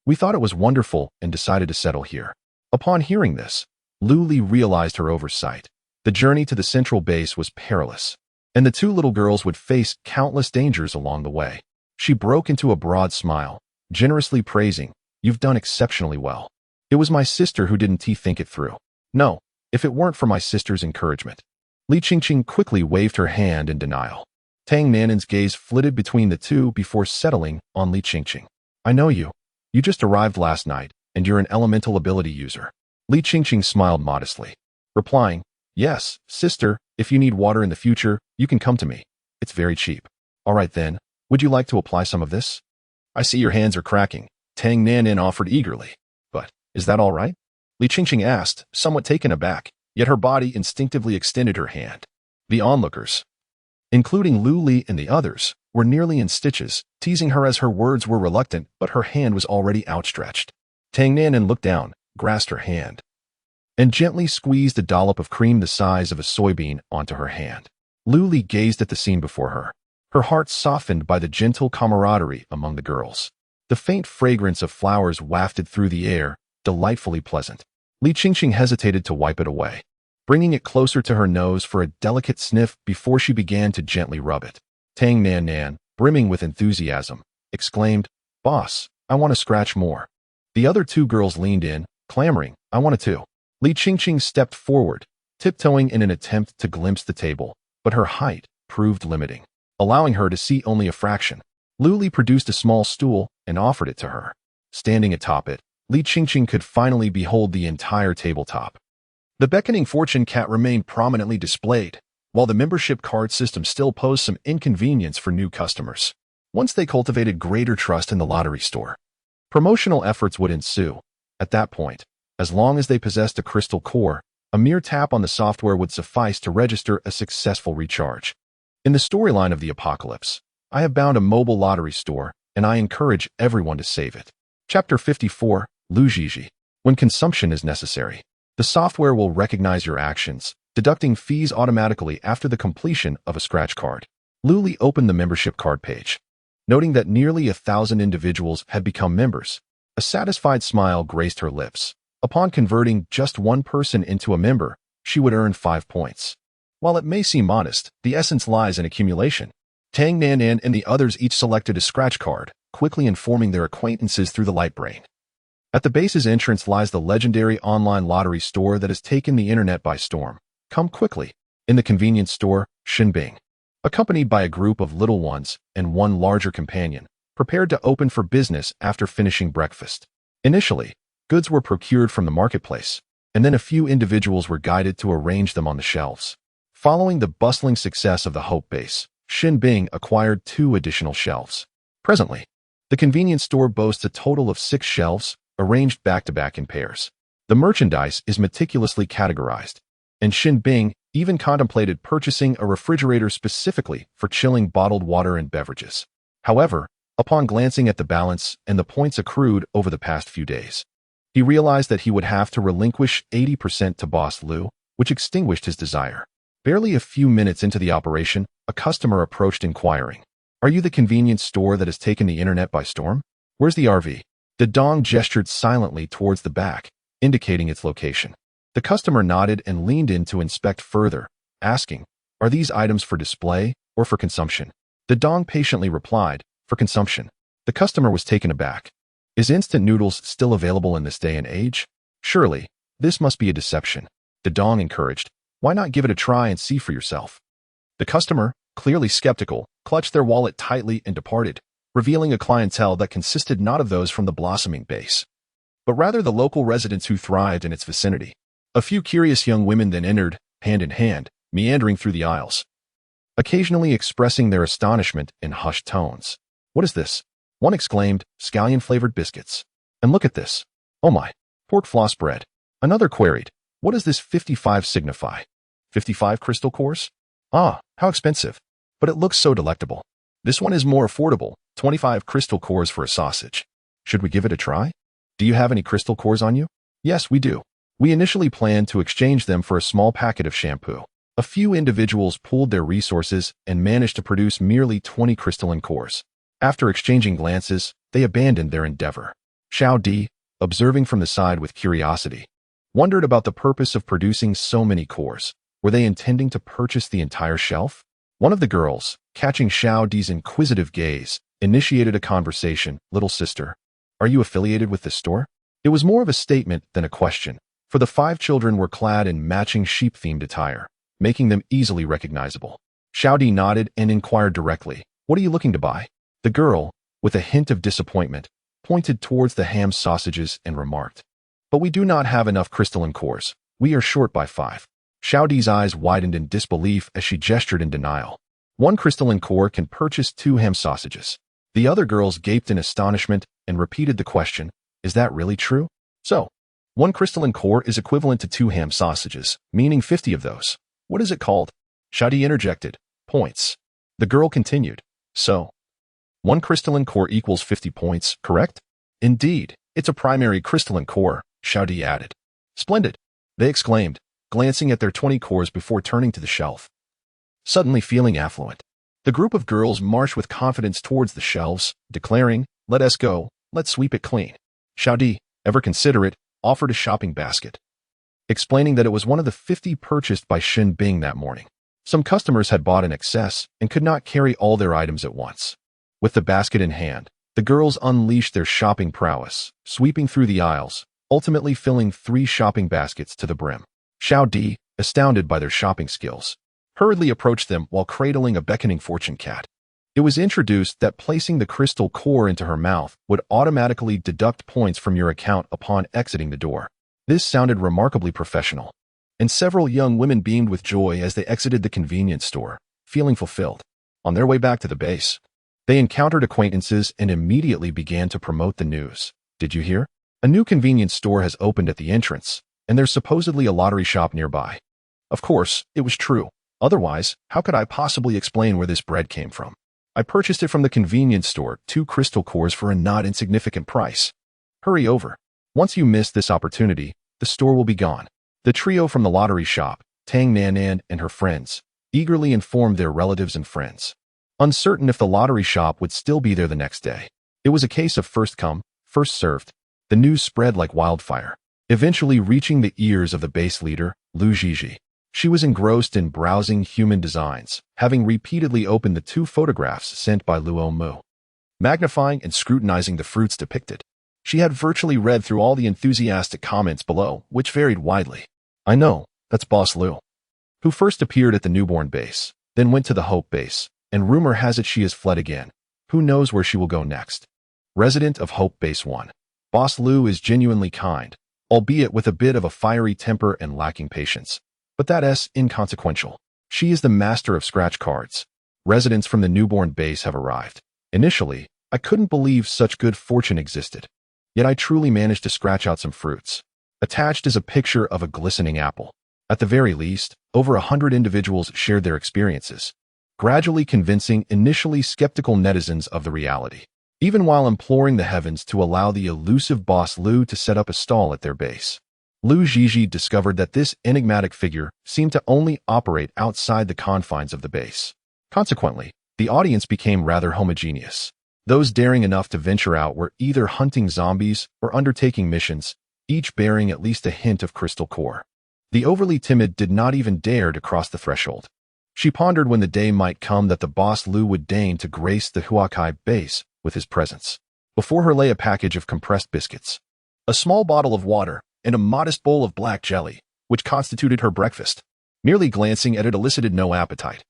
we thought it was wonderful and decided to settle here." Upon hearing this, Luli realized her oversight. The journey to the central base was perilous, and the two little girls would face countless dangers along the way. She broke into a broad smile, generously praising, "You've done exceptionally well. It was my sister who didn't think it through. No, if it weren't for my sister's encouragement." Li Qingqing quickly waved her hand in denial. Tang Nanan's gaze flitted between the two before settling on Li Qingqing. "I know you. You just arrived last night, and you're an elemental ability user." Li Qingqing smiled modestly, replying, "Yes, sister, if you need water in the future, you can come to me. It's very cheap." "All right then, would you like to apply some of this?" "I see your hands are cracking," Tang Nanan offered eagerly. "But, is that all right?" Li Qingqing asked, somewhat taken aback, yet her body instinctively extended her hand. The onlookers, including Luli and the others, were nearly in stitches, teasing her as her words were reluctant, but her hand was already outstretched. Tang Nanan looked down, grasped her hand, and gently squeezed a dollop of cream the size of a soybean onto her hand. Luli gazed at the scene before her, her heart softened by the gentle camaraderie among the girls. The faint fragrance of flowers wafted through the air, delightfully pleasant. Li Qingqing hesitated to wipe it away, bringing it closer to her nose for a delicate sniff before she began to gently rub it. Tang Nanan, brimming with enthusiasm, exclaimed, "Boss, I want to scratch more." The other two girls leaned in, clamoring, "I want it too." Li Qingqing stepped forward, tiptoeing in an attempt to glimpse the table, but her height proved limiting, allowing her to see only a fraction. Luli produced a small stool and offered it to her. Standing atop it, Li Qingqing could finally behold the entire tabletop. The beckoning fortune cat remained prominently displayed, while the membership card system still posed some inconvenience for new customers. Once they cultivated greater trust in the lottery store, promotional efforts would ensue. At that point, as long as they possessed a crystal core, a mere tap on the software would suffice to register a successful recharge. In the storyline of the apocalypse, I have bound a mobile lottery store, and I encourage everyone to save it. Chapter 54, Lujiji. When consumption is necessary, the software will recognize your actions, deducting fees automatically after the completion of a scratch card. Luli opened the membership card page. Noting that nearly 1,000 individuals had become members, a satisfied smile graced her lips. Upon converting just one person into a member, she would earn 5 points. While it may seem modest, the essence lies in accumulation. Tang Nan and the others each selected a scratch card, quickly informing their acquaintances through the light brain. At the base's entrance lies the legendary online lottery store that has taken the internet by storm. Come quickly. In the convenience store, Xinbing, accompanied by a group of little ones and one larger companion, prepared to open for business after finishing breakfast. Initially, goods were procured from the marketplace, and then a few individuals were guided to arrange them on the shelves. Following the bustling success of the Hope base, Xinbing acquired 2 additional shelves. Presently, the convenience store boasts a total of 6 shelves, arranged back-to-back in pairs. The merchandise is meticulously categorized, and Xinbing even contemplated purchasing a refrigerator specifically for chilling bottled water and beverages. However, upon glancing at the balance and the points accrued over the past few days, he realized that he would have to relinquish 80% to Boss Lu, which extinguished his desire. Barely a few minutes into the operation, a customer approached inquiring, "Are you the convenience store that has taken the internet by storm? Where's the RV?" The Dong gestured silently towards the back, indicating its location. The customer nodded and leaned in to inspect further, asking, "Are these items for display or for consumption?" The Dong patiently replied, "For consumption." The customer was taken aback. Is instant noodles still available in this day and age? Surely, this must be a deception. The Dong encouraged, "Why not give it a try and see for yourself?" The customer, clearly skeptical, clutched their wallet tightly and departed, revealing a clientele that consisted not of those from the blossoming base, but rather the local residents who thrived in its vicinity. A few curious young women then entered, hand in hand, meandering through the aisles, occasionally expressing their astonishment in hushed tones. "What is this?" One exclaimed, "Scallion-flavored biscuits. And look at this. Oh my, pork floss bread." Another queried, "What does this 55 signify? 55 crystal cores? Ah, how expensive. But it looks so delectable. This one is more affordable, 25 crystal cores for a sausage. Should we give it a try? Do you have any crystal cores on you?" "Yes, we do. We initially planned to exchange them for a small packet of shampoo." A few individuals pooled their resources and managed to produce merely 20 crystalline cores. After exchanging glances, they abandoned their endeavor. Xiao Di, observing from the side with curiosity, wondered about the purpose of producing so many cores. Were they intending to purchase the entire shelf? One of the girls, catching Xiao Di's inquisitive gaze, initiated a conversation. "Little sister, are you affiliated with this store?" It was more of a statement than a question, for the 5 children were clad in matching sheep-themed attire, making them easily recognizable. Xiao Di nodded and inquired directly, "What are you looking to buy?" The girl, with a hint of disappointment, pointed towards the ham sausages and remarked, "But we do not have enough crystalline cores. We are short by 5. Xiao Di's eyes widened in disbelief as she gestured in denial. 1 crystalline core can purchase 2 ham sausages. The other girls gaped in astonishment and repeated the question, "Is that really true?" "So, 1 crystalline core is equivalent to 2 ham sausages, meaning 50 of those. What is it called?" Xiao Di interjected, "Points." The girl continued, "So, 1 crystalline core equals 50 points, correct?" "Indeed, it's a primary crystalline core," Xiao Di added. "Splendid," they exclaimed, glancing at their 20 cores before turning to the shelf. Suddenly feeling affluent, the group of girls marched with confidence towards the shelves, declaring, "Let us go, let's sweep it clean." Xiao Di, ever considerate, offered a shopping basket, explaining that it was one of the 50 purchased by Xinbing that morning. Some customers had bought in excess and could not carry all their items at once. With the basket in hand, the girls unleashed their shopping prowess, sweeping through the aisles, ultimately filling 3 shopping baskets to the brim. Xiao Di, astounded by their shopping skills, hurriedly approached them while cradling a beckoning fortune cat. It was introduced that placing the crystal core into her mouth would automatically deduct points from your account upon exiting the door. This sounded remarkably professional, and several young women beamed with joy as they exited the convenience store, feeling fulfilled. On their way back to the base, they encountered acquaintances and immediately began to promote the news. "Did you hear? A new convenience store has opened at the entrance, and there's supposedly a lottery shop nearby." Of course, it was true. Otherwise, how could I possibly explain where this bread came from? I purchased it from the convenience store, 2 crystal cores for a not insignificant price. Hurry over. Once you miss this opportunity, the store will be gone. The trio from the lottery shop, Tang Nan and her friends, eagerly informed their relatives and friends. uncertain if the lottery shop would still be there the next day. It was a case of first come, first served. The news spread like wildfire, eventually reaching the ears of the base leader, Lu Zhizhi. She was engrossed in browsing human designs, having repeatedly opened the 2 photographs sent by Luo Mu, magnifying and scrutinizing the fruits depicted. She had virtually read through all the enthusiastic comments below, which varied widely. I know, that's Boss Lu, who first appeared at the newborn base, then went to the Hope base, and rumor has it she has fled again. Who knows where she will go next? Resident of Hope Base 1. Boss Lu is genuinely kind, albeit with a bit of a fiery temper and lacking patience. But that's inconsequential. She is the master of scratch cards. Residents from the newborn base have arrived. Initially, I couldn't believe such good fortune existed. Yet I truly managed to scratch out some fruits. Attached is a picture of a glistening apple. At the very least, over 100 individuals shared their experiences, gradually convincing initially skeptical netizens of the reality, even while imploring the heavens to allow the elusive Boss Lu to set up a stall at their base. Lu Zhizhi discovered that this enigmatic figure seemed to only operate outside the confines of the base. Consequently, the audience became rather homogeneous. Those daring enough to venture out were either hunting zombies or undertaking missions, each bearing at least a hint of crystal core. The overly timid did not even dare to cross the threshold. She pondered when the day might come that the Boss Lu would deign to grace the Huakai base with his presence. Before her lay a package of compressed biscuits, a small bottle of water, and a modest bowl of black jelly, which constituted her breakfast. Merely glancing at it elicited no appetite.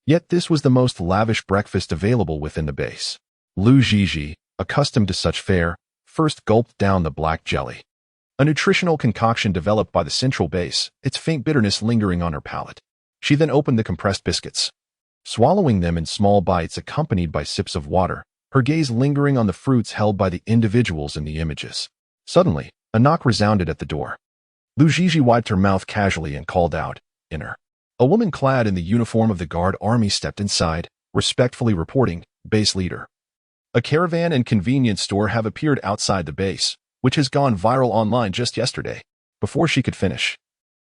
Yet this was the most lavish breakfast available within the base. Lu Zhizhi, accustomed to such fare, first gulped down the black jelly, a nutritional concoction developed by the central base, its faint bitterness lingering on her palate. She then opened the compressed biscuits, swallowing them in small bites accompanied by sips of water, her gaze lingering on the fruits held by the individuals in the images. Suddenly, a knock resounded at the door. Lu Zhizhi wiped her mouth casually and called out, "Enter." A woman clad in the uniform of the guard army stepped inside, respectfully reporting, "Base leader. A caravan and convenience store have appeared outside the base, which has gone viral online just yesterday." Before she could finish,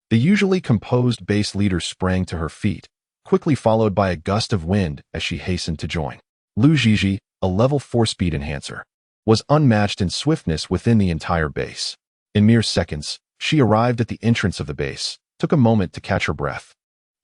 the usually composed base leader sprang to her feet, quickly followed by a gust of wind as she hastened to join. Lu Zhizhi, a level 4 speed enhancer, was unmatched in swiftness within the entire base. In mere seconds, she arrived at the entrance of the base, took a moment to catch her breath,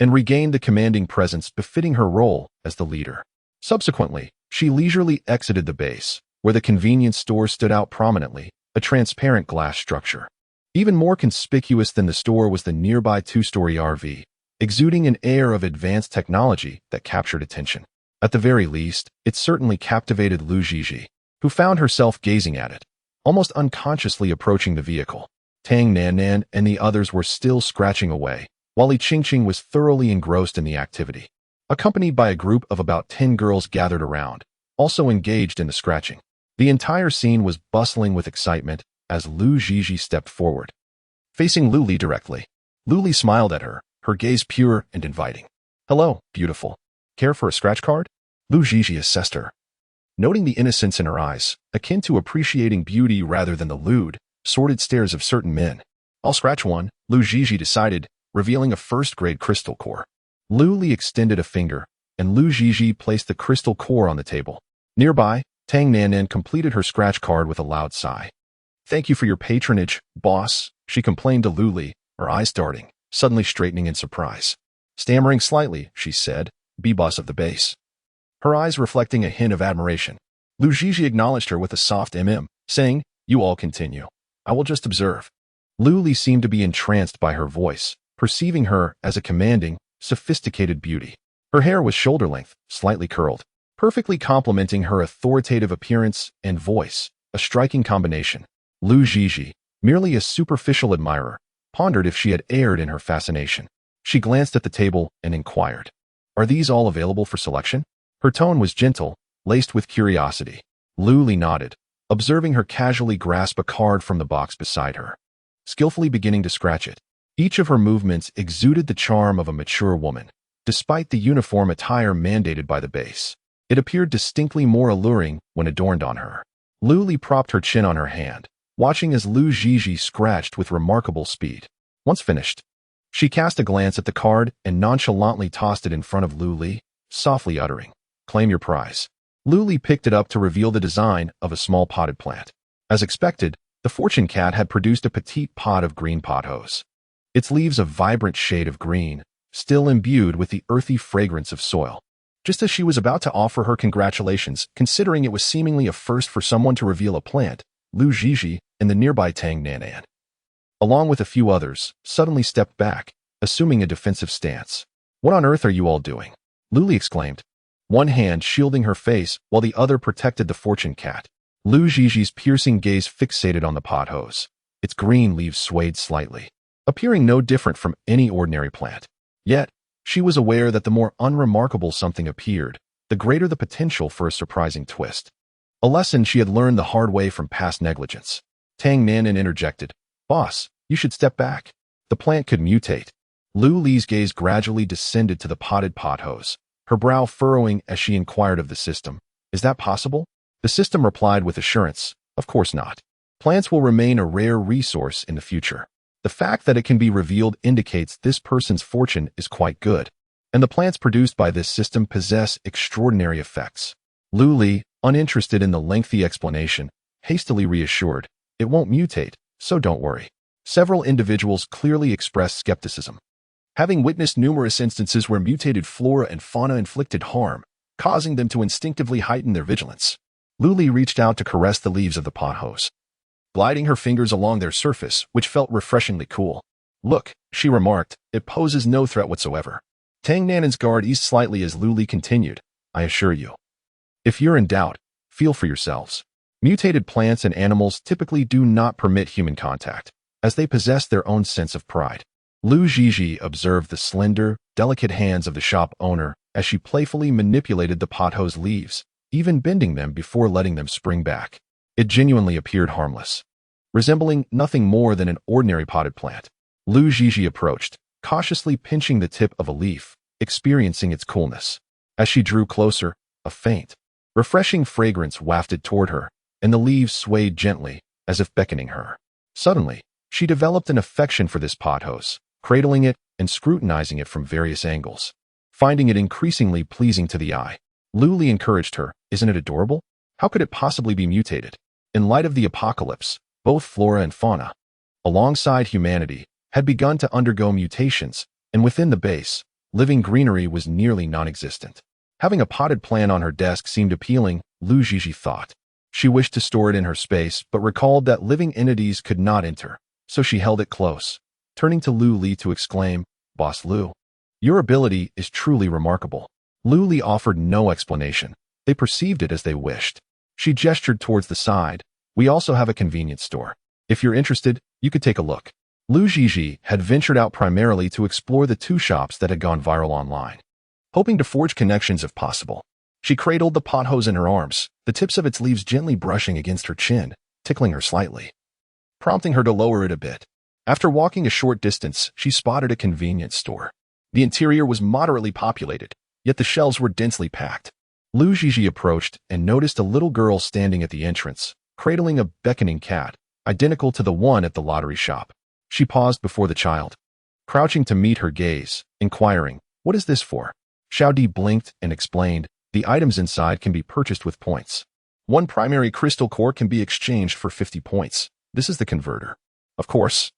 and regained the commanding presence befitting her role as the leader. Subsequently, she leisurely exited the base, where the convenience store stood out prominently, a transparent glass structure. Even more conspicuous than the store was the nearby 2-story RV, exuding an air of advanced technology that captured attention. At the very least, it certainly captivated Lu Zhizhi, who found herself gazing at it, almost unconsciously approaching the vehicle. Tang Nan and the others were still scratching away, while Li Qingqing was thoroughly engrossed in the activity. Accompanied by a group of about 10 girls gathered around, also engaged in the scratching. The entire scene was bustling with excitement as Lu Zhizhi stepped forward, facing Lu Li directly. Lu Li smiled at her, her gaze pure and inviting. "Hello, beautiful. Care for a scratch card?" Lu Zhizhi assessed her, noting the innocence in her eyes, akin to appreciating beauty rather than the lewd, sordid stares of certain men. "I'll scratch one," Lu Zhizhi decided, revealing a first-grade crystal core. Lu Li extended a finger, and Lu Zhizhi placed the crystal core on the table. Nearby, Tang Nan completed her scratch card with a loud sigh. "Thank you for your patronage, boss," she complained to Lu Li, her eyes darting, suddenly straightening in surprise. Stammering slightly, she said, "Be boss of the base." Her eyes reflecting a hint of admiration. Lu Zhizhi acknowledged her with a soft saying, "You all continue. I will just observe." Lu Li seemed to be entranced by her voice, perceiving her as a commanding, sophisticated beauty. Her hair was shoulder-length, slightly curled, perfectly complementing her authoritative appearance and voice, a striking combination. Lu Zhizhi, merely a superficial admirer, pondered if she had erred in her fascination. She glanced at the table and inquired, "Are these all available for selection?" Her tone was gentle, laced with curiosity. Lu Li nodded, observing her casually grasp a card from the box beside her, skillfully beginning to scratch it. Each of her movements exuded the charm of a mature woman, despite the uniform attire mandated by the base. It appeared distinctly more alluring when adorned on her. Lu Li propped her chin on her hand, watching as Lu Zhizhi scratched with remarkable speed. Once finished, she cast a glance at the card and nonchalantly tossed it in front of Lu Li, softly uttering, Claim your prize. Luli picked it up to reveal the design of a small potted plant. As expected, the fortune cat had produced a petite pot of green pothos. Its leaves a vibrant shade of green, still imbued with the earthy fragrance of soil. Just as she was about to offer her congratulations, considering it was seemingly a first for someone to reveal a plant, Lu Zhizhi and the nearby Tang Nanan, along with a few others, suddenly stepped back, assuming a defensive stance. "What on earth are you all doing?" Luli exclaimed, one hand shielding her face while the other protected the fortune cat. Lu Zhizhi's piercing gaze fixated on the pothos. Its green leaves swayed slightly, appearing no different from any ordinary plant. Yet, she was aware that the more unremarkable something appeared, the greater the potential for a surprising twist. A lesson she had learned the hard way from past negligence. Tang Nanan interjected, "Boss, you should step back. The plant could mutate." Lu Li's gaze gradually descended to the potted pothos, her brow furrowing as she inquired of the system, "Is that possible?" The system replied with assurance, "Of course not. Plants will remain a rare resource in the future. The fact that it can be revealed indicates this person's fortune is quite good, and the plants produced by this system possess extraordinary effects." Lu Li, uninterested in the lengthy explanation, hastily reassured, "It won't mutate, so don't worry." Several individuals clearly expressed skepticism, having witnessed numerous instances where mutated flora and fauna inflicted harm, causing them to instinctively heighten their vigilance. Lu Li reached out to caress the leaves of the pothos, gliding her fingers along their surface, which felt refreshingly cool. "Look," she remarked, "it poses no threat whatsoever." Tang Nanan's guard eased slightly as Lu Li continued, "I assure you. If you're in doubt, feel for yourselves. Mutated plants and animals typically do not permit human contact, as they possess their own sense of pride." Lu Zhizhi observed the slender, delicate hands of the shop owner as she playfully manipulated the pothos leaves, even bending them before letting them spring back. It genuinely appeared harmless, resembling nothing more than an ordinary potted plant. Lu Zhizhi approached, cautiously pinching the tip of a leaf, experiencing its coolness. As she drew closer, a faint, refreshing fragrance wafted toward her, and the leaves swayed gently, as if beckoning her. Suddenly, she developed an affection for this pothos, cradling it and scrutinizing it from various angles. Finding it increasingly pleasing to the eye, Lu Li encouraged her, "Isn't it adorable? How could it possibly be mutated?" In light of the apocalypse, both flora and fauna, alongside humanity, had begun to undergo mutations, and within the base, living greenery was nearly non-existent. Having a potted plant on her desk seemed appealing, Lu Zhizhi thought. She wished to store it in her space, but recalled that living entities could not enter, so she held it close, turning to Lu Li to exclaim, "Boss Lu, your ability is truly remarkable." Lu Li offered no explanation. They perceived it as they wished. She gestured towards the side. "We also have a convenience store. If you're interested, you could take a look." Lu Zhizhi had ventured out primarily to explore the two shops that had gone viral online, hoping to forge connections if possible. She cradled the pothos in her arms, the tips of its leaves gently brushing against her chin, tickling her slightly, prompting her to lower it a bit. After walking a short distance, she spotted a convenience store. The interior was moderately populated, yet the shelves were densely packed. Lu Zhizhi approached and noticed a little girl standing at the entrance, cradling a beckoning cat, identical to the one at the lottery shop. She paused before the child, crouching to meet her gaze, inquiring, "What is this for?" Xiao Di blinked and explained, "The items inside can be purchased with points. One primary crystal core can be exchanged for 50 points. This is the converter." Of course.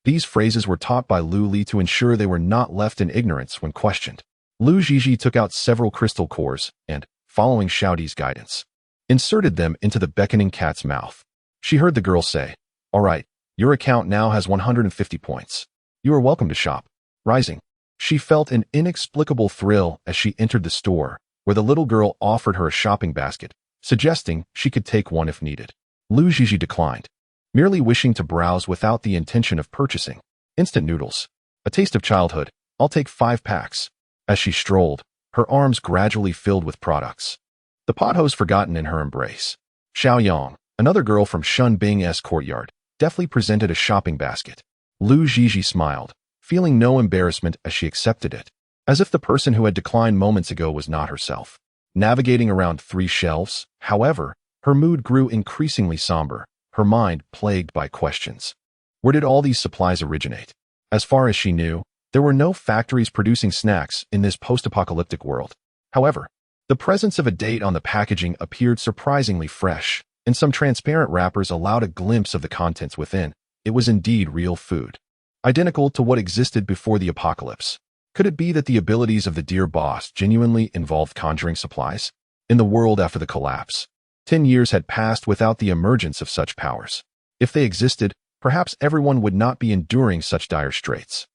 These phrases were taught by Lu Li to ensure they were not left in ignorance when questioned. Lu Zhizhi took out several crystal cores and, following Xiao Di's guidance, inserted them into the beckoning cat's mouth. She heard the girl say, "All right, your account now has 150 points. You are welcome to shop." Rising, she felt an inexplicable thrill as she entered the store, where the little girl offered her a shopping basket, suggesting she could take one if needed. Lu Zhizhi declined, merely wishing to browse without the intention of purchasing. "Instant noodles. A taste of childhood. I'll take 5 packs." As she strolled, her arms gradually filled with products, the pothos forgotten in her embrace. Xiao Yang, another girl from Shun Bing's courtyard, deftly presented a shopping basket. Lu Zhizhi smiled, feeling no embarrassment as she accepted it, as if the person who had declined moments ago was not herself. Navigating around 3 shelves, however, her mood grew increasingly somber, her mind plagued by questions. Where did all these supplies originate? As far as she knew, there were no factories producing snacks in this post-apocalyptic world. However, The presence of a date on the packaging appeared surprisingly fresh, and some transparent wrappers allowed a glimpse of the contents within. It was indeed real food, identical to what existed before the apocalypse. Could it be that the abilities of the dear boss genuinely involved conjuring supplies? In the world after the collapse, 10 years had passed without the emergence of such powers. If they existed, perhaps everyone would not be enduring such dire straits.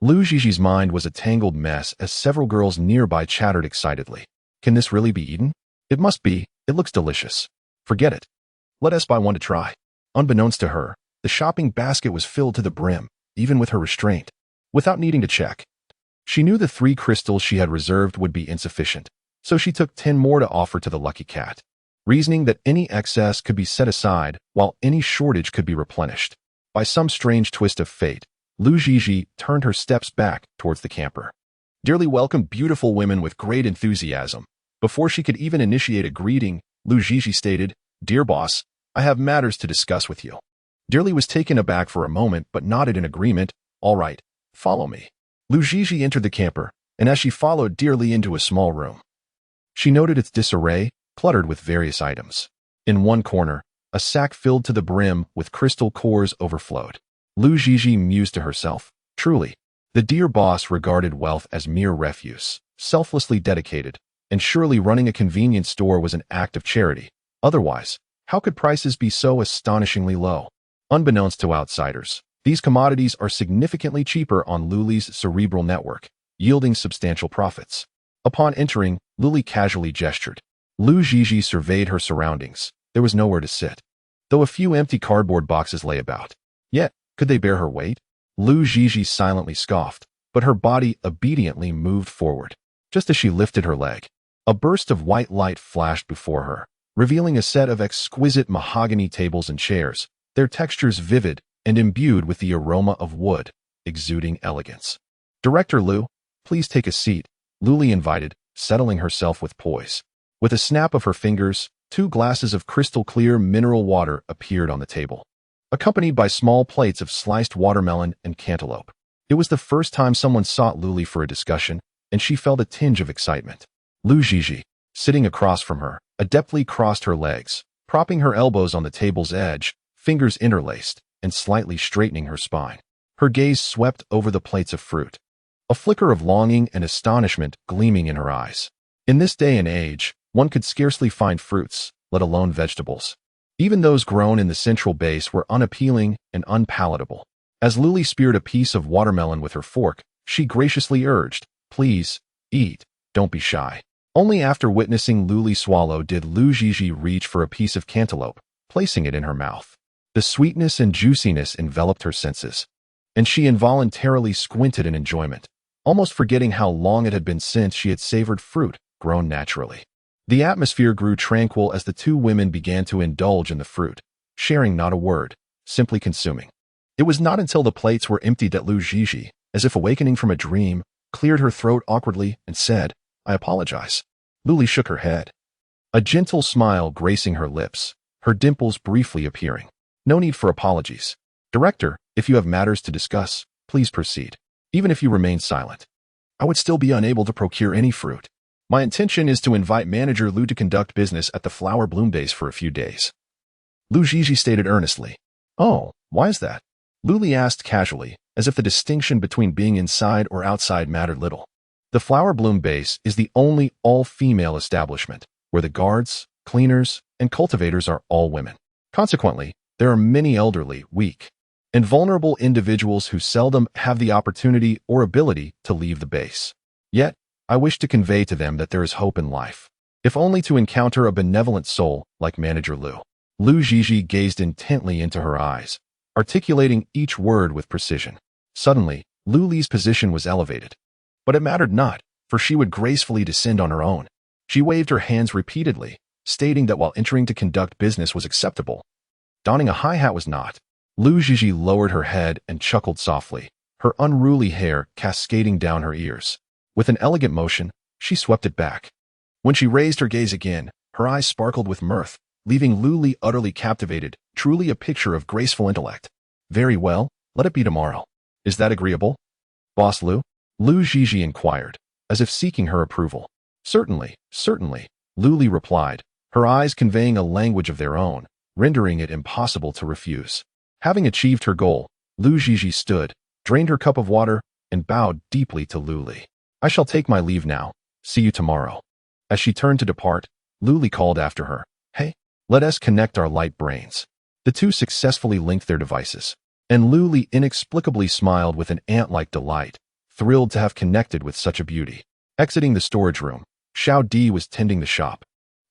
Lu Jiji's mind was a tangled mess as several girls nearby chattered excitedly. Can this really be eaten? It must be. It looks delicious. Forget it. Let us buy one to try. Unbeknownst to her, the shopping basket was filled to the brim, even with her restraint. Without needing to check, she knew the 3 crystals she had reserved would be insufficient, so she took 10 more to offer to the lucky cat, reasoning that any excess could be set aside while any shortage could be replenished. By some strange twist of fate, Lu Jiji turned her steps back towards the camper. Dearly welcomed beautiful women with great enthusiasm. Before she could even initiate a greeting, Lu Jiji stated, "Dear boss, I have matters to discuss with you." Dearly was taken aback for a moment but nodded in agreement. "All right, follow me." Lu Jiji entered the camper, and as she followed Dearly into a small room, she noted its disarray, cluttered with various items. In one corner, a sack filled to the brim with crystal cores overflowed. Lu Jiji mused to herself, truly, the dear boss regarded wealth as mere refuse, selflessly dedicated, and surely running a convenience store was an act of charity. Otherwise, how could prices be so astonishingly low? Unbeknownst to outsiders, these commodities are significantly cheaper on Luli's cerebral network, yielding substantial profits. Upon entering, Luli casually gestured. Lu Jiji surveyed her surroundings. There was nowhere to sit, though a few empty cardboard boxes lay about. Yet, could they bear her weight? Lu Jiji silently scoffed, but her body obediently moved forward. Just as she lifted her leg, a burst of white light flashed before her, revealing a set of exquisite mahogany tables and chairs, their textures vivid and imbued with the aroma of wood, exuding elegance. "Director Lu, please take a seat," Luli invited, settling herself with poise. With a snap of her fingers, 2 glasses of crystal-clear mineral water appeared on the table, accompanied by small plates of sliced watermelon and cantaloupe. It was the first time someone sought Luli for a discussion, and she felt a tinge of excitement. Lu Jiji, sitting across from her, adeptly crossed her legs, propping her elbows on the table's edge, fingers interlaced, and slightly straightening her spine. Her gaze swept over the plates of fruit, a flicker of longing and astonishment gleaming in her eyes. In this day and age, one could scarcely find fruits, let alone vegetables. Even those grown in the central base were unappealing and unpalatable. As Luli speared a piece of watermelon with her fork, she graciously urged, "Please, eat, don't be shy." Only after witnessing Luli swallow did Lu Jiji reach for a piece of cantaloupe, placing it in her mouth. The sweetness and juiciness enveloped her senses, and she involuntarily squinted in enjoyment, almost forgetting how long it had been since she had savored fruit grown naturally. The atmosphere grew tranquil as the 2 women began to indulge in the fruit, sharing not a word, simply consuming. It was not until the plates were emptied that Lu Jiji, as if awakening from a dream, cleared her throat awkwardly and said, "I apologize." Luli shook her head, a gentle smile gracing her lips, her dimples briefly appearing. "No need for apologies. Director, if you have matters to discuss, please proceed. Even if you remain silent, I would still be unable to procure any fruit. My intention is to invite Manager Lu to conduct business at the Flower Bloom Base for a few days." Lu Jiji stated earnestly. "Oh, why is that?" Luli asked casually, as if the distinction between being inside or outside mattered little. The Flower Bloom Base is the only all-female establishment, where the guards, cleaners, and cultivators are all women. Consequently, there are many elderly, weak, and vulnerable individuals who seldom have the opportunity or ability to leave the base. Yet, I wish to convey to them that there is hope in life, if only to encounter a benevolent soul like Manager Lu. Lu Jiji gazed intently into her eyes, articulating each word with precision. Suddenly, Luli's position was elevated. But it mattered not, for she would gracefully descend on her own. She waved her hands repeatedly, stating that while entering to conduct business was acceptable, donning a high hat was not. Lu Jiji lowered her head and chuckled softly, her unruly hair cascading down her ears. With an elegant motion, she swept it back. When she raised her gaze again, her eyes sparkled with mirth, leaving Luli utterly captivated, truly a picture of graceful intellect. "Very well, let it be tomorrow. Is that agreeable, Boss Lu?" Lu Jiji inquired, as if seeking her approval. Certainly, certainly, Lu Li replied, her eyes conveying a language of their own, rendering it impossible to refuse. Having achieved her goal, Lu Zhizhi stood, drained her cup of water, and bowed deeply to Lu Li. I shall take my leave now. See you tomorrow. As she turned to depart, Lu Li called after her, Hey, let us connect our light brains. The two successfully linked their devices, and Lu Li inexplicably smiled with an ant-like delight, thrilled to have connected with such a beauty. Exiting the storage room, Xiao Di was tending the shop,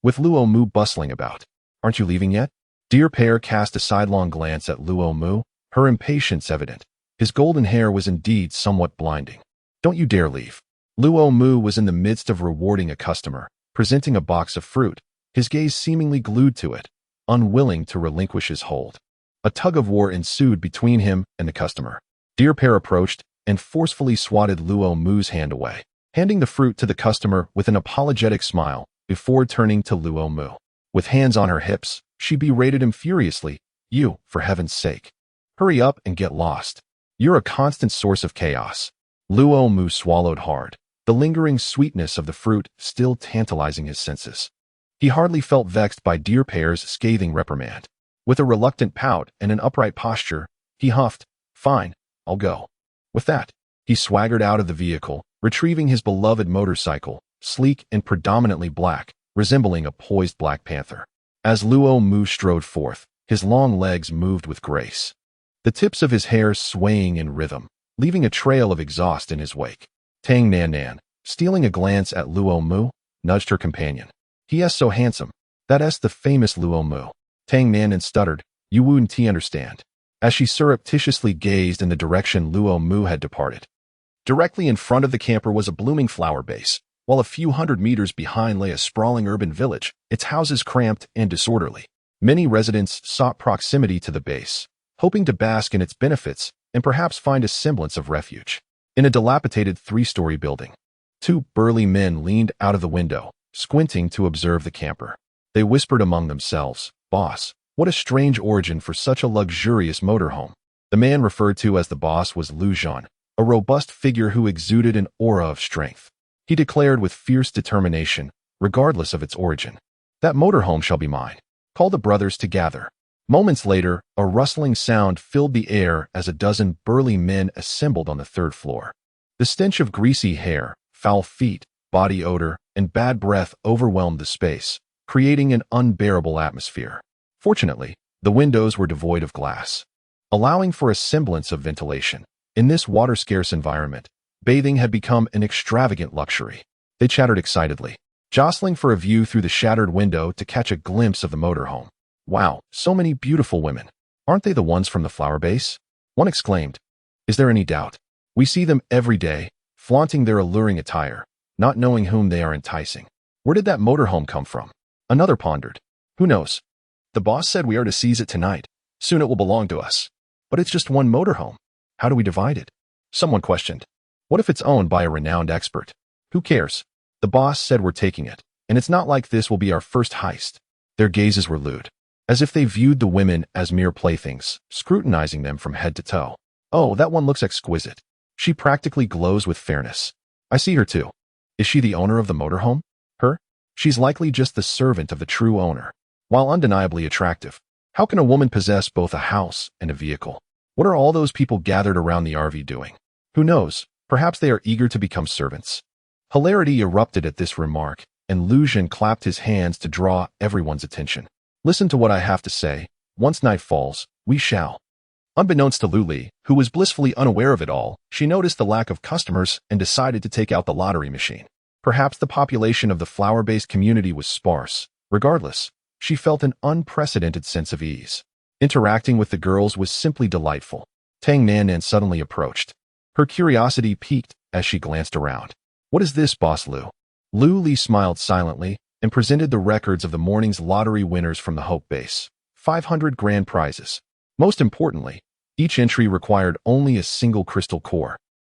with Luo Mu bustling about. Aren't you leaving yet? Dear Pear cast a sidelong glance at Luo Mu, her impatience evident. His golden hair was indeed somewhat blinding. Don't you dare leave. Luo Mu was in the midst of rewarding a customer, presenting a box of fruit, his gaze seemingly glued to it, unwilling to relinquish his hold. A tug-of-war ensued between him and the customer. Dear Pear approached and forcefully swatted Luo Mu's hand away, handing the fruit to the customer with an apologetic smile before turning to Luo Mu. With hands on her hips, she berated him furiously. You, for heaven's sake. Hurry up and get lost. You're a constant source of chaos. Luo Mu swallowed hard, the lingering sweetness of the fruit still tantalizing his senses. He hardly felt vexed by Dear Pear's scathing reprimand. With a reluctant pout and an upright posture, he huffed, Fine, I'll go. With that, he swaggered out of the vehicle, retrieving his beloved motorcycle, sleek and predominantly black, resembling a poised black panther. As Luo Mu strode forth, his long legs moved with grace, the tips of his hair swaying in rhythm, leaving a trail of exhaust in his wake. Tang Nan Nan, stealing a glance at Luo Mu, nudged her companion. He is so handsome. That's the famous Luo Mu. Tang Nan Nan stuttered, You wouldn't understand, as she surreptitiously gazed in the direction Luo Mu had departed. Directly in front of the camper was a blooming flower base, while a few hundred meters behind lay a sprawling urban village, its houses cramped and disorderly. Many residents sought proximity to the base, hoping to bask in its benefits and perhaps find a semblance of refuge. In a dilapidated 3-story building, 2 burly men leaned out of the window, squinting to observe the camper. They whispered among themselves, Boss, what a strange origin for such a luxurious motorhome. The man referred to as the boss was Lu Zhan, a robust figure who exuded an aura of strength. He declared with fierce determination, regardless of its origin, That motorhome shall be mine. Call the brothers to gather. Moments later, a rustling sound filled the air as a dozen burly men assembled on the 3rd floor. The stench of greasy hair, foul feet, body odor, and bad breath overwhelmed the space, creating an unbearable atmosphere. Fortunately, the windows were devoid of glass, allowing for a semblance of ventilation. In this water-scarce environment, bathing had become an extravagant luxury. They chattered excitedly, jostling for a view through the shattered window to catch a glimpse of the motorhome. Wow, so many beautiful women. Aren't they the ones from the flower base? One exclaimed. Is there any doubt? We see them every day, flaunting their alluring attire, not knowing whom they are enticing. Where did that motorhome come from? Another pondered. Who knows? The boss said we are to seize it tonight. Soon it will belong to us. But it's just one motorhome. How do we divide it? Someone questioned. What if it's owned by a renowned expert? Who cares? The boss said we're taking it, and it's not like this will be our first heist. Their gazes were lewd, as if they viewed the women as mere playthings, scrutinizing them from head to toe. Oh, that one looks exquisite. She practically glows with fairness. I see her too. Is she the owner of the motorhome? Her? She's likely just the servant of the true owner. While undeniably attractive, how can a woman possess both a house and a vehicle? What are all those people gathered around the RV doing? Who knows? Perhaps they are eager to become servants. Hilarity erupted at this remark, and Lu Zhan clapped his hands to draw everyone's attention. Listen to what I have to say. Once night falls, we shall. Unbeknownst to Lu Li, who was blissfully unaware of it all, she noticed the lack of customers and decided to take out the lottery machine. Perhaps the population of the flower-based community was sparse. Regardless, she felt an unprecedented sense of ease. Interacting with the girls was simply delightful. Tang Nan Nan suddenly approached. Her curiosity piqued as she glanced around. What is this, Boss Lu? Lu Li smiled silently and presented the records of the morning's lottery winners from the Hope Base. 500 grand prizes. Most importantly, each entry required only a single crystal core.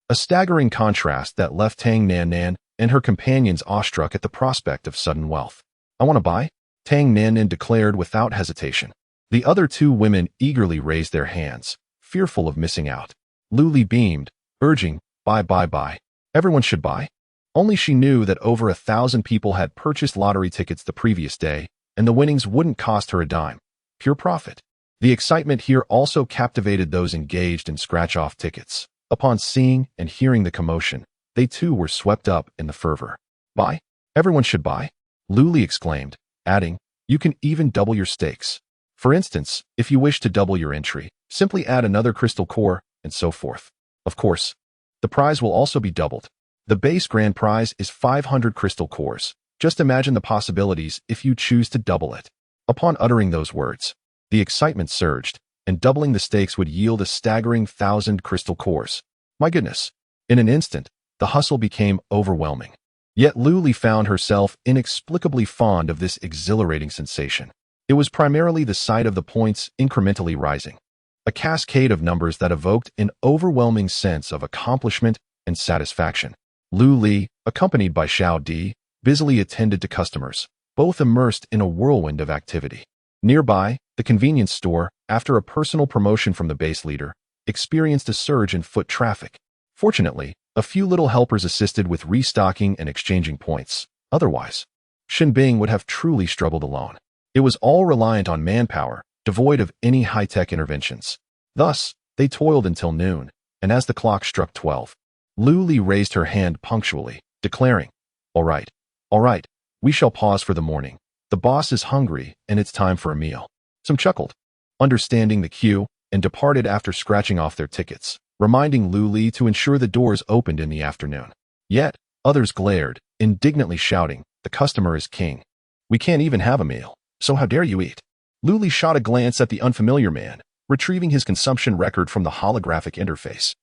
A staggering contrast that left Tang Nan Nan and her companions awestruck at the prospect of sudden wealth. I want to buy? Tang Nan Nan declared without hesitation. The other 2 women eagerly raised their hands, fearful of missing out. Lu Li beamed, urging, buy. Everyone should buy. Only she knew that over 1,000 people had purchased lottery tickets the previous day, and the winnings wouldn't cost her a dime. Pure profit. The excitement here also captivated those engaged in scratch-off tickets. Upon seeing and hearing the commotion, they too were swept up in the fervor. Buy? Everyone should buy, Luli exclaimed, adding, you can even double your stakes. For instance, if you wish to double your entry, simply add another crystal core, and so forth. Of course, the prize will also be doubled. The base grand prize is 500 crystal cores. Just imagine the possibilities if you choose to double it. Upon uttering those words, the excitement surged, and doubling the stakes would yield a staggering 1,000 crystal cores. My goodness! In an instant, the hustle became overwhelming. Yet Luli found herself inexplicably fond of this exhilarating sensation. It was primarily the sight of the points incrementally rising, a cascade of numbers that evoked an overwhelming sense of accomplishment and satisfaction. Luli, accompanied by Xiao Di, busily attended to customers, both immersed in a whirlwind of activity. Nearby, the convenience store, after a personal promotion from the base leader, experienced a surge in foot traffic. Fortunately, a few little helpers assisted with restocking and exchanging points. Otherwise, Xinbing would have truly struggled alone. It was all reliant on manpower, devoid of any high-tech interventions. Thus, they toiled until noon, and as the clock struck 12, Luli raised her hand punctually, declaring, all right, we shall pause for the morning. The boss is hungry, and it's time for a meal. Some chuckled, understanding the cue, and departed after scratching off their tickets, reminding Luli to ensure the doors opened in the afternoon. Yet, others glared, indignantly shouting, the customer is king. We can't even have a meal, so how dare you eat? Luli shot a glance at the unfamiliar man, retrieving his consumption record from the holographic interface.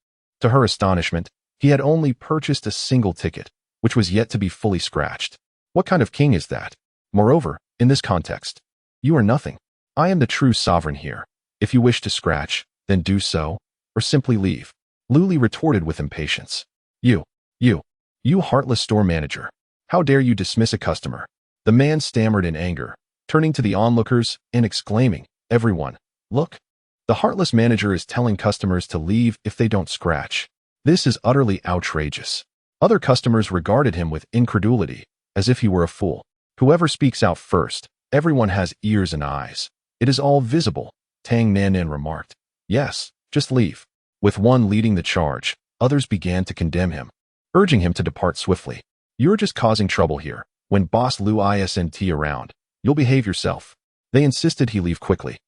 To her astonishment, he had only purchased a single ticket, which was yet to be fully scratched. What kind of king is that? Moreover, in this context, you are nothing. I am the true sovereign here. If you wish to scratch, then do so, or simply leave. Luli retorted with impatience. You heartless store manager. How dare you dismiss a customer? The man stammered in anger, turning to the onlookers and exclaiming, everyone, look. The heartless manager is telling customers to leave if they don't scratch. This is utterly outrageous. Other customers regarded him with incredulity, as if he were a fool. Whoever speaks out first, everyone has ears and eyes. It is all visible, Tang Nanan remarked. Yes, just leave. With one leading the charge, others began to condemn him, urging him to depart swiftly. You're just causing trouble here. When Boss Lu isn't around, you'll behave yourself. They insisted he leave quickly,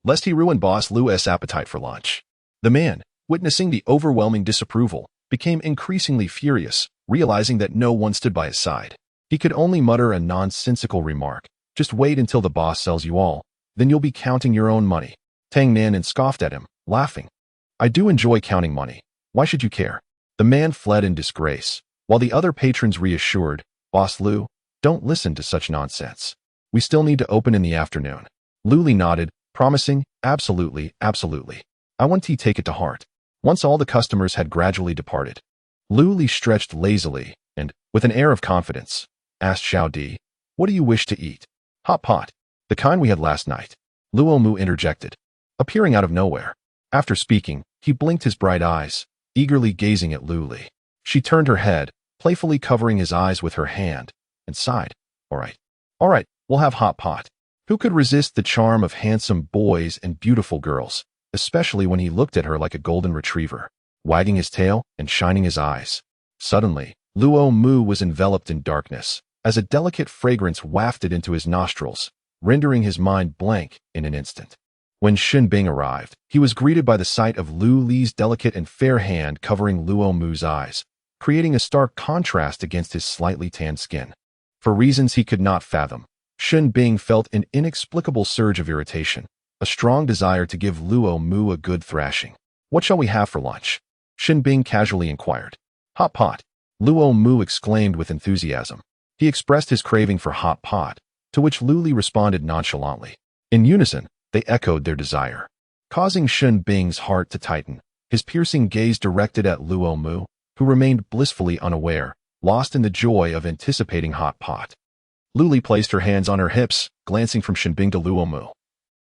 lest he ruin Boss Lu's appetite for lunch. The man, witnessing the overwhelming disapproval, became increasingly furious, realizing that no one stood by his side. He could only mutter a nonsensical remark. Just wait until the boss sells you all, then you'll be counting your own money. Tang Nanan scoffed at him, laughing. I do enjoy counting money. Why should you care? The man fled in disgrace, while the other patrons reassured, Boss Lu, don't listen to such nonsense. We still need to open in the afternoon. Luli nodded, promising, absolutely. I want to take it to heart. Once all the customers had gradually departed, Luli stretched lazily and, with an air of confidence, asked Xiao Di, what do you wish to eat? Hot pot. The kind we had last night. Luo Mu interjected, appearing out of nowhere. After speaking, he blinked his bright eyes, eagerly gazing at Luli. She turned her head, playfully covering his eyes with her hand, and sighed. All right, we'll have hot pot. Who could resist the charm of handsome boys and beautiful girls, especially when he looked at her like a golden retriever, wagging his tail and shining his eyes? Suddenly, Luo Mu was enveloped in darkness, as a delicate fragrance wafted into his nostrils, rendering his mind blank in an instant. When Xinbing arrived, he was greeted by the sight of Lu Li's delicate and fair hand covering Luo Mu's eyes, creating a stark contrast against his slightly tanned skin. For reasons he could not fathom, Xinbing felt an inexplicable surge of irritation, a strong desire to give Luo Mu a good thrashing. What shall we have for lunch? Xinbing casually inquired. Hot pot. Luo Mu exclaimed with enthusiasm. He expressed his craving for hot pot, to which Luli responded nonchalantly. In unison, they echoed their desire, causing Xinbing's heart to tighten, his piercing gaze directed at Luo Mu, who remained blissfully unaware, lost in the joy of anticipating hot pot. Luli placed her hands on her hips, glancing from Xinbing to Luo Mu.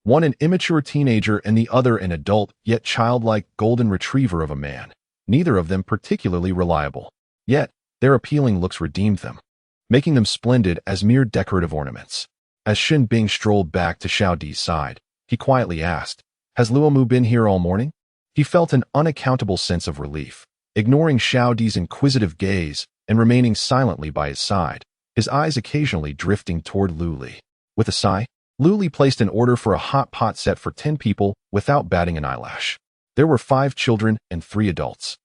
One an immature teenager and the other an adult yet childlike golden retriever of a man, neither of them particularly reliable. Yet, Their appealing looks redeemed them, making them splendid as mere decorative ornaments. As Shin Bing strolled back to Xiao Di's side, he quietly asked, "Has Luo Mu been here all morning?" He felt an unaccountable sense of relief, ignoring Xiao Di's inquisitive gaze and remaining silently by his side, his eyes occasionally drifting toward Lu Li. With a sigh, Lu Li placed an order for a hot pot set for 10 people without batting an eyelash. There were 5 children and 3 adults.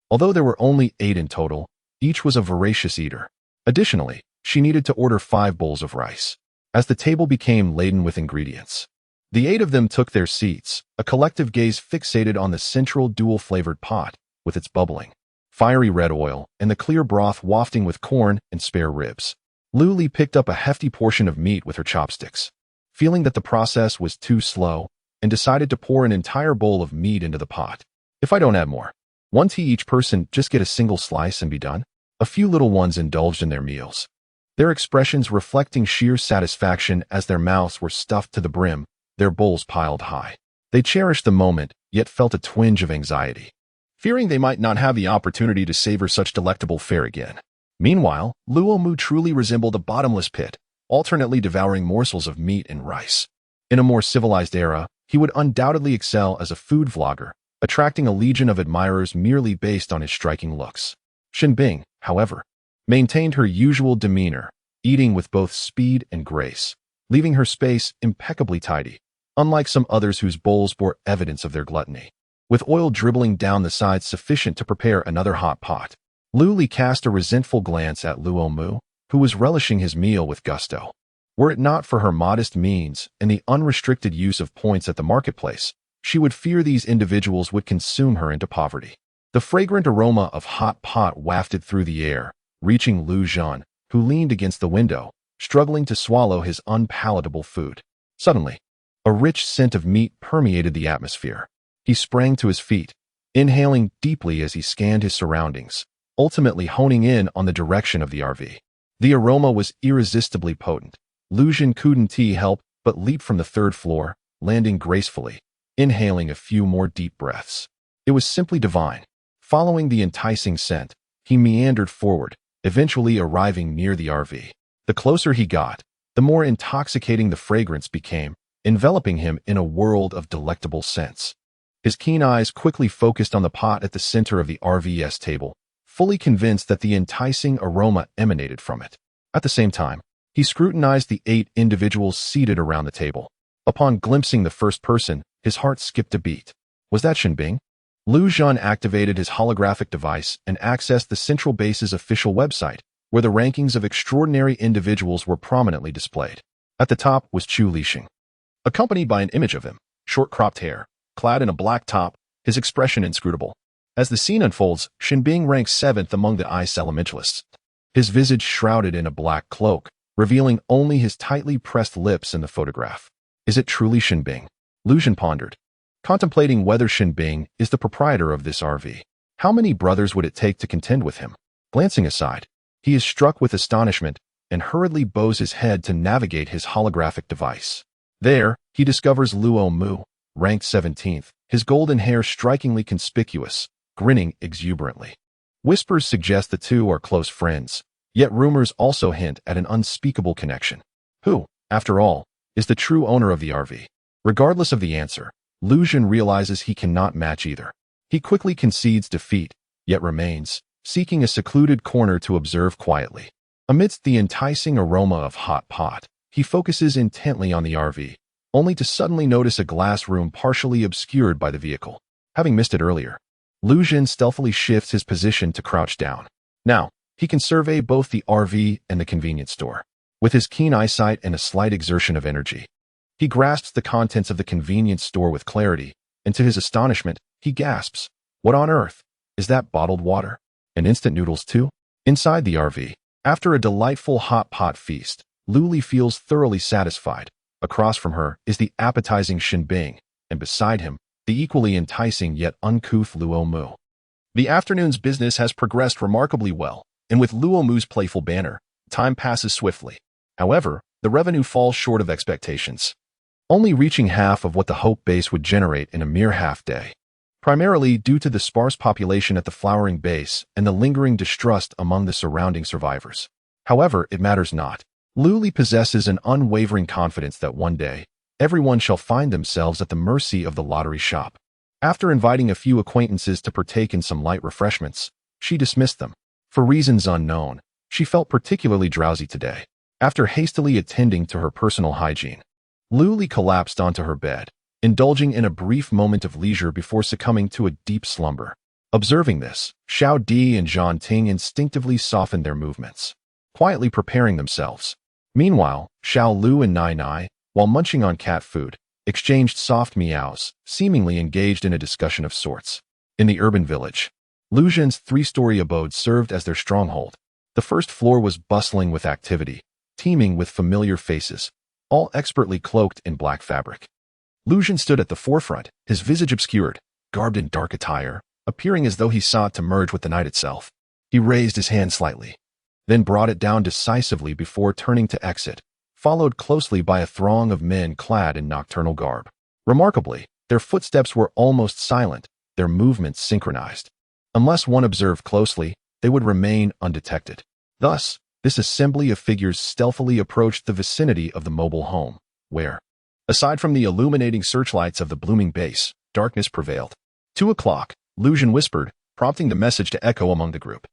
Although there were only 8 in total, each was a voracious eater. Additionally, she needed to order 5 bowls of rice. As the table became laden with ingredients, the 8 of them took their seats, a collective gaze fixated on the central dual-flavored pot, with its bubbling, fiery red oil and the clear broth wafting with corn and spare ribs. Lu Li picked up a hefty portion of meat with her chopsticks, feeling that the process was too slow, and decided to pour an entire bowl of meat into the pot. "If I don't add more, 1 tea each person, just get a single slice and be done." A few little ones indulged in their meals, their expressions reflecting sheer satisfaction as their mouths were stuffed to the brim, their bowls piled high. They cherished the moment, yet felt a twinge of anxiety, fearing they might not have the opportunity to savor such delectable fare again. Meanwhile, Luo Mu truly resembled a bottomless pit, alternately devouring morsels of meat and rice. In a more civilized era, he would undoubtedly excel as a food vlogger, attracting a legion of admirers merely based on his striking looks. Shin Bing, however, maintained her usual demeanor, eating with both speed and grace, leaving her space impeccably tidy, unlike some others whose bowls bore evidence of their gluttony. With oil dribbling down the sides sufficient to prepare another hot pot, Lu Li cast a resentful glance at Luo Mu, who was relishing his meal with gusto. Were it not for her modest means and the unrestricted use of points at the marketplace, she would fear these individuals would consume her into poverty. The fragrant aroma of hot pot wafted through the air, reaching Lu Zhan, who leaned against the window, struggling to swallow his unpalatable food. Suddenly, a rich scent of meat permeated the atmosphere. He sprang to his feet, inhaling deeply as he scanned his surroundings, ultimately honing in on the direction of the RV. The aroma was irresistibly potent. Lu Zhan couldn't help but leap from the 3rd floor, landing gracefully, inhaling a few more deep breaths. It was simply divine. Following the enticing scent, he meandered forward, eventually arriving near the RV. The closer he got, the more intoxicating the fragrance became, enveloping him in a world of delectable scents. His keen eyes quickly focused on the pot at the center of the RV's table, fully convinced that the enticing aroma emanated from it. At the same time, he scrutinized the 8 individuals seated around the table. Upon glimpsing the first person, his heart skipped a beat. Was that Shin Bing? Lu Zhan activated his holographic device and accessed the central base's official website, where the rankings of extraordinary individuals were prominently displayed. At the top was Chu Lixing, accompanied by an image of him, short cropped hair, clad in a black top, his expression inscrutable. As the scene unfolds, Shin Bing ranks 7th among the ice elementalists, his visage shrouded in a black cloak, revealing only his tightly pressed lips in the photograph. Is it truly Shin Bing? Lu Zhan pondered, contemplating whether Shin Bing is the proprietor of this RV. How many brothers would it take to contend with him? Glancing aside, he is struck with astonishment and hurriedly bows his head to navigate his holographic device. There, he discovers Luo Mu, ranked 17th, his golden hair strikingly conspicuous, grinning exuberantly. Whispers suggest the two are close friends, yet rumors also hint at an unspeakable connection. Who, after all, is the true owner of the RV? Regardless of the answer, Lu Zhan realizes he cannot match either. He quickly concedes defeat, yet remains, seeking a secluded corner to observe quietly. Amidst the enticing aroma of hot pot, he focuses intently on the RV, only to suddenly notice a glass room partially obscured by the vehicle. Having missed it earlier, Lu Zhan stealthily shifts his position to crouch down. Now, he can survey both the RV and the convenience store. With his keen eyesight and a slight exertion of energy, he grasps the contents of the convenience store with clarity, and to his astonishment, he gasps, "What on earth? Is that bottled water? And instant noodles too?" Inside the RV, after a delightful hot pot feast, Lu Li feels thoroughly satisfied. Across from her is the appetizing Shin Bing, and beside him, the equally enticing yet uncouth Luo Mu. The afternoon's business has progressed remarkably well, and with Luo Mu's playful banter, time passes swiftly. However, the revenue falls short of expectations, only reaching half of what the Hope base would generate in a mere half day. primarily due to the sparse population at the flowering base and the lingering distrust among the surrounding survivors. However, it matters not. Luli possesses an unwavering confidence that one day, everyone shall find themselves at the mercy of the lottery shop. After inviting a few acquaintances to partake in some light refreshments, she dismissed them. For reasons unknown, she felt particularly drowsy today. After hastily attending to her personal hygiene, Luli collapsed onto her bed, indulging in a brief moment of leisure before succumbing to a deep slumber. Observing this, Xiao Di and Zhang Ting instinctively softened their movements, quietly preparing themselves. Meanwhile, Xiao Lu and Nai Nai, while munching on cat food, exchanged soft meows, seemingly engaged in a discussion of sorts. In the urban village, Lu Zhen's three-story abode served as their stronghold. The first floor was bustling with activity, teeming with familiar faces, all expertly cloaked in black fabric. Lu Zhen stood at the forefront, his visage obscured, garbed in dark attire, appearing as though he sought to merge with the night itself. He raised his hand slightly, then brought it down decisively before turning to exit, followed closely by a throng of men clad in nocturnal garb. Remarkably, their footsteps were almost silent, their movements synchronized. Unless one observed closely, they would remain undetected. Thus, this assembly of figures stealthily approached the vicinity of the mobile home, where, aside from the illuminating searchlights of the blooming base, darkness prevailed. 2 o'clock, Lu Zhen whispered, prompting the message to echo among the group.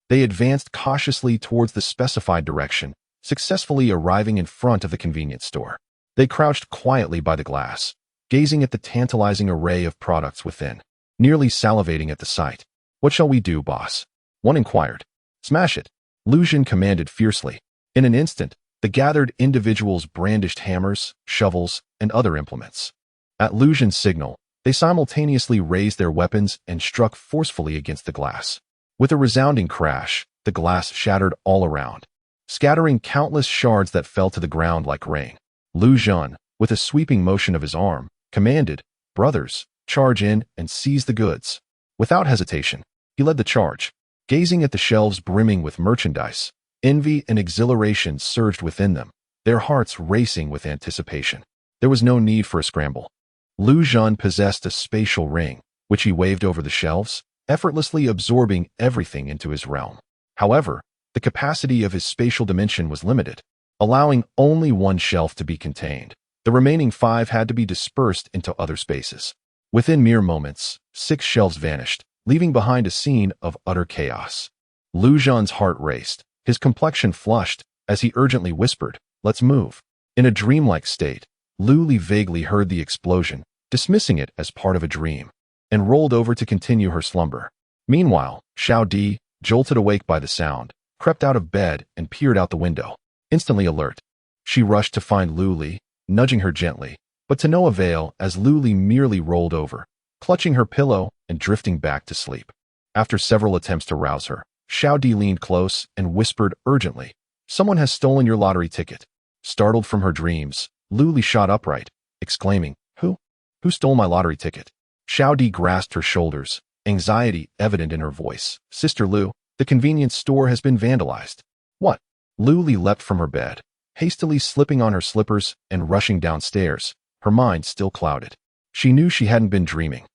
They advanced cautiously towards the specified direction, successfully arriving in front of the convenience store. They crouched quietly by the glass, gazing at the tantalizing array of products within, nearly salivating at the sight. "What shall we do, boss?" one inquired. "Smash it," Lu Zhen commanded fiercely. In an instant, the gathered individuals brandished hammers, shovels, and other implements. At Lu Zhen's signal, they simultaneously raised their weapons and struck forcefully against the glass. With a resounding crash, the glass shattered all around, scattering countless shards that fell to the ground like rain. Lu Zhen, with a sweeping motion of his arm, commanded, "Brothers, charge in and seize the goods." Without hesitation, he led the charge. Gazing at the shelves brimming with merchandise, envy and exhilaration surged within them, their hearts racing with anticipation. There was no need for a scramble. Lu Zhen possessed a spatial ring, which he waved over the shelves, effortlessly absorbing everything into his realm. However, the capacity of his spatial dimension was limited, allowing only one shelf to be contained. The remaining 5 had to be dispersed into other spaces. Within mere moments, 6 shelves vanished, leaving behind a scene of utter chaos. Lu Zhen's heart raced, his complexion flushed, as he urgently whispered, "Let's move." In a dreamlike state, Luli vaguely heard the explosion, dismissing it as part of a dream, and rolled over to continue her slumber. Meanwhile, Xiao Di, jolted awake by the sound, crept out of bed and peered out the window. Instantly alert, she rushed to find Luli, nudging her gently, but to no avail as Luli merely rolled over, clutching her pillow and drifting back to sleep. After several attempts to rouse her, Xiao Di leaned close and whispered urgently, "Someone has stolen your lottery ticket." Startled from her dreams, Luli shot upright, exclaiming, Who? Who stole my lottery ticket?" Xiao Di grasped her shoulders, anxiety evident in her voice. "Sister Lu, the convenience store has been vandalized." "What?" Luli leapt from her bed, hastily slipping on her slippers and rushing downstairs, her mind still clouded. She knew she hadn't been dreaming.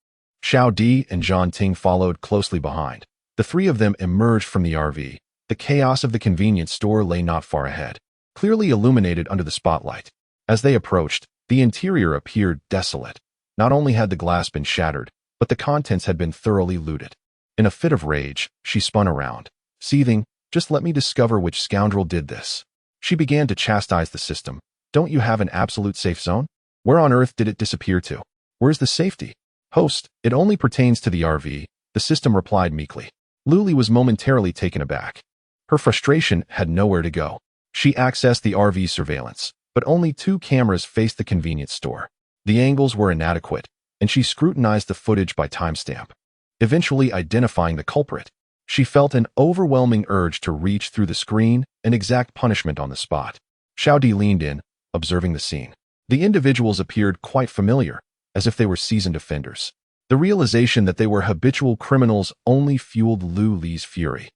Xiao Di and Zhang Ting followed closely behind. The 3 of them emerged from the RV. The chaos of the convenience store lay not far ahead, clearly illuminated under the spotlight. As they approached, the interior appeared desolate. Not only had the glass been shattered, but the contents had been thoroughly looted. In a fit of rage, she spun around, seething, "Just let me discover which scoundrel did this." She began to chastise the system. "Don't you have an absolute safe zone? Where on earth did it disappear to? Where's the safety?" "Host, it only pertains to the RV," the system replied meekly. Luli was momentarily taken aback. Her frustration had nowhere to go. She accessed the RV surveillance, but only 2 cameras faced the convenience store. The angles were inadequate, and she scrutinized the footage by timestamp. Eventually identifying the culprit, she felt an overwhelming urge to reach through the screen and exact punishment on the spot. Xiao Di leaned in, observing the scene. The individuals appeared quite familiar, as if they were seasoned offenders. The realization that they were habitual criminals only fueled Lu Li's fury.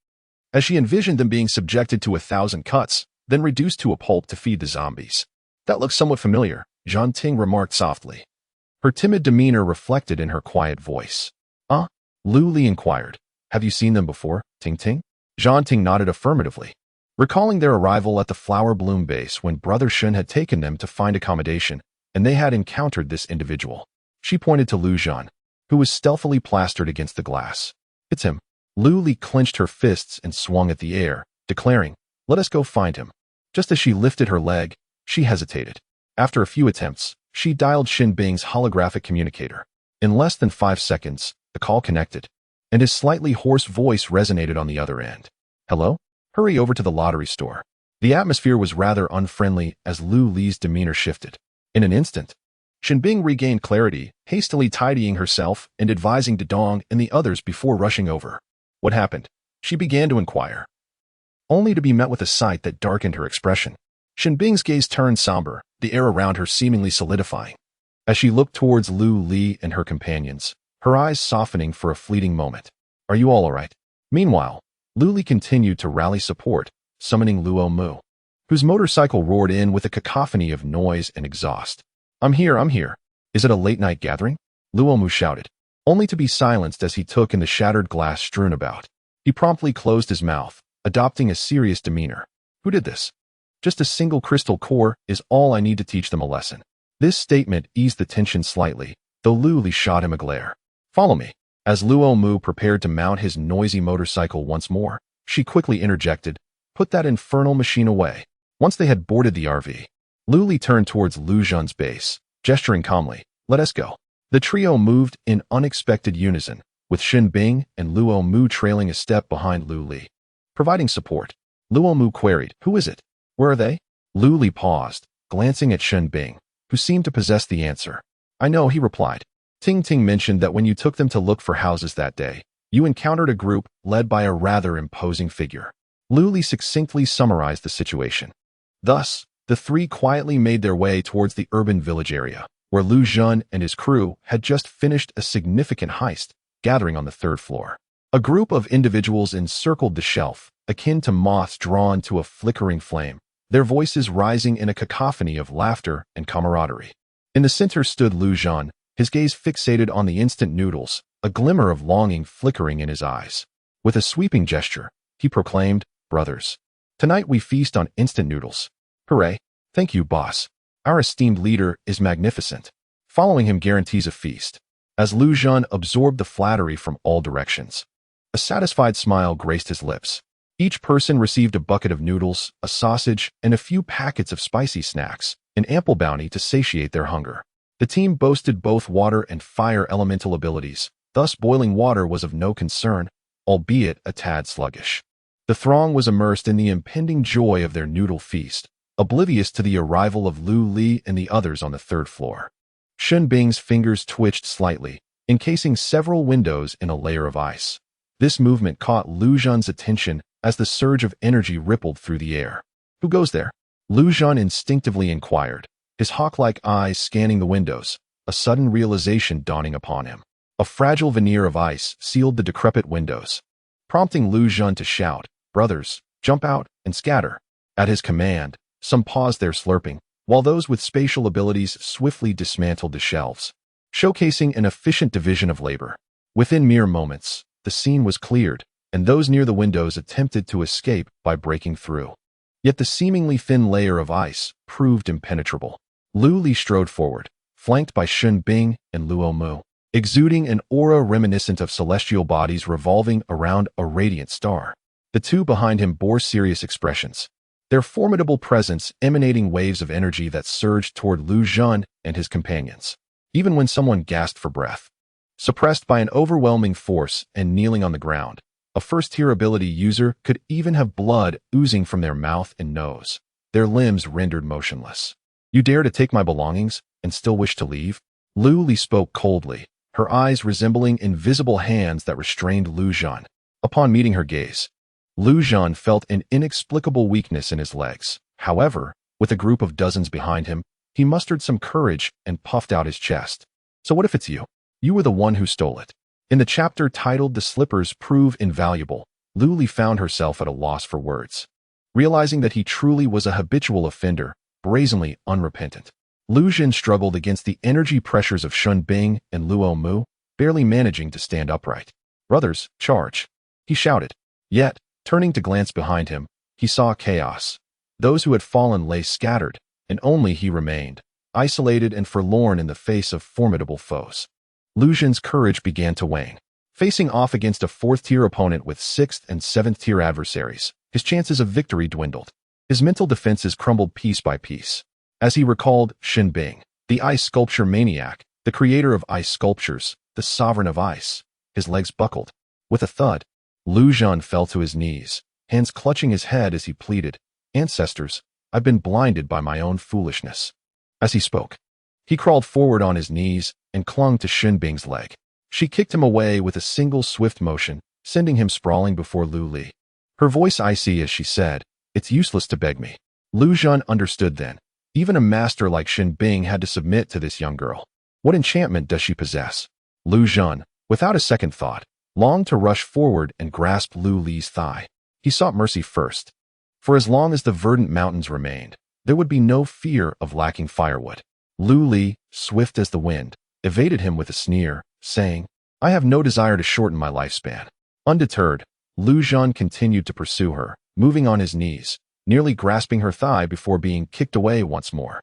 As she envisioned them being subjected to 1,000 cuts, then reduced to a pulp to feed the zombies. "That looks somewhat familiar," Zhang Ting remarked softly. Her timid demeanor reflected in her quiet voice. Lu Li inquired. Have you seen them before, Ting Ting? Zhan Ting nodded affirmatively, recalling their arrival at the Flower Bloom base when Brother Shun had taken them to find accommodation, and they had encountered this individual. She pointed to Lu Zhan, who was stealthily plastered against the glass. It's him. Lu Li clenched her fists and swung at the air, declaring, let us go find him. Just as she lifted her leg, she hesitated. After a few attempts, she dialed Shin Bing's holographic communicator. In less than 5 seconds, the call connected, and his slightly hoarse voice resonated on the other end. Hello? Hurry over to the lottery store. The atmosphere was rather unfriendly as Lu Li's demeanor shifted. In an instant, Shin Bing regained clarity, hastily tidying herself and advising Dedong and the others before rushing over. What happened? She began to inquire, only to be met with a sight that darkened her expression. Shin Bing's gaze turned somber, the air around her seemingly solidifying. As she looked towards Lu Li and her companions, her eyes softening for a fleeting moment. Are you all right? Meanwhile, Lu Li continued to rally support, summoning Luo Mu, whose motorcycle roared in with a cacophony of noise and exhaust. I'm here. Is it a late-night gathering? Luo Mu shouted, only to be silenced as he took in the shattered glass strewn about. He promptly closed his mouth, adopting a serious demeanor. Who did this? Just a single crystal core is all I need to teach them a lesson. This statement eased the tension slightly, though Lu Li shot him a glare. Follow me. As Luo Mu prepared to mount his noisy motorcycle once more, she quickly interjected, put that infernal machine away. Once they had boarded the RV, Lu Li turned towards Lu Zhan's base, gesturing calmly, let us go. The trio moved in unexpected unison, with Shin Bing and Luo Mu trailing a step behind Lu Li. Providing support, Luo Mu queried, who is it? Where are they? Lu Li paused, glancing at Shin Bing, who seemed to possess the answer. I know, he replied. Ting Ting mentioned that when you took them to look for houses that day, you encountered a group led by a rather imposing figure. Lu Li succinctly summarized the situation. Thus, the three quietly made their way towards the urban village area, where Lu Zhan and his crew had just finished a significant heist, gathering on the 3rd floor. A group of individuals encircled the shelf, akin to moths drawn to a flickering flame, their voices rising in a cacophony of laughter and camaraderie. In the center stood Lu Zhan, his gaze fixated on the instant noodles, a glimmer of longing flickering in his eyes. With a sweeping gesture, he proclaimed, brothers, tonight we feast on instant noodles. Hooray! Thank you, boss. Our esteemed leader is magnificent. Following him guarantees a feast. As Lu Zhan absorbed the flattery from all directions, a satisfied smile graced his lips. Each person received a bucket of noodles, a sausage, and a few packets of spicy snacks, an ample bounty to satiate their hunger. The team boasted both water and fire elemental abilities, thus boiling water was of no concern, albeit a tad sluggish. The throng was immersed in the impending joy of their noodle feast, oblivious to the arrival of Lu Li and the others on the 3rd floor. Shin Bing's fingers twitched slightly, encasing several windows in a layer of ice. This movement caught Lu Zhan's attention as the surge of energy rippled through the air. Who goes there? Lu Zhan instinctively inquired, his hawk-like eyes scanning the windows, a sudden realization dawning upon him. A fragile veneer of ice sealed the decrepit windows, prompting Lu Zhan to shout, brothers, jump out and scatter. At his command, some paused their slurping, while those with spatial abilities swiftly dismantled the shelves, showcasing an efficient division of labor. Within mere moments, the scene was cleared, and those near the windows attempted to escape by breaking through. Yet the seemingly thin layer of ice proved impenetrable. Lu Li strode forward, flanked by Shin Bing and Luo Mu, exuding an aura reminiscent of celestial bodies revolving around a radiant star. The two behind him bore serious expressions, their formidable presence emanating waves of energy that surged toward Lu Zhan and his companions, even when someone gasped for breath. Suppressed by an overwhelming force and kneeling on the ground, a first-tier ability user could even have blood oozing from their mouth and nose, their limbs rendered motionless. You dare to take my belongings and still wish to leave? Lu Li spoke coldly, her eyes resembling invisible hands that restrained Lu Zhan. Upon meeting her gaze, Lu Zhan felt an inexplicable weakness in his legs. However, with a group of dozens behind him, he mustered some courage and puffed out his chest. So what if it's you? You were the one who stole it. In the chapter titled The Slippers Prove Invaluable, Lu Li found herself at a loss for words. Realizing that he truly was a habitual offender, brazenly unrepentant, Lu Zhan struggled against the energy pressures of Shin Bing and Luo Mu, barely managing to stand upright. "Brothers, charge!" he shouted. Yet, turning to glance behind him, he saw chaos. Those who had fallen lay scattered, and only he remained, isolated and forlorn in the face of formidable foes. Lu Xun's courage began to wane. Facing off against a 4th-tier opponent with 6th and 7th-tier adversaries, his chances of victory dwindled. His mental defenses crumbled piece by piece. As he recalled Xin Bing, the ice sculpture maniac, the creator of ice sculptures, the sovereign of ice, his legs buckled. With a thud, Lu Xun fell to his knees, hands clutching his head as he pleaded, "Ancestors, I've been blinded by my own foolishness." As he spoke, he crawled forward on his knees and clung to Xin Bing's leg. She kicked him away with a single swift motion, sending him sprawling before Lu Li. Her voice icy as she said, "It's useless to beg me." Lu Xun understood then. Even a master like Xin Bing had to submit to this young girl. What enchantment does she possess? Lu Xun, without a second thought, longed to rush forward and grasp Lu Li's thigh. He sought mercy first. For as long as the verdant mountains remained, there would be no fear of lacking firewood. Lu Li, swift as the wind, evaded him with a sneer, saying, "I have no desire to shorten my lifespan." Undeterred, Lu Xun continued to pursue her, moving on his knees, nearly grasping her thigh before being kicked away once more.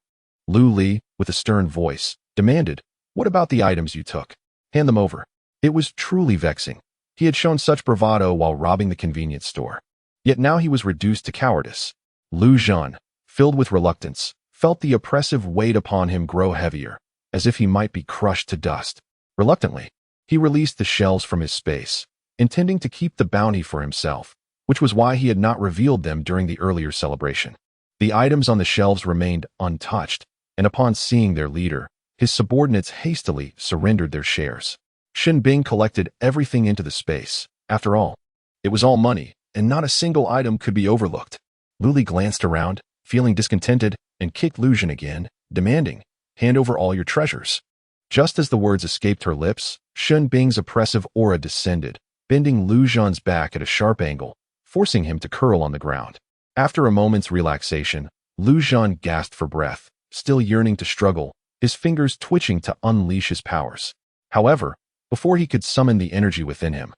Lu Li, with a stern voice, demanded, "What about the items you took? Hand them over." It was truly vexing. He had shown such bravado while robbing the convenience store. Yet now he was reduced to cowardice. Lu Xun, filled with reluctance, felt the oppressive weight upon him grow heavier, as if he might be crushed to dust. Reluctantly, he released the shelves from his space, intending to keep the bounty for himself, which was why he had not revealed them during the earlier celebration. The items on the shelves remained untouched, and upon seeing their leader, his subordinates hastily surrendered their shares. Xin Bing collected everything into the space. After all, it was all money, and not a single item could be overlooked. Lu Li glanced around, feeling discontented, and kicked Lu Xun again, demanding, "Hand over all your treasures." Just as the words escaped her lips, Xin Bing's oppressive aura descended, bending Lu Xun's back at a sharp angle, forcing him to curl on the ground. After a moment's relaxation, Lu Xun gasped for breath, still yearning to struggle, his fingers twitching to unleash his powers. However, before he could summon the energy within him,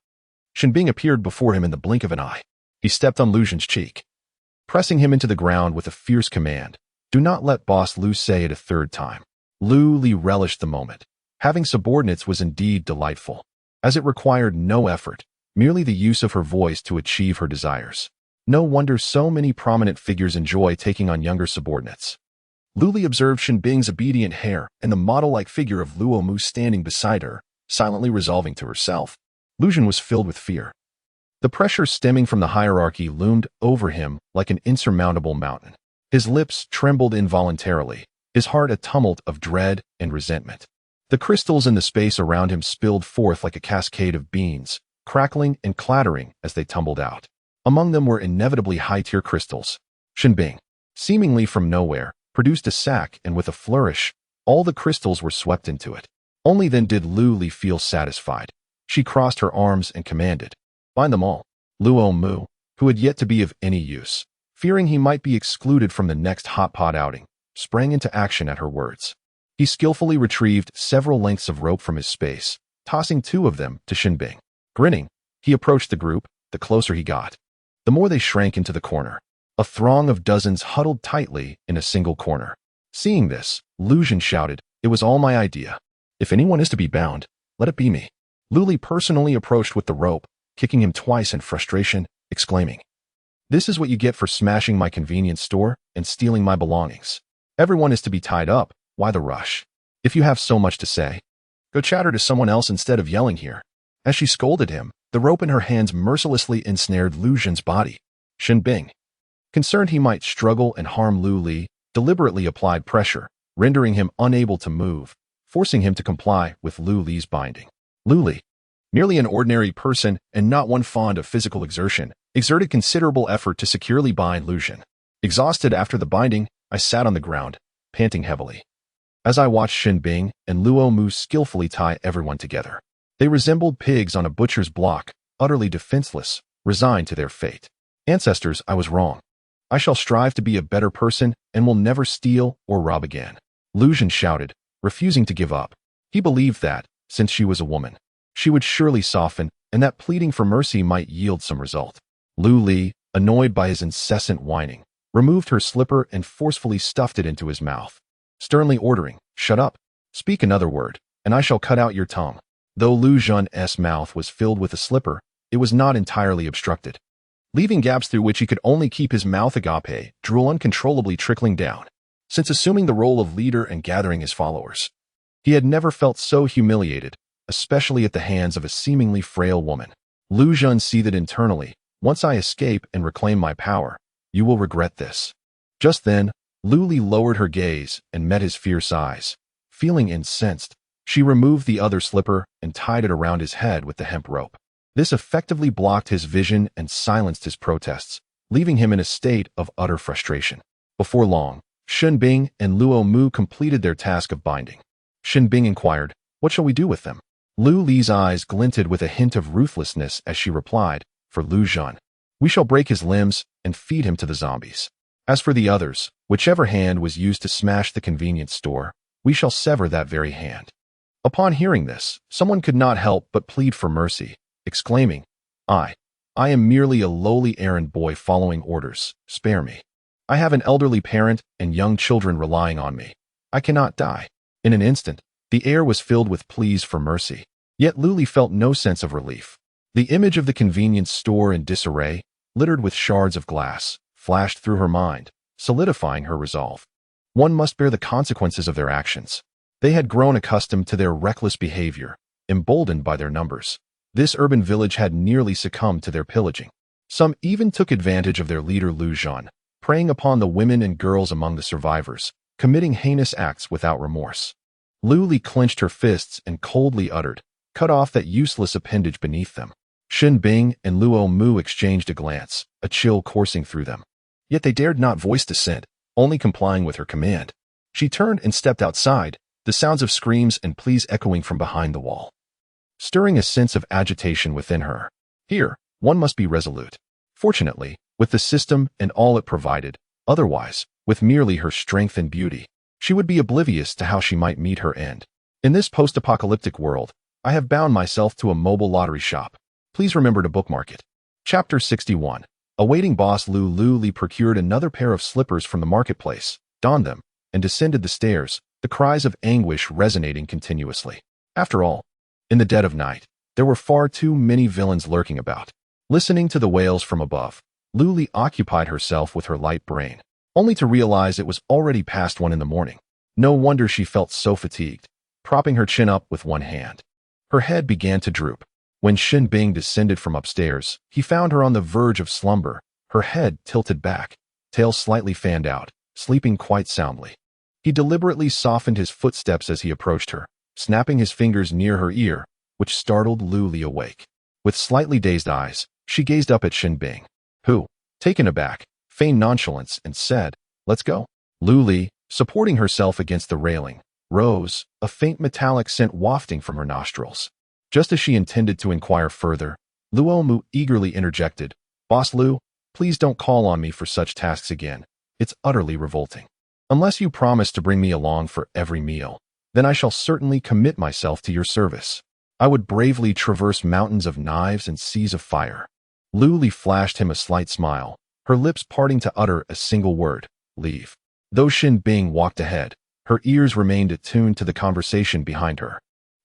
Xin Bing appeared before him in the blink of an eye. He stepped on Lu Xun's cheek, pressing him into the ground with a fierce command, "Do not let Boss Lu say it a third time." Lu Li relished the moment. Having subordinates was indeed delightful, as it required no effort, merely the use of her voice to achieve her desires. No wonder so many prominent figures enjoy taking on younger subordinates. Lu Li observed Xin Bing's obedient hair and the model-like figure of Luo Mu standing beside her, silently resolving to herself. Lu Xun was filled with fear. The pressure stemming from the hierarchy loomed over him like an insurmountable mountain. His lips trembled involuntarily, his heart a tumult of dread and resentment. The crystals in the space around him spilled forth like a cascade of beans, crackling and clattering as they tumbled out. Among them were inevitably high-tier crystals. Xin Bing, seemingly from nowhere, produced a sack, and with a flourish, all the crystals were swept into it. Only then did Lu Li feel satisfied. She crossed her arms and commanded, "Bind them all." Luo Mu, who had yet to be of any use, fearing he might be excluded from the next hot pot outing, sprang into action at her words. He skillfully retrieved several lengths of rope from his space, tossing 2 of them to Xin Bing. Grinning, he approached the group. The closer he got, the more they shrank into the corner. A throng of dozens huddled tightly in a single corner. Seeing this, Lu Xun shouted, "It was all my idea. If anyone is to be bound, let it be me." Lu Li personally approached with the rope, kicking him twice in frustration, exclaiming, "This is what you get for smashing my convenience store and stealing my belongings. Everyone is to be tied up. Why the rush? If you have so much to say, go chatter to someone else instead of yelling here." As she scolded him, the rope in her hands mercilessly ensnared Lu Xun's body. Xin Bing, concerned he might struggle and harm Lu Li, deliberately applied pressure, rendering him unable to move, forcing him to comply with Lu Li's binding. Lu Li, merely an ordinary person and not one fond of physical exertion, exerted considerable effort to securely bind Lu Xun. Exhausted after the binding, I sat on the ground, panting heavily. As I watched Xin Bing and Luo Mu skillfully tie everyone together, they resembled pigs on a butcher's block, utterly defenseless, resigned to their fate. Ancestors, I was wrong. I shall strive to be a better person and will never steal or rob again. Lu Xun shouted, refusing to give up. He believed that, since she was a woman, she would surely soften and that pleading for mercy might yield some result. Lu Li, annoyed by his incessant whining, removed her slipper and forcefully stuffed it into his mouth, sternly ordering, "Shut up. Speak another word, and I shall cut out your tongue." Though Lu Jun's mouth was filled with the slipper, it was not entirely obstructed, leaving gaps through which he could only keep his mouth agape, drool uncontrollably trickling down. Since assuming the role of leader and gathering his followers, he had never felt so humiliated, especially at the hands of a seemingly frail woman. Lu Jun seethed internally. "Once I escape and reclaim my power, you will regret this." Just then, Lu Li lowered her gaze and met his fierce eyes. Feeling incensed, she removed the other slipper and tied it around his head with the hemp rope. This effectively blocked his vision and silenced his protests, leaving him in a state of utter frustration. Before long, Shen Bing and Luo Mu completed their task of binding. Shen Bing inquired, "What shall we do with them?" Lu Li's eyes glinted with a hint of ruthlessness as she replied, "For Lu Jun, we shall break his limbs and feed him to the zombies. As for the others, whichever hand was used to smash the convenience store, we shall sever that very hand." Upon hearing this, someone could not help but plead for mercy, exclaiming, I am merely a lowly errand boy following orders. Spare me. I have an elderly parent and young children relying on me. I cannot die." In an instant, the air was filled with pleas for mercy. Yet Lu Li felt no sense of relief. The image of the convenience store in disarray, littered with shards of glass, flashed through her mind, solidifying her resolve. One must bear the consequences of their actions. They had grown accustomed to their reckless behavior, emboldened by their numbers. This urban village had nearly succumbed to their pillaging. Some even took advantage of their leader Lu Jun, preying upon the women and girls among the survivors, committing heinous acts without remorse. Lu Li clenched her fists and coldly uttered, "Cut off that useless appendage beneath them." Shen Bing and Luo Mu exchanged a glance, a chill coursing through them. Yet they dared not voice dissent, only complying with her command. She turned and stepped outside, the sounds of screams and pleas echoing from behind the wall, stirring a sense of agitation within her. Here, one must be resolute. Fortunately, with the system and all it provided, otherwise, with merely her strength and beauty, she would be oblivious to how she might meet her end. In this post-apocalyptic world, I have bound myself to a mobile lottery shop. Please remember to bookmark it. Chapter 61. Awaiting boss Lu Li procured another pair of slippers from the marketplace, donned them, and descended the stairs, the cries of anguish resonating continuously. After all, in the dead of night, there were far too many villains lurking about. Listening to the wails from above, Lu Li occupied herself with her light brain, only to realize it was already past 1 in the morning. No wonder she felt so fatigued, propping her chin up with one hand. Her head began to droop. When Shen Bing descended from upstairs, he found her on the verge of slumber, her head tilted back, tail slightly fanned out, sleeping quite soundly. He deliberately softened his footsteps as he approached her, snapping his fingers near her ear, which startled Lu Li awake. With slightly dazed eyes, she gazed up at Shen Bing, who, taken aback, feigned nonchalance and said, "Let's go." Lu Li, supporting herself against the railing, rose, a faint metallic scent wafting from her nostrils. Just as she intended to inquire further, Luo Mu eagerly interjected, "Boss Lu, please don't call on me for such tasks again. It's utterly revolting. Unless you promise to bring me along for every meal, then I shall certainly commit myself to your service. I would bravely traverse mountains of knives and seas of fire." Lu Li flashed him a slight smile, her lips parting to utter a single word, "Leave." Though Shen Bing walked ahead, her ears remained attuned to the conversation behind her.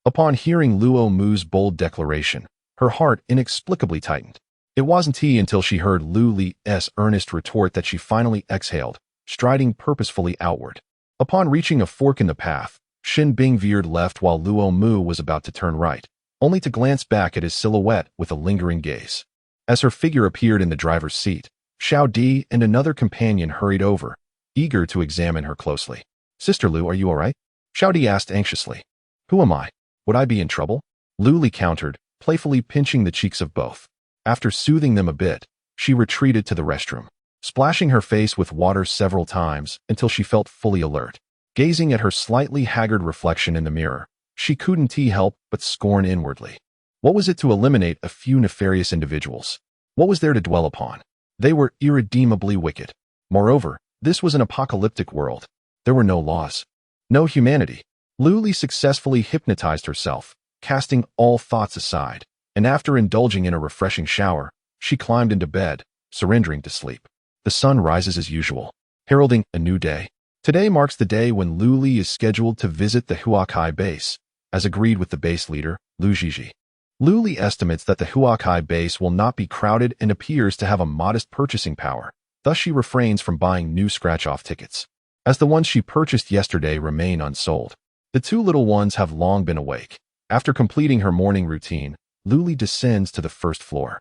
Upon hearing Luo Mu's bold declaration, her heart inexplicably tightened. It wasn't until she heard Lu Li's earnest retort that she finally exhaled, striding purposefully outward. Upon reaching a fork in the path, Shen Bing veered left while Luo Mu was about to turn right, only to glance back at his silhouette with a lingering gaze. As her figure appeared in the driver's seat, Xiao Di and another companion hurried over, eager to examine her closely. "Sister Lu, are you all right?" Xiao Di asked anxiously. "Who am I? Would I be in trouble?" Lu Li countered, playfully pinching the cheeks of both. After soothing them a bit, she retreated to the restroom, splashing her face with water several times until she felt fully alert. Gazing at her slightly haggard reflection in the mirror, she couldn't help but scorn inwardly. What was it to eliminate a few nefarious individuals? What was there to dwell upon? They were irredeemably wicked. Moreover, this was an apocalyptic world. There were no laws, no humanity. Lu Li successfully hypnotized herself, casting all thoughts aside, and after indulging in a refreshing shower, she climbed into bed, surrendering to sleep. The sun rises as usual, heralding a new day. Today marks the day when Lu Li is scheduled to visit the Huakai base, as agreed with the base leader, Lu Zhizhi. Lu Li estimates that the Huakai base will not be crowded and appears to have a modest purchasing power, thus she refrains from buying new scratch-off tickets, as the ones she purchased yesterday remain unsold. The two little ones have long been awake. After completing her morning routine, Lu Li descends to the first floor.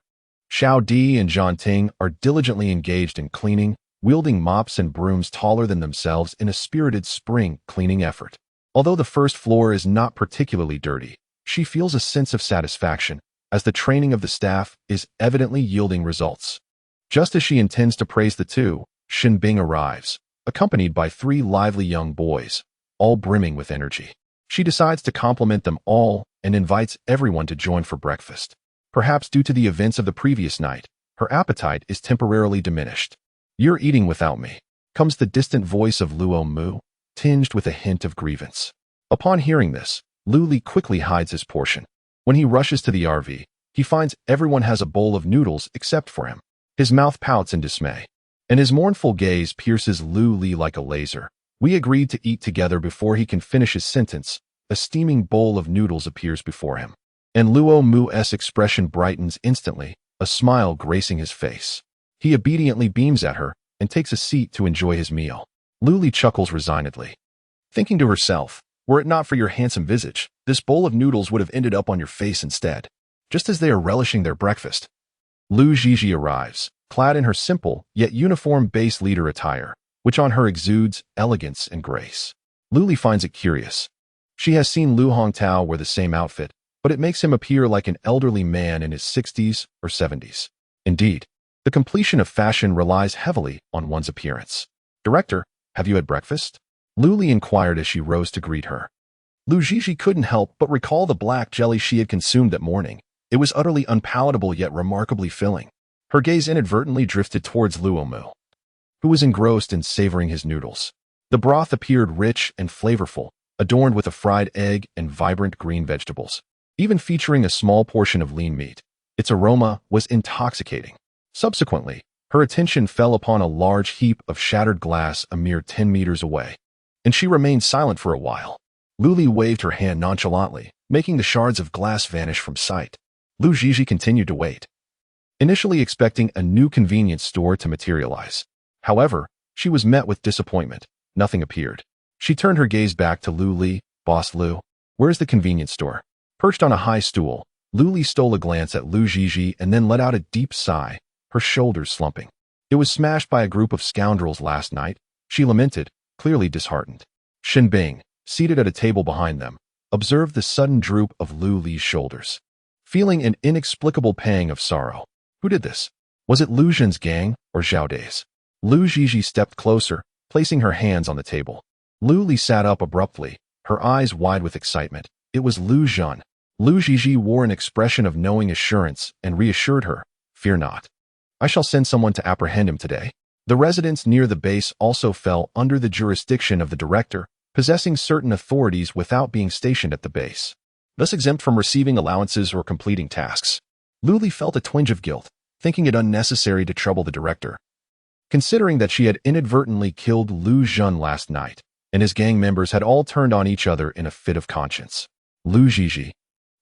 Xiao Di and Zhan Ting are diligently engaged in cleaning, wielding mops and brooms taller than themselves in a spirited spring cleaning effort. Although the first floor is not particularly dirty, she feels a sense of satisfaction, as the training of the staff is evidently yielding results. Just as she intends to praise the two, Shenbing arrives, accompanied by 3 lively young boys, all brimming with energy. She decides to compliment them all and invites everyone to join for breakfast. Perhaps due to the events of the previous night, her appetite is temporarily diminished. "You're eating without me," comes the distant voice of Luo Mu, tinged with a hint of grievance. Upon hearing this, Lu Li quickly hides his portion. When he rushes to the RV, he finds everyone has a bowl of noodles except for him. His mouth pouts in dismay, and his mournful gaze pierces Lu Li like a laser. "We agreed to eat together." Before he can finish his sentence, a steaming bowl of noodles appears before him, and Luo Mu's expression brightens instantly, a smile gracing his face. He obediently beams at her and takes a seat to enjoy his meal. Lu Li chuckles resignedly, thinking to herself, "Were it not for your handsome visage, this bowl of noodles would have ended up on your face instead." Just as they are relishing their breakfast, Lu Zhizhi arrives, clad in her simple yet uniform base leader attire, which on her exudes elegance and grace. Lu Li finds it curious. She has seen Lu Hongtao wear the same outfit, but it makes him appear like an elderly man in his 60s or 70s. Indeed, the completion of fashion relies heavily on one's appearance. "Director, have you had breakfast?" Lu Li inquired as she rose to greet her. Lu Zhizhi couldn't help but recall the black jelly she had consumed that morning. It was utterly unpalatable yet remarkably filling. Her gaze inadvertently drifted towards Luo Mu, who was engrossed in savoring his noodles. The broth appeared rich and flavorful, adorned with a fried egg and vibrant green vegetables, even featuring a small portion of lean meat. Its aroma was intoxicating. Subsequently, her attention fell upon a large heap of shattered glass a mere 10 meters away, and she remained silent for a while. Lu Li waved her hand nonchalantly, making the shards of glass vanish from sight. Lu Zhizhi continued to wait, initially expecting a new convenience store to materialize. However, she was met with disappointment. Nothing appeared. She turned her gaze back to Lu Li. "Boss Lu, where's the convenience store?" Perched on a high stool, Lu Li stole a glance at Lu Zhizhi and then let out a deep sigh, her shoulders slumping. "It was smashed by a group of scoundrels last night," she lamented, clearly disheartened. Shenbing, seated at a table behind them, observed the sudden droop of Lu Li's shoulders, feeling an inexplicable pang of sorrow. Who did this? Was it Lu Zhen's gang or Xiao Dai's? Lu Zhizhi stepped closer, placing her hands on the table. Lu Li sat up abruptly, her eyes wide with excitement. It was Lu Zhen. Lu Zhizhi wore an expression of knowing assurance and reassured her, "Fear not. I shall send someone to apprehend him today." The residents near the base also fell under the jurisdiction of the director, possessing certain authorities without being stationed at the base, thus exempt from receiving allowances or completing tasks. Lu Li felt a twinge of guilt, thinking it unnecessary to trouble the director, considering that she had inadvertently killed Lu Zhen last night, and his gang members had all turned on each other in a fit of conscience. Lu Zhizhi.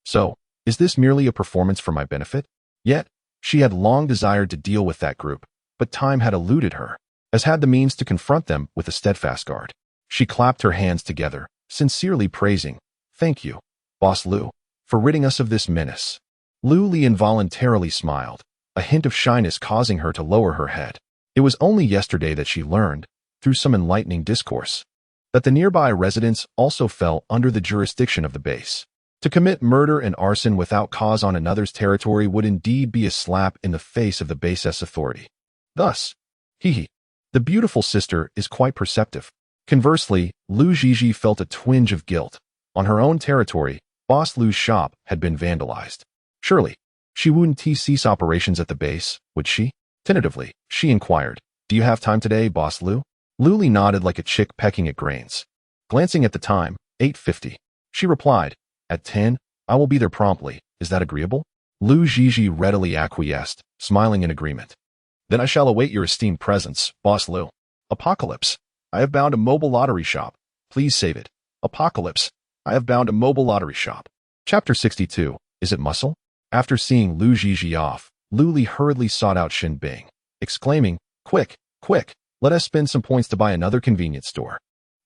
So, is this merely a performance for my benefit? Yet, she had long desired to deal with that group, but time had eluded her, as had the means to confront them with a steadfast guard. She clapped her hands together, sincerely praising, "Thank you, Boss Lu, for ridding us of this menace." Lu Li involuntarily smiled, a hint of shyness causing her to lower her head. It was only yesterday that she learned, through some enlightening discourse, that the nearby residents also fell under the jurisdiction of the base. To commit murder and arson without cause on another's territory would indeed be a slap in the face of the base's authority. Thus, the beautiful sister is quite perceptive. Conversely, Lu Zhizhi felt a twinge of guilt. On her own territory, Boss Lu's shop had been vandalized. Surely, she wouldn't cease operations at the base, would she? Tentatively, she inquired, "Do you have time today, Boss Lu?" Lu Li nodded like a chick pecking at grains. Glancing at the time, 8:50, she replied, "At 10, I will be there promptly. Is that agreeable?" Lu Zhizhi readily acquiesced, smiling in agreement. Then I shall await your esteemed presence, Boss Lu. Apocalypse. I have bound a mobile lottery shop. Please save it. Apocalypse. I have bound a mobile lottery shop. Chapter 62. Is it muscle? After seeing Lu Zhizhi off, Lu Li hurriedly sought out Xin Bing, exclaiming, Quick, quick, let us spend some points to buy another convenience store.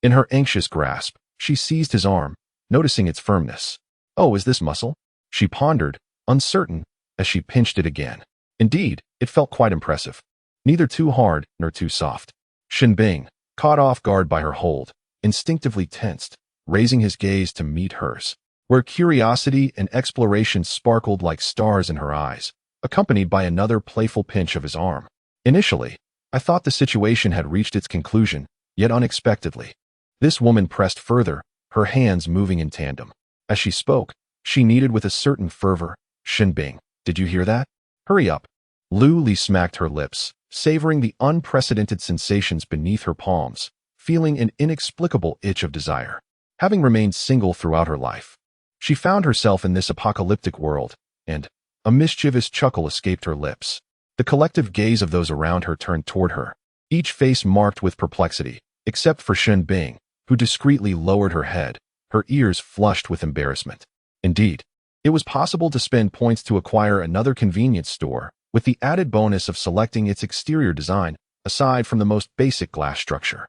In her anxious grasp, she seized his arm, noticing its firmness. Oh, is this muscle? She pondered, uncertain, as she pinched it again. Indeed, it felt quite impressive. Neither too hard nor too soft. Xin Bing, caught off guard by her hold, instinctively tensed, raising his gaze to meet hers, where curiosity and exploration sparkled like stars in her eyes, accompanied by another playful pinch of his arm. Initially, I thought the situation had reached its conclusion, yet unexpectedly. This woman pressed further, her hands moving in tandem. As she spoke, she kneaded with a certain fervor. Xin Bing, did you hear that? Hurry up. Lu Li smacked her lips, savoring the unprecedented sensations beneath her palms, feeling an inexplicable itch of desire. Having remained single throughout her life, she found herself in this apocalyptic world, and a mischievous chuckle escaped her lips. The collective gaze of those around her turned toward her, each face marked with perplexity, except for Xin Bing, who discreetly lowered her head, her ears flushed with embarrassment. Indeed, it was possible to spend points to acquire another convenience store, with the added bonus of selecting its exterior design, aside from the most basic glass structure.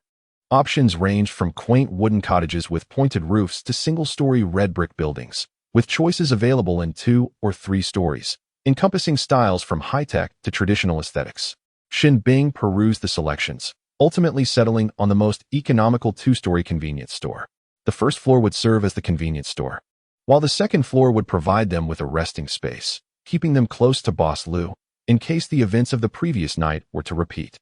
Options ranged from quaint wooden cottages with pointed roofs to single-story red brick buildings, with choices available in 2 or 3 stories, encompassing styles from high-tech to traditional aesthetics. Xin Bing perused the selections, ultimately settling on the most economical 2-story convenience store. The first floor would serve as the convenience store, while the second floor would provide them with a resting space, keeping them close to Boss Lu, in case the events of the previous night were to repeat.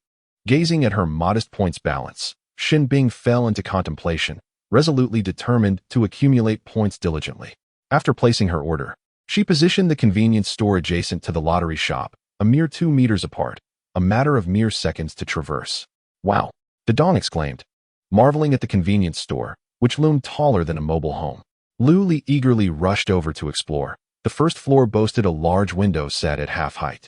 Gazing at her modest points balance, Xin Bing fell into contemplation, resolutely determined to accumulate points diligently. After placing her order, she positioned the convenience store adjacent to the lottery shop, a mere 2 meters apart, a matter of mere seconds to traverse. Wow! The Dong exclaimed, marveling at the convenience store, which loomed taller than a mobile home. Lu Li eagerly rushed over to explore. The first floor boasted a large window set at half height,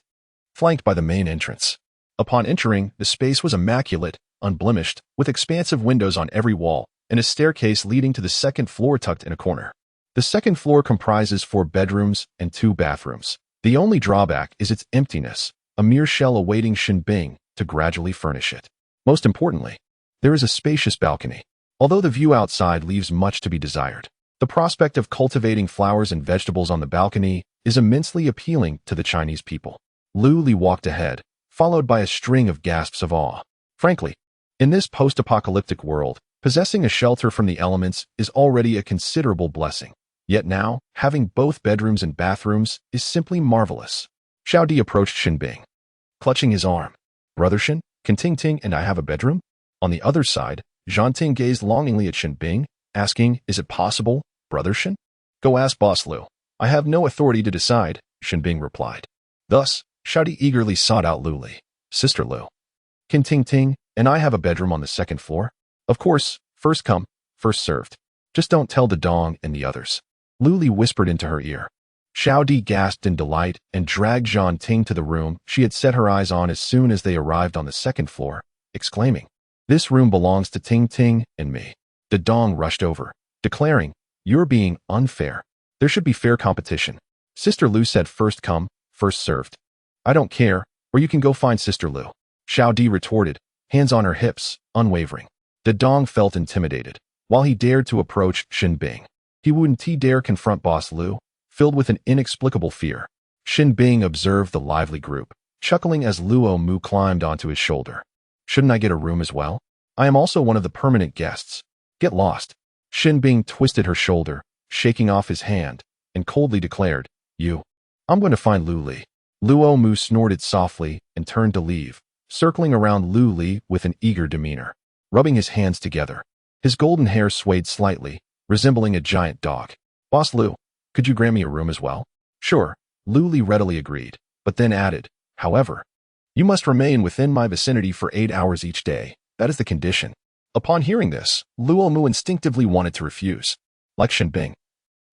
flanked by the main entrance. Upon entering, the space was immaculate, unblemished, with expansive windows on every wall, and a staircase leading to the second floor tucked in a corner. The second floor comprises 4 bedrooms and 2 bathrooms. The only drawback is its emptiness, a mere shell awaiting Xin Bing to gradually furnish it. Most importantly, there is a spacious balcony. Although the view outside leaves much to be desired, the prospect of cultivating flowers and vegetables on the balcony is immensely appealing to the Chinese people. Lu Li walked ahead, followed by a string of gasps of awe. Frankly, in this post-apocalyptic world, possessing a shelter from the elements is already a considerable blessing. Yet now, having both bedrooms and bathrooms is simply marvelous. Xiao Di approached Xin Bing, clutching his arm. Brother Xin, can Ting Ting and I have a bedroom? On the other side, Zhan Ting gazed longingly at Xin Bing, asking, Is it possible, Brother Xin? Go ask Boss Lu. I have no authority to decide, Xin Bing replied. Thus, Xiao Di eagerly sought out Lu Li. Sister Lu, can Ting Ting and I have a bedroom on the second floor? Of course, first come, first served. Just don't tell the Dong and the others. Lu Li whispered into her ear. Xiao Di gasped in delight and dragged Zhan Ting to the room she had set her eyes on as soon as they arrived on the second floor, exclaiming, This room belongs to Ting Ting and me. The Dong rushed over, declaring, You're being unfair. There should be fair competition. Sister Lu said first come, first served. I don't care, or you can go find Sister Lu. Xiao Di retorted, hands on her hips, unwavering. The Dong felt intimidated. While he dared to approach Xin Bing, he wouldn't dare confront Boss Lu, filled with an inexplicable fear. Xin Bing observed the lively group, chuckling as Luo Mu climbed onto his shoulder. Shouldn't I get a room as well? I am also one of the permanent guests. Get lost. Xin Bing twisted her shoulder, shaking off his hand, and coldly declared, I'm going to find Lu Li. Luo Mu snorted softly and turned to leave, circling around Lu Li with an eager demeanor, rubbing his hands together. His golden hair swayed slightly, resembling a giant dog. Boss Lu, could you grant me a room as well? Sure, Lu Li readily agreed, but then added, however, you must remain within my vicinity for 8 hours each day. That is the condition. Upon hearing this, Luo Mu instinctively wanted to refuse. Like Xin Bing,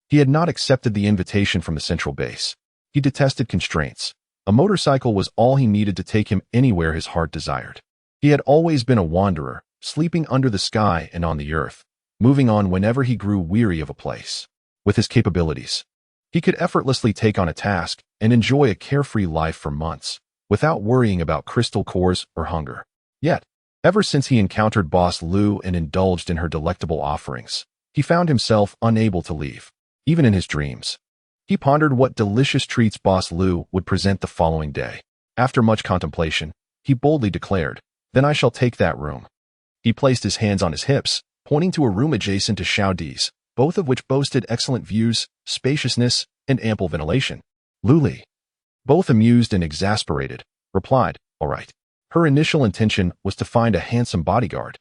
he had not accepted the invitation from the central base. He detested constraints. A motorcycle was all he needed to take him anywhere his heart desired. He had always been a wanderer, sleeping under the sky and on the earth, moving on whenever he grew weary of a place. With his capabilities, he could effortlessly take on a task and enjoy a carefree life for months, without worrying about crystal cores or hunger. Yet, ever since he encountered Boss Lu and indulged in her delectable offerings, he found himself unable to leave, even in his dreams. He pondered what delicious treats Boss Lu would present the following day. After much contemplation, he boldly declared, "Then I shall take that room." He placed his hands on his hips, pointing to a room adjacent to Xiao Di's, both of which boasted excellent views, spaciousness, and ample ventilation. Lu Li, both amused and exasperated, replied, "All right." Her initial intention was to find a handsome bodyguard,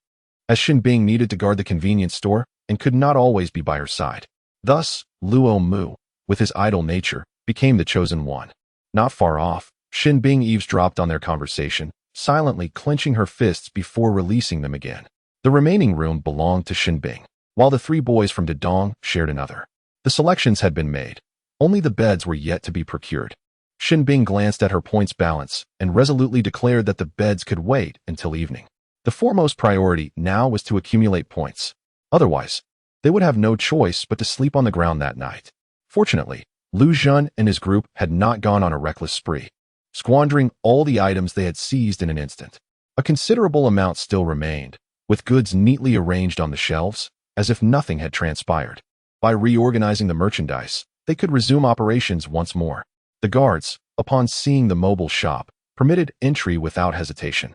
as Xin Bing needed to guard the convenience store and could not always be by her side. Thus, Luo Mu, with his idle nature, became the chosen one. Not far off, Xin Bing eavesdropped on their conversation, silently clenching her fists before releasing them again. The remaining room belonged to Xin Bing, while the three boys from Dedong shared another. The selections had been made. Only the beds were yet to be procured. Xin Bing glanced at her points balance and resolutely declared that the beds could wait until evening. The foremost priority now was to accumulate points. Otherwise, they would have no choice but to sleep on the ground that night. Fortunately, Lu Zhen and his group had not gone on a reckless spree, squandering all the items they had seized in an instant. A considerable amount still remained, with goods neatly arranged on the shelves, as if nothing had transpired. By reorganizing the merchandise, they could resume operations once more. The guards, upon seeing the mobile shop, permitted entry without hesitation.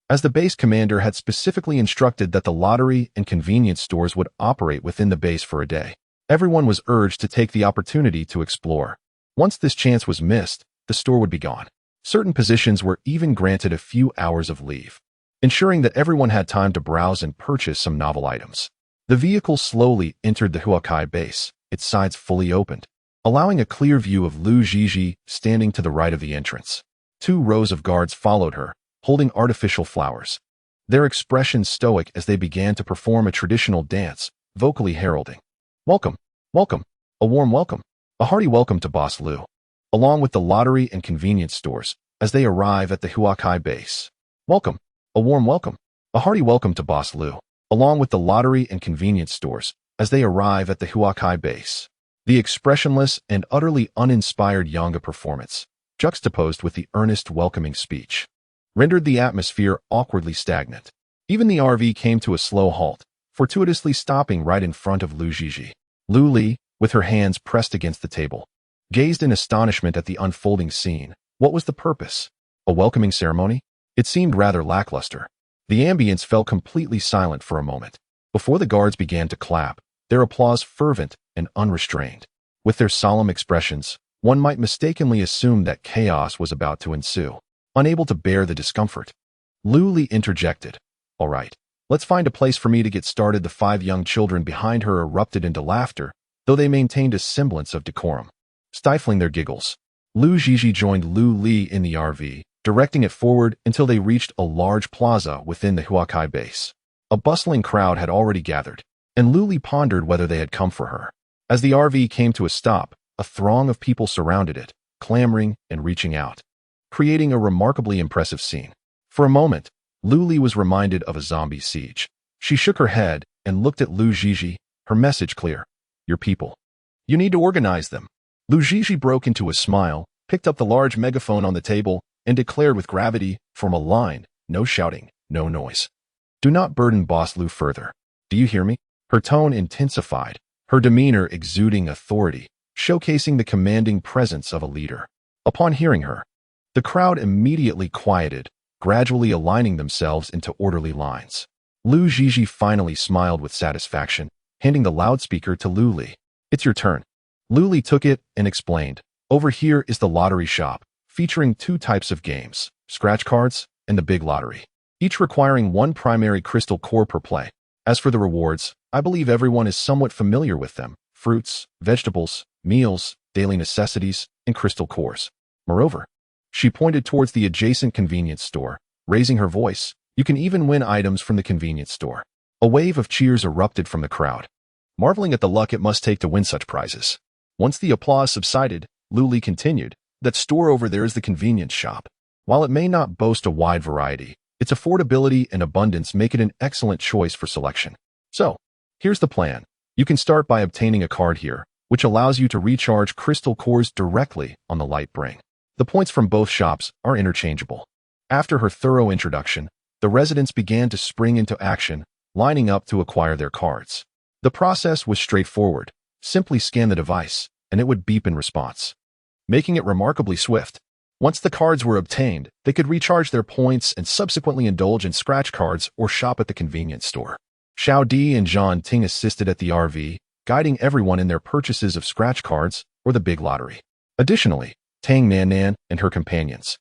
As the base commander had specifically instructed that the lottery and convenience stores would operate within the base for a day, everyone was urged to take the opportunity to explore. Once this chance was missed, the store would be gone. Certain positions were even granted a few hours of leave, ensuring that everyone had time to browse and purchase some novel items. The vehicle slowly entered the Huakai base, its sides fully opened, allowing a clear view of Lu Zhizhi standing to the right of the entrance. 2 rows of guards followed her, holding artificial flowers, their expressions stoic as they began to perform a traditional dance, vocally heralding, "Welcome, welcome, a warm welcome, a hearty welcome to Boss Lu," along with the lottery and convenience stores as they arrive at the Huakai base. "Welcome, a warm welcome, a hearty welcome to Boss Lu," along with the lottery and convenience stores as they arrive at the Huakai base. The expressionless and utterly uninspired Yanga performance, juxtaposed with the earnest welcoming speech, rendered the atmosphere awkwardly stagnant. Even the RV came to a slow halt, fortuitously stopping right in front of Lu Zhizhi. Lu Li, with her hands pressed against the table, gazed in astonishment at the unfolding scene. What was the purpose? A welcoming ceremony? It seemed rather lackluster. The ambience fell completely silent for a moment, before the guards began to clap, their applause fervent and unrestrained. With their solemn expressions, one might mistakenly assume that chaos was about to ensue. Unable to bear the discomfort, Lu Li interjected, "All right, let's find a place for me to get started." The 5 young children behind her erupted into laughter, though they maintained a semblance of decorum. Stifling their giggles, Lu Zhizhi joined Lu Li in the RV, directing it forward until they reached a large plaza within the Huakai base. A bustling crowd had already gathered, and Lu Li pondered whether they had come for her. As the RV came to a stop, a throng of people surrounded it, clamoring and reaching out, creating a remarkably impressive scene. For a moment, Lu Li was reminded of a zombie siege. She shook her head and looked at Lu Zhizhi, her message clear. "Your people. You need to organize them." Lu Zhizhi broke into a smile, picked up the large megaphone on the table, and declared with gravity, "Form a line, no shouting, no noise. Do not burden Boss Lu further. Do you hear me?" Her tone intensified, her demeanor exuding authority, showcasing the commanding presence of a leader. Upon hearing her, the crowd immediately quieted, gradually aligning themselves into orderly lines. Lu Zhizhi finally smiled with satisfaction, handing the loudspeaker to Lu Li. "It's your turn." Lu Li took it and explained, "Over here is the lottery shop, featuring 2 types of games, scratch cards and the big lottery, each requiring 1 primary crystal core per play. As for the rewards, I believe everyone is somewhat familiar with them: fruits, vegetables, meals, daily necessities, and crystal cores. Moreover," she pointed towards the adjacent convenience store, raising her voice, "you can even win items from the convenience store." A wave of cheers erupted from the crowd, marveling at the luck it must take to win such prizes. Once the applause subsided, Lu Li continued, That store over there is the convenience shop. While it may not boast a wide variety, its affordability and abundance make it an excellent choice for selection. So, here's the plan. You can start by obtaining a card here, which allows you to recharge crystal cores directly on the light bring. The points from both shops are interchangeable. After her thorough introduction, the residents began to spring into action, lining up to acquire their cards. The process was straightforward. Simply scan the device, and it would beep in response, making it remarkably swift. Once the cards were obtained, they could recharge their points and subsequently indulge in scratch cards or shop at the convenience store. Xiao Di and Zhang Ting assisted at the RV, guiding everyone in their purchases of scratch cards or the big lottery. Additionally, Tang Nan and her companions,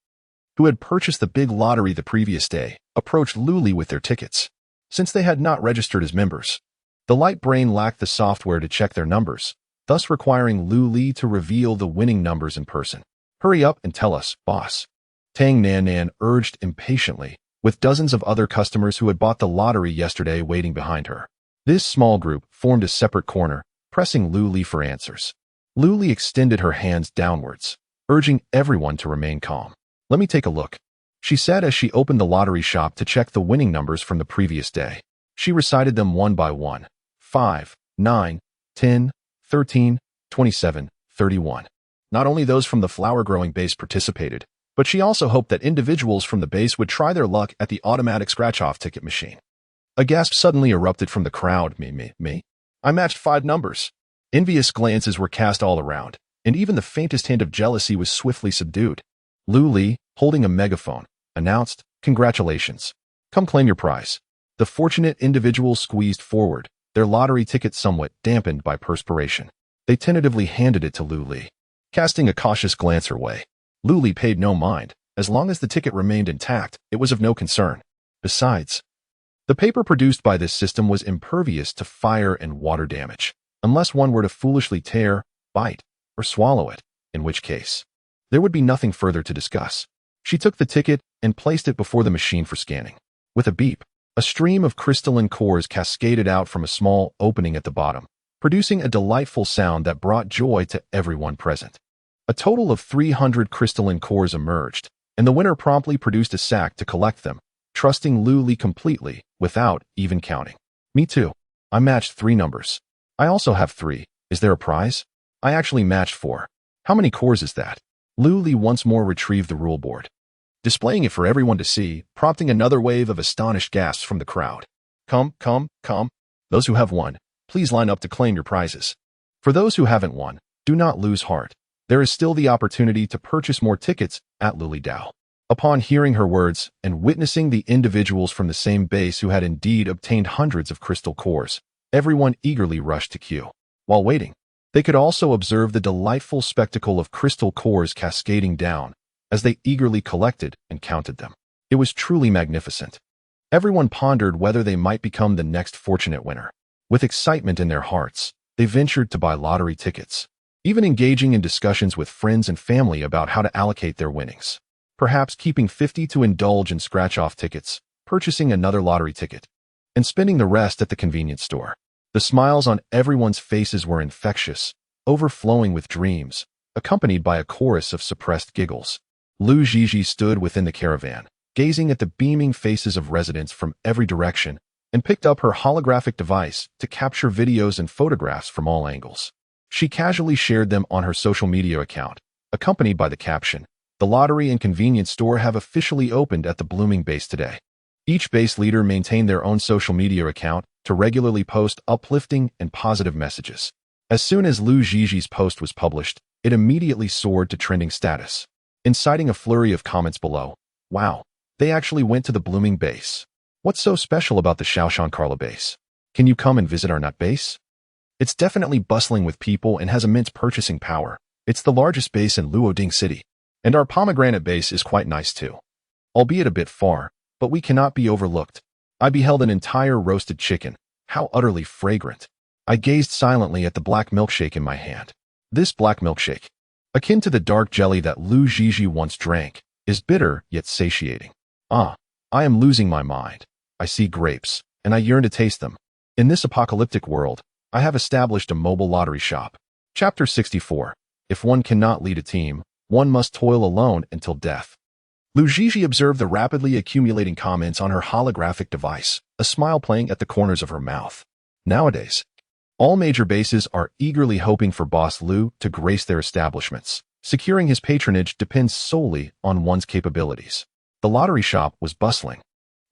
who had purchased the big lottery the previous day, approached Luli with their tickets. Since they had not registered as members, the light brain lacked the software to check their numbers, thus requiring Luli to reveal the winning numbers in person. Hurry up and tell us, boss. Tang Nan urged impatiently, with dozens of other customers who had bought the lottery yesterday waiting behind her. This small group formed a separate corner, pressing Luli for answers. Luli extended her hands downwards, urging everyone to remain calm. Let me take a look, she said as she opened the lottery shop to check the winning numbers from the previous day. She recited them one by one. 5, 9, 10, 13, 27, 31. Not only those from the flower-growing base participated, but she also hoped that individuals from the base would try their luck at the automatic scratch-off ticket machine. A gasp suddenly erupted from the crowd. Me? I matched 5 numbers. Envious glances were cast all around, and even the faintest hint of jealousy was swiftly subdued. Luli, holding a megaphone, announced, "Congratulations. Come claim your prize." The fortunate individuals squeezed forward, their lottery ticket somewhat dampened by perspiration. They tentatively handed it to Luli. Casting a cautious glance her way, Luli paid no mind. As long as the ticket remained intact, it was of no concern. Besides, the paper produced by this system was impervious to fire and water damage, unless one were to foolishly tear, bite, or swallow it, in which case, there would be nothing further to discuss. She took the ticket and placed it before the machine for scanning. With a beep, a stream of crystalline cores cascaded out from a small opening at the bottom, producing a delightful sound that brought joy to everyone present. A total of 300 crystalline cores emerged, and the winner promptly produced a sack to collect them, trusting Luli completely without even counting. Me too. I matched 3 numbers. I also have 3. Is there a prize? I actually matched 4. How many cores is that? Luli once more retrieved the rule board, displaying it for everyone to see, prompting another wave of astonished gasps from the crowd. Come. Those who have won, please line up to claim your prizes. For those who haven't won, do not lose heart. There is still the opportunity to purchase more tickets at Luli Dao. Upon hearing her words and witnessing the individuals from the same base who had indeed obtained hundreds of crystal cores, everyone eagerly rushed to queue. While waiting, they could also observe the delightful spectacle of crystal cores cascading down as they eagerly collected and counted them. It was truly magnificent. Everyone pondered whether they might become the next fortunate winner. With excitement in their hearts, they ventured to buy lottery tickets, even engaging in discussions with friends and family about how to allocate their winnings. Perhaps keeping 50 to indulge in scratch-off tickets, purchasing another lottery ticket, and spending the rest at the convenience store. The smiles on everyone's faces were infectious, overflowing with dreams, accompanied by a chorus of suppressed giggles. Lu Zhizhi stood within the caravan, gazing at the beaming faces of residents from every direction, and picked up her holographic device to capture videos and photographs from all angles. She casually shared them on her social media account, accompanied by the caption, "The lottery and convenience store have officially opened at the blooming base today." Each base leader maintained their own social media account to regularly post uplifting and positive messages. As soon as Lu Zhizhi's post was published, it immediately soared to trending status, inciting a flurry of comments below. Wow, they actually went to the blooming base. What's so special about the Shaoshan Carla base? Can you come and visit our nut base? It's definitely bustling with people and has immense purchasing power. It's the largest base in Luoding City. And our pomegranate base is quite nice too. Albeit a bit far, but we cannot be overlooked. I beheld an entire roasted chicken. How utterly fragrant. I gazed silently at the black milkshake in my hand. This black milkshake, akin to the dark jelly that Lu Zhizhi once drank, is bitter yet satiating. Ah, I am losing my mind. I see grapes, and I yearn to taste them. In this apocalyptic world, I have established a mobile lottery shop. Chapter 64. If one cannot lead a team, One must toil alone until death. Lu Zhizhi observed the rapidly accumulating comments on her holographic device, a smile playing at the corners of her mouth. Nowadays, all major bases are eagerly hoping for Boss Lu to grace their establishments. Securing his patronage depends solely on one's capabilities. The lottery shop was bustling,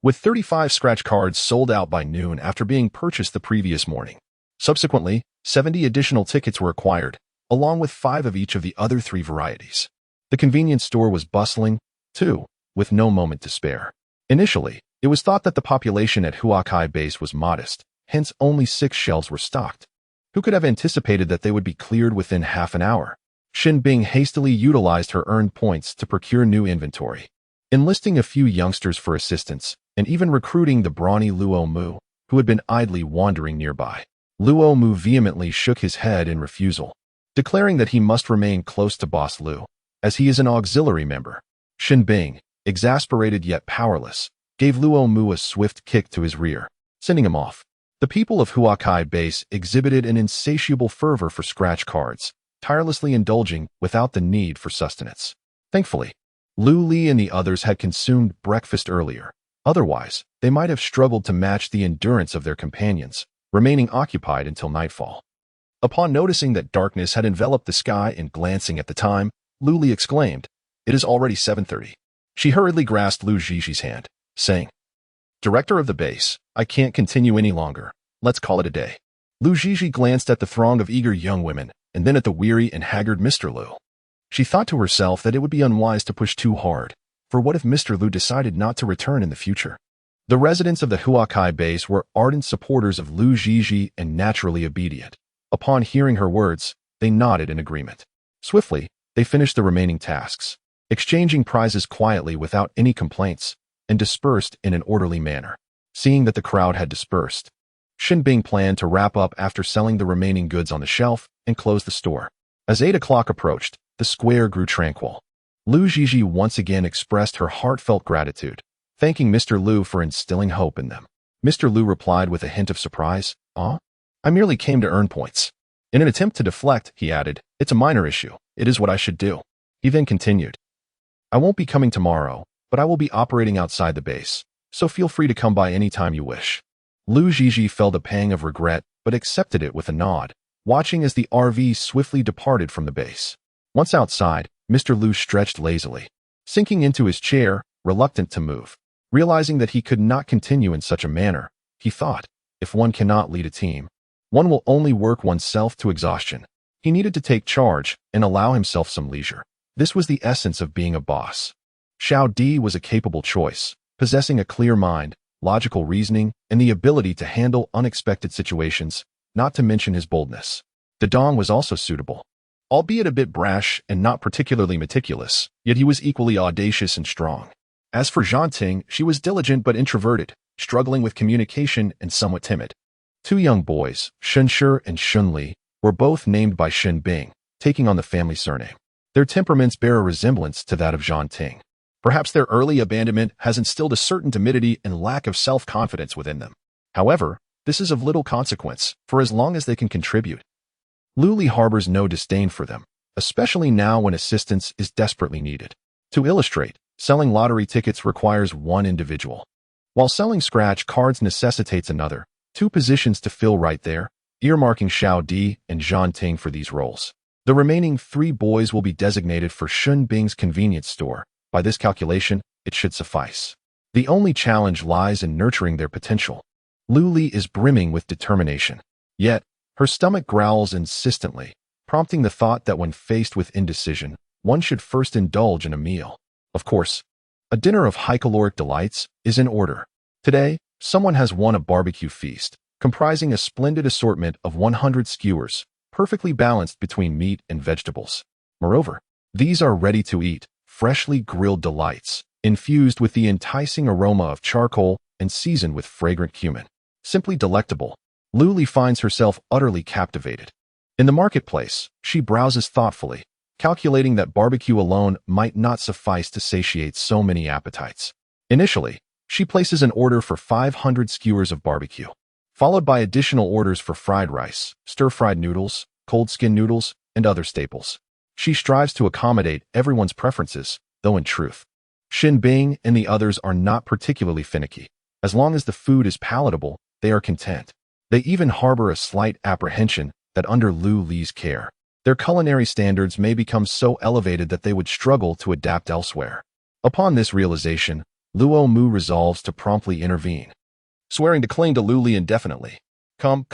with 35 scratch cards sold out by noon after being purchased the previous morning. Subsequently, 70 additional tickets were acquired, along with 5 of each of the other 3 varieties. The convenience store was bustling, too, with no moment to spare. Initially, it was thought that the population at Huakai base was modest, hence only 6 shelves were stocked. Who could have anticipated that they would be cleared within half an hour? Xin Bing hastily utilized her earned points to procure new inventory, enlisting a few youngsters for assistance, and even recruiting the brawny Luo Mu, who had been idly wandering nearby. Luo Mu vehemently shook his head in refusal, declaring that he must remain close to Boss Lu, as he is an auxiliary member. Xin Bing, exasperated yet powerless, gave Luo Mu a swift kick to his rear, sending him off. The people of Huakai base exhibited an insatiable fervor for scratch cards, tirelessly indulging without the need for sustenance. Thankfully, Lu Li and the others had consumed breakfast earlier. Otherwise, they might have struggled to match the endurance of their companions, remaining occupied until nightfall. Upon noticing that darkness had enveloped the sky and glancing at the time, Lu Li exclaimed, "It is already 7:30. She hurriedly grasped Lu Zhizhi's hand, saying, "Director of the base, I can't continue any longer. Let's call it a day." Lu Zhizhi glanced at the throng of eager young women, and then at the weary and haggard Mr. Lu. She thought to herself that it would be unwise to push too hard, for what if Mr. Lu decided not to return in the future? The residents of the Huakai base were ardent supporters of Lu Zhizhi and naturally obedient. Upon hearing her words, they nodded in agreement. Swiftly, they finished the remaining tasks, exchanging prizes quietly without any complaints, and dispersed in an orderly manner. Seeing that the crowd had dispersed, Xin Bing planned to wrap up after selling the remaining goods on the shelf and close the store. As 8 o'clock approached, the square grew tranquil. Lu Zhizhi once again expressed her heartfelt gratitude, thanking Mr. Lu for instilling hope in them. Mr. Lu replied with a hint of surprise, "Ah, I merely came to earn points." In an attempt to deflect, he added, "It's a minor issue. It is what I should do." He then continued, "I won't be coming tomorrow, but I will be operating outside the base, so feel free to come by any time you wish." Lu Zhizhi felt a pang of regret, but accepted it with a nod, watching as the RV swiftly departed from the base. Once outside, Mr. Lu stretched lazily, sinking into his chair, reluctant to move. Realizing that he could not continue in such a manner, he thought, if one cannot lead a team, one will only work oneself to exhaustion. He needed to take charge and allow himself some leisure. This was the essence of being a boss. Xiao Di was a capable choice, possessing a clear mind, logical reasoning, and the ability to handle unexpected situations, not to mention his boldness. Dedong was also suitable. Albeit a bit brash and not particularly meticulous, yet he was equally audacious and strong. As for Zhanting, she was diligent but introverted, struggling with communication and somewhat timid. 2 young boys, Shunshi and Shunli, were both named by Xin Bing, taking on the family surname. Their temperaments bear a resemblance to that of Zhanting. Perhaps their early abandonment has instilled a certain timidity and lack of self-confidence within them. However, this is of little consequence, for as long as they can contribute. Lu Li harbors no disdain for them, especially now when assistance is desperately needed. To illustrate, selling lottery tickets requires one individual, while selling scratch cards necessitates another, 2 positions to fill right there, earmarking Xiao Di and Zhanting for these roles. The remaining 3 boys will be designated for Xun Bing's convenience store. By this calculation, it should suffice. The only challenge lies in nurturing their potential. Lu Li is brimming with determination. Yet, her stomach growls insistently, prompting the thought that when faced with indecision, one should first indulge in a meal. Of course, a dinner of high-caloric delights is in order. Today, someone has won a barbecue feast, comprising a splendid assortment of 100 skewers, perfectly balanced between meat and vegetables. Moreover, these are ready-to-eat, freshly grilled delights, infused with the enticing aroma of charcoal and seasoned with fragrant cumin. Simply delectable. Lu Li finds herself utterly captivated. In the marketplace, she browses thoughtfully, calculating that barbecue alone might not suffice to satiate so many appetites. Initially, she places an order for 500 skewers of barbecue, followed by additional orders for fried rice, stir-fried noodles, cold skin noodles, and other staples. She strives to accommodate everyone's preferences, though in truth, Xin Bing and the others are not particularly finicky. As long as the food is palatable, they are content. They even harbor a slight apprehension that under Lu Li's care, their culinary standards may become so elevated that they would struggle to adapt elsewhere. Upon this realization, Luo Mu resolves to promptly intervene, swearing to cling to Lu Li indefinitely. Come,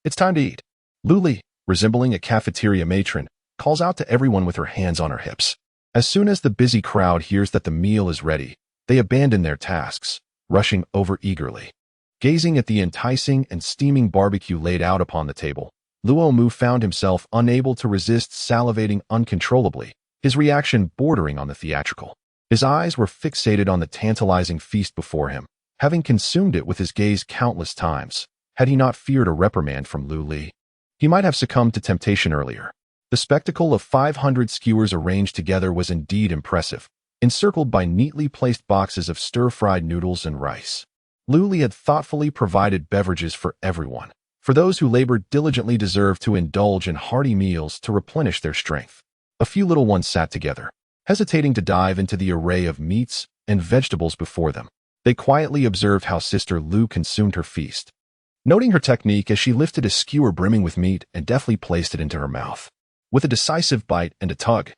it's time to eat. Lu Li, resembling a cafeteria matron, calls out to everyone with her hands on her hips. As soon as the busy crowd hears that the meal is ready, they abandon their tasks, rushing over eagerly. Gazing at the enticing and steaming barbecue laid out upon the table, Luo Mu found himself unable to resist salivating uncontrollably, his reaction bordering on the theatrical. His eyes were fixated on the tantalizing feast before him, having consumed it with his gaze countless times. Had he not feared a reprimand from Lu Li, he might have succumbed to temptation earlier. The spectacle of 500 skewers arranged together was indeed impressive, encircled by neatly placed boxes of stir-fried noodles and rice. Lu Li had thoughtfully provided beverages for everyone, for those who labored diligently deserved to indulge in hearty meals to replenish their strength. A few little ones sat together, hesitating to dive into the array of meats and vegetables before them. They quietly observed how Sister Lu consumed her feast, noting her technique as she lifted a skewer brimming with meat and deftly placed it into her mouth. With a decisive bite and a tug,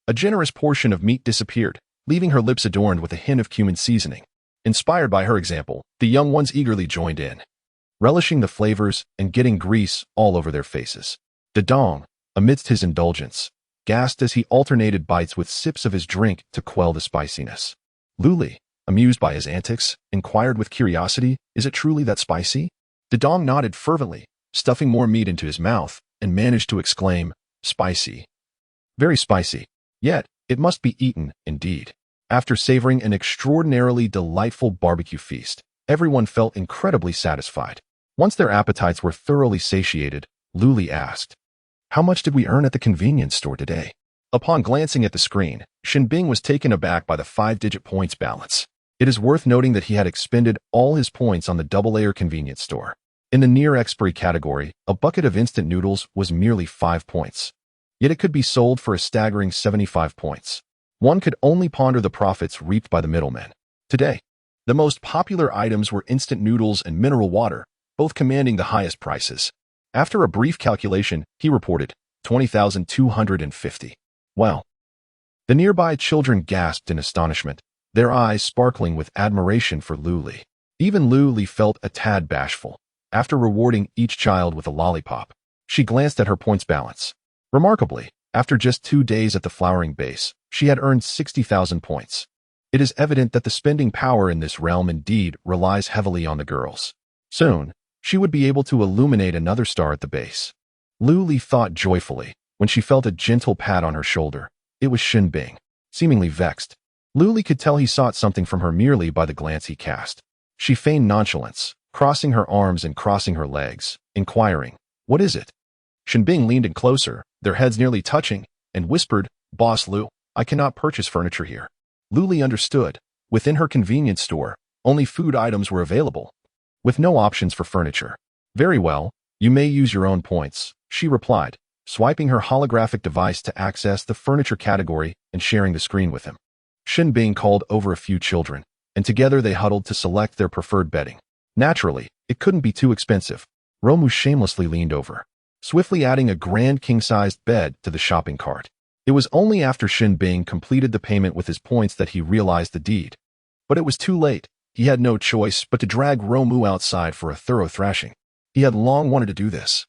a generous portion of meat disappeared, leaving her lips adorned with a hint of cumin seasoning. Inspired by her example, the young ones eagerly joined in, relishing the flavors and getting grease all over their faces. Dedong, amidst his indulgence, gasped as he alternated bites with sips of his drink to quell the spiciness. Lu Li, amused by his antics, inquired with curiosity, "Is it truly that spicy?" Dedong nodded fervently, stuffing more meat into his mouth, and managed to exclaim, "Spicy. Very spicy. Yet, it must be eaten, indeed." After savoring an extraordinarily delightful barbecue feast, everyone felt incredibly satisfied. Once their appetites were thoroughly satiated, Lu Li asked, "How much did we earn at the convenience store today?" Upon glancing at the screen, Xin Bing was taken aback by the 5-digit points balance. It is worth noting that he had expended all his points on the double-layer convenience store. In the near-expiry category, a bucket of instant noodles was merely 5 points. Yet it could be sold for a staggering 75 points. One could only ponder the profits reaped by the middlemen. Today, the most popular items were instant noodles and mineral water, both commanding the highest prices. After a brief calculation, he reported 20,250. Well, the nearby children gasped in astonishment, their eyes sparkling with admiration for Lu Li. Even Lu Li felt a tad bashful. After rewarding each child with a lollipop, she glanced at her points balance. Remarkably, after just 2 days at the flowering base, she had earned 60,000 points. It is evident that the spending power in this realm indeed relies heavily on the girls. Soon, she would be able to illuminate another star at the base. Lu Li thought joyfully when she felt a gentle pat on her shoulder. It was Xin Bing. Seemingly vexed, Lu Li could tell he sought something from her merely by the glance he cast. She feigned nonchalance, crossing her arms and crossing her legs, inquiring, "What is it?" Xin Bing leaned in closer, their heads nearly touching, and whispered, "Boss Lu, I cannot purchase furniture here." Lu Li understood. Within her convenience store, only food items were available, with no options for furniture. "Very well, you may use your own points," she replied, swiping her holographic device to access the furniture category and sharing the screen with him. Xin Bing called over a few children, and together they huddled to select their preferred bedding. Naturally, it couldn't be too expensive. Romu shamelessly leaned over, swiftly adding a grand king-sized bed to the shopping cart. It was only after Xin Bing completed the payment with his points that he realized the deed. But it was too late. He had no choice but to drag Romu outside for a thorough thrashing. He had long wanted to do this.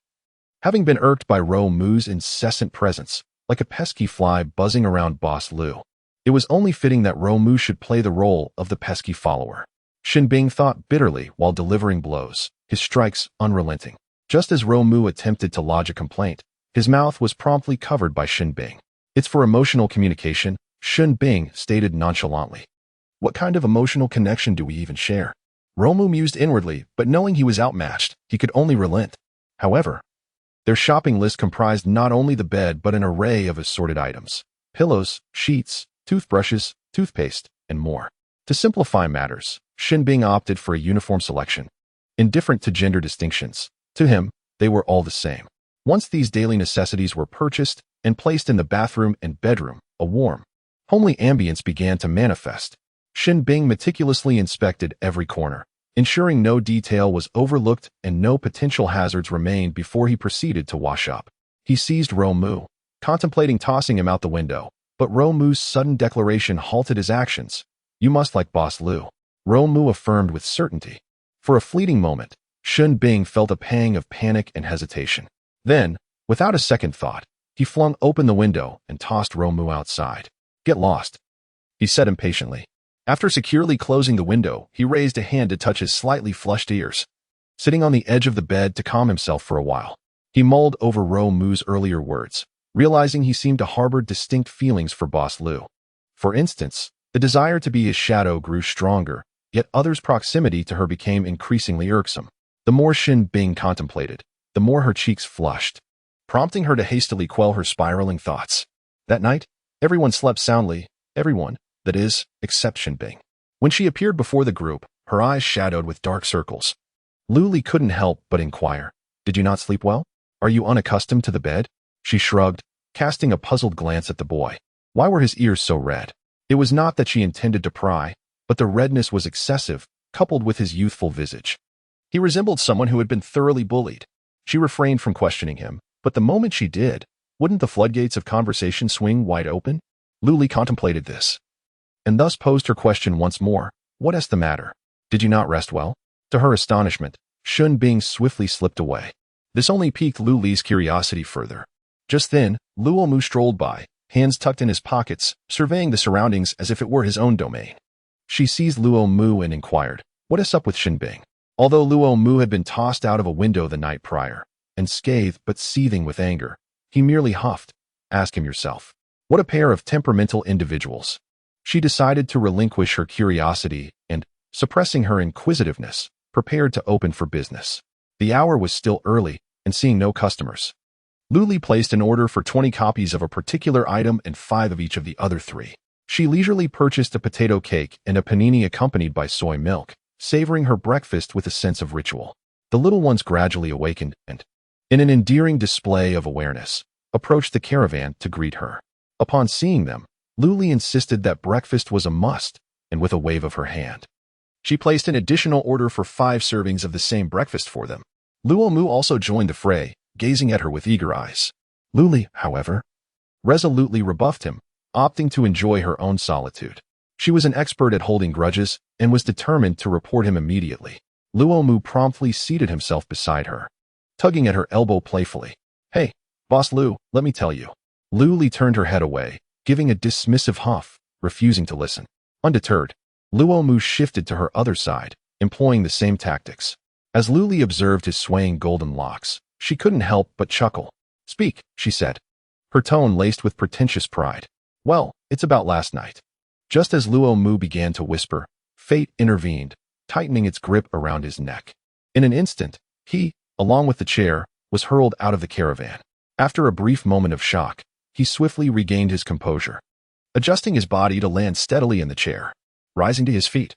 Having been irked by Romu's incessant presence, like a pesky fly buzzing around Boss Lu, it was only fitting that Romu should play the role of the pesky follower. Xin Bing thought bitterly while delivering blows, his strikes unrelenting. Just as Romu attempted to lodge a complaint, his mouth was promptly covered by Xin Bing. "It's for emotional communication," Xin Bing stated nonchalantly. "What kind of emotional connection do we even share?" Romu mused inwardly, but knowing he was outmatched, he could only relent. However, their shopping list comprised not only the bed but an array of assorted items: pillows, sheets, toothbrushes, toothpaste, and more. To simplify matters, Xin Bing opted for a uniform selection. Indifferent to gender distinctions, to him, they were all the same. Once these daily necessities were purchased, and placed in the bathroom and bedroom, a warm, homely ambience began to manifest. Shin Bing meticulously inspected every corner, ensuring no detail was overlooked and no potential hazards remained before he proceeded to wash up. He seized Ro Mu, contemplating tossing him out the window, but Ro Mu's sudden declaration halted his actions. "You must like Boss Lu," Ro Mu affirmed with certainty. For a fleeting moment, Shin Bing felt a pang of panic and hesitation. Then, without a second thought, he flung open the window and tossed Ro Mu outside. "Get lost," he said impatiently. After securely closing the window, he raised a hand to touch his slightly flushed ears. Sitting on the edge of the bed to calm himself for a while, he mulled over Ro Mu's earlier words, realizing he seemed to harbor distinct feelings for Boss Lu. For instance, the desire to be his shadow grew stronger, yet others' proximity to her became increasingly irksome. The more Shin Bing contemplated, the more her cheeks flushed, prompting her to hastily quell her spiraling thoughts. That night, everyone slept soundly, everyone, that is, except Shin Bing. When she appeared before the group, her eyes shadowed with dark circles. Lu Li couldn't help but inquire, "Did you not sleep well? Are you unaccustomed to the bed?" She shrugged, casting a puzzled glance at the boy. Why were his ears so red? It was not that she intended to pry, but the redness was excessive, coupled with his youthful visage. He resembled someone who had been thoroughly bullied. She refrained from questioning him, but the moment she did, wouldn't the floodgates of conversation swing wide open? Lu Li contemplated this, and thus posed her question once more. "What is the matter? Did you not rest well?" To her astonishment, Shin Bing swiftly slipped away. This only piqued Lu Li's curiosity further. Just then, Luo Mu strolled by, hands tucked in his pockets, surveying the surroundings as if it were his own domain. She seized Luo Mu and inquired, "What is up with Shin Bing?" Although Luo Mu had been tossed out of a window the night prior, and scathed but seething with anger, he merely huffed, "Ask him yourself." What a pair of temperamental individuals. She decided to relinquish her curiosity and, suppressing her inquisitiveness, prepared to open for business. The hour was still early, and seeing no customers, Lu Li placed an order for 20 copies of a particular item and 5 of each of the other 3. She leisurely purchased a potato cake and a panini accompanied by soy milk, savoring her breakfast with a sense of ritual. The little ones gradually awakened and, in an endearing display of awareness, approached the caravan to greet her. Upon seeing them, Lu Li insisted that breakfast was a must, and with a wave of her hand, she placed an additional order for 5 servings of the same breakfast for them. Luo Mu also joined the fray, gazing at her with eager eyes. Lu Li, however, resolutely rebuffed him, opting to enjoy her own solitude. She was an expert at holding grudges and was determined to report him immediately. Luo Mu promptly seated himself beside her, tugging at her elbow playfully. "Hey, Boss Lu, let me tell you." Lu Li turned her head away, giving a dismissive huff, refusing to listen. Undeterred, Luo Mu shifted to her other side, employing the same tactics. As Lu Li observed his swaying golden locks, she couldn't help but chuckle. "Speak," she said, her tone laced with pretentious pride. "Well, it's about last night." Just as Luo Mu began to whisper, fate intervened, tightening its grip around his neck. In an instant, he, along with the chair, was hurled out of the caravan. After a brief moment of shock, he swiftly regained his composure, adjusting his body to land steadily in the chair. Rising to his feet,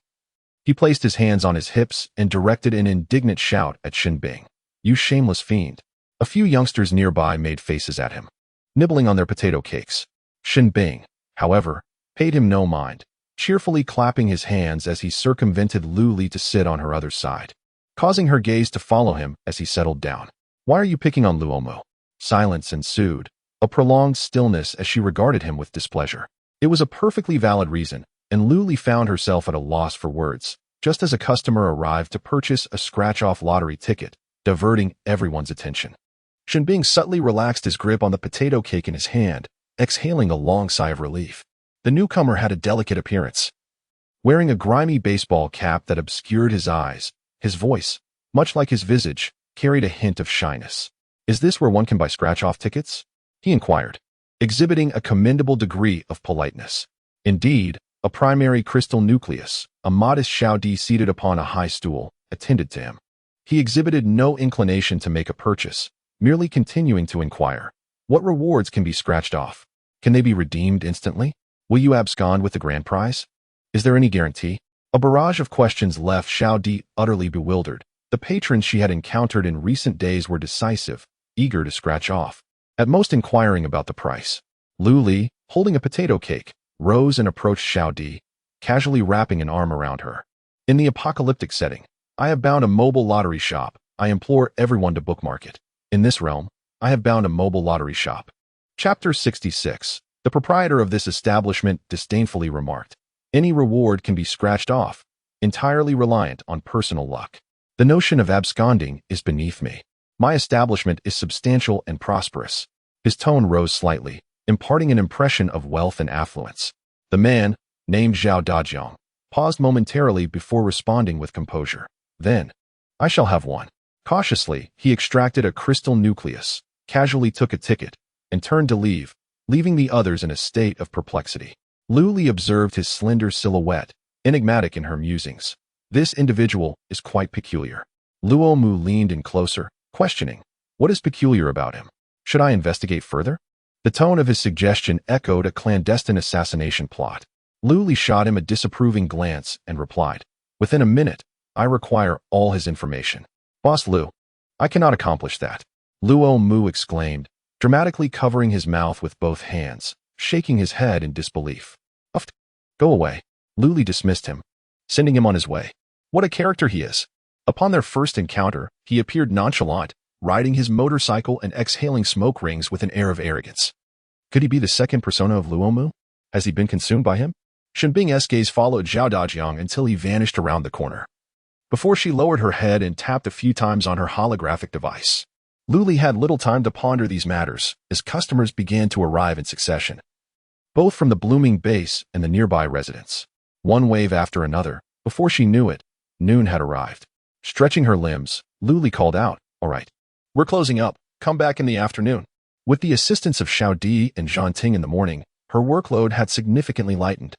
he placed his hands on his hips and directed an indignant shout at Shin Bing. "You shameless fiend." A few youngsters nearby made faces at him, nibbling on their potato cakes. Shin Bing, however, paid him no mind, cheerfully clapping his hands as he circumvented Lu Li to sit on her other side, causing her gaze to follow him as he settled down. "Why are you picking on Luo Mu?" Silence ensued, a prolonged stillness as she regarded him with displeasure. It was a perfectly valid reason, and Lu Li found herself at a loss for words, just as a customer arrived to purchase a scratch-off lottery ticket, diverting everyone's attention. Shin Bing subtly relaxed his grip on the potato cake in his hand, exhaling a long sigh of relief. The newcomer had a delicate appearance. Wearing a grimy baseball cap that obscured his eyes, his voice, much like his visage, carried a hint of shyness. "Is this where one can buy scratch-off tickets?" he inquired, exhibiting a commendable degree of politeness. Indeed, a primary crystal nucleus, a modest Xiao seated upon a high stool, attended to him. He exhibited no inclination to make a purchase, merely continuing to inquire, "What rewards can be scratched off? Can they be redeemed instantly? Will you abscond with the grand prize? Is there any guarantee?" A barrage of questions left Xiao utterly bewildered. The patrons she had encountered in recent days were decisive, eager to scratch off. at most inquiring about the price. Lu Li, holding a potato cake, rose and approached Xiao Di, casually wrapping an arm around her. In the apocalyptic setting, I have bound a mobile lottery shop. I implore everyone to bookmark it. In this realm, I have bound a mobile lottery shop. Chapter 66. The proprietor of this establishment disdainfully remarked, any reward can be scratched off, entirely reliant on personal luck. The notion of absconding is beneath me. My establishment is substantial and prosperous. His tone rose slightly, imparting an impression of wealth and affluence. The man, named Zhao Dajiang, paused momentarily before responding with composure. Then, I shall have one. Cautiously, he extracted a crystal nucleus, casually took a ticket, and turned to leave, leaving the others in a state of perplexity. Lu Li observed his slender silhouette, enigmatic in her musings. This individual is quite peculiar. Luo Mu leaned in closer, questioning, what is peculiar about him? Should I investigate further? The tone of his suggestion echoed a clandestine assassination plot. Lu Li shot him a disapproving glance and replied, within a minute, I require all his information. Boss Lu, I cannot accomplish that. Luo Mu exclaimed, dramatically covering his mouth with both hands, shaking his head in disbelief. Uff, go away. Lu Li dismissed him, sending him on his way. What a character he is. Upon their first encounter, he appeared nonchalant, riding his motorcycle and exhaling smoke rings with an air of arrogance. Could he be the second persona of Luo Mu? Has he been consumed by him? Shenbing's gaze followed Zhao Dajiang until he vanished around the corner. Before she lowered her head and tapped a few times on her holographic device. Lu Li had little time to ponder these matters as customers began to arrive in succession, both from the blooming base and the nearby residents. One wave after another, before she knew it, noon had arrived. Stretching her limbs, Lu Li called out, all right, we're closing up, come back in the afternoon. With the assistance of Xiao Di and Zhan Ting in the morning, her workload had significantly lightened.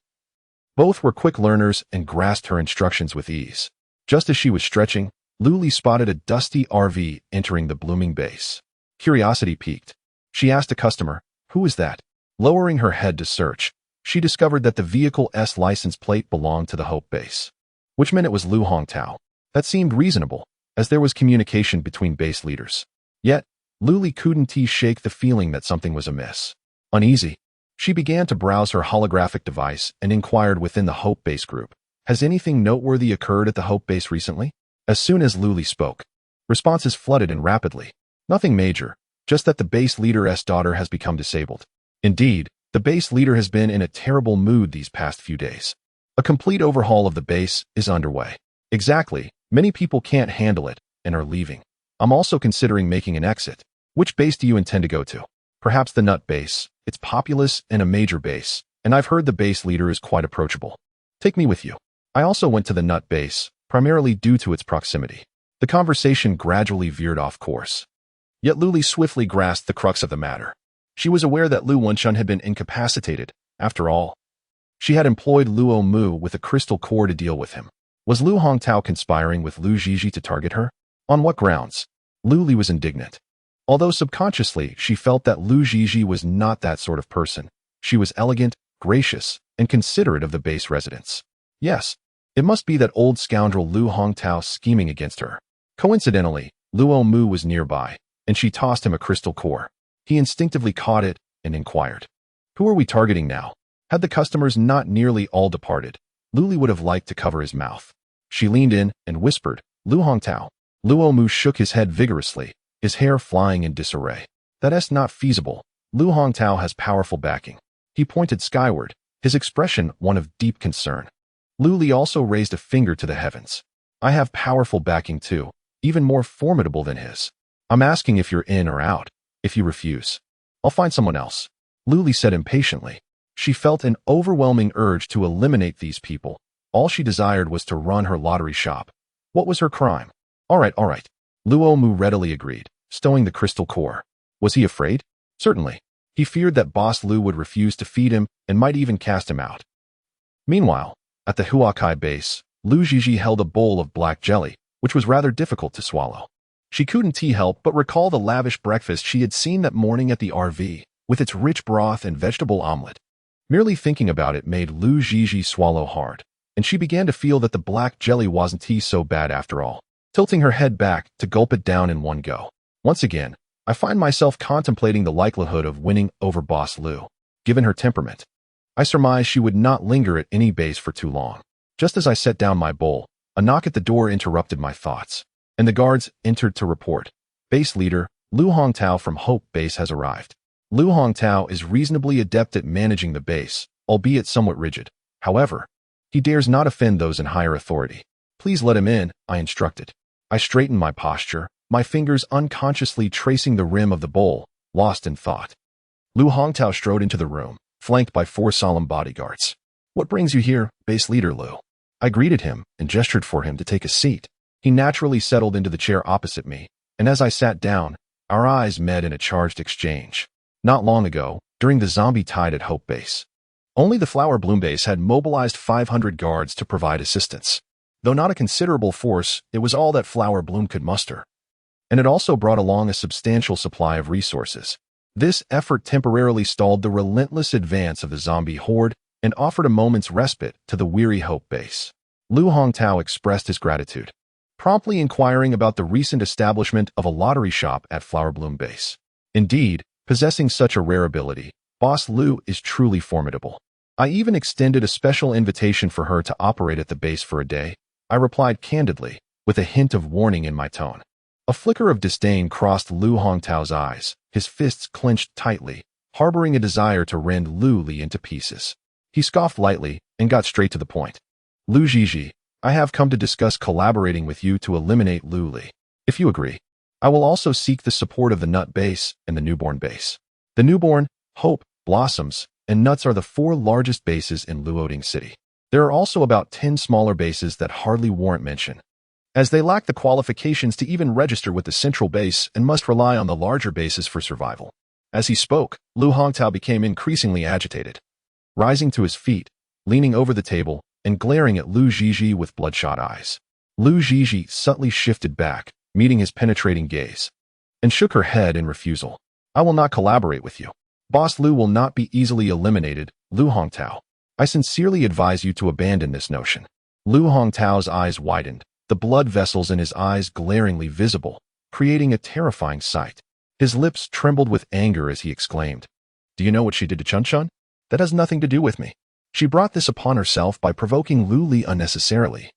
Both were quick learners and grasped her instructions with ease. Just as she was stretching, Lu Li spotted a dusty RV entering the blooming base. Curiosity piqued. She asked a customer, who is that? Lowering her head to search, she discovered that the vehicle's license plate belonged to the Hope base, which meant it was Lu Hongtao. That seemed reasonable, as there was communication between base leaders. Yet, Lu Li couldn't shake the feeling that something was amiss. Uneasy, she began to browse her holographic device and inquired within the Hope base group. Has anything noteworthy occurred at the Hope base recently? As soon as Lu Li spoke, responses flooded in rapidly. Nothing major, just that the base leader's daughter has become disabled. Indeed, the base leader has been in a terrible mood these past few days. A complete overhaul of the base is underway. Exactly, many people can't handle it and are leaving. I'm also considering making an exit. Which base do you intend to go to? Perhaps the Nut base. It's populous and a major base, and I've heard the base leader is quite approachable. Take me with you. I also went to the Nut base, primarily due to its proximity. The conversation gradually veered off course. Yet Lu Li swiftly grasped the crux of the matter. She was aware that Lu Wenshun had been incapacitated. After all, she had employed Luo Mu with a crystal core to deal with him. Was Lu Hongtao conspiring with Lu Zhizhi to target her? On what grounds? Lu Li was indignant. Although subconsciously she felt that Lu Zhizhi was not that sort of person. She was elegant, gracious, and considerate of the base residents. Yes, it must be that old scoundrel Lu Hongtao scheming against her. Coincidentally, Luo Mu was nearby, and she tossed him a crystal core. He instinctively caught it and inquired, who are we targeting now? Had the customers not nearly all departed, Lu Li would have liked to cover his mouth. She leaned in and whispered, Lu Hongtao. Luo Mu shook his head vigorously, his hair flying in disarray. That's not feasible. Lu Hongtao has powerful backing. He pointed skyward, his expression one of deep concern. Lu Li also raised a finger to the heavens. I have powerful backing too, even more formidable than his. I'm asking if you're in or out. If you refuse, I'll find someone else. Lu Li said impatiently. She felt an overwhelming urge to eliminate these people. All she desired was to run her lottery shop. What was her crime? All right. Luo Mu readily agreed, stowing the crystal core. Was he afraid? Certainly. He feared that Boss Lu would refuse to feed him and might even cast him out. Meanwhile, at the Huakai base, Lu Zhizhi held a bowl of black jelly, which was rather difficult to swallow. She couldn't help but recall the lavish breakfast she had seen that morning at the RV, with its rich broth and vegetable omelet. Merely thinking about it made Lu Zhizhi swallow hard, and she began to feel that the black jelly wasn't so bad after all. Tilting her head back to gulp it down in one go. Once again, I find myself contemplating the likelihood of winning over Boss Lu. Given her temperament, I surmise she would not linger at any base for too long. Just as I set down my bowl, a knock at the door interrupted my thoughts, and the guards entered to report. Base leader, Lu Hongtao from Hope Base has arrived. Lu Hongtao is reasonably adept at managing the base, albeit somewhat rigid. However, he dares not offend those in higher authority. Please let him in, I instructed. I straightened my posture, my fingers unconsciously tracing the rim of the bowl, lost in thought. Lu Hongtao strode into the room, flanked by 4 solemn bodyguards. What brings you here, base leader Lu? I greeted him and gestured for him to take a seat. He naturally settled into the chair opposite me, and as I sat down, our eyes met in a charged exchange. Not long ago, during the zombie tide at Hope Base, only the Flower Bloom Base had mobilized 500 guards to provide assistance. Though not a considerable force, it was all that Flower Bloom could muster. And it also brought along a substantial supply of resources. This effort temporarily stalled the relentless advance of the zombie horde and offered a moment's respite to the weary Hope Base. Lu Hongtao expressed his gratitude, promptly inquiring about the recent establishment of a lottery shop at Flower Bloom Base. Indeed, possessing such a rare ability, Boss Lu is truly formidable. I even extended a special invitation for her to operate at the base for a day. I replied candidly, with a hint of warning in my tone. A flicker of disdain crossed Lu Hongtao's eyes, his fists clenched tightly, harboring a desire to rend Lu Li into pieces. He scoffed lightly and got straight to the point. Lu Zhizhi, I have come to discuss collaborating with you to eliminate Lu Li. If you agree, I will also seek the support of the Nut Base and the Newborn Base. The Newborn, Hope, Blossoms, and Nuts are the 4 largest bases in Luoding City. There are also about 10 smaller bases that hardly warrant mention, as they lack the qualifications to even register with the central base and must rely on the larger bases for survival. As he spoke, Lu Hongtao became increasingly agitated. Rising to his feet, leaning over the table, and glaring at Lu Zhizhi with bloodshot eyes. Lu Zhizhi subtly shifted back, meeting his penetrating gaze, and shook her head in refusal. I will not collaborate with you. Boss Lu will not be easily eliminated, Lu Hongtao. I sincerely advise you to abandon this notion. Lu Hongtao's eyes widened, the blood vessels in his eyes glaringly visible, creating a terrifying sight. His lips trembled with anger as he exclaimed, "Do you know what she did to Chun Chun? That has nothing to do with me. She brought this upon herself by provoking Lu Li unnecessarily."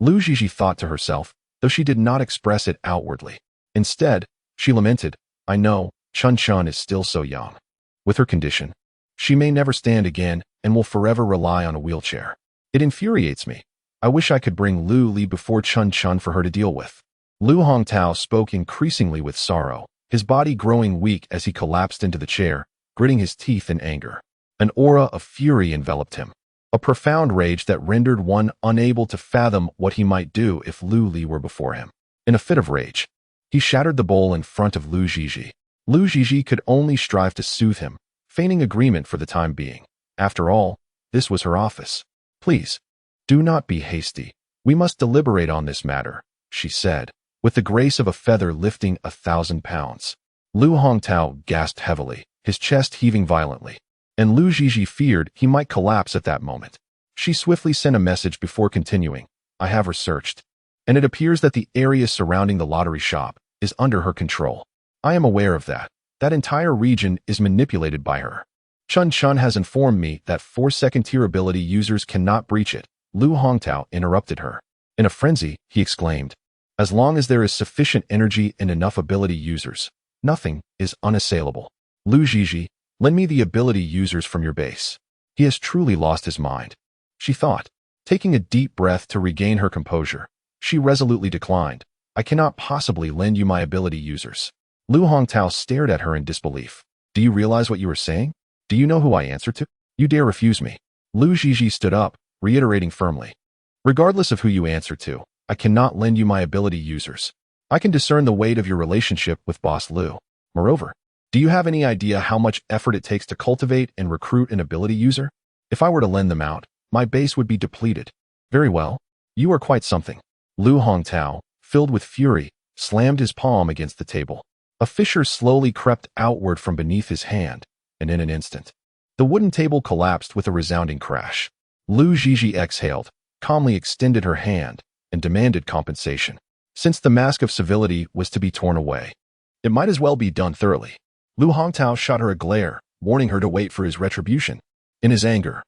Lu Zhizhi thought to herself, though she did not express it outwardly. Instead, she lamented, "I know, Chun Chun is still so young. With her condition, she may never stand again and will forever rely on a wheelchair. It infuriates me. I wish I could bring Lu Li before Chun Chun for her to deal with." Lu Hongtao spoke increasingly with sorrow, his body growing weak as he collapsed into the chair, gritting his teeth in anger. An aura of fury enveloped him, a profound rage that rendered one unable to fathom what he might do if Lu Li were before him. In a fit of rage, he shattered the bowl in front of Lu Zhizhi. Lu Zhizhi could only strive to soothe him, feigning agreement for the time being. After all, this was her office. "Please, do not be hasty. We must deliberate on this matter," she said, with the grace of a feather lifting 1,000 pounds. Lu Hongtao gasped heavily, his chest heaving violently, and Lu Zhizhi feared he might collapse at that moment. She swiftly sent a message before continuing, "I have researched, and it appears that the area surrounding the lottery shop is under her control. I am aware of that. That entire region is manipulated by her. Chun Chun has informed me that 4 second-tier ability users cannot breach it." Lu Hongtao interrupted her. In a frenzy, he exclaimed, "As long as there is sufficient energy and enough ability users, nothing is unassailable. Lu Zhizhi, lend me the ability users from your base. He has truly lost his mind," she thought. Taking a deep breath to regain her composure, she resolutely declined. "I cannot possibly lend you my ability users." Lu Hongtao stared at her in disbelief. "Do you realize what you are saying? Do you know who I answer to? You dare refuse me?" Lu Zhizhi stood up, reiterating firmly, "Regardless of who you answer to, I cannot lend you my ability users. I can discern the weight of your relationship with Boss Lu. Moreover, do you have any idea how much effort it takes to cultivate and recruit an ability user? If I were to lend them out, my base would be depleted." "Very well. You are quite something." Lu Hongtao, filled with fury, slammed his palm against the table. A fissure slowly crept outward from beneath his hand, and in an instant, the wooden table collapsed with a resounding crash. Lu Zhizhi exhaled, calmly extended her hand, and demanded compensation. Since the mask of civility was to be torn away, It might as well be done thoroughly. Lu Hongtao shot her a glare, warning her to wait for his retribution. In his anger,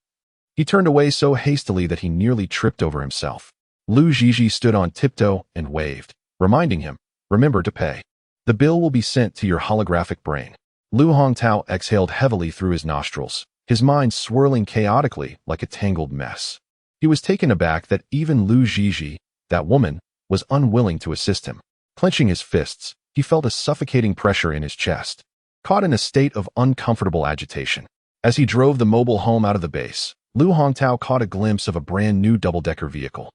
he turned away so hastily that he nearly tripped over himself. Lu Zhizhi stood on tiptoe and waved, reminding him, remember to pay. The bill will be sent to your holographic brain. Lu Hongtao exhaled heavily through his nostrils, his mind swirling chaotically like a tangled mess. He was taken aback that even Lu Zhizhi, that woman, was unwilling to assist him. Clenching his fists, he felt a suffocating pressure in his chest, caught in a state of uncomfortable agitation. As he drove the mobile home out of the base, Lu Hongtao caught a glimpse of a brand-new double-decker vehicle.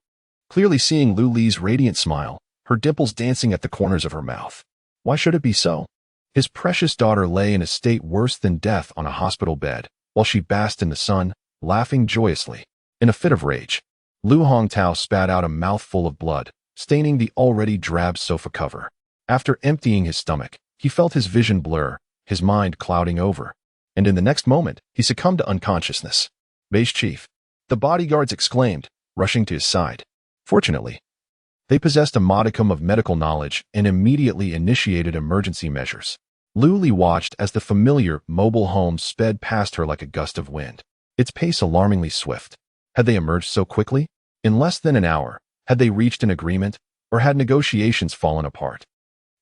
Clearly seeing Lu Li's radiant smile, her dimples dancing at the corners of her mouth. Why should it be so? His precious daughter lay in a state worse than death on a hospital bed, while she basked in the sun, laughing joyously. In a fit of rage, Lu Hongtao spat out a mouthful of blood, staining the already drab sofa cover. After emptying his stomach, he felt his vision blur, his mind clouding over. And in the next moment, he succumbed to unconsciousness. Base Chief, the bodyguards exclaimed, rushing to his side. Fortunately, they possessed a modicum of medical knowledge and immediately initiated emergency measures. Lu Li watched as the familiar mobile home sped past her like a gust of wind, its pace alarmingly swift. Had they emerged so quickly? In less than an hour, had they reached an agreement, or had negotiations fallen apart?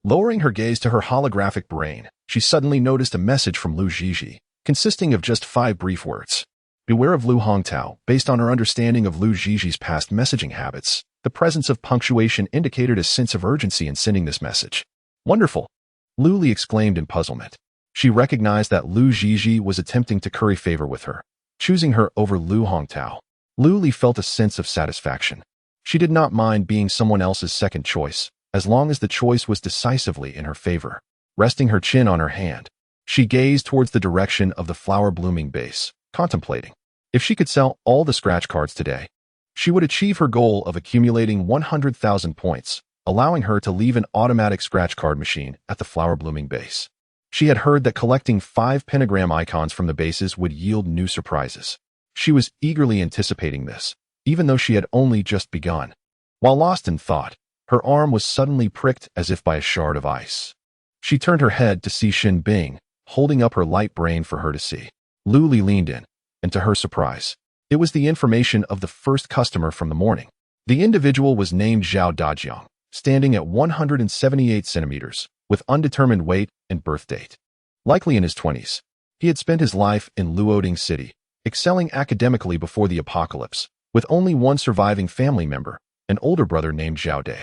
Lowering her gaze to her holographic brain, she suddenly noticed a message from Lu Zhizhi, consisting of just 5 brief words. Beware of Lu Hongtao. Based on her understanding of Lu Zhizhi's past messaging habits, the presence of punctuation indicated a sense of urgency in sending this message. Wonderful! Lu Li exclaimed in puzzlement. She recognized that Lu Zhizhi was attempting to curry favor with her, choosing her over Lu Hongtao. Lu Li felt a sense of satisfaction. She did not mind being someone else's second choice, as long as the choice was decisively in her favor. Resting her chin on her hand, she gazed towards the direction of the flower-blooming base, contemplating. If she could sell all the scratch cards today, she would achieve her goal of accumulating 100,000 points, allowing her to leave an automatic scratch card machine at the flower-blooming base. She had heard that collecting 5 pentagram icons from the bases would yield new surprises. She was eagerly anticipating this, even though she had only just begun. While lost in thought, her arm was suddenly pricked as if by a shard of ice. She turned her head to see Xin Bing, holding up her light brain for her to see. Lu Li leaned in, and to her surprise, it was the information of the first customer from the morning. The individual was named Zhao Dajiang, standing at 178 centimeters, with undetermined weight and birth date. Likely in his 20s, he had spent his life in Luoding City, excelling academically before the apocalypse, with only one surviving family member, an older brother named Zhao De.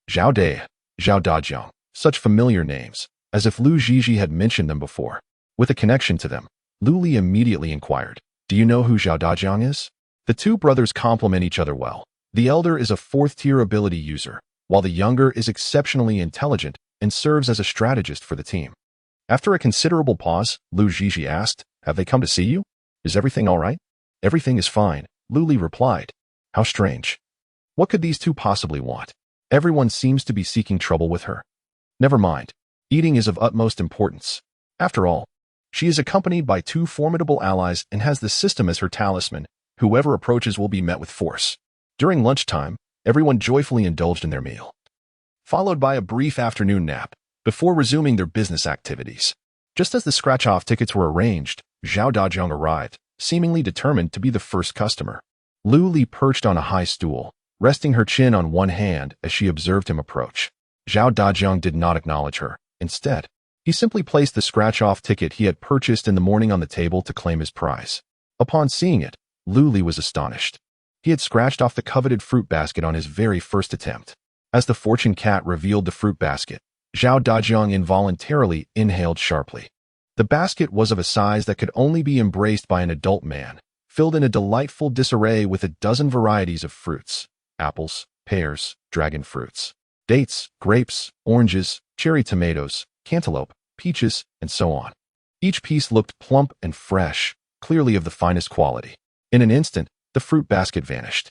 Zhao De, Zhao Dajiang, such familiar names, as if Lu Zhizhi had mentioned them before. With a connection to them, Lu Li immediately inquired, "Do you know who Zhao Dajiang is?" The two brothers complement each other well. The elder is a 4th-tier ability user, while the younger is exceptionally intelligent and serves as a strategist for the team. After a considerable pause, Lu Zhizhi asked, "Have they come to see you? Is everything all right?" "Everything is fine," Lu Li replied. "How strange. What could these two possibly want? Everyone seems to be seeking trouble with her." "Never mind. Eating is of utmost importance. After all, she is accompanied by 2 formidable allies and has the system as her talisman. Whoever approaches will be met with force." During lunchtime, everyone joyfully indulged in their meal, followed by a brief afternoon nap, before resuming their business activities. Just as the scratch-off tickets were arranged, Zhao Dajiang arrived, seemingly determined to be the first customer. Lu Li perched on a high stool, resting her chin on one hand as she observed him approach. Zhao Dajiang did not acknowledge her. Instead, he simply placed the scratch-off ticket he had purchased in the morning on the table to claim his prize. Upon seeing it, Lu Li was astonished. He had scratched off the coveted fruit basket on his very first attempt. As the fortune cat revealed the fruit basket, Zhao Dajiang involuntarily inhaled sharply. The basket was of a size that could only be embraced by an adult man, filled in a delightful disarray with a dozen varieties of fruits: apples, pears, dragon fruits, dates, grapes, oranges, cherry tomatoes, cantaloupe, peaches, and so on. Each piece looked plump and fresh, clearly of the finest quality. In an instant, the fruit basket vanished.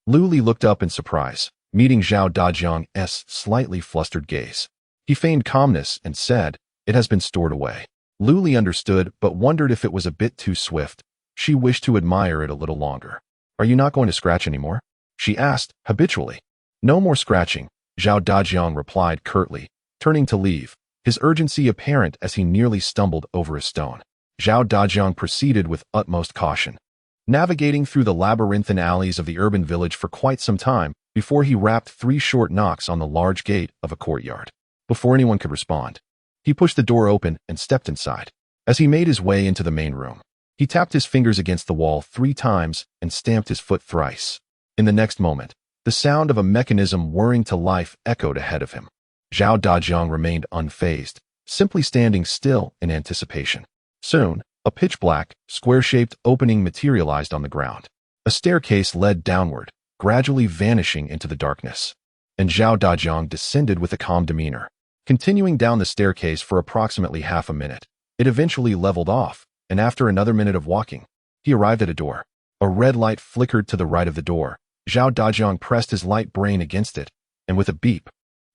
Lu Li looked up in surprise, meeting Zhao Dajiang's slightly flustered gaze. He feigned calmness and said, "It has been stored away." Lu Li understood, but wondered if it was a bit too swift. She wished to admire it a little longer. "Are you not going to scratch anymore?" she asked, habitually. "No more scratching," Zhao Dajiang replied curtly, turning to leave. his urgency apparent as he nearly stumbled over a stone. Zhao Dajiang proceeded with utmost caution, navigating through the labyrinthine alleys of the urban village for quite some time before he rapped 3 short knocks on the large gate of a courtyard. Before anyone could respond, he pushed the door open and stepped inside. As he made his way into the main room, he tapped his fingers against the wall 3 times and stamped his foot thrice. In the next moment, the sound of a mechanism whirring to life echoed ahead of him. Zhao Dajiang remained unfazed, simply standing still in anticipation. Soon, a pitch-black, square-shaped opening materialized on the ground. A staircase led downward, gradually vanishing into the darkness, and Zhao Dajiang descended with a calm demeanor. Continuing down the staircase for approximately half a minute, it eventually leveled off, and after another minute of walking, he arrived at a door. A red light flickered to the right of the door. Zhao Dajiang pressed his light brain against it, and with a beep,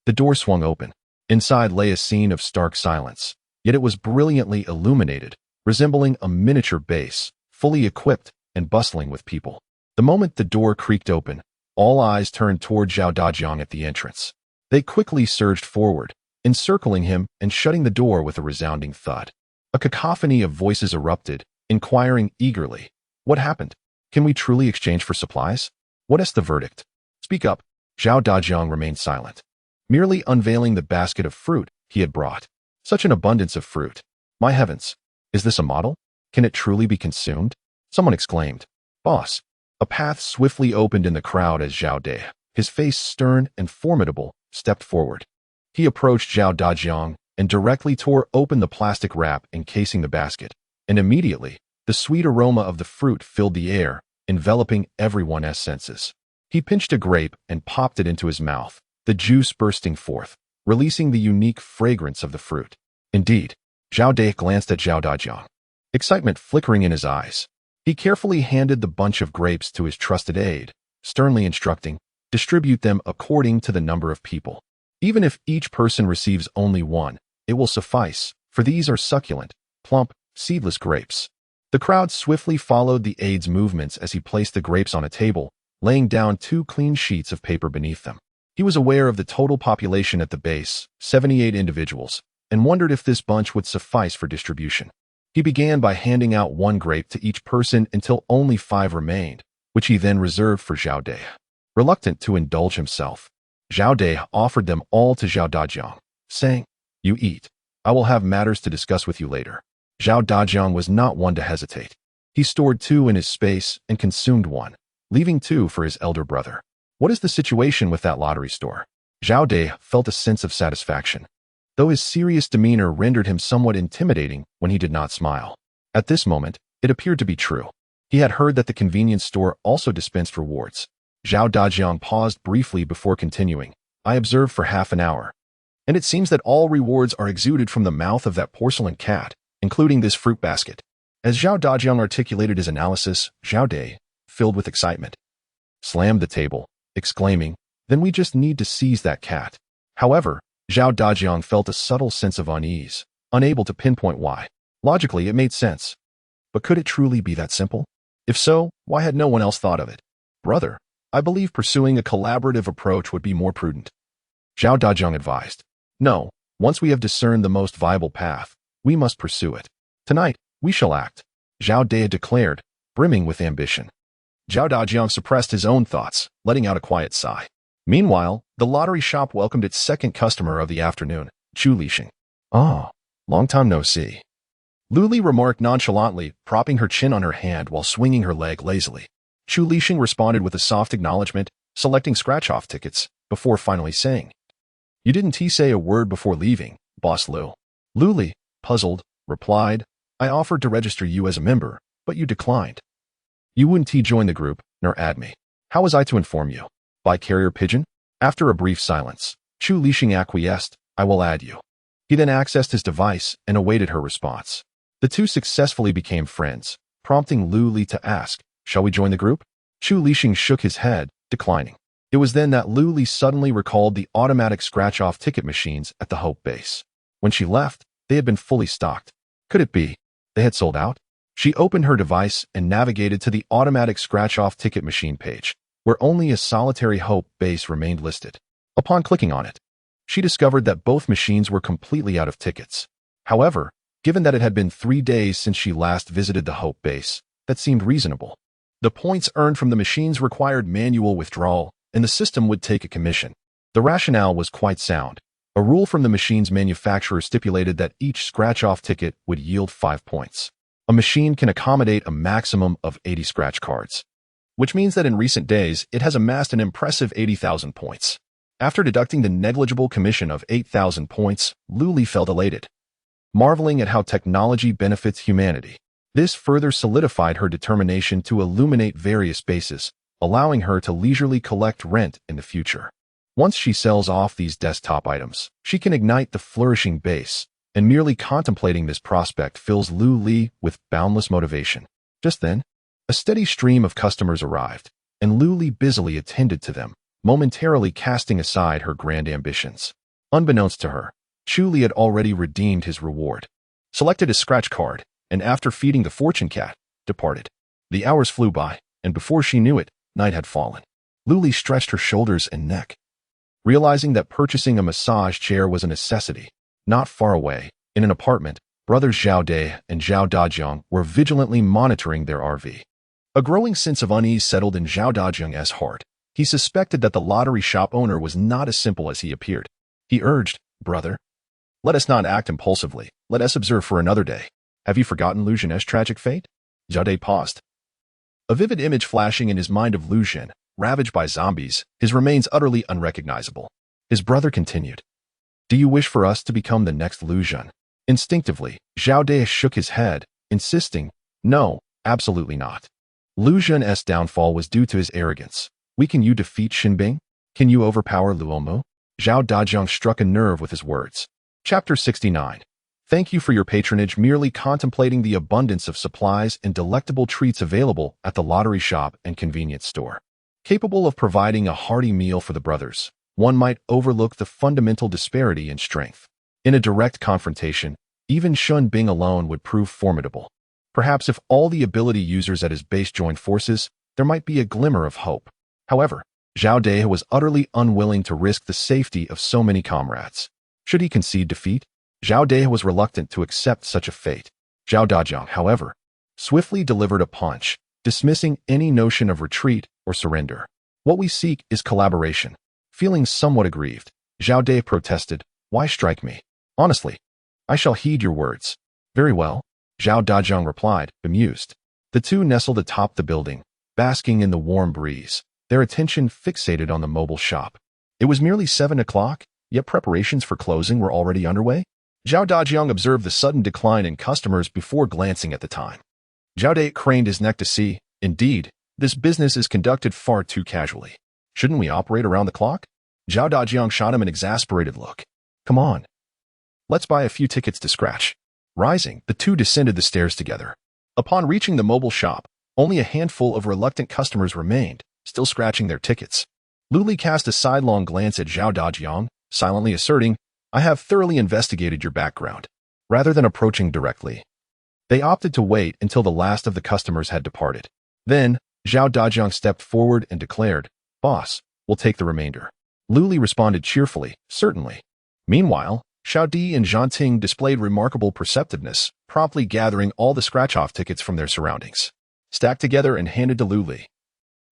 the door swung open. Inside lay a scene of stark silence, yet it was brilliantly illuminated, resembling a miniature base, fully equipped and bustling with people. The moment the door creaked open, all eyes turned toward Zhao Dajiang at the entrance. They quickly surged forward, encircling him and shutting the door with a resounding thud. A cacophony of voices erupted, inquiring eagerly, "What happened? Can we truly exchange for supplies? What is the verdict? Speak up." Zhao Dajiang remained silent, merely unveiling the basket of fruit he had brought. Such an abundance of fruit. My heavens! Is this a model? Can it truly be consumed? Someone exclaimed. "Boss." A path swiftly opened in the crowd as Zhao De, his face stern and formidable, stepped forward. He approached Zhao Dajiang and directly tore open the plastic wrap encasing the basket, and immediately, the sweet aroma of the fruit filled the air, enveloping everyone's senses. He pinched a grape and popped it into his mouth, the juice bursting forth, releasing the unique fragrance of the fruit. Indeed, Zhao De glanced at Zhao Dajiang, excitement flickering in his eyes. He carefully handed the bunch of grapes to his trusted aide, sternly instructing, "Distribute them according to the number of people. Even if each person receives only one, it will suffice, for these are succulent, plump, seedless grapes." The crowd swiftly followed the aide's movements as he placed the grapes on a table, laying down 2 clean sheets of paper beneath them. He was aware of the total population at the base, 78 individuals, and wondered if this bunch would suffice for distribution. He began by handing out 1 grape to each person until only 5 remained, which he then reserved for Zhao De. Reluctant to indulge himself, Zhao De offered them all to Zhao Dajiang, saying, "You eat. I will have matters to discuss with you later." Zhao Dajiang was not one to hesitate. He stored 2 in his space and consumed 1, leaving 2 for his elder brother. What is the situation with that lottery store? Zhao De felt a sense of satisfaction, though his serious demeanor rendered him somewhat intimidating when he did not smile. At this moment, it appeared to be true. He had heard that the convenience store also dispensed rewards. Zhao Dajiang paused briefly before continuing. "I observed for half an hour, and it seems that all rewards are exuded from the mouth of that porcelain cat, including this fruit basket." As Zhao Dajiang articulated his analysis, Zhao De, filled with excitement, slammed the table, exclaiming, "Then we just need to seize that cat." However, Zhao Dajiang felt a subtle sense of unease, unable to pinpoint why. Logically, it made sense. But could it truly be that simple? If so, why had no one else thought of it? "Brother, I believe pursuing a collaborative approach would be more prudent," Zhao Dajiang advised. "No, once we have discerned the most viable path, we must pursue it. Tonight, we shall act," Zhao De declared, brimming with ambition. Zhao Dajiang suppressed his own thoughts, letting out a quiet sigh. Meanwhile, the lottery shop welcomed its second customer of the afternoon, Chu Lixing. "Oh, long time no see," Luli remarked nonchalantly, propping her chin on her hand while swinging her leg lazily. Chu Lixing responded with a soft acknowledgement, selecting scratch-off tickets, before finally saying, "You didn't say a word before leaving, Boss Lu." Luli, puzzled, replied, "I offered to register you as a member, but you declined. You wouldn't join the group, nor add me. How was I to inform you? By carrier pigeon?" After a brief silence, Chu Lixing acquiesced, "I will add you." He then accessed his device and awaited her response. The two successfully became friends, prompting Lu Li to ask, "Shall we join the group?" Chu Lixing shook his head, declining. It was then that Lu Li suddenly recalled the automatic scratch-off ticket machines at the Hope base. When she left, they had been fully stocked. Could it be they had sold out? She opened her device and navigated to the automatic scratch-off ticket machine page, where only a solitary Hope base remained listed. Upon clicking on it, She discovered that both machines were completely out of tickets. However, given that it had been 3 days since she last visited the Hope base, that seemed reasonable. The points earned from the machines required manual withdrawal, and the system would take a commission. The rationale was quite sound. A rule from the machine's manufacturer stipulated that each scratch-off ticket would yield 5 points. A machine can accommodate a maximum of 80 scratch cards, which means that in recent days, it has amassed an impressive 80,000 points. After deducting the negligible commission of 8,000 points, Luli felt elated, marveling at how technology benefits humanity. This further solidified her determination to illuminate various bases, allowing her to leisurely collect rent in the future. Once she sells off these desktop items, she can ignite the flourishing base, and merely contemplating this prospect fills Lu Li with boundless motivation. Just then, a steady stream of customers arrived, and Lu Li busily attended to them, momentarily casting aside her grand ambitions. Unbeknownst to her, Chu Li had already redeemed his reward, selected his scratch card, and after feeding the fortune cat, departed. The hours flew by, and before she knew it, night had fallen. Lu Li stretched her shoulders and neck, realizing that purchasing a massage chair was a necessity. Not far away, in an apartment, brothers Zhao De and Zhao Dajiang were vigilantly monitoring their RV. A growing sense of unease settled in Zhao Dajiang's heart. He suspected that the lottery shop owner was not as simple as he appeared. He urged, "Brother, let us not act impulsively. Let us observe for another day. Have you forgotten Lu Zhen's tragic fate?" Zhao De paused, a vivid image flashing in his mind of Lu Zhen, ravaged by zombies, his remains utterly unrecognizable. His brother continued, "Do you wish for us to become the next Lu Zhen?" Instinctively, Zhao De shook his head, insisting, "No, absolutely not. Lu Zhen's downfall was due to his arrogance. Can you defeat Xinbing? Can you overpower Lu Omu?" Zhao Dajiang struck a nerve with his words. Chapter 69. Thank you for your patronage. Merely contemplating the abundance of supplies and delectable treats available at the lottery shop and convenience store. Capable of providing a hearty meal for the brothers, one might overlook the fundamental disparity in strength. In a direct confrontation, even Xun Bing alone would prove formidable. Perhaps if all the ability users at his base joined forces, there might be a glimmer of hope. However, Zhao De was utterly unwilling to risk the safety of so many comrades. Should he concede defeat? Zhao De was reluctant to accept such a fate. Zhao Dajiang, however, swiftly delivered a punch, dismissing any notion of retreat or surrender. "What we seek is collaboration." Feeling somewhat aggrieved, Zhao De protested, "Why strike me? Honestly, I shall heed your words." "Very well," Zhao Dajiang replied, bemused. The two nestled atop the building, basking in the warm breeze, their attention fixated on the mobile shop. It was merely 7 o'clock, yet preparations for closing were already underway. Zhao Dajiang observed the sudden decline in customers before glancing at the time. Zhao De craned his neck to see. Indeed, this business is conducted far too casually. Shouldn't we operate around the clock? Zhao Dajiang shot him an exasperated look. "Come on. Let's buy a few tickets to scratch." Rising, the two descended the stairs together. Upon reaching the mobile shop, only a handful of reluctant customers remained, still scratching their tickets. Luli cast a sidelong glance at Zhao Dajiang, silently asserting, "I have thoroughly investigated your background." Rather than approaching directly, they opted to wait until the last of the customers had departed. Then, Zhao Dajiang stepped forward and declared, "Boss, we'll take the remainder." Luli responded cheerfully, "Certainly." Meanwhile, Xiao Di and Zhang Ting displayed remarkable perceptiveness, promptly gathering all the scratch-off tickets from their surroundings, stacked together and handed to Luli.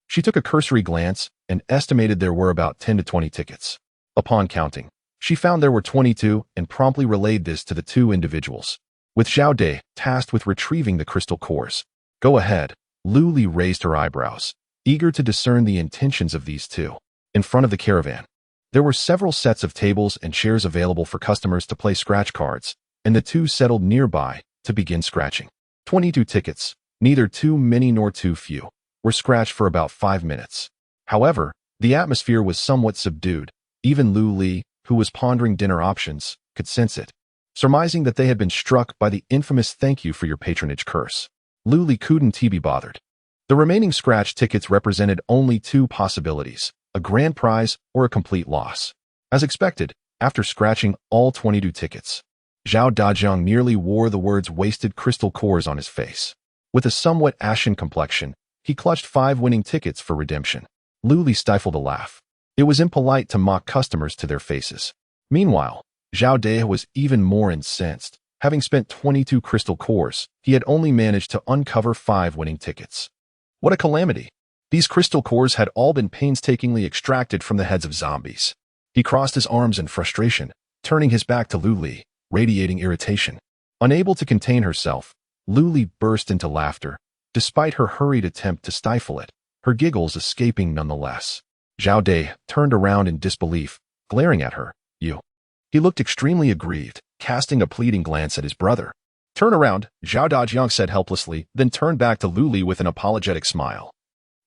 She took a cursory glance and estimated there were about 10 to 20 tickets. Upon counting, she found there were 22 and promptly relayed this to the two individuals, with Zhao De tasked with retrieving the crystal cores. "Go ahead." Luli raised her eyebrows, eager to discern the intentions of these two. In front of the caravan, there were several sets of tables and chairs available for customers to play scratch cards, and the two settled nearby to begin scratching. 22 tickets, neither too many nor too few, were scratched for about 5 minutes. However, the atmosphere was somewhat subdued. Even Lu Li, who was pondering dinner options, could sense it, surmising that they had been struck by the infamous "thank you for your patronage" curse. Lu Li couldn't be bothered. The remaining scratch tickets represented only two possibilities: a grand prize or a complete loss. As expected, after scratching all 22 tickets, Zhao Dajiang nearly wore the words "wasted crystal cores" on his face. With a somewhat ashen complexion, he clutched 5 winning tickets for redemption. Lu Li stifled a laugh. It was impolite to mock customers to their faces. Meanwhile, Zhao De was even more incensed. Having spent 22 crystal cores, he had only managed to uncover 5 winning tickets. What a calamity! These crystal cores had all been painstakingly extracted from the heads of zombies. He crossed his arms in frustration, turning his back to Lu Li, radiating irritation. Unable to contain herself, Lu Li burst into laughter, despite her hurried attempt to stifle it, her giggles escaping nonetheless. Zhao De turned around in disbelief, glaring at her. You. He looked extremely aggrieved, casting a pleading glance at his brother. Turn around, Zhao Dajiang said helplessly, then turned back to Lu Li with an apologetic smile.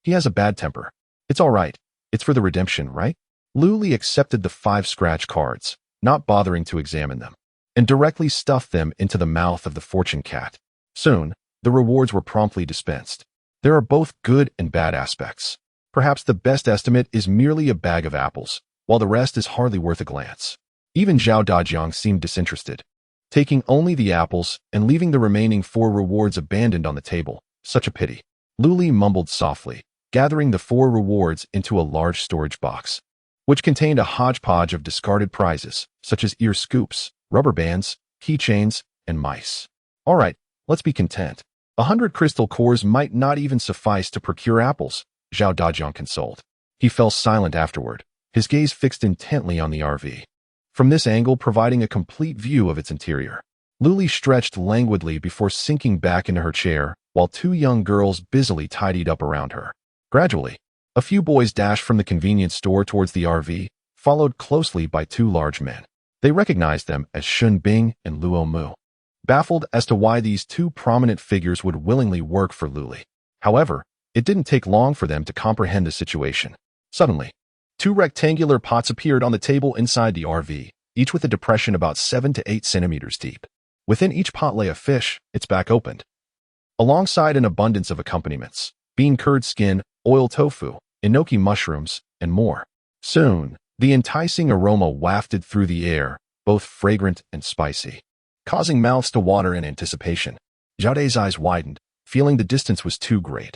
He has a bad temper. It's all right. It's for the redemption, right? Lu Li accepted the 5 scratch cards, not bothering to examine them, and directly stuffed them into the mouth of the fortune cat. Soon, the rewards were promptly dispensed. There are both good and bad aspects. Perhaps the best estimate is merely a bag of apples, while the rest is hardly worth a glance. Even Zhao Dajiang seemed disinterested, taking only the apples and leaving the remaining 4 rewards abandoned on the table. Such a pity. Lu Li mumbled softly, gathering the 4 rewards into a large storage box, which contained a hodgepodge of discarded prizes, such as ear scoops, rubber bands, keychains, and mice. All right, let's be content. 100 crystal cores might not even suffice to procure apples, Zhao Dajiang consoled. He fell silent afterward, his gaze fixed intently on the RV. From this angle providing a complete view of its interior. Lu Li stretched languidly before sinking back into her chair, while 2 young girls busily tidied up around her. Gradually, a few boys dashed from the convenience store towards the RV, followed closely by 2 large men. They recognized them as Shun Bing and Luo Mu, baffled as to why these 2 prominent figures would willingly work for Lu Li. However, it didn't take long for them to comprehend the situation. Suddenly, 2 rectangular pots appeared on the table inside the RV, each with a depression about 7 to 8 centimeters deep. Within each pot lay a fish, its back opened, alongside an abundance of accompaniments: bean curd skin, oil tofu, enoki mushrooms, and more. Soon, the enticing aroma wafted through the air, both fragrant and spicy, causing mouths to water in anticipation. Zhao De's eyes widened, feeling the distance was too great.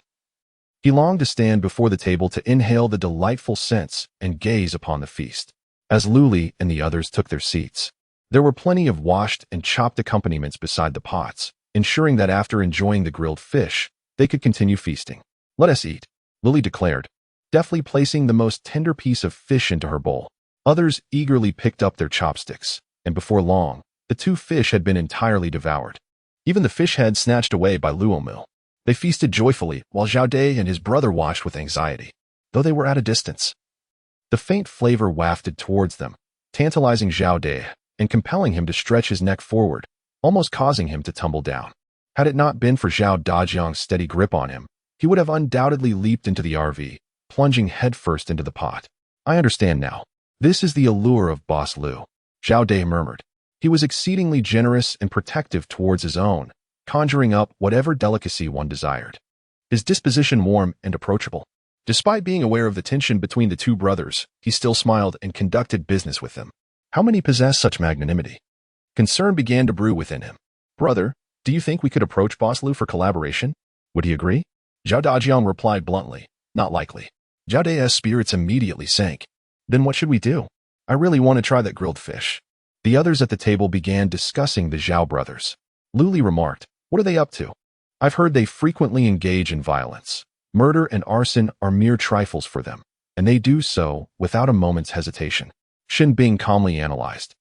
He longed to stand before the table to inhale the delightful scents and gaze upon the feast. As Lu Li and the others took their seats, there were plenty of washed and chopped accompaniments beside the pots, ensuring that after enjoying the grilled fish, they could continue feasting. Let us eat, Lu Li declared, deftly placing the most tender piece of fish into her bowl. Others eagerly picked up their chopsticks, and before long, the 2 fish had been entirely devoured. Even the fish head snatched away by Luo Mu. They feasted joyfully, while Zhao De and his brother watched with anxiety, though they were at a distance. The faint flavor wafted towards them, tantalizing Zhao De and compelling him to stretch his neck forward, almost causing him to tumble down. Had it not been for Zhao Dajiang's steady grip on him, he would have undoubtedly leaped into the RV, plunging headfirst into the pot. I understand now. This is the allure of Boss Lu, Zhao De murmured. He was exceedingly generous and protective towards his own, conjuring up whatever delicacy one desired. His disposition warm and approachable. Despite being aware of the tension between the 2 brothers, he still smiled and conducted business with them. How many possess such magnanimity? Concern began to brew within him. Brother, do you think we could approach Boss Lu for collaboration? Would he agree? Zhao Dajiang replied bluntly, not likely. Zhao De's spirits immediately sank. Then what should we do? I really want to try that grilled fish. The others at the table began discussing the Zhao brothers. Lu Li remarked, what are they up to? I've heard they frequently engage in violence. Murder and arson are mere trifles for them, and they do so without a moment's hesitation. Shin Bing calmly analyzed.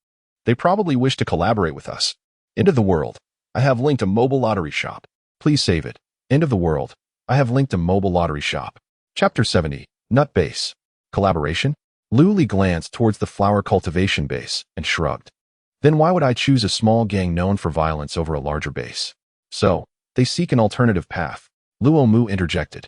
They probably wish to collaborate with us. End of the world. I have linked a mobile lottery shop. Please save it. End of the world. I have linked a mobile lottery shop. Chapter 70. Nut Base. Collaboration? Lu Li glanced towards the flower cultivation base and shrugged. Then why would I choose a small gang known for violence over a larger base? So, they seek an alternative path. Luo Mu interjected.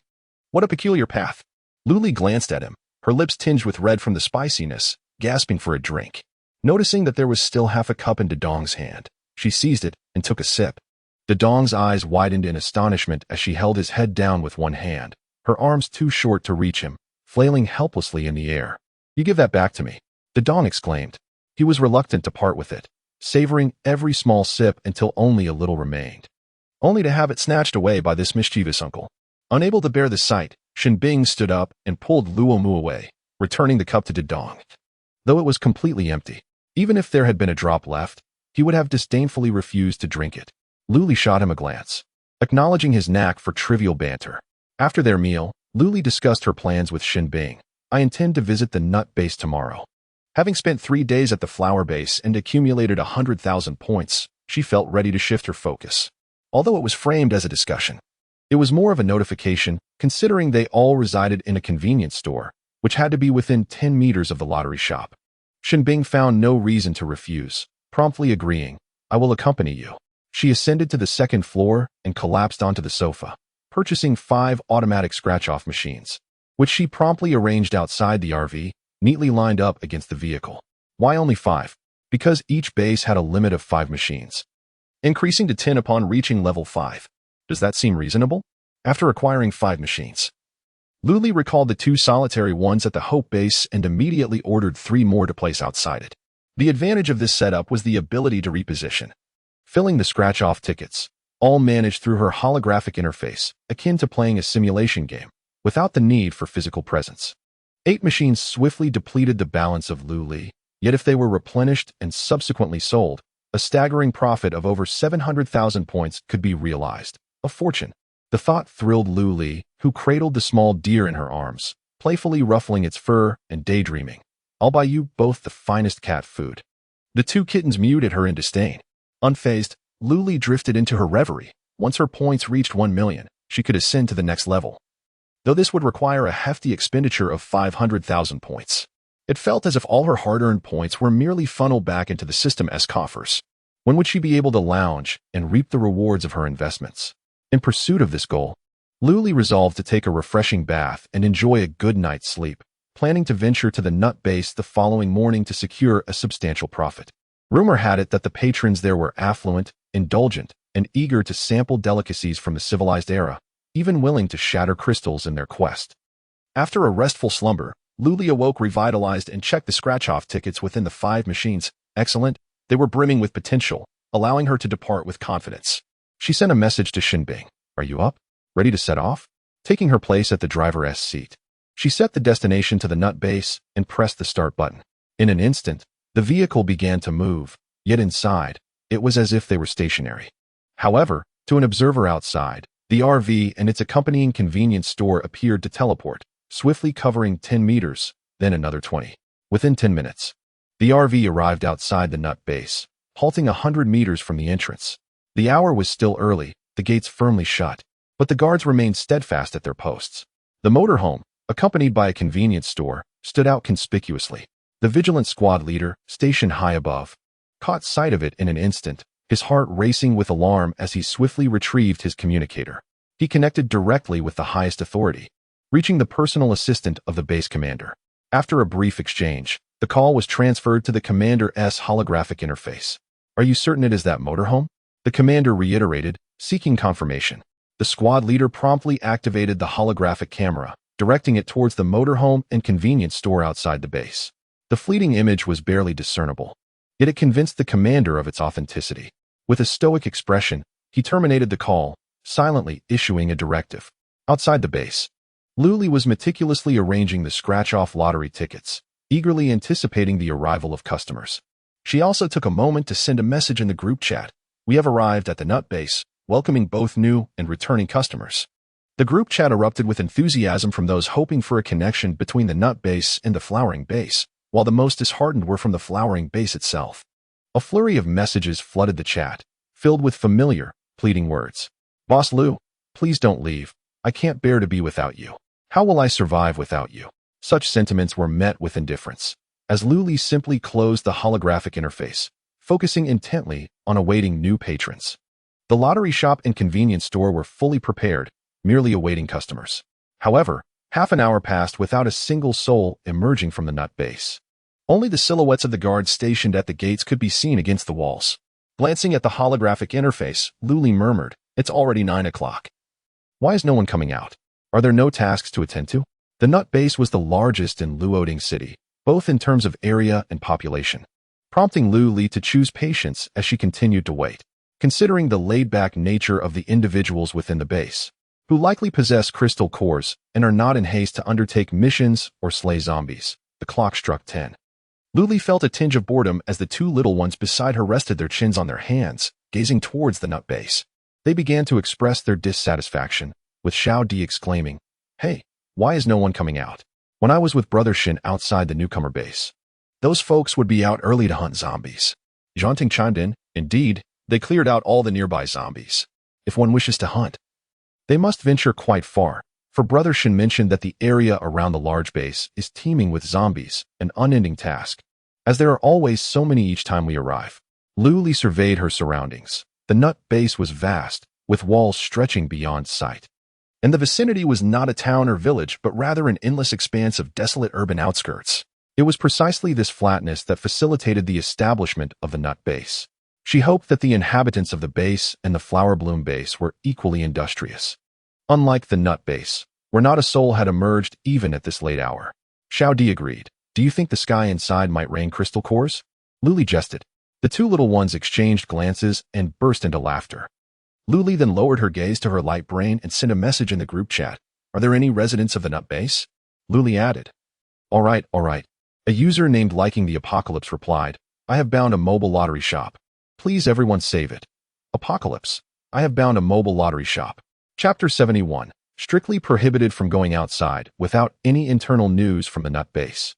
What a peculiar path. Lu Li glanced at him, her lips tinged with red from the spiciness, gasping for a drink. Noticing that there was still half a cup in Dedong's hand, she seized it and took a sip. Dedong's eyes widened in astonishment as she held his head down with one hand, her arms too short to reach him, flailing helplessly in the air. You give that back to me, Dedong exclaimed. He was reluctant to part with it, savoring every small sip until only a little remained, only to have it snatched away by this mischievous uncle. Unable to bear the sight, Shin Bing stood up and pulled Luo Mu away, returning the cup to Dedong, though it was completely empty. Even if there had been a drop left, he would have disdainfully refused to drink it. Luli shot him a glance, acknowledging his knack for trivial banter. After their meal, Luli discussed her plans with Xinbing. I intend to visit the nut base tomorrow. Having spent 3 days at the flower base and accumulated 100,000 points, she felt ready to shift her focus. Although it was framed as a discussion, it was more of a notification, considering they all resided in a convenience store, which had to be within 10 meters of the lottery shop. Xinbing found no reason to refuse, promptly agreeing, I will accompany you. She ascended to the second floor and collapsed onto the sofa, purchasing 5 automatic scratch-off machines, which she promptly arranged outside the RV, neatly lined up against the vehicle. Why only 5? Because each base had a limit of 5 machines, increasing to 10 upon reaching level 5. Does that seem reasonable? After acquiring 5 machines, Luli recalled the 2 solitary ones at the Hope base and immediately ordered 3 more to place outside it. The advantage of this setup was the ability to reposition, filling the scratch-off tickets, all managed through her holographic interface, akin to playing a simulation game, without the need for physical presence. 8 machines swiftly depleted the balance of Luli, yet if they were replenished and subsequently sold, a staggering profit of over 700,000 points could be realized. A fortune. The thought thrilled Luli, who cradled the small deer in her arms, playfully ruffling its fur and daydreaming. I'll buy you both the finest cat food. The 2 kittens mewed at her in disdain. Unfazed, Luli drifted into her reverie. Once her points reached 1 million, she could ascend to the next level, though this would require a hefty expenditure of 500,000 points. It felt as if all her hard-earned points were merely funneled back into the system's coffers. When would she be able to lounge and reap the rewards of her investments? In pursuit of this goal, Luli resolved to take a refreshing bath and enjoy a good night's sleep, planning to venture to the nut base the following morning to secure a substantial profit. Rumor had it that the patrons there were affluent, indulgent, and eager to sample delicacies from the civilized era, even willing to shatter crystals in their quest. After a restful slumber, Luli awoke revitalized and checked the scratch-off tickets within the 5 machines. Excellent, they were brimming with potential, allowing her to depart with confidence. She sent a message to Xinbing. Are you up? Ready to set off? Taking her place at the driver's seat, she set the destination to the nut base and pressed the start button. In an instant, the vehicle began to move, yet inside, it was as if they were stationary. However, to an observer outside, the RV and its accompanying convenience store appeared to teleport, swiftly covering 10 meters, then another 20. Within 10 minutes, the RV arrived outside the nut base, halting 100 meters from the entrance. The hour was still early, the gates firmly shut, but the guards remained steadfast at their posts. The motorhome, accompanied by a convenience store, stood out conspicuously. The vigilant squad leader, stationed high above, caught sight of it in an instant, his heart racing with alarm as he swiftly retrieved his communicator. He connected directly with the highest authority, reaching the personal assistant of the base commander. After a brief exchange, the call was transferred to the commander's holographic interface. Are you certain it is that motorhome? The commander reiterated, seeking confirmation. The squad leader promptly activated the holographic camera, directing it towards the motorhome and convenience store outside the base. The fleeting image was barely discernible, yet it convinced the commander of its authenticity. With a stoic expression, he terminated the call, silently issuing a directive. Outside the base, Luli was meticulously arranging the scratch-off lottery tickets, eagerly anticipating the arrival of customers. She also took a moment to send a message in the group chat. We have arrived at the nut base, welcoming both new and returning customers. The group chat erupted with enthusiasm from those hoping for a connection between the nut base and the flowering base, while the most disheartened were from the flowering base itself. A flurry of messages flooded the chat, filled with familiar, pleading words. Boss Lou, please don't leave. I can't bear to be without you. How will I survive without you? Such sentiments were met with indifference, as Luli simply closed the holographic interface, focusing intently on awaiting new patrons. The lottery shop and convenience store were fully prepared, merely awaiting customers. However, half an hour passed without a single soul emerging from the nut base. Only the silhouettes of the guards stationed at the gates could be seen against the walls. Glancing at the holographic interface, Luli murmured, It's already 9 o'clock. Why is no one coming out? Are there no tasks to attend to? The nut base was the largest in Luoding City, both in terms of area and population, prompting Luli to choose patience as she continued to wait. Considering the laid-back nature of the individuals within the base, who likely possess crystal cores and are not in haste to undertake missions or slay zombies, the clock struck 10. Luli felt a tinge of boredom as the two little ones beside her rested their chins on their hands, gazing towards the nut base. They began to express their dissatisfaction, with Xiao Di exclaiming, "Hey, why is no one coming out? When I was with Brother Shin outside the newcomer base, those folks would be out early to hunt zombies." Zhanting chimed in, "Indeed, they cleared out all the nearby zombies. If one wishes to hunt, they must venture quite far, for Brother Shin mentioned that the area around the large base is teeming with zombies, an unending task, as there are always so many each time we arrive." Luli surveyed her surroundings. The nut base was vast, with walls stretching beyond sight. And the vicinity was not a town or village, but rather an endless expanse of desolate urban outskirts. It was precisely this flatness that facilitated the establishment of the nut base. She hoped that the inhabitants of the base and the flower bloom base were equally industrious. Unlike the nut base, where not a soul had emerged even at this late hour. Xiao Di agreed. "Do you think the sky inside might rain crystal cores?" Luli jested. The two little ones exchanged glances and burst into laughter. Luli then lowered her gaze to her light brain and sent a message in the group chat. "Are there any residents of the nut base?" Luli added, All right. A user named Liking the Apocalypse replied, "I have bound a mobile lottery shop. Please everyone save it. Apocalypse. I have bound a mobile lottery shop." Chapter 71. Strictly prohibited from going outside without any internal news from the nut base.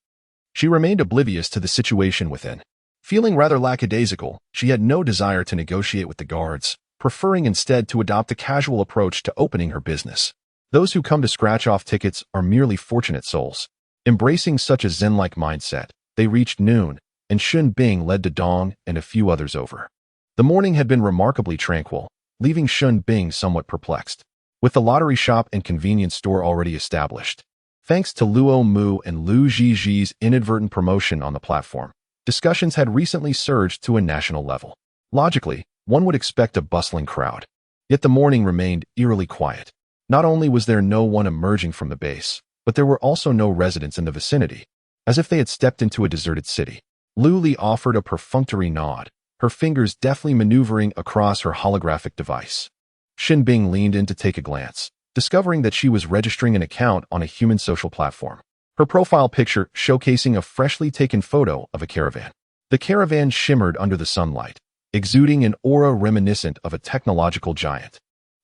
She remained oblivious to the situation within. Feeling rather lackadaisical, she had no desire to negotiate with the guards, preferring instead to adopt a casual approach to opening her business. Those who come to scratch off tickets are merely fortunate souls. Embracing such a zen-like mindset, they reached noon, and Shun Bing led to Dong and a few others over. The morning had been remarkably tranquil, leaving Shun Bing somewhat perplexed. With the lottery shop and convenience store already established, thanks to Luo Mu and Lu Zhi's inadvertent promotion on the platform, discussions had recently surged to a national level. Logically, one would expect a bustling crowd. Yet the morning remained eerily quiet. Not only was there no one emerging from the base, but there were also no residents in the vicinity, as if they had stepped into a deserted city. Luli offered a perfunctory nod, her fingers deftly maneuvering across her holographic device. Shin Bing leaned in to take a glance, discovering that she was registering an account on a human social platform. Her profile picture showcasing a freshly taken photo of a caravan. The caravan shimmered under the sunlight, exuding an aura reminiscent of a technological giant,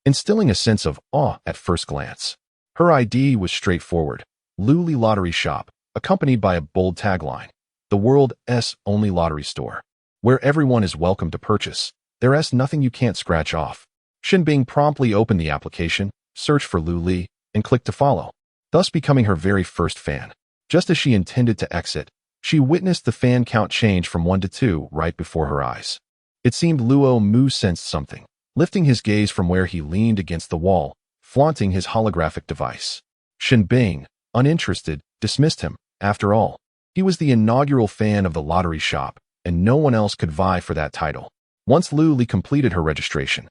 instilling a sense of awe at first glance. Her ID was straightforward, Luli Lottery Shop, accompanied by a bold tagline, "The world's only lottery store, where everyone is welcome to purchase. There's nothing you can't scratch off." Shin Bing promptly opened the application, searched for Luli, and clicked to follow, thus becoming her very first fan. Just as she intended to exit, she witnessed the fan count change from 1 to 2 right before her eyes. It seemed Luo Mu sensed something, lifting his gaze from where he leaned against the wall, flaunting his holographic device. Shin Bing, uninterested, dismissed him. After all, he was the inaugural fan of the lottery shop, and no one else could vie for that title. Once Luli completed her registration,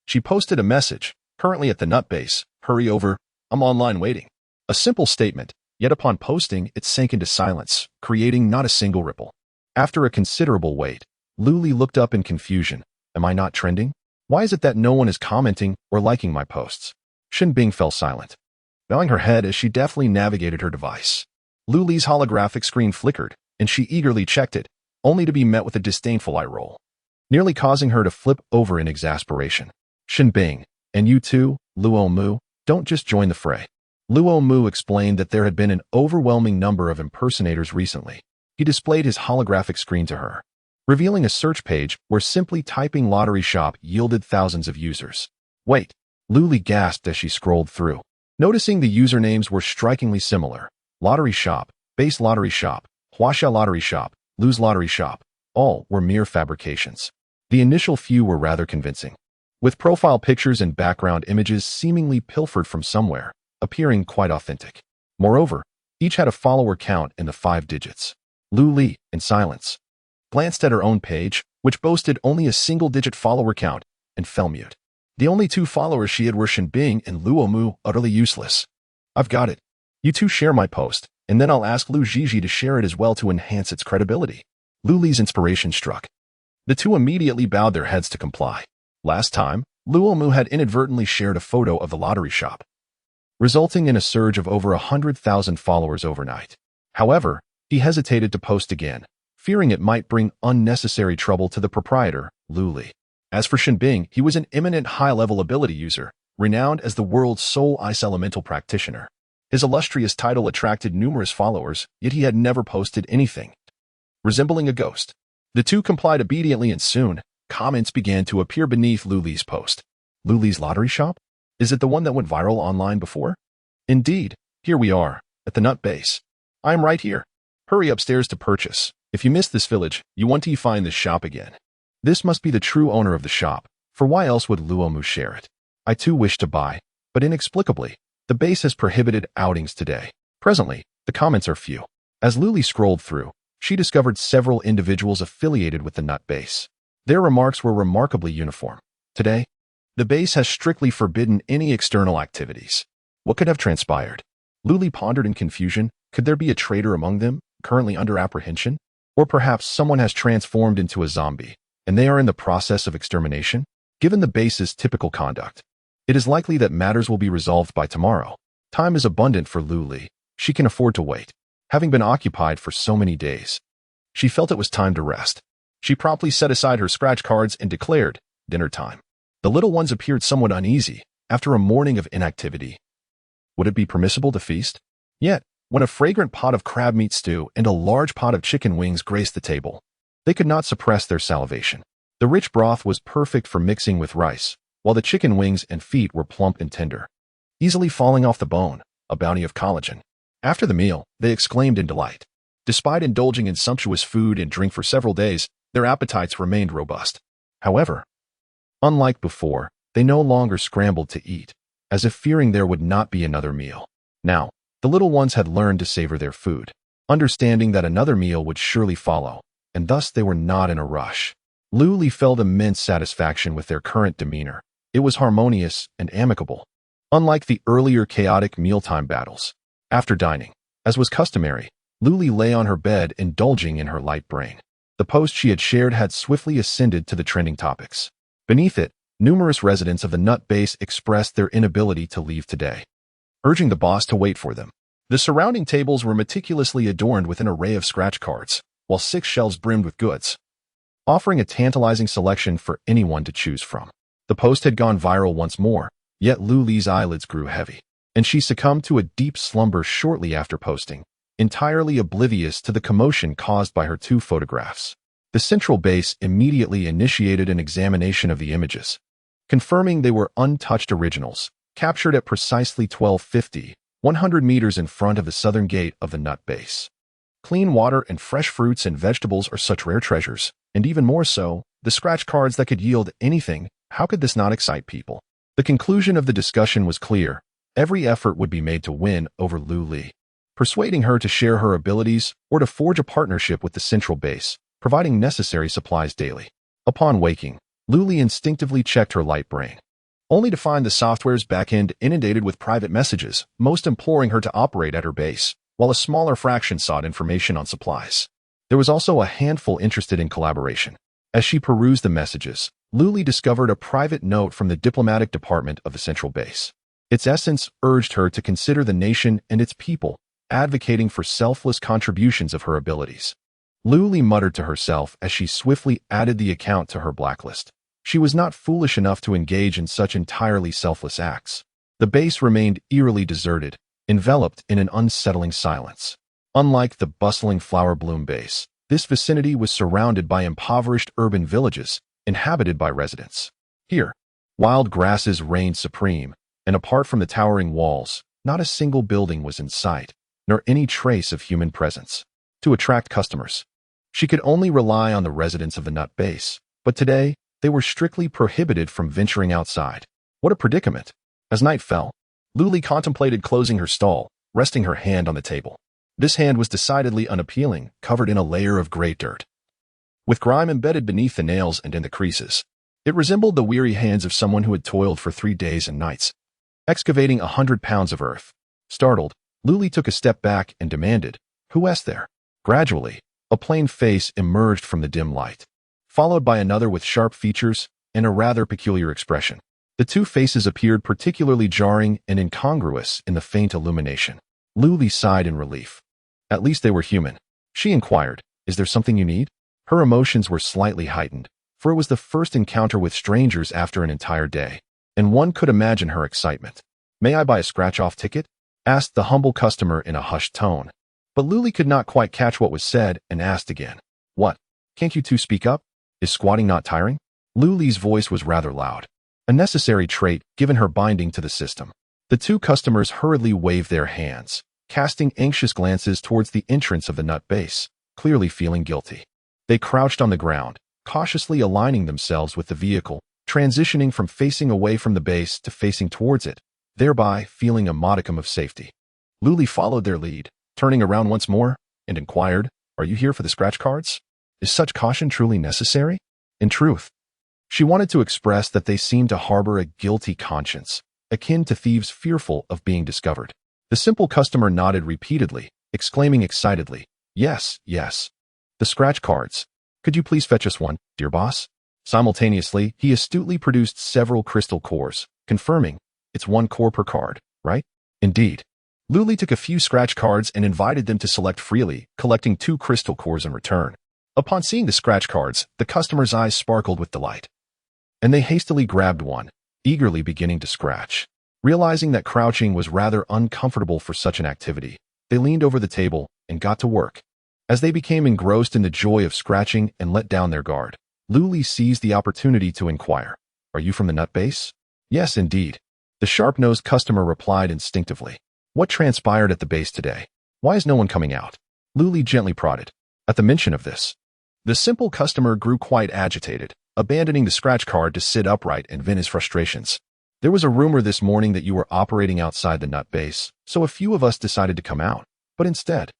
she posted a message, "Currently at the nut base, hurry over, I'm online waiting." A simple statement, yet upon posting, it sank into silence, creating not a single ripple. After a considerable wait, Luli looked up in confusion. "Am I not trending? Why is it that no one is commenting or liking my posts?" Shin Bing fell silent, bowing her head as she deftly navigated her device. Luli's holographic screen flickered, and she eagerly checked it, only to be met with a disdainful eye roll, nearly causing her to flip over in exasperation. "Shin Bing, and you too, Luo Mu, don't just join the fray." Luo Mu explained that there had been an overwhelming number of impersonators recently. He displayed his holographic screen to her, revealing a search page where simply typing lottery shop yielded thousands of users. "Wait," Luli gasped as she scrolled through, noticing the usernames were strikingly similar. Lottery shop, base lottery shop, Huaxia lottery shop, Lu's lottery shop, all were mere fabrications. The initial few were rather convincing, with profile pictures and background images seemingly pilfered from somewhere, appearing quite authentic. Moreover, each had a follower count in the 5 digits. Luli, in silence, glanced at her own page, which boasted only a single-digit follower count, and fell mute. The only 2 followers she had were Shin Bing and Luo Mu, utterly useless. "I've got it. You two share my post, and then I'll ask Lu Zhiji to share it as well to enhance its credibility." Luli's inspiration struck. The two immediately bowed their heads to comply. Last time, Luo Mu had inadvertently shared a photo of the lottery shop, resulting in a surge of over 100,000 followers overnight. However, he hesitated to post again, fearing it might bring unnecessary trouble to the proprietor, Luli. As for Shinbing, he was an eminent high-level ability user, renowned as the world's sole ice elemental practitioner. His illustrious title attracted numerous followers, yet he had never posted anything resembling a ghost. The two complied obediently, and soon, comments began to appear beneath Luli's post. Luli's lottery shop? Is it the one that went viral online before? Indeed, here we are, at the nut base. I am right here. Hurry upstairs to purchase. If you miss this village, you want to find this shop again. This must be the true owner of the shop, for why else would Luomu share it? I too wish to buy, but inexplicably, the base has prohibited outings today. Presently, the comments are few. As Luli scrolled through, she discovered several individuals affiliated with the nut base. Their remarks were remarkably uniform. Today, the base has strictly forbidden any external activities. What could have transpired? Luli pondered in confusion. Could there be a traitor among them, currently under apprehension? Or perhaps someone has transformed into a zombie, and they are in the process of extermination? Given the base's typical conduct, it is likely that matters will be resolved by tomorrow. Time is abundant for Luli. She can afford to wait. Having been occupied for so many days, she felt it was time to rest. She promptly set aside her scratch cards and declared, dinner time. The little ones appeared somewhat uneasy after a morning of inactivity. Would it be permissible to feast? Yet, when a fragrant pot of crab meat stew and a large pot of chicken wings graced the table, they could not suppress their salivation. The rich broth was perfect for mixing with rice, while the chicken wings and feet were plump and tender, easily falling off the bone, a bounty of collagen. After the meal, they exclaimed in delight. Despite indulging in sumptuous food and drink for several days, their appetites remained robust. However, unlike before, they no longer scrambled to eat, as if fearing there would not be another meal. Now, the little ones had learned to savor their food, understanding that another meal would surely follow, and thus they were not in a rush. Luli felt immense satisfaction with their current demeanor. It was harmonious and amicable, unlike the earlier chaotic mealtime battles. After dining, as was customary, Luli lay on her bed indulging in her light brain. The post she had shared had swiftly ascended to the trending topics. Beneath it, numerous residents of the nut base expressed their inability to leave today, urging the boss to wait for them. The surrounding tables were meticulously adorned with an array of scratch cards, while 6 shelves brimmed with goods, offering a tantalizing selection for anyone to choose from. The post had gone viral once more, yet Luli's eyelids grew heavy, and she succumbed to a deep slumber shortly after posting, entirely oblivious to the commotion caused by her 2 photographs. The central base immediately initiated an examination of the images, confirming they were untouched originals, captured at precisely 12:50, 100 meters in front of the southern gate of the nut base. Clean water and fresh fruits and vegetables are such rare treasures, and even more so, the scratch cards that could yield anything. How could this not excite people? The conclusion of the discussion was clear. Every effort would be made to win over Luli, persuading her to share her abilities or to forge a partnership with the central base, providing necessary supplies daily. Upon waking, Luli instinctively checked her light brain, only to find the software's backend inundated with private messages, most imploring her to operate at her base, while a smaller fraction sought information on supplies. There was also a handful interested in collaboration. As she perused the messages, Luli discovered a private note from the diplomatic department of the central base. Its essence urged her to consider the nation and its people, advocating for selfless contributions of her abilities. Luli muttered to herself as she swiftly added the account to her blacklist. She was not foolish enough to engage in such entirely selfless acts. The base remained eerily deserted, enveloped in an unsettling silence. Unlike the bustling flower bloom base, this vicinity was surrounded by impoverished urban villages, inhabited by residents. Here, wild grasses reigned supreme, and apart from the towering walls, not a single building was in sight, nor any trace of human presence. To attract customers, she could only rely on the residents of the nut base, but today, they were strictly prohibited from venturing outside. What a predicament! As night fell, Luli contemplated closing her stall, resting her hand on the table. This hand was decidedly unappealing, covered in a layer of gray dirt, with grime embedded beneath the nails and in the creases. It resembled the weary hands of someone who had toiled for 3 days and nights, excavating 100 pounds of earth. Startled, Luli took a step back and demanded, "Who is there?" Gradually, a plain face emerged from the dim light, followed by another with sharp features and a rather peculiar expression. The 2 faces appeared particularly jarring and incongruous in the faint illumination. Luli sighed in relief. At least they were human. She inquired, Is there something you need? Her emotions were slightly heightened, for it was the first encounter with strangers after an entire day, and one could imagine her excitement. May I buy a scratch-off ticket? Asked the humble customer in a hushed tone. But Luli could not quite catch what was said and asked again. What? Can't you two speak up? Is squatting not tiring? Luli's voice was rather loud, a necessary trait given her binding to the system. The two customers hurriedly waved their hands, casting anxious glances towards the entrance of the nut base, clearly feeling guilty. They crouched on the ground, cautiously aligning themselves with the vehicle, transitioning from facing away from the base to facing towards it, thereby feeling a modicum of safety. Luli followed their lead, turning around once more, and inquired, "Are you here for the scratch cards? Is such caution truly necessary?" In truth, she wanted to express that they seemed to harbor a guilty conscience, akin to thieves fearful of being discovered. The simple customer nodded repeatedly, exclaiming excitedly, "Yes, yes. The scratch cards. Could you please fetch us one, dear boss?" Simultaneously, he astutely produced several crystal cores, confirming, "It's one core per card, right?" Indeed. Luli took a few scratch cards and invited them to select freely, collecting 2 crystal cores in return. Upon seeing the scratch cards, the customer's eyes sparkled with delight, and they hastily grabbed one, eagerly beginning to scratch. Realizing that crouching was rather uncomfortable for such an activity, they leaned over the table and got to work. As they became engrossed in the joy of scratching and let down their guard, Luli seized the opportunity to inquire, "Are you from the nut base?" "Yes, indeed." The sharp-nosed customer replied instinctively. "What transpired at the base today? Why is no one coming out?" Luli gently prodded. At the mention of this, the simple customer grew quite agitated, abandoning the scratch card to sit upright and vent his frustrations. "There was a rumor this morning that you were operating outside the nut base, so a few of us decided to come out. But instead,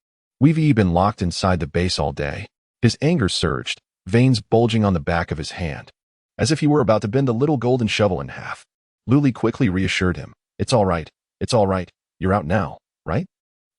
we've been locked inside the base all day." His anger surged, veins bulging on the back of his hand, as if he were about to bend the little golden shovel in half. Luli quickly reassured him, "It's all right. It's all right. You're out now, right?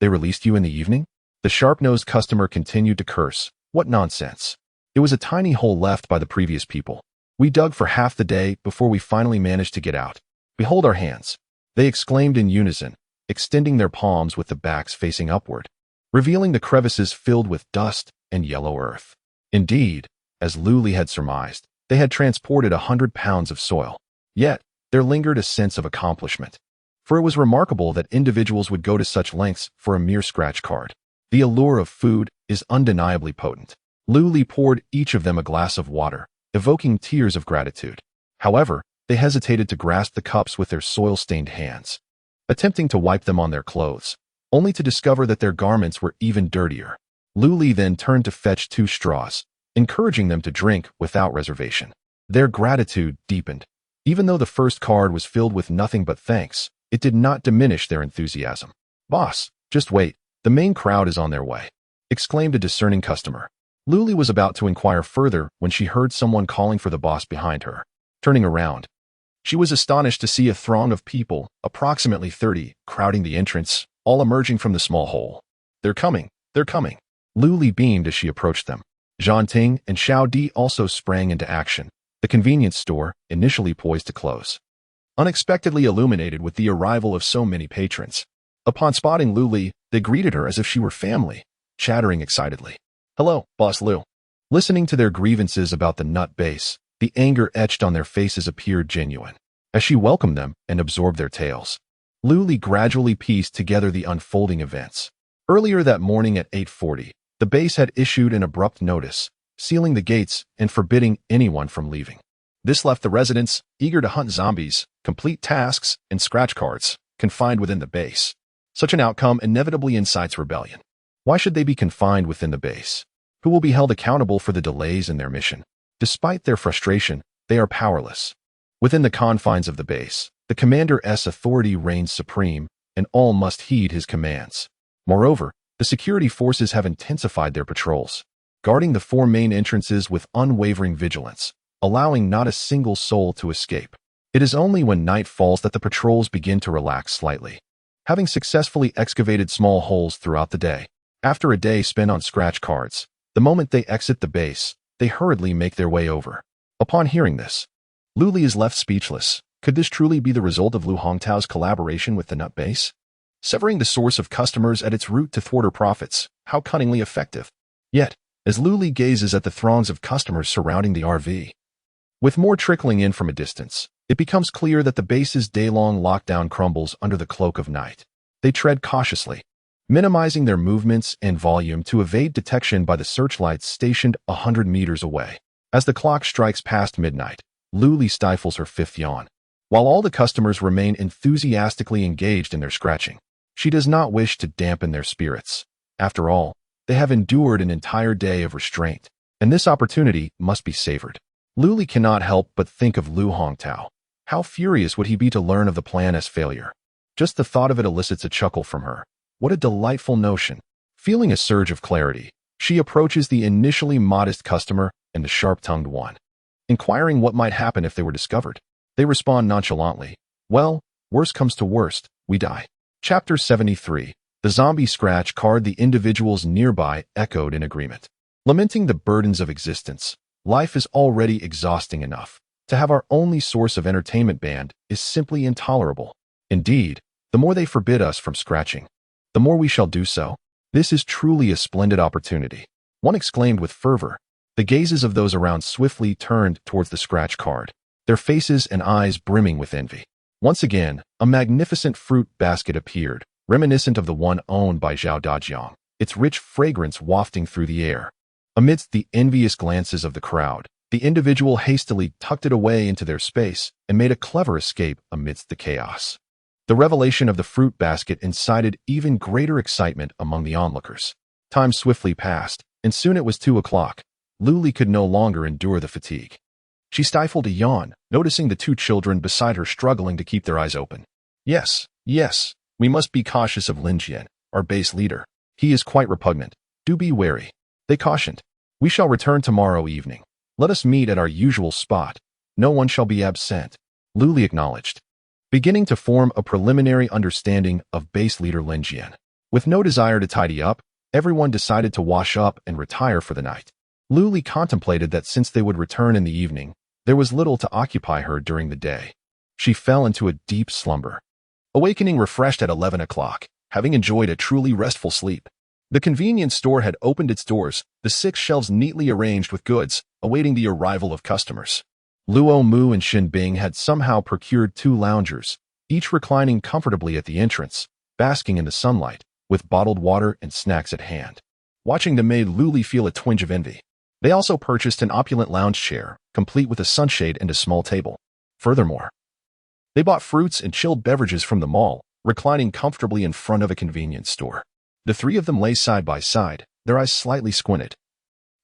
They released you in the evening?" The sharp-nosed customer continued to curse. "What nonsense. It was a tiny hole left by the previous people. We dug for half the day before we finally managed to get out. Behold our hands," they exclaimed in unison, extending their palms with the backs facing upward, revealing the crevices filled with dust and yellow earth. Indeed, as Luli had surmised, they had transported 100 pounds of soil. Yet, there lingered a sense of accomplishment, for it was remarkable that individuals would go to such lengths for a mere scratch card. The allure of food is undeniably potent. Luli poured each of them a glass of water, evoking tears of gratitude. However, they hesitated to grasp the cups with their soil-stained hands, attempting to wipe them on their clothes, only to discover that their garments were even dirtier. Luli then turned to fetch 2 straws, encouraging them to drink without reservation. Their gratitude deepened. Even though the first card was filled with nothing but thanks, it did not diminish their enthusiasm. "Boss, just wait. The main crowd is on their way," exclaimed a discerning customer. Luli was about to inquire further when she heard someone calling for the boss behind her. Turning around, she was astonished to see a throng of people, approximately 30, crowding the entrance, all emerging from the small hole. "They're coming. They're coming." Luli beamed as she approached them. Zhan Ting and Xiao Di also sprang into action, the convenience store, initially poised to close, unexpectedly illuminated with the arrival of so many patrons. Upon spotting Luli, they greeted her as if she were family, chattering excitedly. "Hello, Boss Lu." Listening to their grievances about the nut base, the anger etched on their faces appeared genuine. As she welcomed them and absorbed their tales, Luli gradually pieced together the unfolding events. Earlier that morning at 8:40, the base had issued an abrupt notice, sealing the gates and forbidding anyone from leaving. This left the residents, eager to hunt zombies, complete tasks, and scratch cards, confined within the base. Such an outcome inevitably incites rebellion. Why should they be confined within the base? Who will be held accountable for the delays in their mission? Despite their frustration, they are powerless. Within the confines of the base, the commander's authority reigns supreme, and all must heed his commands. Moreover, the security forces have intensified their patrols, guarding the 4 main entrances with unwavering vigilance, allowing not a single soul to escape. It is only when night falls that the patrols begin to relax slightly. Having successfully excavated small holes throughout the day, after a day spent on scratch cards, the moment they exit the base, they hurriedly make their way over. Upon hearing this, Luli is left speechless. Could this truly be the result of Lu Hongtao's collaboration with the nut base? Severing the source of customers at its root to thwart her profits, how cunningly effective. Yet, as Luli gazes at the throngs of customers surrounding the RV. With more trickling in from a distance, it becomes clear that the base's day-long lockdown crumbles under the cloak of night. They tread cautiously, minimizing their movements and volume to evade detection by the searchlights stationed 100 meters away. As the clock strikes past midnight, Luli stifles her fifth yawn. While all the customers remain enthusiastically engaged in their scratching, she does not wish to dampen their spirits. After all, they have endured an entire day of restraint, and this opportunity must be savored. Luli cannot help but think of Lu Hongtao. How furious would he be to learn of the plan's failure? Just the thought of it elicits a chuckle from her. What a delightful notion. Feeling a surge of clarity, she approaches the initially modest customer and the sharp-tongued one, inquiring what might happen if they were discovered. They respond nonchalantly, "Well, worst comes to worst, we die." Chapter 73. The zombie scratch card. The individuals nearby echoed in agreement. Lamenting the burdens of existence, life is already exhausting enough. To have our only source of entertainment banned is simply intolerable. Indeed, the more they forbid us from scratching, the more we shall do so. This is truly a splendid opportunity, one exclaimed with fervor. The gazes of those around swiftly turned towards the scratch card, their faces and eyes brimming with envy. Once again, a magnificent fruit basket appeared, reminiscent of the one owned by Zhao Dajiang, its rich fragrance wafting through the air. Amidst the envious glances of the crowd, the individual hastily tucked it away into their space and made a clever escape amidst the chaos. The revelation of the fruit basket incited even greater excitement among the onlookers. Time swiftly passed, and soon it was 2 o'clock. Luli could no longer endure the fatigue. She stifled a yawn, noticing the 2 children beside her struggling to keep their eyes open. Yes, we must be cautious of Lin Jian, our base leader. He is quite repugnant. Do be wary, they cautioned. We shall return tomorrow evening. Let us meet at our usual spot. No one shall be absent, Luli acknowledged, beginning to form a preliminary understanding of base leader Lin Jian. With no desire to tidy up, everyone decided to wash up and retire for the night. Luli contemplated that since they would return in the evening, there was little to occupy her during the day. She fell into a deep slumber, awakening refreshed at 11 o'clock, having enjoyed a truly restful sleep. The convenience store had opened its doors, the 6 shelves neatly arranged with goods, awaiting the arrival of customers. Luo Mu and Xin Bing had somehow procured 2 loungers, each reclining comfortably at the entrance, basking in the sunlight, with bottled water and snacks at hand. Watching them made Luli feel a twinge of envy. They also purchased an opulent lounge chair, complete with a sunshade and a small table. Furthermore, they bought fruits and chilled beverages from the mall, reclining comfortably in front of a convenience store. The 3 of them lay side by side, their eyes slightly squinted,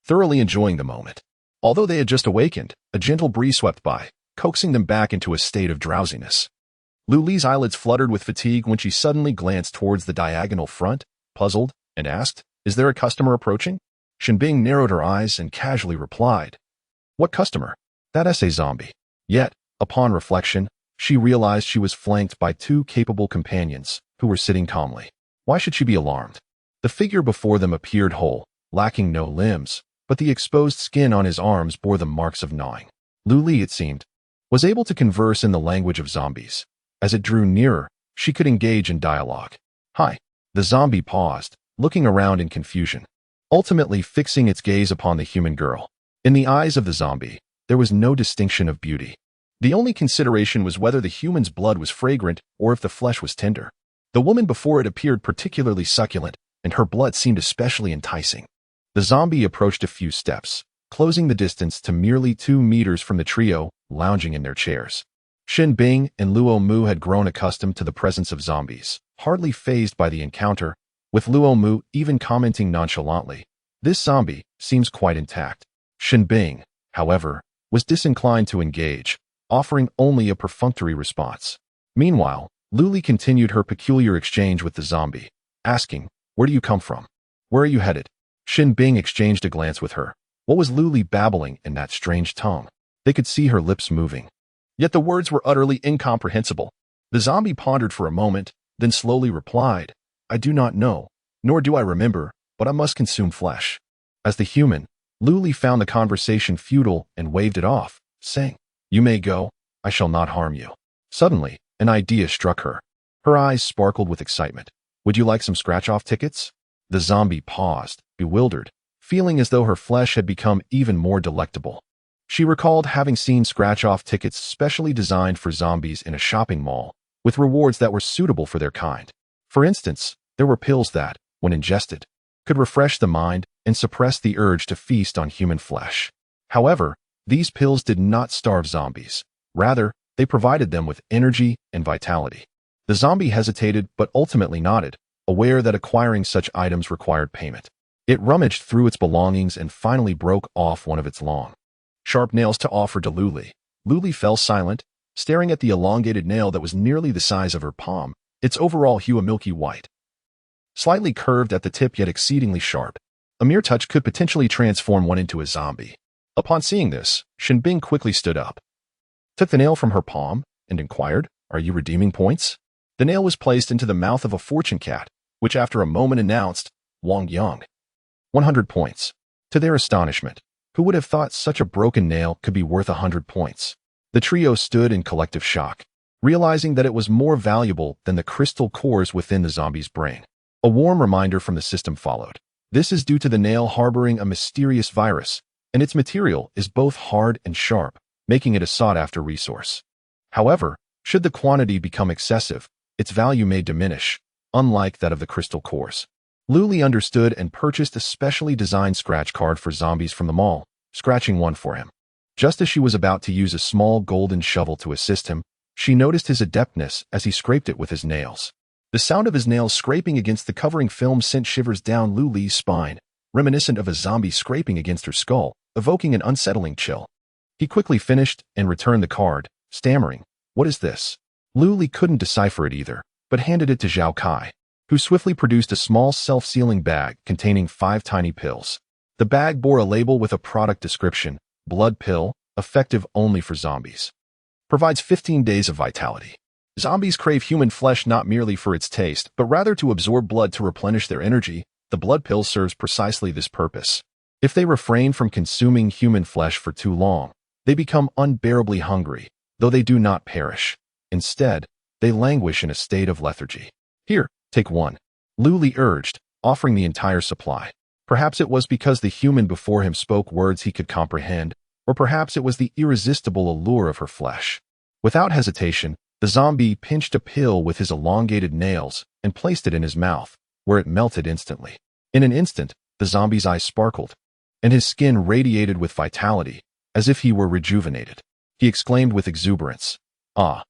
thoroughly enjoying the moment. Although they had just awakened, a gentle breeze swept by, coaxing them back into a state of drowsiness. Luli's eyelids fluttered with fatigue when she suddenly glanced towards the diagonal front, puzzled, and asked, "Is there a customer approaching?" Shinbing narrowed her eyes and casually replied, "What customer? That essay zombie." Yet, upon reflection, she realized she was flanked by 2 capable companions who were sitting calmly. Why should she be alarmed? The figure before them appeared whole, lacking no limbs, but the exposed skin on his arms bore the marks of gnawing. Luli, it seemed, was able to converse in the language of zombies. As it drew nearer, she could engage in dialogue. "Hi." The zombie paused, looking around in confusion, ultimately fixing its gaze upon the human girl. In the eyes of the zombie, there was no distinction of beauty. The only consideration was whether the human's blood was fragrant or if the flesh was tender. The woman before it appeared particularly succulent, and her blood seemed especially enticing. The zombie approached a few steps, closing the distance to merely 2 meters from the trio lounging in their chairs. Xin Bing and Luo Mu had grown accustomed to the presence of zombies, hardly fazed by the encounter, with Luo Mu even commenting nonchalantly, "This zombie seems quite intact." Xin Bing, however, was disinclined to engage, offering only a perfunctory response. Meanwhile, Luli continued her peculiar exchange with the zombie, asking, "Where do you come from? Where are you headed?" Xin Bing exchanged a glance with her. What was Luli babbling in that strange tongue? They could see her lips moving, yet the words were utterly incomprehensible. The zombie pondered for a moment, then slowly replied, "I do not know, nor do I remember, but I must consume flesh." As the human, Luli found the conversation futile and waved it off, saying, "You may go, I shall not harm you." Suddenly, an idea struck her. Her eyes sparkled with excitement. "Would you like some scratch-off tickets?" The zombie paused, bewildered, feeling as though her flesh had become even more delectable. She recalled having seen scratch-off tickets specially designed for zombies in a shopping mall, with rewards that were suitable for their kind. For instance, there were pills that, when ingested, could refresh the mind and suppress the urge to feast on human flesh. However, these pills did not starve zombies. Rather, they provided them with energy and vitality. The zombie hesitated but ultimately nodded, aware that acquiring such items required payment. It rummaged through its belongings and finally broke off one of its long, sharp nails to offer to Luli. Luli fell silent, staring at the elongated nail that was nearly the size of her palm, its overall hue a milky white, slightly curved at the tip yet exceedingly sharp. A mere touch could potentially transform one into a zombie. Upon seeing this, Shinbing quickly stood up, took the nail from her palm, and inquired, "Are you redeeming points?" The nail was placed into the mouth of a fortune cat, which after a moment announced, "Wang Yang." 100 points. To their astonishment, who would have thought such a broken nail could be worth 100 points? The trio stood in collective shock, realizing that it was more valuable than the crystal cores within the zombie's brain. A warm reminder from the system followed. This is due to the nail harboring a mysterious virus, and its material is both hard and sharp, making it a sought-after resource. However, should the quantity become excessive, its value may diminish, unlike that of the crystal cores. Luli understood and purchased a specially designed scratch card for zombies from the mall, scratching one for him. Just as she was about to use a small golden shovel to assist him, she noticed his adeptness as he scraped it with his nails. The sound of his nails scraping against the covering film sent shivers down Luli's spine, reminiscent of a zombie scraping against her skull, evoking an unsettling chill. He quickly finished and returned the card, stammering, "What is this?" Luli couldn't decipher it either, but handed it to Zhao Kai, who swiftly produced a small self-sealing bag containing 5 tiny pills. The bag bore a label with a product description, "Blood pill, effective only for zombies. Provides 15 days of vitality." Zombies crave human flesh not merely for its taste, but rather to absorb blood to replenish their energy. The blood pill serves precisely this purpose. If they refrain from consuming human flesh for too long, they become unbearably hungry, though they do not perish. Instead, they languish in a state of lethargy. "Here, take one," Luli urged, offering the entire supply. Perhaps it was because the human before him spoke words he could comprehend, or perhaps it was the irresistible allure of her flesh. Without hesitation, the zombie pinched a pill with his elongated nails and placed it in his mouth, where it melted instantly. In an instant, the zombie's eyes sparkled, and his skin radiated with vitality, as if he were rejuvenated. He exclaimed with exuberance, "Ah,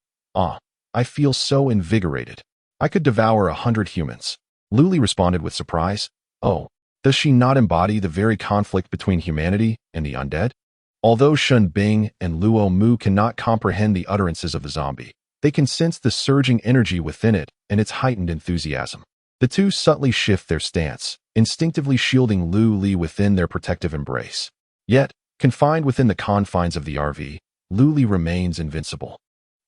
I feel so invigorated. I could devour 100 humans." Luli responded with surprise, "Oh, does she not embody the very conflict between humanity and the undead?" Although Shun Bing and Luo Mu cannot comprehend the utterances of the zombie, they can sense the surging energy within it and its heightened enthusiasm. The two subtly shift their stance, instinctively shielding Lu Li within their protective embrace. Yet, confined within the confines of the RV, Lu Li remains invincible.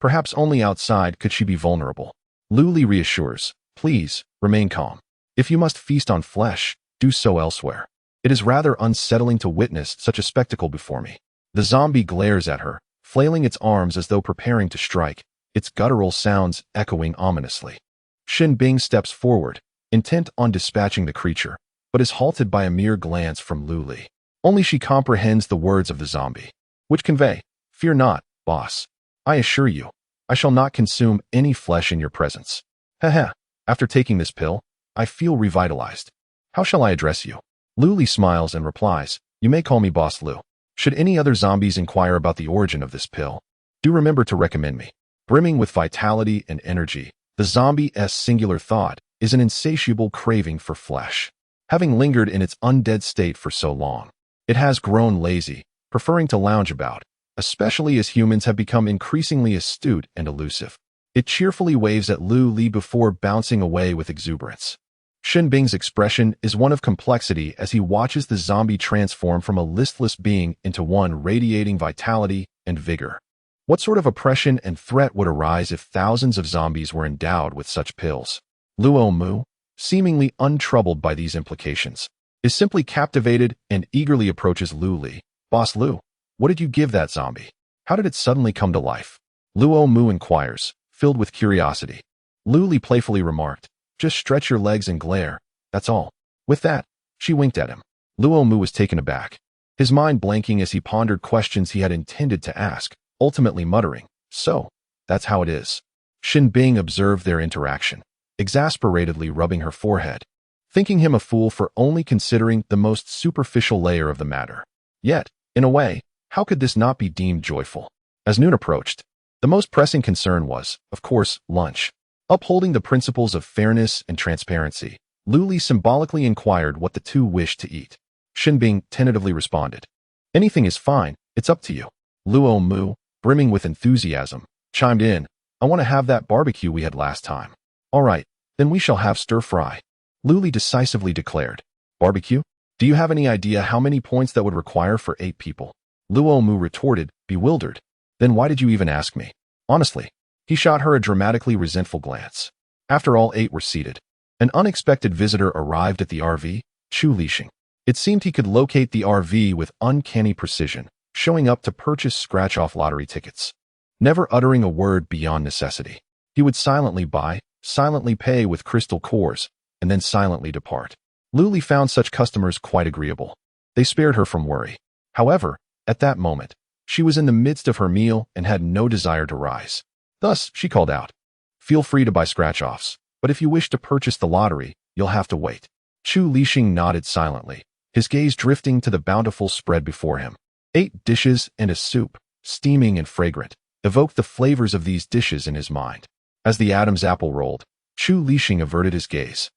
Perhaps only outside could she be vulnerable. Lu Li reassures, "Please, remain calm. If you must feast on flesh, do so elsewhere. It is rather unsettling to witness such a spectacle before me." The zombie glares at her, flailing its arms as though preparing to strike, its guttural sounds echoing ominously. Shin Bing steps forward, intent on dispatching the creature, but is halted by a mere glance from Lu Li. Only she comprehends the words of the zombie, which convey, "Fear not, boss. I assure you, I shall not consume any flesh in your presence. Haha, after taking this pill, I feel revitalized. How shall I address you?" Lu Li smiles and replies, "You may call me Boss Lu. Should any other zombies inquire about the origin of this pill, do remember to recommend me." Brimming with vitality and energy, the zombie's singular thought is an insatiable craving for flesh. Having lingered in its undead state for so long, it has grown lazy, preferring to lounge about, especially as humans have become increasingly astute and elusive. It cheerfully waves at Lu Li before bouncing away with exuberance. Shin Bing's expression is one of complexity as he watches the zombie transform from a listless being into one radiating vitality and vigor. What sort of oppression and threat would arise if thousands of zombies were endowed with such pills? Luo Mu, seemingly untroubled by these implications, is simply captivated and eagerly approaches Lu Li. "Boss Lu, what did you give that zombie? How did it suddenly come to life?" Luo Mu inquires, filled with curiosity. Lu Li playfully remarked, "Just stretch your legs and glare, that's all." With that, she winked at him. Luo Mu was taken aback, his mind blanking as he pondered questions he had intended to ask, ultimately muttering, "So, that's how it is." Xin Bing observed their interaction, exasperatedly rubbing her forehead, thinking him a fool for only considering the most superficial layer of the matter. Yet, in a way, how could this not be deemed joyful? As noon approached, the most pressing concern was, of course, lunch. Upholding the principles of fairness and transparency, Lu Li symbolically inquired what the two wished to eat. Xin Bing tentatively responded, "Anything is fine, it's up to you." Luo Mu, brimming with enthusiasm, chimed in, "I want to have that barbecue we had last time." "All right, then we shall have stir-fry," Lu Li decisively declared. "Barbecue? Do you have any idea how many points that would require for 8 people? Luo Mu retorted, bewildered. "Then why did you even ask me?" "Honestly." He shot her a dramatically resentful glance. After all 8 were seated, an unexpected visitor arrived at the RV, Chu Lixing. It seemed he could locate the RV with uncanny precision, showing up to purchase scratch-off lottery tickets. Never uttering a word beyond necessity, he would silently buy, silently pay with crystal cores, and then silently depart. Lu Li found such customers quite agreeable. They spared her from worry. However, at that moment, she was in the midst of her meal and had no desire to rise. Thus, she called out, "Feel free to buy scratch-offs, but if you wish to purchase the lottery, you'll have to wait." Chu Lixing nodded silently, his gaze drifting to the bountiful spread before him. 8 dishes and a soup, steaming and fragrant, evoked the flavors of these dishes in his mind. As the Adam's apple rolled, Chu Lixing averted his gaze,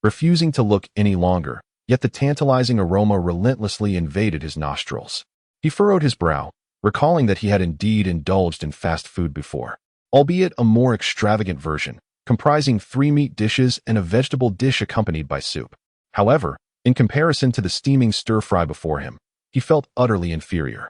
refusing to look any longer, yet the tantalizing aroma relentlessly invaded his nostrils. He furrowed his brow, recalling that he had indeed indulged in fast food before, albeit a more extravagant version, comprising 3 meat dishes and a vegetable dish accompanied by soup. However, in comparison to the steaming stir-fry before him, he felt utterly inferior.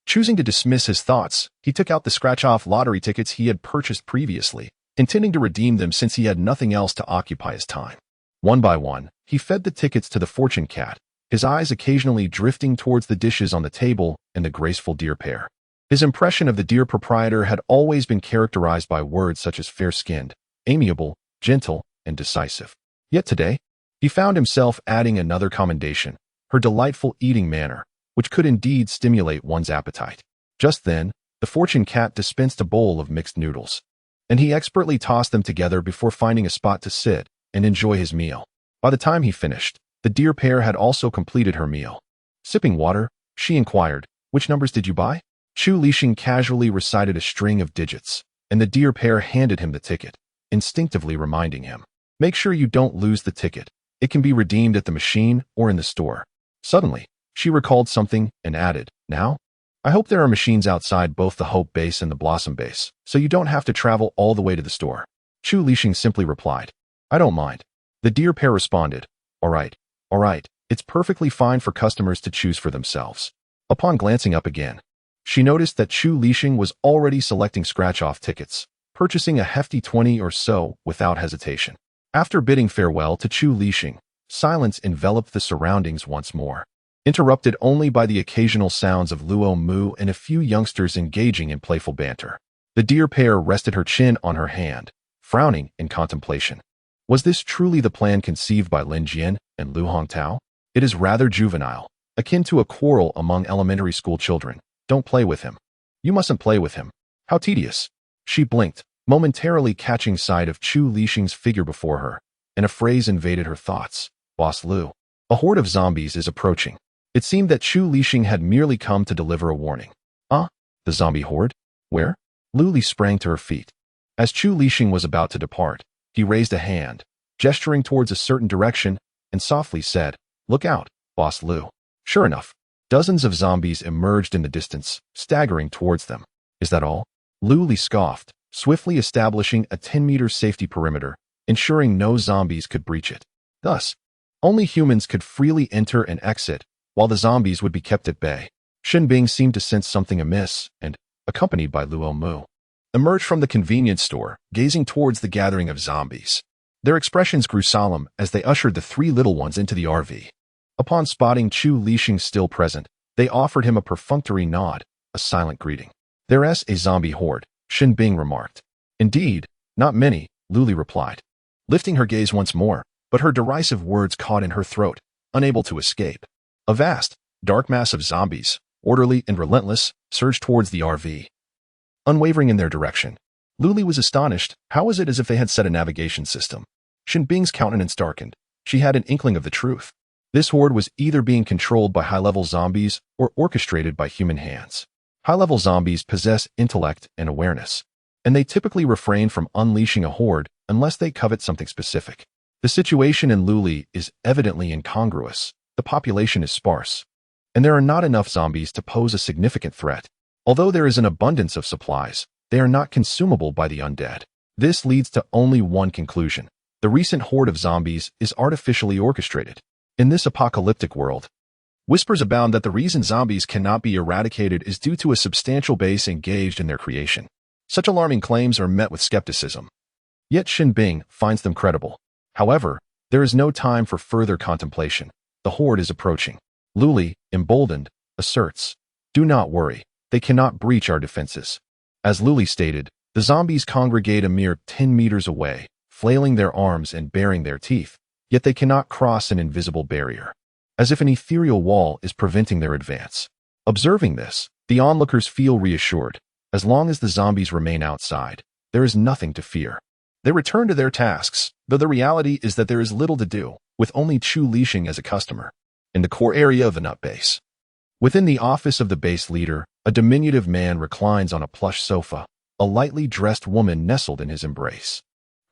Choosing to dismiss his thoughts, he took out the scratch-off lottery tickets he had purchased previously, intending to redeem them since he had nothing else to occupy his time. One by one, he fed the tickets to the fortune cat, his eyes occasionally drifting towards the dishes on the table and the graceful deer pair. His impression of the deer proprietor had always been characterized by words such as fair-skinned, amiable, gentle, and decisive. Yet today, he found himself adding another commendation, her delightful eating manner, which could indeed stimulate one's appetite. Just then, the fortune cat dispensed a bowl of mixed noodles, and he expertly tossed them together before finding a spot to sit and enjoy his meal. By the time he finished, the deer pair had also completed her meal. Sipping water, she inquired, "Which numbers did you buy?" Chu Lixing casually recited a string of digits, and the deer pair handed him the ticket, instinctively reminding him, "Make sure you don't lose the ticket. It can be redeemed at the machine or in the store." Suddenly, she recalled something and added, "Now, I hope there are machines outside both the Hope Base and the Blossom Base, so you don't have to travel all the way to the store." Chu Lixing simply replied, "I don't mind." The deer pair responded, all right, it's perfectly fine for customers to choose for themselves." Upon glancing up again, she noticed that Chu Lixing was already selecting scratch-off tickets, purchasing a hefty 20 or so without hesitation. After bidding farewell to Chu Lixing, silence enveloped the surroundings once more, interrupted only by the occasional sounds of Luo Mu and a few youngsters engaging in playful banter. The deer pair rested her chin on her hand, frowning in contemplation. Was this truly the plan conceived by Lin Jian and Lu Hongtao? It is rather juvenile, akin to a quarrel among elementary school children. Don't play with him. You mustn't play with him. How tedious. She blinked, momentarily catching sight of Chu Lixing's figure before her, and a phrase invaded her thoughts. Boss Lu. A horde of zombies is approaching. It seemed that Chu Lixing had merely come to deliver a warning. The zombie horde? Where? Lu Li sprang to her feet. As Chu Lixing was about to depart, he raised a hand, gesturing towards a certain direction, and softly said, "Look out, Boss Lu." Sure enough, dozens of zombies emerged in the distance, staggering towards them. "Is that all?" Lu Li scoffed, swiftly establishing a 10-meter safety perimeter, ensuring no zombies could breach it. Thus, only humans could freely enter and exit, while the zombies would be kept at bay. Xin Bing seemed to sense something amiss and, accompanied by Luo Mu, emerged from the convenience store, gazing towards the gathering of zombies. Their expressions grew solemn as they ushered the 3 little ones into the RV. Upon spotting Chu Lixing still present, they offered him a perfunctory nod, a silent greeting. "There's a zombie horde," Xin Bing remarked. "Indeed, not many," Lu Li replied, lifting her gaze once more, but her derisive words caught in her throat, unable to escape. A vast, dark mass of zombies, orderly and relentless, surged towards the RV. Unwavering in their direction, Luli was astonished. How was it as if they had set a navigation system? Shinbing's countenance darkened. She had an inkling of the truth. This horde was either being controlled by high-level zombies or orchestrated by human hands. High-level zombies possess intellect and awareness, and they typically refrain from unleashing a horde unless they covet something specific. The situation in Luli is evidently incongruous. The population is sparse, and there are not enough zombies to pose a significant threat. Although there is an abundance of supplies, they are not consumable by the undead. This leads to only one conclusion. The recent horde of zombies is artificially orchestrated. In this apocalyptic world, whispers abound that the reason zombies cannot be eradicated is due to a substantial base engaged in their creation. Such alarming claims are met with skepticism. Yet Shinbing finds them credible. However, there is no time for further contemplation. The horde is approaching. Luli, emboldened, asserts, "Do not worry, they cannot breach our defenses." As Luli stated, the zombies congregate a mere 10 meters away, flailing their arms and baring their teeth, yet they cannot cross an invisible barrier, as if an ethereal wall is preventing their advance. Observing this, the onlookers feel reassured. As long as the zombies remain outside, there is nothing to fear. They return to their tasks, though the reality is that there is little to do, with only Chu Lixing as a customer. In the core area of the nut base, within the office of the base leader, a diminutive man reclines on a plush sofa, a lightly dressed woman nestled in his embrace.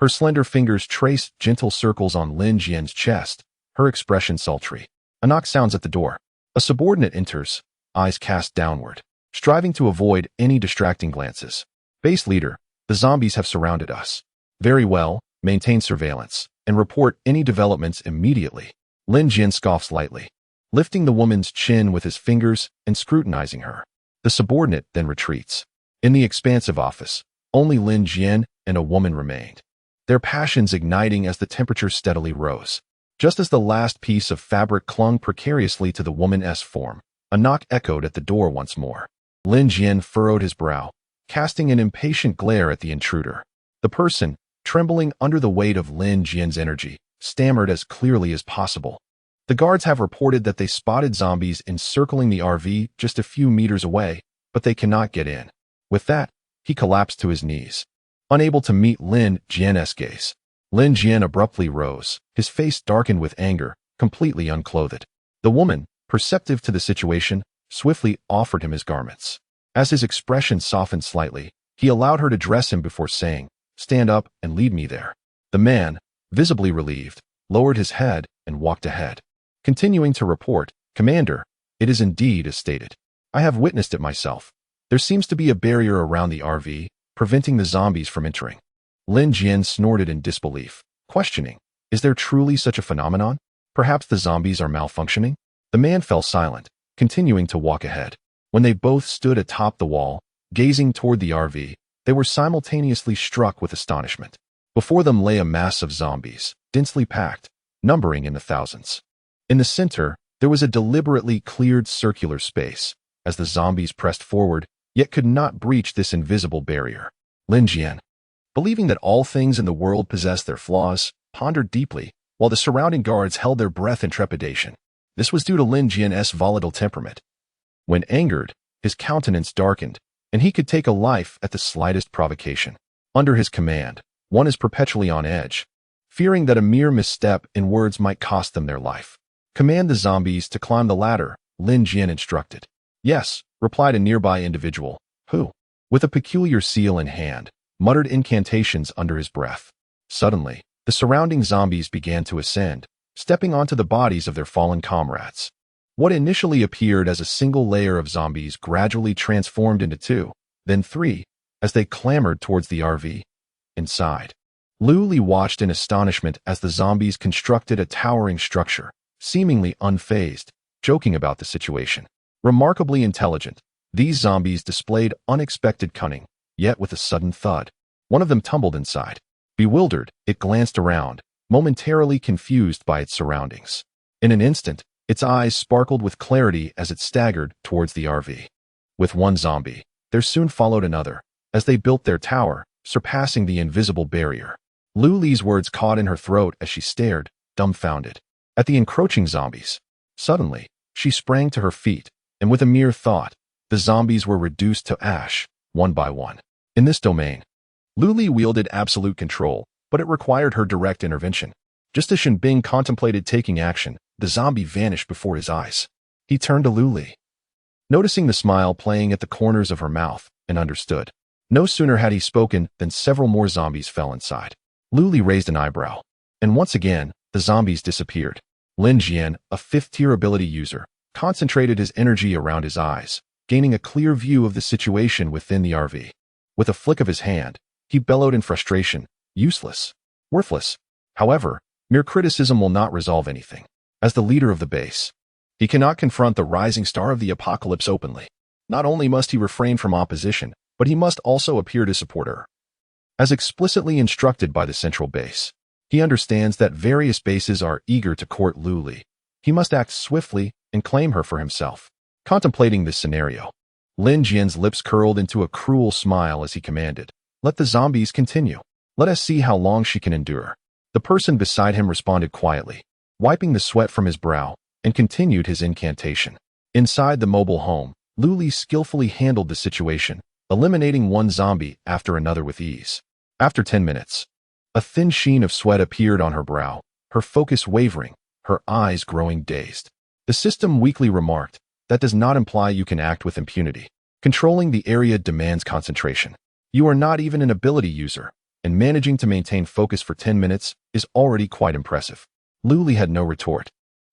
Her slender fingers trace gentle circles on Lin Jian's chest, her expression sultry. A knock sounds at the door. A subordinate enters, eyes cast downward, striving to avoid any distracting glances. Base leader, the zombies have surrounded us. Very well, maintain surveillance, and report any developments immediately. Lin Jian scoffs lightly, lifting the woman's chin with his fingers and scrutinizing her. The subordinate then retreats. In the expansive office, only Lin Jian and a woman remained, their passions igniting as the temperature steadily rose. Just as the last piece of fabric clung precariously to the woman's form, a knock echoed at the door once more. Lin Jian furrowed his brow, casting an impatient glare at the intruder. The person, trembling under the weight of Lin Jian's energy, stammered as clearly as possible. The guards have reported that they spotted zombies encircling the RV just a few meters away, but they cannot get in. With that, he collapsed to his knees, unable to meet Lin Jian's gaze. Lin Jian abruptly rose, his face darkened with anger, completely unclothed. The woman, perceptive to the situation, swiftly offered him his garments. As his expression softened slightly, he allowed her to dress him before saying, "Stand up and lead me there." The man, visibly relieved, lowered his head and walked ahead, continuing to report, "Commander, it is indeed as stated. I have witnessed it myself. There seems to be a barrier around the RV, preventing the zombies from entering." Lin Jian snorted in disbelief, questioning, "Is there truly such a phenomenon? Perhaps the zombies are malfunctioning?" The man fell silent, continuing to walk ahead. When they both stood atop the wall, gazing toward the RV, they were simultaneously struck with astonishment. Before them lay a mass of zombies, densely packed, numbering in the thousands. In the center, there was a deliberately cleared circular space, as the zombies pressed forward, yet could not breach this invisible barrier. Lin Jian, believing that all things in the world possessed their flaws, pondered deeply, while the surrounding guards held their breath in trepidation. This was due to Lin Jian's volatile temperament. When angered, his countenance darkened, and he could take a life at the slightest provocation. Under his command, one is perpetually on edge, fearing that a mere misstep in words might cost them their life. "Command the zombies to climb the ladder," Lin Jian instructed. "Yes," replied a nearby individual, who, with a peculiar seal in hand, muttered incantations under his breath. Suddenly, the surrounding zombies began to ascend, stepping onto the bodies of their fallen comrades. What initially appeared as a single layer of zombies gradually transformed into 2, then 3, as they clambered towards the RV. Inside, Luli watched in astonishment as the zombies constructed a towering structure, seemingly unfazed, joking about the situation. Remarkably intelligent, these zombies displayed unexpected cunning, yet with a sudden thud, one of them tumbled inside. Bewildered, it glanced around, momentarily confused by its surroundings. In an instant, its eyes sparkled with clarity as it staggered towards the RV. With one zombie, there soon followed another, as they built their tower, surpassing the invisible barrier. Luli's words caught in her throat as she stared, dumbfounded, at the encroaching zombies. Suddenly, She sprang to her feet, and with a mere thought, the zombies were reduced to ash, one by one. In this domain, Luli wielded absolute control, but it required her direct intervention. Just as Shen Bing contemplated taking action, the zombie vanished before his eyes. He turned to Luli, noticing the smile playing at the corners of her mouth, and understood. No sooner had he spoken than several more zombies fell inside. Luli raised an eyebrow, and once again, the zombies disappeared. Lin Jian, a fifth-tier ability user, concentrated his energy around his eyes, gaining a clear view of the situation within the RV. With a flick of his hand, he bellowed in frustration, "Useless. Worthless." However, mere criticism will not resolve anything. As the leader of the base, he cannot confront the rising star of the apocalypse openly. Not only must he refrain from opposition, but he must also appear to support her. As explicitly instructed by the central base, he understands that various bases are eager to court Luli. He must act swiftly and claim her for himself. Contemplating this scenario, Lin Jian's lips curled into a cruel smile as he commanded, "Let the zombies continue. Let us see how long she can endure." The person beside him responded quietly, wiping the sweat from his brow, and continued his incantation. Inside the mobile home, Luli skillfully handled the situation, eliminating one zombie after another with ease. After 10 minutes, a thin sheen of sweat appeared on her brow, her focus wavering, her eyes growing dazed. The system weakly remarked, "That does not imply you can act with impunity. Controlling the area demands concentration. You are not even an ability user, and managing to maintain focus for 10 minutes is already quite impressive." Luli had no retort.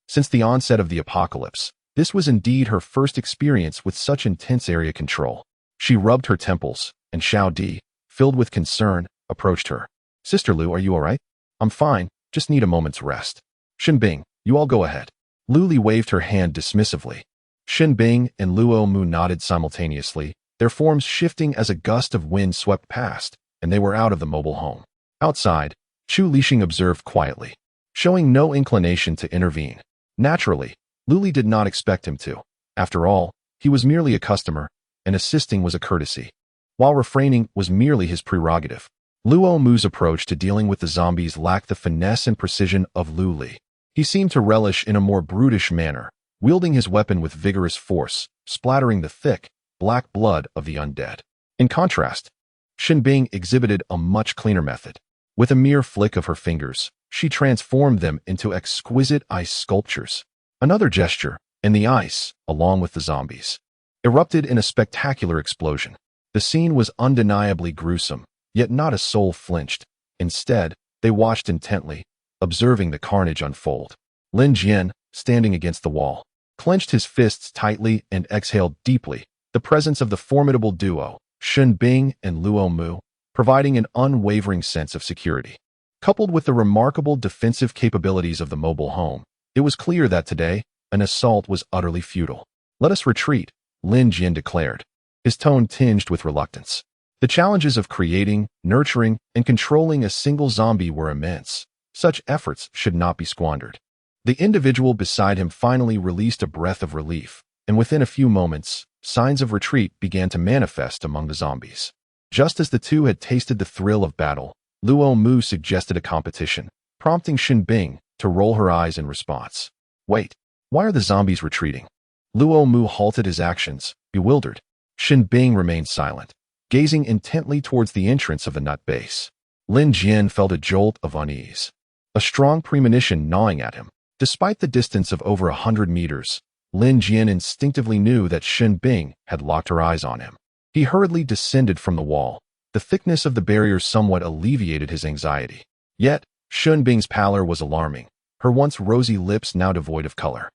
Since the onset of the apocalypse, this was indeed her first experience with such intense area control. She rubbed her temples, and Xiao Di, filled with concern, approached her. "Sister Lu, are you all right?" "I'm fine, just need a moment's rest." "Shen Bing, you all go ahead." Luli waved her hand dismissively. Shen Bing and Luo Mu nodded simultaneously, their forms shifting as a gust of wind swept past, and they were out of the mobile home. Outside, Chu Lixing observed quietly, showing no inclination to intervene. Naturally, Luli did not expect him to. After all, he was merely a customer, and assisting was a courtesy, while refraining was merely his prerogative. Luo Mu's approach to dealing with the zombies lacked the finesse and precision of Luli. He seemed to relish in a more brutish manner, wielding his weapon with vigorous force, splattering the thick, black blood of the undead. In contrast, Shen Bing exhibited a much cleaner method. With a mere flick of her fingers, she transformed them into exquisite ice sculptures. Another gesture, and the ice, along with the zombies, erupted in a spectacular explosion. The scene was undeniably gruesome, yet not a soul flinched. Instead, they watched intently, observing the carnage unfold. Lin Jian, standing against the wall, clenched his fists tightly and exhaled deeply, the presence of the formidable duo, Shen Bing and Luo Mu, providing an unwavering sense of security. Coupled with the remarkable defensive capabilities of the mobile home, it was clear that today, an assault was utterly futile. "Let us retreat," Lin Jian declared, his tone tinged with reluctance. The challenges of creating, nurturing, and controlling a single zombie were immense. Such efforts should not be squandered. The individual beside him finally released a breath of relief, and within a few moments, signs of retreat began to manifest among the zombies. Just as the two had tasted the thrill of battle, Luo Mu suggested a competition, prompting Shen Bing to roll her eyes in response. "Wait, why are the zombies retreating?" Luo Mu halted his actions, bewildered. Shen Bing remained silent, gazing intently towards the entrance of the nut base. Lin Jian felt a jolt of unease, a strong premonition gnawing at him. Despite the distance of over 100 meters, Lin Jian instinctively knew that Shen Bing had locked her eyes on him. He hurriedly descended from the wall. The thickness of the barrier somewhat alleviated his anxiety. Yet, Shen Bing's pallor was alarming, her once rosy lips now devoid of color,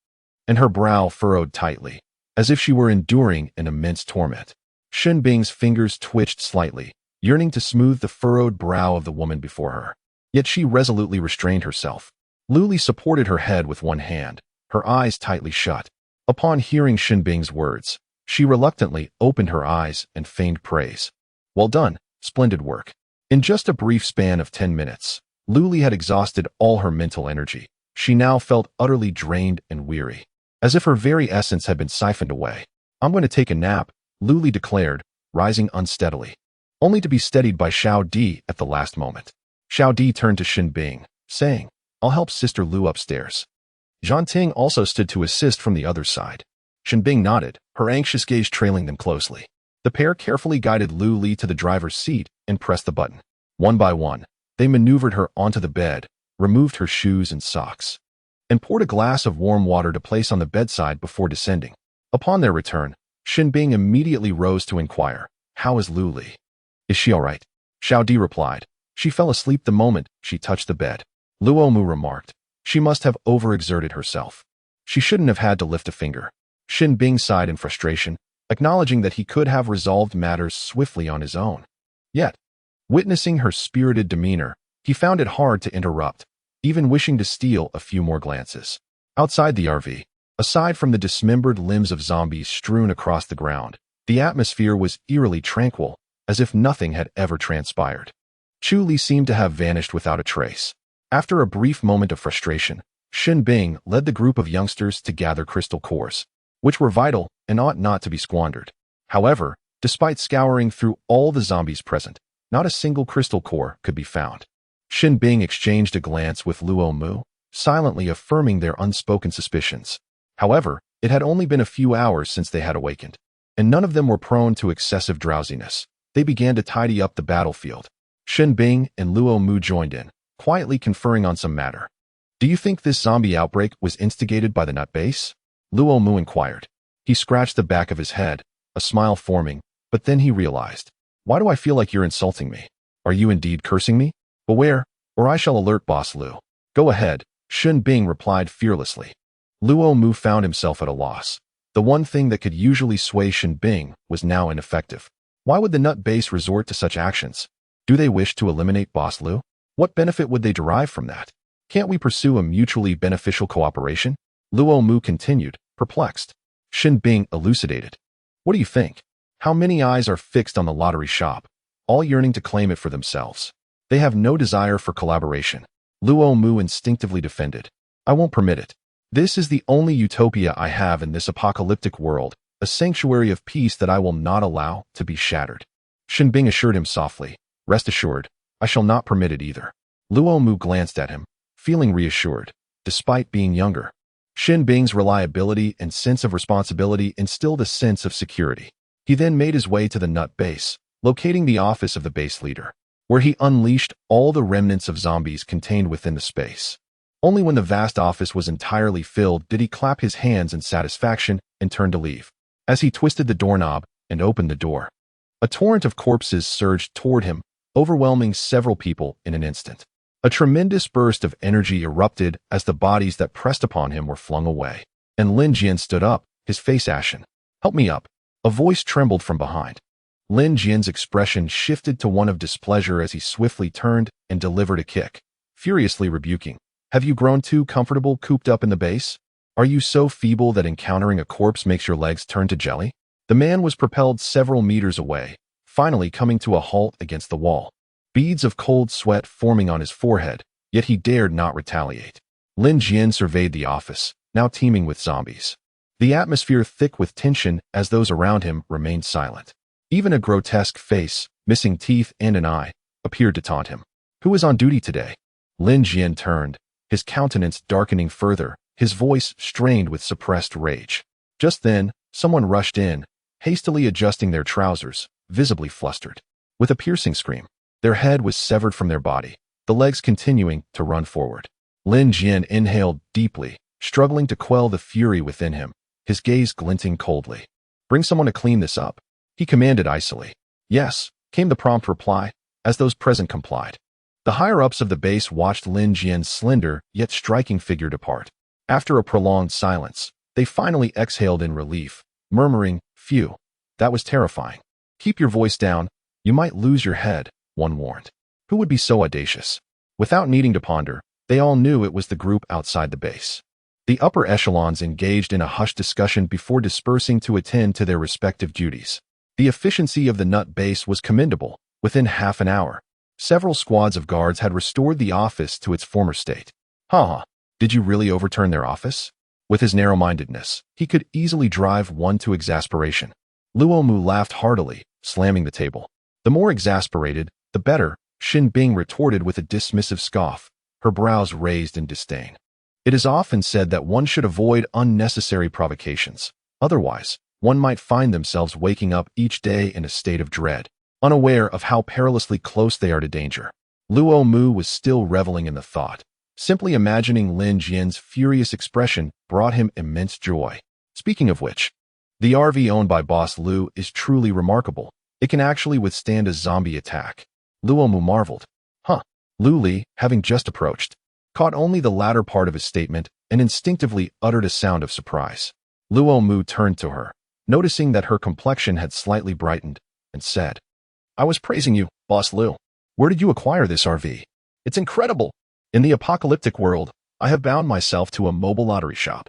and her brow furrowed tightly, as if she were enduring an immense torment. Shen Bing's fingers twitched slightly, yearning to smooth the furrowed brow of the woman before her. Yet she resolutely restrained herself. Luli supported her head with one hand, her eyes tightly shut. Upon hearing Shen Bing's words, she reluctantly opened her eyes and feigned praise. "Well done, splendid work." In just a brief span of 10 minutes, Luli had exhausted all her mental energy. She now felt utterly drained and weary, as if her very essence had been siphoned away. "I'm going to take a nap," Luli declared, rising unsteadily, only to be steadied by Xiao Di at the last moment. Xiao Di turned to Shen Bing, saying, "I'll help Sister Lu upstairs." Zhan Ting also stood to assist from the other side. Shen Bing nodded, her anxious gaze trailing them closely. The pair carefully guided Lu Li to the driver's seat and pressed the button. One by one, they maneuvered her onto the bed, removed her shoes and socks, and poured a glass of warm water to place on the bedside before descending. Upon their return, Shen Bing immediately rose to inquire, "How is Lu Li? Is she all right?" Xiao Di replied, "She fell asleep the moment she touched the bed." Luo Mu remarked, "She must have overexerted herself. She shouldn't have had to lift a finger." Shen Bing sighed in frustration, acknowledging that he could have resolved matters swiftly on his own. Yet, witnessing her spirited demeanor, he found it hard to interrupt, even wishing to steal a few more glances. Outside the RV, aside from the dismembered limbs of zombies strewn across the ground, the atmosphere was eerily tranquil, as if nothing had ever transpired. Chu Li seemed to have vanished without a trace. After a brief moment of frustration, Shen Bing led the group of youngsters to gather crystal cores, which were vital and ought not to be squandered. However, despite scouring through all the zombies present, not a single crystal core could be found. Shen Bing exchanged a glance with Luo Mu, silently affirming their unspoken suspicions. However, it had only been a few hours since they had awakened, and none of them were prone to excessive drowsiness. They began to tidy up the battlefield. Shen Bing and Luo Mu joined in, quietly conferring on some matter. "Do you think this zombie outbreak was instigated by the nut base?" Luo Mu inquired. He scratched the back of his head, a smile forming, but then he realized, "Why do I feel like you're insulting me? Are you indeed cursing me? Beware, or I shall alert Boss Lu." "Go ahead," Shen Bing replied fearlessly. Luo Mu found himself at a loss. The one thing that could usually sway Shen Bing was now ineffective. Why would the nut base resort to such actions? Do they wish to eliminate Boss Lu? What benefit would they derive from that? Can't we pursue a mutually beneficial cooperation? Luo Mu continued, perplexed. Shen Bing elucidated. "What do you think? How many eyes are fixed on the lottery shop, all yearning to claim it for themselves? They have no desire for collaboration." Luo Mu instinctively defended. "I won't permit it. This is the only utopia I have in this apocalyptic world, a sanctuary of peace that I will not allow to be shattered." Shen Bing assured him softly, "Rest assured, I shall not permit it either." Luo Mu glanced at him, feeling reassured, despite being younger. Shen Bing's reliability and sense of responsibility instilled a sense of security. He then made his way to the nut base, locating the office of the base leader, where he unleashed all the remnants of zombies contained within the space. Only when the vast office was entirely filled did he clap his hands in satisfaction and turn to leave. As he twisted the doorknob and opened the door, a torrent of corpses surged toward him, overwhelming several people in an instant. A tremendous burst of energy erupted as the bodies that pressed upon him were flung away, and Lin Jian stood up, his face ashen. "Help me up." A voice trembled from behind. Lin Jian's expression shifted to one of displeasure as he swiftly turned and delivered a kick, furiously rebuking. "Have you grown too comfortable cooped up in the base? Are you so feeble that encountering a corpse makes your legs turn to jelly?" The man was propelled several meters away, finally coming to a halt against the wall, beads of cold sweat forming on his forehead, yet he dared not retaliate. Lin Jian surveyed the office, now teeming with zombies, the atmosphere thick with tension as those around him remained silent. Even a grotesque face, missing teeth and an eye, appeared to taunt him. "Who is on duty today?" Lin Jian turned, his countenance darkening further, his voice strained with suppressed rage. Just then, someone rushed in, hastily adjusting their trousers, visibly flustered. With a piercing scream, their head was severed from their body, the legs continuing to run forward. Lin Jian inhaled deeply, struggling to quell the fury within him, his gaze glinting coldly. "Bring someone to clean this up," he commanded icily. "Yes," came the prompt reply, as those present complied. The higher-ups of the base watched Lin Jian's slender yet striking figure depart. After a prolonged silence, they finally exhaled in relief, murmuring, "Phew, that was terrifying." "Keep your voice down, you might lose your head," one warned. Who would be so audacious? Without needing to ponder, they all knew it was the group outside the base. The upper echelons engaged in a hushed discussion before dispersing to attend to their respective duties. The efficiency of the nut base was commendable. Within half an hour, several squads of guards had restored the office to its former state. "Haha, did you really overturn their office?" With his narrow-mindedness, he could easily drive one to exasperation. Luo Mu laughed heartily, slamming the table. "The more exasperated, the better," Shen Bing retorted with a dismissive scoff, her brows raised in disdain. It is often said that one should avoid unnecessary provocations. Otherwise, one might find themselves waking up each day in a state of dread, unaware of how perilously close they are to danger. Luo Mu was still reveling in the thought. Simply imagining Lin Jian's furious expression brought him immense joy. Speaking of which, the RV owned by Boss Lu is truly remarkable. It can actually withstand a zombie attack. Luo Mu marveled. Huh. Lu Li, having just approached, caught only the latter part of his statement and instinctively uttered a sound of surprise. Luo Mu turned to her, noticing that her complexion had slightly brightened, and said, I was praising you, Boss Lu. Where did you acquire this RV? It's incredible. In the apocalyptic world, I have bound myself to a mobile lottery shop.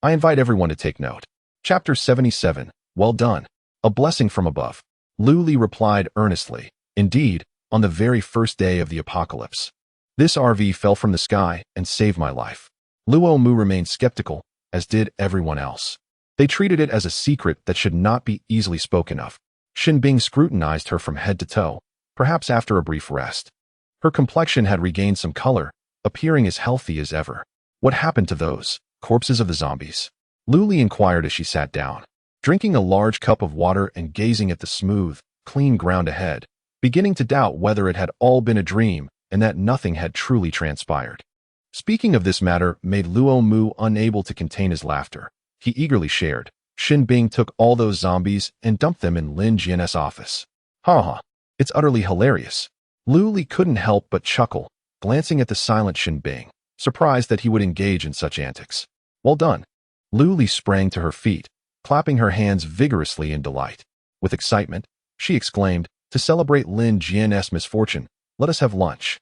I invite everyone to take note. Chapter 77. Well done. A blessing from above. Lu Li replied earnestly. Indeed, on the very first day of the apocalypse, this RV fell from the sky and saved my life. Luo Mu remained skeptical, as did everyone else. They treated it as a secret that should not be easily spoken of. Xin Bing scrutinized her from head to toe, perhaps after a brief rest. Her complexion had regained some color, appearing as healthy as ever. What happened to those corpses of the zombies? Lu Li inquired as she sat down, drinking a large cup of water and gazing at the smooth, clean ground ahead, beginning to doubt whether it had all been a dream and that nothing had truly transpired. Speaking of this matter made Luo Mu unable to contain his laughter. He eagerly shared. Xin Bing took all those zombies and dumped them in Lin Jian's office. Ha ha. It's utterly hilarious. Lu Li couldn't help but chuckle, glancing at the silent Xin Bing, surprised that he would engage in such antics. Well done. Lu Li sprang to her feet, clapping her hands vigorously in delight. With excitement, she exclaimed, to celebrate Lin Jian's misfortune, let us have lunch.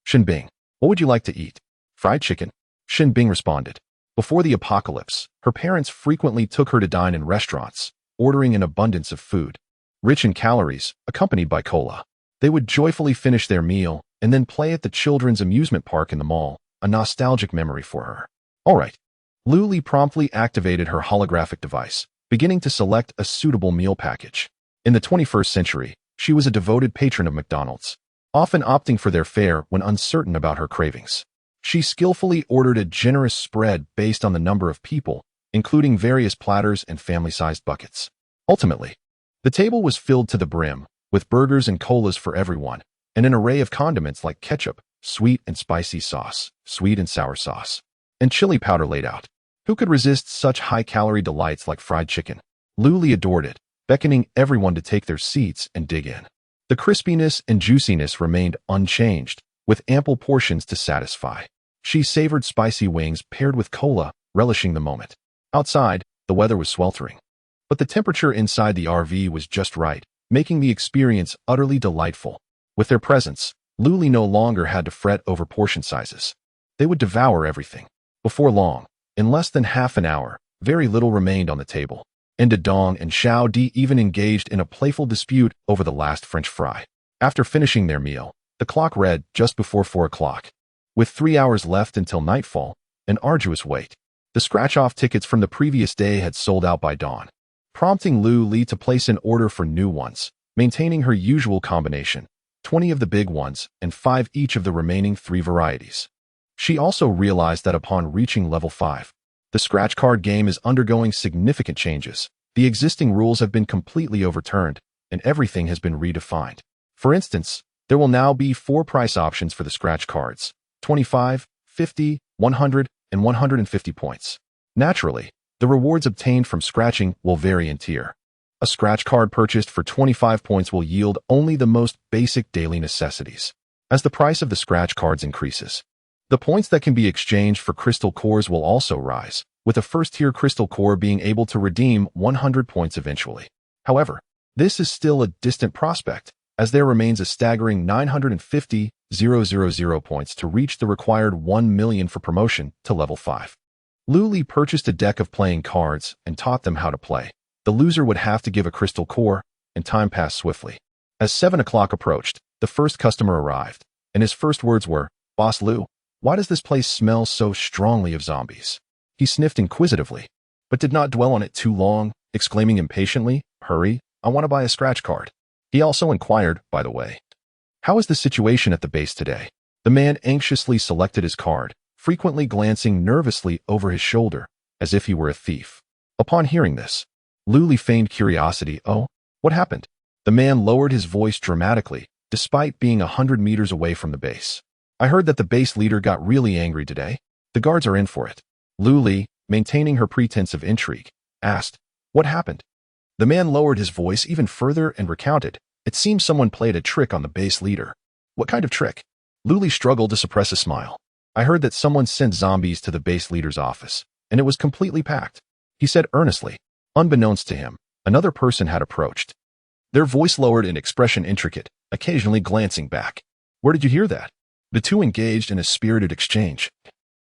Xin Bing, what would you like to eat? Fried chicken? Xin Bing responded. Before the apocalypse, her parents frequently took her to dine in restaurants, ordering an abundance of food, rich in calories, accompanied by cola. They would joyfully finish their meal and then play at the children's amusement park in the mall, a nostalgic memory for her. All right. Lu Li promptly activated her holographic device, beginning to select a suitable meal package. In the 21st century, she was a devoted patron of McDonald's, often opting for their fare when uncertain about her cravings. She skillfully ordered a generous spread based on the number of people, including various platters and family-sized buckets. Ultimately, the table was filled to the brim, with burgers and colas for everyone, and an array of condiments like ketchup, sweet and spicy sauce, sweet and sour sauce, and chili powder laid out. Who could resist such high-calorie delights like fried chicken? Lu Li adored it, beckoning everyone to take their seats and dig in. The crispiness and juiciness remained unchanged, with ample portions to satisfy. She savored spicy wings paired with cola, relishing the moment. Outside, the weather was sweltering, but the temperature inside the RV was just right, making the experience utterly delightful. With their presence, Lu Li no longer had to fret over portion sizes. They would devour everything. Before long, in less than half an hour, very little remained on the table, and Dong and Xiao Di even engaged in a playful dispute over the last French fry. After finishing their meal, the clock read just before 4 o'clock. With 3 hours left until nightfall, an arduous wait. The scratch-off tickets from the previous day had sold out by dawn, prompting Lu Li to place an order for new ones, maintaining her usual combination, 20 of the big ones and 5 each of the remaining 3 varieties. She also realized that upon reaching level 5, the scratch card game is undergoing significant changes. The existing rules have been completely overturned, and everything has been redefined. For instance, there will now be 4 price options for the scratch cards: 25, 50, 100, and 150 points. Naturally, the rewards obtained from scratching will vary in tier. A scratch card purchased for 25 points will yield only the most basic daily necessities. As the price of the scratch cards increases, the points that can be exchanged for crystal cores will also rise, with a first-tier crystal core being able to redeem 100 points eventually. However, this is still a distant prospect, as there remains a staggering 950,000 points to reach the required 1 million for promotion to level 5. Lu Li purchased a deck of playing cards and taught them how to play. The loser would have to give a crystal core, and time passed swiftly. As 7 o'clock approached, the first customer arrived, and his first words were, "Boss Lu, why does this place smell so strongly of zombies?" He sniffed inquisitively, but did not dwell on it too long, exclaiming impatiently, "Hurry, I want to buy a scratch card." He also inquired, by the way, "How is the situation at the base today?" The man anxiously selected his card, frequently glancing nervously over his shoulder, as if he were a thief. Upon hearing this, Luli feigned curiosity. "Oh, what happened?" The man lowered his voice dramatically, despite being 100 meters away from the base. "I heard that the base leader got really angry today. The guards are in for it." Luli, maintaining her pretense of intrigue, asked, "What happened?" The man lowered his voice even further and recounted, "It seems someone played a trick on the base leader." "What kind of trick?" Luli struggled to suppress a smile. "I heard that someone sent zombies to the base leader's office, and it was completely packed," he said earnestly. Unbeknownst to him, another person had approached. Their voice lowered in expression intricate, occasionally glancing back. "Where did you hear that?" The two engaged in a spirited exchange,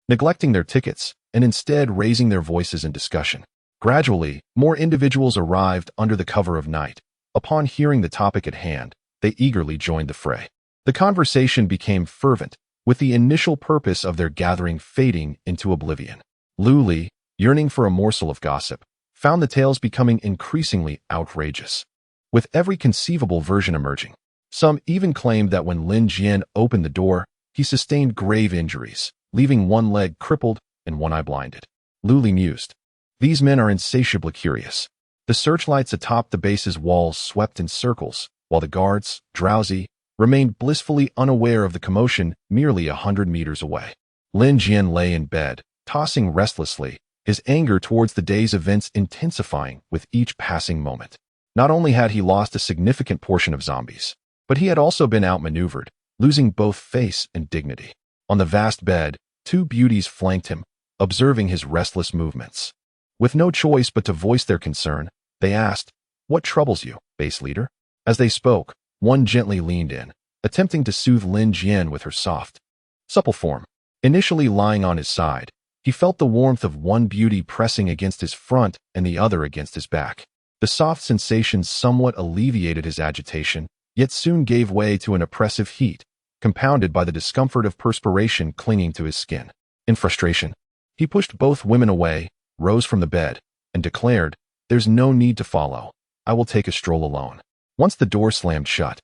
neglecting their tickets and instead raising their voices in discussion. Gradually, more individuals arrived under the cover of night. Upon hearing the topic at hand, they eagerly joined the fray. The conversation became fervent, with the initial purpose of their gathering fading into oblivion. Luli, yearning for a morsel of gossip, found the tales becoming increasingly outrageous, with every conceivable version emerging. Some even claimed that when Lin Jian opened the door, he sustained grave injuries, leaving one leg crippled and one eye blinded. Luli mused, "These men are insatiably curious." The searchlights atop the base's walls swept in circles, while the guards, drowsy, remained blissfully unaware of the commotion merely 100 meters away. Lin Jian lay in bed, tossing restlessly, his anger towards the day's events intensifying with each passing moment. Not only had he lost a significant portion of zombies, but he had also been outmaneuvered, losing both face and dignity. On the vast bed, two beauties flanked him, observing his restless movements. With no choice but to voice their concern, they asked, "What troubles you, base leader?" As they spoke, one gently leaned in, attempting to soothe Lin Jian with her soft, supple form. Initially lying on his side, he felt the warmth of one beauty pressing against his front and the other against his back. The soft sensations somewhat alleviated his agitation, yet soon gave way to an oppressive heat, compounded by the discomfort of perspiration clinging to his skin. In frustration, he pushed both women away, rose from the bed, and declared, "There's no need to follow. I will take a stroll alone." Once the door slammed shut,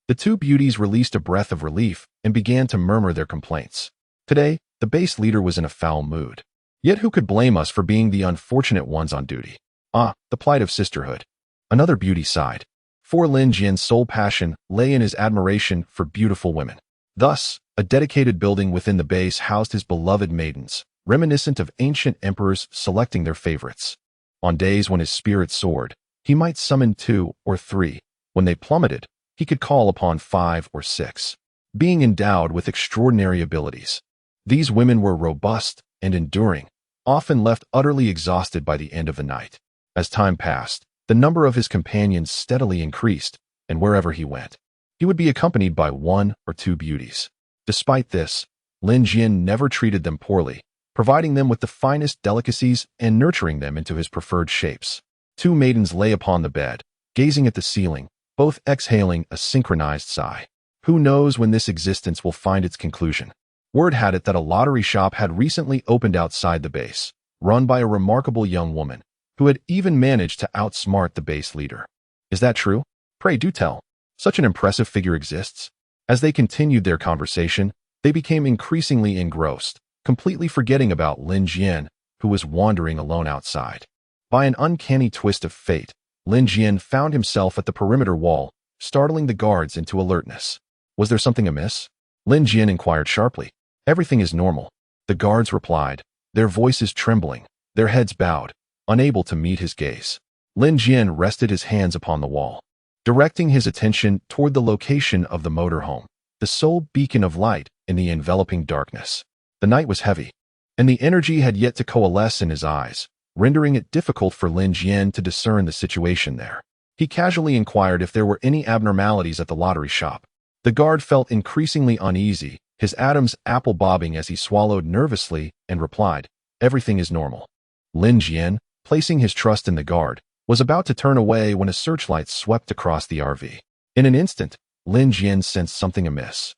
the two beauties released a breath of relief and began to murmur their complaints. Today, the base leader was in a foul mood. Yet who could blame us for being the unfortunate ones on duty? Ah, the plight of sisterhood. Another beauty sighed. For Lin Jian's sole passion lay in his admiration for beautiful women. Thus, a dedicated building within the base housed his beloved maidens, reminiscent of ancient emperors selecting their favorites. On days when his spirit soared, he might summon 2 or 3. When they plummeted, he could call upon 5 or 6. Being endowed with extraordinary abilities, these women were robust and enduring, often left utterly exhausted by the end of the night. As time passed, the number of his companions steadily increased, and wherever he went, he would be accompanied by 1 or 2 beauties. Despite this, Lin Jian never treated them poorly, providing them with the finest delicacies and nurturing them into his preferred shapes. 2 maidens lay upon the bed, gazing at the ceiling, both exhaling a synchronized sigh. Who knows when this existence will find its conclusion? Word had it that a lottery shop had recently opened outside the base, run by a remarkable young woman, who had even managed to outsmart the base leader. Is that true? Pray do tell. Such an impressive figure exists. As they continued their conversation, they became increasingly engrossed, completely forgetting about Lin Jian, who was wandering alone outside. By an uncanny twist of fate, Lin Jian found himself at the perimeter wall, startling the guards into alertness. Was there something amiss? Lin Jian inquired sharply. "Everything is normal," the guards replied, their voices trembling, their heads bowed, unable to meet his gaze. Lin Jian rested his hands upon the wall, directing his attention toward the location of the motorhome, the sole beacon of light in the enveloping darkness. The night was heavy, and the energy had yet to coalesce in his eyes, rendering it difficult for Lin Jian to discern the situation there. He casually inquired if there were any abnormalities at the lottery shop. The guard felt increasingly uneasy, his Adam's apple bobbing as he swallowed nervously and replied, "Everything is normal." Lin Jian, placing his trust in the guard, was about to turn away when a searchlight swept across the RV. In an instant, Lin Jian sensed something amiss.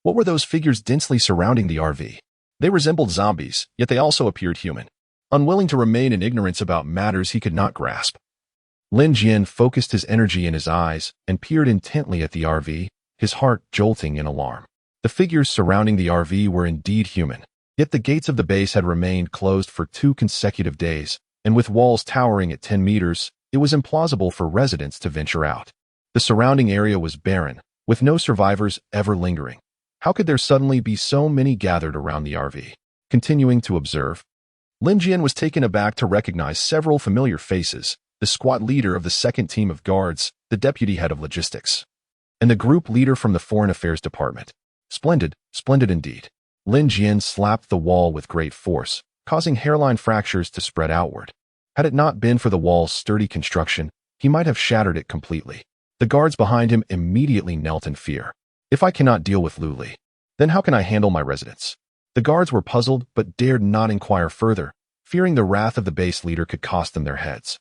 What were those figures densely surrounding the RV? They resembled zombies, yet they also appeared human. Unwilling to remain in ignorance about matters he could not grasp, Lin Jian focused his energy in his eyes and peered intently at the RV, his heart jolting in alarm. The figures surrounding the RV were indeed human. Yet the gates of the base had remained closed for 2 consecutive days, and with walls towering at 10 meters, it was implausible for residents to venture out. The surrounding area was barren, with no survivors ever lingering. How could there suddenly be so many gathered around the RV? Continuing to observe, Lin Jian was taken aback to recognize several familiar faces: the squad leader of the second team of guards, the deputy head of logistics, and the group leader from the Foreign Affairs Department. Splendid, splendid indeed. Lin Jian slapped the wall with great force, causing hairline fractures to spread outward. Had it not been for the wall's sturdy construction, he might have shattered it completely. The guards behind him immediately knelt in fear. If I cannot deal with Lu Li, then how can I handle my residents? The guards were puzzled but dared not inquire further, fearing the wrath of the base leader could cost them their heads.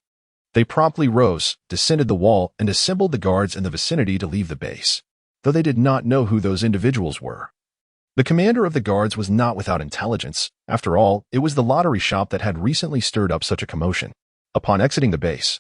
They promptly rose, descended the wall, and assembled the guards in the vicinity to leave the base, though they did not know who those individuals were. The commander of the guards was not without intelligence. After all, it was the lottery shop that had recently stirred up such a commotion. Upon exiting the base,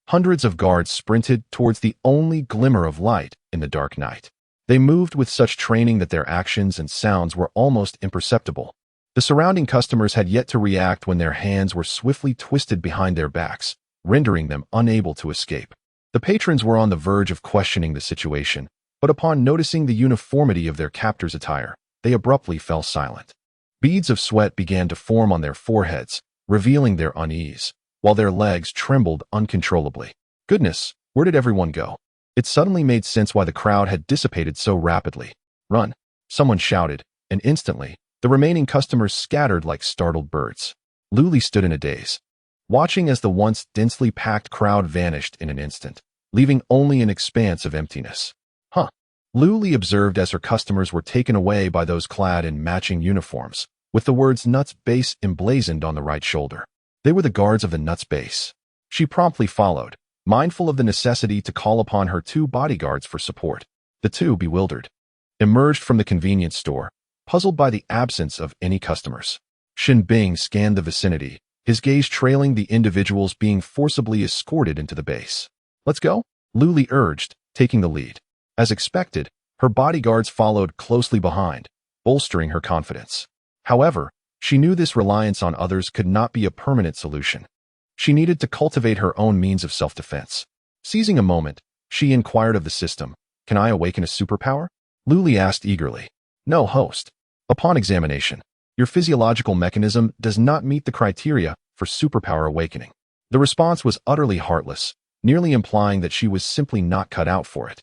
hundreds of guards sprinted towards the only glimmer of light in the dark night. They moved with such training that their actions and sounds were almost imperceptible. The surrounding customers had yet to react when their hands were swiftly twisted behind their backs, rendering them unable to escape. The patrons were on the verge of questioning the situation, but upon noticing the uniformity of their captors' attire, they abruptly fell silent. Beads of sweat began to form on their foreheads, revealing their unease, while their legs trembled uncontrollably. Goodness, where did everyone go? It suddenly made sense why the crowd had dissipated so rapidly. Run! Someone shouted, and instantly, the remaining customers scattered like startled birds. Lu Li stood in a daze, watching as the once densely packed crowd vanished in an instant, leaving only an expanse of emptiness. Lu Li observed as her customers were taken away by those clad in matching uniforms, with the words Nuts Base emblazoned on the right shoulder. They were the guards of the Nuts Base. She promptly followed, mindful of the necessity to call upon her 2 bodyguards for support. The 2, bewildered, emerged from the convenience store, puzzled by the absence of any customers. Shen Bing scanned the vicinity, his gaze trailing the individuals being forcibly escorted into the base. Let's go, Lu Li urged, taking the lead. As expected, her bodyguards followed closely behind, bolstering her confidence. However, she knew this reliance on others could not be a permanent solution. She needed to cultivate her own means of self-defense. Seizing a moment, she inquired of the system, "Can I awaken a superpower?" Lu Li asked eagerly. "No, host. Upon examination, your physiological mechanism does not meet the criteria for superpower awakening." The response was utterly heartless, nearly implying that she was simply not cut out for it.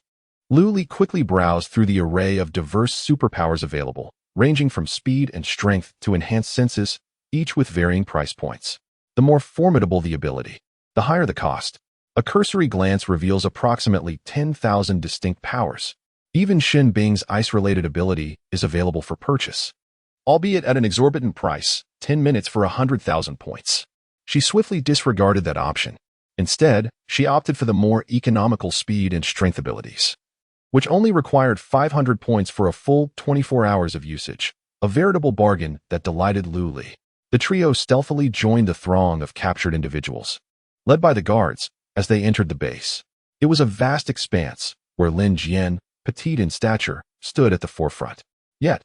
Lu Li quickly browsed through the array of diverse superpowers available, ranging from speed and strength to enhanced senses, each with varying price points. The more formidable the ability, the higher the cost. A cursory glance reveals approximately 10,000 distinct powers. Even Shen Bing's ice-related ability is available for purchase, albeit at an exorbitant price, 10 minutes for 100,000 points. She swiftly disregarded that option. Instead, she opted for the more economical speed and strength abilities, which only required 500 points for a full 24 hours of usage, a veritable bargain that delighted Lu Li. The trio stealthily joined the throng of captured individuals, led by the guards, as they entered the base. It was a vast expanse, where Lin Jian, petite in stature, stood at the forefront. Yet,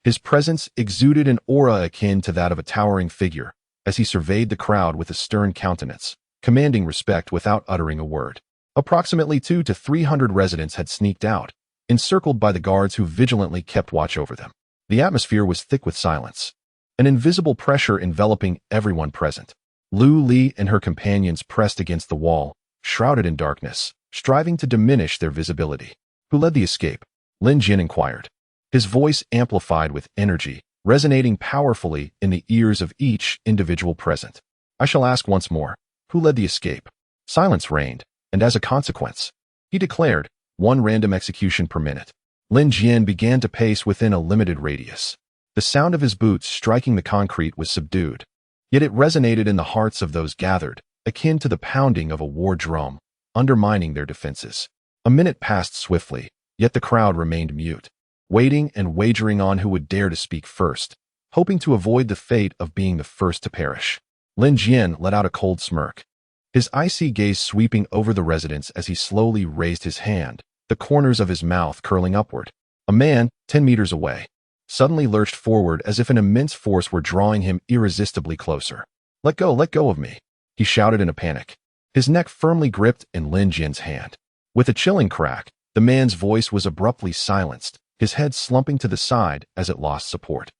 his presence exuded an aura akin to that of a towering figure, as he surveyed the crowd with a stern countenance, commanding respect without uttering a word. Approximately 200 to 300 residents had sneaked out, encircled by the guards who vigilantly kept watch over them. The atmosphere was thick with silence, an invisible pressure enveloping everyone present. Lu Li and her companions pressed against the wall, shrouded in darkness, striving to diminish their visibility. "Who led the escape?" Lin Jian inquired, his voice amplified with energy, resonating powerfully in the ears of each individual present. "I shall ask once more, who led the escape?" Silence reigned, and as a consequence, he declared, 1 random execution per minute. Lin Jian began to pace within a limited radius. The sound of his boots striking the concrete was subdued, yet it resonated in the hearts of those gathered, akin to the pounding of a war drum, undermining their defenses. A minute passed swiftly, yet the crowd remained mute, waiting and wagering on who would dare to speak first, hoping to avoid the fate of being the first to perish. Lin Jian let out a cold smirk, his icy gaze sweeping over the residents as he slowly raised his hand, the corners of his mouth curling upward. A man, 10 meters away, suddenly lurched forward as if an immense force were drawing him irresistibly closer. Let go of me, he shouted in a panic, his neck firmly gripped in Lin Jian's hand. With a chilling crack, the man's voice was abruptly silenced, his head slumping to the side as it lost support.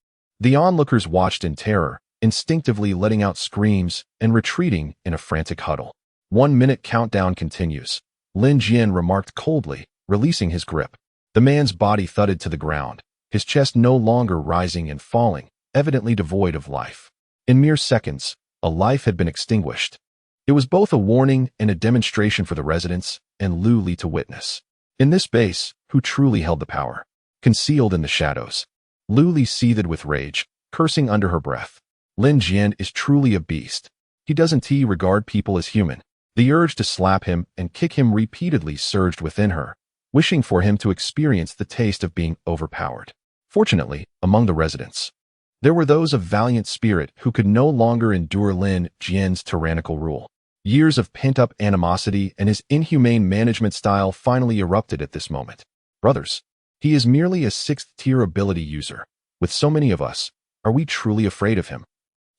The onlookers watched in terror, instinctively letting out screams and retreating in a frantic huddle. 1 minute countdown continues, Lin Jian remarked coldly, releasing his grip. The man's body thudded to the ground, his chest no longer rising and falling, evidently devoid of life. In mere seconds, a life had been extinguished. It was both a warning and a demonstration for the residents and Lu Li to witness. In this base, who truly held the power? Concealed in the shadows. Lu Li seethed with rage, cursing under her breath. Lin Jian is truly a beast. He doesn't regard people as human. The urge to slap him and kick him repeatedly surged within her, wishing for him to experience the taste of being overpowered. Fortunately, among the residents, there were those of valiant spirit who could no longer endure Lin Jian's tyrannical rule. Years of pent-up animosity and his inhumane management style finally erupted at this moment. Brothers, he is merely a 6th-tier ability user. With so many of us, are we truly afraid of him?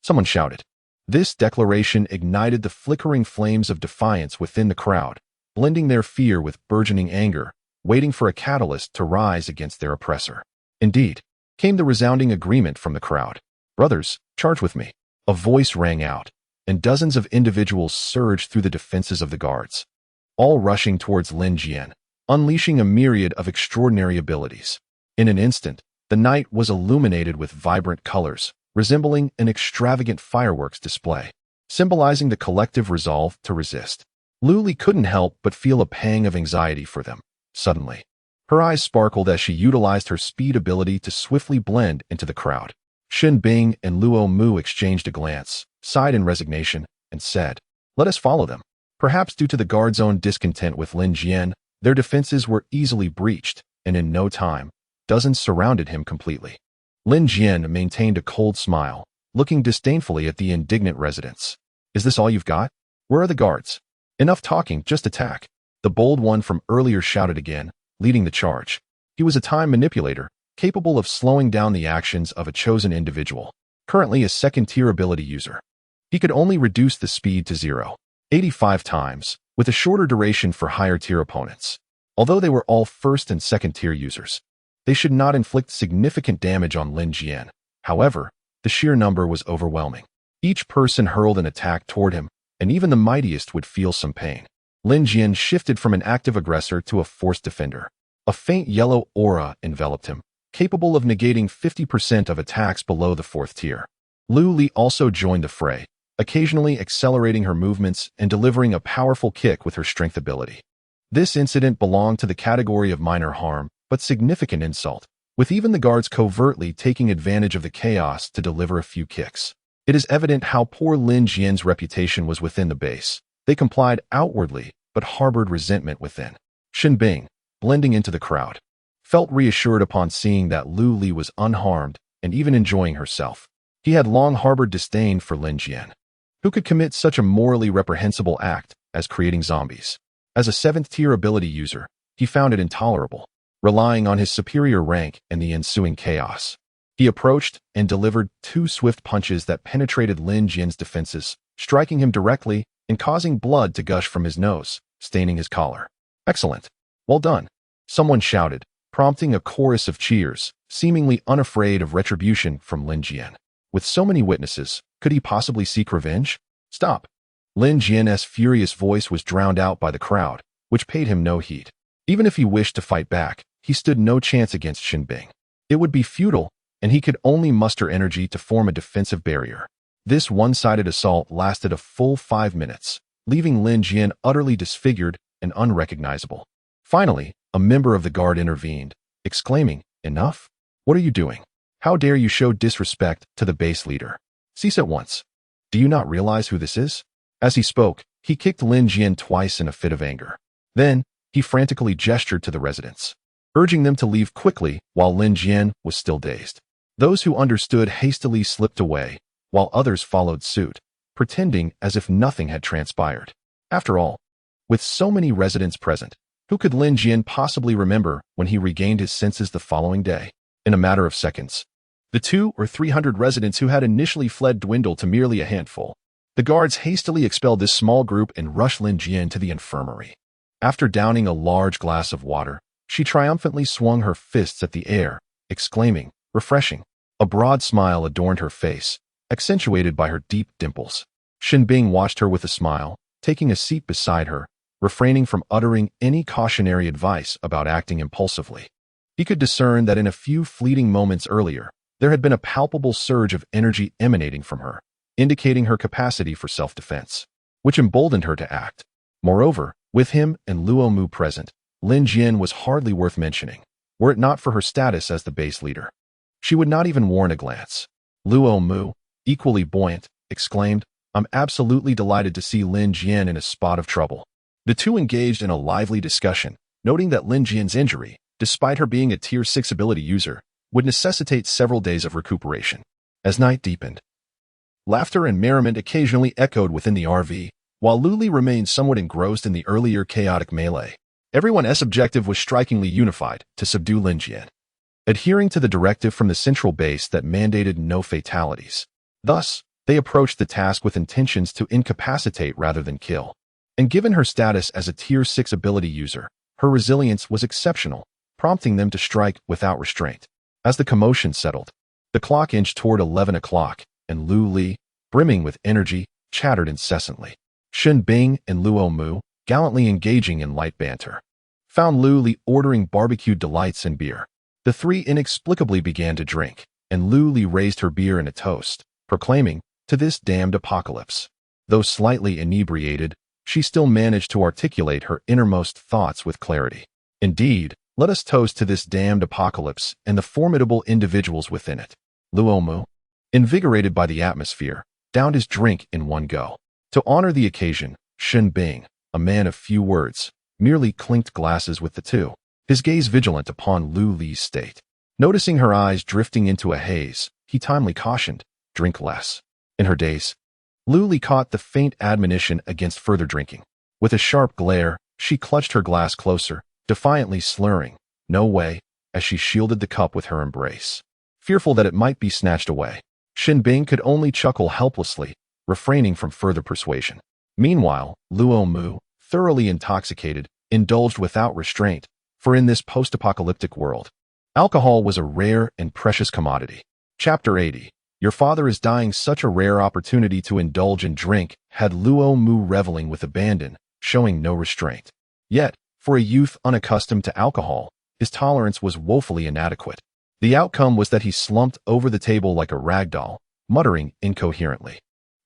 Someone shouted. This declaration ignited the flickering flames of defiance within the crowd, blending their fear with burgeoning anger, waiting for a catalyst to rise against their oppressor. Indeed, came the resounding agreement from the crowd. Brothers, charge with me. A voice rang out, and dozens of individuals surged through the defenses of the guards, all rushing towards Lin Jian, unleashing a myriad of extraordinary abilities. In an instant, the night was illuminated with vibrant colors, resembling an extravagant fireworks display, symbolizing the collective resolve to resist. Lu Li couldn't help but feel a pang of anxiety for them. Suddenly, her eyes sparkled as she utilized her speed ability to swiftly blend into the crowd. Xin Bing and Luo Mu exchanged a glance, sighed in resignation, and said, "Let us follow them." Perhaps due to the guards' own discontent with Lin Jian, their defenses were easily breached, and in no time, dozens surrounded him completely. Lin Jian maintained a cold smile, looking disdainfully at the indignant residents. "Is this all you've got? Where are the guards? Enough talking, just attack." The bold one from earlier shouted again, leading the charge. He was a time manipulator, capable of slowing down the actions of a chosen individual, currently a 2nd-tier ability user. He could only reduce the speed to 0.85 times, with a shorter duration for higher-tier opponents. Although they were all 1st and 2nd-tier users, they should not inflict significant damage on Lin Jian. However, the sheer number was overwhelming. Each person hurled an attack toward him, and even the mightiest would feel some pain. Lin Jian shifted from an active aggressor to a forced defender. A faint yellow aura enveloped him, capable of negating 50% of attacks below the 4th tier. Lu Li also joined the fray, occasionally accelerating her movements and delivering a powerful kick with her strength ability. This incident belonged to the category of minor harm, but significant insult, with even the guards covertly taking advantage of the chaos to deliver a few kicks. It is evident how poor Lin Jian's reputation was within the base. They complied outwardly, but harbored resentment within. Xin Bing, blending into the crowd, felt reassured upon seeing that Lu Li was unharmed and even enjoying herself. He had long harbored disdain for Lin Jian, who could commit such a morally reprehensible act as creating zombies. As a 7th-tier ability user, he found it intolerable, relying on his superior rank and the ensuing chaos. He approached and delivered 2 swift punches that penetrated Lin Jian's defenses, striking him directly and causing blood to gush from his nose, staining his collar. "Excellent. Well done," someone shouted, prompting a chorus of cheers, seemingly unafraid of retribution from Lin Jian. With so many witnesses, could he possibly seek revenge? "Stop." Lin Jian's furious voice was drowned out by the crowd, which paid him no heed. Even if he wished to fight back, he stood no chance against Xin Bing. It would be futile, and he could only muster energy to form a defensive barrier. This one-sided assault lasted a full 5 minutes, leaving Lin Jian utterly disfigured and unrecognizable. Finally, a member of the guard intervened, exclaiming, "Enough? What are you doing? How dare you show disrespect to the base leader? Cease at once. Do you not realize who this is?" As he spoke, he kicked Lin Jian twice in a fit of anger. Then, he frantically gestured to the residents, urging them to leave quickly while Lin Jian was still dazed. Those who understood hastily slipped away, while others followed suit, pretending as if nothing had transpired. After all, with so many residents present, who could Lin Jian possibly remember when he regained his senses the following day? In a matter of seconds, the 200 or 300 residents who had initially fled dwindled to merely a handful. The guards hastily expelled this small group and rushed Lin Jian to the infirmary. After downing a large glass of water, she triumphantly swung her fists at the air, exclaiming, "Refreshing." A broad smile adorned her face, accentuated by her deep dimples. Shen Bing watched her with a smile, taking a seat beside her, refraining from uttering any cautionary advice about acting impulsively. He could discern that in a few fleeting moments earlier, there had been a palpable surge of energy emanating from her, indicating her capacity for self-defense, which emboldened her to act. Moreover, with him and Luo Mu present, Lin Jian was hardly worth mentioning, were it not for her status as the base leader. She would not even warrant a glance. Luo Mu, equally buoyant, exclaimed, "I'm absolutely delighted to see Lin Jian in a spot of trouble." The two engaged in a lively discussion, noting that Lin Jian's injury, despite her being a Tier 6 ability user, would necessitate several days of recuperation. As night deepened, laughter and merriment occasionally echoed within the RV, while Luli remained somewhat engrossed in the earlier chaotic melee. Everyone's objective was strikingly unified, to subdue Lin Jian, adhering to the directive from the central base that mandated no fatalities. Thus, they approached the task with intentions to incapacitate rather than kill. And given her status as a Tier 6 ability user, her resilience was exceptional, prompting them to strike without restraint. As the commotion settled, the clock inched toward 11 o'clock, and Lu Li, brimming with energy, chattered incessantly. Shen Bing and Luo Mu, gallantly engaging in light banter, found Lu Li ordering barbecued delights and beer. The three inexplicably began to drink, and Lu Li raised her beer in a toast, proclaiming, "To this damned apocalypse." Though slightly inebriated, she still managed to articulate her innermost thoughts with clarity. "Indeed, let us toast to this damned apocalypse and the formidable individuals within it." Luo Mu, invigorated by the atmosphere, downed his drink in one go. To honor the occasion, Shen Bing, a man of few words, merely clinked glasses with the two, his gaze vigilant upon Lu Li's state. Noticing her eyes drifting into a haze, he timely cautioned, "Drink less." In her daze, Lu Li caught the faint admonition against further drinking. With a sharp glare, she clutched her glass closer, defiantly slurring, "No way," as she shielded the cup with her embrace, fearful that it might be snatched away. Shen Bing could only chuckle helplessly, refraining from further persuasion. Meanwhile, Luo Mu, thoroughly intoxicated, indulged without restraint, for in this post-apocalyptic world, alcohol was a rare and precious commodity. Chapter 80. Your father is dying. Such a rare opportunity to indulge in drink had Luo Mu reveling with abandon, showing no restraint. Yet, for a youth unaccustomed to alcohol, his tolerance was woefully inadequate. The outcome was that he slumped over the table like a ragdoll, muttering incoherently.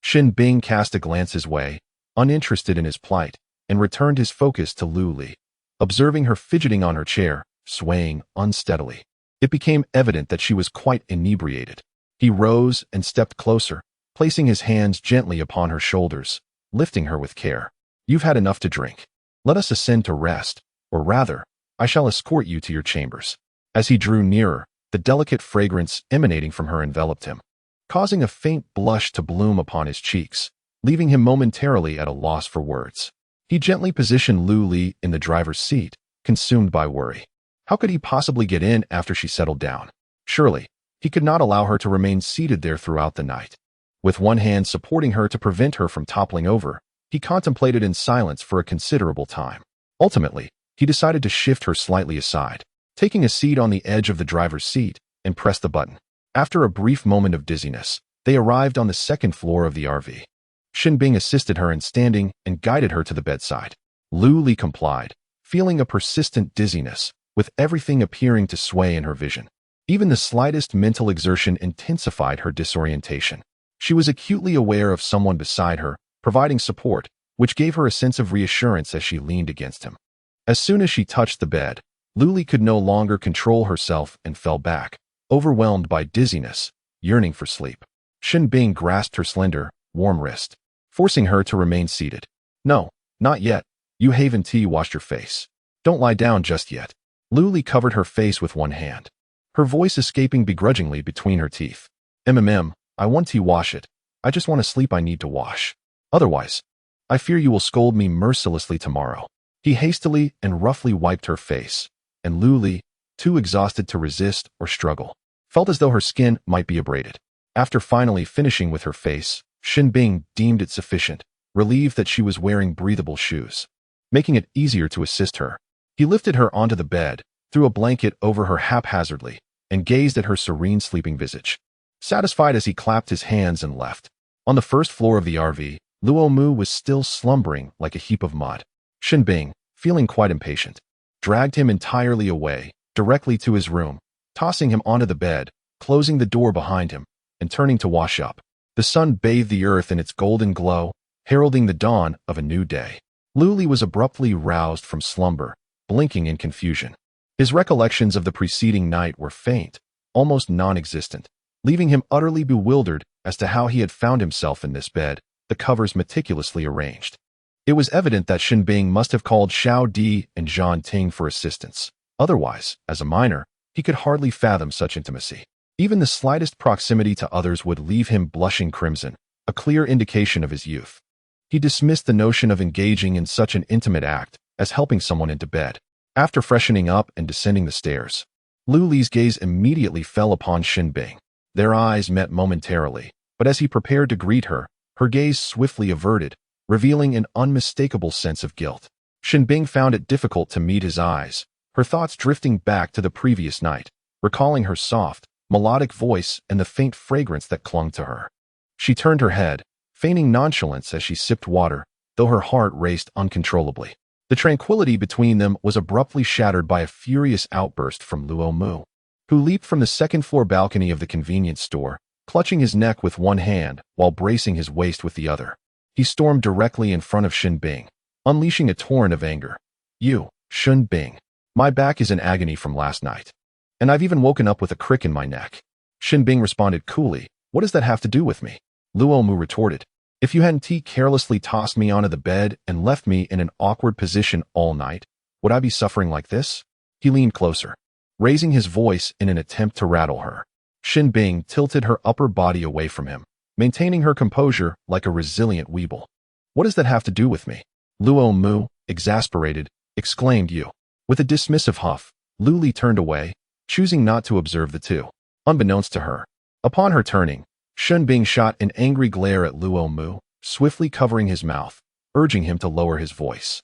Shen Bing cast a glance his way, uninterested in his plight, and returned his focus to Lu Li. Observing her fidgeting on her chair, swaying unsteadily, it became evident that she was quite inebriated. He rose and stepped closer, placing his hands gently upon her shoulders, lifting her with care. "You've had enough to drink. Let us ascend to rest, or rather, I shall escort you to your chambers." As he drew nearer, the delicate fragrance emanating from her enveloped him, causing a faint blush to bloom upon his cheeks, leaving him momentarily at a loss for words. He gently positioned Lu Li in the driver's seat, consumed by worry. How could he possibly get in after she settled down? Surely, he could not allow her to remain seated there throughout the night. With one hand supporting her to prevent her from toppling over, he contemplated in silence for a considerable time. Ultimately, he decided to shift her slightly aside, taking a seat on the edge of the driver's seat, and pressed the button. After a brief moment of dizziness, they arrived on the second floor of the RV. Shen Bing assisted her in standing and guided her to the bedside. Lu Li complied, feeling a persistent dizziness, with everything appearing to sway in her vision. Even the slightest mental exertion intensified her disorientation. She was acutely aware of someone beside her, providing support, which gave her a sense of reassurance as she leaned against him. As soon as she touched the bed, Lu Li could no longer control herself and fell back, overwhelmed by dizziness, yearning for sleep. Shen Bing grasped her slender, warm wrist, forcing her to remain seated. "No, not yet. You haven't washed your face. Don't lie down just yet." Lu Li covered her face with one hand, her voice escaping begrudgingly between her teeth. I want to wash it. I just want to sleep. I need to wash. Otherwise, I fear you will scold me mercilessly tomorrow." He hastily and roughly wiped her face, and Lu Li, too exhausted to resist or struggle. Felt as though her skin might be abraded. After finally finishing with her face, Shin Bing deemed it sufficient, relieved that she was wearing breathable shoes. Making it easier to assist her, he lifted her onto the bed, threw a blanket over her haphazardly, and gazed at her serene sleeping visage. Satisfied as he clapped his hands and left. On the first floor of the RV, Luo Mu was still slumbering like a heap of mud. Shin Bing, feeling quite impatient, dragged him entirely away, directly to his room, tossing him onto the bed, closing the door behind him, and turning to wash up. The sun bathed the earth in its golden glow, heralding the dawn of a new day. Luli was abruptly roused from slumber, blinking in confusion. His recollections of the preceding night were faint, almost non-existent, leaving him utterly bewildered as to how he had found himself in this bed, the covers meticulously arranged. It was evident that Shin Bing must have called Xiao Di and Zhan Ting for assistance. Otherwise, as a minor, he could hardly fathom such intimacy. Even the slightest proximity to others would leave him blushing crimson, a clear indication of his youth. He dismissed the notion of engaging in such an intimate act as helping someone into bed. After freshening up and descending the stairs, Luli's gaze immediately fell upon Shin Bing. Their eyes met momentarily, but as he prepared to greet her, her gaze swiftly averted, revealing an unmistakable sense of guilt. Shin Bing found it difficult to meet his eyes, her thoughts drifting back to the previous night, recalling her soft, melodic voice and the faint fragrance that clung to her. She turned her head, feigning nonchalance as she sipped water, though her heart raced uncontrollably. The tranquility between them was abruptly shattered by a furious outburst from Luo Mu, who leaped from the second-floor balcony of the convenience store, clutching his neck with one hand while bracing his waist with the other. He stormed directly in front of Shin Bing, unleashing a torrent of anger. "You, Shin Bing. My back is in agony from last night. And I've even woken up with a crick in my neck." Shin Bing responded coolly, "What does that have to do with me?" Luo Mu retorted, "If you hadn't carelessly tossed me onto the bed and left me in an awkward position all night, would I be suffering like this?" He leaned closer, raising his voice in an attempt to rattle her. Shin Bing tilted her upper body away from him, maintaining her composure like a resilient weeble. "What does that have to do with me?" Luo Mu, exasperated, exclaimed. "You." With a dismissive huff, Luli turned away, choosing not to observe the two. Unbeknownst to her, upon her turning, Shin Bing shot an angry glare at Luo Mu, swiftly covering his mouth, urging him to lower his voice.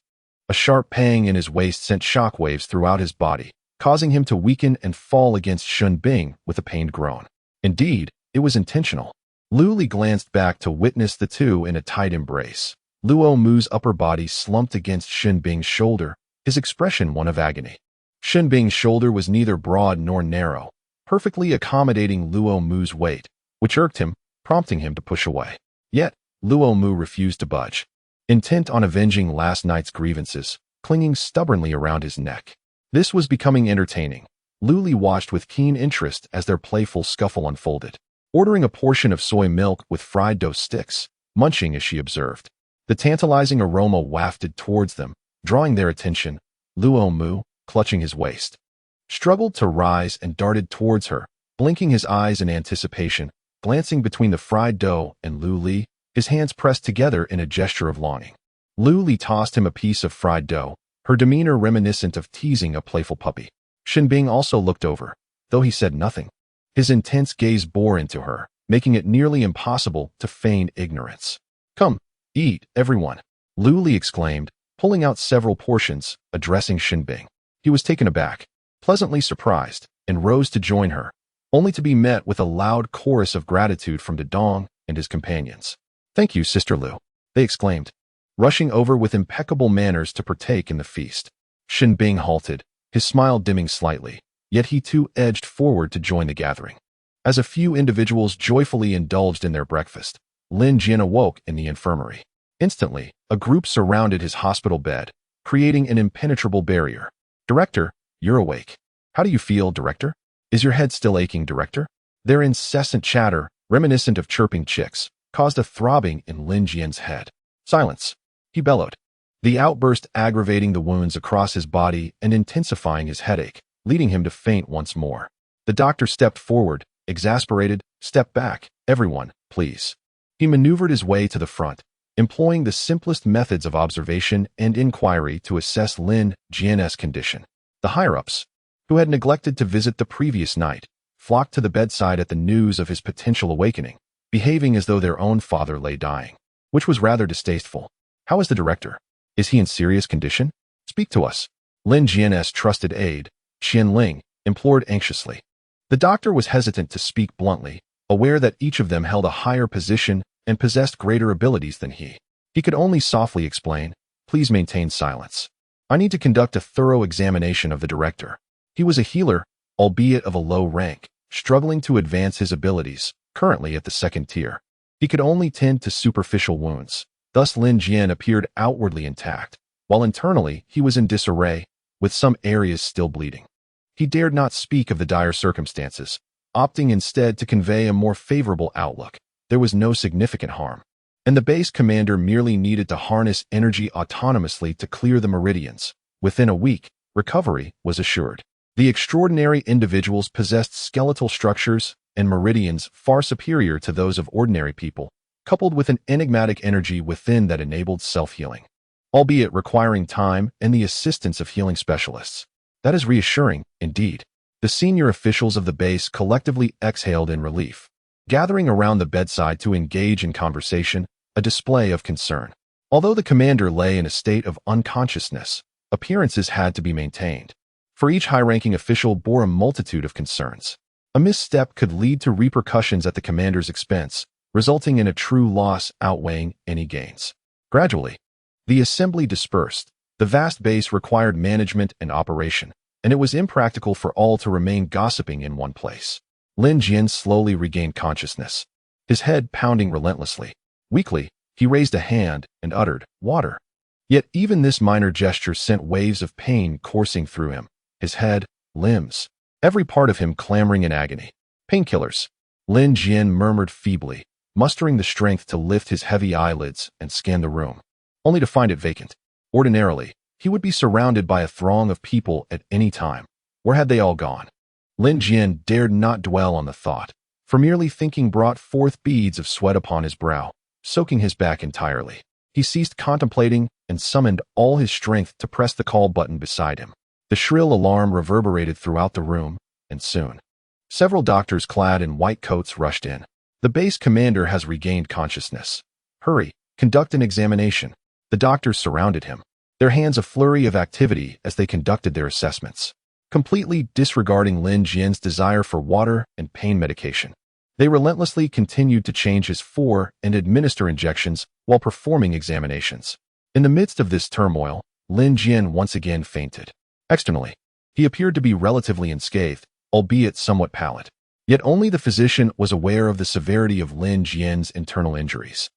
A sharp pang in his waist sent shockwaves throughout his body, causing him to weaken and fall against Shin Bing with a pained groan. Indeed, it was intentional. Luli glanced back to witness the two in a tight embrace. Luo Mu's upper body slumped against Shin Bing's shoulder, his expression one of agony. Shin Bing's shoulder was neither broad nor narrow, perfectly accommodating Luo Mu's weight, which irked him, prompting him to push away. Yet, Luo Mu refused to budge, intent on avenging last night's grievances, clinging stubbornly around his neck. This was becoming entertaining. Luli watched with keen interest as their playful scuffle unfolded, ordering a portion of soy milk with fried dough sticks, munching as she observed. The tantalizing aroma wafted towards them, drawing their attention. Luo Mu, clutching his waist, struggled to rise and darted towards her, blinking his eyes in anticipation, glancing between the fried dough and Luli, his hands pressed together in a gesture of longing. Luli tossed him a piece of fried dough, her demeanor reminiscent of teasing a playful puppy. Shin Bing also looked over, though he said nothing. His intense gaze bore into her, making it nearly impossible to feign ignorance. "Come, eat, everyone," Luli exclaimed, pulling out several portions, addressing Shin Bing. He was taken aback, pleasantly surprised, and rose to join her, only to be met with a loud chorus of gratitude from Dedong and his companions. "Thank you, Sister Lu," they exclaimed, rushing over with impeccable manners to partake in the feast. Shin Bing halted, his smile dimming slightly, yet he too edged forward to join the gathering. As a few individuals joyfully indulged in their breakfast, Lin Jian awoke in the infirmary. Instantly, a group surrounded his hospital bed, creating an impenetrable barrier. "Director, you're awake. How do you feel, Director? Is your head still aching, Director?" Their incessant chatter, reminiscent of chirping chicks, caused a throbbing in Lin Jian's head. "Silence," he bellowed, the outburst aggravating the wounds across his body and intensifying his headache, leading him to faint once more. The doctor stepped forward, exasperated. "Step back, everyone, please." He maneuvered his way to the front, employing the simplest methods of observation and inquiry to assess Lin Jian's condition. The higher-ups, who had neglected to visit the previous night, flocked to the bedside at the news of his potential awakening, behaving as though their own father lay dying, which was rather distasteful. How is the director? Is he in serious condition? Speak to us. Lin Jian's trusted aide, Qian Ling, implored anxiously. The doctor was hesitant to speak bluntly, aware that each of them held a higher position and possessed greater abilities than he. He could only softly explain, "Please maintain silence. I need to conduct a thorough examination of the director." He was a healer, albeit of a low rank, struggling to advance his abilities, currently at the second tier. He could only tend to superficial wounds. Thus Lin Jian appeared outwardly intact, while internally he was in disarray, with some areas still bleeding. He dared not speak of the dire circumstances, opting instead to convey a more favorable outlook. There was no significant harm, and the base commander merely needed to harness energy autonomously to clear the meridians. Within a week, recovery was assured. The extraordinary individuals possessed skeletal structures and meridians far superior to those of ordinary people, coupled with an enigmatic energy within that enabled self-healing, albeit requiring time and the assistance of healing specialists. That is reassuring, indeed. The senior officials of the base collectively exhaled in relief, gathering around the bedside to engage in conversation, a display of concern. Although the commander lay in a state of unconsciousness, appearances had to be maintained, for each high-ranking official bore a multitude of concerns. A misstep could lead to repercussions at the commander's expense, resulting in a true loss outweighing any gains. Gradually, the assembly dispersed. The vast base required management and operation, and it was impractical for all to remain gossiping in one place. Lin Jian slowly regained consciousness, his head pounding relentlessly. Weakly, he raised a hand and uttered, "Water." Yet even this minor gesture sent waves of pain coursing through him, his head, limbs, every part of him clamoring in agony. "Painkillers," Lin Jian murmured feebly, mustering the strength to lift his heavy eyelids and scan the room, only to find it vacant. Ordinarily, he would be surrounded by a throng of people at any time. Where had they all gone? Lin Jian dared not dwell on the thought, for merely thinking brought forth beads of sweat upon his brow, soaking his back entirely. He ceased contemplating and summoned all his strength to press the call button beside him. The shrill alarm reverberated throughout the room, and soon, several doctors clad in white coats rushed in. "The base commander has regained consciousness. Hurry, conduct an examination." The doctors surrounded him, their hands a flurry of activity as they conducted their assessments, completely disregarding Lin Jian's desire for water and pain medication. They relentlessly continued to change his for and administer injections while performing examinations. In the midst of this turmoil, Lin Jian once again fainted. Externally, he appeared to be relatively unscathed, albeit somewhat pallid. Yet only the physician was aware of the severity of Lin Jian's internal injuries.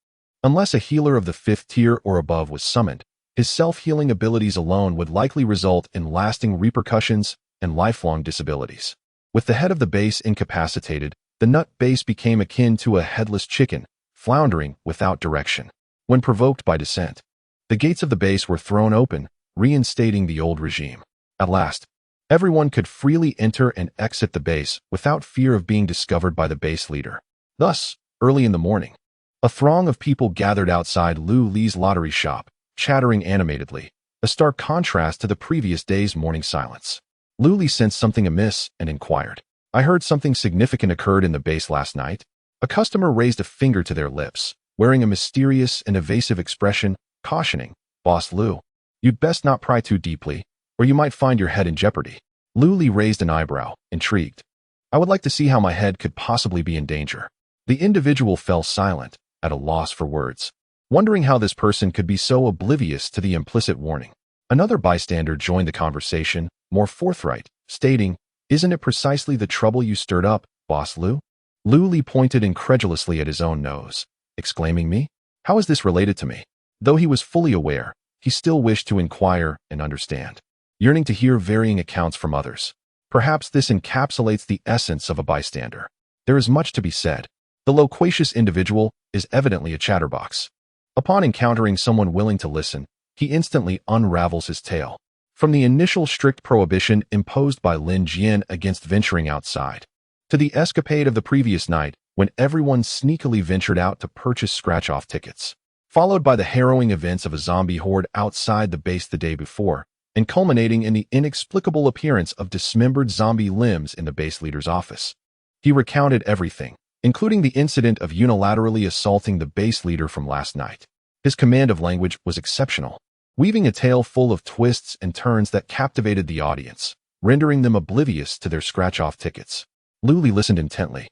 Unless a healer of the 5th tier or above was summoned, his self-healing abilities alone would likely result in lasting repercussions and lifelong disabilities. With the head of the base incapacitated, the nut base became akin to a headless chicken, floundering without direction. When provoked by dissent, the gates of the base were thrown open, reinstating the old regime. At last, everyone could freely enter and exit the base without fear of being discovered by the base leader. Thus, early in the morning, a throng of people gathered outside Lu Li's lottery shop, chattering animatedly, a stark contrast to the previous day's morning silence. Lu Li sensed something amiss and inquired, "I heard something significant occurred in the base last night." A customer raised a finger to their lips, wearing a mysterious and evasive expression, cautioning, "Boss Lu, you'd best not pry too deeply, or you might find your head in jeopardy." Lu Li raised an eyebrow, intrigued. "I would like to see how my head could possibly be in danger." The individual fell silent, at a loss for words, wondering how this person could be so oblivious to the implicit warning. Another bystander joined the conversation, more forthright, stating, "Isn't it precisely the trouble you stirred up, Boss Lu?" Lu Li pointed incredulously at his own nose, exclaiming, "Me? How is this related to me?" Though he was fully aware, he still wished to inquire and understand, yearning to hear varying accounts from others. Perhaps this encapsulates the essence of a bystander. There is much to be said. The loquacious individual is evidently a chatterbox. Upon encountering someone willing to listen, he instantly unravels his tale. From the initial strict prohibition imposed by Lin Jian against venturing outside, to the escapade of the previous night when everyone sneakily ventured out to purchase scratch-off tickets, followed by the harrowing events of a zombie horde outside the base the day before, and culminating in the inexplicable appearance of dismembered zombie limbs in the base leader's office. He recounted everything, including the incident of unilaterally assaulting the base leader from last night. His command of language was exceptional, weaving a tale full of twists and turns that captivated the audience, rendering them oblivious to their scratch-off tickets. Luli listened intently,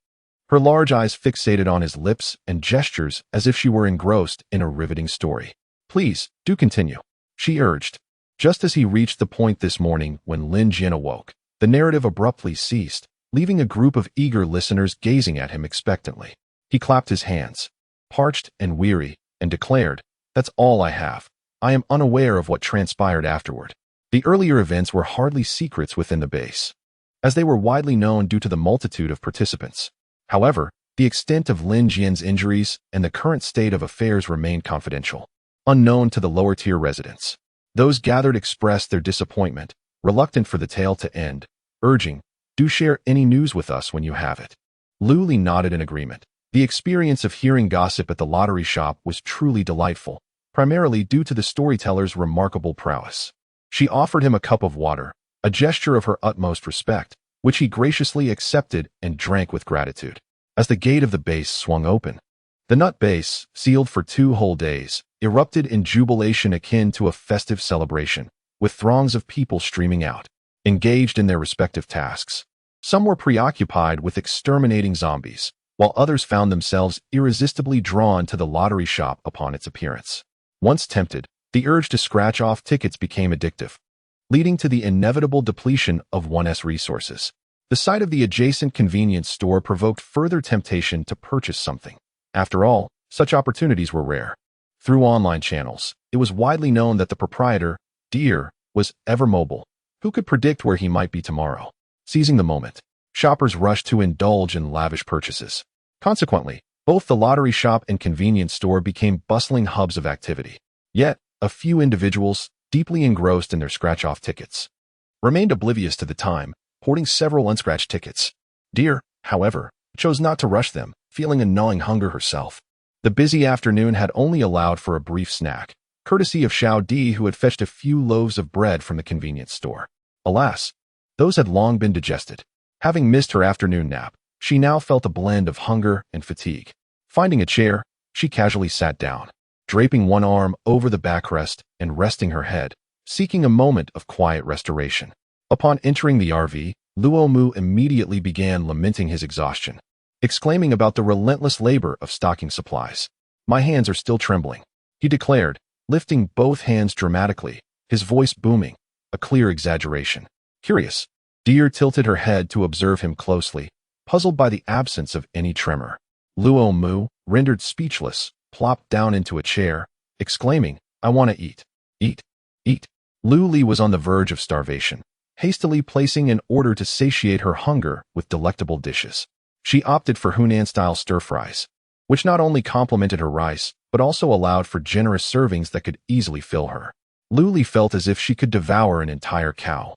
her large eyes fixated on his lips and gestures as if she were engrossed in a riveting story. "Please, do continue," she urged. Just as he reached the point this morning when Lin Jin awoke, the narrative abruptly ceased, leaving a group of eager listeners gazing at him expectantly. He clapped his hands, parched and weary, and declared, "That's all I have. I am unaware of what transpired afterward." The earlier events were hardly secrets within the base, as they were widely known due to the multitude of participants. However, the extent of Lin Jin's injuries and the current state of affairs remained confidential, unknown to the lower-tier residents. Those gathered expressed their disappointment, reluctant for the tale to end, urging, "Do share any news with us when you have it." Luli nodded in agreement. The experience of hearing gossip at the lottery shop was truly delightful, primarily due to the storyteller's remarkable prowess. She offered him a cup of water, a gesture of her utmost respect, which he graciously accepted and drank with gratitude. As the gate of the base swung open, the nut base, sealed for 2 whole days, erupted in jubilation akin to a festive celebration, with throngs of people streaming out, engaged in their respective tasks. Some were preoccupied with exterminating zombies, while others found themselves irresistibly drawn to the lottery shop upon its appearance. Once tempted, the urge to scratch off tickets became addictive, leading to the inevitable depletion of one's resources. The sight of the adjacent convenience store provoked further temptation to purchase something. After all, such opportunities were rare. Through online channels, it was widely known that the proprietor, Deer, was ever mobile. Who could predict where he might be tomorrow? Seizing the moment, shoppers rushed to indulge in lavish purchases. Consequently, both the lottery shop and convenience store became bustling hubs of activity. Yet, a few individuals, deeply engrossed in their scratch-off tickets, remained oblivious to the time, hoarding several unscratched tickets. Deer, however, chose not to rush them, feeling a gnawing hunger herself. The busy afternoon had only allowed for a brief snack, courtesy of Xiao Di, who had fetched a few loaves of bread from the convenience store. Alas, those had long been digested. Having missed her afternoon nap, she now felt a blend of hunger and fatigue. Finding a chair, she casually sat down, draping one arm over the backrest and resting her head, seeking a moment of quiet restoration. Upon entering the RV, Luo Mu immediately began lamenting his exhaustion, exclaiming about the relentless labor of stocking supplies. "My hands are still trembling," he declared, lifting both hands dramatically, his voice booming, a clear exaggeration. Curious, Deer tilted her head to observe him closely, puzzled by the absence of any tremor. Luo Mu, rendered speechless, plopped down into a chair, exclaiming, "I want to eat. Eat. Eat." Lu Li was on the verge of starvation, hastily placing an order to satiate her hunger with delectable dishes. She opted for Hunan-style stir-fries, which not only complemented her rice, but also allowed for generous servings that could easily fill her. Lu Li felt as if she could devour an entire cow,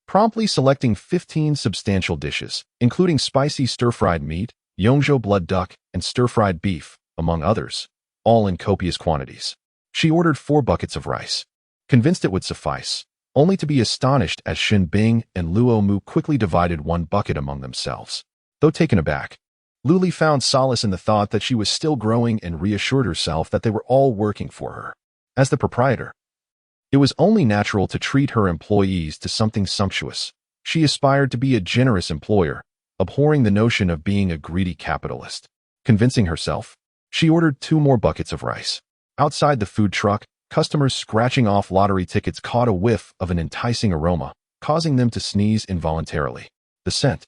promptly selecting 15 substantial dishes, including spicy stir-fried meat, Yongzhou blood duck, and stir-fried beef, among others, all in copious quantities. She ordered 4 buckets of rice, convinced it would suffice, only to be astonished as Shin Bing and Luo Mu quickly divided 1 bucket among themselves. Though taken aback, Lu Li found solace in the thought that she was still growing and reassured herself that they were all working for her. As the proprietor, it was only natural to treat her employees to something sumptuous. She aspired to be a generous employer, abhorring the notion of being a greedy capitalist. Convincing herself, she ordered 2 more buckets of rice. Outside the food truck, customers scratching off lottery tickets caught a whiff of an enticing aroma, causing them to sneeze involuntarily. The scent,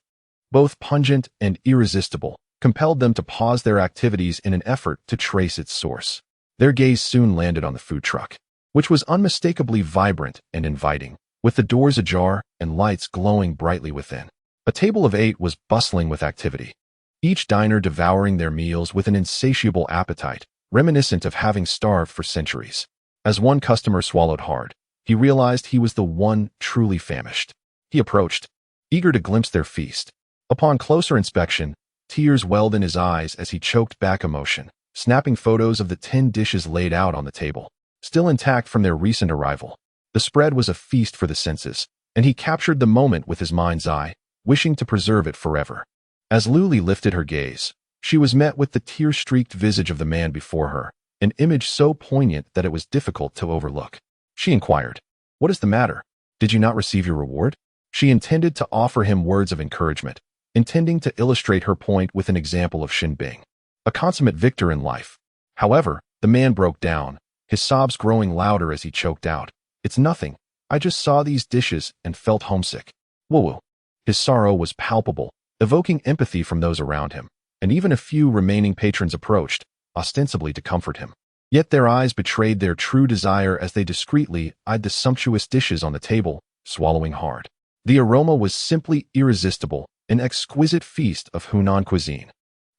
both pungent and irresistible, compelled them to pause their activities in an effort to trace its source. Their gaze soon landed on the food truck, which was unmistakably vibrant and inviting, with the doors ajar and lights glowing brightly within. A table of 8 was bustling with activity, each diner devouring their meals with an insatiable appetite, reminiscent of having starved for centuries. As one customer swallowed hard, he realized he was the one truly famished. He approached, eager to glimpse their feast. Upon closer inspection, tears welled in his eyes as he choked back emotion, snapping photos of the 10 dishes laid out on the table, still intact from their recent arrival. The spread was a feast for the senses, and he captured the moment with his mind's eye, wishing to preserve it forever. As Luli lifted her gaze, she was met with the tear-streaked visage of the man before her, an image so poignant that it was difficult to overlook. She inquired, "What is the matter? Did you not receive your reward?" She intended to offer him words of encouragement, intending to illustrate her point with an example of Shin Bing, a consummate victor in life. However, the man broke down, his sobs growing louder as he choked out, "It's nothing. I just saw these dishes and felt homesick." Woo-woo. His sorrow was palpable, evoking empathy from those around him, and even a few remaining patrons approached, ostensibly to comfort him. Yet their eyes betrayed their true desire as they discreetly eyed the sumptuous dishes on the table, swallowing hard. The aroma was simply irresistible, an exquisite feast of Hunan cuisine.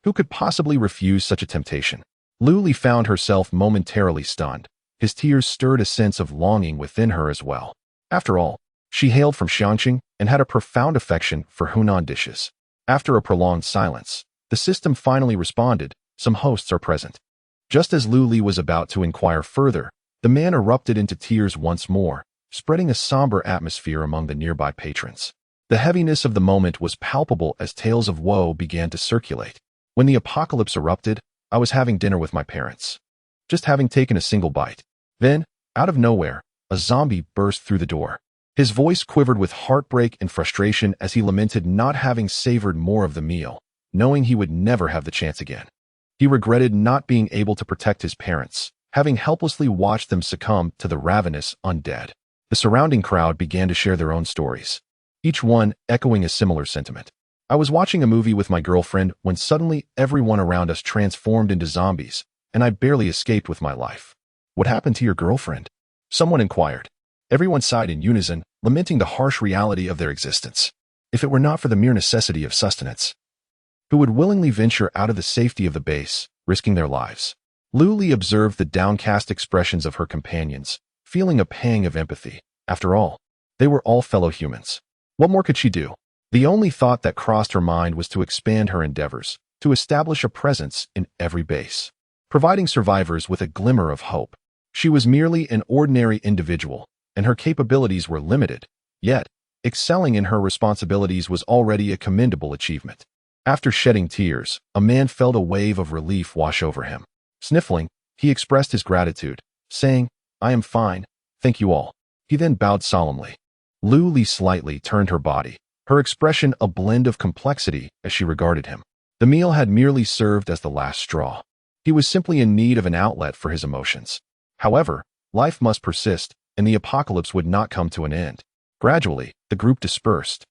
Who could possibly refuse such a temptation? Luli found herself momentarily stunned. His tears stirred a sense of longing within her as well. After all, she hailed from Xiangqing and had a profound affection for Hunan dishes. After a prolonged silence, the system finally responded, "Some hosts are present." Just as Luli was about to inquire further, the man erupted into tears once more, spreading a somber atmosphere among the nearby patrons. The heaviness of the moment was palpable as tales of woe began to circulate. When the apocalypse erupted, I was having dinner with my parents. Just having taken a single bite. Then, out of nowhere, a zombie burst through the door. His voice quivered with heartbreak and frustration as he lamented not having savored more of the meal, knowing he would never have the chance again. He regretted not being able to protect his parents, having helplessly watched them succumb to the ravenous undead. The surrounding crowd began to share their own stories, each one echoing a similar sentiment. I was watching a movie with my girlfriend when suddenly everyone around us transformed into zombies, and I barely escaped with my life. "What happened to your girlfriend?" someone inquired. Everyone sighed in unison, lamenting the harsh reality of their existence. If it were not for the mere necessity of sustenance, who would willingly venture out of the safety of the base, risking their lives? Luli observed the downcast expressions of her companions, feeling a pang of empathy. After all, they were all fellow humans. What more could she do? The only thought that crossed her mind was to expand her endeavors, to establish a presence in every base, providing survivors with a glimmer of hope. She was merely an ordinary individual, and her capabilities were limited, yet, excelling in her responsibilities was already a commendable achievement. After shedding tears, a man felt a wave of relief wash over him. Sniffling, he expressed his gratitude, saying, "I am fine, thank you all." He then bowed solemnly. Luli slightly turned her body, her expression a blend of complexity as she regarded him. The meal had merely served as the last straw. He was simply in need of an outlet for his emotions. However, life must persist, and the apocalypse would not come to an end. Gradually, the group dispersed,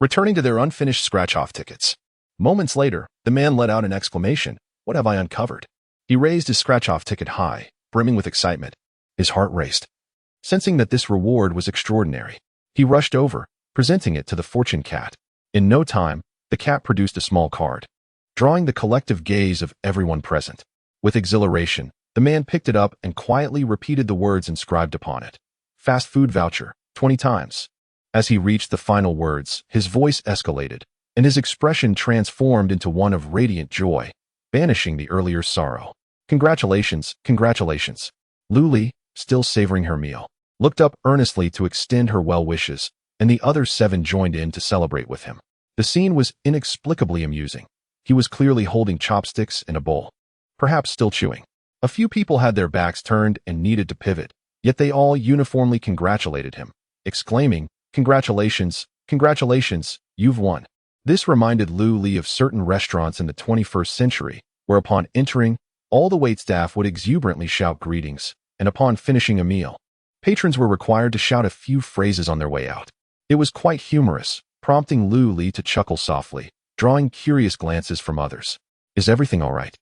returning to their unfinished scratch-off tickets. Moments later, the man let out an exclamation, "What have I uncovered?" He raised his scratch-off ticket high, brimming with excitement. His heart raced. Sensing that this reward was extraordinary, he rushed over, presenting it to the fortune cat. In no time, the cat produced a small card, drawing the collective gaze of everyone present. With exhilaration, the man picked it up and quietly repeated the words inscribed upon it. "Fast food voucher, 20 times. As he reached the final words, his voice escalated, and his expression transformed into one of radiant joy, banishing the earlier sorrow. "Congratulations, congratulations." Luli, still savoring her meal, looked up earnestly to extend her well wishes, and the other 7 joined in to celebrate with him. The scene was inexplicably amusing. He was clearly holding chopsticks in a bowl, perhaps still chewing. A few people had their backs turned and needed to pivot, yet they all uniformly congratulated him, exclaiming, "Congratulations, congratulations, you've won." This reminded Luli of certain restaurants in the 21st century, where upon entering, all the waitstaff would exuberantly shout greetings, and upon finishing a meal, patrons were required to shout a few phrases on their way out. It was quite humorous, prompting Luli to chuckle softly, drawing curious glances from others. "Is everything all right?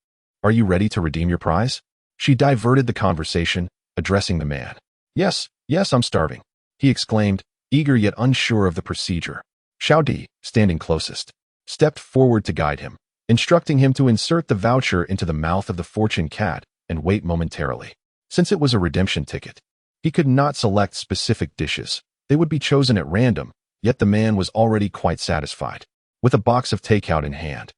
Are you ready to redeem your prize?" She diverted the conversation, addressing the man. Yes, I'm starving," he exclaimed, eager yet unsure of the procedure. Xiao Di, standing closest, stepped forward to guide him, instructing him to insert the voucher into the mouth of the fortune cat and wait momentarily. Since it was a redemption ticket, he could not select specific dishes. They would be chosen at random, yet the man was already quite satisfied. With a box of takeout in hand,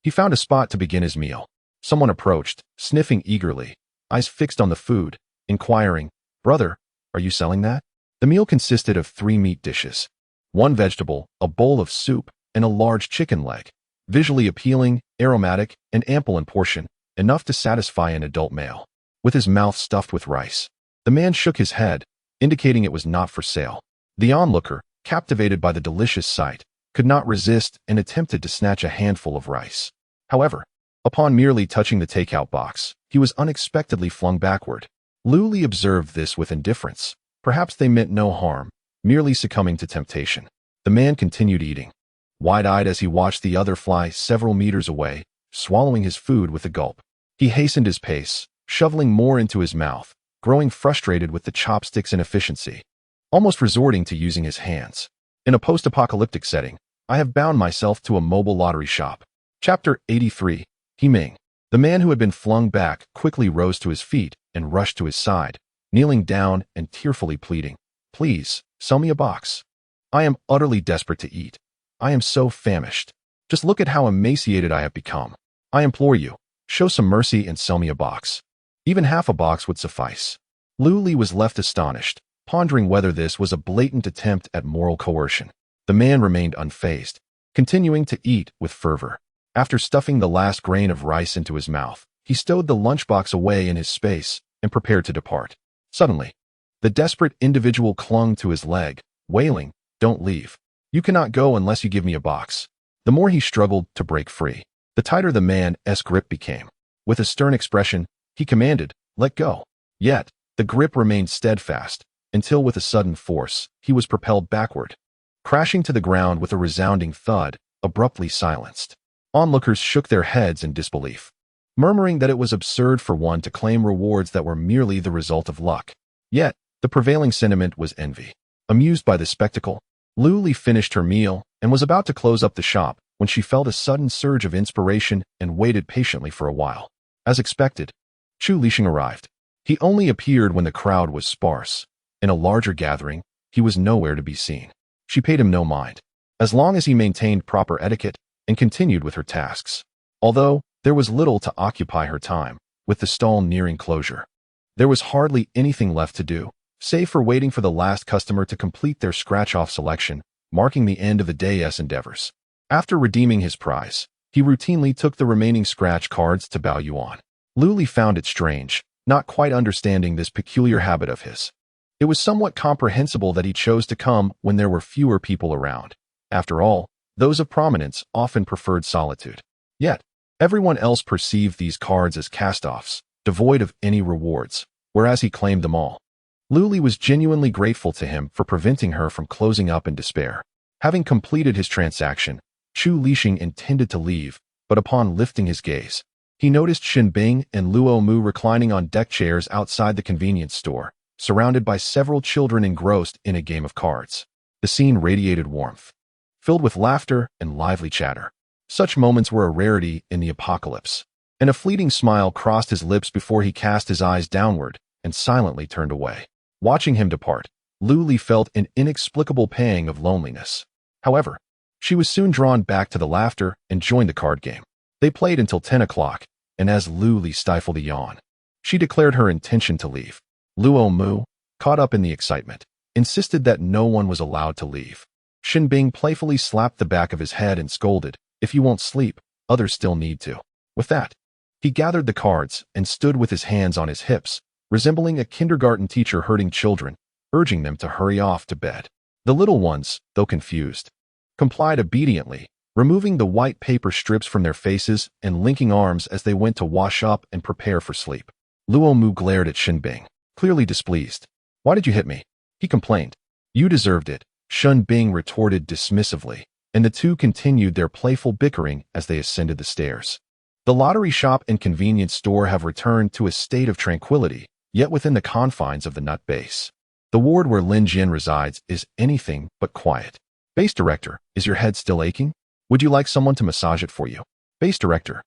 he found a spot to begin his meal. Someone approached, sniffing eagerly, eyes fixed on the food, inquiring, "Brother, are you selling that?" The meal consisted of 3 meat dishes, 1 vegetable, a bowl of soup, and a large chicken leg. Visually appealing, aromatic, and ample in portion, enough to satisfy an adult male. With his mouth stuffed with rice, the man shook his head, indicating it was not for sale. The onlooker, captivated by the delicious sight, could not resist and attempted to snatch a handful of rice. However, upon merely touching the takeout box, he was unexpectedly flung backward. Luli observed this with indifference. Perhaps they meant no harm, merely succumbing to temptation. The man continued eating, wide-eyed as he watched the other fly several meters away, swallowing his food with a gulp. He hastened his pace, shoveling more into his mouth, growing frustrated with the chopstick's inefficiency, almost resorting to using his hands. In a post-apocalyptic setting, I have bound myself to a mobile lottery shop. Chapter 83. Ming. The man who had been flung back quickly rose to his feet and rushed to his side, kneeling down and tearfully pleading, "Please, sell me a box. I am utterly desperate to eat. I am so famished. Just look at how emaciated I have become. I implore you, show some mercy and sell me a box. Even half a box would suffice." Luli was left astonished, pondering whether this was a blatant attempt at moral coercion. The man remained unfazed, continuing to eat with fervor. After stuffing the last grain of rice into his mouth, he stowed the lunchbox away in his space and prepared to depart. Suddenly, the desperate individual clung to his leg, wailing, "Don't leave. You cannot go unless you give me a box." The more he struggled to break free, the tighter the man's grip became. With a stern expression, he commanded, "Let go." Yet, the grip remained steadfast, until with a sudden force, he was propelled backward, crashing to the ground with a resounding thud, abruptly silenced. Onlookers shook their heads in disbelief, murmuring that it was absurd for one to claim rewards that were merely the result of luck. Yet, the prevailing sentiment was envy. Amused by the spectacle, Luli finished her meal and was about to close up the shop when she felt a sudden surge of inspiration and waited patiently for a while. As expected, Chu Lixing arrived. He only appeared when the crowd was sparse. In a larger gathering, he was nowhere to be seen. She paid him no mind, as long as he maintained proper etiquette and continued with her tasks. Although there was little to occupy her time, with the stall nearing closure, there was hardly anything left to do, save for waiting for the last customer to complete their scratch-off selection, marking the end of the day's endeavors. After redeeming his prize, he routinely took the remaining scratch cards to Bao Yuan. Luli found it strange, not quite understanding this peculiar habit of his. It was somewhat comprehensible that he chose to come when there were fewer people around. After all, those of prominence often preferred solitude. Yet, everyone else perceived these cards as cast-offs, devoid of any rewards, whereas he claimed them all. Luli was genuinely grateful to him for preventing her from closing up in despair. Having completed his transaction, Chu Lixing intended to leave, but upon lifting his gaze, he noticed Xinbing and Luo Mu reclining on deck chairs outside the convenience store, surrounded by several children engrossed in a game of cards. The scene radiated warmth, filled with laughter and lively chatter. Such moments were a rarity in the apocalypse, and a fleeting smile crossed his lips before he cast his eyes downward and silently turned away. Watching him depart, Luli felt an inexplicable pang of loneliness. However, she was soon drawn back to the laughter and joined the card game. They played until 10 o'clock, and as Luli stifled a yawn, she declared her intention to leave. Luo Mu, caught up in the excitement, insisted that no one was allowed to leave. Xinbing playfully slapped the back of his head and scolded, "If you won't sleep, others still need to." With that, he gathered the cards and stood with his hands on his hips, resembling a kindergarten teacher herding children, urging them to hurry off to bed. The little ones, though confused, complied obediently, removing the white paper strips from their faces and linking arms as they went to wash up and prepare for sleep. Luo Mu glared at Xinbing, clearly displeased. "Why did you hit me?" he complained. "You deserved it," Xinbing retorted dismissively, and the two continued their playful bickering as they ascended the stairs. The lottery shop and convenience store have returned to a state of tranquility, yet within the confines of the nut base. The ward where Lin Jian resides is anything but quiet. Base director, is your head still aching? Would you like someone to massage it for you? Base director,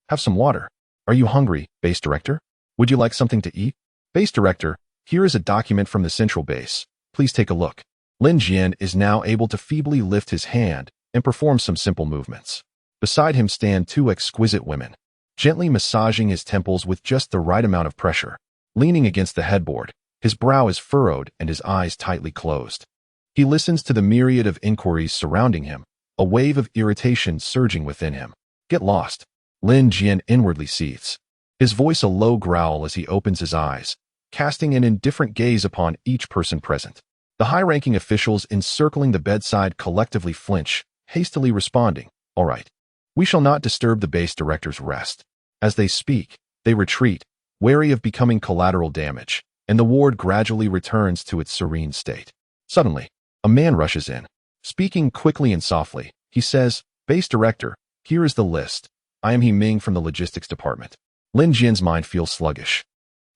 have some water. Are you hungry, base director? Would you like something to eat? Base director, here is a document from the central base. Please take a look. Lin Jian is now able to feebly lift his hand and perform some simple movements. Beside him stand two exquisite women, gently massaging his temples with just the right amount of pressure. Leaning against the headboard, His brow is furrowed and his eyes tightly closed. He listens to the myriad of inquiries surrounding him, a wave of irritation surging within him. Get lost. Lin Jian inwardly seethes. His voice a low growl as he opens his eyes, casting an indifferent gaze upon each person present. The high-ranking officials encircling the bedside collectively flinch, hastily responding, "All right. We shall not disturb the base director's rest." As they speak, they retreat, wary of becoming collateral damage, and the ward gradually returns to its serene state. Suddenly, a man rushes in. Speaking quickly and softly, he says, "Base director, here is the list. I am He Ming from the logistics department." Lin Jian's mind feels sluggish,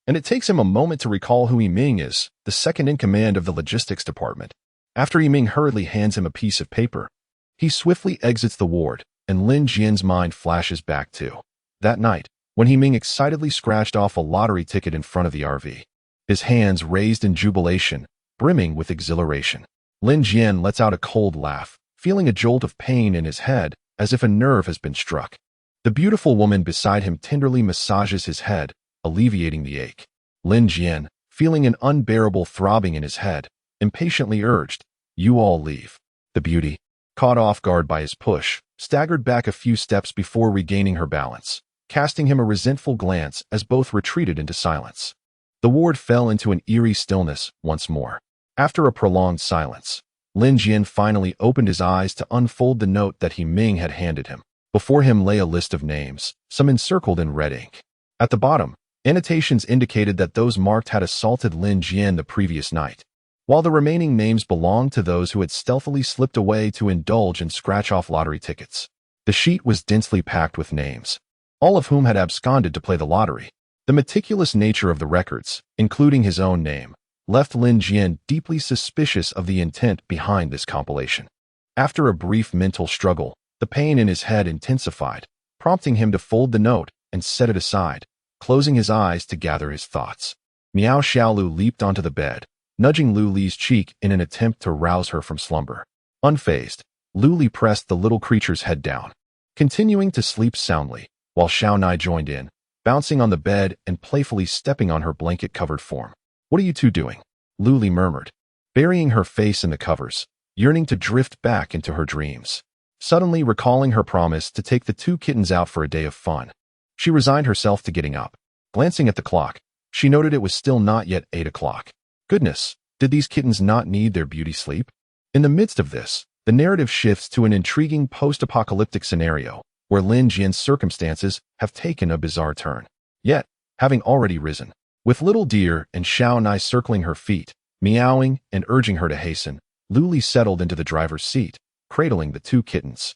and it takes him a moment to recall who He Ming is, the second in command of the logistics department. After He Ming hurriedly hands him a piece of paper, he swiftly exits the ward, and Lin Jian's mind flashes back to that night, when He Ming excitedly scratched off a lottery ticket in front of the RV. His hands raised in jubilation, brimming with exhilaration. Lin Jian lets out a cold laugh, feeling a jolt of pain in his head, as if a nerve has been struck. The beautiful woman beside him tenderly massages his head, alleviating the ache. Lin Jian, feeling an unbearable throbbing in his head, impatiently urged, "You all leave." The beauty, caught off guard by his push, staggered back a few steps before regaining her balance, casting him a resentful glance as both retreated into silence. The ward fell into an eerie stillness once more. After a prolonged silence, Lin Jian finally opened his eyes to unfold the note that He Ming had handed him. Before him lay a list of names, some encircled in red ink. At the bottom, annotations indicated that those marked had assaulted Lin Jian the previous night, while the remaining names belonged to those who had stealthily slipped away to indulge and scratch off lottery tickets. The sheet was densely packed with names, all of whom had absconded to play the lottery. The meticulous nature of the records, including his own name, left Lin Jian deeply suspicious of the intent behind this compilation. After a brief mental struggle, the pain in his head intensified, prompting him to fold the note and set it aside, closing his eyes to gather his thoughts. Miao Xiaolu leaped onto the bed, nudging Lu Li's cheek in an attempt to rouse her from slumber. Unfazed, Lu Li pressed the little creature's head down, continuing to sleep soundly, while Xiao Nai joined in, bouncing on the bed and playfully stepping on her blanket-covered form. "What are you two doing?" Lu Li murmured, burying her face in the covers, yearning to drift back into her dreams. Suddenly recalling her promise to take the two kittens out for a day of fun, she resigned herself to getting up. Glancing at the clock, she noted it was still not yet 8 o'clock. Goodness, did these kittens not need their beauty sleep? In the midst of this, the narrative shifts to an intriguing post-apocalyptic scenario, where Lin Jian's circumstances have taken a bizarre turn. Yet, having already risen, with Little Deer and Xiao Nai circling her feet, meowing and urging her to hasten, Lu Li settled into the driver's seat, cradling the two kittens.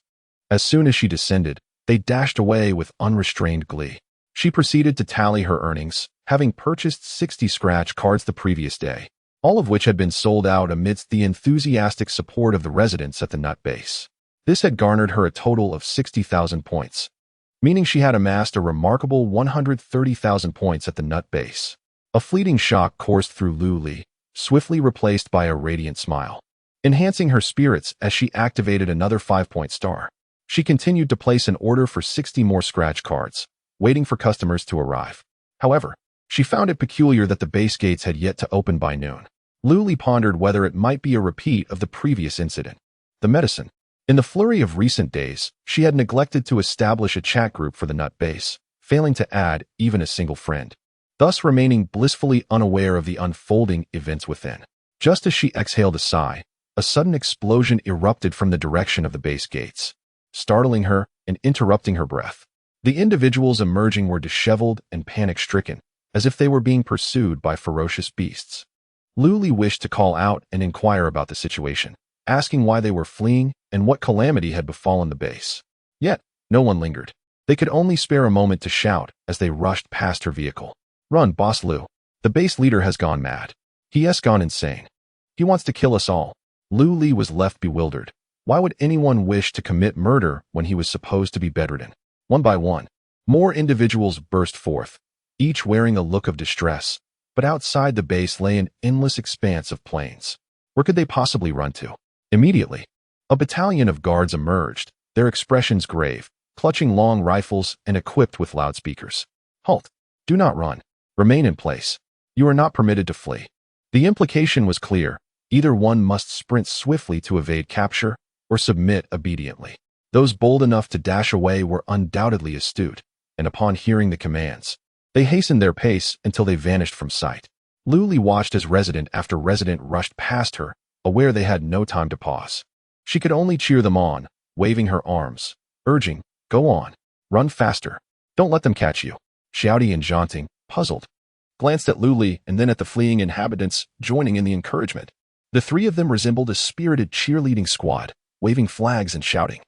As soon as she descended, they dashed away with unrestrained glee. She proceeded to tally her earnings, having purchased 60 scratch cards the previous day, all of which had been sold out amidst the enthusiastic support of the residents at the nut base. This had garnered her a total of 60,000 points, meaning she had amassed a remarkable 130,000 points at the nut base. A fleeting shock coursed through Lu Li, swiftly replaced by a radiant smile, enhancing her spirits as she activated another 5-point star. She continued to place an order for 60 more scratch cards, waiting for customers to arrive. However, she found it peculiar that the base gates had yet to open by noon. Lu Li pondered whether it might be a repeat of the previous incident. The medicine. In the flurry of recent days, she had neglected to establish a chat group for the nut base, failing to add even a single friend, thus remaining blissfully unaware of the unfolding events within. Just as she exhaled a sigh, a sudden explosion erupted from the direction of the base gates, startling her and interrupting her breath. The individuals emerging were disheveled and panic-stricken, as if they were being pursued by ferocious beasts. Lu Li wished to call out and inquire about the situation, asking why they were fleeing and what calamity had befallen the base. Yet, no one lingered. They could only spare a moment to shout as they rushed past her vehicle. "Run, Boss Lu. The base leader has gone mad. He has gone insane. He wants to kill us all." Lu Li was left bewildered. Why would anyone wish to commit murder when he was supposed to be bedridden? One by one, more individuals burst forth, each wearing a look of distress, but outside the base lay an endless expanse of plains. Where could they possibly run to? Immediately, a battalion of guards emerged, their expressions grave, clutching long rifles and equipped with loudspeakers. "Halt! Do not run. Remain in place. You are not permitted to flee." The implication was clear. Either one must sprint swiftly to evade capture or submit obediently. Those bold enough to dash away were undoubtedly astute, and upon hearing the commands, they hastened their pace until they vanished from sight. Luli watched as resident after resident rushed past her, aware they had no time to pause. She could only cheer them on, waving her arms, urging, "Go on, run faster. Don't let them catch you." Xiaodi and Zhanting, puzzled, glanced at Luli and then at the fleeing inhabitants, joining in the encouragement. The three of them resembled a spirited cheerleading squad, waving flags and shouting,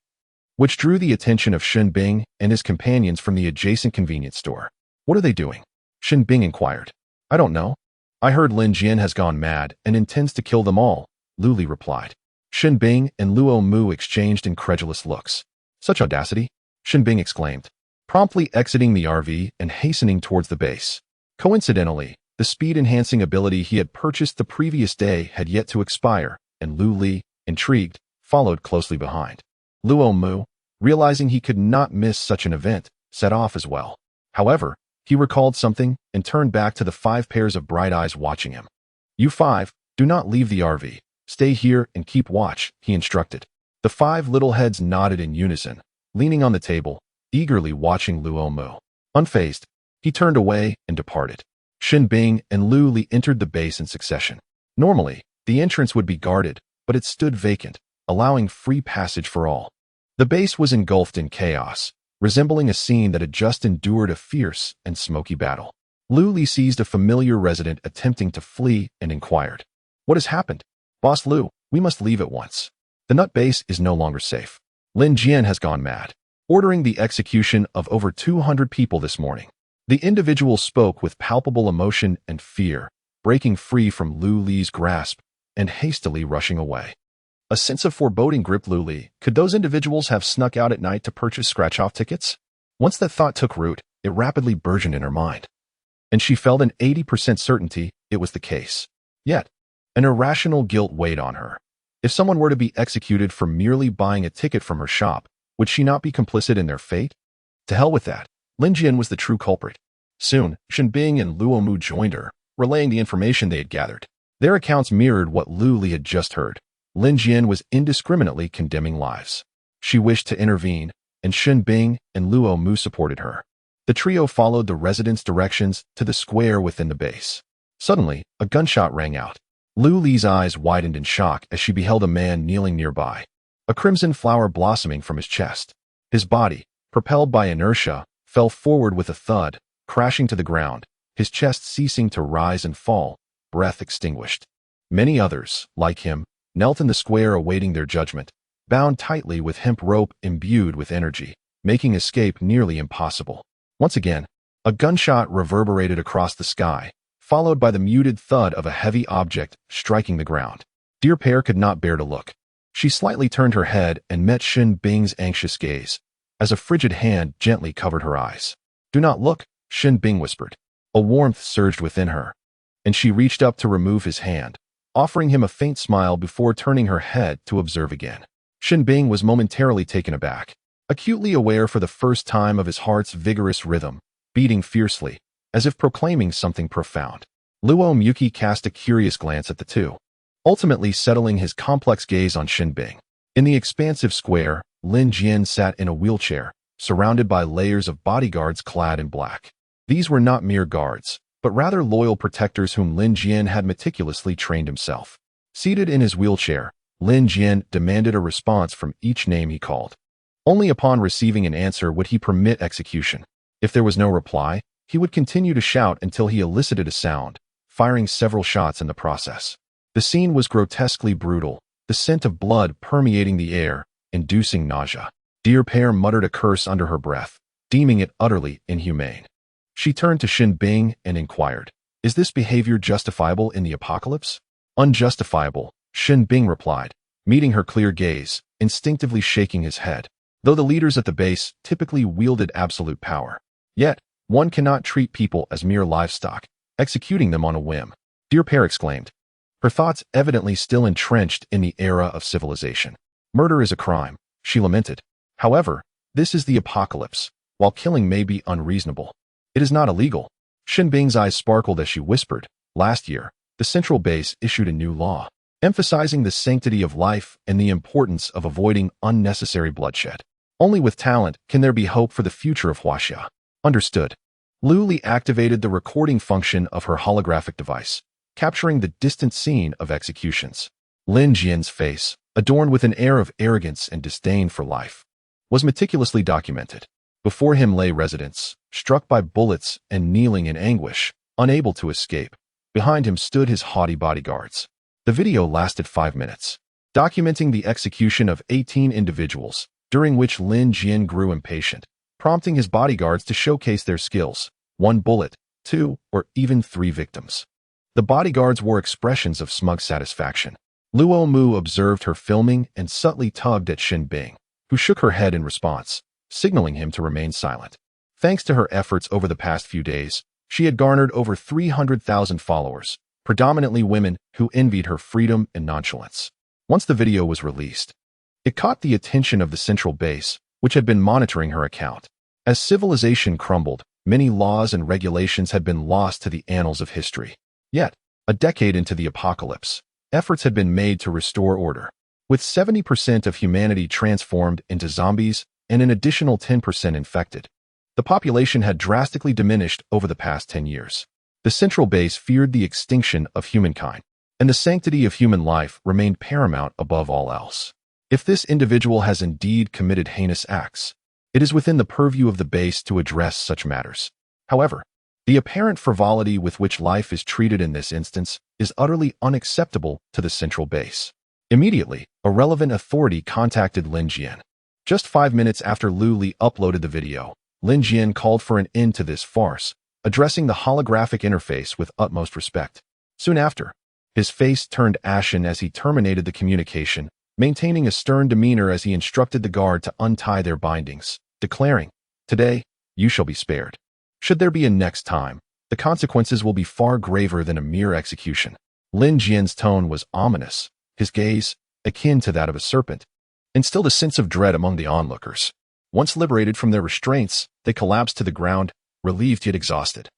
which drew the attention of Shen Bing and his companions from the adjacent convenience store. "What are they doing?" Shen Bing inquired. "I don't know. I heard Lin Jian has gone mad and intends to kill them all," Luli replied. Shen Bing and Luo Mu exchanged incredulous looks. "Such audacity!" Shen Bing exclaimed, promptly exiting the RV and hastening towards the base. Coincidentally, the speed-enhancing ability he had purchased the previous day had yet to expire, and Lu Li, intrigued, followed closely behind. Luo Mu, realizing he could not miss such an event, set off as well. However, he recalled something and turned back to the 5 pairs of bright eyes watching him. "You 5, do not leave the RV. Stay here and keep watch," he instructed. The 5 little heads nodded in unison, leaning on the table, eagerly watching Luo Mu. Unfazed, he turned away and departed. Shen Bing and Lu Li entered the base in succession. Normally, the entrance would be guarded, but it stood vacant, allowing free passage for all. The base was engulfed in chaos, resembling a scene that had just endured a fierce and smoky battle. Lu Li seized a familiar resident attempting to flee and inquired, "What has happened? Boss Lu, we must leave at once. The nut base is no longer safe. Lin Jian has gone mad, ordering the execution of over 200 people this morning." The individual spoke with palpable emotion and fear, breaking free from Lu Li's grasp and hastily rushing away. A sense of foreboding gripped Lu Li. Could those individuals have snuck out at night to purchase scratch-off tickets? Once that thought took root, it rapidly burgeoned in her mind, and she felt an 80% certainty it was the case. Yet, an irrational guilt weighed on her. If someone were to be executed for merely buying a ticket from her shop, would she not be complicit in their fate? To hell with that. Lin Jian was the true culprit. Soon, Shen Bing and Luo Mu joined her, relaying the information they had gathered. Their accounts mirrored what Lu Li had just heard. Lin Jian was indiscriminately condemning lives. She wished to intervene, and Shen Bing and Luo Mu supported her. The trio followed the residents' directions to the square within the base. Suddenly, a gunshot rang out. Lu Li's eyes widened in shock as she beheld a man kneeling nearby, a crimson flower blossoming from his chest. His body, propelled by inertia, fell forward with a thud, crashing to the ground, his chest ceasing to rise and fall, breath extinguished. Many others, like him, knelt in the square awaiting their judgment, bound tightly with hemp rope imbued with energy, making escape nearly impossible. Once again, a gunshot reverberated across the sky, followed by the muted thud of a heavy object striking the ground. Dear Pear could not bear to look. She slightly turned her head and met Shen Bing's anxious gaze, as a frigid hand gently covered her eyes. "Do not look," Shen Bing whispered. A warmth surged within her, and she reached up to remove his hand, offering him a faint smile before turning her head to observe again. Shen Bing was momentarily taken aback, acutely aware for the first time of his heart's vigorous rhythm, beating fiercely, as if proclaiming something profound. Luo Mu cast a curious glance at the two, ultimately settling his complex gaze on Shen Bing. In the expansive square, Lin Jian sat in a wheelchair, surrounded by layers of bodyguards clad in black. These were not mere guards, but rather loyal protectors whom Lin Jian had meticulously trained himself. Seated in his wheelchair, Lin Jian demanded a response from each name he called. Only upon receiving an answer would he permit execution. If there was no reply, he would continue to shout until he elicited a sound, firing several shots in the process. The scene was grotesquely brutal, the scent of blood permeating the air, inducing nausea. Dear Pear muttered a curse under her breath, deeming it utterly inhumane. She turned to Shen Bing and inquired, "Is this behavior justifiable in the apocalypse?" "Unjustifiable," Shen Bing replied, meeting her clear gaze, instinctively shaking his head. Though the leaders at the base typically wielded absolute power, yet one cannot treat people as mere livestock, executing them on a whim. Dear Pear exclaimed, her thoughts evidently still entrenched in the era of civilization. "Murder is a crime," she lamented. "However, this is the apocalypse. While killing may be unreasonable, it is not illegal." Shen Bing's eyes sparkled as she whispered, "Last year, the central base issued a new law, emphasizing the sanctity of life and the importance of avoiding unnecessary bloodshed. Only with talent can there be hope for the future of Huaxia. Understood. Lu Li activated the recording function of her holographic device, capturing the distant scene of executions. Lin Jian's face, adorned with an air of arrogance and disdain for life, was meticulously documented. Before him lay residents, struck by bullets and kneeling in anguish, unable to escape. Behind him stood his haughty bodyguards. The video lasted 5 minutes, documenting the execution of 18 individuals, during which Lin Jian grew impatient, prompting his bodyguards to showcase their skills: 1 bullet, 2, or even 3 victims. The bodyguards wore expressions of smug satisfaction. Luo Mu observed her filming and subtly tugged at Xin Bing, who shook her head in response, signaling him to remain silent. Thanks to her efforts over the past few days, she had garnered over 300,000 followers, predominantly women who envied her freedom and nonchalance. Once the video was released, it caught the attention of the central base, which had been monitoring her account. As civilization crumbled, many laws and regulations had been lost to the annals of history. Yet, a decade into the apocalypse, efforts had been made to restore order. With 70% of humanity transformed into zombies and an additional 10% infected, the population had drastically diminished over the past 10 years. The central base feared the extinction of humankind, and the sanctity of human life remained paramount above all else. If this individual has indeed committed heinous acts, it is within the purview of the base to address such matters. However, the apparent frivolity with which life is treated in this instance is utterly unacceptable to the central base. Immediately, a relevant authority contacted Lin Jian. Just 5 minutes after Lu Li uploaded the video, Lin Jian called for an end to this farce, addressing the holographic interface with utmost respect. Soon after, his face turned ashen as he terminated the communication, maintaining a stern demeanor as he instructed the guard to untie their bindings, declaring, "Today, you shall be spared. Should there be a next time, the consequences will be far graver than a mere execution." Lin Jian's tone was ominous, his gaze, akin to that of a serpent, instilled a sense of dread among the onlookers. Once liberated from their restraints, they collapsed to the ground, relieved yet exhausted,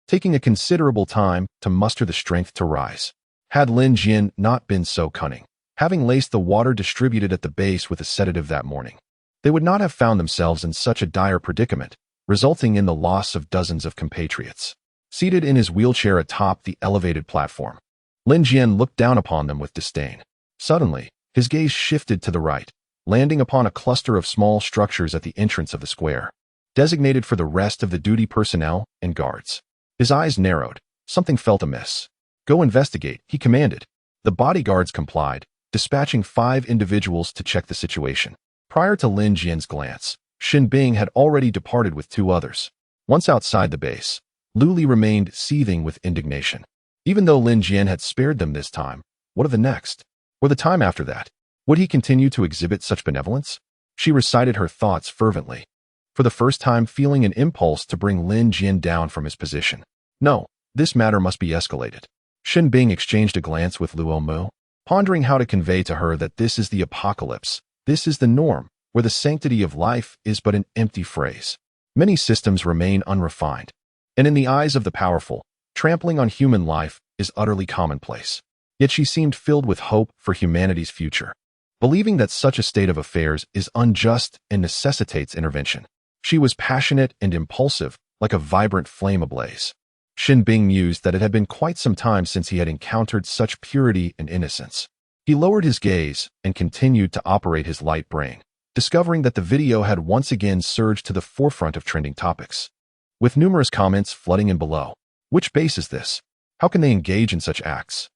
taking a considerable time to muster the strength to rise. Had Lin Jian not been so cunning, having laced the water distributed at the base with a sedative that morning, they would not have found themselves in such a dire predicament, resulting in the loss of dozens of compatriots. Seated in his wheelchair atop the elevated platform, Lin Jian looked down upon them with disdain. Suddenly, his gaze shifted to the right, landing upon a cluster of small structures at the entrance of the square, designated for the rest of the duty personnel and guards. His eyes narrowed. Something felt amiss. "Go investigate," he commanded. The bodyguards complied, dispatching 5 individuals to check the situation. Prior to Lin Jian's glance, Xin Bing had already departed with 2 others. Once outside the base, Lu Li remained seething with indignation. Even though Lin Jian had spared them this time, what of the next? Or the time after that? Would he continue to exhibit such benevolence? She recited her thoughts fervently, for the first time feeling an impulse to bring Lin Jian down from his position. No, this matter must be escalated. Xin Bing exchanged a glance with Luo Mu, pondering how to convey to her that this is the apocalypse, this is the norm, where the sanctity of life is but an empty phrase. Many systems remain unrefined, and in the eyes of the powerful, trampling on human life is utterly commonplace. Yet she seemed filled with hope for humanity's future, believing that such a state of affairs is unjust and necessitates intervention. She was passionate and impulsive, like a vibrant flame ablaze. Xin Bing mused that it had been quite some time since he had encountered such purity and innocence. He lowered his gaze and continued to operate his light brain, discovering that the video had once again surged to the forefront of trending topics, with numerous comments flooding in below. Which base is this? How can they engage in such acts?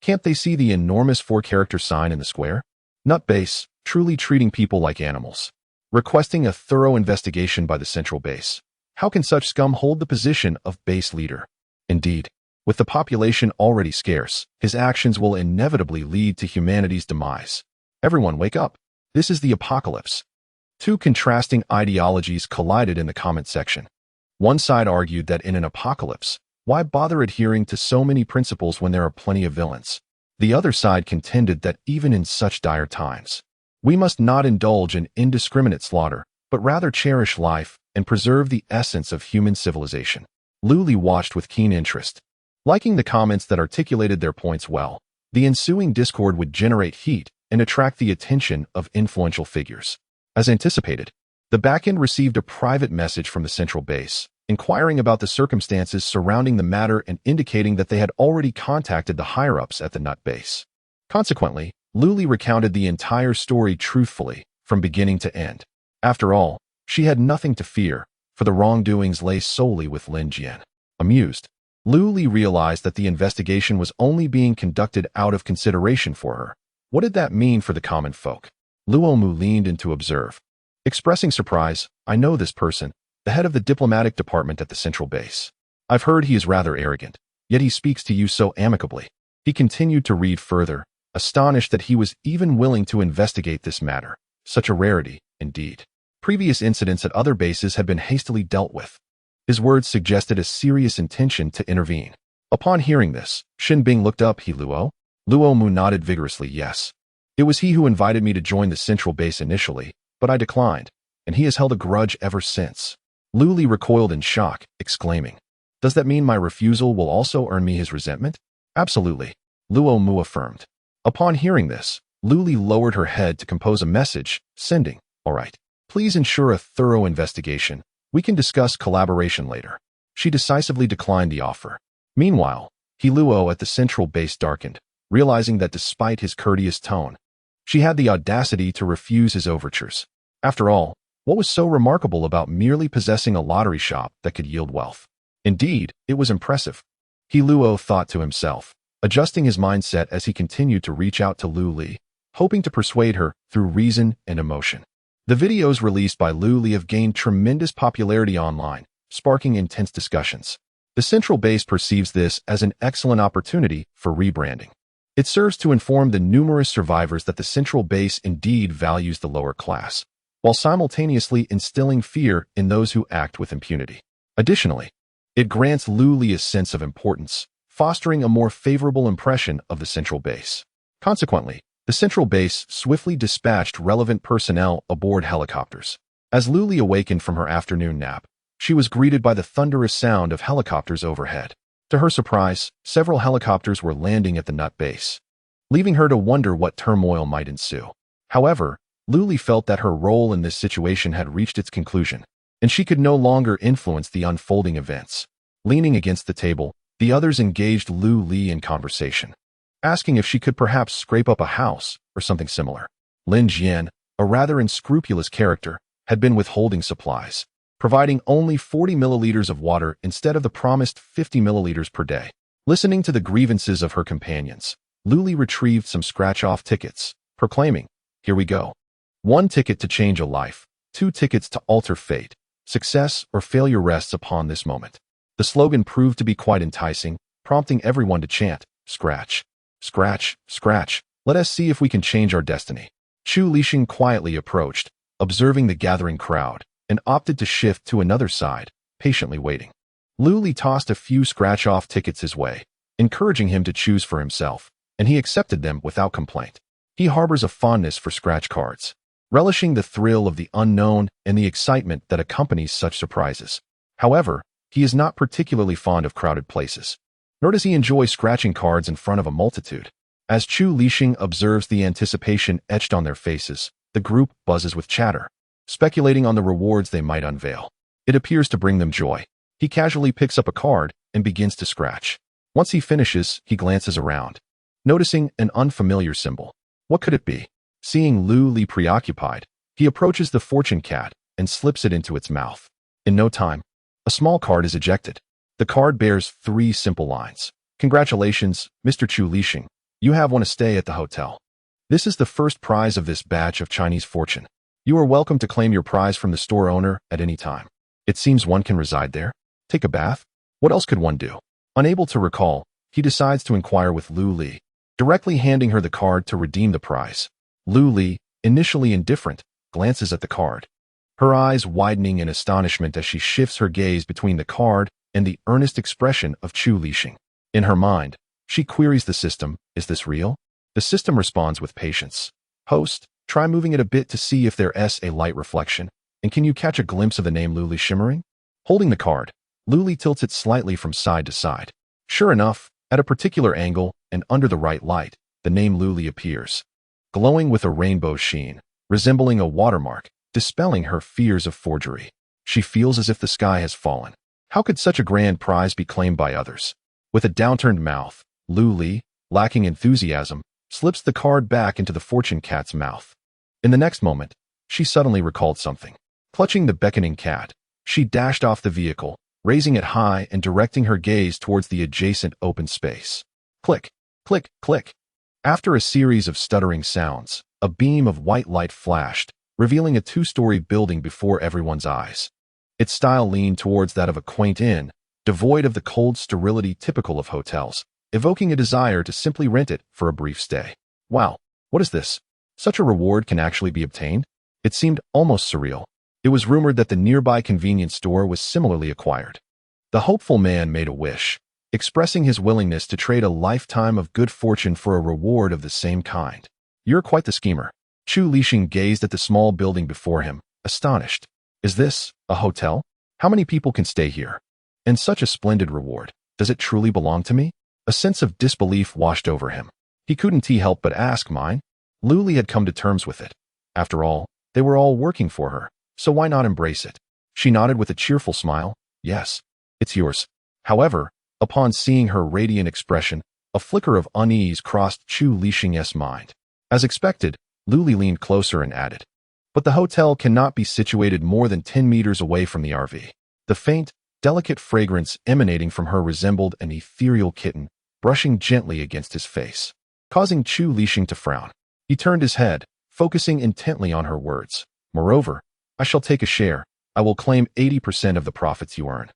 Can't they see the enormous 4-character sign in the square? Nut base, truly treating people like animals. Requesting a thorough investigation by the central base. How can such scum hold the position of base leader? Indeed, with the population already scarce, his actions will inevitably lead to humanity's demise. Everyone wake up. This is the apocalypse. 2 contrasting ideologies collided in the comment section. One side argued that in an apocalypse, why bother adhering to so many principles when there are plenty of villains? The other side contended that even in such dire times, we must not indulge in indiscriminate slaughter, but rather cherish life and preserve the essence of human civilization. Lu Li watched with keen interest, Liking the comments that articulated their points well, the ensuing discord would generate heat and attract the attention of influential figures. As anticipated, the backend received a private message from the central base, inquiring about the circumstances surrounding the matter and indicating that they had already contacted the higher-ups at the nut base. Consequently, Luli recounted the entire story truthfully, from beginning to end. After all, she had nothing to fear, for the wrongdoings lay solely with Lin Jian. Amused, Luli realized that the investigation was only being conducted out of consideration for her. What did that mean for the common folk? Luomu leaned in to observe. Expressing surprise, I know this person, the head of the diplomatic department at the central base. I've heard he is rather arrogant, yet he speaks to you so amicably. He continued to read further, astonished that he was even willing to investigate this matter. Such a rarity, indeed. Previous incidents at other bases had been hastily dealt with. His words suggested a serious intention to intervene. Upon hearing this, Shin Bing looked up. He Luo? Luomu nodded vigorously. Yes. It was he who invited me to join the central base initially, but I declined, and he has held a grudge ever since. Luli recoiled in shock, exclaiming, Does that mean my refusal will also earn me his resentment? Absolutely, Luomu affirmed. Upon hearing this, Luli lowered her head to compose a message, sending, All right. Please ensure a thorough investigation. We can discuss collaboration later. She decisively declined the offer. Meanwhile, Luo at the central base darkened, realizing that despite his courteous tone, she had the audacity to refuse his overtures. After all, what was so remarkable about merely possessing a lottery shop that could yield wealth? Indeed, it was impressive. Luo thought to himself, adjusting his mindset as he continued to reach out to Lu Li, hoping to persuade her through reason and emotion. The videos released by Lu Li have gained tremendous popularity online, sparking intense discussions. The central base perceives this as an excellent opportunity for rebranding. It serves to inform the numerous survivors that the central base indeed values the lower class, while simultaneously instilling fear in those who act with impunity. Additionally, it grants Lu Li a sense of importance, fostering a more favorable impression of the central base. Consequently, the central base swiftly dispatched relevant personnel aboard helicopters. As Lu Li awakened from her afternoon nap, she was greeted by the thunderous sound of helicopters overhead. To her surprise, several helicopters were landing at the nut base, leaving her to wonder what turmoil might ensue. However, Lu Li felt that her role in this situation had reached its conclusion, and she could no longer influence the unfolding events. Leaning against the table, the others engaged Lu Li in conversation, asking if she could perhaps scrape up a house or something similar. Lin Jian, a rather unscrupulous character, had been withholding supplies, providing only 40 milliliters of water instead of the promised 50 milliliters per day. Listening to the grievances of her companions, Lu Li retrieved some scratch-off tickets, proclaiming, Here we go. 1 ticket to change a life, 2 tickets to alter fate. Success or failure rests upon this moment. The slogan proved to be quite enticing, prompting everyone to chant, Scratch, scratch, scratch. Let us see if we can change our destiny. Chu Lixing quietly approached, observing the gathering crowd, and opted to shift to another side, patiently waiting. Lu Li tossed a few scratch-off tickets his way, encouraging him to choose for himself, and he accepted them without complaint. He harbors a fondness for scratch cards, relishing the thrill of the unknown and the excitement that accompanies such surprises. However, he is not particularly fond of crowded places, nor does he enjoy scratching cards in front of a multitude. As Chu Lixing observes the anticipation etched on their faces, the group buzzes with chatter, speculating on the rewards they might unveil. It appears to bring them joy. He casually picks up a card and begins to scratch. Once he finishes, he glances around, noticing an unfamiliar symbol. What could it be? Seeing Lu Li preoccupied, he approaches the fortune cat and slips it into its mouth. In no time, a small card is ejected. The card bears 3 simple lines. Congratulations, Mr. Chu Lixing. You have won a stay at the hotel. This is the first prize of this batch of Chinese fortune. You are welcome to claim your prize from the store owner at any time. It seems one can reside there. Take a bath? What else could one do? Unable to recall, he decides to inquire with Lu Li, directly handing her the card to redeem the prize. Lu Li, initially indifferent, glances at the card, her eyes widening in astonishment as she shifts her gaze between the card and the earnest expression of Chu Lixing. In her mind, she queries the system, Is this real? The system responds with patience. Host, try moving it a bit to see if there's a light reflection, and can you catch a glimpse of the name Lu Li shimmering? Holding the card, Lu Li tilts it slightly from side to side. Sure enough, at a particular angle and under the right light, the name Luli appears, glowing with a rainbow sheen, resembling a watermark, dispelling her fears of forgery. She feels as if the sky has fallen. How could such a grand prize be claimed by others? With a downturned mouth, Luli, lacking enthusiasm, slips the card back into the fortune cat's mouth. In the next moment, she suddenly recalled something. Clutching the beckoning cat, she dashed off the vehicle, raising it high and directing her gaze towards the adjacent open space. Click, click, click. After a series of stuttering sounds, a beam of white light flashed, revealing a two-story building before everyone's eyes. Its style leaned towards that of a quaint inn, devoid of the cold sterility typical of hotels, evoking a desire to simply rent it for a brief stay. Wow, what is this? Such a reward can actually be obtained? It seemed almost surreal. It was rumored that the nearby convenience store was similarly acquired. The hopeful man made a wish, expressing his willingness to trade a lifetime of good fortune for a reward of the same kind. You're quite the schemer. Chu Lixing gazed at the small building before him, astonished. Is this a hotel? How many people can stay here? And such a splendid reward. Does it truly belong to me? A sense of disbelief washed over him. He couldn't help but ask mine. Luli had come to terms with it. After all, they were all working for her, so why not embrace it? She nodded with a cheerful smile. Yes, it's yours. However, upon seeing her radiant expression, a flicker of unease crossed Chu Lixing's mind. As expected, Luli leaned closer and added, but the hotel cannot be situated more than 10 meters away from the RV. The faint, delicate fragrance emanating from her resembled an ethereal kitten, brushing gently against his face, causing Chu Lixing to frown. He turned his head, focusing intently on her words. Moreover, I shall take a share. I will claim 80% of the profits you earn.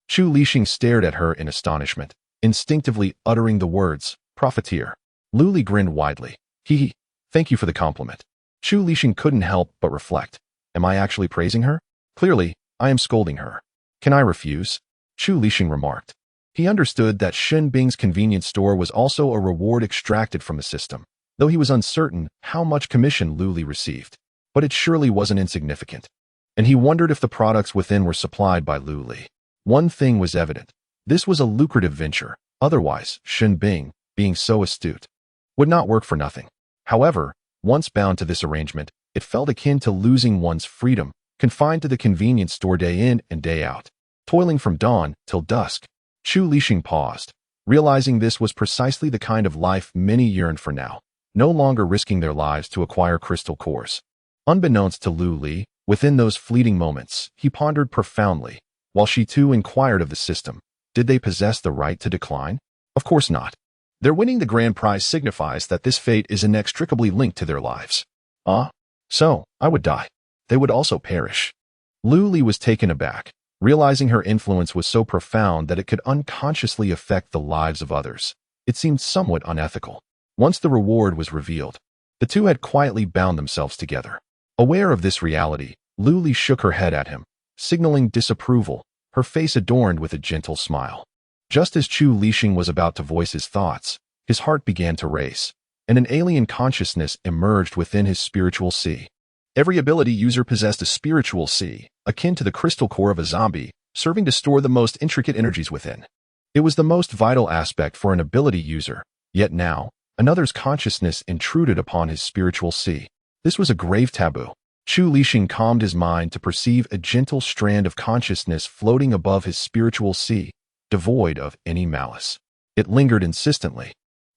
Chu Lixing stared at her in astonishment, instinctively uttering the words, profiteer. Luli grinned widely. Thank you for the compliment. Chu Lixing couldn't help but reflect. Am I actually praising her? Clearly, I am scolding her. Can I refuse? Chu Lixing remarked. He understood that Shen Bing's convenience store was also a reward extracted from the system, though he was uncertain how much commission Luli received. But it surely wasn't insignificant. And he wondered if the products within were supplied by Luli. One thing was evident. This was a lucrative venture. Otherwise, Shen Bing, being so astute, would not work for nothing. However, once bound to this arrangement, it felt akin to losing one's freedom, confined to the convenience store day in and day out, toiling from dawn till dusk. Chu Lixing paused, realizing this was precisely the kind of life many yearned for now, no longer risking their lives to acquire crystal cores. Unbeknownst to Luli, within those fleeting moments, he pondered profoundly, while she too inquired of the system, did they possess the right to decline? Of course not. Their winning the grand prize signifies that this fate is inextricably linked to their lives. So, I would die. They would also perish. Luli was taken aback, realizing her influence was so profound that it could unconsciously affect the lives of others. It seemed somewhat unethical. Once the reward was revealed, the two had quietly bound themselves together. Aware of this reality, Luli shook her head at him, signaling disapproval, her face adorned with a gentle smile. Just as Chu Lixing was about to voice his thoughts, his heart began to race, and an alien consciousness emerged within his spiritual sea. Every ability user possessed a spiritual sea, akin to the crystal core of a zombie, serving to store the most intricate energies within. It was the most vital aspect for an ability user, yet now, another's consciousness intruded upon his spiritual sea. This was a grave taboo. Chu Lixing calmed his mind to perceive a gentle strand of consciousness floating above his spiritual sea, devoid of any malice. It lingered insistently,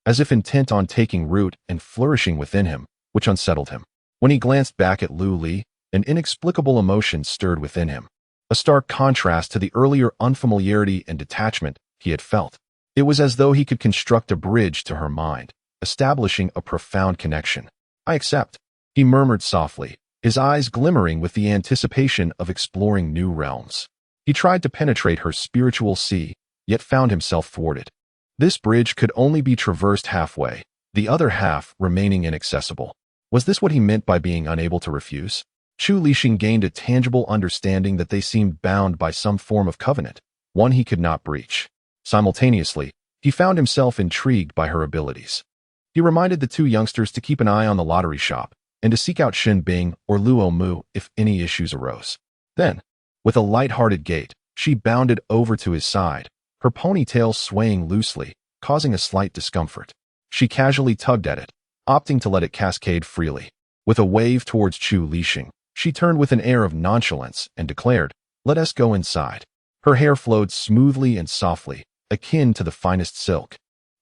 as if intent on taking root and flourishing within him, which unsettled him. When he glanced back at Luli, an inexplicable emotion stirred within him, a stark contrast to the earlier unfamiliarity and detachment he had felt. It was as though he could construct a bridge to her mind, establishing a profound connection. I accept, he murmured softly, his eyes glimmering with the anticipation of exploring new realms. He tried to penetrate her spiritual sea, yet found himself thwarted. This bridge could only be traversed halfway, the other half remaining inaccessible. Was this what he meant by being unable to refuse? Chu Lixing gained a tangible understanding that they seemed bound by some form of covenant, one he could not breach. Simultaneously, he found himself intrigued by her abilities. He reminded the two youngsters to keep an eye on the lottery shop, and to seek out Shen Bing or Luo Mu if any issues arose. Then, with a light-hearted gait, she bounded over to his side, her ponytail swaying loosely, causing a slight discomfort. She casually tugged at it, opting to let it cascade freely. With a wave towards Chu Lixing, she turned with an air of nonchalance and declared, "Let us go inside." Her hair flowed smoothly and softly, akin to the finest silk.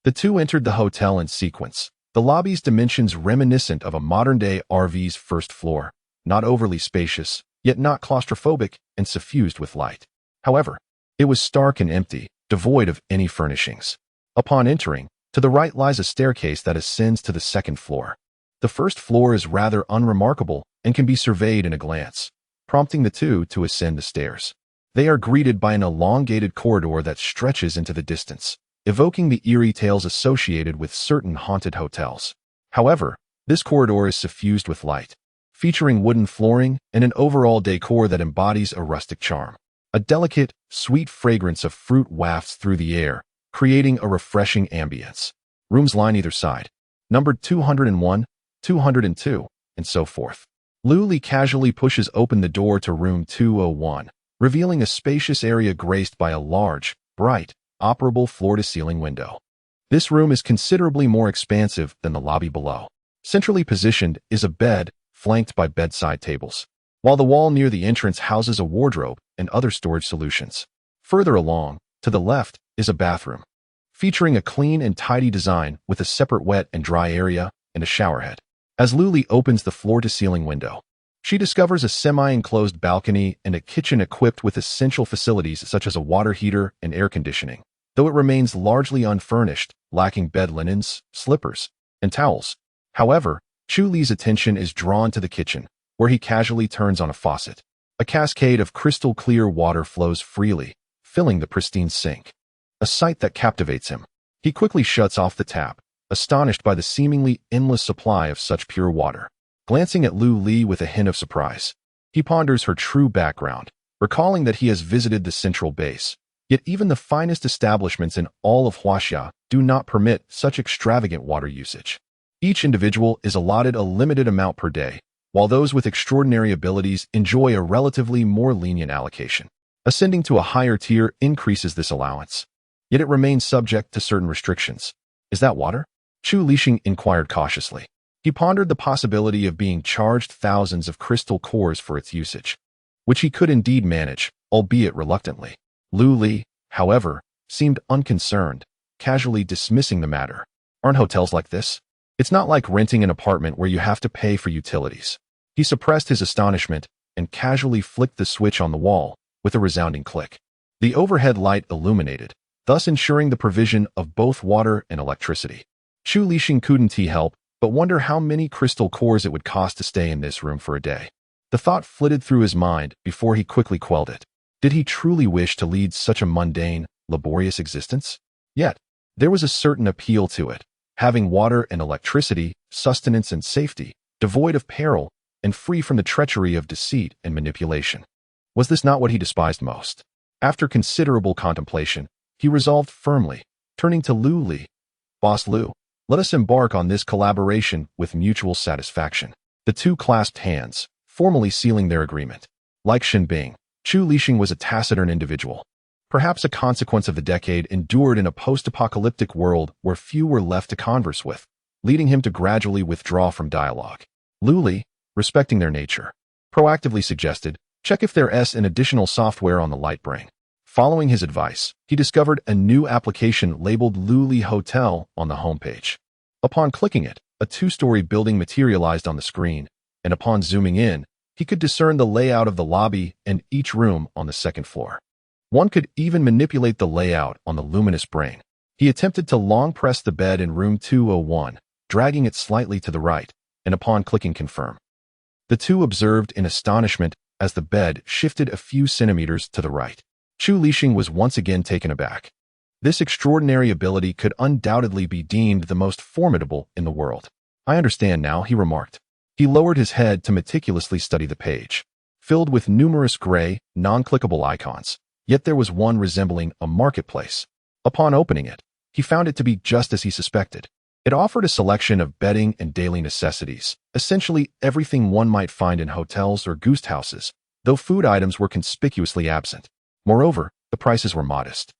The two entered the hotel in sequence, the lobby's dimensions reminiscent of a modern-day RV's first floor, not overly spacious, yet not claustrophobic and suffused with light. However, it was stark and empty, devoid of any furnishings. Upon entering, to the right lies a staircase that ascends to the second floor. The first floor is rather unremarkable and can be surveyed in a glance, prompting the two to ascend the stairs. They are greeted by an elongated corridor that stretches into the distance, evoking the eerie tales associated with certain haunted hotels. However, this corridor is suffused with light, featuring wooden flooring and an overall decor that embodies a rustic charm. A delicate, sweet fragrance of fruit wafts through the air, creating a refreshing ambience. Rooms line either side, numbered 201, 202, and so forth. Luli casually pushes open the door to room 201, revealing a spacious area graced by a large, bright, operable floor-to-ceiling window. This room is considerably more expansive than the lobby below. Centrally positioned is a bed, flanked by bedside tables, while the wall near the entrance houses a wardrobe and other storage solutions. Further along, to the left, is a bathroom, featuring a clean and tidy design with a separate wet and dry area and a showerhead. As Luli opens the floor-to-ceiling window, she discovers a semi-enclosed balcony and a kitchen equipped with essential facilities such as a water heater and air conditioning, though it remains largely unfurnished, lacking bed linens, slippers, and towels. However, Chu Li's attention is drawn to the kitchen, where he casually turns on a faucet. A cascade of crystal-clear water flows freely, filling the pristine sink, a sight that captivates him. He quickly shuts off the tap, astonished by the seemingly endless supply of such pure water. Glancing at Lu Li with a hint of surprise, he ponders her true background, recalling that he has visited the central base. Yet even the finest establishments in all of Huaxia do not permit such extravagant water usage. Each individual is allotted a limited amount per day, while those with extraordinary abilities enjoy a relatively more lenient allocation. Ascending to a higher tier increases this allowance, yet it remains subject to certain restrictions. Is that water? Chu Lixing inquired cautiously. He pondered the possibility of being charged thousands of crystal cores for its usage, which he could indeed manage, albeit reluctantly. Lu Li, however, seemed unconcerned, casually dismissing the matter. Aren't hotels like this? It's not like renting an apartment where you have to pay for utilities. He suppressed his astonishment and casually flicked the switch on the wall with a resounding click. The overhead light illuminated, thus ensuring the provision of both water and electricity. Chu Lixing couldn't help but wonder how many crystal cores it would cost to stay in this room for a day. The thought flitted through his mind before he quickly quelled it. Did he truly wish to lead such a mundane, laborious existence? Yet, there was a certain appeal to it, having water and electricity, sustenance and safety, devoid of peril, and free from the treachery of deceit and manipulation. Was this not what he despised most? After considerable contemplation, he resolved firmly, turning to Lu Li. "Boss Lu, let us embark on this collaboration with mutual satisfaction." The two clasped hands, formally sealing their agreement. Like Shenbing, Chu Lixing was a taciturn individual, perhaps a consequence of the decade endured in a post-apocalyptic world where few were left to converse with, leading him to gradually withdraw from dialogue. Lu Li, respecting their nature, proactively suggested, check if there's an additional software on the Lightbring. Following his advice, he discovered a new application labeled Lu Li Hotel on the homepage. Upon clicking it, a two-story building materialized on the screen, and upon zooming in, he could discern the layout of the lobby and each room on the second floor. One could even manipulate the layout on the luminous brain. He attempted to long press the bed in room 201, dragging it slightly to the right, and upon clicking confirm, the two observed in astonishment as the bed shifted a few centimeters to the right. Chu Lixing was once again taken aback. This extraordinary ability could undoubtedly be deemed the most formidable in the world. "I understand now," he remarked. He lowered his head to meticulously study the page, filled with numerous gray, non-clickable icons, yet there was one resembling a marketplace. Upon opening it, he found it to be just as he suspected. It offered a selection of bedding and daily necessities, essentially everything one might find in hotels or guest houses, though food items were conspicuously absent. Moreover, the prices were modest.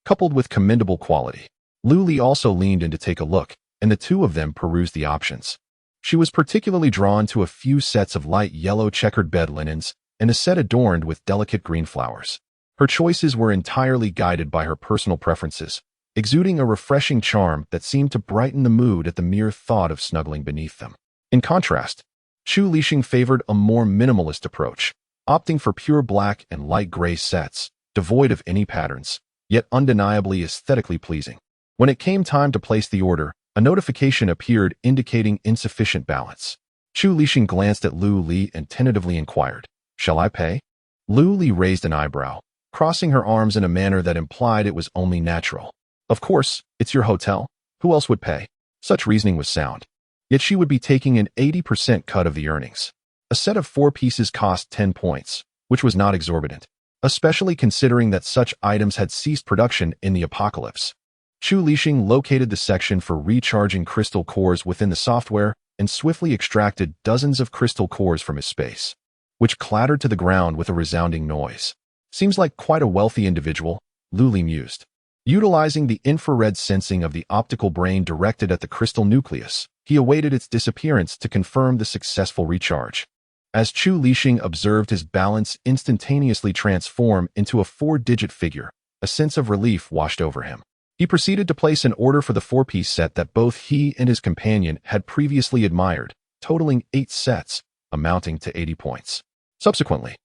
coupled with commendable quality. Lu also leaned in to take a look, and the two of them perused the options. She was particularly drawn to a few sets of light yellow checkered bed linens and a set adorned with delicate green flowers. Her choices were entirely guided by her personal preferences, exuding a refreshing charm that seemed to brighten the mood at the mere thought of snuggling beneath them. In contrast, Chu Lixing favored a more minimalist approach, opting for pure black and light gray sets, devoid of any patterns, yet undeniably aesthetically pleasing. When it came time to place the order, a notification appeared indicating insufficient balance. Chu Lixing glanced at Lu Li and tentatively inquired, "Shall I pay?" Lu Li raised an eyebrow, crossing her arms in a manner that implied it was only natural. Of course, it's your hotel. Who else would pay? Such reasoning was sound. Yet she would be taking an 80% cut of the earnings. A set of 4 pieces cost 10 points, which was not exorbitant, especially considering that such items had ceased production in the apocalypse. Chu Lixing located the section for recharging crystal cores within the software and swiftly extracted dozens of crystal cores from his space, which clattered to the ground with a resounding noise. Seems like quite a wealthy individual, Lu Li mused. Utilizing the infrared sensing of the optical brain directed at the crystal nucleus, he awaited its disappearance to confirm the successful recharge. As Chu Lixing observed his balance instantaneously transform into a 4-digit figure, a sense of relief washed over him. He proceeded to place an order for the 4-piece set that both he and his companion had previously admired, totaling 8 sets, amounting to 80 points. Subsequently,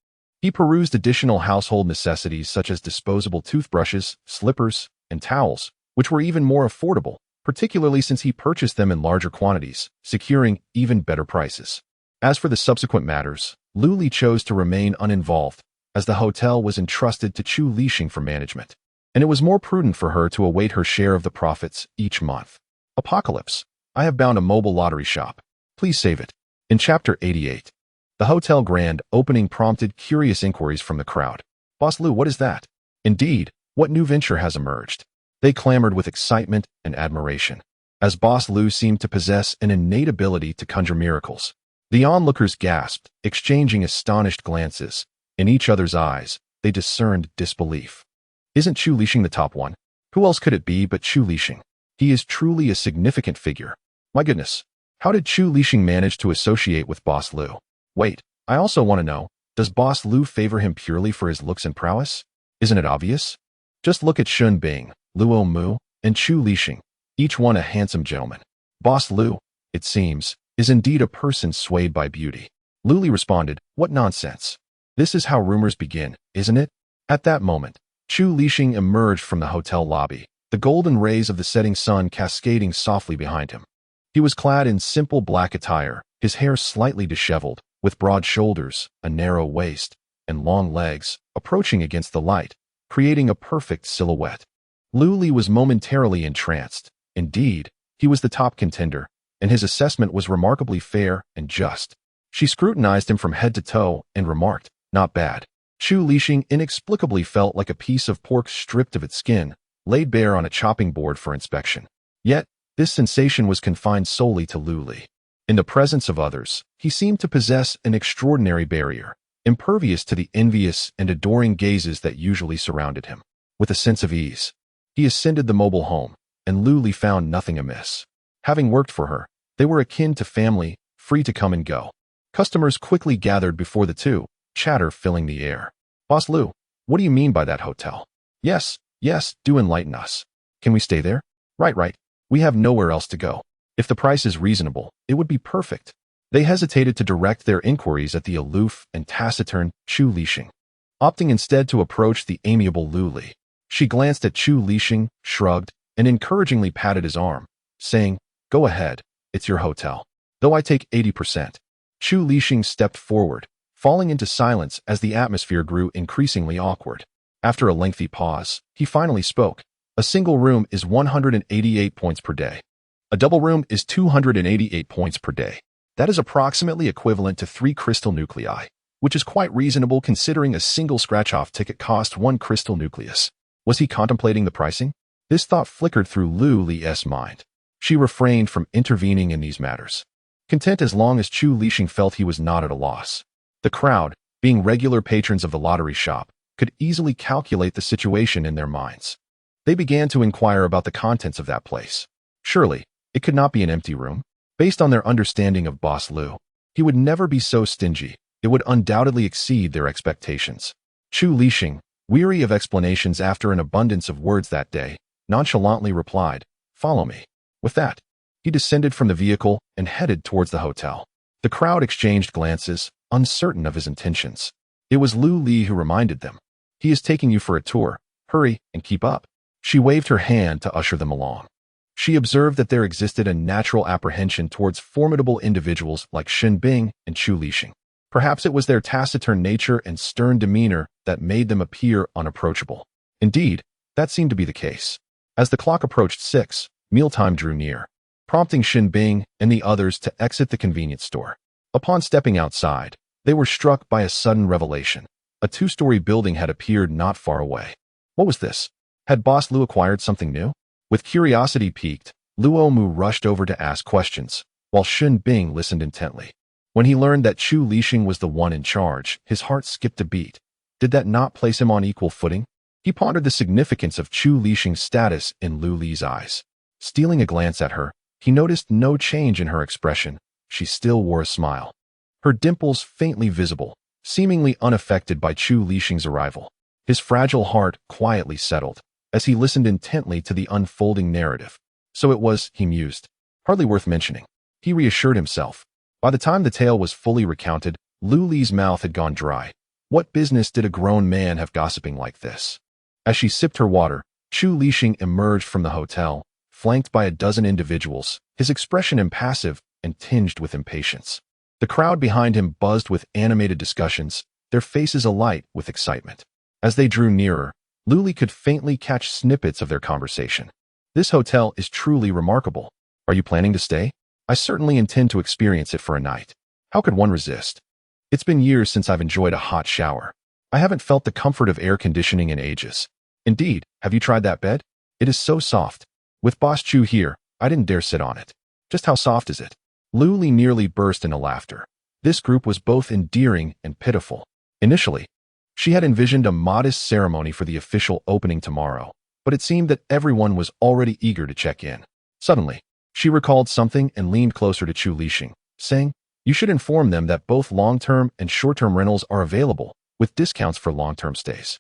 he perused additional household necessities such as disposable toothbrushes, slippers, and towels, which were even more affordable, particularly since he purchased them in larger quantities, securing even better prices. As for the subsequent matters, Lu Li chose to remain uninvolved, as the hotel was entrusted to Chu Lixing for management, and it was more prudent for her to await her share of the profits each month. Apocalypse. I have bound a mobile lottery shop. Please save it. In Chapter 88. The hotel grand opening prompted curious inquiries from the crowd. Boss Lu, what is that? Indeed, what new venture has emerged? They clamored with excitement and admiration, as Boss Lu seemed to possess an innate ability to conjure miracles. The onlookers gasped, exchanging astonished glances. In each other's eyes, they discerned disbelief. Isn't Chu Lixing the top one? Who else could it be but Chu Lixing? He is truly a significant figure. My goodness, how did Chu Lixing manage to associate with Boss Lu? Wait, I also want to know, does Boss Lu favor him purely for his looks and prowess? Isn't it obvious? Just look at Shun Bing, Luo Mu, and Chu Lixing, each one a handsome gentleman. Boss Lu, it seems, is indeed a person swayed by beauty. Lu Li responded, what nonsense. This is how rumors begin, isn't it? At that moment, Chu Lixing emerged from the hotel lobby, the golden rays of the setting sun cascading softly behind him. He was clad in simple black attire, his hair slightly disheveled, with broad shoulders, a narrow waist, and long legs, approaching against the light, creating a perfect silhouette. Lu Li was momentarily entranced. Indeed, he was the top contender, and his assessment was remarkably fair and just. She scrutinized him from head to toe and remarked, not bad. Chu Lixing inexplicably felt like a piece of pork stripped of its skin, laid bare on a chopping board for inspection. Yet, this sensation was confined solely to Lu Li. In the presence of others, he seemed to possess an extraordinary barrier, impervious to the envious and adoring gazes that usually surrounded him. With a sense of ease, he ascended the mobile home, and Lu Li found nothing amiss. Having worked for her, they were akin to family, free to come and go. Customers quickly gathered before the two, chatter filling the air. Boss Lu, what do you mean by that hotel? Yes, do enlighten us. Can we stay there? Right. We have nowhere else to go. If the price is reasonable, it would be perfect. They hesitated to direct their inquiries at the aloof and taciturn Chu Lixing, opting instead to approach the amiable Lu Li. She glanced at Chu Lixing, shrugged, and encouragingly patted his arm, saying, go ahead, it's your hotel. Though I take 80%. Chu Lixing stepped forward, falling into silence as the atmosphere grew increasingly awkward. After a lengthy pause, he finally spoke. A single room is 188 points per day. A double room is 288 points per day. That is approximately equivalent to 3 crystal nuclei, which is quite reasonable considering a single scratch-off ticket cost 1 crystal nucleus. Was he contemplating the pricing? This thought flickered through Lu Li's mind. She refrained from intervening in these matters, content as long as Chu Lixing felt he was not at a loss. The crowd, being regular patrons of the lottery shop, could easily calculate the situation in their minds. They began to inquire about the contents of that place. Surely, it could not be an empty room. Based on their understanding of Boss Lu, he would never be so stingy. It would undoubtedly exceed their expectations. Chu Lixing, weary of explanations after an abundance of words that day, nonchalantly replied, "Follow me." With that, he descended from the vehicle and headed towards the hotel. The crowd exchanged glances, uncertain of his intentions. It was Lu Li who reminded them. "He is taking you for a tour. Hurry and keep up." She waved her hand to usher them along. She observed that there existed a natural apprehension towards formidable individuals like Xin Bing and Chu Lixing. Perhaps it was their taciturn nature and stern demeanor that made them appear unapproachable. Indeed, that seemed to be the case. As the clock approached 6, mealtime drew near, prompting Xin Bing and the others to exit the convenience store. Upon stepping outside, they were struck by a sudden revelation. A two-story building had appeared not far away. What was this? Had Boss Lu acquired something new? With curiosity piqued, Luo Mu rushed over to ask questions, while Xin Bing listened intently. When he learned that Chu Lixing was the one in charge, his heart skipped a beat. Did that not place him on equal footing? He pondered the significance of Chu Lixing's status in Lu Li's eyes. Stealing a glance at her, he noticed no change in her expression. She still wore a smile. Her dimples faintly visible, seemingly unaffected by Chu Lixing's arrival. His fragile heart quietly settled as he listened intently to the unfolding narrative. So it was, he mused, hardly worth mentioning. He reassured himself. By the time the tale was fully recounted, Lu Li's mouth had gone dry. What business did a grown man have gossiping like this? As she sipped her water, Chu Lixing emerged from the hotel, flanked by a dozen individuals, his expression impassive and tinged with impatience. The crowd behind him buzzed with animated discussions, their faces alight with excitement. As they drew nearer, Lu Li could faintly catch snippets of their conversation. "This hotel is truly remarkable. Are you planning to stay? I certainly intend to experience it for a night. How could one resist? It's been years since I've enjoyed a hot shower. I haven't felt the comfort of air conditioning in ages. Indeed, have you tried that bed? It is so soft. With Boss Chu here, I didn't dare sit on it. Just how soft is it?" Lu Li nearly burst into laughter. This group was both endearing and pitiful. Initially, she had envisioned a modest ceremony for the official opening tomorrow, but it seemed that everyone was already eager to check in. Suddenly, she recalled something and leaned closer to Chu Lixing, saying, "You should inform them that both long-term and short-term rentals are available, with discounts for long-term stays.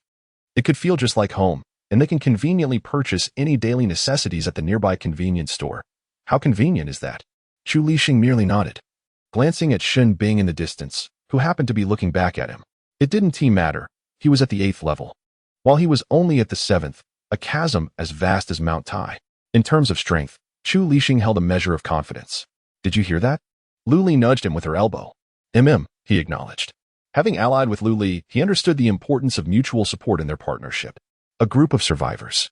It could feel just like home, and they can conveniently purchase any daily necessities at the nearby convenience store." "How convenient is that?" Chu Lixing merely nodded, glancing at Xin Bing in the distance, who happened to be looking back at him. It didn't matter. He was at the 8th level, while he was only at the 7th, a chasm as vast as Mount Tai. In terms of strength, Chu Lixing held a measure of confidence. "Did you hear that?" Lu Li nudged him with her elbow. He acknowledged. Having allied with Lu Li, he understood the importance of mutual support in their partnership. A group of survivors,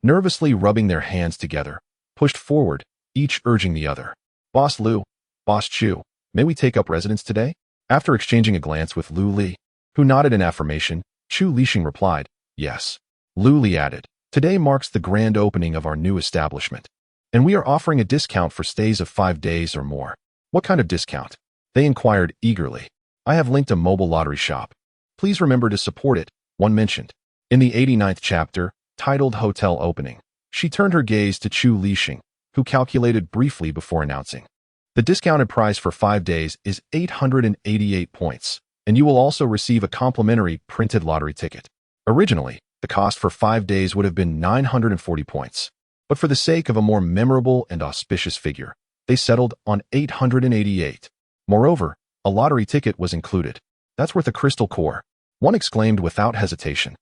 nervously rubbing their hands together, pushed forward, each urging the other. "Boss Lu, Boss Chu, may we take up residence today?" After exchanging a glance with Lu Li, who nodded in affirmation, Chu Lixing replied, "Yes." Lu Li added, "Today marks the grand opening of our new establishment, and we are offering a discount for stays of 5 days or more." "What kind of discount?" they inquired eagerly. "I have linked a mobile lottery shop. Please remember to support it," one mentioned. In the 89th chapter, titled Hotel Opening, she turned her gaze to Chu Lixing, who calculated briefly before announcing. "The discounted price for 5 days is 888 points, and you will also receive a complimentary printed lottery ticket." Originally, the cost for 5 days would have been 940 points, but for the sake of a more memorable and auspicious figure, they settled on 888. Moreover, a lottery ticket was included. "That's worth a crystal core," one exclaimed without hesitation.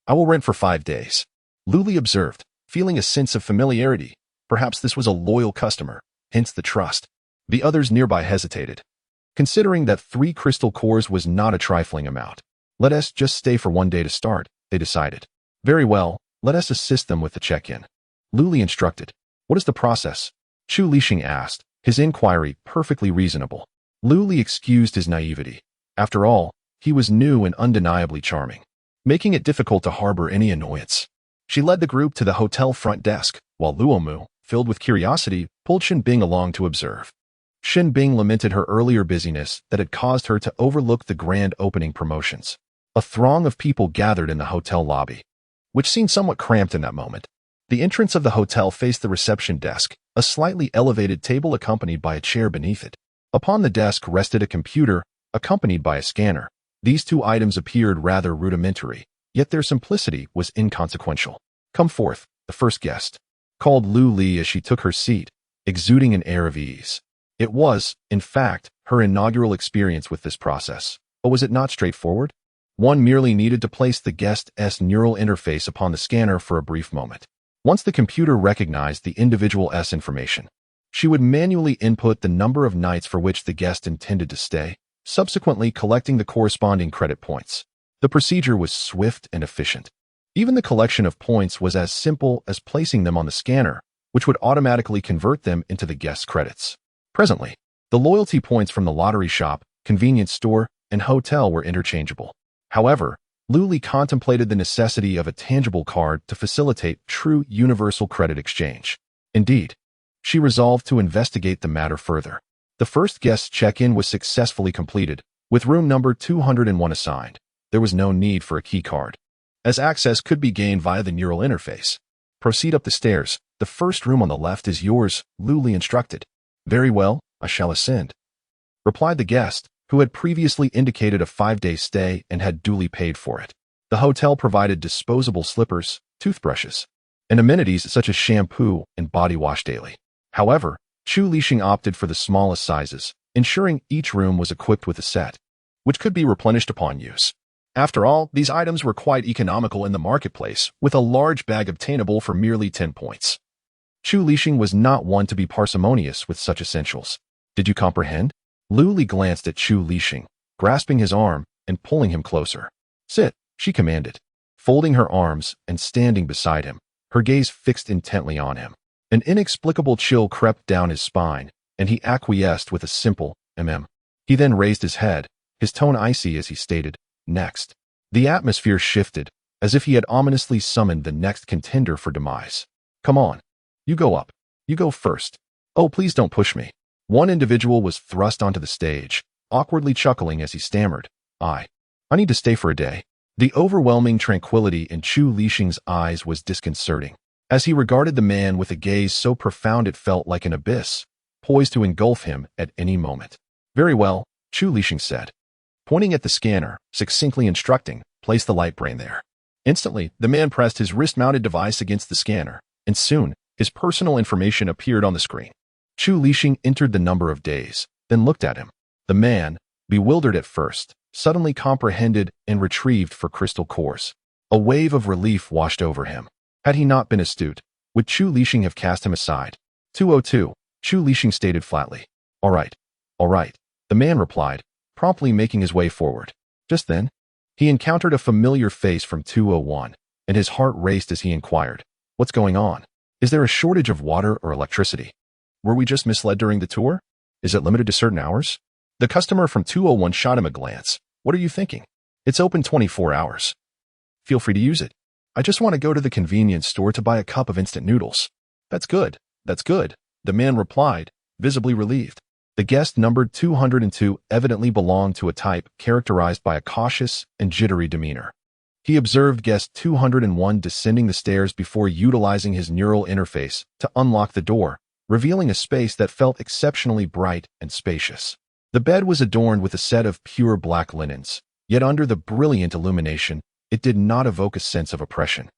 "I will rent for 5 days," Lu Li observed, feeling a sense of familiarity. Perhaps this was a loyal customer, hence the trust. The others nearby hesitated. Considering that 3 crystal cores was not a trifling amount. "Let us just stay for 1 day to start," they decided. "Very well, let us assist them with the check-in," Lu Li instructed. "What is the process?" Chu Lixing asked, his inquiry perfectly reasonable. Lu Li excused his naivety. After all, he was new and undeniably charming, making it difficult to harbor any annoyance. She led the group to the hotel front desk, while Luo Mu, filled with curiosity, pulled Xin Bing along to observe. Xin Bing lamented her earlier busyness that had caused her to overlook the grand opening promotions. A throng of people gathered in the hotel lobby, which seemed somewhat cramped in that moment. The entrance of the hotel faced the reception desk, a slightly elevated table accompanied by a chair beneath it. Upon the desk rested a computer, accompanied by a scanner. These two items appeared rather rudimentary, yet their simplicity was inconsequential. "Come forth," the first guest called Lu Li as she took her seat, exuding an air of ease. It was, in fact, her inaugural experience with this process. But was it not straightforward? One merely needed to place the guest's neural interface upon the scanner for a brief moment. Once the computer recognized the individual's information, she would manually input the number of nights for which the guest intended to stay, subsequently collecting the corresponding credit points. The procedure was swift and efficient. Even the collection of points was as simple as placing them on the scanner, which would automatically convert them into the guest's credits. Presently, the loyalty points from the lottery shop, convenience store, and hotel were interchangeable. However, Lu Li contemplated the necessity of a tangible card to facilitate true universal credit exchange. Indeed, she resolved to investigate the matter further. The first guest's check-in was successfully completed, with room number 201 assigned. There was no need for a key card, as access could be gained via the neural interface. "Proceed up the stairs. The first room on the left is yours," Lu Li instructed. "Very well, I shall ascend," replied the guest, who had previously indicated a 5-day stay and had duly paid for it. The hotel provided disposable slippers, toothbrushes, and amenities such as shampoo and body wash daily. However, Chu Lixing opted for the smallest sizes, ensuring each room was equipped with a set, which could be replenished upon use. After all, these items were quite economical in the marketplace, with a large bag obtainable for merely 10 points. Chu Lixing was not one to be parsimonious with such essentials. "Did you comprehend?" Lu Li glanced at Chu Lixing, grasping his arm and pulling him closer. "Sit," she commanded, folding her arms and standing beside him, her gaze fixed intently on him. An inexplicable chill crept down his spine, and he acquiesced with a simple mm. He then raised his head, his tone icy as he stated, "Next." The atmosphere shifted, as if he had ominously summoned the next contender for demise. "Come on. You go up. You go first. Oh, please don't push me." One individual was thrust onto the stage, awkwardly chuckling as he stammered, I need to stay for a day." The overwhelming tranquility in Chu Lixing's eyes was disconcerting, as he regarded the man with a gaze so profound it felt like an abyss, poised to engulf him at any moment. "Very well," Chu Lixing said, pointing at the scanner, succinctly instructing, "Place the light brain there." Instantly, the man pressed his wrist-mounted device against the scanner, and soon, his personal information appeared on the screen. Chu Lixing entered the number of days, then looked at him. The man, bewildered at first, suddenly comprehended and retrieved for crystal cores. A wave of relief washed over him. Had he not been astute, would Chu Lixing have cast him aside? 202, Chu Lixing stated flatly. All right. The man replied, promptly making his way forward. Just then, he encountered a familiar face from 201, and his heart raced as he inquired, "What's going on? Is there a shortage of water or electricity? Were we just misled during the tour? Is it limited to certain hours?" The customer from 201 shot him a glance. "What are you thinking? It's open 24 hours. Feel free to use it. I just want to go to the convenience store to buy a cup of instant noodles." That's good. The man replied, visibly relieved. The guest numbered 202 evidently belonged to a type characterized by a cautious and jittery demeanor. He observed guest 201 descending the stairs before utilizing his neural interface to unlock the door, revealing a space that felt exceptionally bright and spacious. The bed was adorned with a set of pure black linens, yet under the brilliant illumination, it did not evoke a sense of oppression.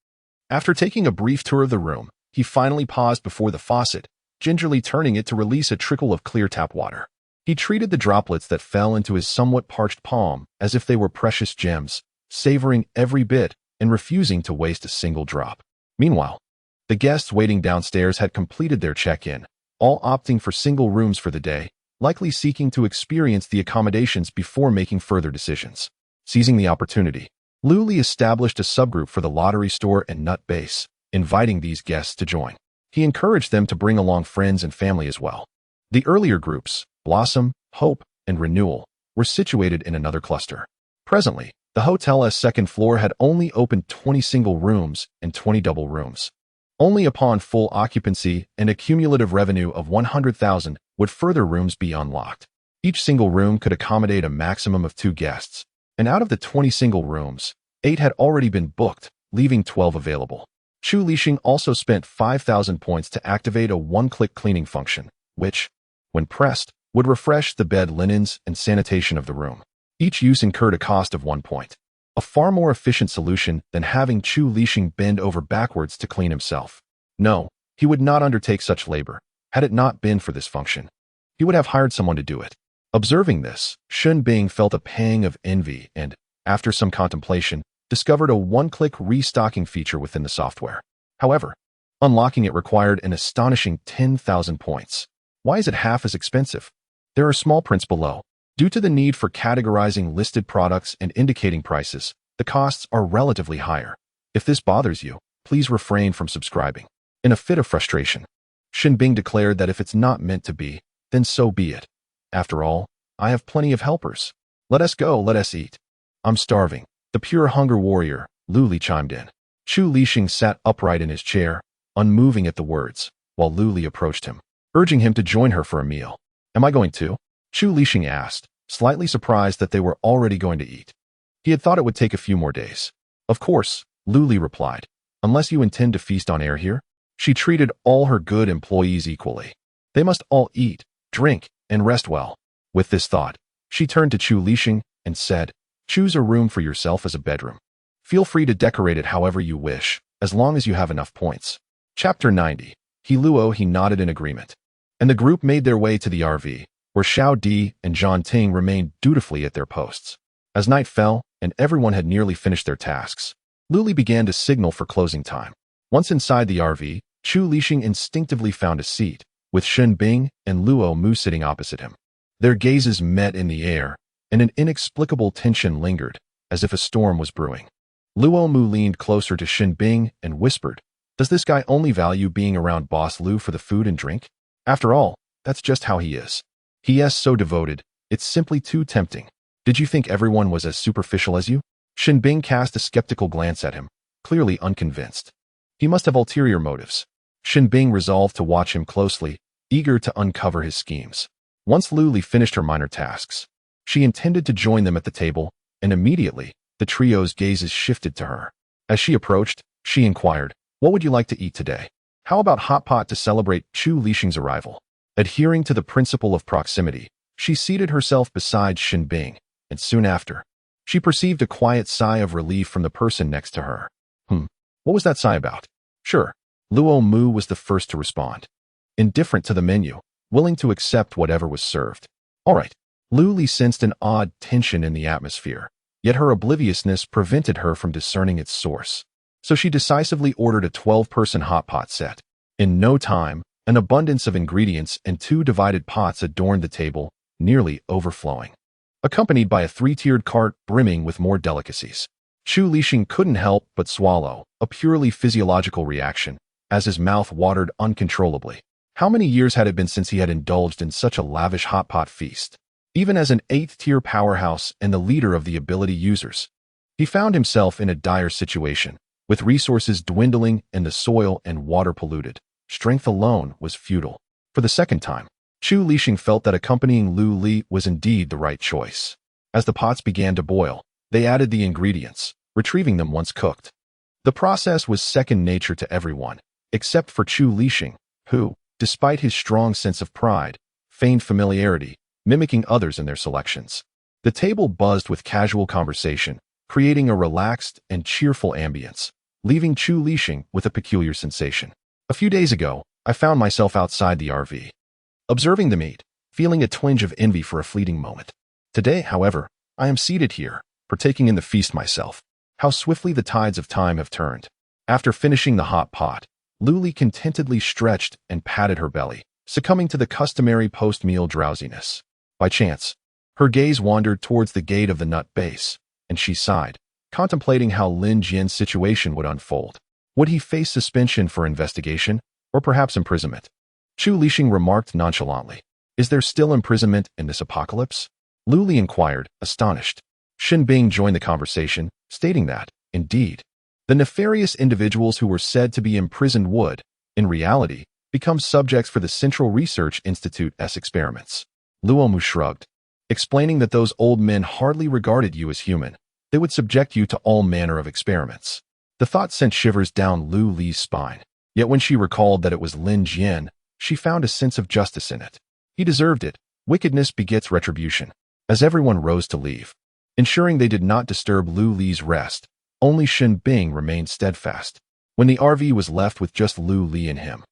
After taking a brief tour of the room, he finally paused before the faucet, gingerly turning it to release a trickle of clear tap water. He treated the droplets that fell into his somewhat parched palm as if they were precious gems, savoring every bit and refusing to waste a single drop. Meanwhile, the guests waiting downstairs had completed their check-in, all opting for single rooms for the day, likely seeking to experience the accommodations before making further decisions. Seizing the opportunity, Lu Li established a subgroup for the lottery store and nut base, inviting these guests to join. He encouraged them to bring along friends and family as well. The earlier groups, Blossom, Hope, and Renewal, were situated in another cluster. Presently, the hotel's second floor had only opened 20 single rooms and 20 double rooms. Only upon full occupancy and a cumulative revenue of 100,000 would further rooms be unlocked. Each single room could accommodate a maximum of 2 guests, and out of the 20 single rooms, 8 had already been booked, leaving 12 available. Chu Lixing also spent 5,000 points to activate a one-click cleaning function, which, when pressed, would refresh the bed linens and sanitation of the room. Each use incurred a cost of 1 point. A far more efficient solution than having Chu Lixing bend over backwards to clean himself. No, he would not undertake such labor, had it not been for this function. He would have hired someone to do it. Observing this, Xun Bing felt a pang of envy and, after some contemplation, discovered a one-click restocking feature within the software. However, unlocking it required an astonishing 10,000 points. Why is it half as expensive? There are small prints below. Due to the need for categorizing listed products and indicating prices, the costs are relatively higher. If this bothers you, please refrain from subscribing. In a fit of frustration, Xun Bing declared that if it's not meant to be, then so be it. After all, I have plenty of helpers. Let us go, let us eat. I'm starving. The pure hunger warrior, Lu Li chimed in. Chu Lixing sat upright in his chair, unmoving at the words, while Lu Li approached him, urging him to join her for a meal. Am I going to? Chu Lixing asked, slightly surprised that they were already going to eat. He had thought it would take a few more days. Of course, Lu Li replied, unless you intend to feast on air here. She treated all her good employees equally. They must all eat, drink, and rest well. With this thought, she turned to Chu Lixing and said, choose a room for yourself as a bedroom. Feel free to decorate it however you wish, as long as you have enough points. Chapter 90. He nodded in agreement. And the group made their way to the RV, where Xiao Di and Zhan Ting remained dutifully at their posts. As night fell, and everyone had nearly finished their tasks, Lu Li began to signal for closing time. Once inside the RV, Chu Lixing instinctively found a seat, with Xun Bing and Luo Mu sitting opposite him. Their gazes met in the air, and an inexplicable tension lingered, as if a storm was brewing. Luo Mu leaned closer to Xun Bing and whispered, does this guy only value being around Boss Lu for the food and drink? After all, that's just how he is. He is so devoted, it's simply too tempting. Did you think everyone was as superficial as you? Xun Bing cast a skeptical glance at him, clearly unconvinced. He must have ulterior motives. Xun Bing resolved to watch him closely, eager to uncover his schemes. Once Lu Li finished her minor tasks, she intended to join them at the table, and immediately, the trio's gazes shifted to her. As she approached, she inquired, what would you like to eat today? How about hot pot to celebrate Chu Lixing's arrival? Adhering to the principle of proximity, she seated herself beside Xun Bing, and soon after, she perceived a quiet sigh of relief from the person next to her. What was that sigh about? Sure. Luo Mu was the first to respond. Indifferent to the menu, willing to accept whatever was served. All right. Lu Li sensed an odd tension in the atmosphere, yet her obliviousness prevented her from discerning its source. So she decisively ordered a 12-person hot pot set. In no time, an abundance of ingredients and 2 divided pots adorned the table, nearly overflowing, accompanied by a 3-tiered cart brimming with more delicacies. Chu Lixing couldn't help but swallow, a purely physiological reaction, as his mouth watered uncontrollably. How many years had it been since he had indulged in such a lavish hot pot feast? Even as an 8th-tier powerhouse and the leader of the ability users, he found himself in a dire situation, with resources dwindling and the soil and water polluted. Strength alone was futile. For the second time, Chu Lixing felt that accompanying Lu Li was indeed the right choice. As the pots began to boil, they added the ingredients, retrieving them once cooked. The process was second nature to everyone, except for Chu Lixing, who, despite his strong sense of pride, feigned familiarity, mimicking others in their selections. The table buzzed with casual conversation, creating a relaxed and cheerful ambience, leaving Chu Lixing with a peculiar sensation. A few days ago, I found myself outside the RV, observing the meat, feeling a twinge of envy for a fleeting moment. Today, however, I am seated here, partaking in the feast myself. How swiftly the tides of time have turned. After finishing the hot pot, Lu Li contentedly stretched and patted her belly, succumbing to the customary post-meal drowsiness. By chance, her gaze wandered towards the gate of the nut base, and she sighed, contemplating how Lin Jian's situation would unfold. Would he face suspension for investigation, or perhaps imprisonment? Chu Lixing remarked nonchalantly, is there still imprisonment in this apocalypse? Lu Li inquired, astonished. Xun Bing joined the conversation, stating that, indeed, the nefarious individuals who were said to be imprisoned would, in reality, become subjects for the Central Research Institute's experiments. Luo Mu shrugged, explaining that those old men hardly regarded you as human. They would subject you to all manner of experiments. The thought sent shivers down Lu Li's spine. Yet when she recalled that it was Lin Jian, she found a sense of justice in it. He deserved it. Wickedness begets retribution. As everyone rose to leave, ensuring they did not disturb Lu Li's rest, only Shin Bing remained steadfast. When the RV was left with just Lu Li and him,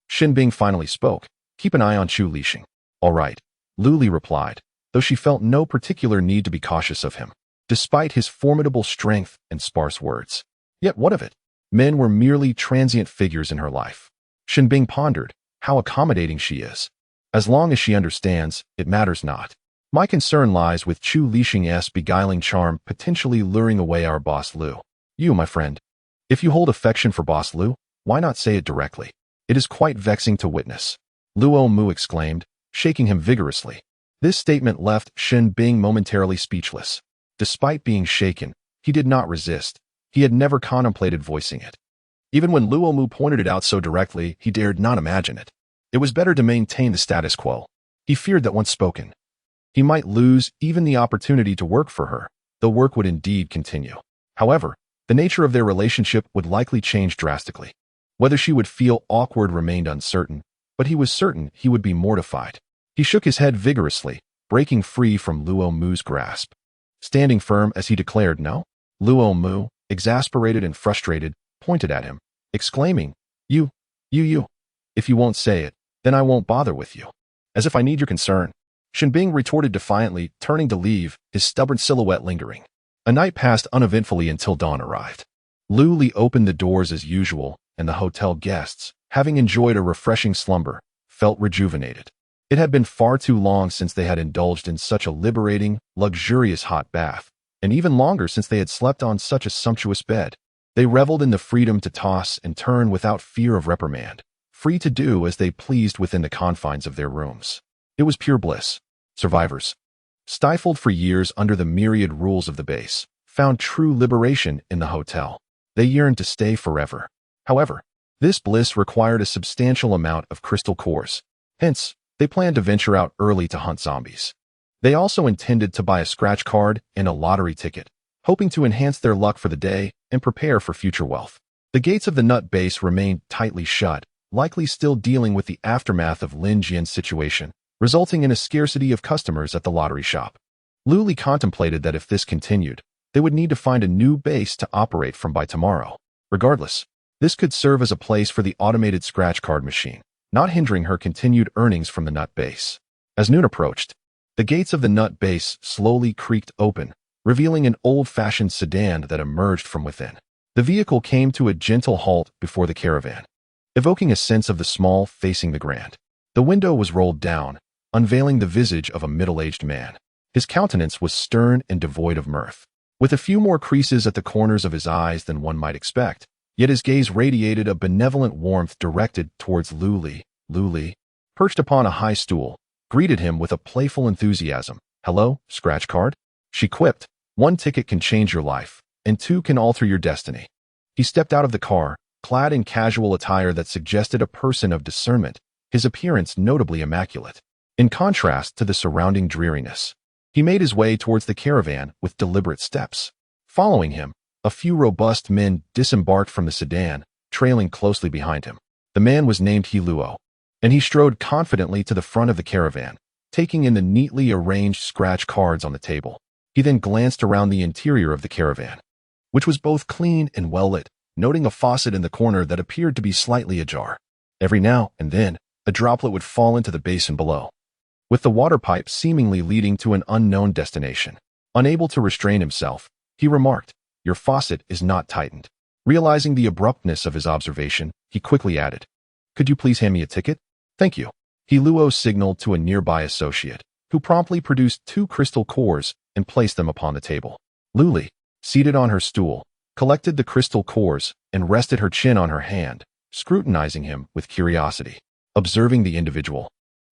Shin Bing finally spoke. Keep an eye on Chu Lixing. All right, Lu Li replied, though she felt no particular need to be cautious of him, despite his formidable strength and sparse words. Yet what of it? Men were merely transient figures in her life. Shin Bing pondered how accommodating she is. As long as she understands, it matters not. My concern lies with Chu Lixing's beguiling charm potentially luring away our boss Lu. You, my friend, if you hold affection for boss Lu, why not say it directly? It is quite vexing to witness. Luo Mu exclaimed, shaking him vigorously. This statement left Shin Bing momentarily speechless. Despite being shaken, he did not resist. He had never contemplated voicing it. Even when Luo Mu pointed it out so directly, he dared not imagine it. It was better to maintain the status quo. He feared that once spoken, he might lose even the opportunity to work for her, though work would indeed continue. However, the nature of their relationship would likely change drastically. Whether she would feel awkward remained uncertain, but he was certain he would be mortified. He shook his head vigorously, breaking free from Luo Mu's grasp. Standing firm as he declared no, Luo Mu, exasperated and frustrated, pointed at him, exclaiming, You. If you won't say it, then I won't bother with you. As if I need your concern. Shin Bing retorted defiantly, turning to leave, his stubborn silhouette lingering. A night passed uneventfully until dawn arrived. Lu Li opened the doors as usual, and the hotel guests, having enjoyed a refreshing slumber, felt rejuvenated. It had been far too long since they had indulged in such a liberating, luxurious hot bath, and even longer since they had slept on such a sumptuous bed. They reveled in the freedom to toss and turn without fear of reprimand, free to do as they pleased within the confines of their rooms. It was pure bliss. Survivors, stifled for years under the myriad rules of the base, found true liberation in the hotel. They yearned to stay forever. However, this bliss required a substantial amount of crystal cores. Hence, they planned to venture out early to hunt zombies. They also intended to buy a scratch card and a lottery ticket, hoping to enhance their luck for the day and prepare for future wealth. The gates of the nut base remained tightly shut, likely still dealing with the aftermath of Lin Jian's situation, resulting in a scarcity of customers at the lottery shop. Lu Li contemplated that if this continued, they would need to find a new base to operate from by tomorrow. Regardless, this could serve as a place for the automated scratch card machine, not hindering her continued earnings from the nut base. As noon approached, the gates of the nut base slowly creaked open, revealing an old-fashioned sedan that emerged from within. The vehicle came to a gentle halt before the caravan, evoking a sense of the small facing the grand. The window was rolled down, unveiling the visage of a middle-aged man. His countenance was stern and devoid of mirth, with a few more creases at the corners of his eyes than one might expect, yet his gaze radiated a benevolent warmth directed towards Lu Li. Lu Li, perched upon a high stool, greeted him with a playful enthusiasm. Hello, scratch card? She quipped. 1 ticket can change your life, and 2 can alter your destiny. He stepped out of the car, clad in casual attire that suggested a person of discernment, his appearance notably immaculate. In contrast to the surrounding dreariness, he made his way towards the caravan with deliberate steps. Following him, a few robust men disembarked from the sedan, trailing closely behind him. The man was named He Luo, and he strode confidently to the front of the caravan, taking in the neatly arranged scratch cards on the table. He then glanced around the interior of the caravan, which was both clean and well-lit, noting a faucet in the corner that appeared to be slightly ajar. Every now and then, a droplet would fall into the basin below, with the water pipe seemingly leading to an unknown destination. Unable to restrain himself, he remarked, Your faucet is not tightened. Realizing the abruptness of his observation, he quickly added, Could you please hand me a ticket? Thank you. He Luo signaled to a nearby associate, who promptly produced 2 crystal cores and placed them upon the table. Lu Li, seated on her stool, collected the crystal cores and rested her chin on her hand, scrutinizing him with curiosity. Observing the individual,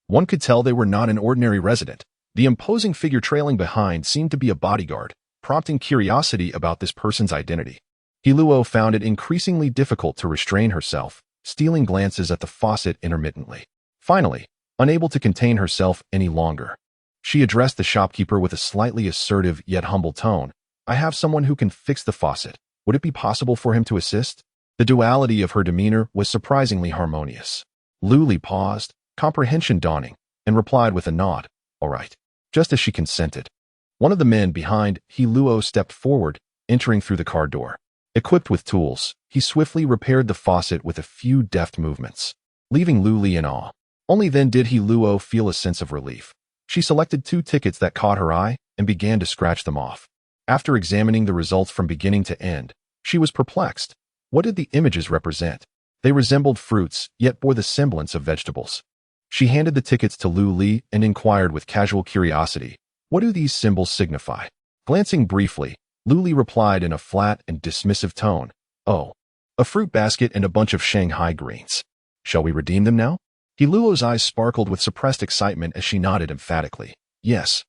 one could tell they were not an ordinary resident. The imposing figure trailing behind seemed to be a bodyguard, prompting curiosity about this person's identity. He Luo found it increasingly difficult to restrain herself, stealing glances at the faucet intermittently. Finally, unable to contain herself any longer, she addressed the shopkeeper with a slightly assertive yet humble tone. I have someone who can fix the faucet. Would it be possible for him to assist? The duality of her demeanor was surprisingly harmonious. Luli paused, comprehension dawning, and replied with a nod, "All right," just as she consented. One of the men behind Hiluo stepped forward, entering through the car door. Equipped with tools, he swiftly repaired the faucet with a few deft movements, leaving Luli in awe. Only then did Hiluo feel a sense of relief. She selected 2 tickets that caught her eye and began to scratch them off. After examining the results from beginning to end, she was perplexed. What did the images represent? They resembled fruits, yet bore the semblance of vegetables. She handed the tickets to Luli and inquired with casual curiosity, "What do these symbols signify?" Glancing briefly, Luli replied in a flat and dismissive tone, "Oh, a fruit basket and a bunch of Shanghai greens. Shall we redeem them now?" Hiluo's eyes sparkled with suppressed excitement as she nodded emphatically, "Yes."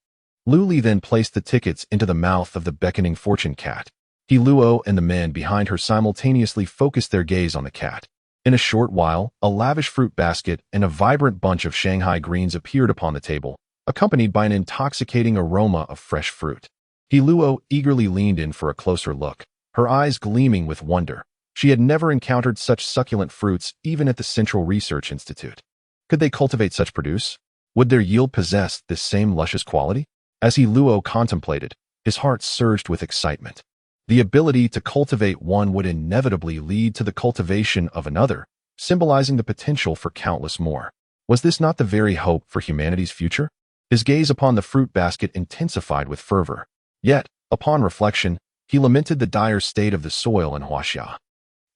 Luli then placed the tickets into the mouth of the beckoning fortune cat. Hiluo and the men behind her simultaneously focused their gaze on the cat. In a short while, a lavish fruit basket and a vibrant bunch of Shanghai greens appeared upon the table, accompanied by an intoxicating aroma of fresh fruit. Hiluo eagerly leaned in for a closer look, her eyes gleaming with wonder. She had never encountered such succulent fruits even at the Central Research Institute. Could they cultivate such produce? Would their yield possess this same luscious quality? As Hiluo contemplated, his heart surged with excitement. The ability to cultivate one would inevitably lead to the cultivation of another, symbolizing the potential for countless more. Was this not the very hope for humanity's future? His gaze upon the fruit basket intensified with fervor. Yet, upon reflection, he lamented the dire state of the soil in Huaxia,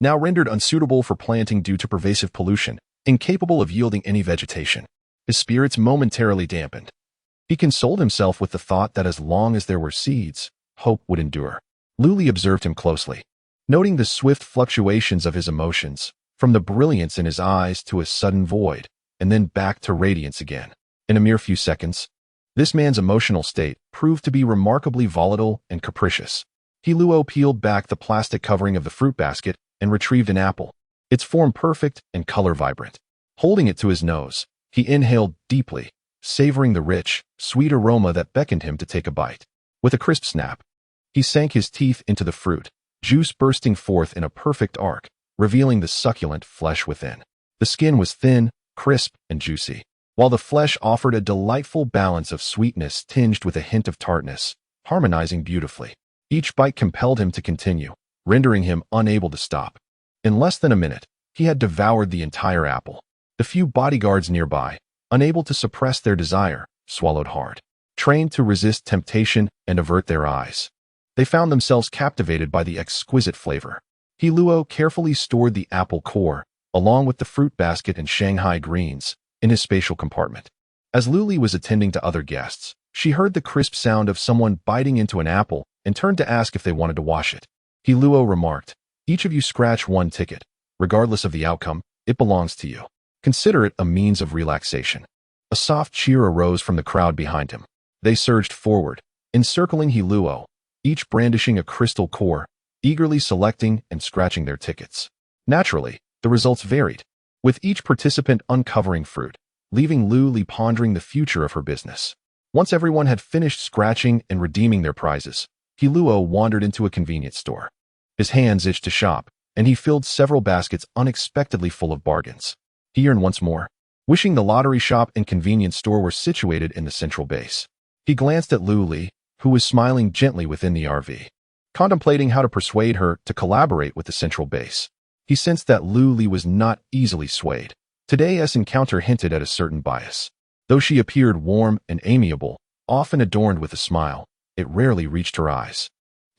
now rendered unsuitable for planting due to pervasive pollution, incapable of yielding any vegetation. His spirits momentarily dampened. He consoled himself with the thought that as long as there were seeds, hope would endure. Luli observed him closely, noting the swift fluctuations of his emotions, from the brilliance in his eyes to a sudden void, and then back to radiance again. In a mere few seconds, this man's emotional state proved to be remarkably volatile and capricious. Hiluo peeled back the plastic covering of the fruit basket and retrieved an apple, its form perfect and color vibrant. Holding it to his nose, he inhaled deeply, savoring the rich, sweet aroma that beckoned him to take a bite. With a crisp snap, he sank his teeth into the fruit, juice bursting forth in a perfect arc, revealing the succulent flesh within. The skin was thin, crisp, and juicy, while the flesh offered a delightful balance of sweetness tinged with a hint of tartness, harmonizing beautifully. Each bite compelled him to continue, rendering him unable to stop. In less than a minute, he had devoured the entire apple. The few bodyguards nearby, unable to suppress their desire, swallowed hard. Trained to resist temptation and avert their eyes, they found themselves captivated by the exquisite flavor. Hiluo carefully stored the apple core, along with the fruit basket and Shanghai greens, in his spatial compartment. As Luli was attending to other guests, she heard the crisp sound of someone biting into an apple and turned to ask if they wanted to wash it. Hiluo remarked, "Each of you scratch 1 ticket. Regardless of the outcome, it belongs to you. Consider it a means of relaxation." A soft cheer arose from the crowd behind him. They surged forward, encircling Hiluo, each brandishing a crystal core, eagerly selecting and scratching their tickets. Naturally, the results varied, with each participant uncovering fruit, leaving Luli pondering the future of her business. Once everyone had finished scratching and redeeming their prizes, Hiluo wandered into a convenience store. His hands itched to shop, and he filled several baskets unexpectedly full of bargains. He yearned once more, wishing the lottery shop and convenience store were situated in the central base. He glanced at Luli, who was smiling gently within the RV, contemplating how to persuade her to collaborate with the central base. He sensed that Luli was not easily swayed. Today's encounter hinted at a certain bias. Though she appeared warm and amiable, often adorned with a smile, it rarely reached her eyes.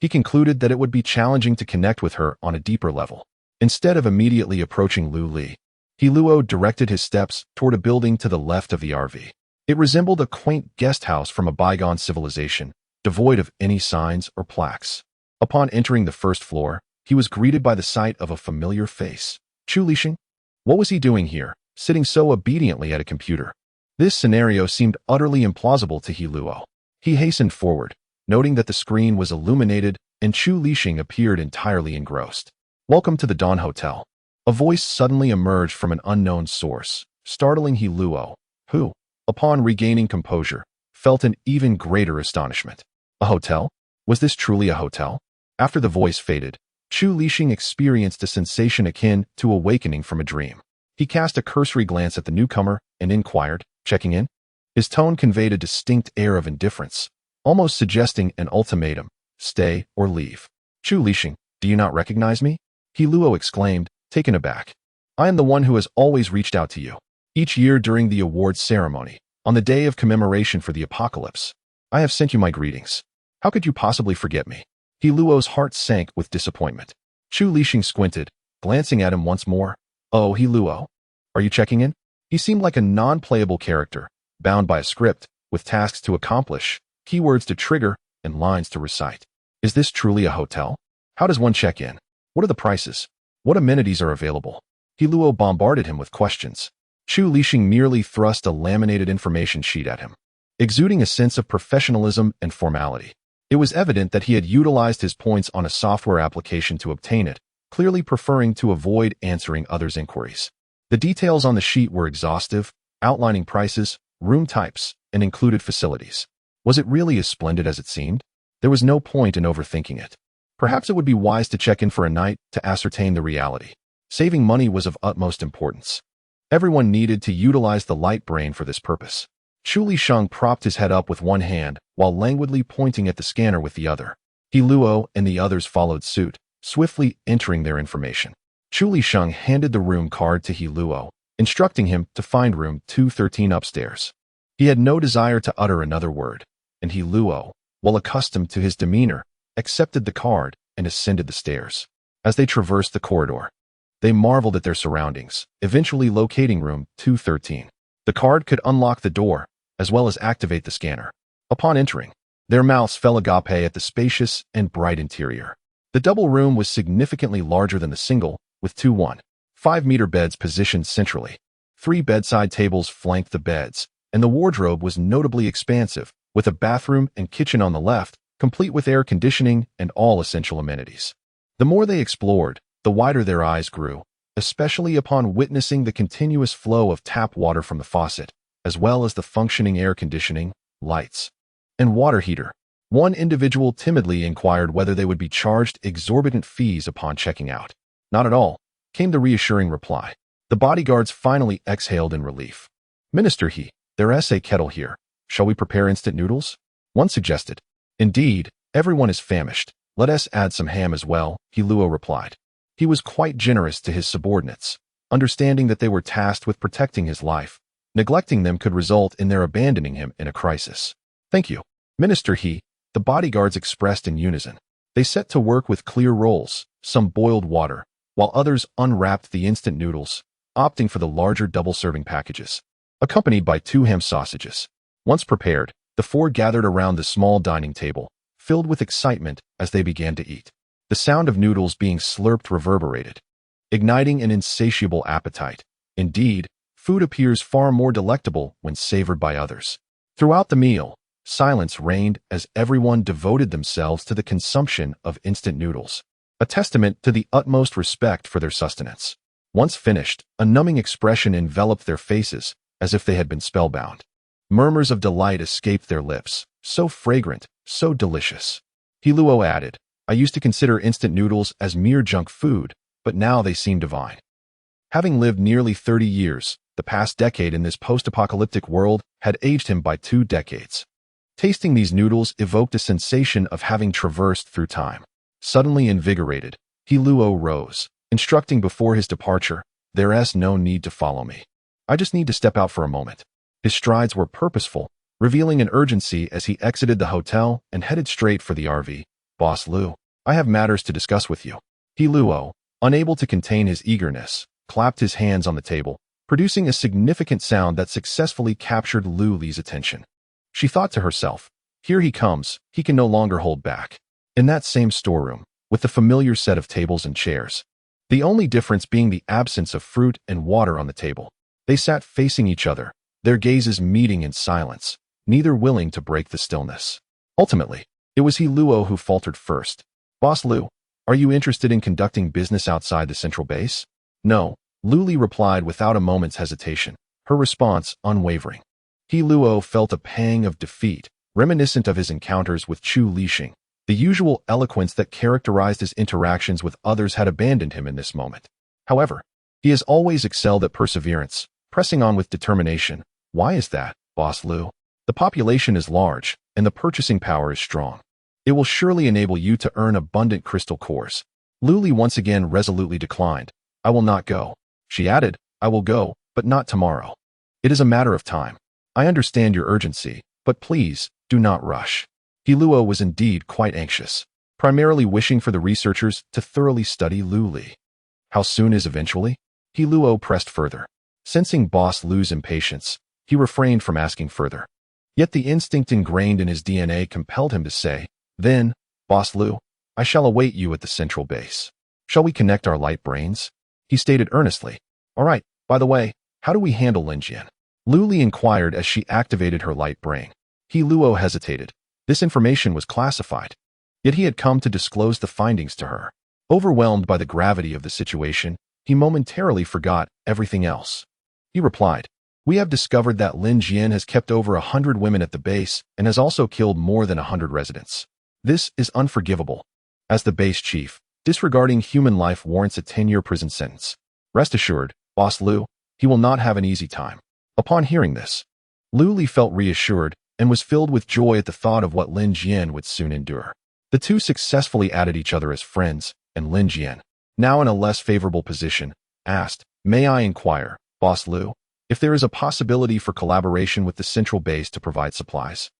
He concluded that it would be challenging to connect with her on a deeper level. Instead of immediately approaching Luli, Hiluo directed his steps toward a building to the left of the RV. It resembled a quaint guest house from a bygone civilization, devoid of any signs or plaques. Upon entering the first floor, he was greeted by the sight of a familiar face. Chu Lixing? What was he doing here, sitting so obediently at a computer? This scenario seemed utterly implausible to Hiluo. He hastened forward, noting that the screen was illuminated and Chu Lixing appeared entirely engrossed. "Welcome to the Dawn Hotel." A voice suddenly emerged from an unknown source, startling Hiluo, who, upon regaining composure, felt an even greater astonishment. A hotel? Was this truly a hotel? After the voice faded, Chu Lixing experienced a sensation akin to awakening from a dream. He cast a cursory glance at the newcomer and inquired, "Checking in?" His tone conveyed a distinct air of indifference, almost suggesting an ultimatum, stay or leave. "Chu Lixing, do you not recognize me?" He Luo exclaimed, taken aback. "I am the one who has always reached out to you. Each year during the awards ceremony, on the day of commemoration for the apocalypse, I have sent you my greetings. How could you possibly forget me?" He Luo's heart sank with disappointment. Chu Lixing squinted, glancing at him once more. "Oh, He Luo, are you checking in?" He seemed like a non-playable character, bound by a script, with tasks to accomplish, keywords to trigger, and lines to recite. "Is this truly a hotel? How does one check in? What are the prices? What amenities are available?" He Luo bombarded him with questions. Chu Lixing merely thrust a laminated information sheet at him, exuding a sense of professionalism and formality. It was evident that he had utilized his points on a software application to obtain it, clearly preferring to avoid answering others' inquiries. The details on the sheet were exhaustive, outlining prices, room types, and included facilities. Was it really as splendid as it seemed? There was no point in overthinking it. Perhaps it would be wise to check in for a night to ascertain the reality. Saving money was of utmost importance. Everyone needed to utilize the light brain for this purpose. Chu Lixing propped his head up with one hand while languidly pointing at the scanner with the other. He Luo and the others followed suit, swiftly entering their information. Chu Lixing handed the room card to He Luo, instructing him to find room 213 upstairs. He had no desire to utter another word, and He Luo, well accustomed to his demeanor, accepted the card and ascended the stairs. As they traversed the corridor, they marveled at their surroundings, eventually locating room 213. The card could unlock the door, as well as activate the scanner. Upon entering, their mouths fell agape at the spacious and bright interior. The double room was significantly larger than the single, with two 1.5-meter beds positioned centrally. 3 bedside tables flanked the beds, and the wardrobe was notably expansive, with a bathroom and kitchen on the left, complete with air conditioning and all essential amenities. The more they explored, the wider their eyes grew, especially upon witnessing the continuous flow of tap water from the faucet, as well as the functioning air conditioning, lights, and water heater. One individual timidly inquired whether they would be charged exorbitant fees upon checking out. "Not at all," came the reassuring reply. The bodyguards finally exhaled in relief. "Minister He, there's a kettle here. Shall we prepare instant noodles?" one suggested. "Indeed, everyone is famished. Let us add some ham as well," He Luo replied. He was quite generous to his subordinates, understanding that they were tasked with protecting his life. Neglecting them could result in their abandoning him in a crisis. "Thank you, Minister He," the bodyguards expressed in unison. They set to work with clear rolls, some boiled water, while others unwrapped the instant noodles, opting for the larger double-serving packages, accompanied by 2 ham sausages. Once prepared, the 4 gathered around the small dining table, filled with excitement as they began to eat. The sound of noodles being slurped reverberated, igniting an insatiable appetite. Indeed, food appears far more delectable when savored by others. Throughout the meal, silence reigned as everyone devoted themselves to the consumption of instant noodles, a testament to the utmost respect for their sustenance. Once finished, a numbing expression enveloped their faces, as if they had been spellbound. Murmurs of delight escaped their lips, so fragrant, so delicious. He Luo added, "I used to consider instant noodles as mere junk food, but now they seem divine." Having lived nearly 30 years, the past decade in this post-apocalyptic world had aged him by 2 decades. Tasting these noodles evoked a sensation of having traversed through time. Suddenly invigorated, He Luo rose, instructing before his departure, "There's no need to follow me. I just need to step out for a moment." His strides were purposeful, revealing an urgency as he exited the hotel and headed straight for the RV. "Boss Lu, I have matters to discuss with you." He Luo, unable to contain his eagerness, clapped his hands on the table, producing a significant sound that successfully captured Lu Li's attention. She thought to herself, "Here he comes, he can no longer hold back." In that same storeroom, with the familiar set of tables and chairs, the only difference being the absence of fruit and water on the table, they sat facing each other, their gazes meeting in silence, neither willing to break the stillness. Ultimately, it was He Luo who faltered first. "Boss Lu, are you interested in conducting business outside the central base?" "No," Lu Li replied without a moment's hesitation, her response unwavering. He Luo felt a pang of defeat, reminiscent of his encounters with Chu Lixing, The usual eloquence that characterized his interactions with others had abandoned him in this moment. However, he has always excelled at perseverance, pressing on with determination. Why is that, Boss Lu? The population is large, and the purchasing power is strong. It will surely enable you to earn abundant crystal cores. Lu Li once again resolutely declined. I will not go. She added, I will go, but not tomorrow. It is a matter of time. I understand your urgency, but please, do not rush. He Luo was indeed quite anxious, primarily wishing for the researchers to thoroughly study Lu Li. How soon is eventually? He Luo pressed further. Sensing Boss Lu's impatience, he refrained from asking further. Yet the instinct ingrained in his DNA compelled him to say, Then, Boss Lu, I shall await you at the central base. Shall we connect our light brains? He stated earnestly. All right, by the way, how do we handle Lin Jian? Lu Li inquired as she activated her light brain. He Luo hesitated. This information was classified. Yet he had come to disclose the findings to her. Overwhelmed by the gravity of the situation, he momentarily forgot everything else. He replied, We have discovered that Lin Jian has kept over 100 women at the base and has also killed more than 100 residents. This is unforgivable. As the base chief, disregarding human life warrants a 10-year prison sentence. Rest assured, Boss Lu, he will not have an easy time. Upon hearing this, Lu Li felt reassured and was filled with joy at the thought of what Lin Jian would soon endure. The two successfully added each other as friends, and Lin Jian, now in a less favorable position, asked, May I inquire, Boss Lu, if there is a possibility for collaboration with the central base to provide supplies?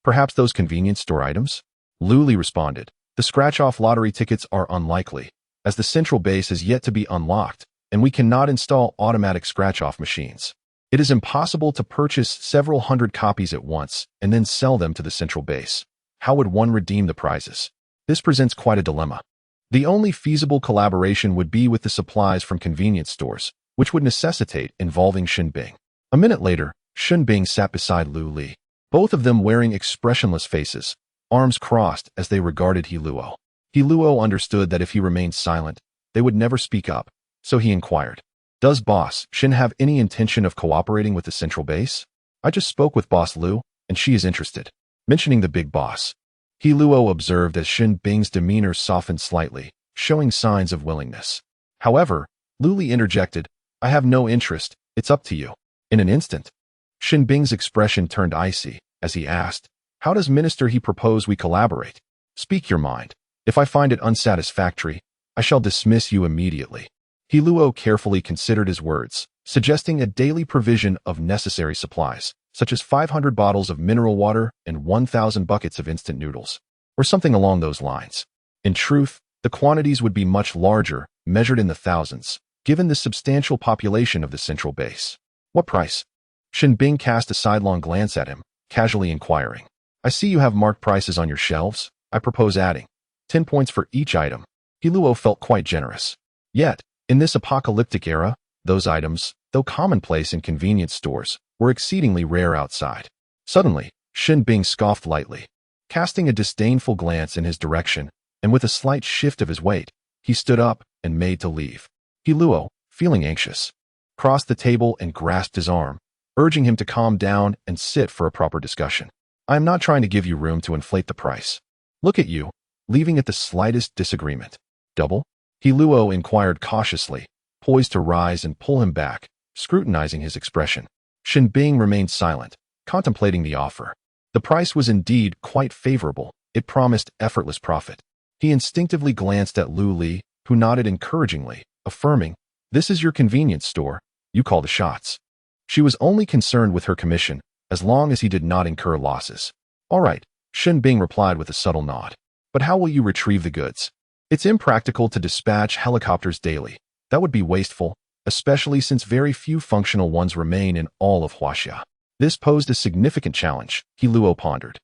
Perhaps those convenience store items? Lu Li responded, The scratch-off lottery tickets are unlikely, as the central base is yet to be unlocked, and we cannot install automatic scratch-off machines. It is impossible to purchase several hundred copies at once and then sell them to the central base. How would one redeem the prizes? This presents quite a dilemma. The only feasible collaboration would be with the supplies from convenience stores, which would necessitate involving Shenbing. A minute later, Shenbing sat beside Lu Li, both of them wearing expressionless faces, arms crossed as they regarded He Luo. He Luo understood that if he remained silent, they would never speak up, so he inquired, Does Boss Shen have any intention of cooperating with the central base? I just spoke with Boss Lu, and she is interested. Mentioning the big boss, He Luo observed as Shen Bing's demeanor softened slightly, showing signs of willingness. However, Lu Li interjected, I have no interest, it's up to you. In an instant, Shen Bing's expression turned icy, as he asked, How does Minister he propose we collaborate? Speak your mind. If I find it unsatisfactory, I shall dismiss you immediately. He Luo carefully considered his words, suggesting a daily provision of necessary supplies, such as 500 bottles of mineral water and 1,000 buckets of instant noodles, or something along those lines. In truth, the quantities would be much larger, measured in the thousands, given the substantial population of the central base. What price? Shen Bing cast a sidelong glance at him, casually inquiring. I see you have marked prices on your shelves. I propose adding 10 points for each item. He Luo felt quite generous. Yet, in this apocalyptic era, those items, though commonplace in convenience stores, were exceedingly rare outside. Suddenly, Shen Bing scoffed lightly. Casting a disdainful glance in his direction, and with a slight shift of his weight, he stood up and made to leave. He Luo, feeling anxious, crossed the table and grasped his arm, urging him to calm down and sit for a proper discussion. I am not trying to give you room to inflate the price. Look at you, leaving at the slightest disagreement. Double? He Luo inquired cautiously, poised to rise and pull him back, scrutinizing his expression. Shen Bing remained silent, contemplating the offer. The price was indeed quite favorable. It promised effortless profit. He instinctively glanced at Lu Li, who nodded encouragingly, affirming, This is your convenience store. You call the shots. She was only concerned with her commission, as long as he did not incur losses. All right, Shen Bing replied with a subtle nod. But how will you retrieve the goods? It's impractical to dispatch helicopters daily. That would be wasteful, especially since very few functional ones remain in all of Huaxia. This posed a significant challenge, He Luo pondered.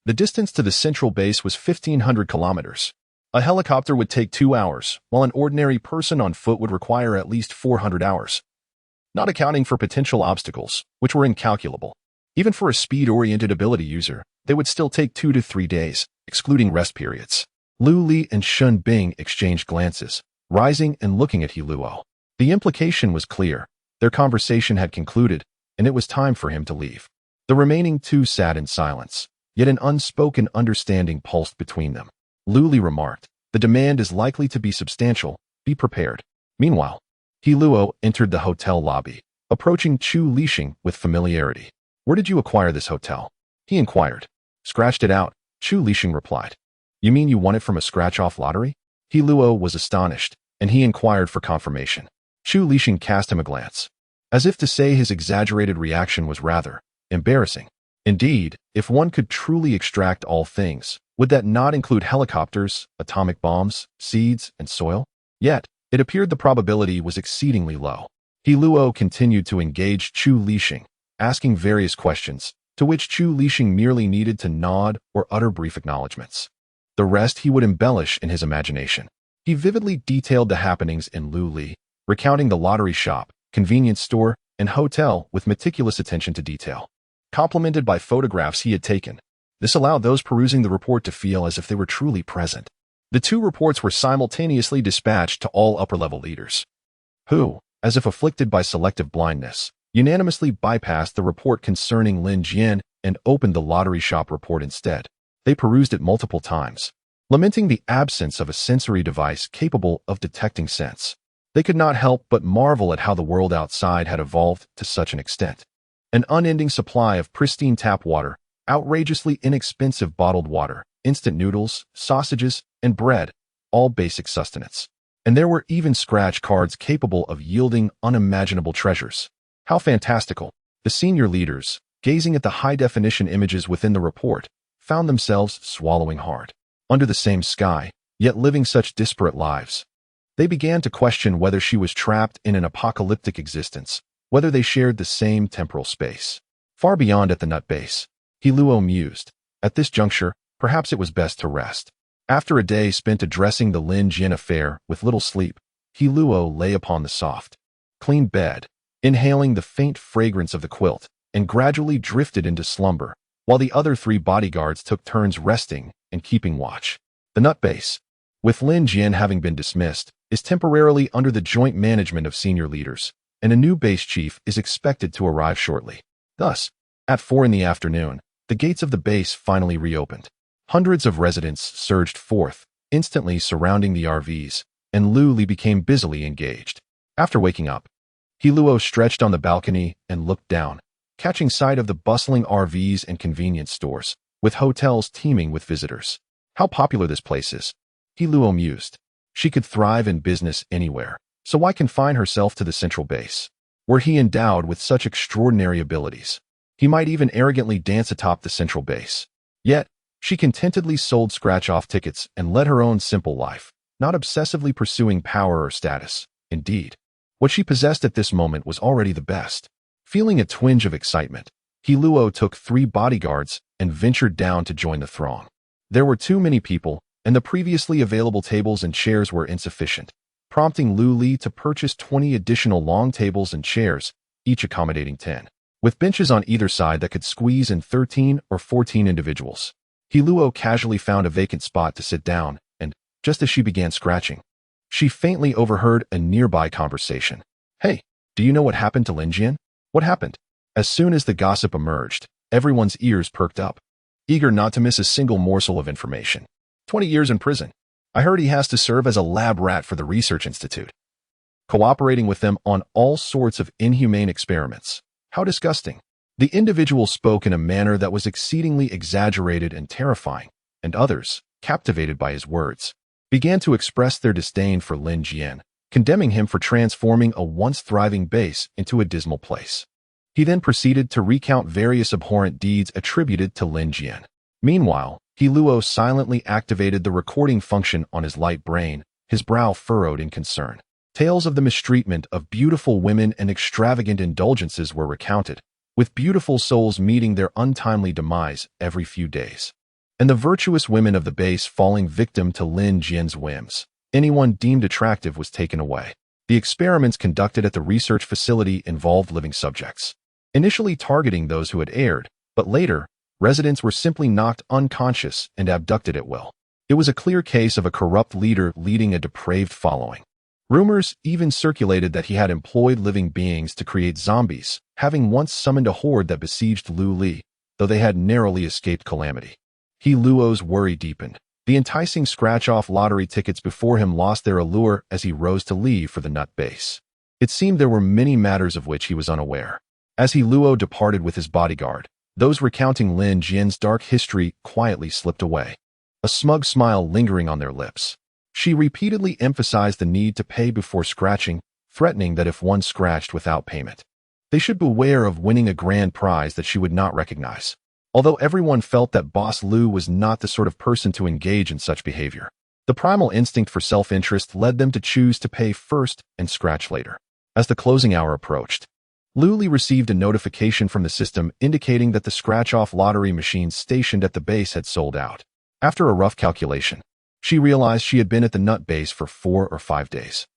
The distance to the central base was 1,500 kilometers. A helicopter would take 2 hours, while an ordinary person on foot would require at least 400 hours. Not accounting for potential obstacles, which were incalculable. Even for a speed-oriented ability user, they would still take 2 to 3 days, excluding rest periods. Lu Li and Shen Bing exchanged glances, rising and looking at He Luo. The implication was clear. Their conversation had concluded, and it was time for him to leave. The remaining two sat in silence, yet an unspoken understanding pulsed between them. Lu Li remarked. The demand is likely to be substantial. Be prepared. Meanwhile, He Luo entered the hotel lobby, approaching Chu Lixing with familiarity. Where did you acquire this hotel? He inquired. Scratched it out, Chu Lixing replied. You mean you won it from a scratch-off lottery? He Luo was astonished, and he inquired for confirmation. Chu Lixing cast him a glance, as if to say his exaggerated reaction was rather embarrassing. Indeed, if one could truly extract all things, would that not include helicopters, atomic bombs, seeds, and soil? Yet, it appeared the probability was exceedingly low. He Luo continued to engage Chu Lixing, asking various questions, to which Chu Lixing merely needed to nod or utter brief acknowledgments. The rest he would embellish in his imagination. He vividly detailed the happenings in Lu Li, recounting the lottery shop, convenience store, and hotel with meticulous attention to detail, complemented by photographs he had taken. This allowed those perusing the report to feel as if they were truly present. The two reports were simultaneously dispatched to all upper-level leaders, who, as if afflicted by selective blindness, unanimously bypassed the report concerning Lin Jian and opened the lottery shop report instead. They perused it multiple times, lamenting the absence of a sensory device capable of detecting sense. They could not help but marvel at how the world outside had evolved to such an extent. An unending supply of pristine tap water, outrageously inexpensive bottled water, instant noodles, sausages, and bread, all basic sustenance. And there were even scratch cards capable of yielding unimaginable treasures. How fantastical! The senior leaders, gazing at the high-definition images within the report, found themselves swallowing hard. Under the same sky, yet living such disparate lives. They began to question whether she was trapped in an apocalyptic existence, whether they shared the same temporal space. Far beyond at the nut base, He Luo mused. At this juncture, perhaps it was best to rest. After a day spent addressing the Lin Jian affair with little sleep, He Luo lay upon the soft, clean bed, inhaling the faint fragrance of the quilt, and gradually drifted into slumber, while the other three bodyguards took turns resting and keeping watch. The nut base, with Lin Jian having been dismissed, is temporarily under the joint management of senior leaders, and a new base chief is expected to arrive shortly. Thus, at 4 in the afternoon, the gates of the base finally reopened. Hundreds of residents surged forth, instantly surrounding the RVs, and Lu Li became busily engaged. After waking up, He Luo stretched on the balcony and looked down, catching sight of the bustling RVs and convenience stores, with hotels teeming with visitors. How popular this place is, He Luo mused. She could thrive in business anywhere, so why confine herself to the central base? Were he endowed with such extraordinary abilities, he might even arrogantly dance atop the central base. Yet, she contentedly sold scratch-off tickets and led her own simple life, not obsessively pursuing power or status. Indeed, what she possessed at this moment was already the best. Feeling a twinge of excitement, He Luo took 3 bodyguards and ventured down to join the throng. There were too many people, and the previously available tables and chairs were insufficient, prompting Lu Li to purchase 20 additional long tables and chairs, each accommodating 10, with benches on either side that could squeeze in 13 or 14 individuals. He Luo casually found a vacant spot to sit down, and, just as she began scratching, she faintly overheard a nearby conversation. Hey, do you know what happened to Lin Jian? What happened? As soon as the gossip emerged, everyone's ears perked up, eager not to miss a single morsel of information. 20 years in prison. I heard he has to serve as a lab rat for the research institute, cooperating with them on all sorts of inhumane experiments. How disgusting. The individual spoke in a manner that was exceedingly exaggerated and terrifying, and others, captivated by his words, began to express their disdain for Lin Jian, condemning him for transforming a once thriving base into a dismal place. He then proceeded to recount various abhorrent deeds attributed to Lin Jian. Meanwhile, He Luo silently activated the recording function on his light brain, his brow furrowed in concern. Tales of the mistreatment of beautiful women and extravagant indulgences were recounted, with beautiful souls meeting their untimely demise every few days, and the virtuous women of the base falling victim to Lin Jian's whims. Anyone deemed attractive was taken away. The experiments conducted at the research facility involved living subjects, initially targeting those who had erred, but later, residents were simply knocked unconscious and abducted at will. It was a clear case of a corrupt leader leading a depraved following. Rumors even circulated that he had employed living beings to create zombies, having once summoned a horde that besieged Lu Li, though they had narrowly escaped calamity. He Luo's worry deepened. The enticing scratch-off lottery tickets before him lost their allure as he rose to leave for the nut base. It seemed there were many matters of which he was unaware. As Luo departed with his bodyguard, those recounting Lin Jian's dark history quietly slipped away, a smug smile lingering on their lips. She repeatedly emphasized the need to pay before scratching, threatening that if one scratched without payment, they should beware of winning a grand prize that she would not recognize. Although everyone felt that Boss Lu was not the sort of person to engage in such behavior, the primal instinct for self-interest led them to choose to pay first and scratch later. As the closing hour approached, Lu Li received a notification from the system indicating that the scratch-off lottery machines stationed at the base had sold out. After a rough calculation, she realized she had been at the nut base for 4 or 5 days,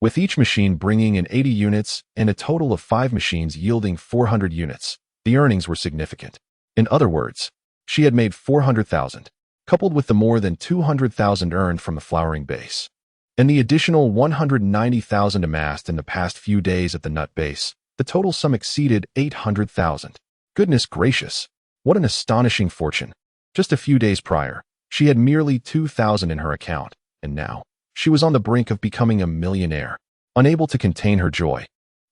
with each machine bringing in 80 units and a total of 5 machines yielding 400 units. The earnings were significant. In other words, she had made 400,000, coupled with the more than 200,000 earned from the flowering base, and the additional 190,000 amassed in the past few days at the nut base. The total sum exceeded 800,000. Goodness gracious, what an astonishing fortune. Just a few days prior, she had merely 2,000 in her account, and now, she was on the brink of becoming a millionaire. Unable to contain her joy,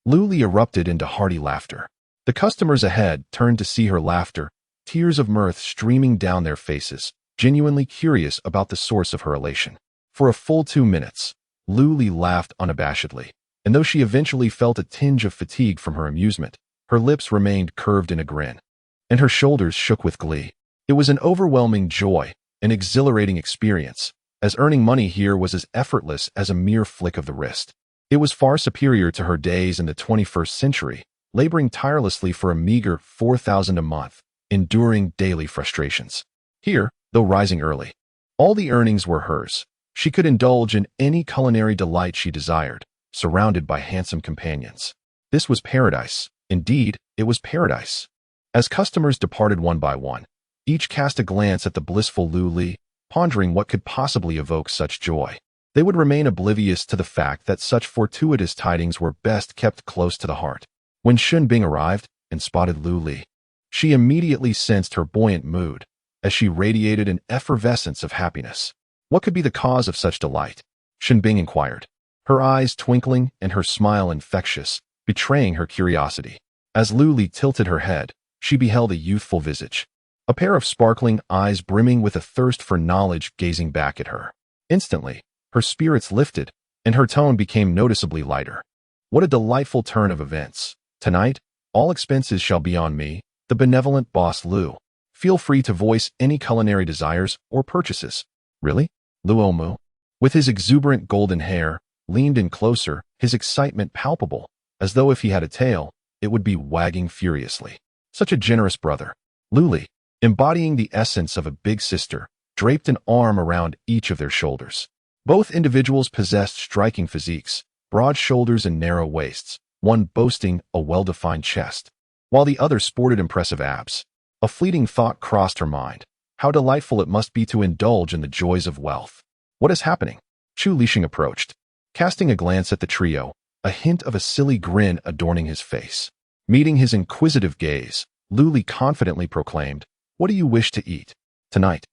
Lu Li erupted into hearty laughter. The customers ahead turned to see her laughter, tears of mirth streaming down their faces, genuinely curious about the source of her elation. For a full 2 minutes, Lu Li laughed unabashedly, and though she eventually felt a tinge of fatigue from her amusement, her lips remained curved in a grin, and her shoulders shook with glee. It was an overwhelming joy, an exhilarating experience, as earning money here was as effortless as a mere flick of the wrist. It was far superior to her days in the 21st century, laboring tirelessly for a meager 4,000 a month, enduring daily frustrations. Here, though rising early, all the earnings were hers. She could indulge in any culinary delight she desired, surrounded by handsome companions. This was paradise. Indeed, it was paradise. As customers departed one by one, each cast a glance at the blissful Lu Li, pondering what could possibly evoke such joy. They would remain oblivious to the fact that such fortuitous tidings were best kept close to the heart. When Xun Bing arrived and spotted Lu Li, she immediately sensed her buoyant mood, as she radiated an effervescence of happiness. What could be the cause of such delight? Xun Bing inquired, her eyes twinkling and her smile infectious, betraying her curiosity. As Lu Li tilted her head, she beheld a youthful visage, a pair of sparkling eyes brimming with a thirst for knowledge gazing back at her. Instantly, her spirits lifted, and her tone became noticeably lighter. What a delightful turn of events. Tonight, all expenses shall be on me, the benevolent Boss Lu. Feel free to voice any culinary desires or purchases. Really? Luo Mu, with his exuberant golden hair, leaned in closer, his excitement palpable, as though if he had a tail, it would be wagging furiously. Such a generous brother. Lu Li, embodying the essence of a big sister, draped an arm around each of their shoulders. Both individuals possessed striking physiques, broad shoulders and narrow waists, one boasting a well-defined chest, while the other sported impressive abs. A fleeting thought crossed her mind. How delightful it must be to indulge in the joys of wealth. What is happening? Chu Lixing approached, casting a glance at the trio, a hint of a silly grin adorning his face. Meeting his inquisitive gaze, Lu Li confidently proclaimed, "What do you wish to eat? Tonight,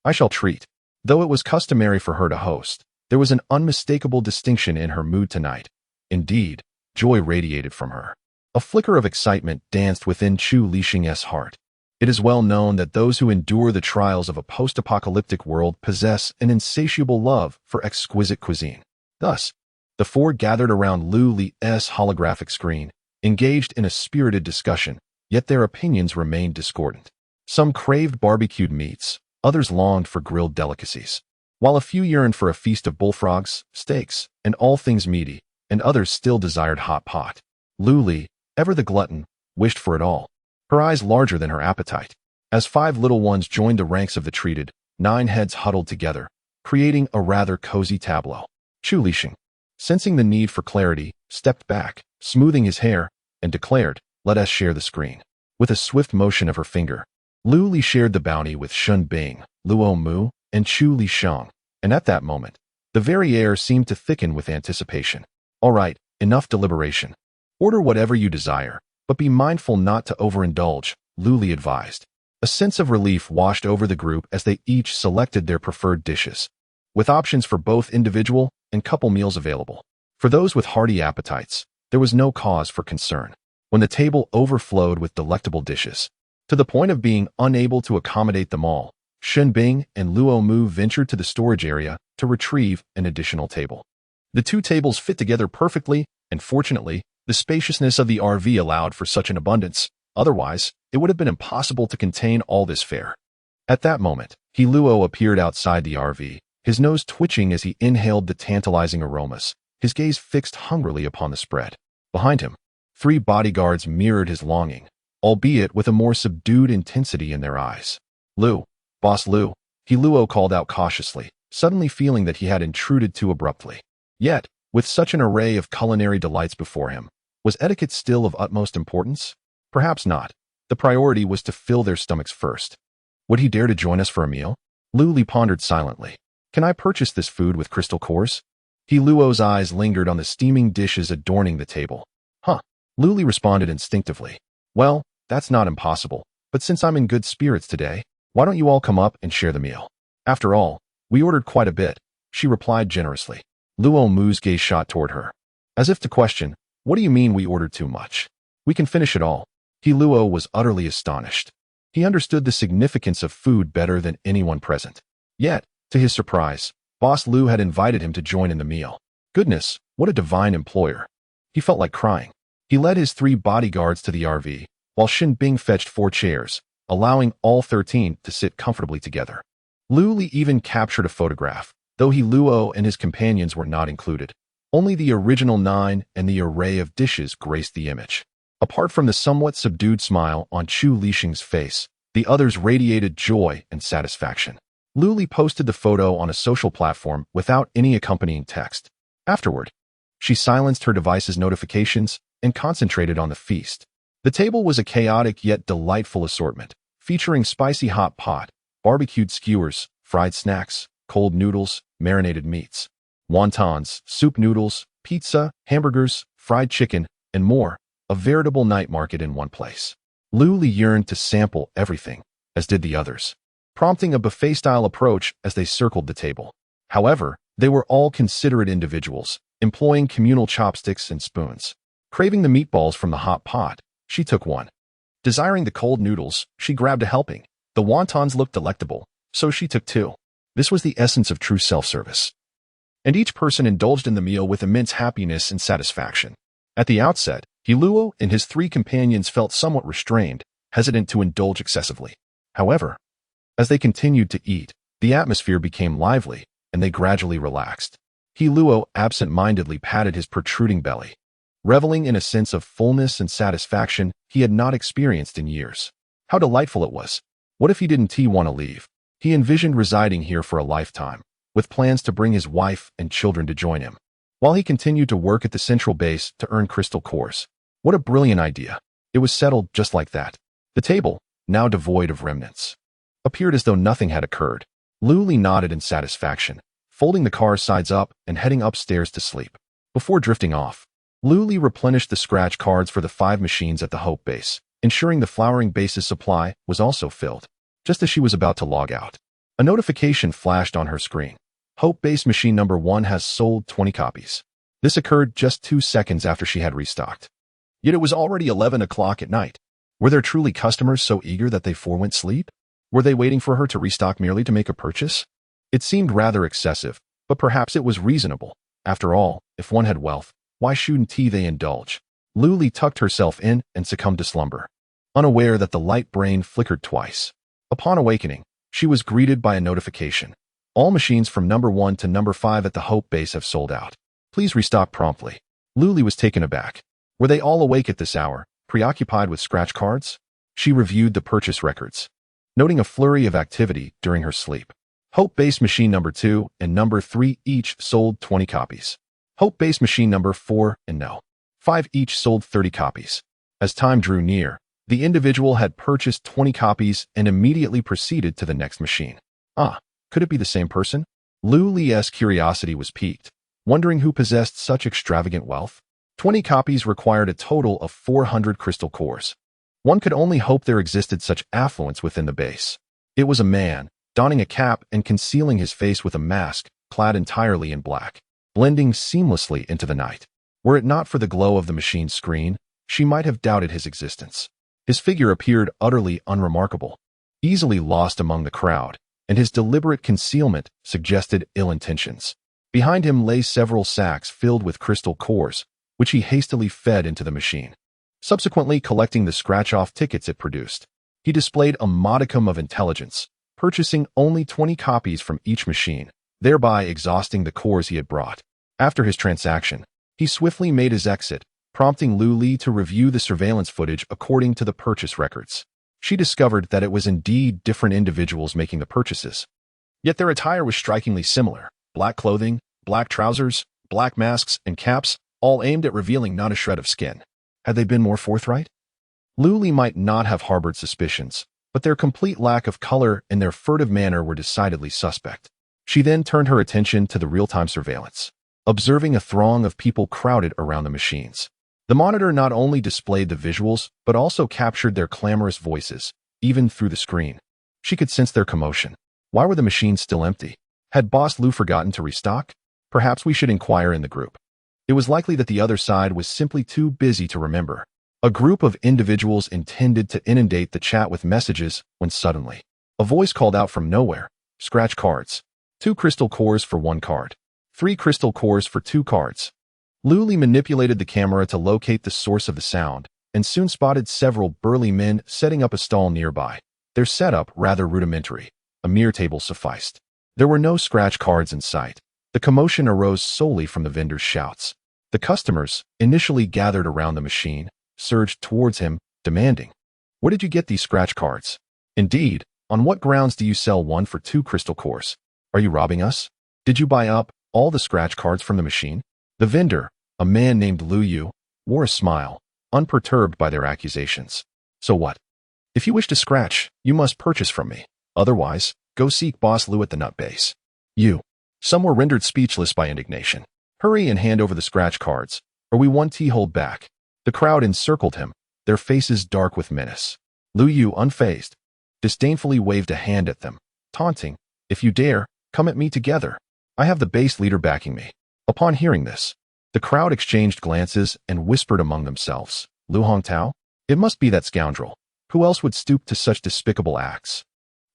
I shall treat." Though it was customary for her to host, there was an unmistakable distinction in her mood tonight. Indeed, joy radiated from her. A flicker of excitement danced within Chu Lixing's heart. It is well known that those who endure the trials of a post-apocalyptic world possess an insatiable love for exquisite cuisine. Thus, the four gathered around Lu Li's holographic screen, engaged in a spirited discussion, yet their opinions remained discordant. Some craved barbecued meats, others longed for grilled delicacies, while a few yearned for a feast of bullfrogs, steaks, and all things meaty, and others still desired hot pot. Lu Li, ever the glutton, wished for it all, her eyes larger than her appetite. As 5 little ones joined the ranks of the treated, 9 heads huddled together, creating a rather cozy tableau. Chu Lixing, sensing the need for clarity, stepped back, smoothing his hair, and declared, "Let us share the screen." With a swift motion of her finger, Lu Li shared the bounty with Xun Bing, Luo Mu, and Chu Lixing, and at that moment, the very air seemed to thicken with anticipation. "All right, enough deliberation. Order whatever you desire, but be mindful not to overindulge," Lu Li advised. A sense of relief washed over the group as they each selected their preferred dishes, with options for both individual and couple meals available. For those with hearty appetites, there was no cause for concern. When the table overflowed with delectable dishes, to the point of being unable to accommodate them all, Shenbing and Luo Mu ventured to the storage area to retrieve an additional table. The two tables fit together perfectly, and fortunately, the spaciousness of the RV allowed for such an abundance. Otherwise, it would have been impossible to contain all this fare. At that moment, Luo appeared outside the RV, his nose twitching as he inhaled the tantalizing aromas, his gaze fixed hungrily upon the spread. Behind him, 3 bodyguards mirrored his longing, albeit with a more subdued intensity in their eyes. "Lu, Boss Lu," Luo called out cautiously, suddenly feeling that he had intruded too abruptly. Yet, with such an array of culinary delights before him, was etiquette still of utmost importance? Perhaps not. The priority was to fill their stomachs first. Would he dare to join us for a meal? Lu Li pondered silently. "Can I purchase this food with crystal cores?" Luo's eyes lingered on the steaming dishes adorning the table. "Huh." Lu Li responded instinctively. "Well, that's not impossible, but since I'm in good spirits today, why don't you all come up and share the meal? After all, we ordered quite a bit," she replied generously. Luo Mu's gaze shot toward her, as if to question, "What do you mean we ordered too much? We can finish it all." Luo was utterly astonished. He understood the significance of food better than anyone present. Yet, to his surprise, Boss Lu had invited him to join in the meal. Goodness, what a divine employer. He felt like crying. He led his 3 bodyguards to the RV, while Shin Bing fetched 4 chairs, allowing all 13 to sit comfortably together. Lu Li even captured a photograph, though Luo and his companions were not included. Only the original 9 and the array of dishes graced the image. Apart from the somewhat subdued smile on Chu Lixing's face, the others radiated joy and satisfaction. Lu Li posted the photo on a social platform without any accompanying text. Afterward, she silenced her device's notifications and concentrated on the feast. The table was a chaotic yet delightful assortment, featuring spicy hot pot, barbecued skewers, fried snacks, cold noodles, marinated meats, wontons, soup noodles, pizza, hamburgers, fried chicken, and more, a veritable night market in one place. Lu Li yearned to sample everything, as did the others, prompting a buffet-style approach as they circled the table. However, they were all considerate individuals, employing communal chopsticks and spoons. Craving the meatballs from the hot pot, she took one. Desiring the cold noodles, she grabbed a helping. The wontons looked delectable, so she took 2. This was the essence of true self-service. And each person indulged in the meal with immense happiness and satisfaction. At the outset, Luo and his 3 companions felt somewhat restrained, hesitant to indulge excessively. However, as they continued to eat, the atmosphere became lively, and they gradually relaxed. Luo absent-mindedly patted his protruding belly, reveling in a sense of fullness and satisfaction he had not experienced in years. How delightful it was. What if he didn't want to leave? He envisioned residing here for a lifetime, with plans to bring his wife and children to join him, while he continued to work at the central base to earn crystal cores. What a brilliant idea. It was settled just like that. The table, now devoid of remnants, appeared as though nothing had occurred. Lu Li nodded in satisfaction, folding the car sides up and heading upstairs to sleep. Before drifting off, Lu Li replenished the scratch cards for the 5 machines at the Hope base, ensuring the flowering base's supply was also filled. Just as she was about to log out, a notification flashed on her screen. Hope base machine number 1 has sold 20 copies. This occurred just 2 seconds after she had restocked. Yet it was already 11 o'clock at night. Were there truly customers so eager that they forewent sleep? Were they waiting for her to restock merely to make a purchase? It seemed rather excessive, but perhaps it was reasonable. After all, if one had wealth, why shouldn't they indulge? Lu Li tucked herself in and succumbed to slumber, unaware that the light brain flickered twice. Upon awakening, she was greeted by a notification. All machines from number 1 to number 5 at the Hope base have sold out. Please restock promptly. Lu Li was taken aback. Were they all awake at this hour, preoccupied with scratch cards? She reviewed the purchase records, noting a flurry of activity during her sleep. Hope base machine number 2 and number 3 each sold 20 copies. Hope base machine number 4 and no. 5 each sold 30 copies. As time drew near, the individual had purchased 20 copies and immediately proceeded to the next machine. Could it be the same person? Lu Li's curiosity was piqued, wondering who possessed such extravagant wealth. 20 copies required a total of 400 crystal cores. One could only hope there existed such affluence within the base. It was a man, donning a cap and concealing his face with a mask, clad entirely in black, blending seamlessly into the night. Were it not for the glow of the machine's screen, she might have doubted his existence. His figure appeared utterly unremarkable, easily lost among the crowd, and his deliberate concealment suggested ill intentions. Behind him lay several sacks filled with crystal cores, which he hastily fed into the machine. Subsequently collecting the scratch-off tickets it produced, he displayed a modicum of intelligence, purchasing only 20 copies from each machine, thereby exhausting the cores he had brought. After his transaction, he swiftly made his exit, prompting Lu Li to review the surveillance footage according to the purchase records. She discovered that it was indeed different individuals making the purchases. Yet their attire was strikingly similar. Black clothing, black trousers, black masks, and caps, all aimed at revealing not a shred of skin. Had they been more forthright? Lu Li might not have harbored suspicions, but their complete lack of color and their furtive manner were decidedly suspect. She then turned her attention to the real-time surveillance, observing a throng of people crowded around the machines. The monitor not only displayed the visuals, but also captured their clamorous voices, even through the screen. She could sense their commotion. Why were the machines still empty? Had Boss Lu forgotten to restock? Perhaps we should inquire in the group. It was likely that the other side was simply too busy to remember. A group of individuals intended to inundate the chat with messages when suddenly, a voice called out from nowhere, "Scratch cards. 2 crystal cores for 1 card. 3 crystal cores for 2 cards." Lu Li manipulated the camera to locate the source of the sound, and soon spotted several burly men setting up a stall nearby. Their setup rather rudimentary. A mere table sufficed. There were no scratch cards in sight. The commotion arose solely from the vendors' shouts. The customers, initially gathered around the machine, surged towards him, demanding, "Where did you get these scratch cards? Indeed, on what grounds do you sell 1 for 2 crystal cores? Are you robbing us? Did you buy up all the scratch cards from the machine?" The vendor, a man named Lu Yu, wore a smile, unperturbed by their accusations. "So what? If you wish to scratch, you must purchase from me. Otherwise, go seek Boss Lu at the nut base." Some were rendered speechless by indignation. "Hurry and hand over the scratch cards, or we want to hold back." The crowd encircled him, their faces dark with menace. Lu Yu, unfazed, disdainfully waved a hand at them, taunting, "If you dare, come at me together. I have the base leader backing me." Upon hearing this, the crowd exchanged glances and whispered among themselves, "Lu Hongtao? It must be that scoundrel. Who else would stoop to such despicable acts?"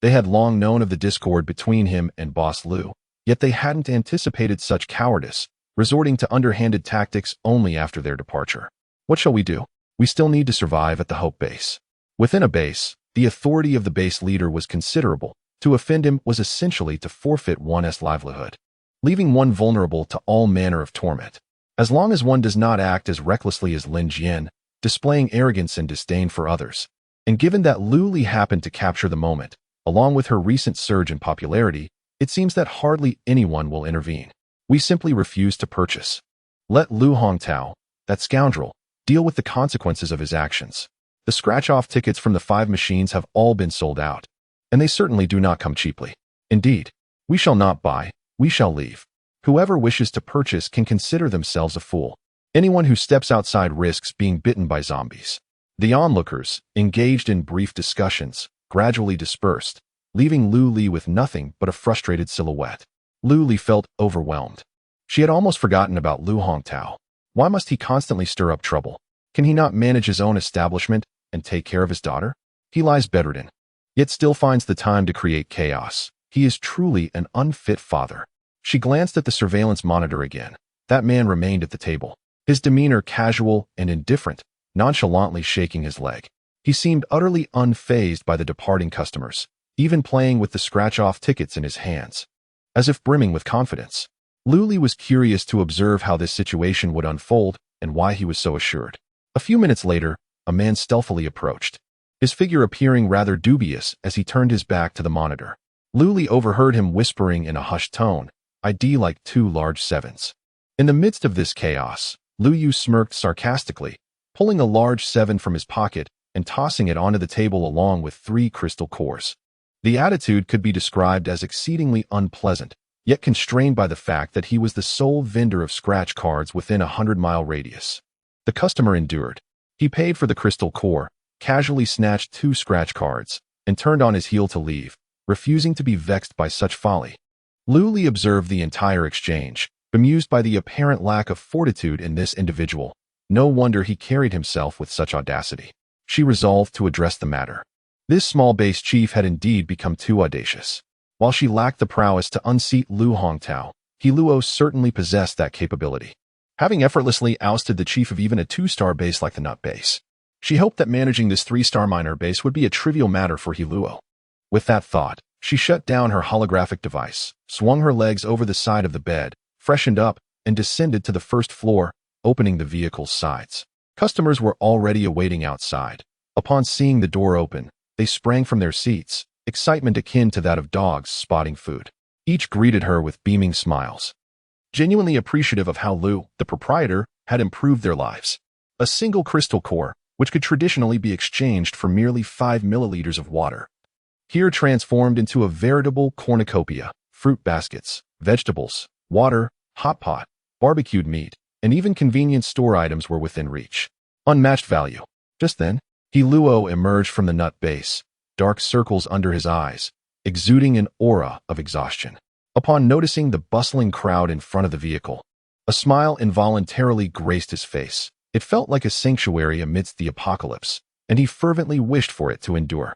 They had long known of the discord between him and Boss Lu, yet they hadn't anticipated such cowardice, resorting to underhanded tactics only after their departure. What shall we do? We still need to survive at the Hope base. Within a base, the authority of the base leader was considerable. To offend him was essentially to forfeit one's livelihood, leaving one vulnerable to all manner of torment. As long as one does not act as recklessly as Lin Jian, displaying arrogance and disdain for others. And given that Lu Li happened to capture the moment, along with her recent surge in popularity, it seems that hardly anyone will intervene. We simply refuse to purchase. Let Lu Hongtao, that scoundrel, deal with the consequences of his actions. The scratch-off tickets from the 5 machines have all been sold out, and they certainly do not come cheaply. Indeed, we shall not buy, we shall leave. Whoever wishes to purchase can consider themselves a fool. Anyone who steps outside risks being bitten by zombies. The onlookers, engaged in brief discussions, gradually dispersed, leaving Lu Li with nothing but a frustrated silhouette. Lu Li felt overwhelmed. She had almost forgotten about Lu Hongtao. Why must he constantly stir up trouble? Can he not manage his own establishment and take care of his daughter? He lies bedridden, yet still finds the time to create chaos. He is truly an unfit father. She glanced at the surveillance monitor again. That man remained at the table, his demeanor casual and indifferent, nonchalantly shaking his leg. He seemed utterly unfazed by the departing customers, even playing with the scratch-off tickets in his hands, as if brimming with confidence. Lu Li was curious to observe how this situation would unfold and why he was so assured. A few minutes later, a man stealthily approached, his figure appearing rather dubious as he turned his back to the monitor. Lu Li overheard him whispering in a hushed tone, "ID like 2 large 7s. In the midst of this chaos, Lu Yu smirked sarcastically, pulling a large 7 from his pocket and tossing it onto the table along with 3 crystal cores. The attitude could be described as exceedingly unpleasant, yet constrained by the fact that he was the sole vendor of scratch cards within a 100-mile radius. The customer endured. He paid for the crystal core, casually snatched 2 scratch cards, and turned on his heel to leave, refusing to be vexed by such folly. Lu Li observed the entire exchange, bemused by the apparent lack of fortitude in this individual. No wonder he carried himself with such audacity. She resolved to address the matter. This small base chief had indeed become too audacious. While she lacked the prowess to unseat Lu Hongtao, He Luo certainly possessed that capability, having effortlessly ousted the chief of even a 2-star base like the Nut base. She hoped that managing this 3-star minor base would be a trivial matter for He Luo. With that thought, she shut down her holographic device, swung her legs over the side of the bed, freshened up, and descended to the first floor, opening the vehicle's sides. Customers were already awaiting outside. Upon seeing the door open, they sprang from their seats, excitement akin to that of dogs spotting food. Each greeted her with beaming smiles, genuinely appreciative of how Lu, the proprietor, had improved their lives. A single crystal core, which could traditionally be exchanged for merely 5 milliliters of water, here transformed into a veritable cornucopia. Fruit baskets, vegetables, water, hot pot, barbecued meat, and even convenience store items were within reach. Unmatched value. Just then, He Luo emerged from the nut base, dark circles under his eyes, exuding an aura of exhaustion. Upon noticing the bustling crowd in front of the vehicle, a smile involuntarily graced his face. It felt like a sanctuary amidst the apocalypse, and he fervently wished for it to endure.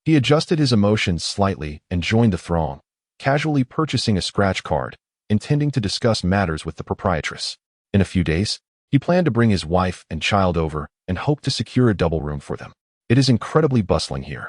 He adjusted his emotions slightly and joined the throng, casually purchasing a scratch card, intending to discuss matters with the proprietress. In a few days, he planned to bring his wife and child over and hoped to secure a double room for them. It is incredibly bustling here,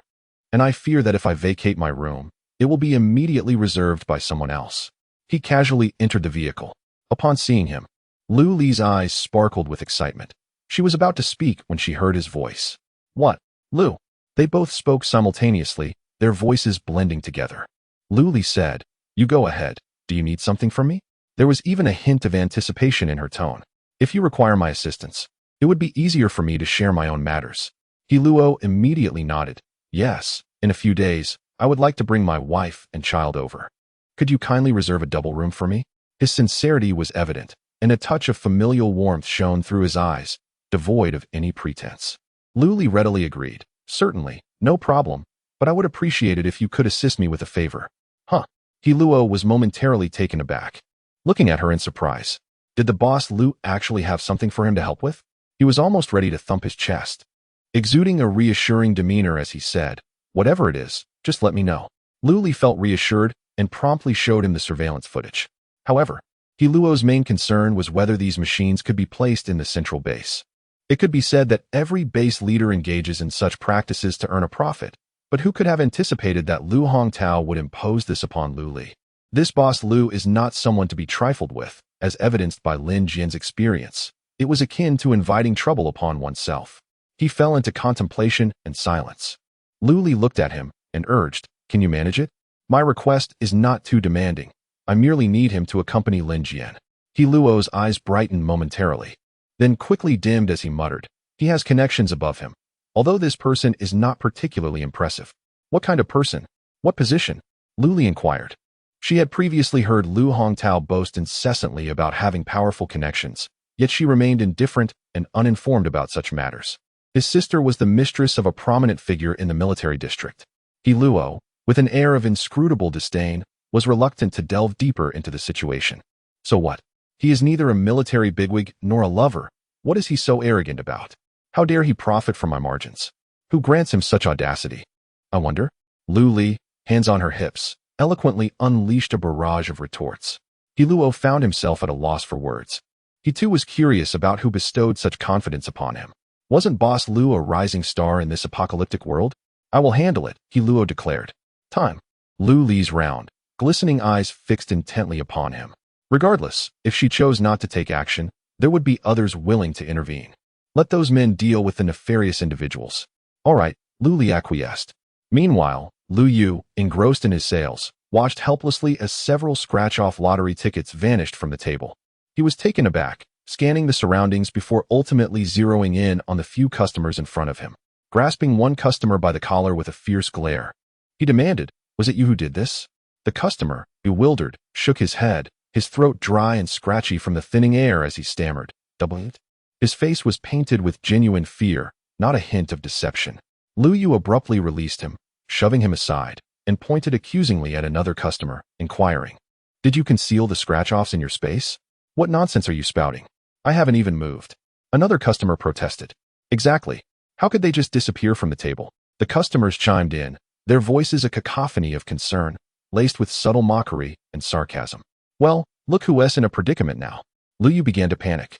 and I fear that if I vacate my room, it will be immediately reserved by someone else. He casually entered the vehicle. Upon seeing him, Lu Li's eyes sparkled with excitement. She was about to speak when she heard his voice. "What, Lu?" They both spoke simultaneously, their voices blending together. Lu Li said, "You go ahead. Do you need something from me?" There was even a hint of anticipation in her tone. "If you require my assistance, it would be easier for me to share my own matters." He Luo immediately nodded. "Yes, in a few days, I would like to bring my wife and child over. Could you kindly reserve a double room for me?" His sincerity was evident, and a touch of familial warmth shone through his eyes, devoid of any pretense. Lu Li readily agreed. "Certainly, no problem, but I would appreciate it if you could assist me with a favor." "Huh?" He Luo was momentarily taken aback, looking at her in surprise. Did the boss Lu actually have something for him to help with? He was almost ready to thump his chest, exuding a reassuring demeanor as he said, "Whatever it is, just let me know." Lu Li felt reassured and promptly showed him the surveillance footage. However, He Luo's main concern was whether these machines could be placed in the central base. It could be said that every base leader engages in such practices to earn a profit, but who could have anticipated that Lu Hongtao would impose this upon Lu Li? This boss Lu is not someone to be trifled with, as evidenced by Lin Jian's experience. It was akin to inviting trouble upon oneself. He fell into contemplation and silence. Lu Li looked at him and urged, "Can you manage it? My request is not too demanding. I merely need him to accompany Lin Jian." He Luo's eyes brightened momentarily, then quickly dimmed as he muttered, "He has connections above him, although this person is not particularly impressive." "What kind of person? What position?" Lu Li inquired. She had previously heard Lu Hongtao boast incessantly about having powerful connections, yet she remained indifferent and uninformed about such matters. His sister was the mistress of a prominent figure in the military district. He Luo, with an air of inscrutable disdain, was reluctant to delve deeper into the situation. So what? He is neither a military bigwig nor a lover. What is he so arrogant about? How dare he profit from my margins? Who grants him such audacity? I wonder. Lu Li, hands on her hips, eloquently unleashed a barrage of retorts. He Luo found himself at a loss for words. He too was curious about who bestowed such confidence upon him. Wasn't Boss Lu a rising star in this apocalyptic world? "I will handle it," He Luo declared. "Time." Lu Li's round, glistening eyes fixed intently upon him. Regardless, if she chose not to take action, there would be others willing to intervene. Let those men deal with the nefarious individuals. All right, Lu Li acquiesced. Meanwhile, Lu Yu, engrossed in his sales, watched helplessly as several scratch-off lottery tickets vanished from the table. He was taken aback, scanning the surroundings before ultimately zeroing in on the few customers in front of him. Grasping one customer by the collar with a fierce glare, he demanded, "Was it you who did this?" The customer, bewildered, shook his head, his throat dry and scratchy from the thinning air as he stammered, "Double it?" His face was painted with genuine fear, not a hint of deception. Lu Yu abruptly released him, shoving him aside, and pointed accusingly at another customer, inquiring, "Did you conceal the scratch-offs in your space? What nonsense are you spouting? I haven't even moved." Another customer protested. "Exactly. How could they just disappear from the table?" The customers chimed in, their voices a cacophony of concern, laced with subtle mockery and sarcasm. "Well, look who's in a predicament now." Lu Yu began to panic,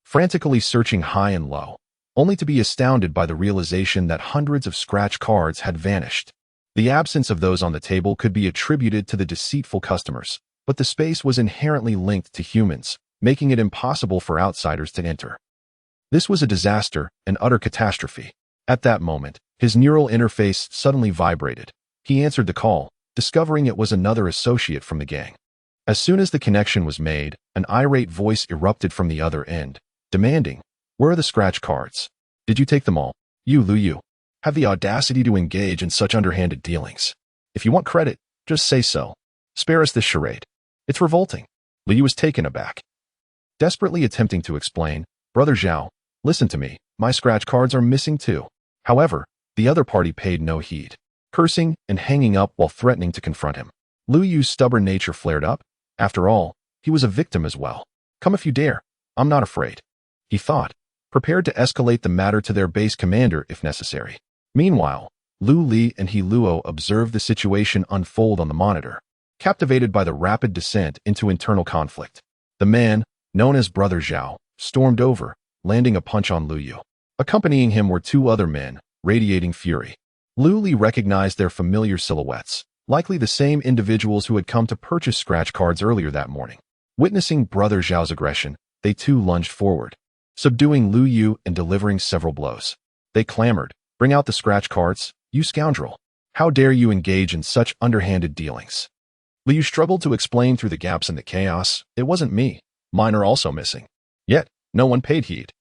frantically searching high and low, only to be astounded by the realization that hundreds of scratch cards had vanished. The absence of those on the table could be attributed to the deceitful customers, but the space was inherently linked to humans, making it impossible for outsiders to enter. This was a disaster, an utter catastrophe. At that moment, his neural interface suddenly vibrated. He answered the call, discovering it was another associate from the gang. As soon as the connection was made, an irate voice erupted from the other end, demanding, "Where are the scratch cards? Did you take them all? You, Lu Yu, have the audacity to engage in such underhanded dealings. If you want credit, just say so. Spare us this charade. It's revolting." Lu Yu was taken aback. Desperately attempting to explain, "Brother Zhao, listen to me, my scratch cards are missing too." However, the other party paid no heed, cursing and hanging up while threatening to confront him. Lu Yu's stubborn nature flared up. After all, he was a victim as well. "Come if you dare. I'm not afraid," he thought, prepared to escalate the matter to their base commander if necessary. Meanwhile, Lu Li and He Luo observed the situation unfold on the monitor, captivated by the rapid descent into internal conflict. The man, known as Brother Zhao, stormed over, landing a punch on Lu Yu. Accompanying him were two other men, radiating fury. Lu Li recognized their familiar silhouettes, likely the same individuals who had come to purchase scratch cards earlier that morning. Witnessing Brother Zhao's aggression, they too lunged forward, subduing Lu Yu and delivering several blows. They clamored, "Bring out the scratch cards, you scoundrel. How dare you engage in such underhanded dealings?" Lu Yu struggled to explain through the gaps in the chaos, "It wasn't me. Mine are also missing." Yet, no one paid heed,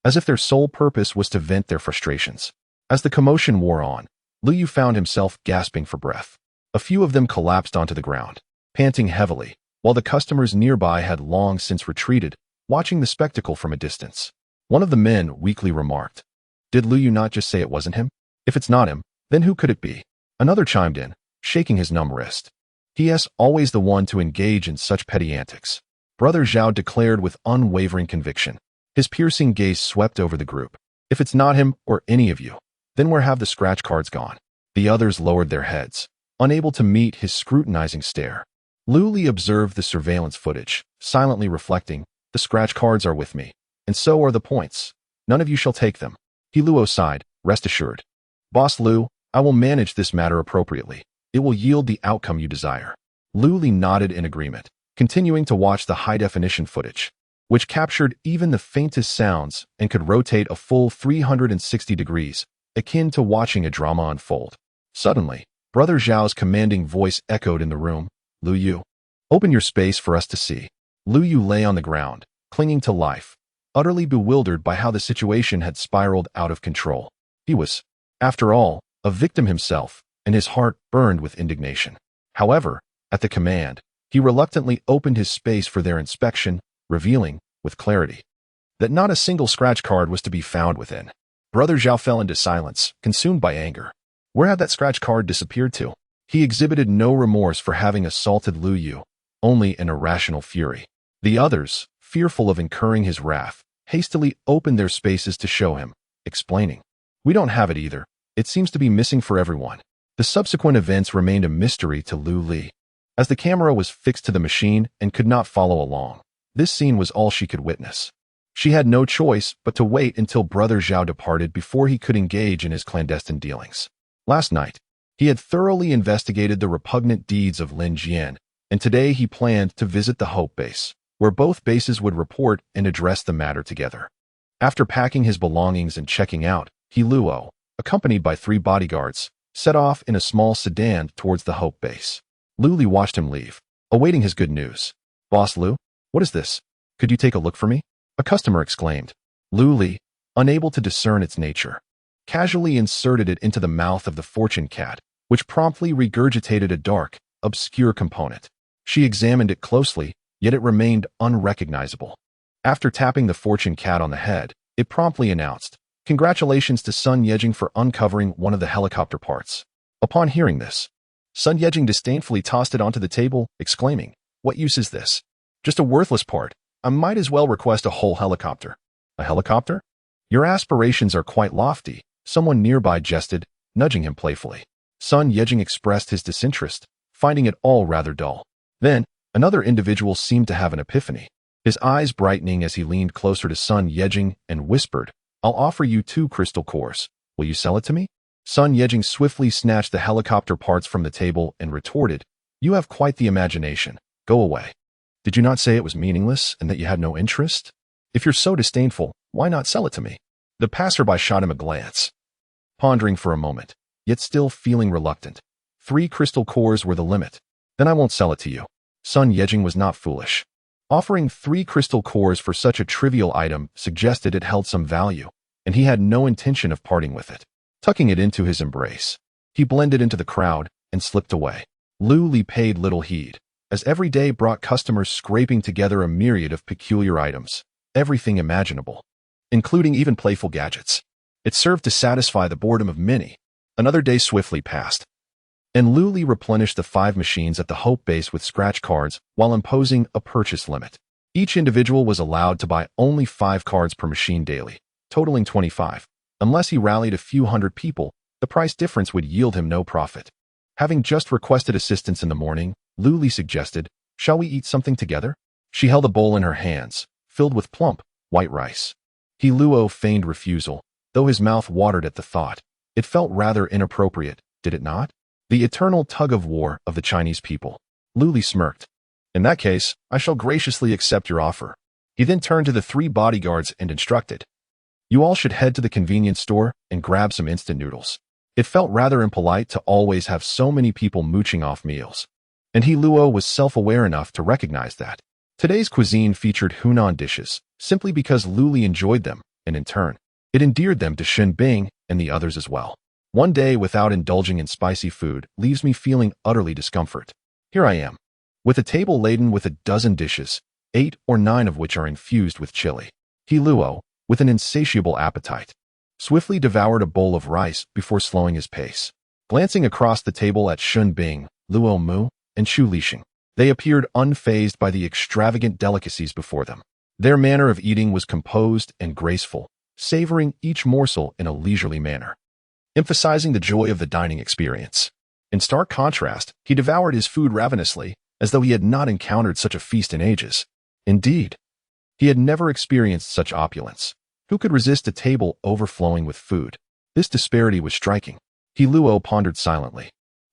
as if their sole purpose was to vent their frustrations. As the commotion wore on, Lu Yu found himself gasping for breath. A few of them collapsed onto the ground, panting heavily, while the customers nearby had long since retreated, watching the spectacle from a distance. One of the men weakly remarked, "Did Lu Yu not just say it wasn't him? If it's not him, then who could it be?" Another chimed in, shaking his numb wrist. "He's always the one to engage in such petty antics," Brother Zhao declared with unwavering conviction. His piercing gaze swept over the group. "If it's not him or any of you, then where have the scratch cards gone?" The others lowered their heads, unable to meet his scrutinizing stare. Lu Li observed the surveillance footage, silently reflecting, "The scratch cards are with me, and so are the points. None of you shall take them." He Luo sighed, "Rest assured. Boss Lu, I will manage this matter appropriately. It will yield the outcome you desire." Lu Li nodded in agreement, continuing to watch the high-definition footage, which captured even the faintest sounds and could rotate a full 360 degrees, akin to watching a drama unfold. Suddenly, Brother Zhao's commanding voice echoed in the room, "Lu Yu, open your space for us to see." Lu Yu lay on the ground, clinging to life, utterly bewildered by how the situation had spiraled out of control. He was, after all, a victim himself, and his heart burned with indignation. However, at the command, he reluctantly opened his space for their inspection, revealing, with clarity, that not a single scratch card was to be found within. Brother Zhao fell into silence, consumed by anger. Where had that scratch card disappeared to? He exhibited no remorse for having assaulted Lu Yu, only an irrational fury. The others, fearful of incurring his wrath, hastily opened their spaces to show him, explaining, "We don't have it either. It seems to be missing for everyone." The subsequent events remained a mystery to Lu Li. As the camera was fixed to the machine and could not follow along, this scene was all she could witness. She had no choice but to wait until Brother Zhao departed before he could engage in his clandestine dealings. Last night, he had thoroughly investigated the repugnant deeds of Lin Jian, and today he planned to visit the Hope Base, where both bases would report and address the matter together. After packing his belongings and checking out, He Luo, accompanied by 3 bodyguards, set off in a small sedan towards the Hope Base. Lu Li watched him leave, awaiting his good news. "Boss Lu, what is this? Could you take a look for me?" a customer exclaimed. Lu Li, unable to discern its nature, casually inserted it into the mouth of the fortune cat, which promptly regurgitated a dark, obscure component. She examined it closely, yet it remained unrecognizable. After tapping the fortune cat on the head, it promptly announced, Congratulations to Sun Yejing for uncovering one of the helicopter parts. Upon hearing this, Sun Yejing disdainfully tossed it onto the table, exclaiming, "What use is this? Just a worthless part. I might as well request a whole helicopter." "A helicopter? Your aspirations are quite lofty," someone nearby jested, nudging him playfully. Sun Yejing expressed his disinterest, finding it all rather dull. Then, another individual seemed to have an epiphany, his eyes brightening as he leaned closer to Sun Yejing and whispered, "I'll offer you 2 crystal cores. Will you sell it to me?" Sun Yejing swiftly snatched the helicopter parts from the table and retorted, "You have quite the imagination. Go away. Did you not say it was meaningless and that you had no interest? If you're so disdainful, why not sell it to me?" The passerby shot him a glance, pondering for a moment, yet still feeling reluctant. 3 crystal cores were the limit. "Then I won't sell it to you." Sun Yejing was not foolish. Offering 3 crystal cores for such a trivial item suggested it held some value, and he had no intention of parting with it. Tucking it into his embrace, he blended into the crowd and slipped away. Lu Li paid little heed, as every day brought customers scraping together a myriad of peculiar items, everything imaginable, including even playful gadgets. It served to satisfy the boredom of many. Another day swiftly passed, and Lu Li replenished the 5 machines at the Hope base with scratch cards while imposing a purchase limit. Each individual was allowed to buy only 5 cards per machine daily, totaling 25. Unless he rallied a few hundred people, the price difference would yield him no profit. Having just requested assistance in the morning, Lu Li suggested, "Shall we eat something together?" She held a bowl in her hands, filled with plump, white rice. He Luo feigned refusal, though his mouth watered at the thought. It felt rather inappropriate, did it not? The eternal tug-of-war of the Chinese people. Lu Li smirked. "In that case, I shall graciously accept your offer." He then turned to the 3 bodyguards and instructed, "You all should head to the convenience store and grab some instant noodles." It felt rather impolite to always have so many people mooching off meals, and he Luo was self-aware enough to recognize that. Today's cuisine featured Hunan dishes, simply because Lu Li enjoyed them, and in turn, it endeared them to Shen Bing and the others as well. One day without indulging in spicy food leaves me feeling utterly discomfort. Here I am, with a table laden with a dozen dishes, 8 or 9 of which are infused with chili. He Luo, with an insatiable appetite, swiftly devoured a bowl of rice before slowing his pace. Glancing across the table at Shun Bing, Luo Mu, and Xu Lixing, they appeared unfazed by the extravagant delicacies before them. Their manner of eating was composed and graceful, savoring each morsel in a leisurely manner, emphasizing the joy of the dining experience. In stark contrast, he devoured his food ravenously, as though he had not encountered such a feast in ages. Indeed, he had never experienced such opulence. Who could resist a table overflowing with food? This disparity was striking. He Luo pondered silently,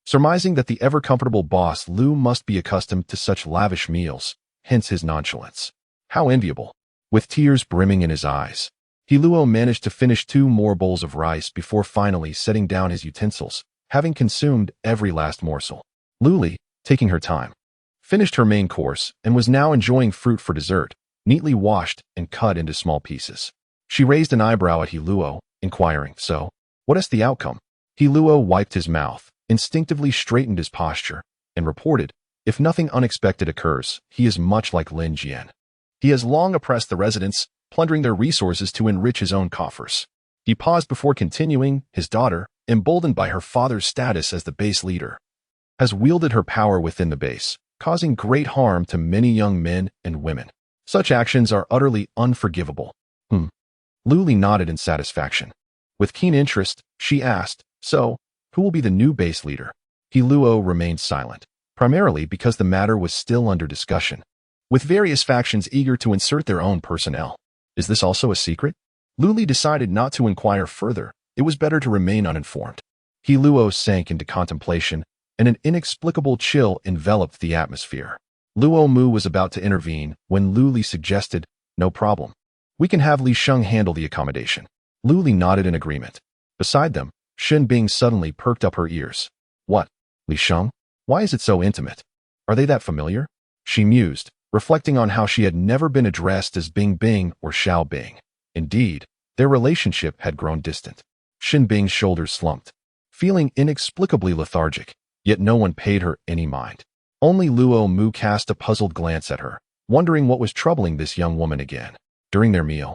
surmising that the ever-comfortable boss Lu must be accustomed to such lavish meals, hence his nonchalance. How enviable! With tears brimming in his eyes, he Luo managed to finish 2 more bowls of rice before finally setting down his utensils, having consumed every last morsel. Lu Li, taking her time, finished her main course and was now enjoying fruit for dessert, neatly washed and cut into small pieces. She raised an eyebrow at He Luo, inquiring, "So, what is the outcome?" He Luo wiped his mouth, instinctively straightened his posture, and reported, "If nothing unexpected occurs, he is much like Lin Jian. He has long oppressed the residents, plundering their resources to enrich his own coffers." He paused before continuing, "His daughter, emboldened by her father's status as the base leader, has wielded her power within the base, causing great harm to many young men and women. Such actions are utterly unforgivable." Lu Li nodded in satisfaction. With keen interest, she asked, "So, who will be the new base leader?" He Luo remained silent, primarily because the matter was still under discussion, with various factions eager to insert their own personnel. Is this also a secret? Lu Li decided not to inquire further. It was better to remain uninformed. He Luo sank into contemplation, and an inexplicable chill enveloped the atmosphere. Luo Mu was about to intervene when Lu Li suggested, "No problem. We can have Li Sheng handle the accommodation." Lu Li nodded in agreement. Beside them, Shen Bing suddenly perked up her ears. "What? Li Sheng? Why is it so intimate? Are they that familiar?" She mused, reflecting on how she had never been addressed as Bing Bing or Xiao Bing. Indeed, their relationship had grown distant. Shen Bing's shoulders slumped, feeling inexplicably lethargic, yet no one paid her any mind. Only Luo Mu cast a puzzled glance at her, wondering what was troubling this young woman again. During their meal,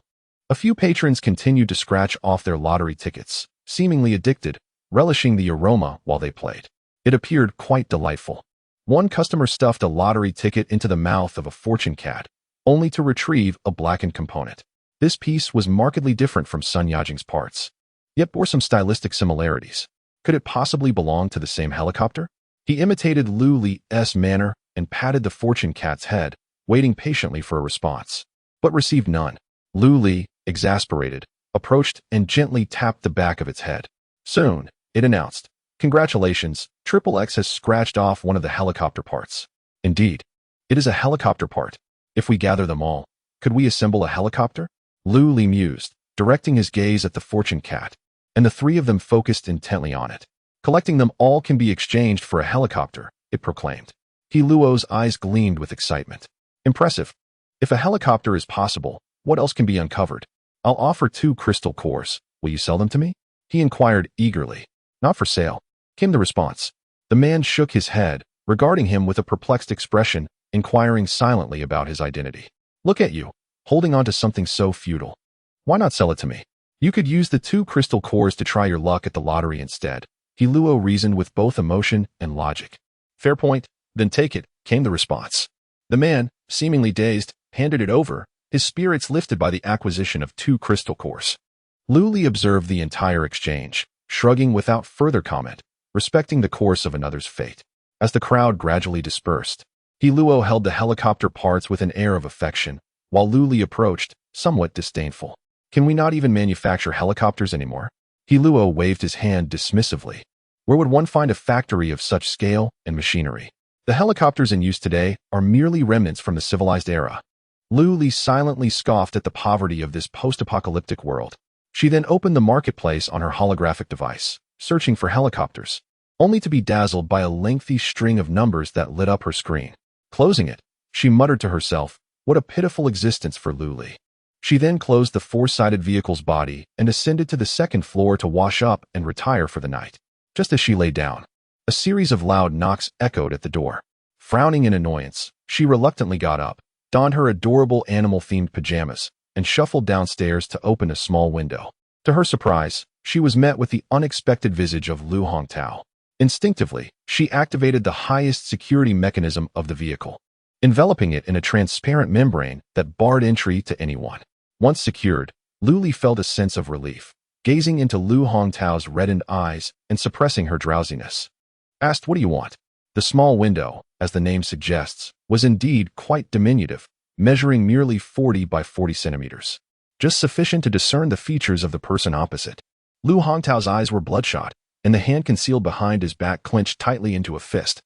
A few patrons continued to scratch off their lottery tickets, seemingly addicted, relishing the aroma while they played. It appeared quite delightful. One customer stuffed a lottery ticket into the mouth of a fortune cat, only to retrieve a blackened component. This piece was markedly different from Sun Yajing's parts, yet bore some stylistic similarities. Could it possibly belong to the same helicopter? He imitated Lu Li's manner and patted the fortune cat's head, waiting patiently for a response, but received none. Lu Li, exasperated, approached and gently tapped the back of its head. Soon, it announced, "Congratulations, XXX has scratched off one of the helicopter parts." Indeed, it is a helicopter part. If we gather them all, could we assemble a helicopter? Lu Li mused, directing his gaze at the fortune cat, and the three of them focused intently on it. Collecting them all can be exchanged for a helicopter, it proclaimed. He Luo's eyes gleamed with excitement. Impressive. If a helicopter is possible, what else can be uncovered? I'll offer 2 crystal cores. Will you sell them to me? He inquired eagerly. Not for sale, came the response. The man shook his head, regarding him with a perplexed expression, inquiring silently about his identity. Look at you, holding on to something so futile. Why not sell it to me? You could use the 2 crystal cores to try your luck at the lottery instead. He Luo reasoned with both emotion and logic. Fair point, then take it, came the response. The man, seemingly dazed, handed it over, his spirits lifted by the acquisition of 2 crystal cores. Lu Li observed the entire exchange, shrugging without further comment, respecting the course of another's fate. As the crowd gradually dispersed, He Luo held the helicopter parts with an air of affection, while Lu Li approached, somewhat disdainful. Can we not even manufacture helicopters anymore? He Luo waved his hand dismissively. Where would one find a factory of such scale and machinery? The helicopters in use today are merely remnants from the civilized era. Lu Li silently scoffed at the poverty of this post-apocalyptic world. She then opened the marketplace on her holographic device, searching for helicopters, only to be dazzled by a lengthy string of numbers that lit up her screen. Closing it, she muttered to herself, what a pitiful existence for Lu Li. She then closed the 4-sided vehicle's body and ascended to the 2nd floor to wash up and retire for the night. Just as she lay down, a series of loud knocks echoed at the door. Frowning in annoyance, she reluctantly got up, donned her adorable animal-themed pajamas, and shuffled downstairs to open a small window. To her surprise, she was met with the unexpected visage of Lu Hongtao. Instinctively, she activated the highest security mechanism of the vehicle, enveloping it in a transparent membrane that barred entry to anyone. Once secured, Lu Li felt a sense of relief, gazing into Lu Hongtao's reddened eyes and suppressing her drowsiness. Asked, "What do you want?" The small window, as the name suggests, was indeed quite diminutive, measuring merely 40 by 40 centimeters, just sufficient to discern the features of the person opposite. Lu Hongtao's eyes were bloodshot, and the hand concealed behind his back clenched tightly into a fist.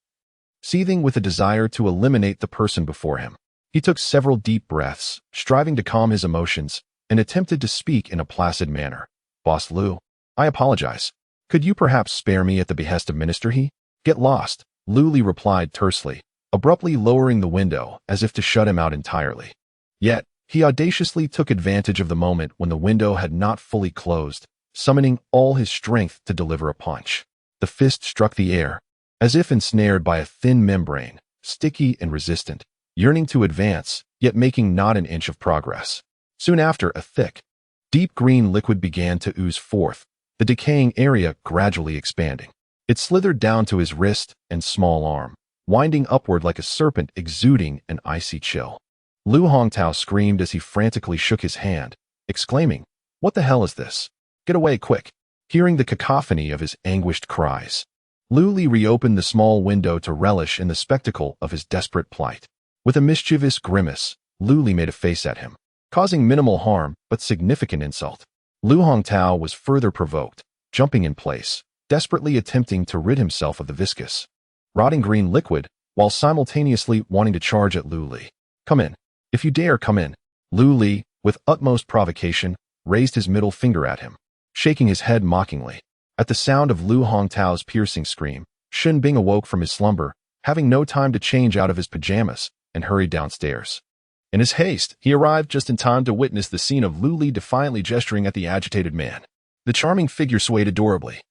Seething with a desire to eliminate the person before him, he took several deep breaths, striving to calm his emotions, and attempted to speak in a placid manner. "Boss Lu, I apologize. Could you perhaps spare me at the behest of Minister He?" "Get lost," Lu Li replied tersely, abruptly lowering the window as if to shut him out entirely. Yet, he audaciously took advantage of the moment when the window had not fully closed, summoning all his strength to deliver a punch. The fist struck the air, as if ensnared by a thin membrane, sticky and resistant, yearning to advance, yet making not an inch of progress. Soon after, a thick, deep green liquid began to ooze forth, the decaying area gradually expanding. It slithered down to his wrist and small arm, winding upward like a serpent exuding an icy chill. Lu Hongtao screamed as he frantically shook his hand, exclaiming, "What the hell is this? Get away quick!" Hearing the cacophony of his anguished cries, Lu Li reopened the small window to relish in the spectacle of his desperate plight. With a mischievous grimace, Lu Li made a face at him, causing minimal harm but significant insult. Lu Hongtao was further provoked, jumping in place, desperately attempting to rid himself of the viscous, rotting green liquid, while simultaneously wanting to charge at Lu Li. "Come in. If you dare, come in." Lu Li, with utmost provocation, raised his middle finger at him, shaking his head mockingly. At the sound of Lu Hongtao's piercing scream, Shen Bing awoke from his slumber, having no time to change out of his pajamas, and hurried downstairs. In his haste, he arrived just in time to witness the scene of Lu Li defiantly gesturing at the agitated man. The charming figure swayed adorably,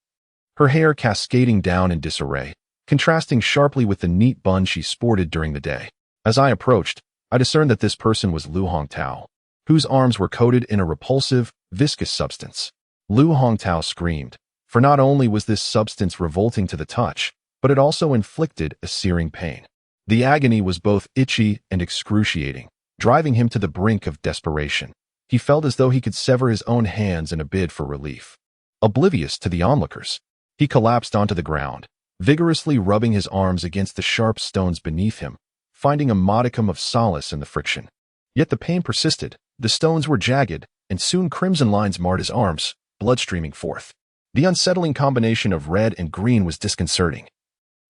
her hair cascading down in disarray, contrasting sharply with the neat bun she sported during the day. As I approached, I discerned that this person was Lu Hongtao. whose arms were coated in a repulsive, viscous substance. Lu Hongtao screamed, for not only was this substance revolting to the touch, but it also inflicted a searing pain. The agony was both itchy and excruciating, driving him to the brink of desperation. He felt as though he could sever his own hands in a bid for relief. Oblivious to the onlookers, he collapsed onto the ground, vigorously rubbing his arms against the sharp stones beneath him, finding a modicum of solace in the friction. Yet the pain persisted. The stones were jagged, and soon crimson lines marred his arms, blood streaming forth. The unsettling combination of red and green was disconcerting,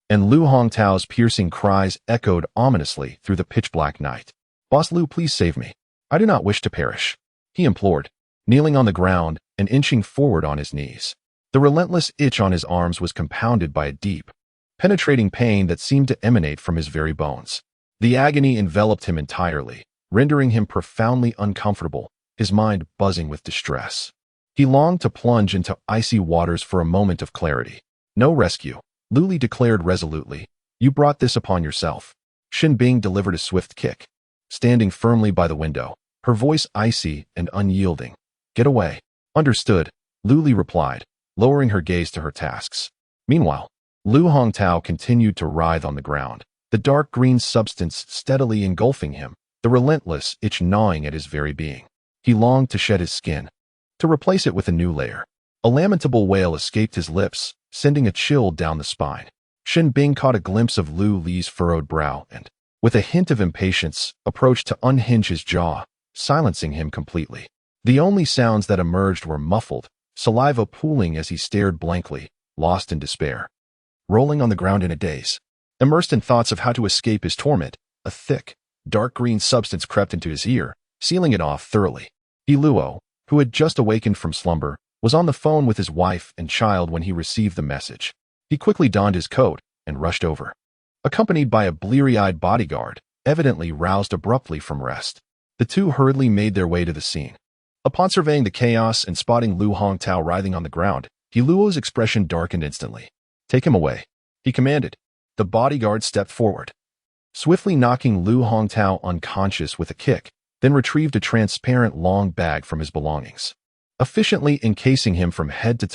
and Lu Hongtao's piercing cries echoed ominously through the pitch-black night. "Boss Lu, please save me. I do not wish to perish," he implored, kneeling on the ground and inching forward on his knees. The relentless itch on his arms was compounded by a deep, penetrating pain that seemed to emanate from his very bones. The agony enveloped him entirely, rendering him profoundly uncomfortable, his mind buzzing with distress. He longed to plunge into icy waters for a moment of clarity. "No rescue," Luli declared resolutely. "You brought this upon yourself." Shin Bing delivered a swift kick, standing firmly by the window, her voice icy and unyielding. "Get away." "Understood," Luli replied, lowering her gaze to her tasks. Meanwhile, Lu Hongtao continued to writhe on the ground, the dark green substance steadily engulfing him, the relentless itch gnawing at his very being. He longed to shed his skin, to replace it with a new layer. A lamentable wail escaped his lips, sending a chill down the spine. Shin Bing caught a glimpse of Lu Li's furrowed brow and, with a hint of impatience, approached to unhinge his jaw, silencing him completely. The only sounds that emerged were muffled, saliva pooling as he stared blankly, lost in despair. Rolling on the ground in a daze, immersed in thoughts of how to escape his torment, a thick, dark green substance crept into his ear, sealing it off thoroughly. Luo, who had just awakened from slumber, was on the phone with his wife and child when he received the message. He quickly donned his coat and rushed over, accompanied by a bleary-eyed bodyguard, evidently roused abruptly from rest. The two hurriedly made their way to the scene. Upon surveying the chaos and spotting Lu Hongtao writhing on the ground, Luo's expression darkened instantly. "Take him away," he commanded. The bodyguard stepped forward, swiftly knocking Lu Hongtao unconscious with a kick, then retrieved a transparent long bag from his belongings, efficiently encasing him from head to toe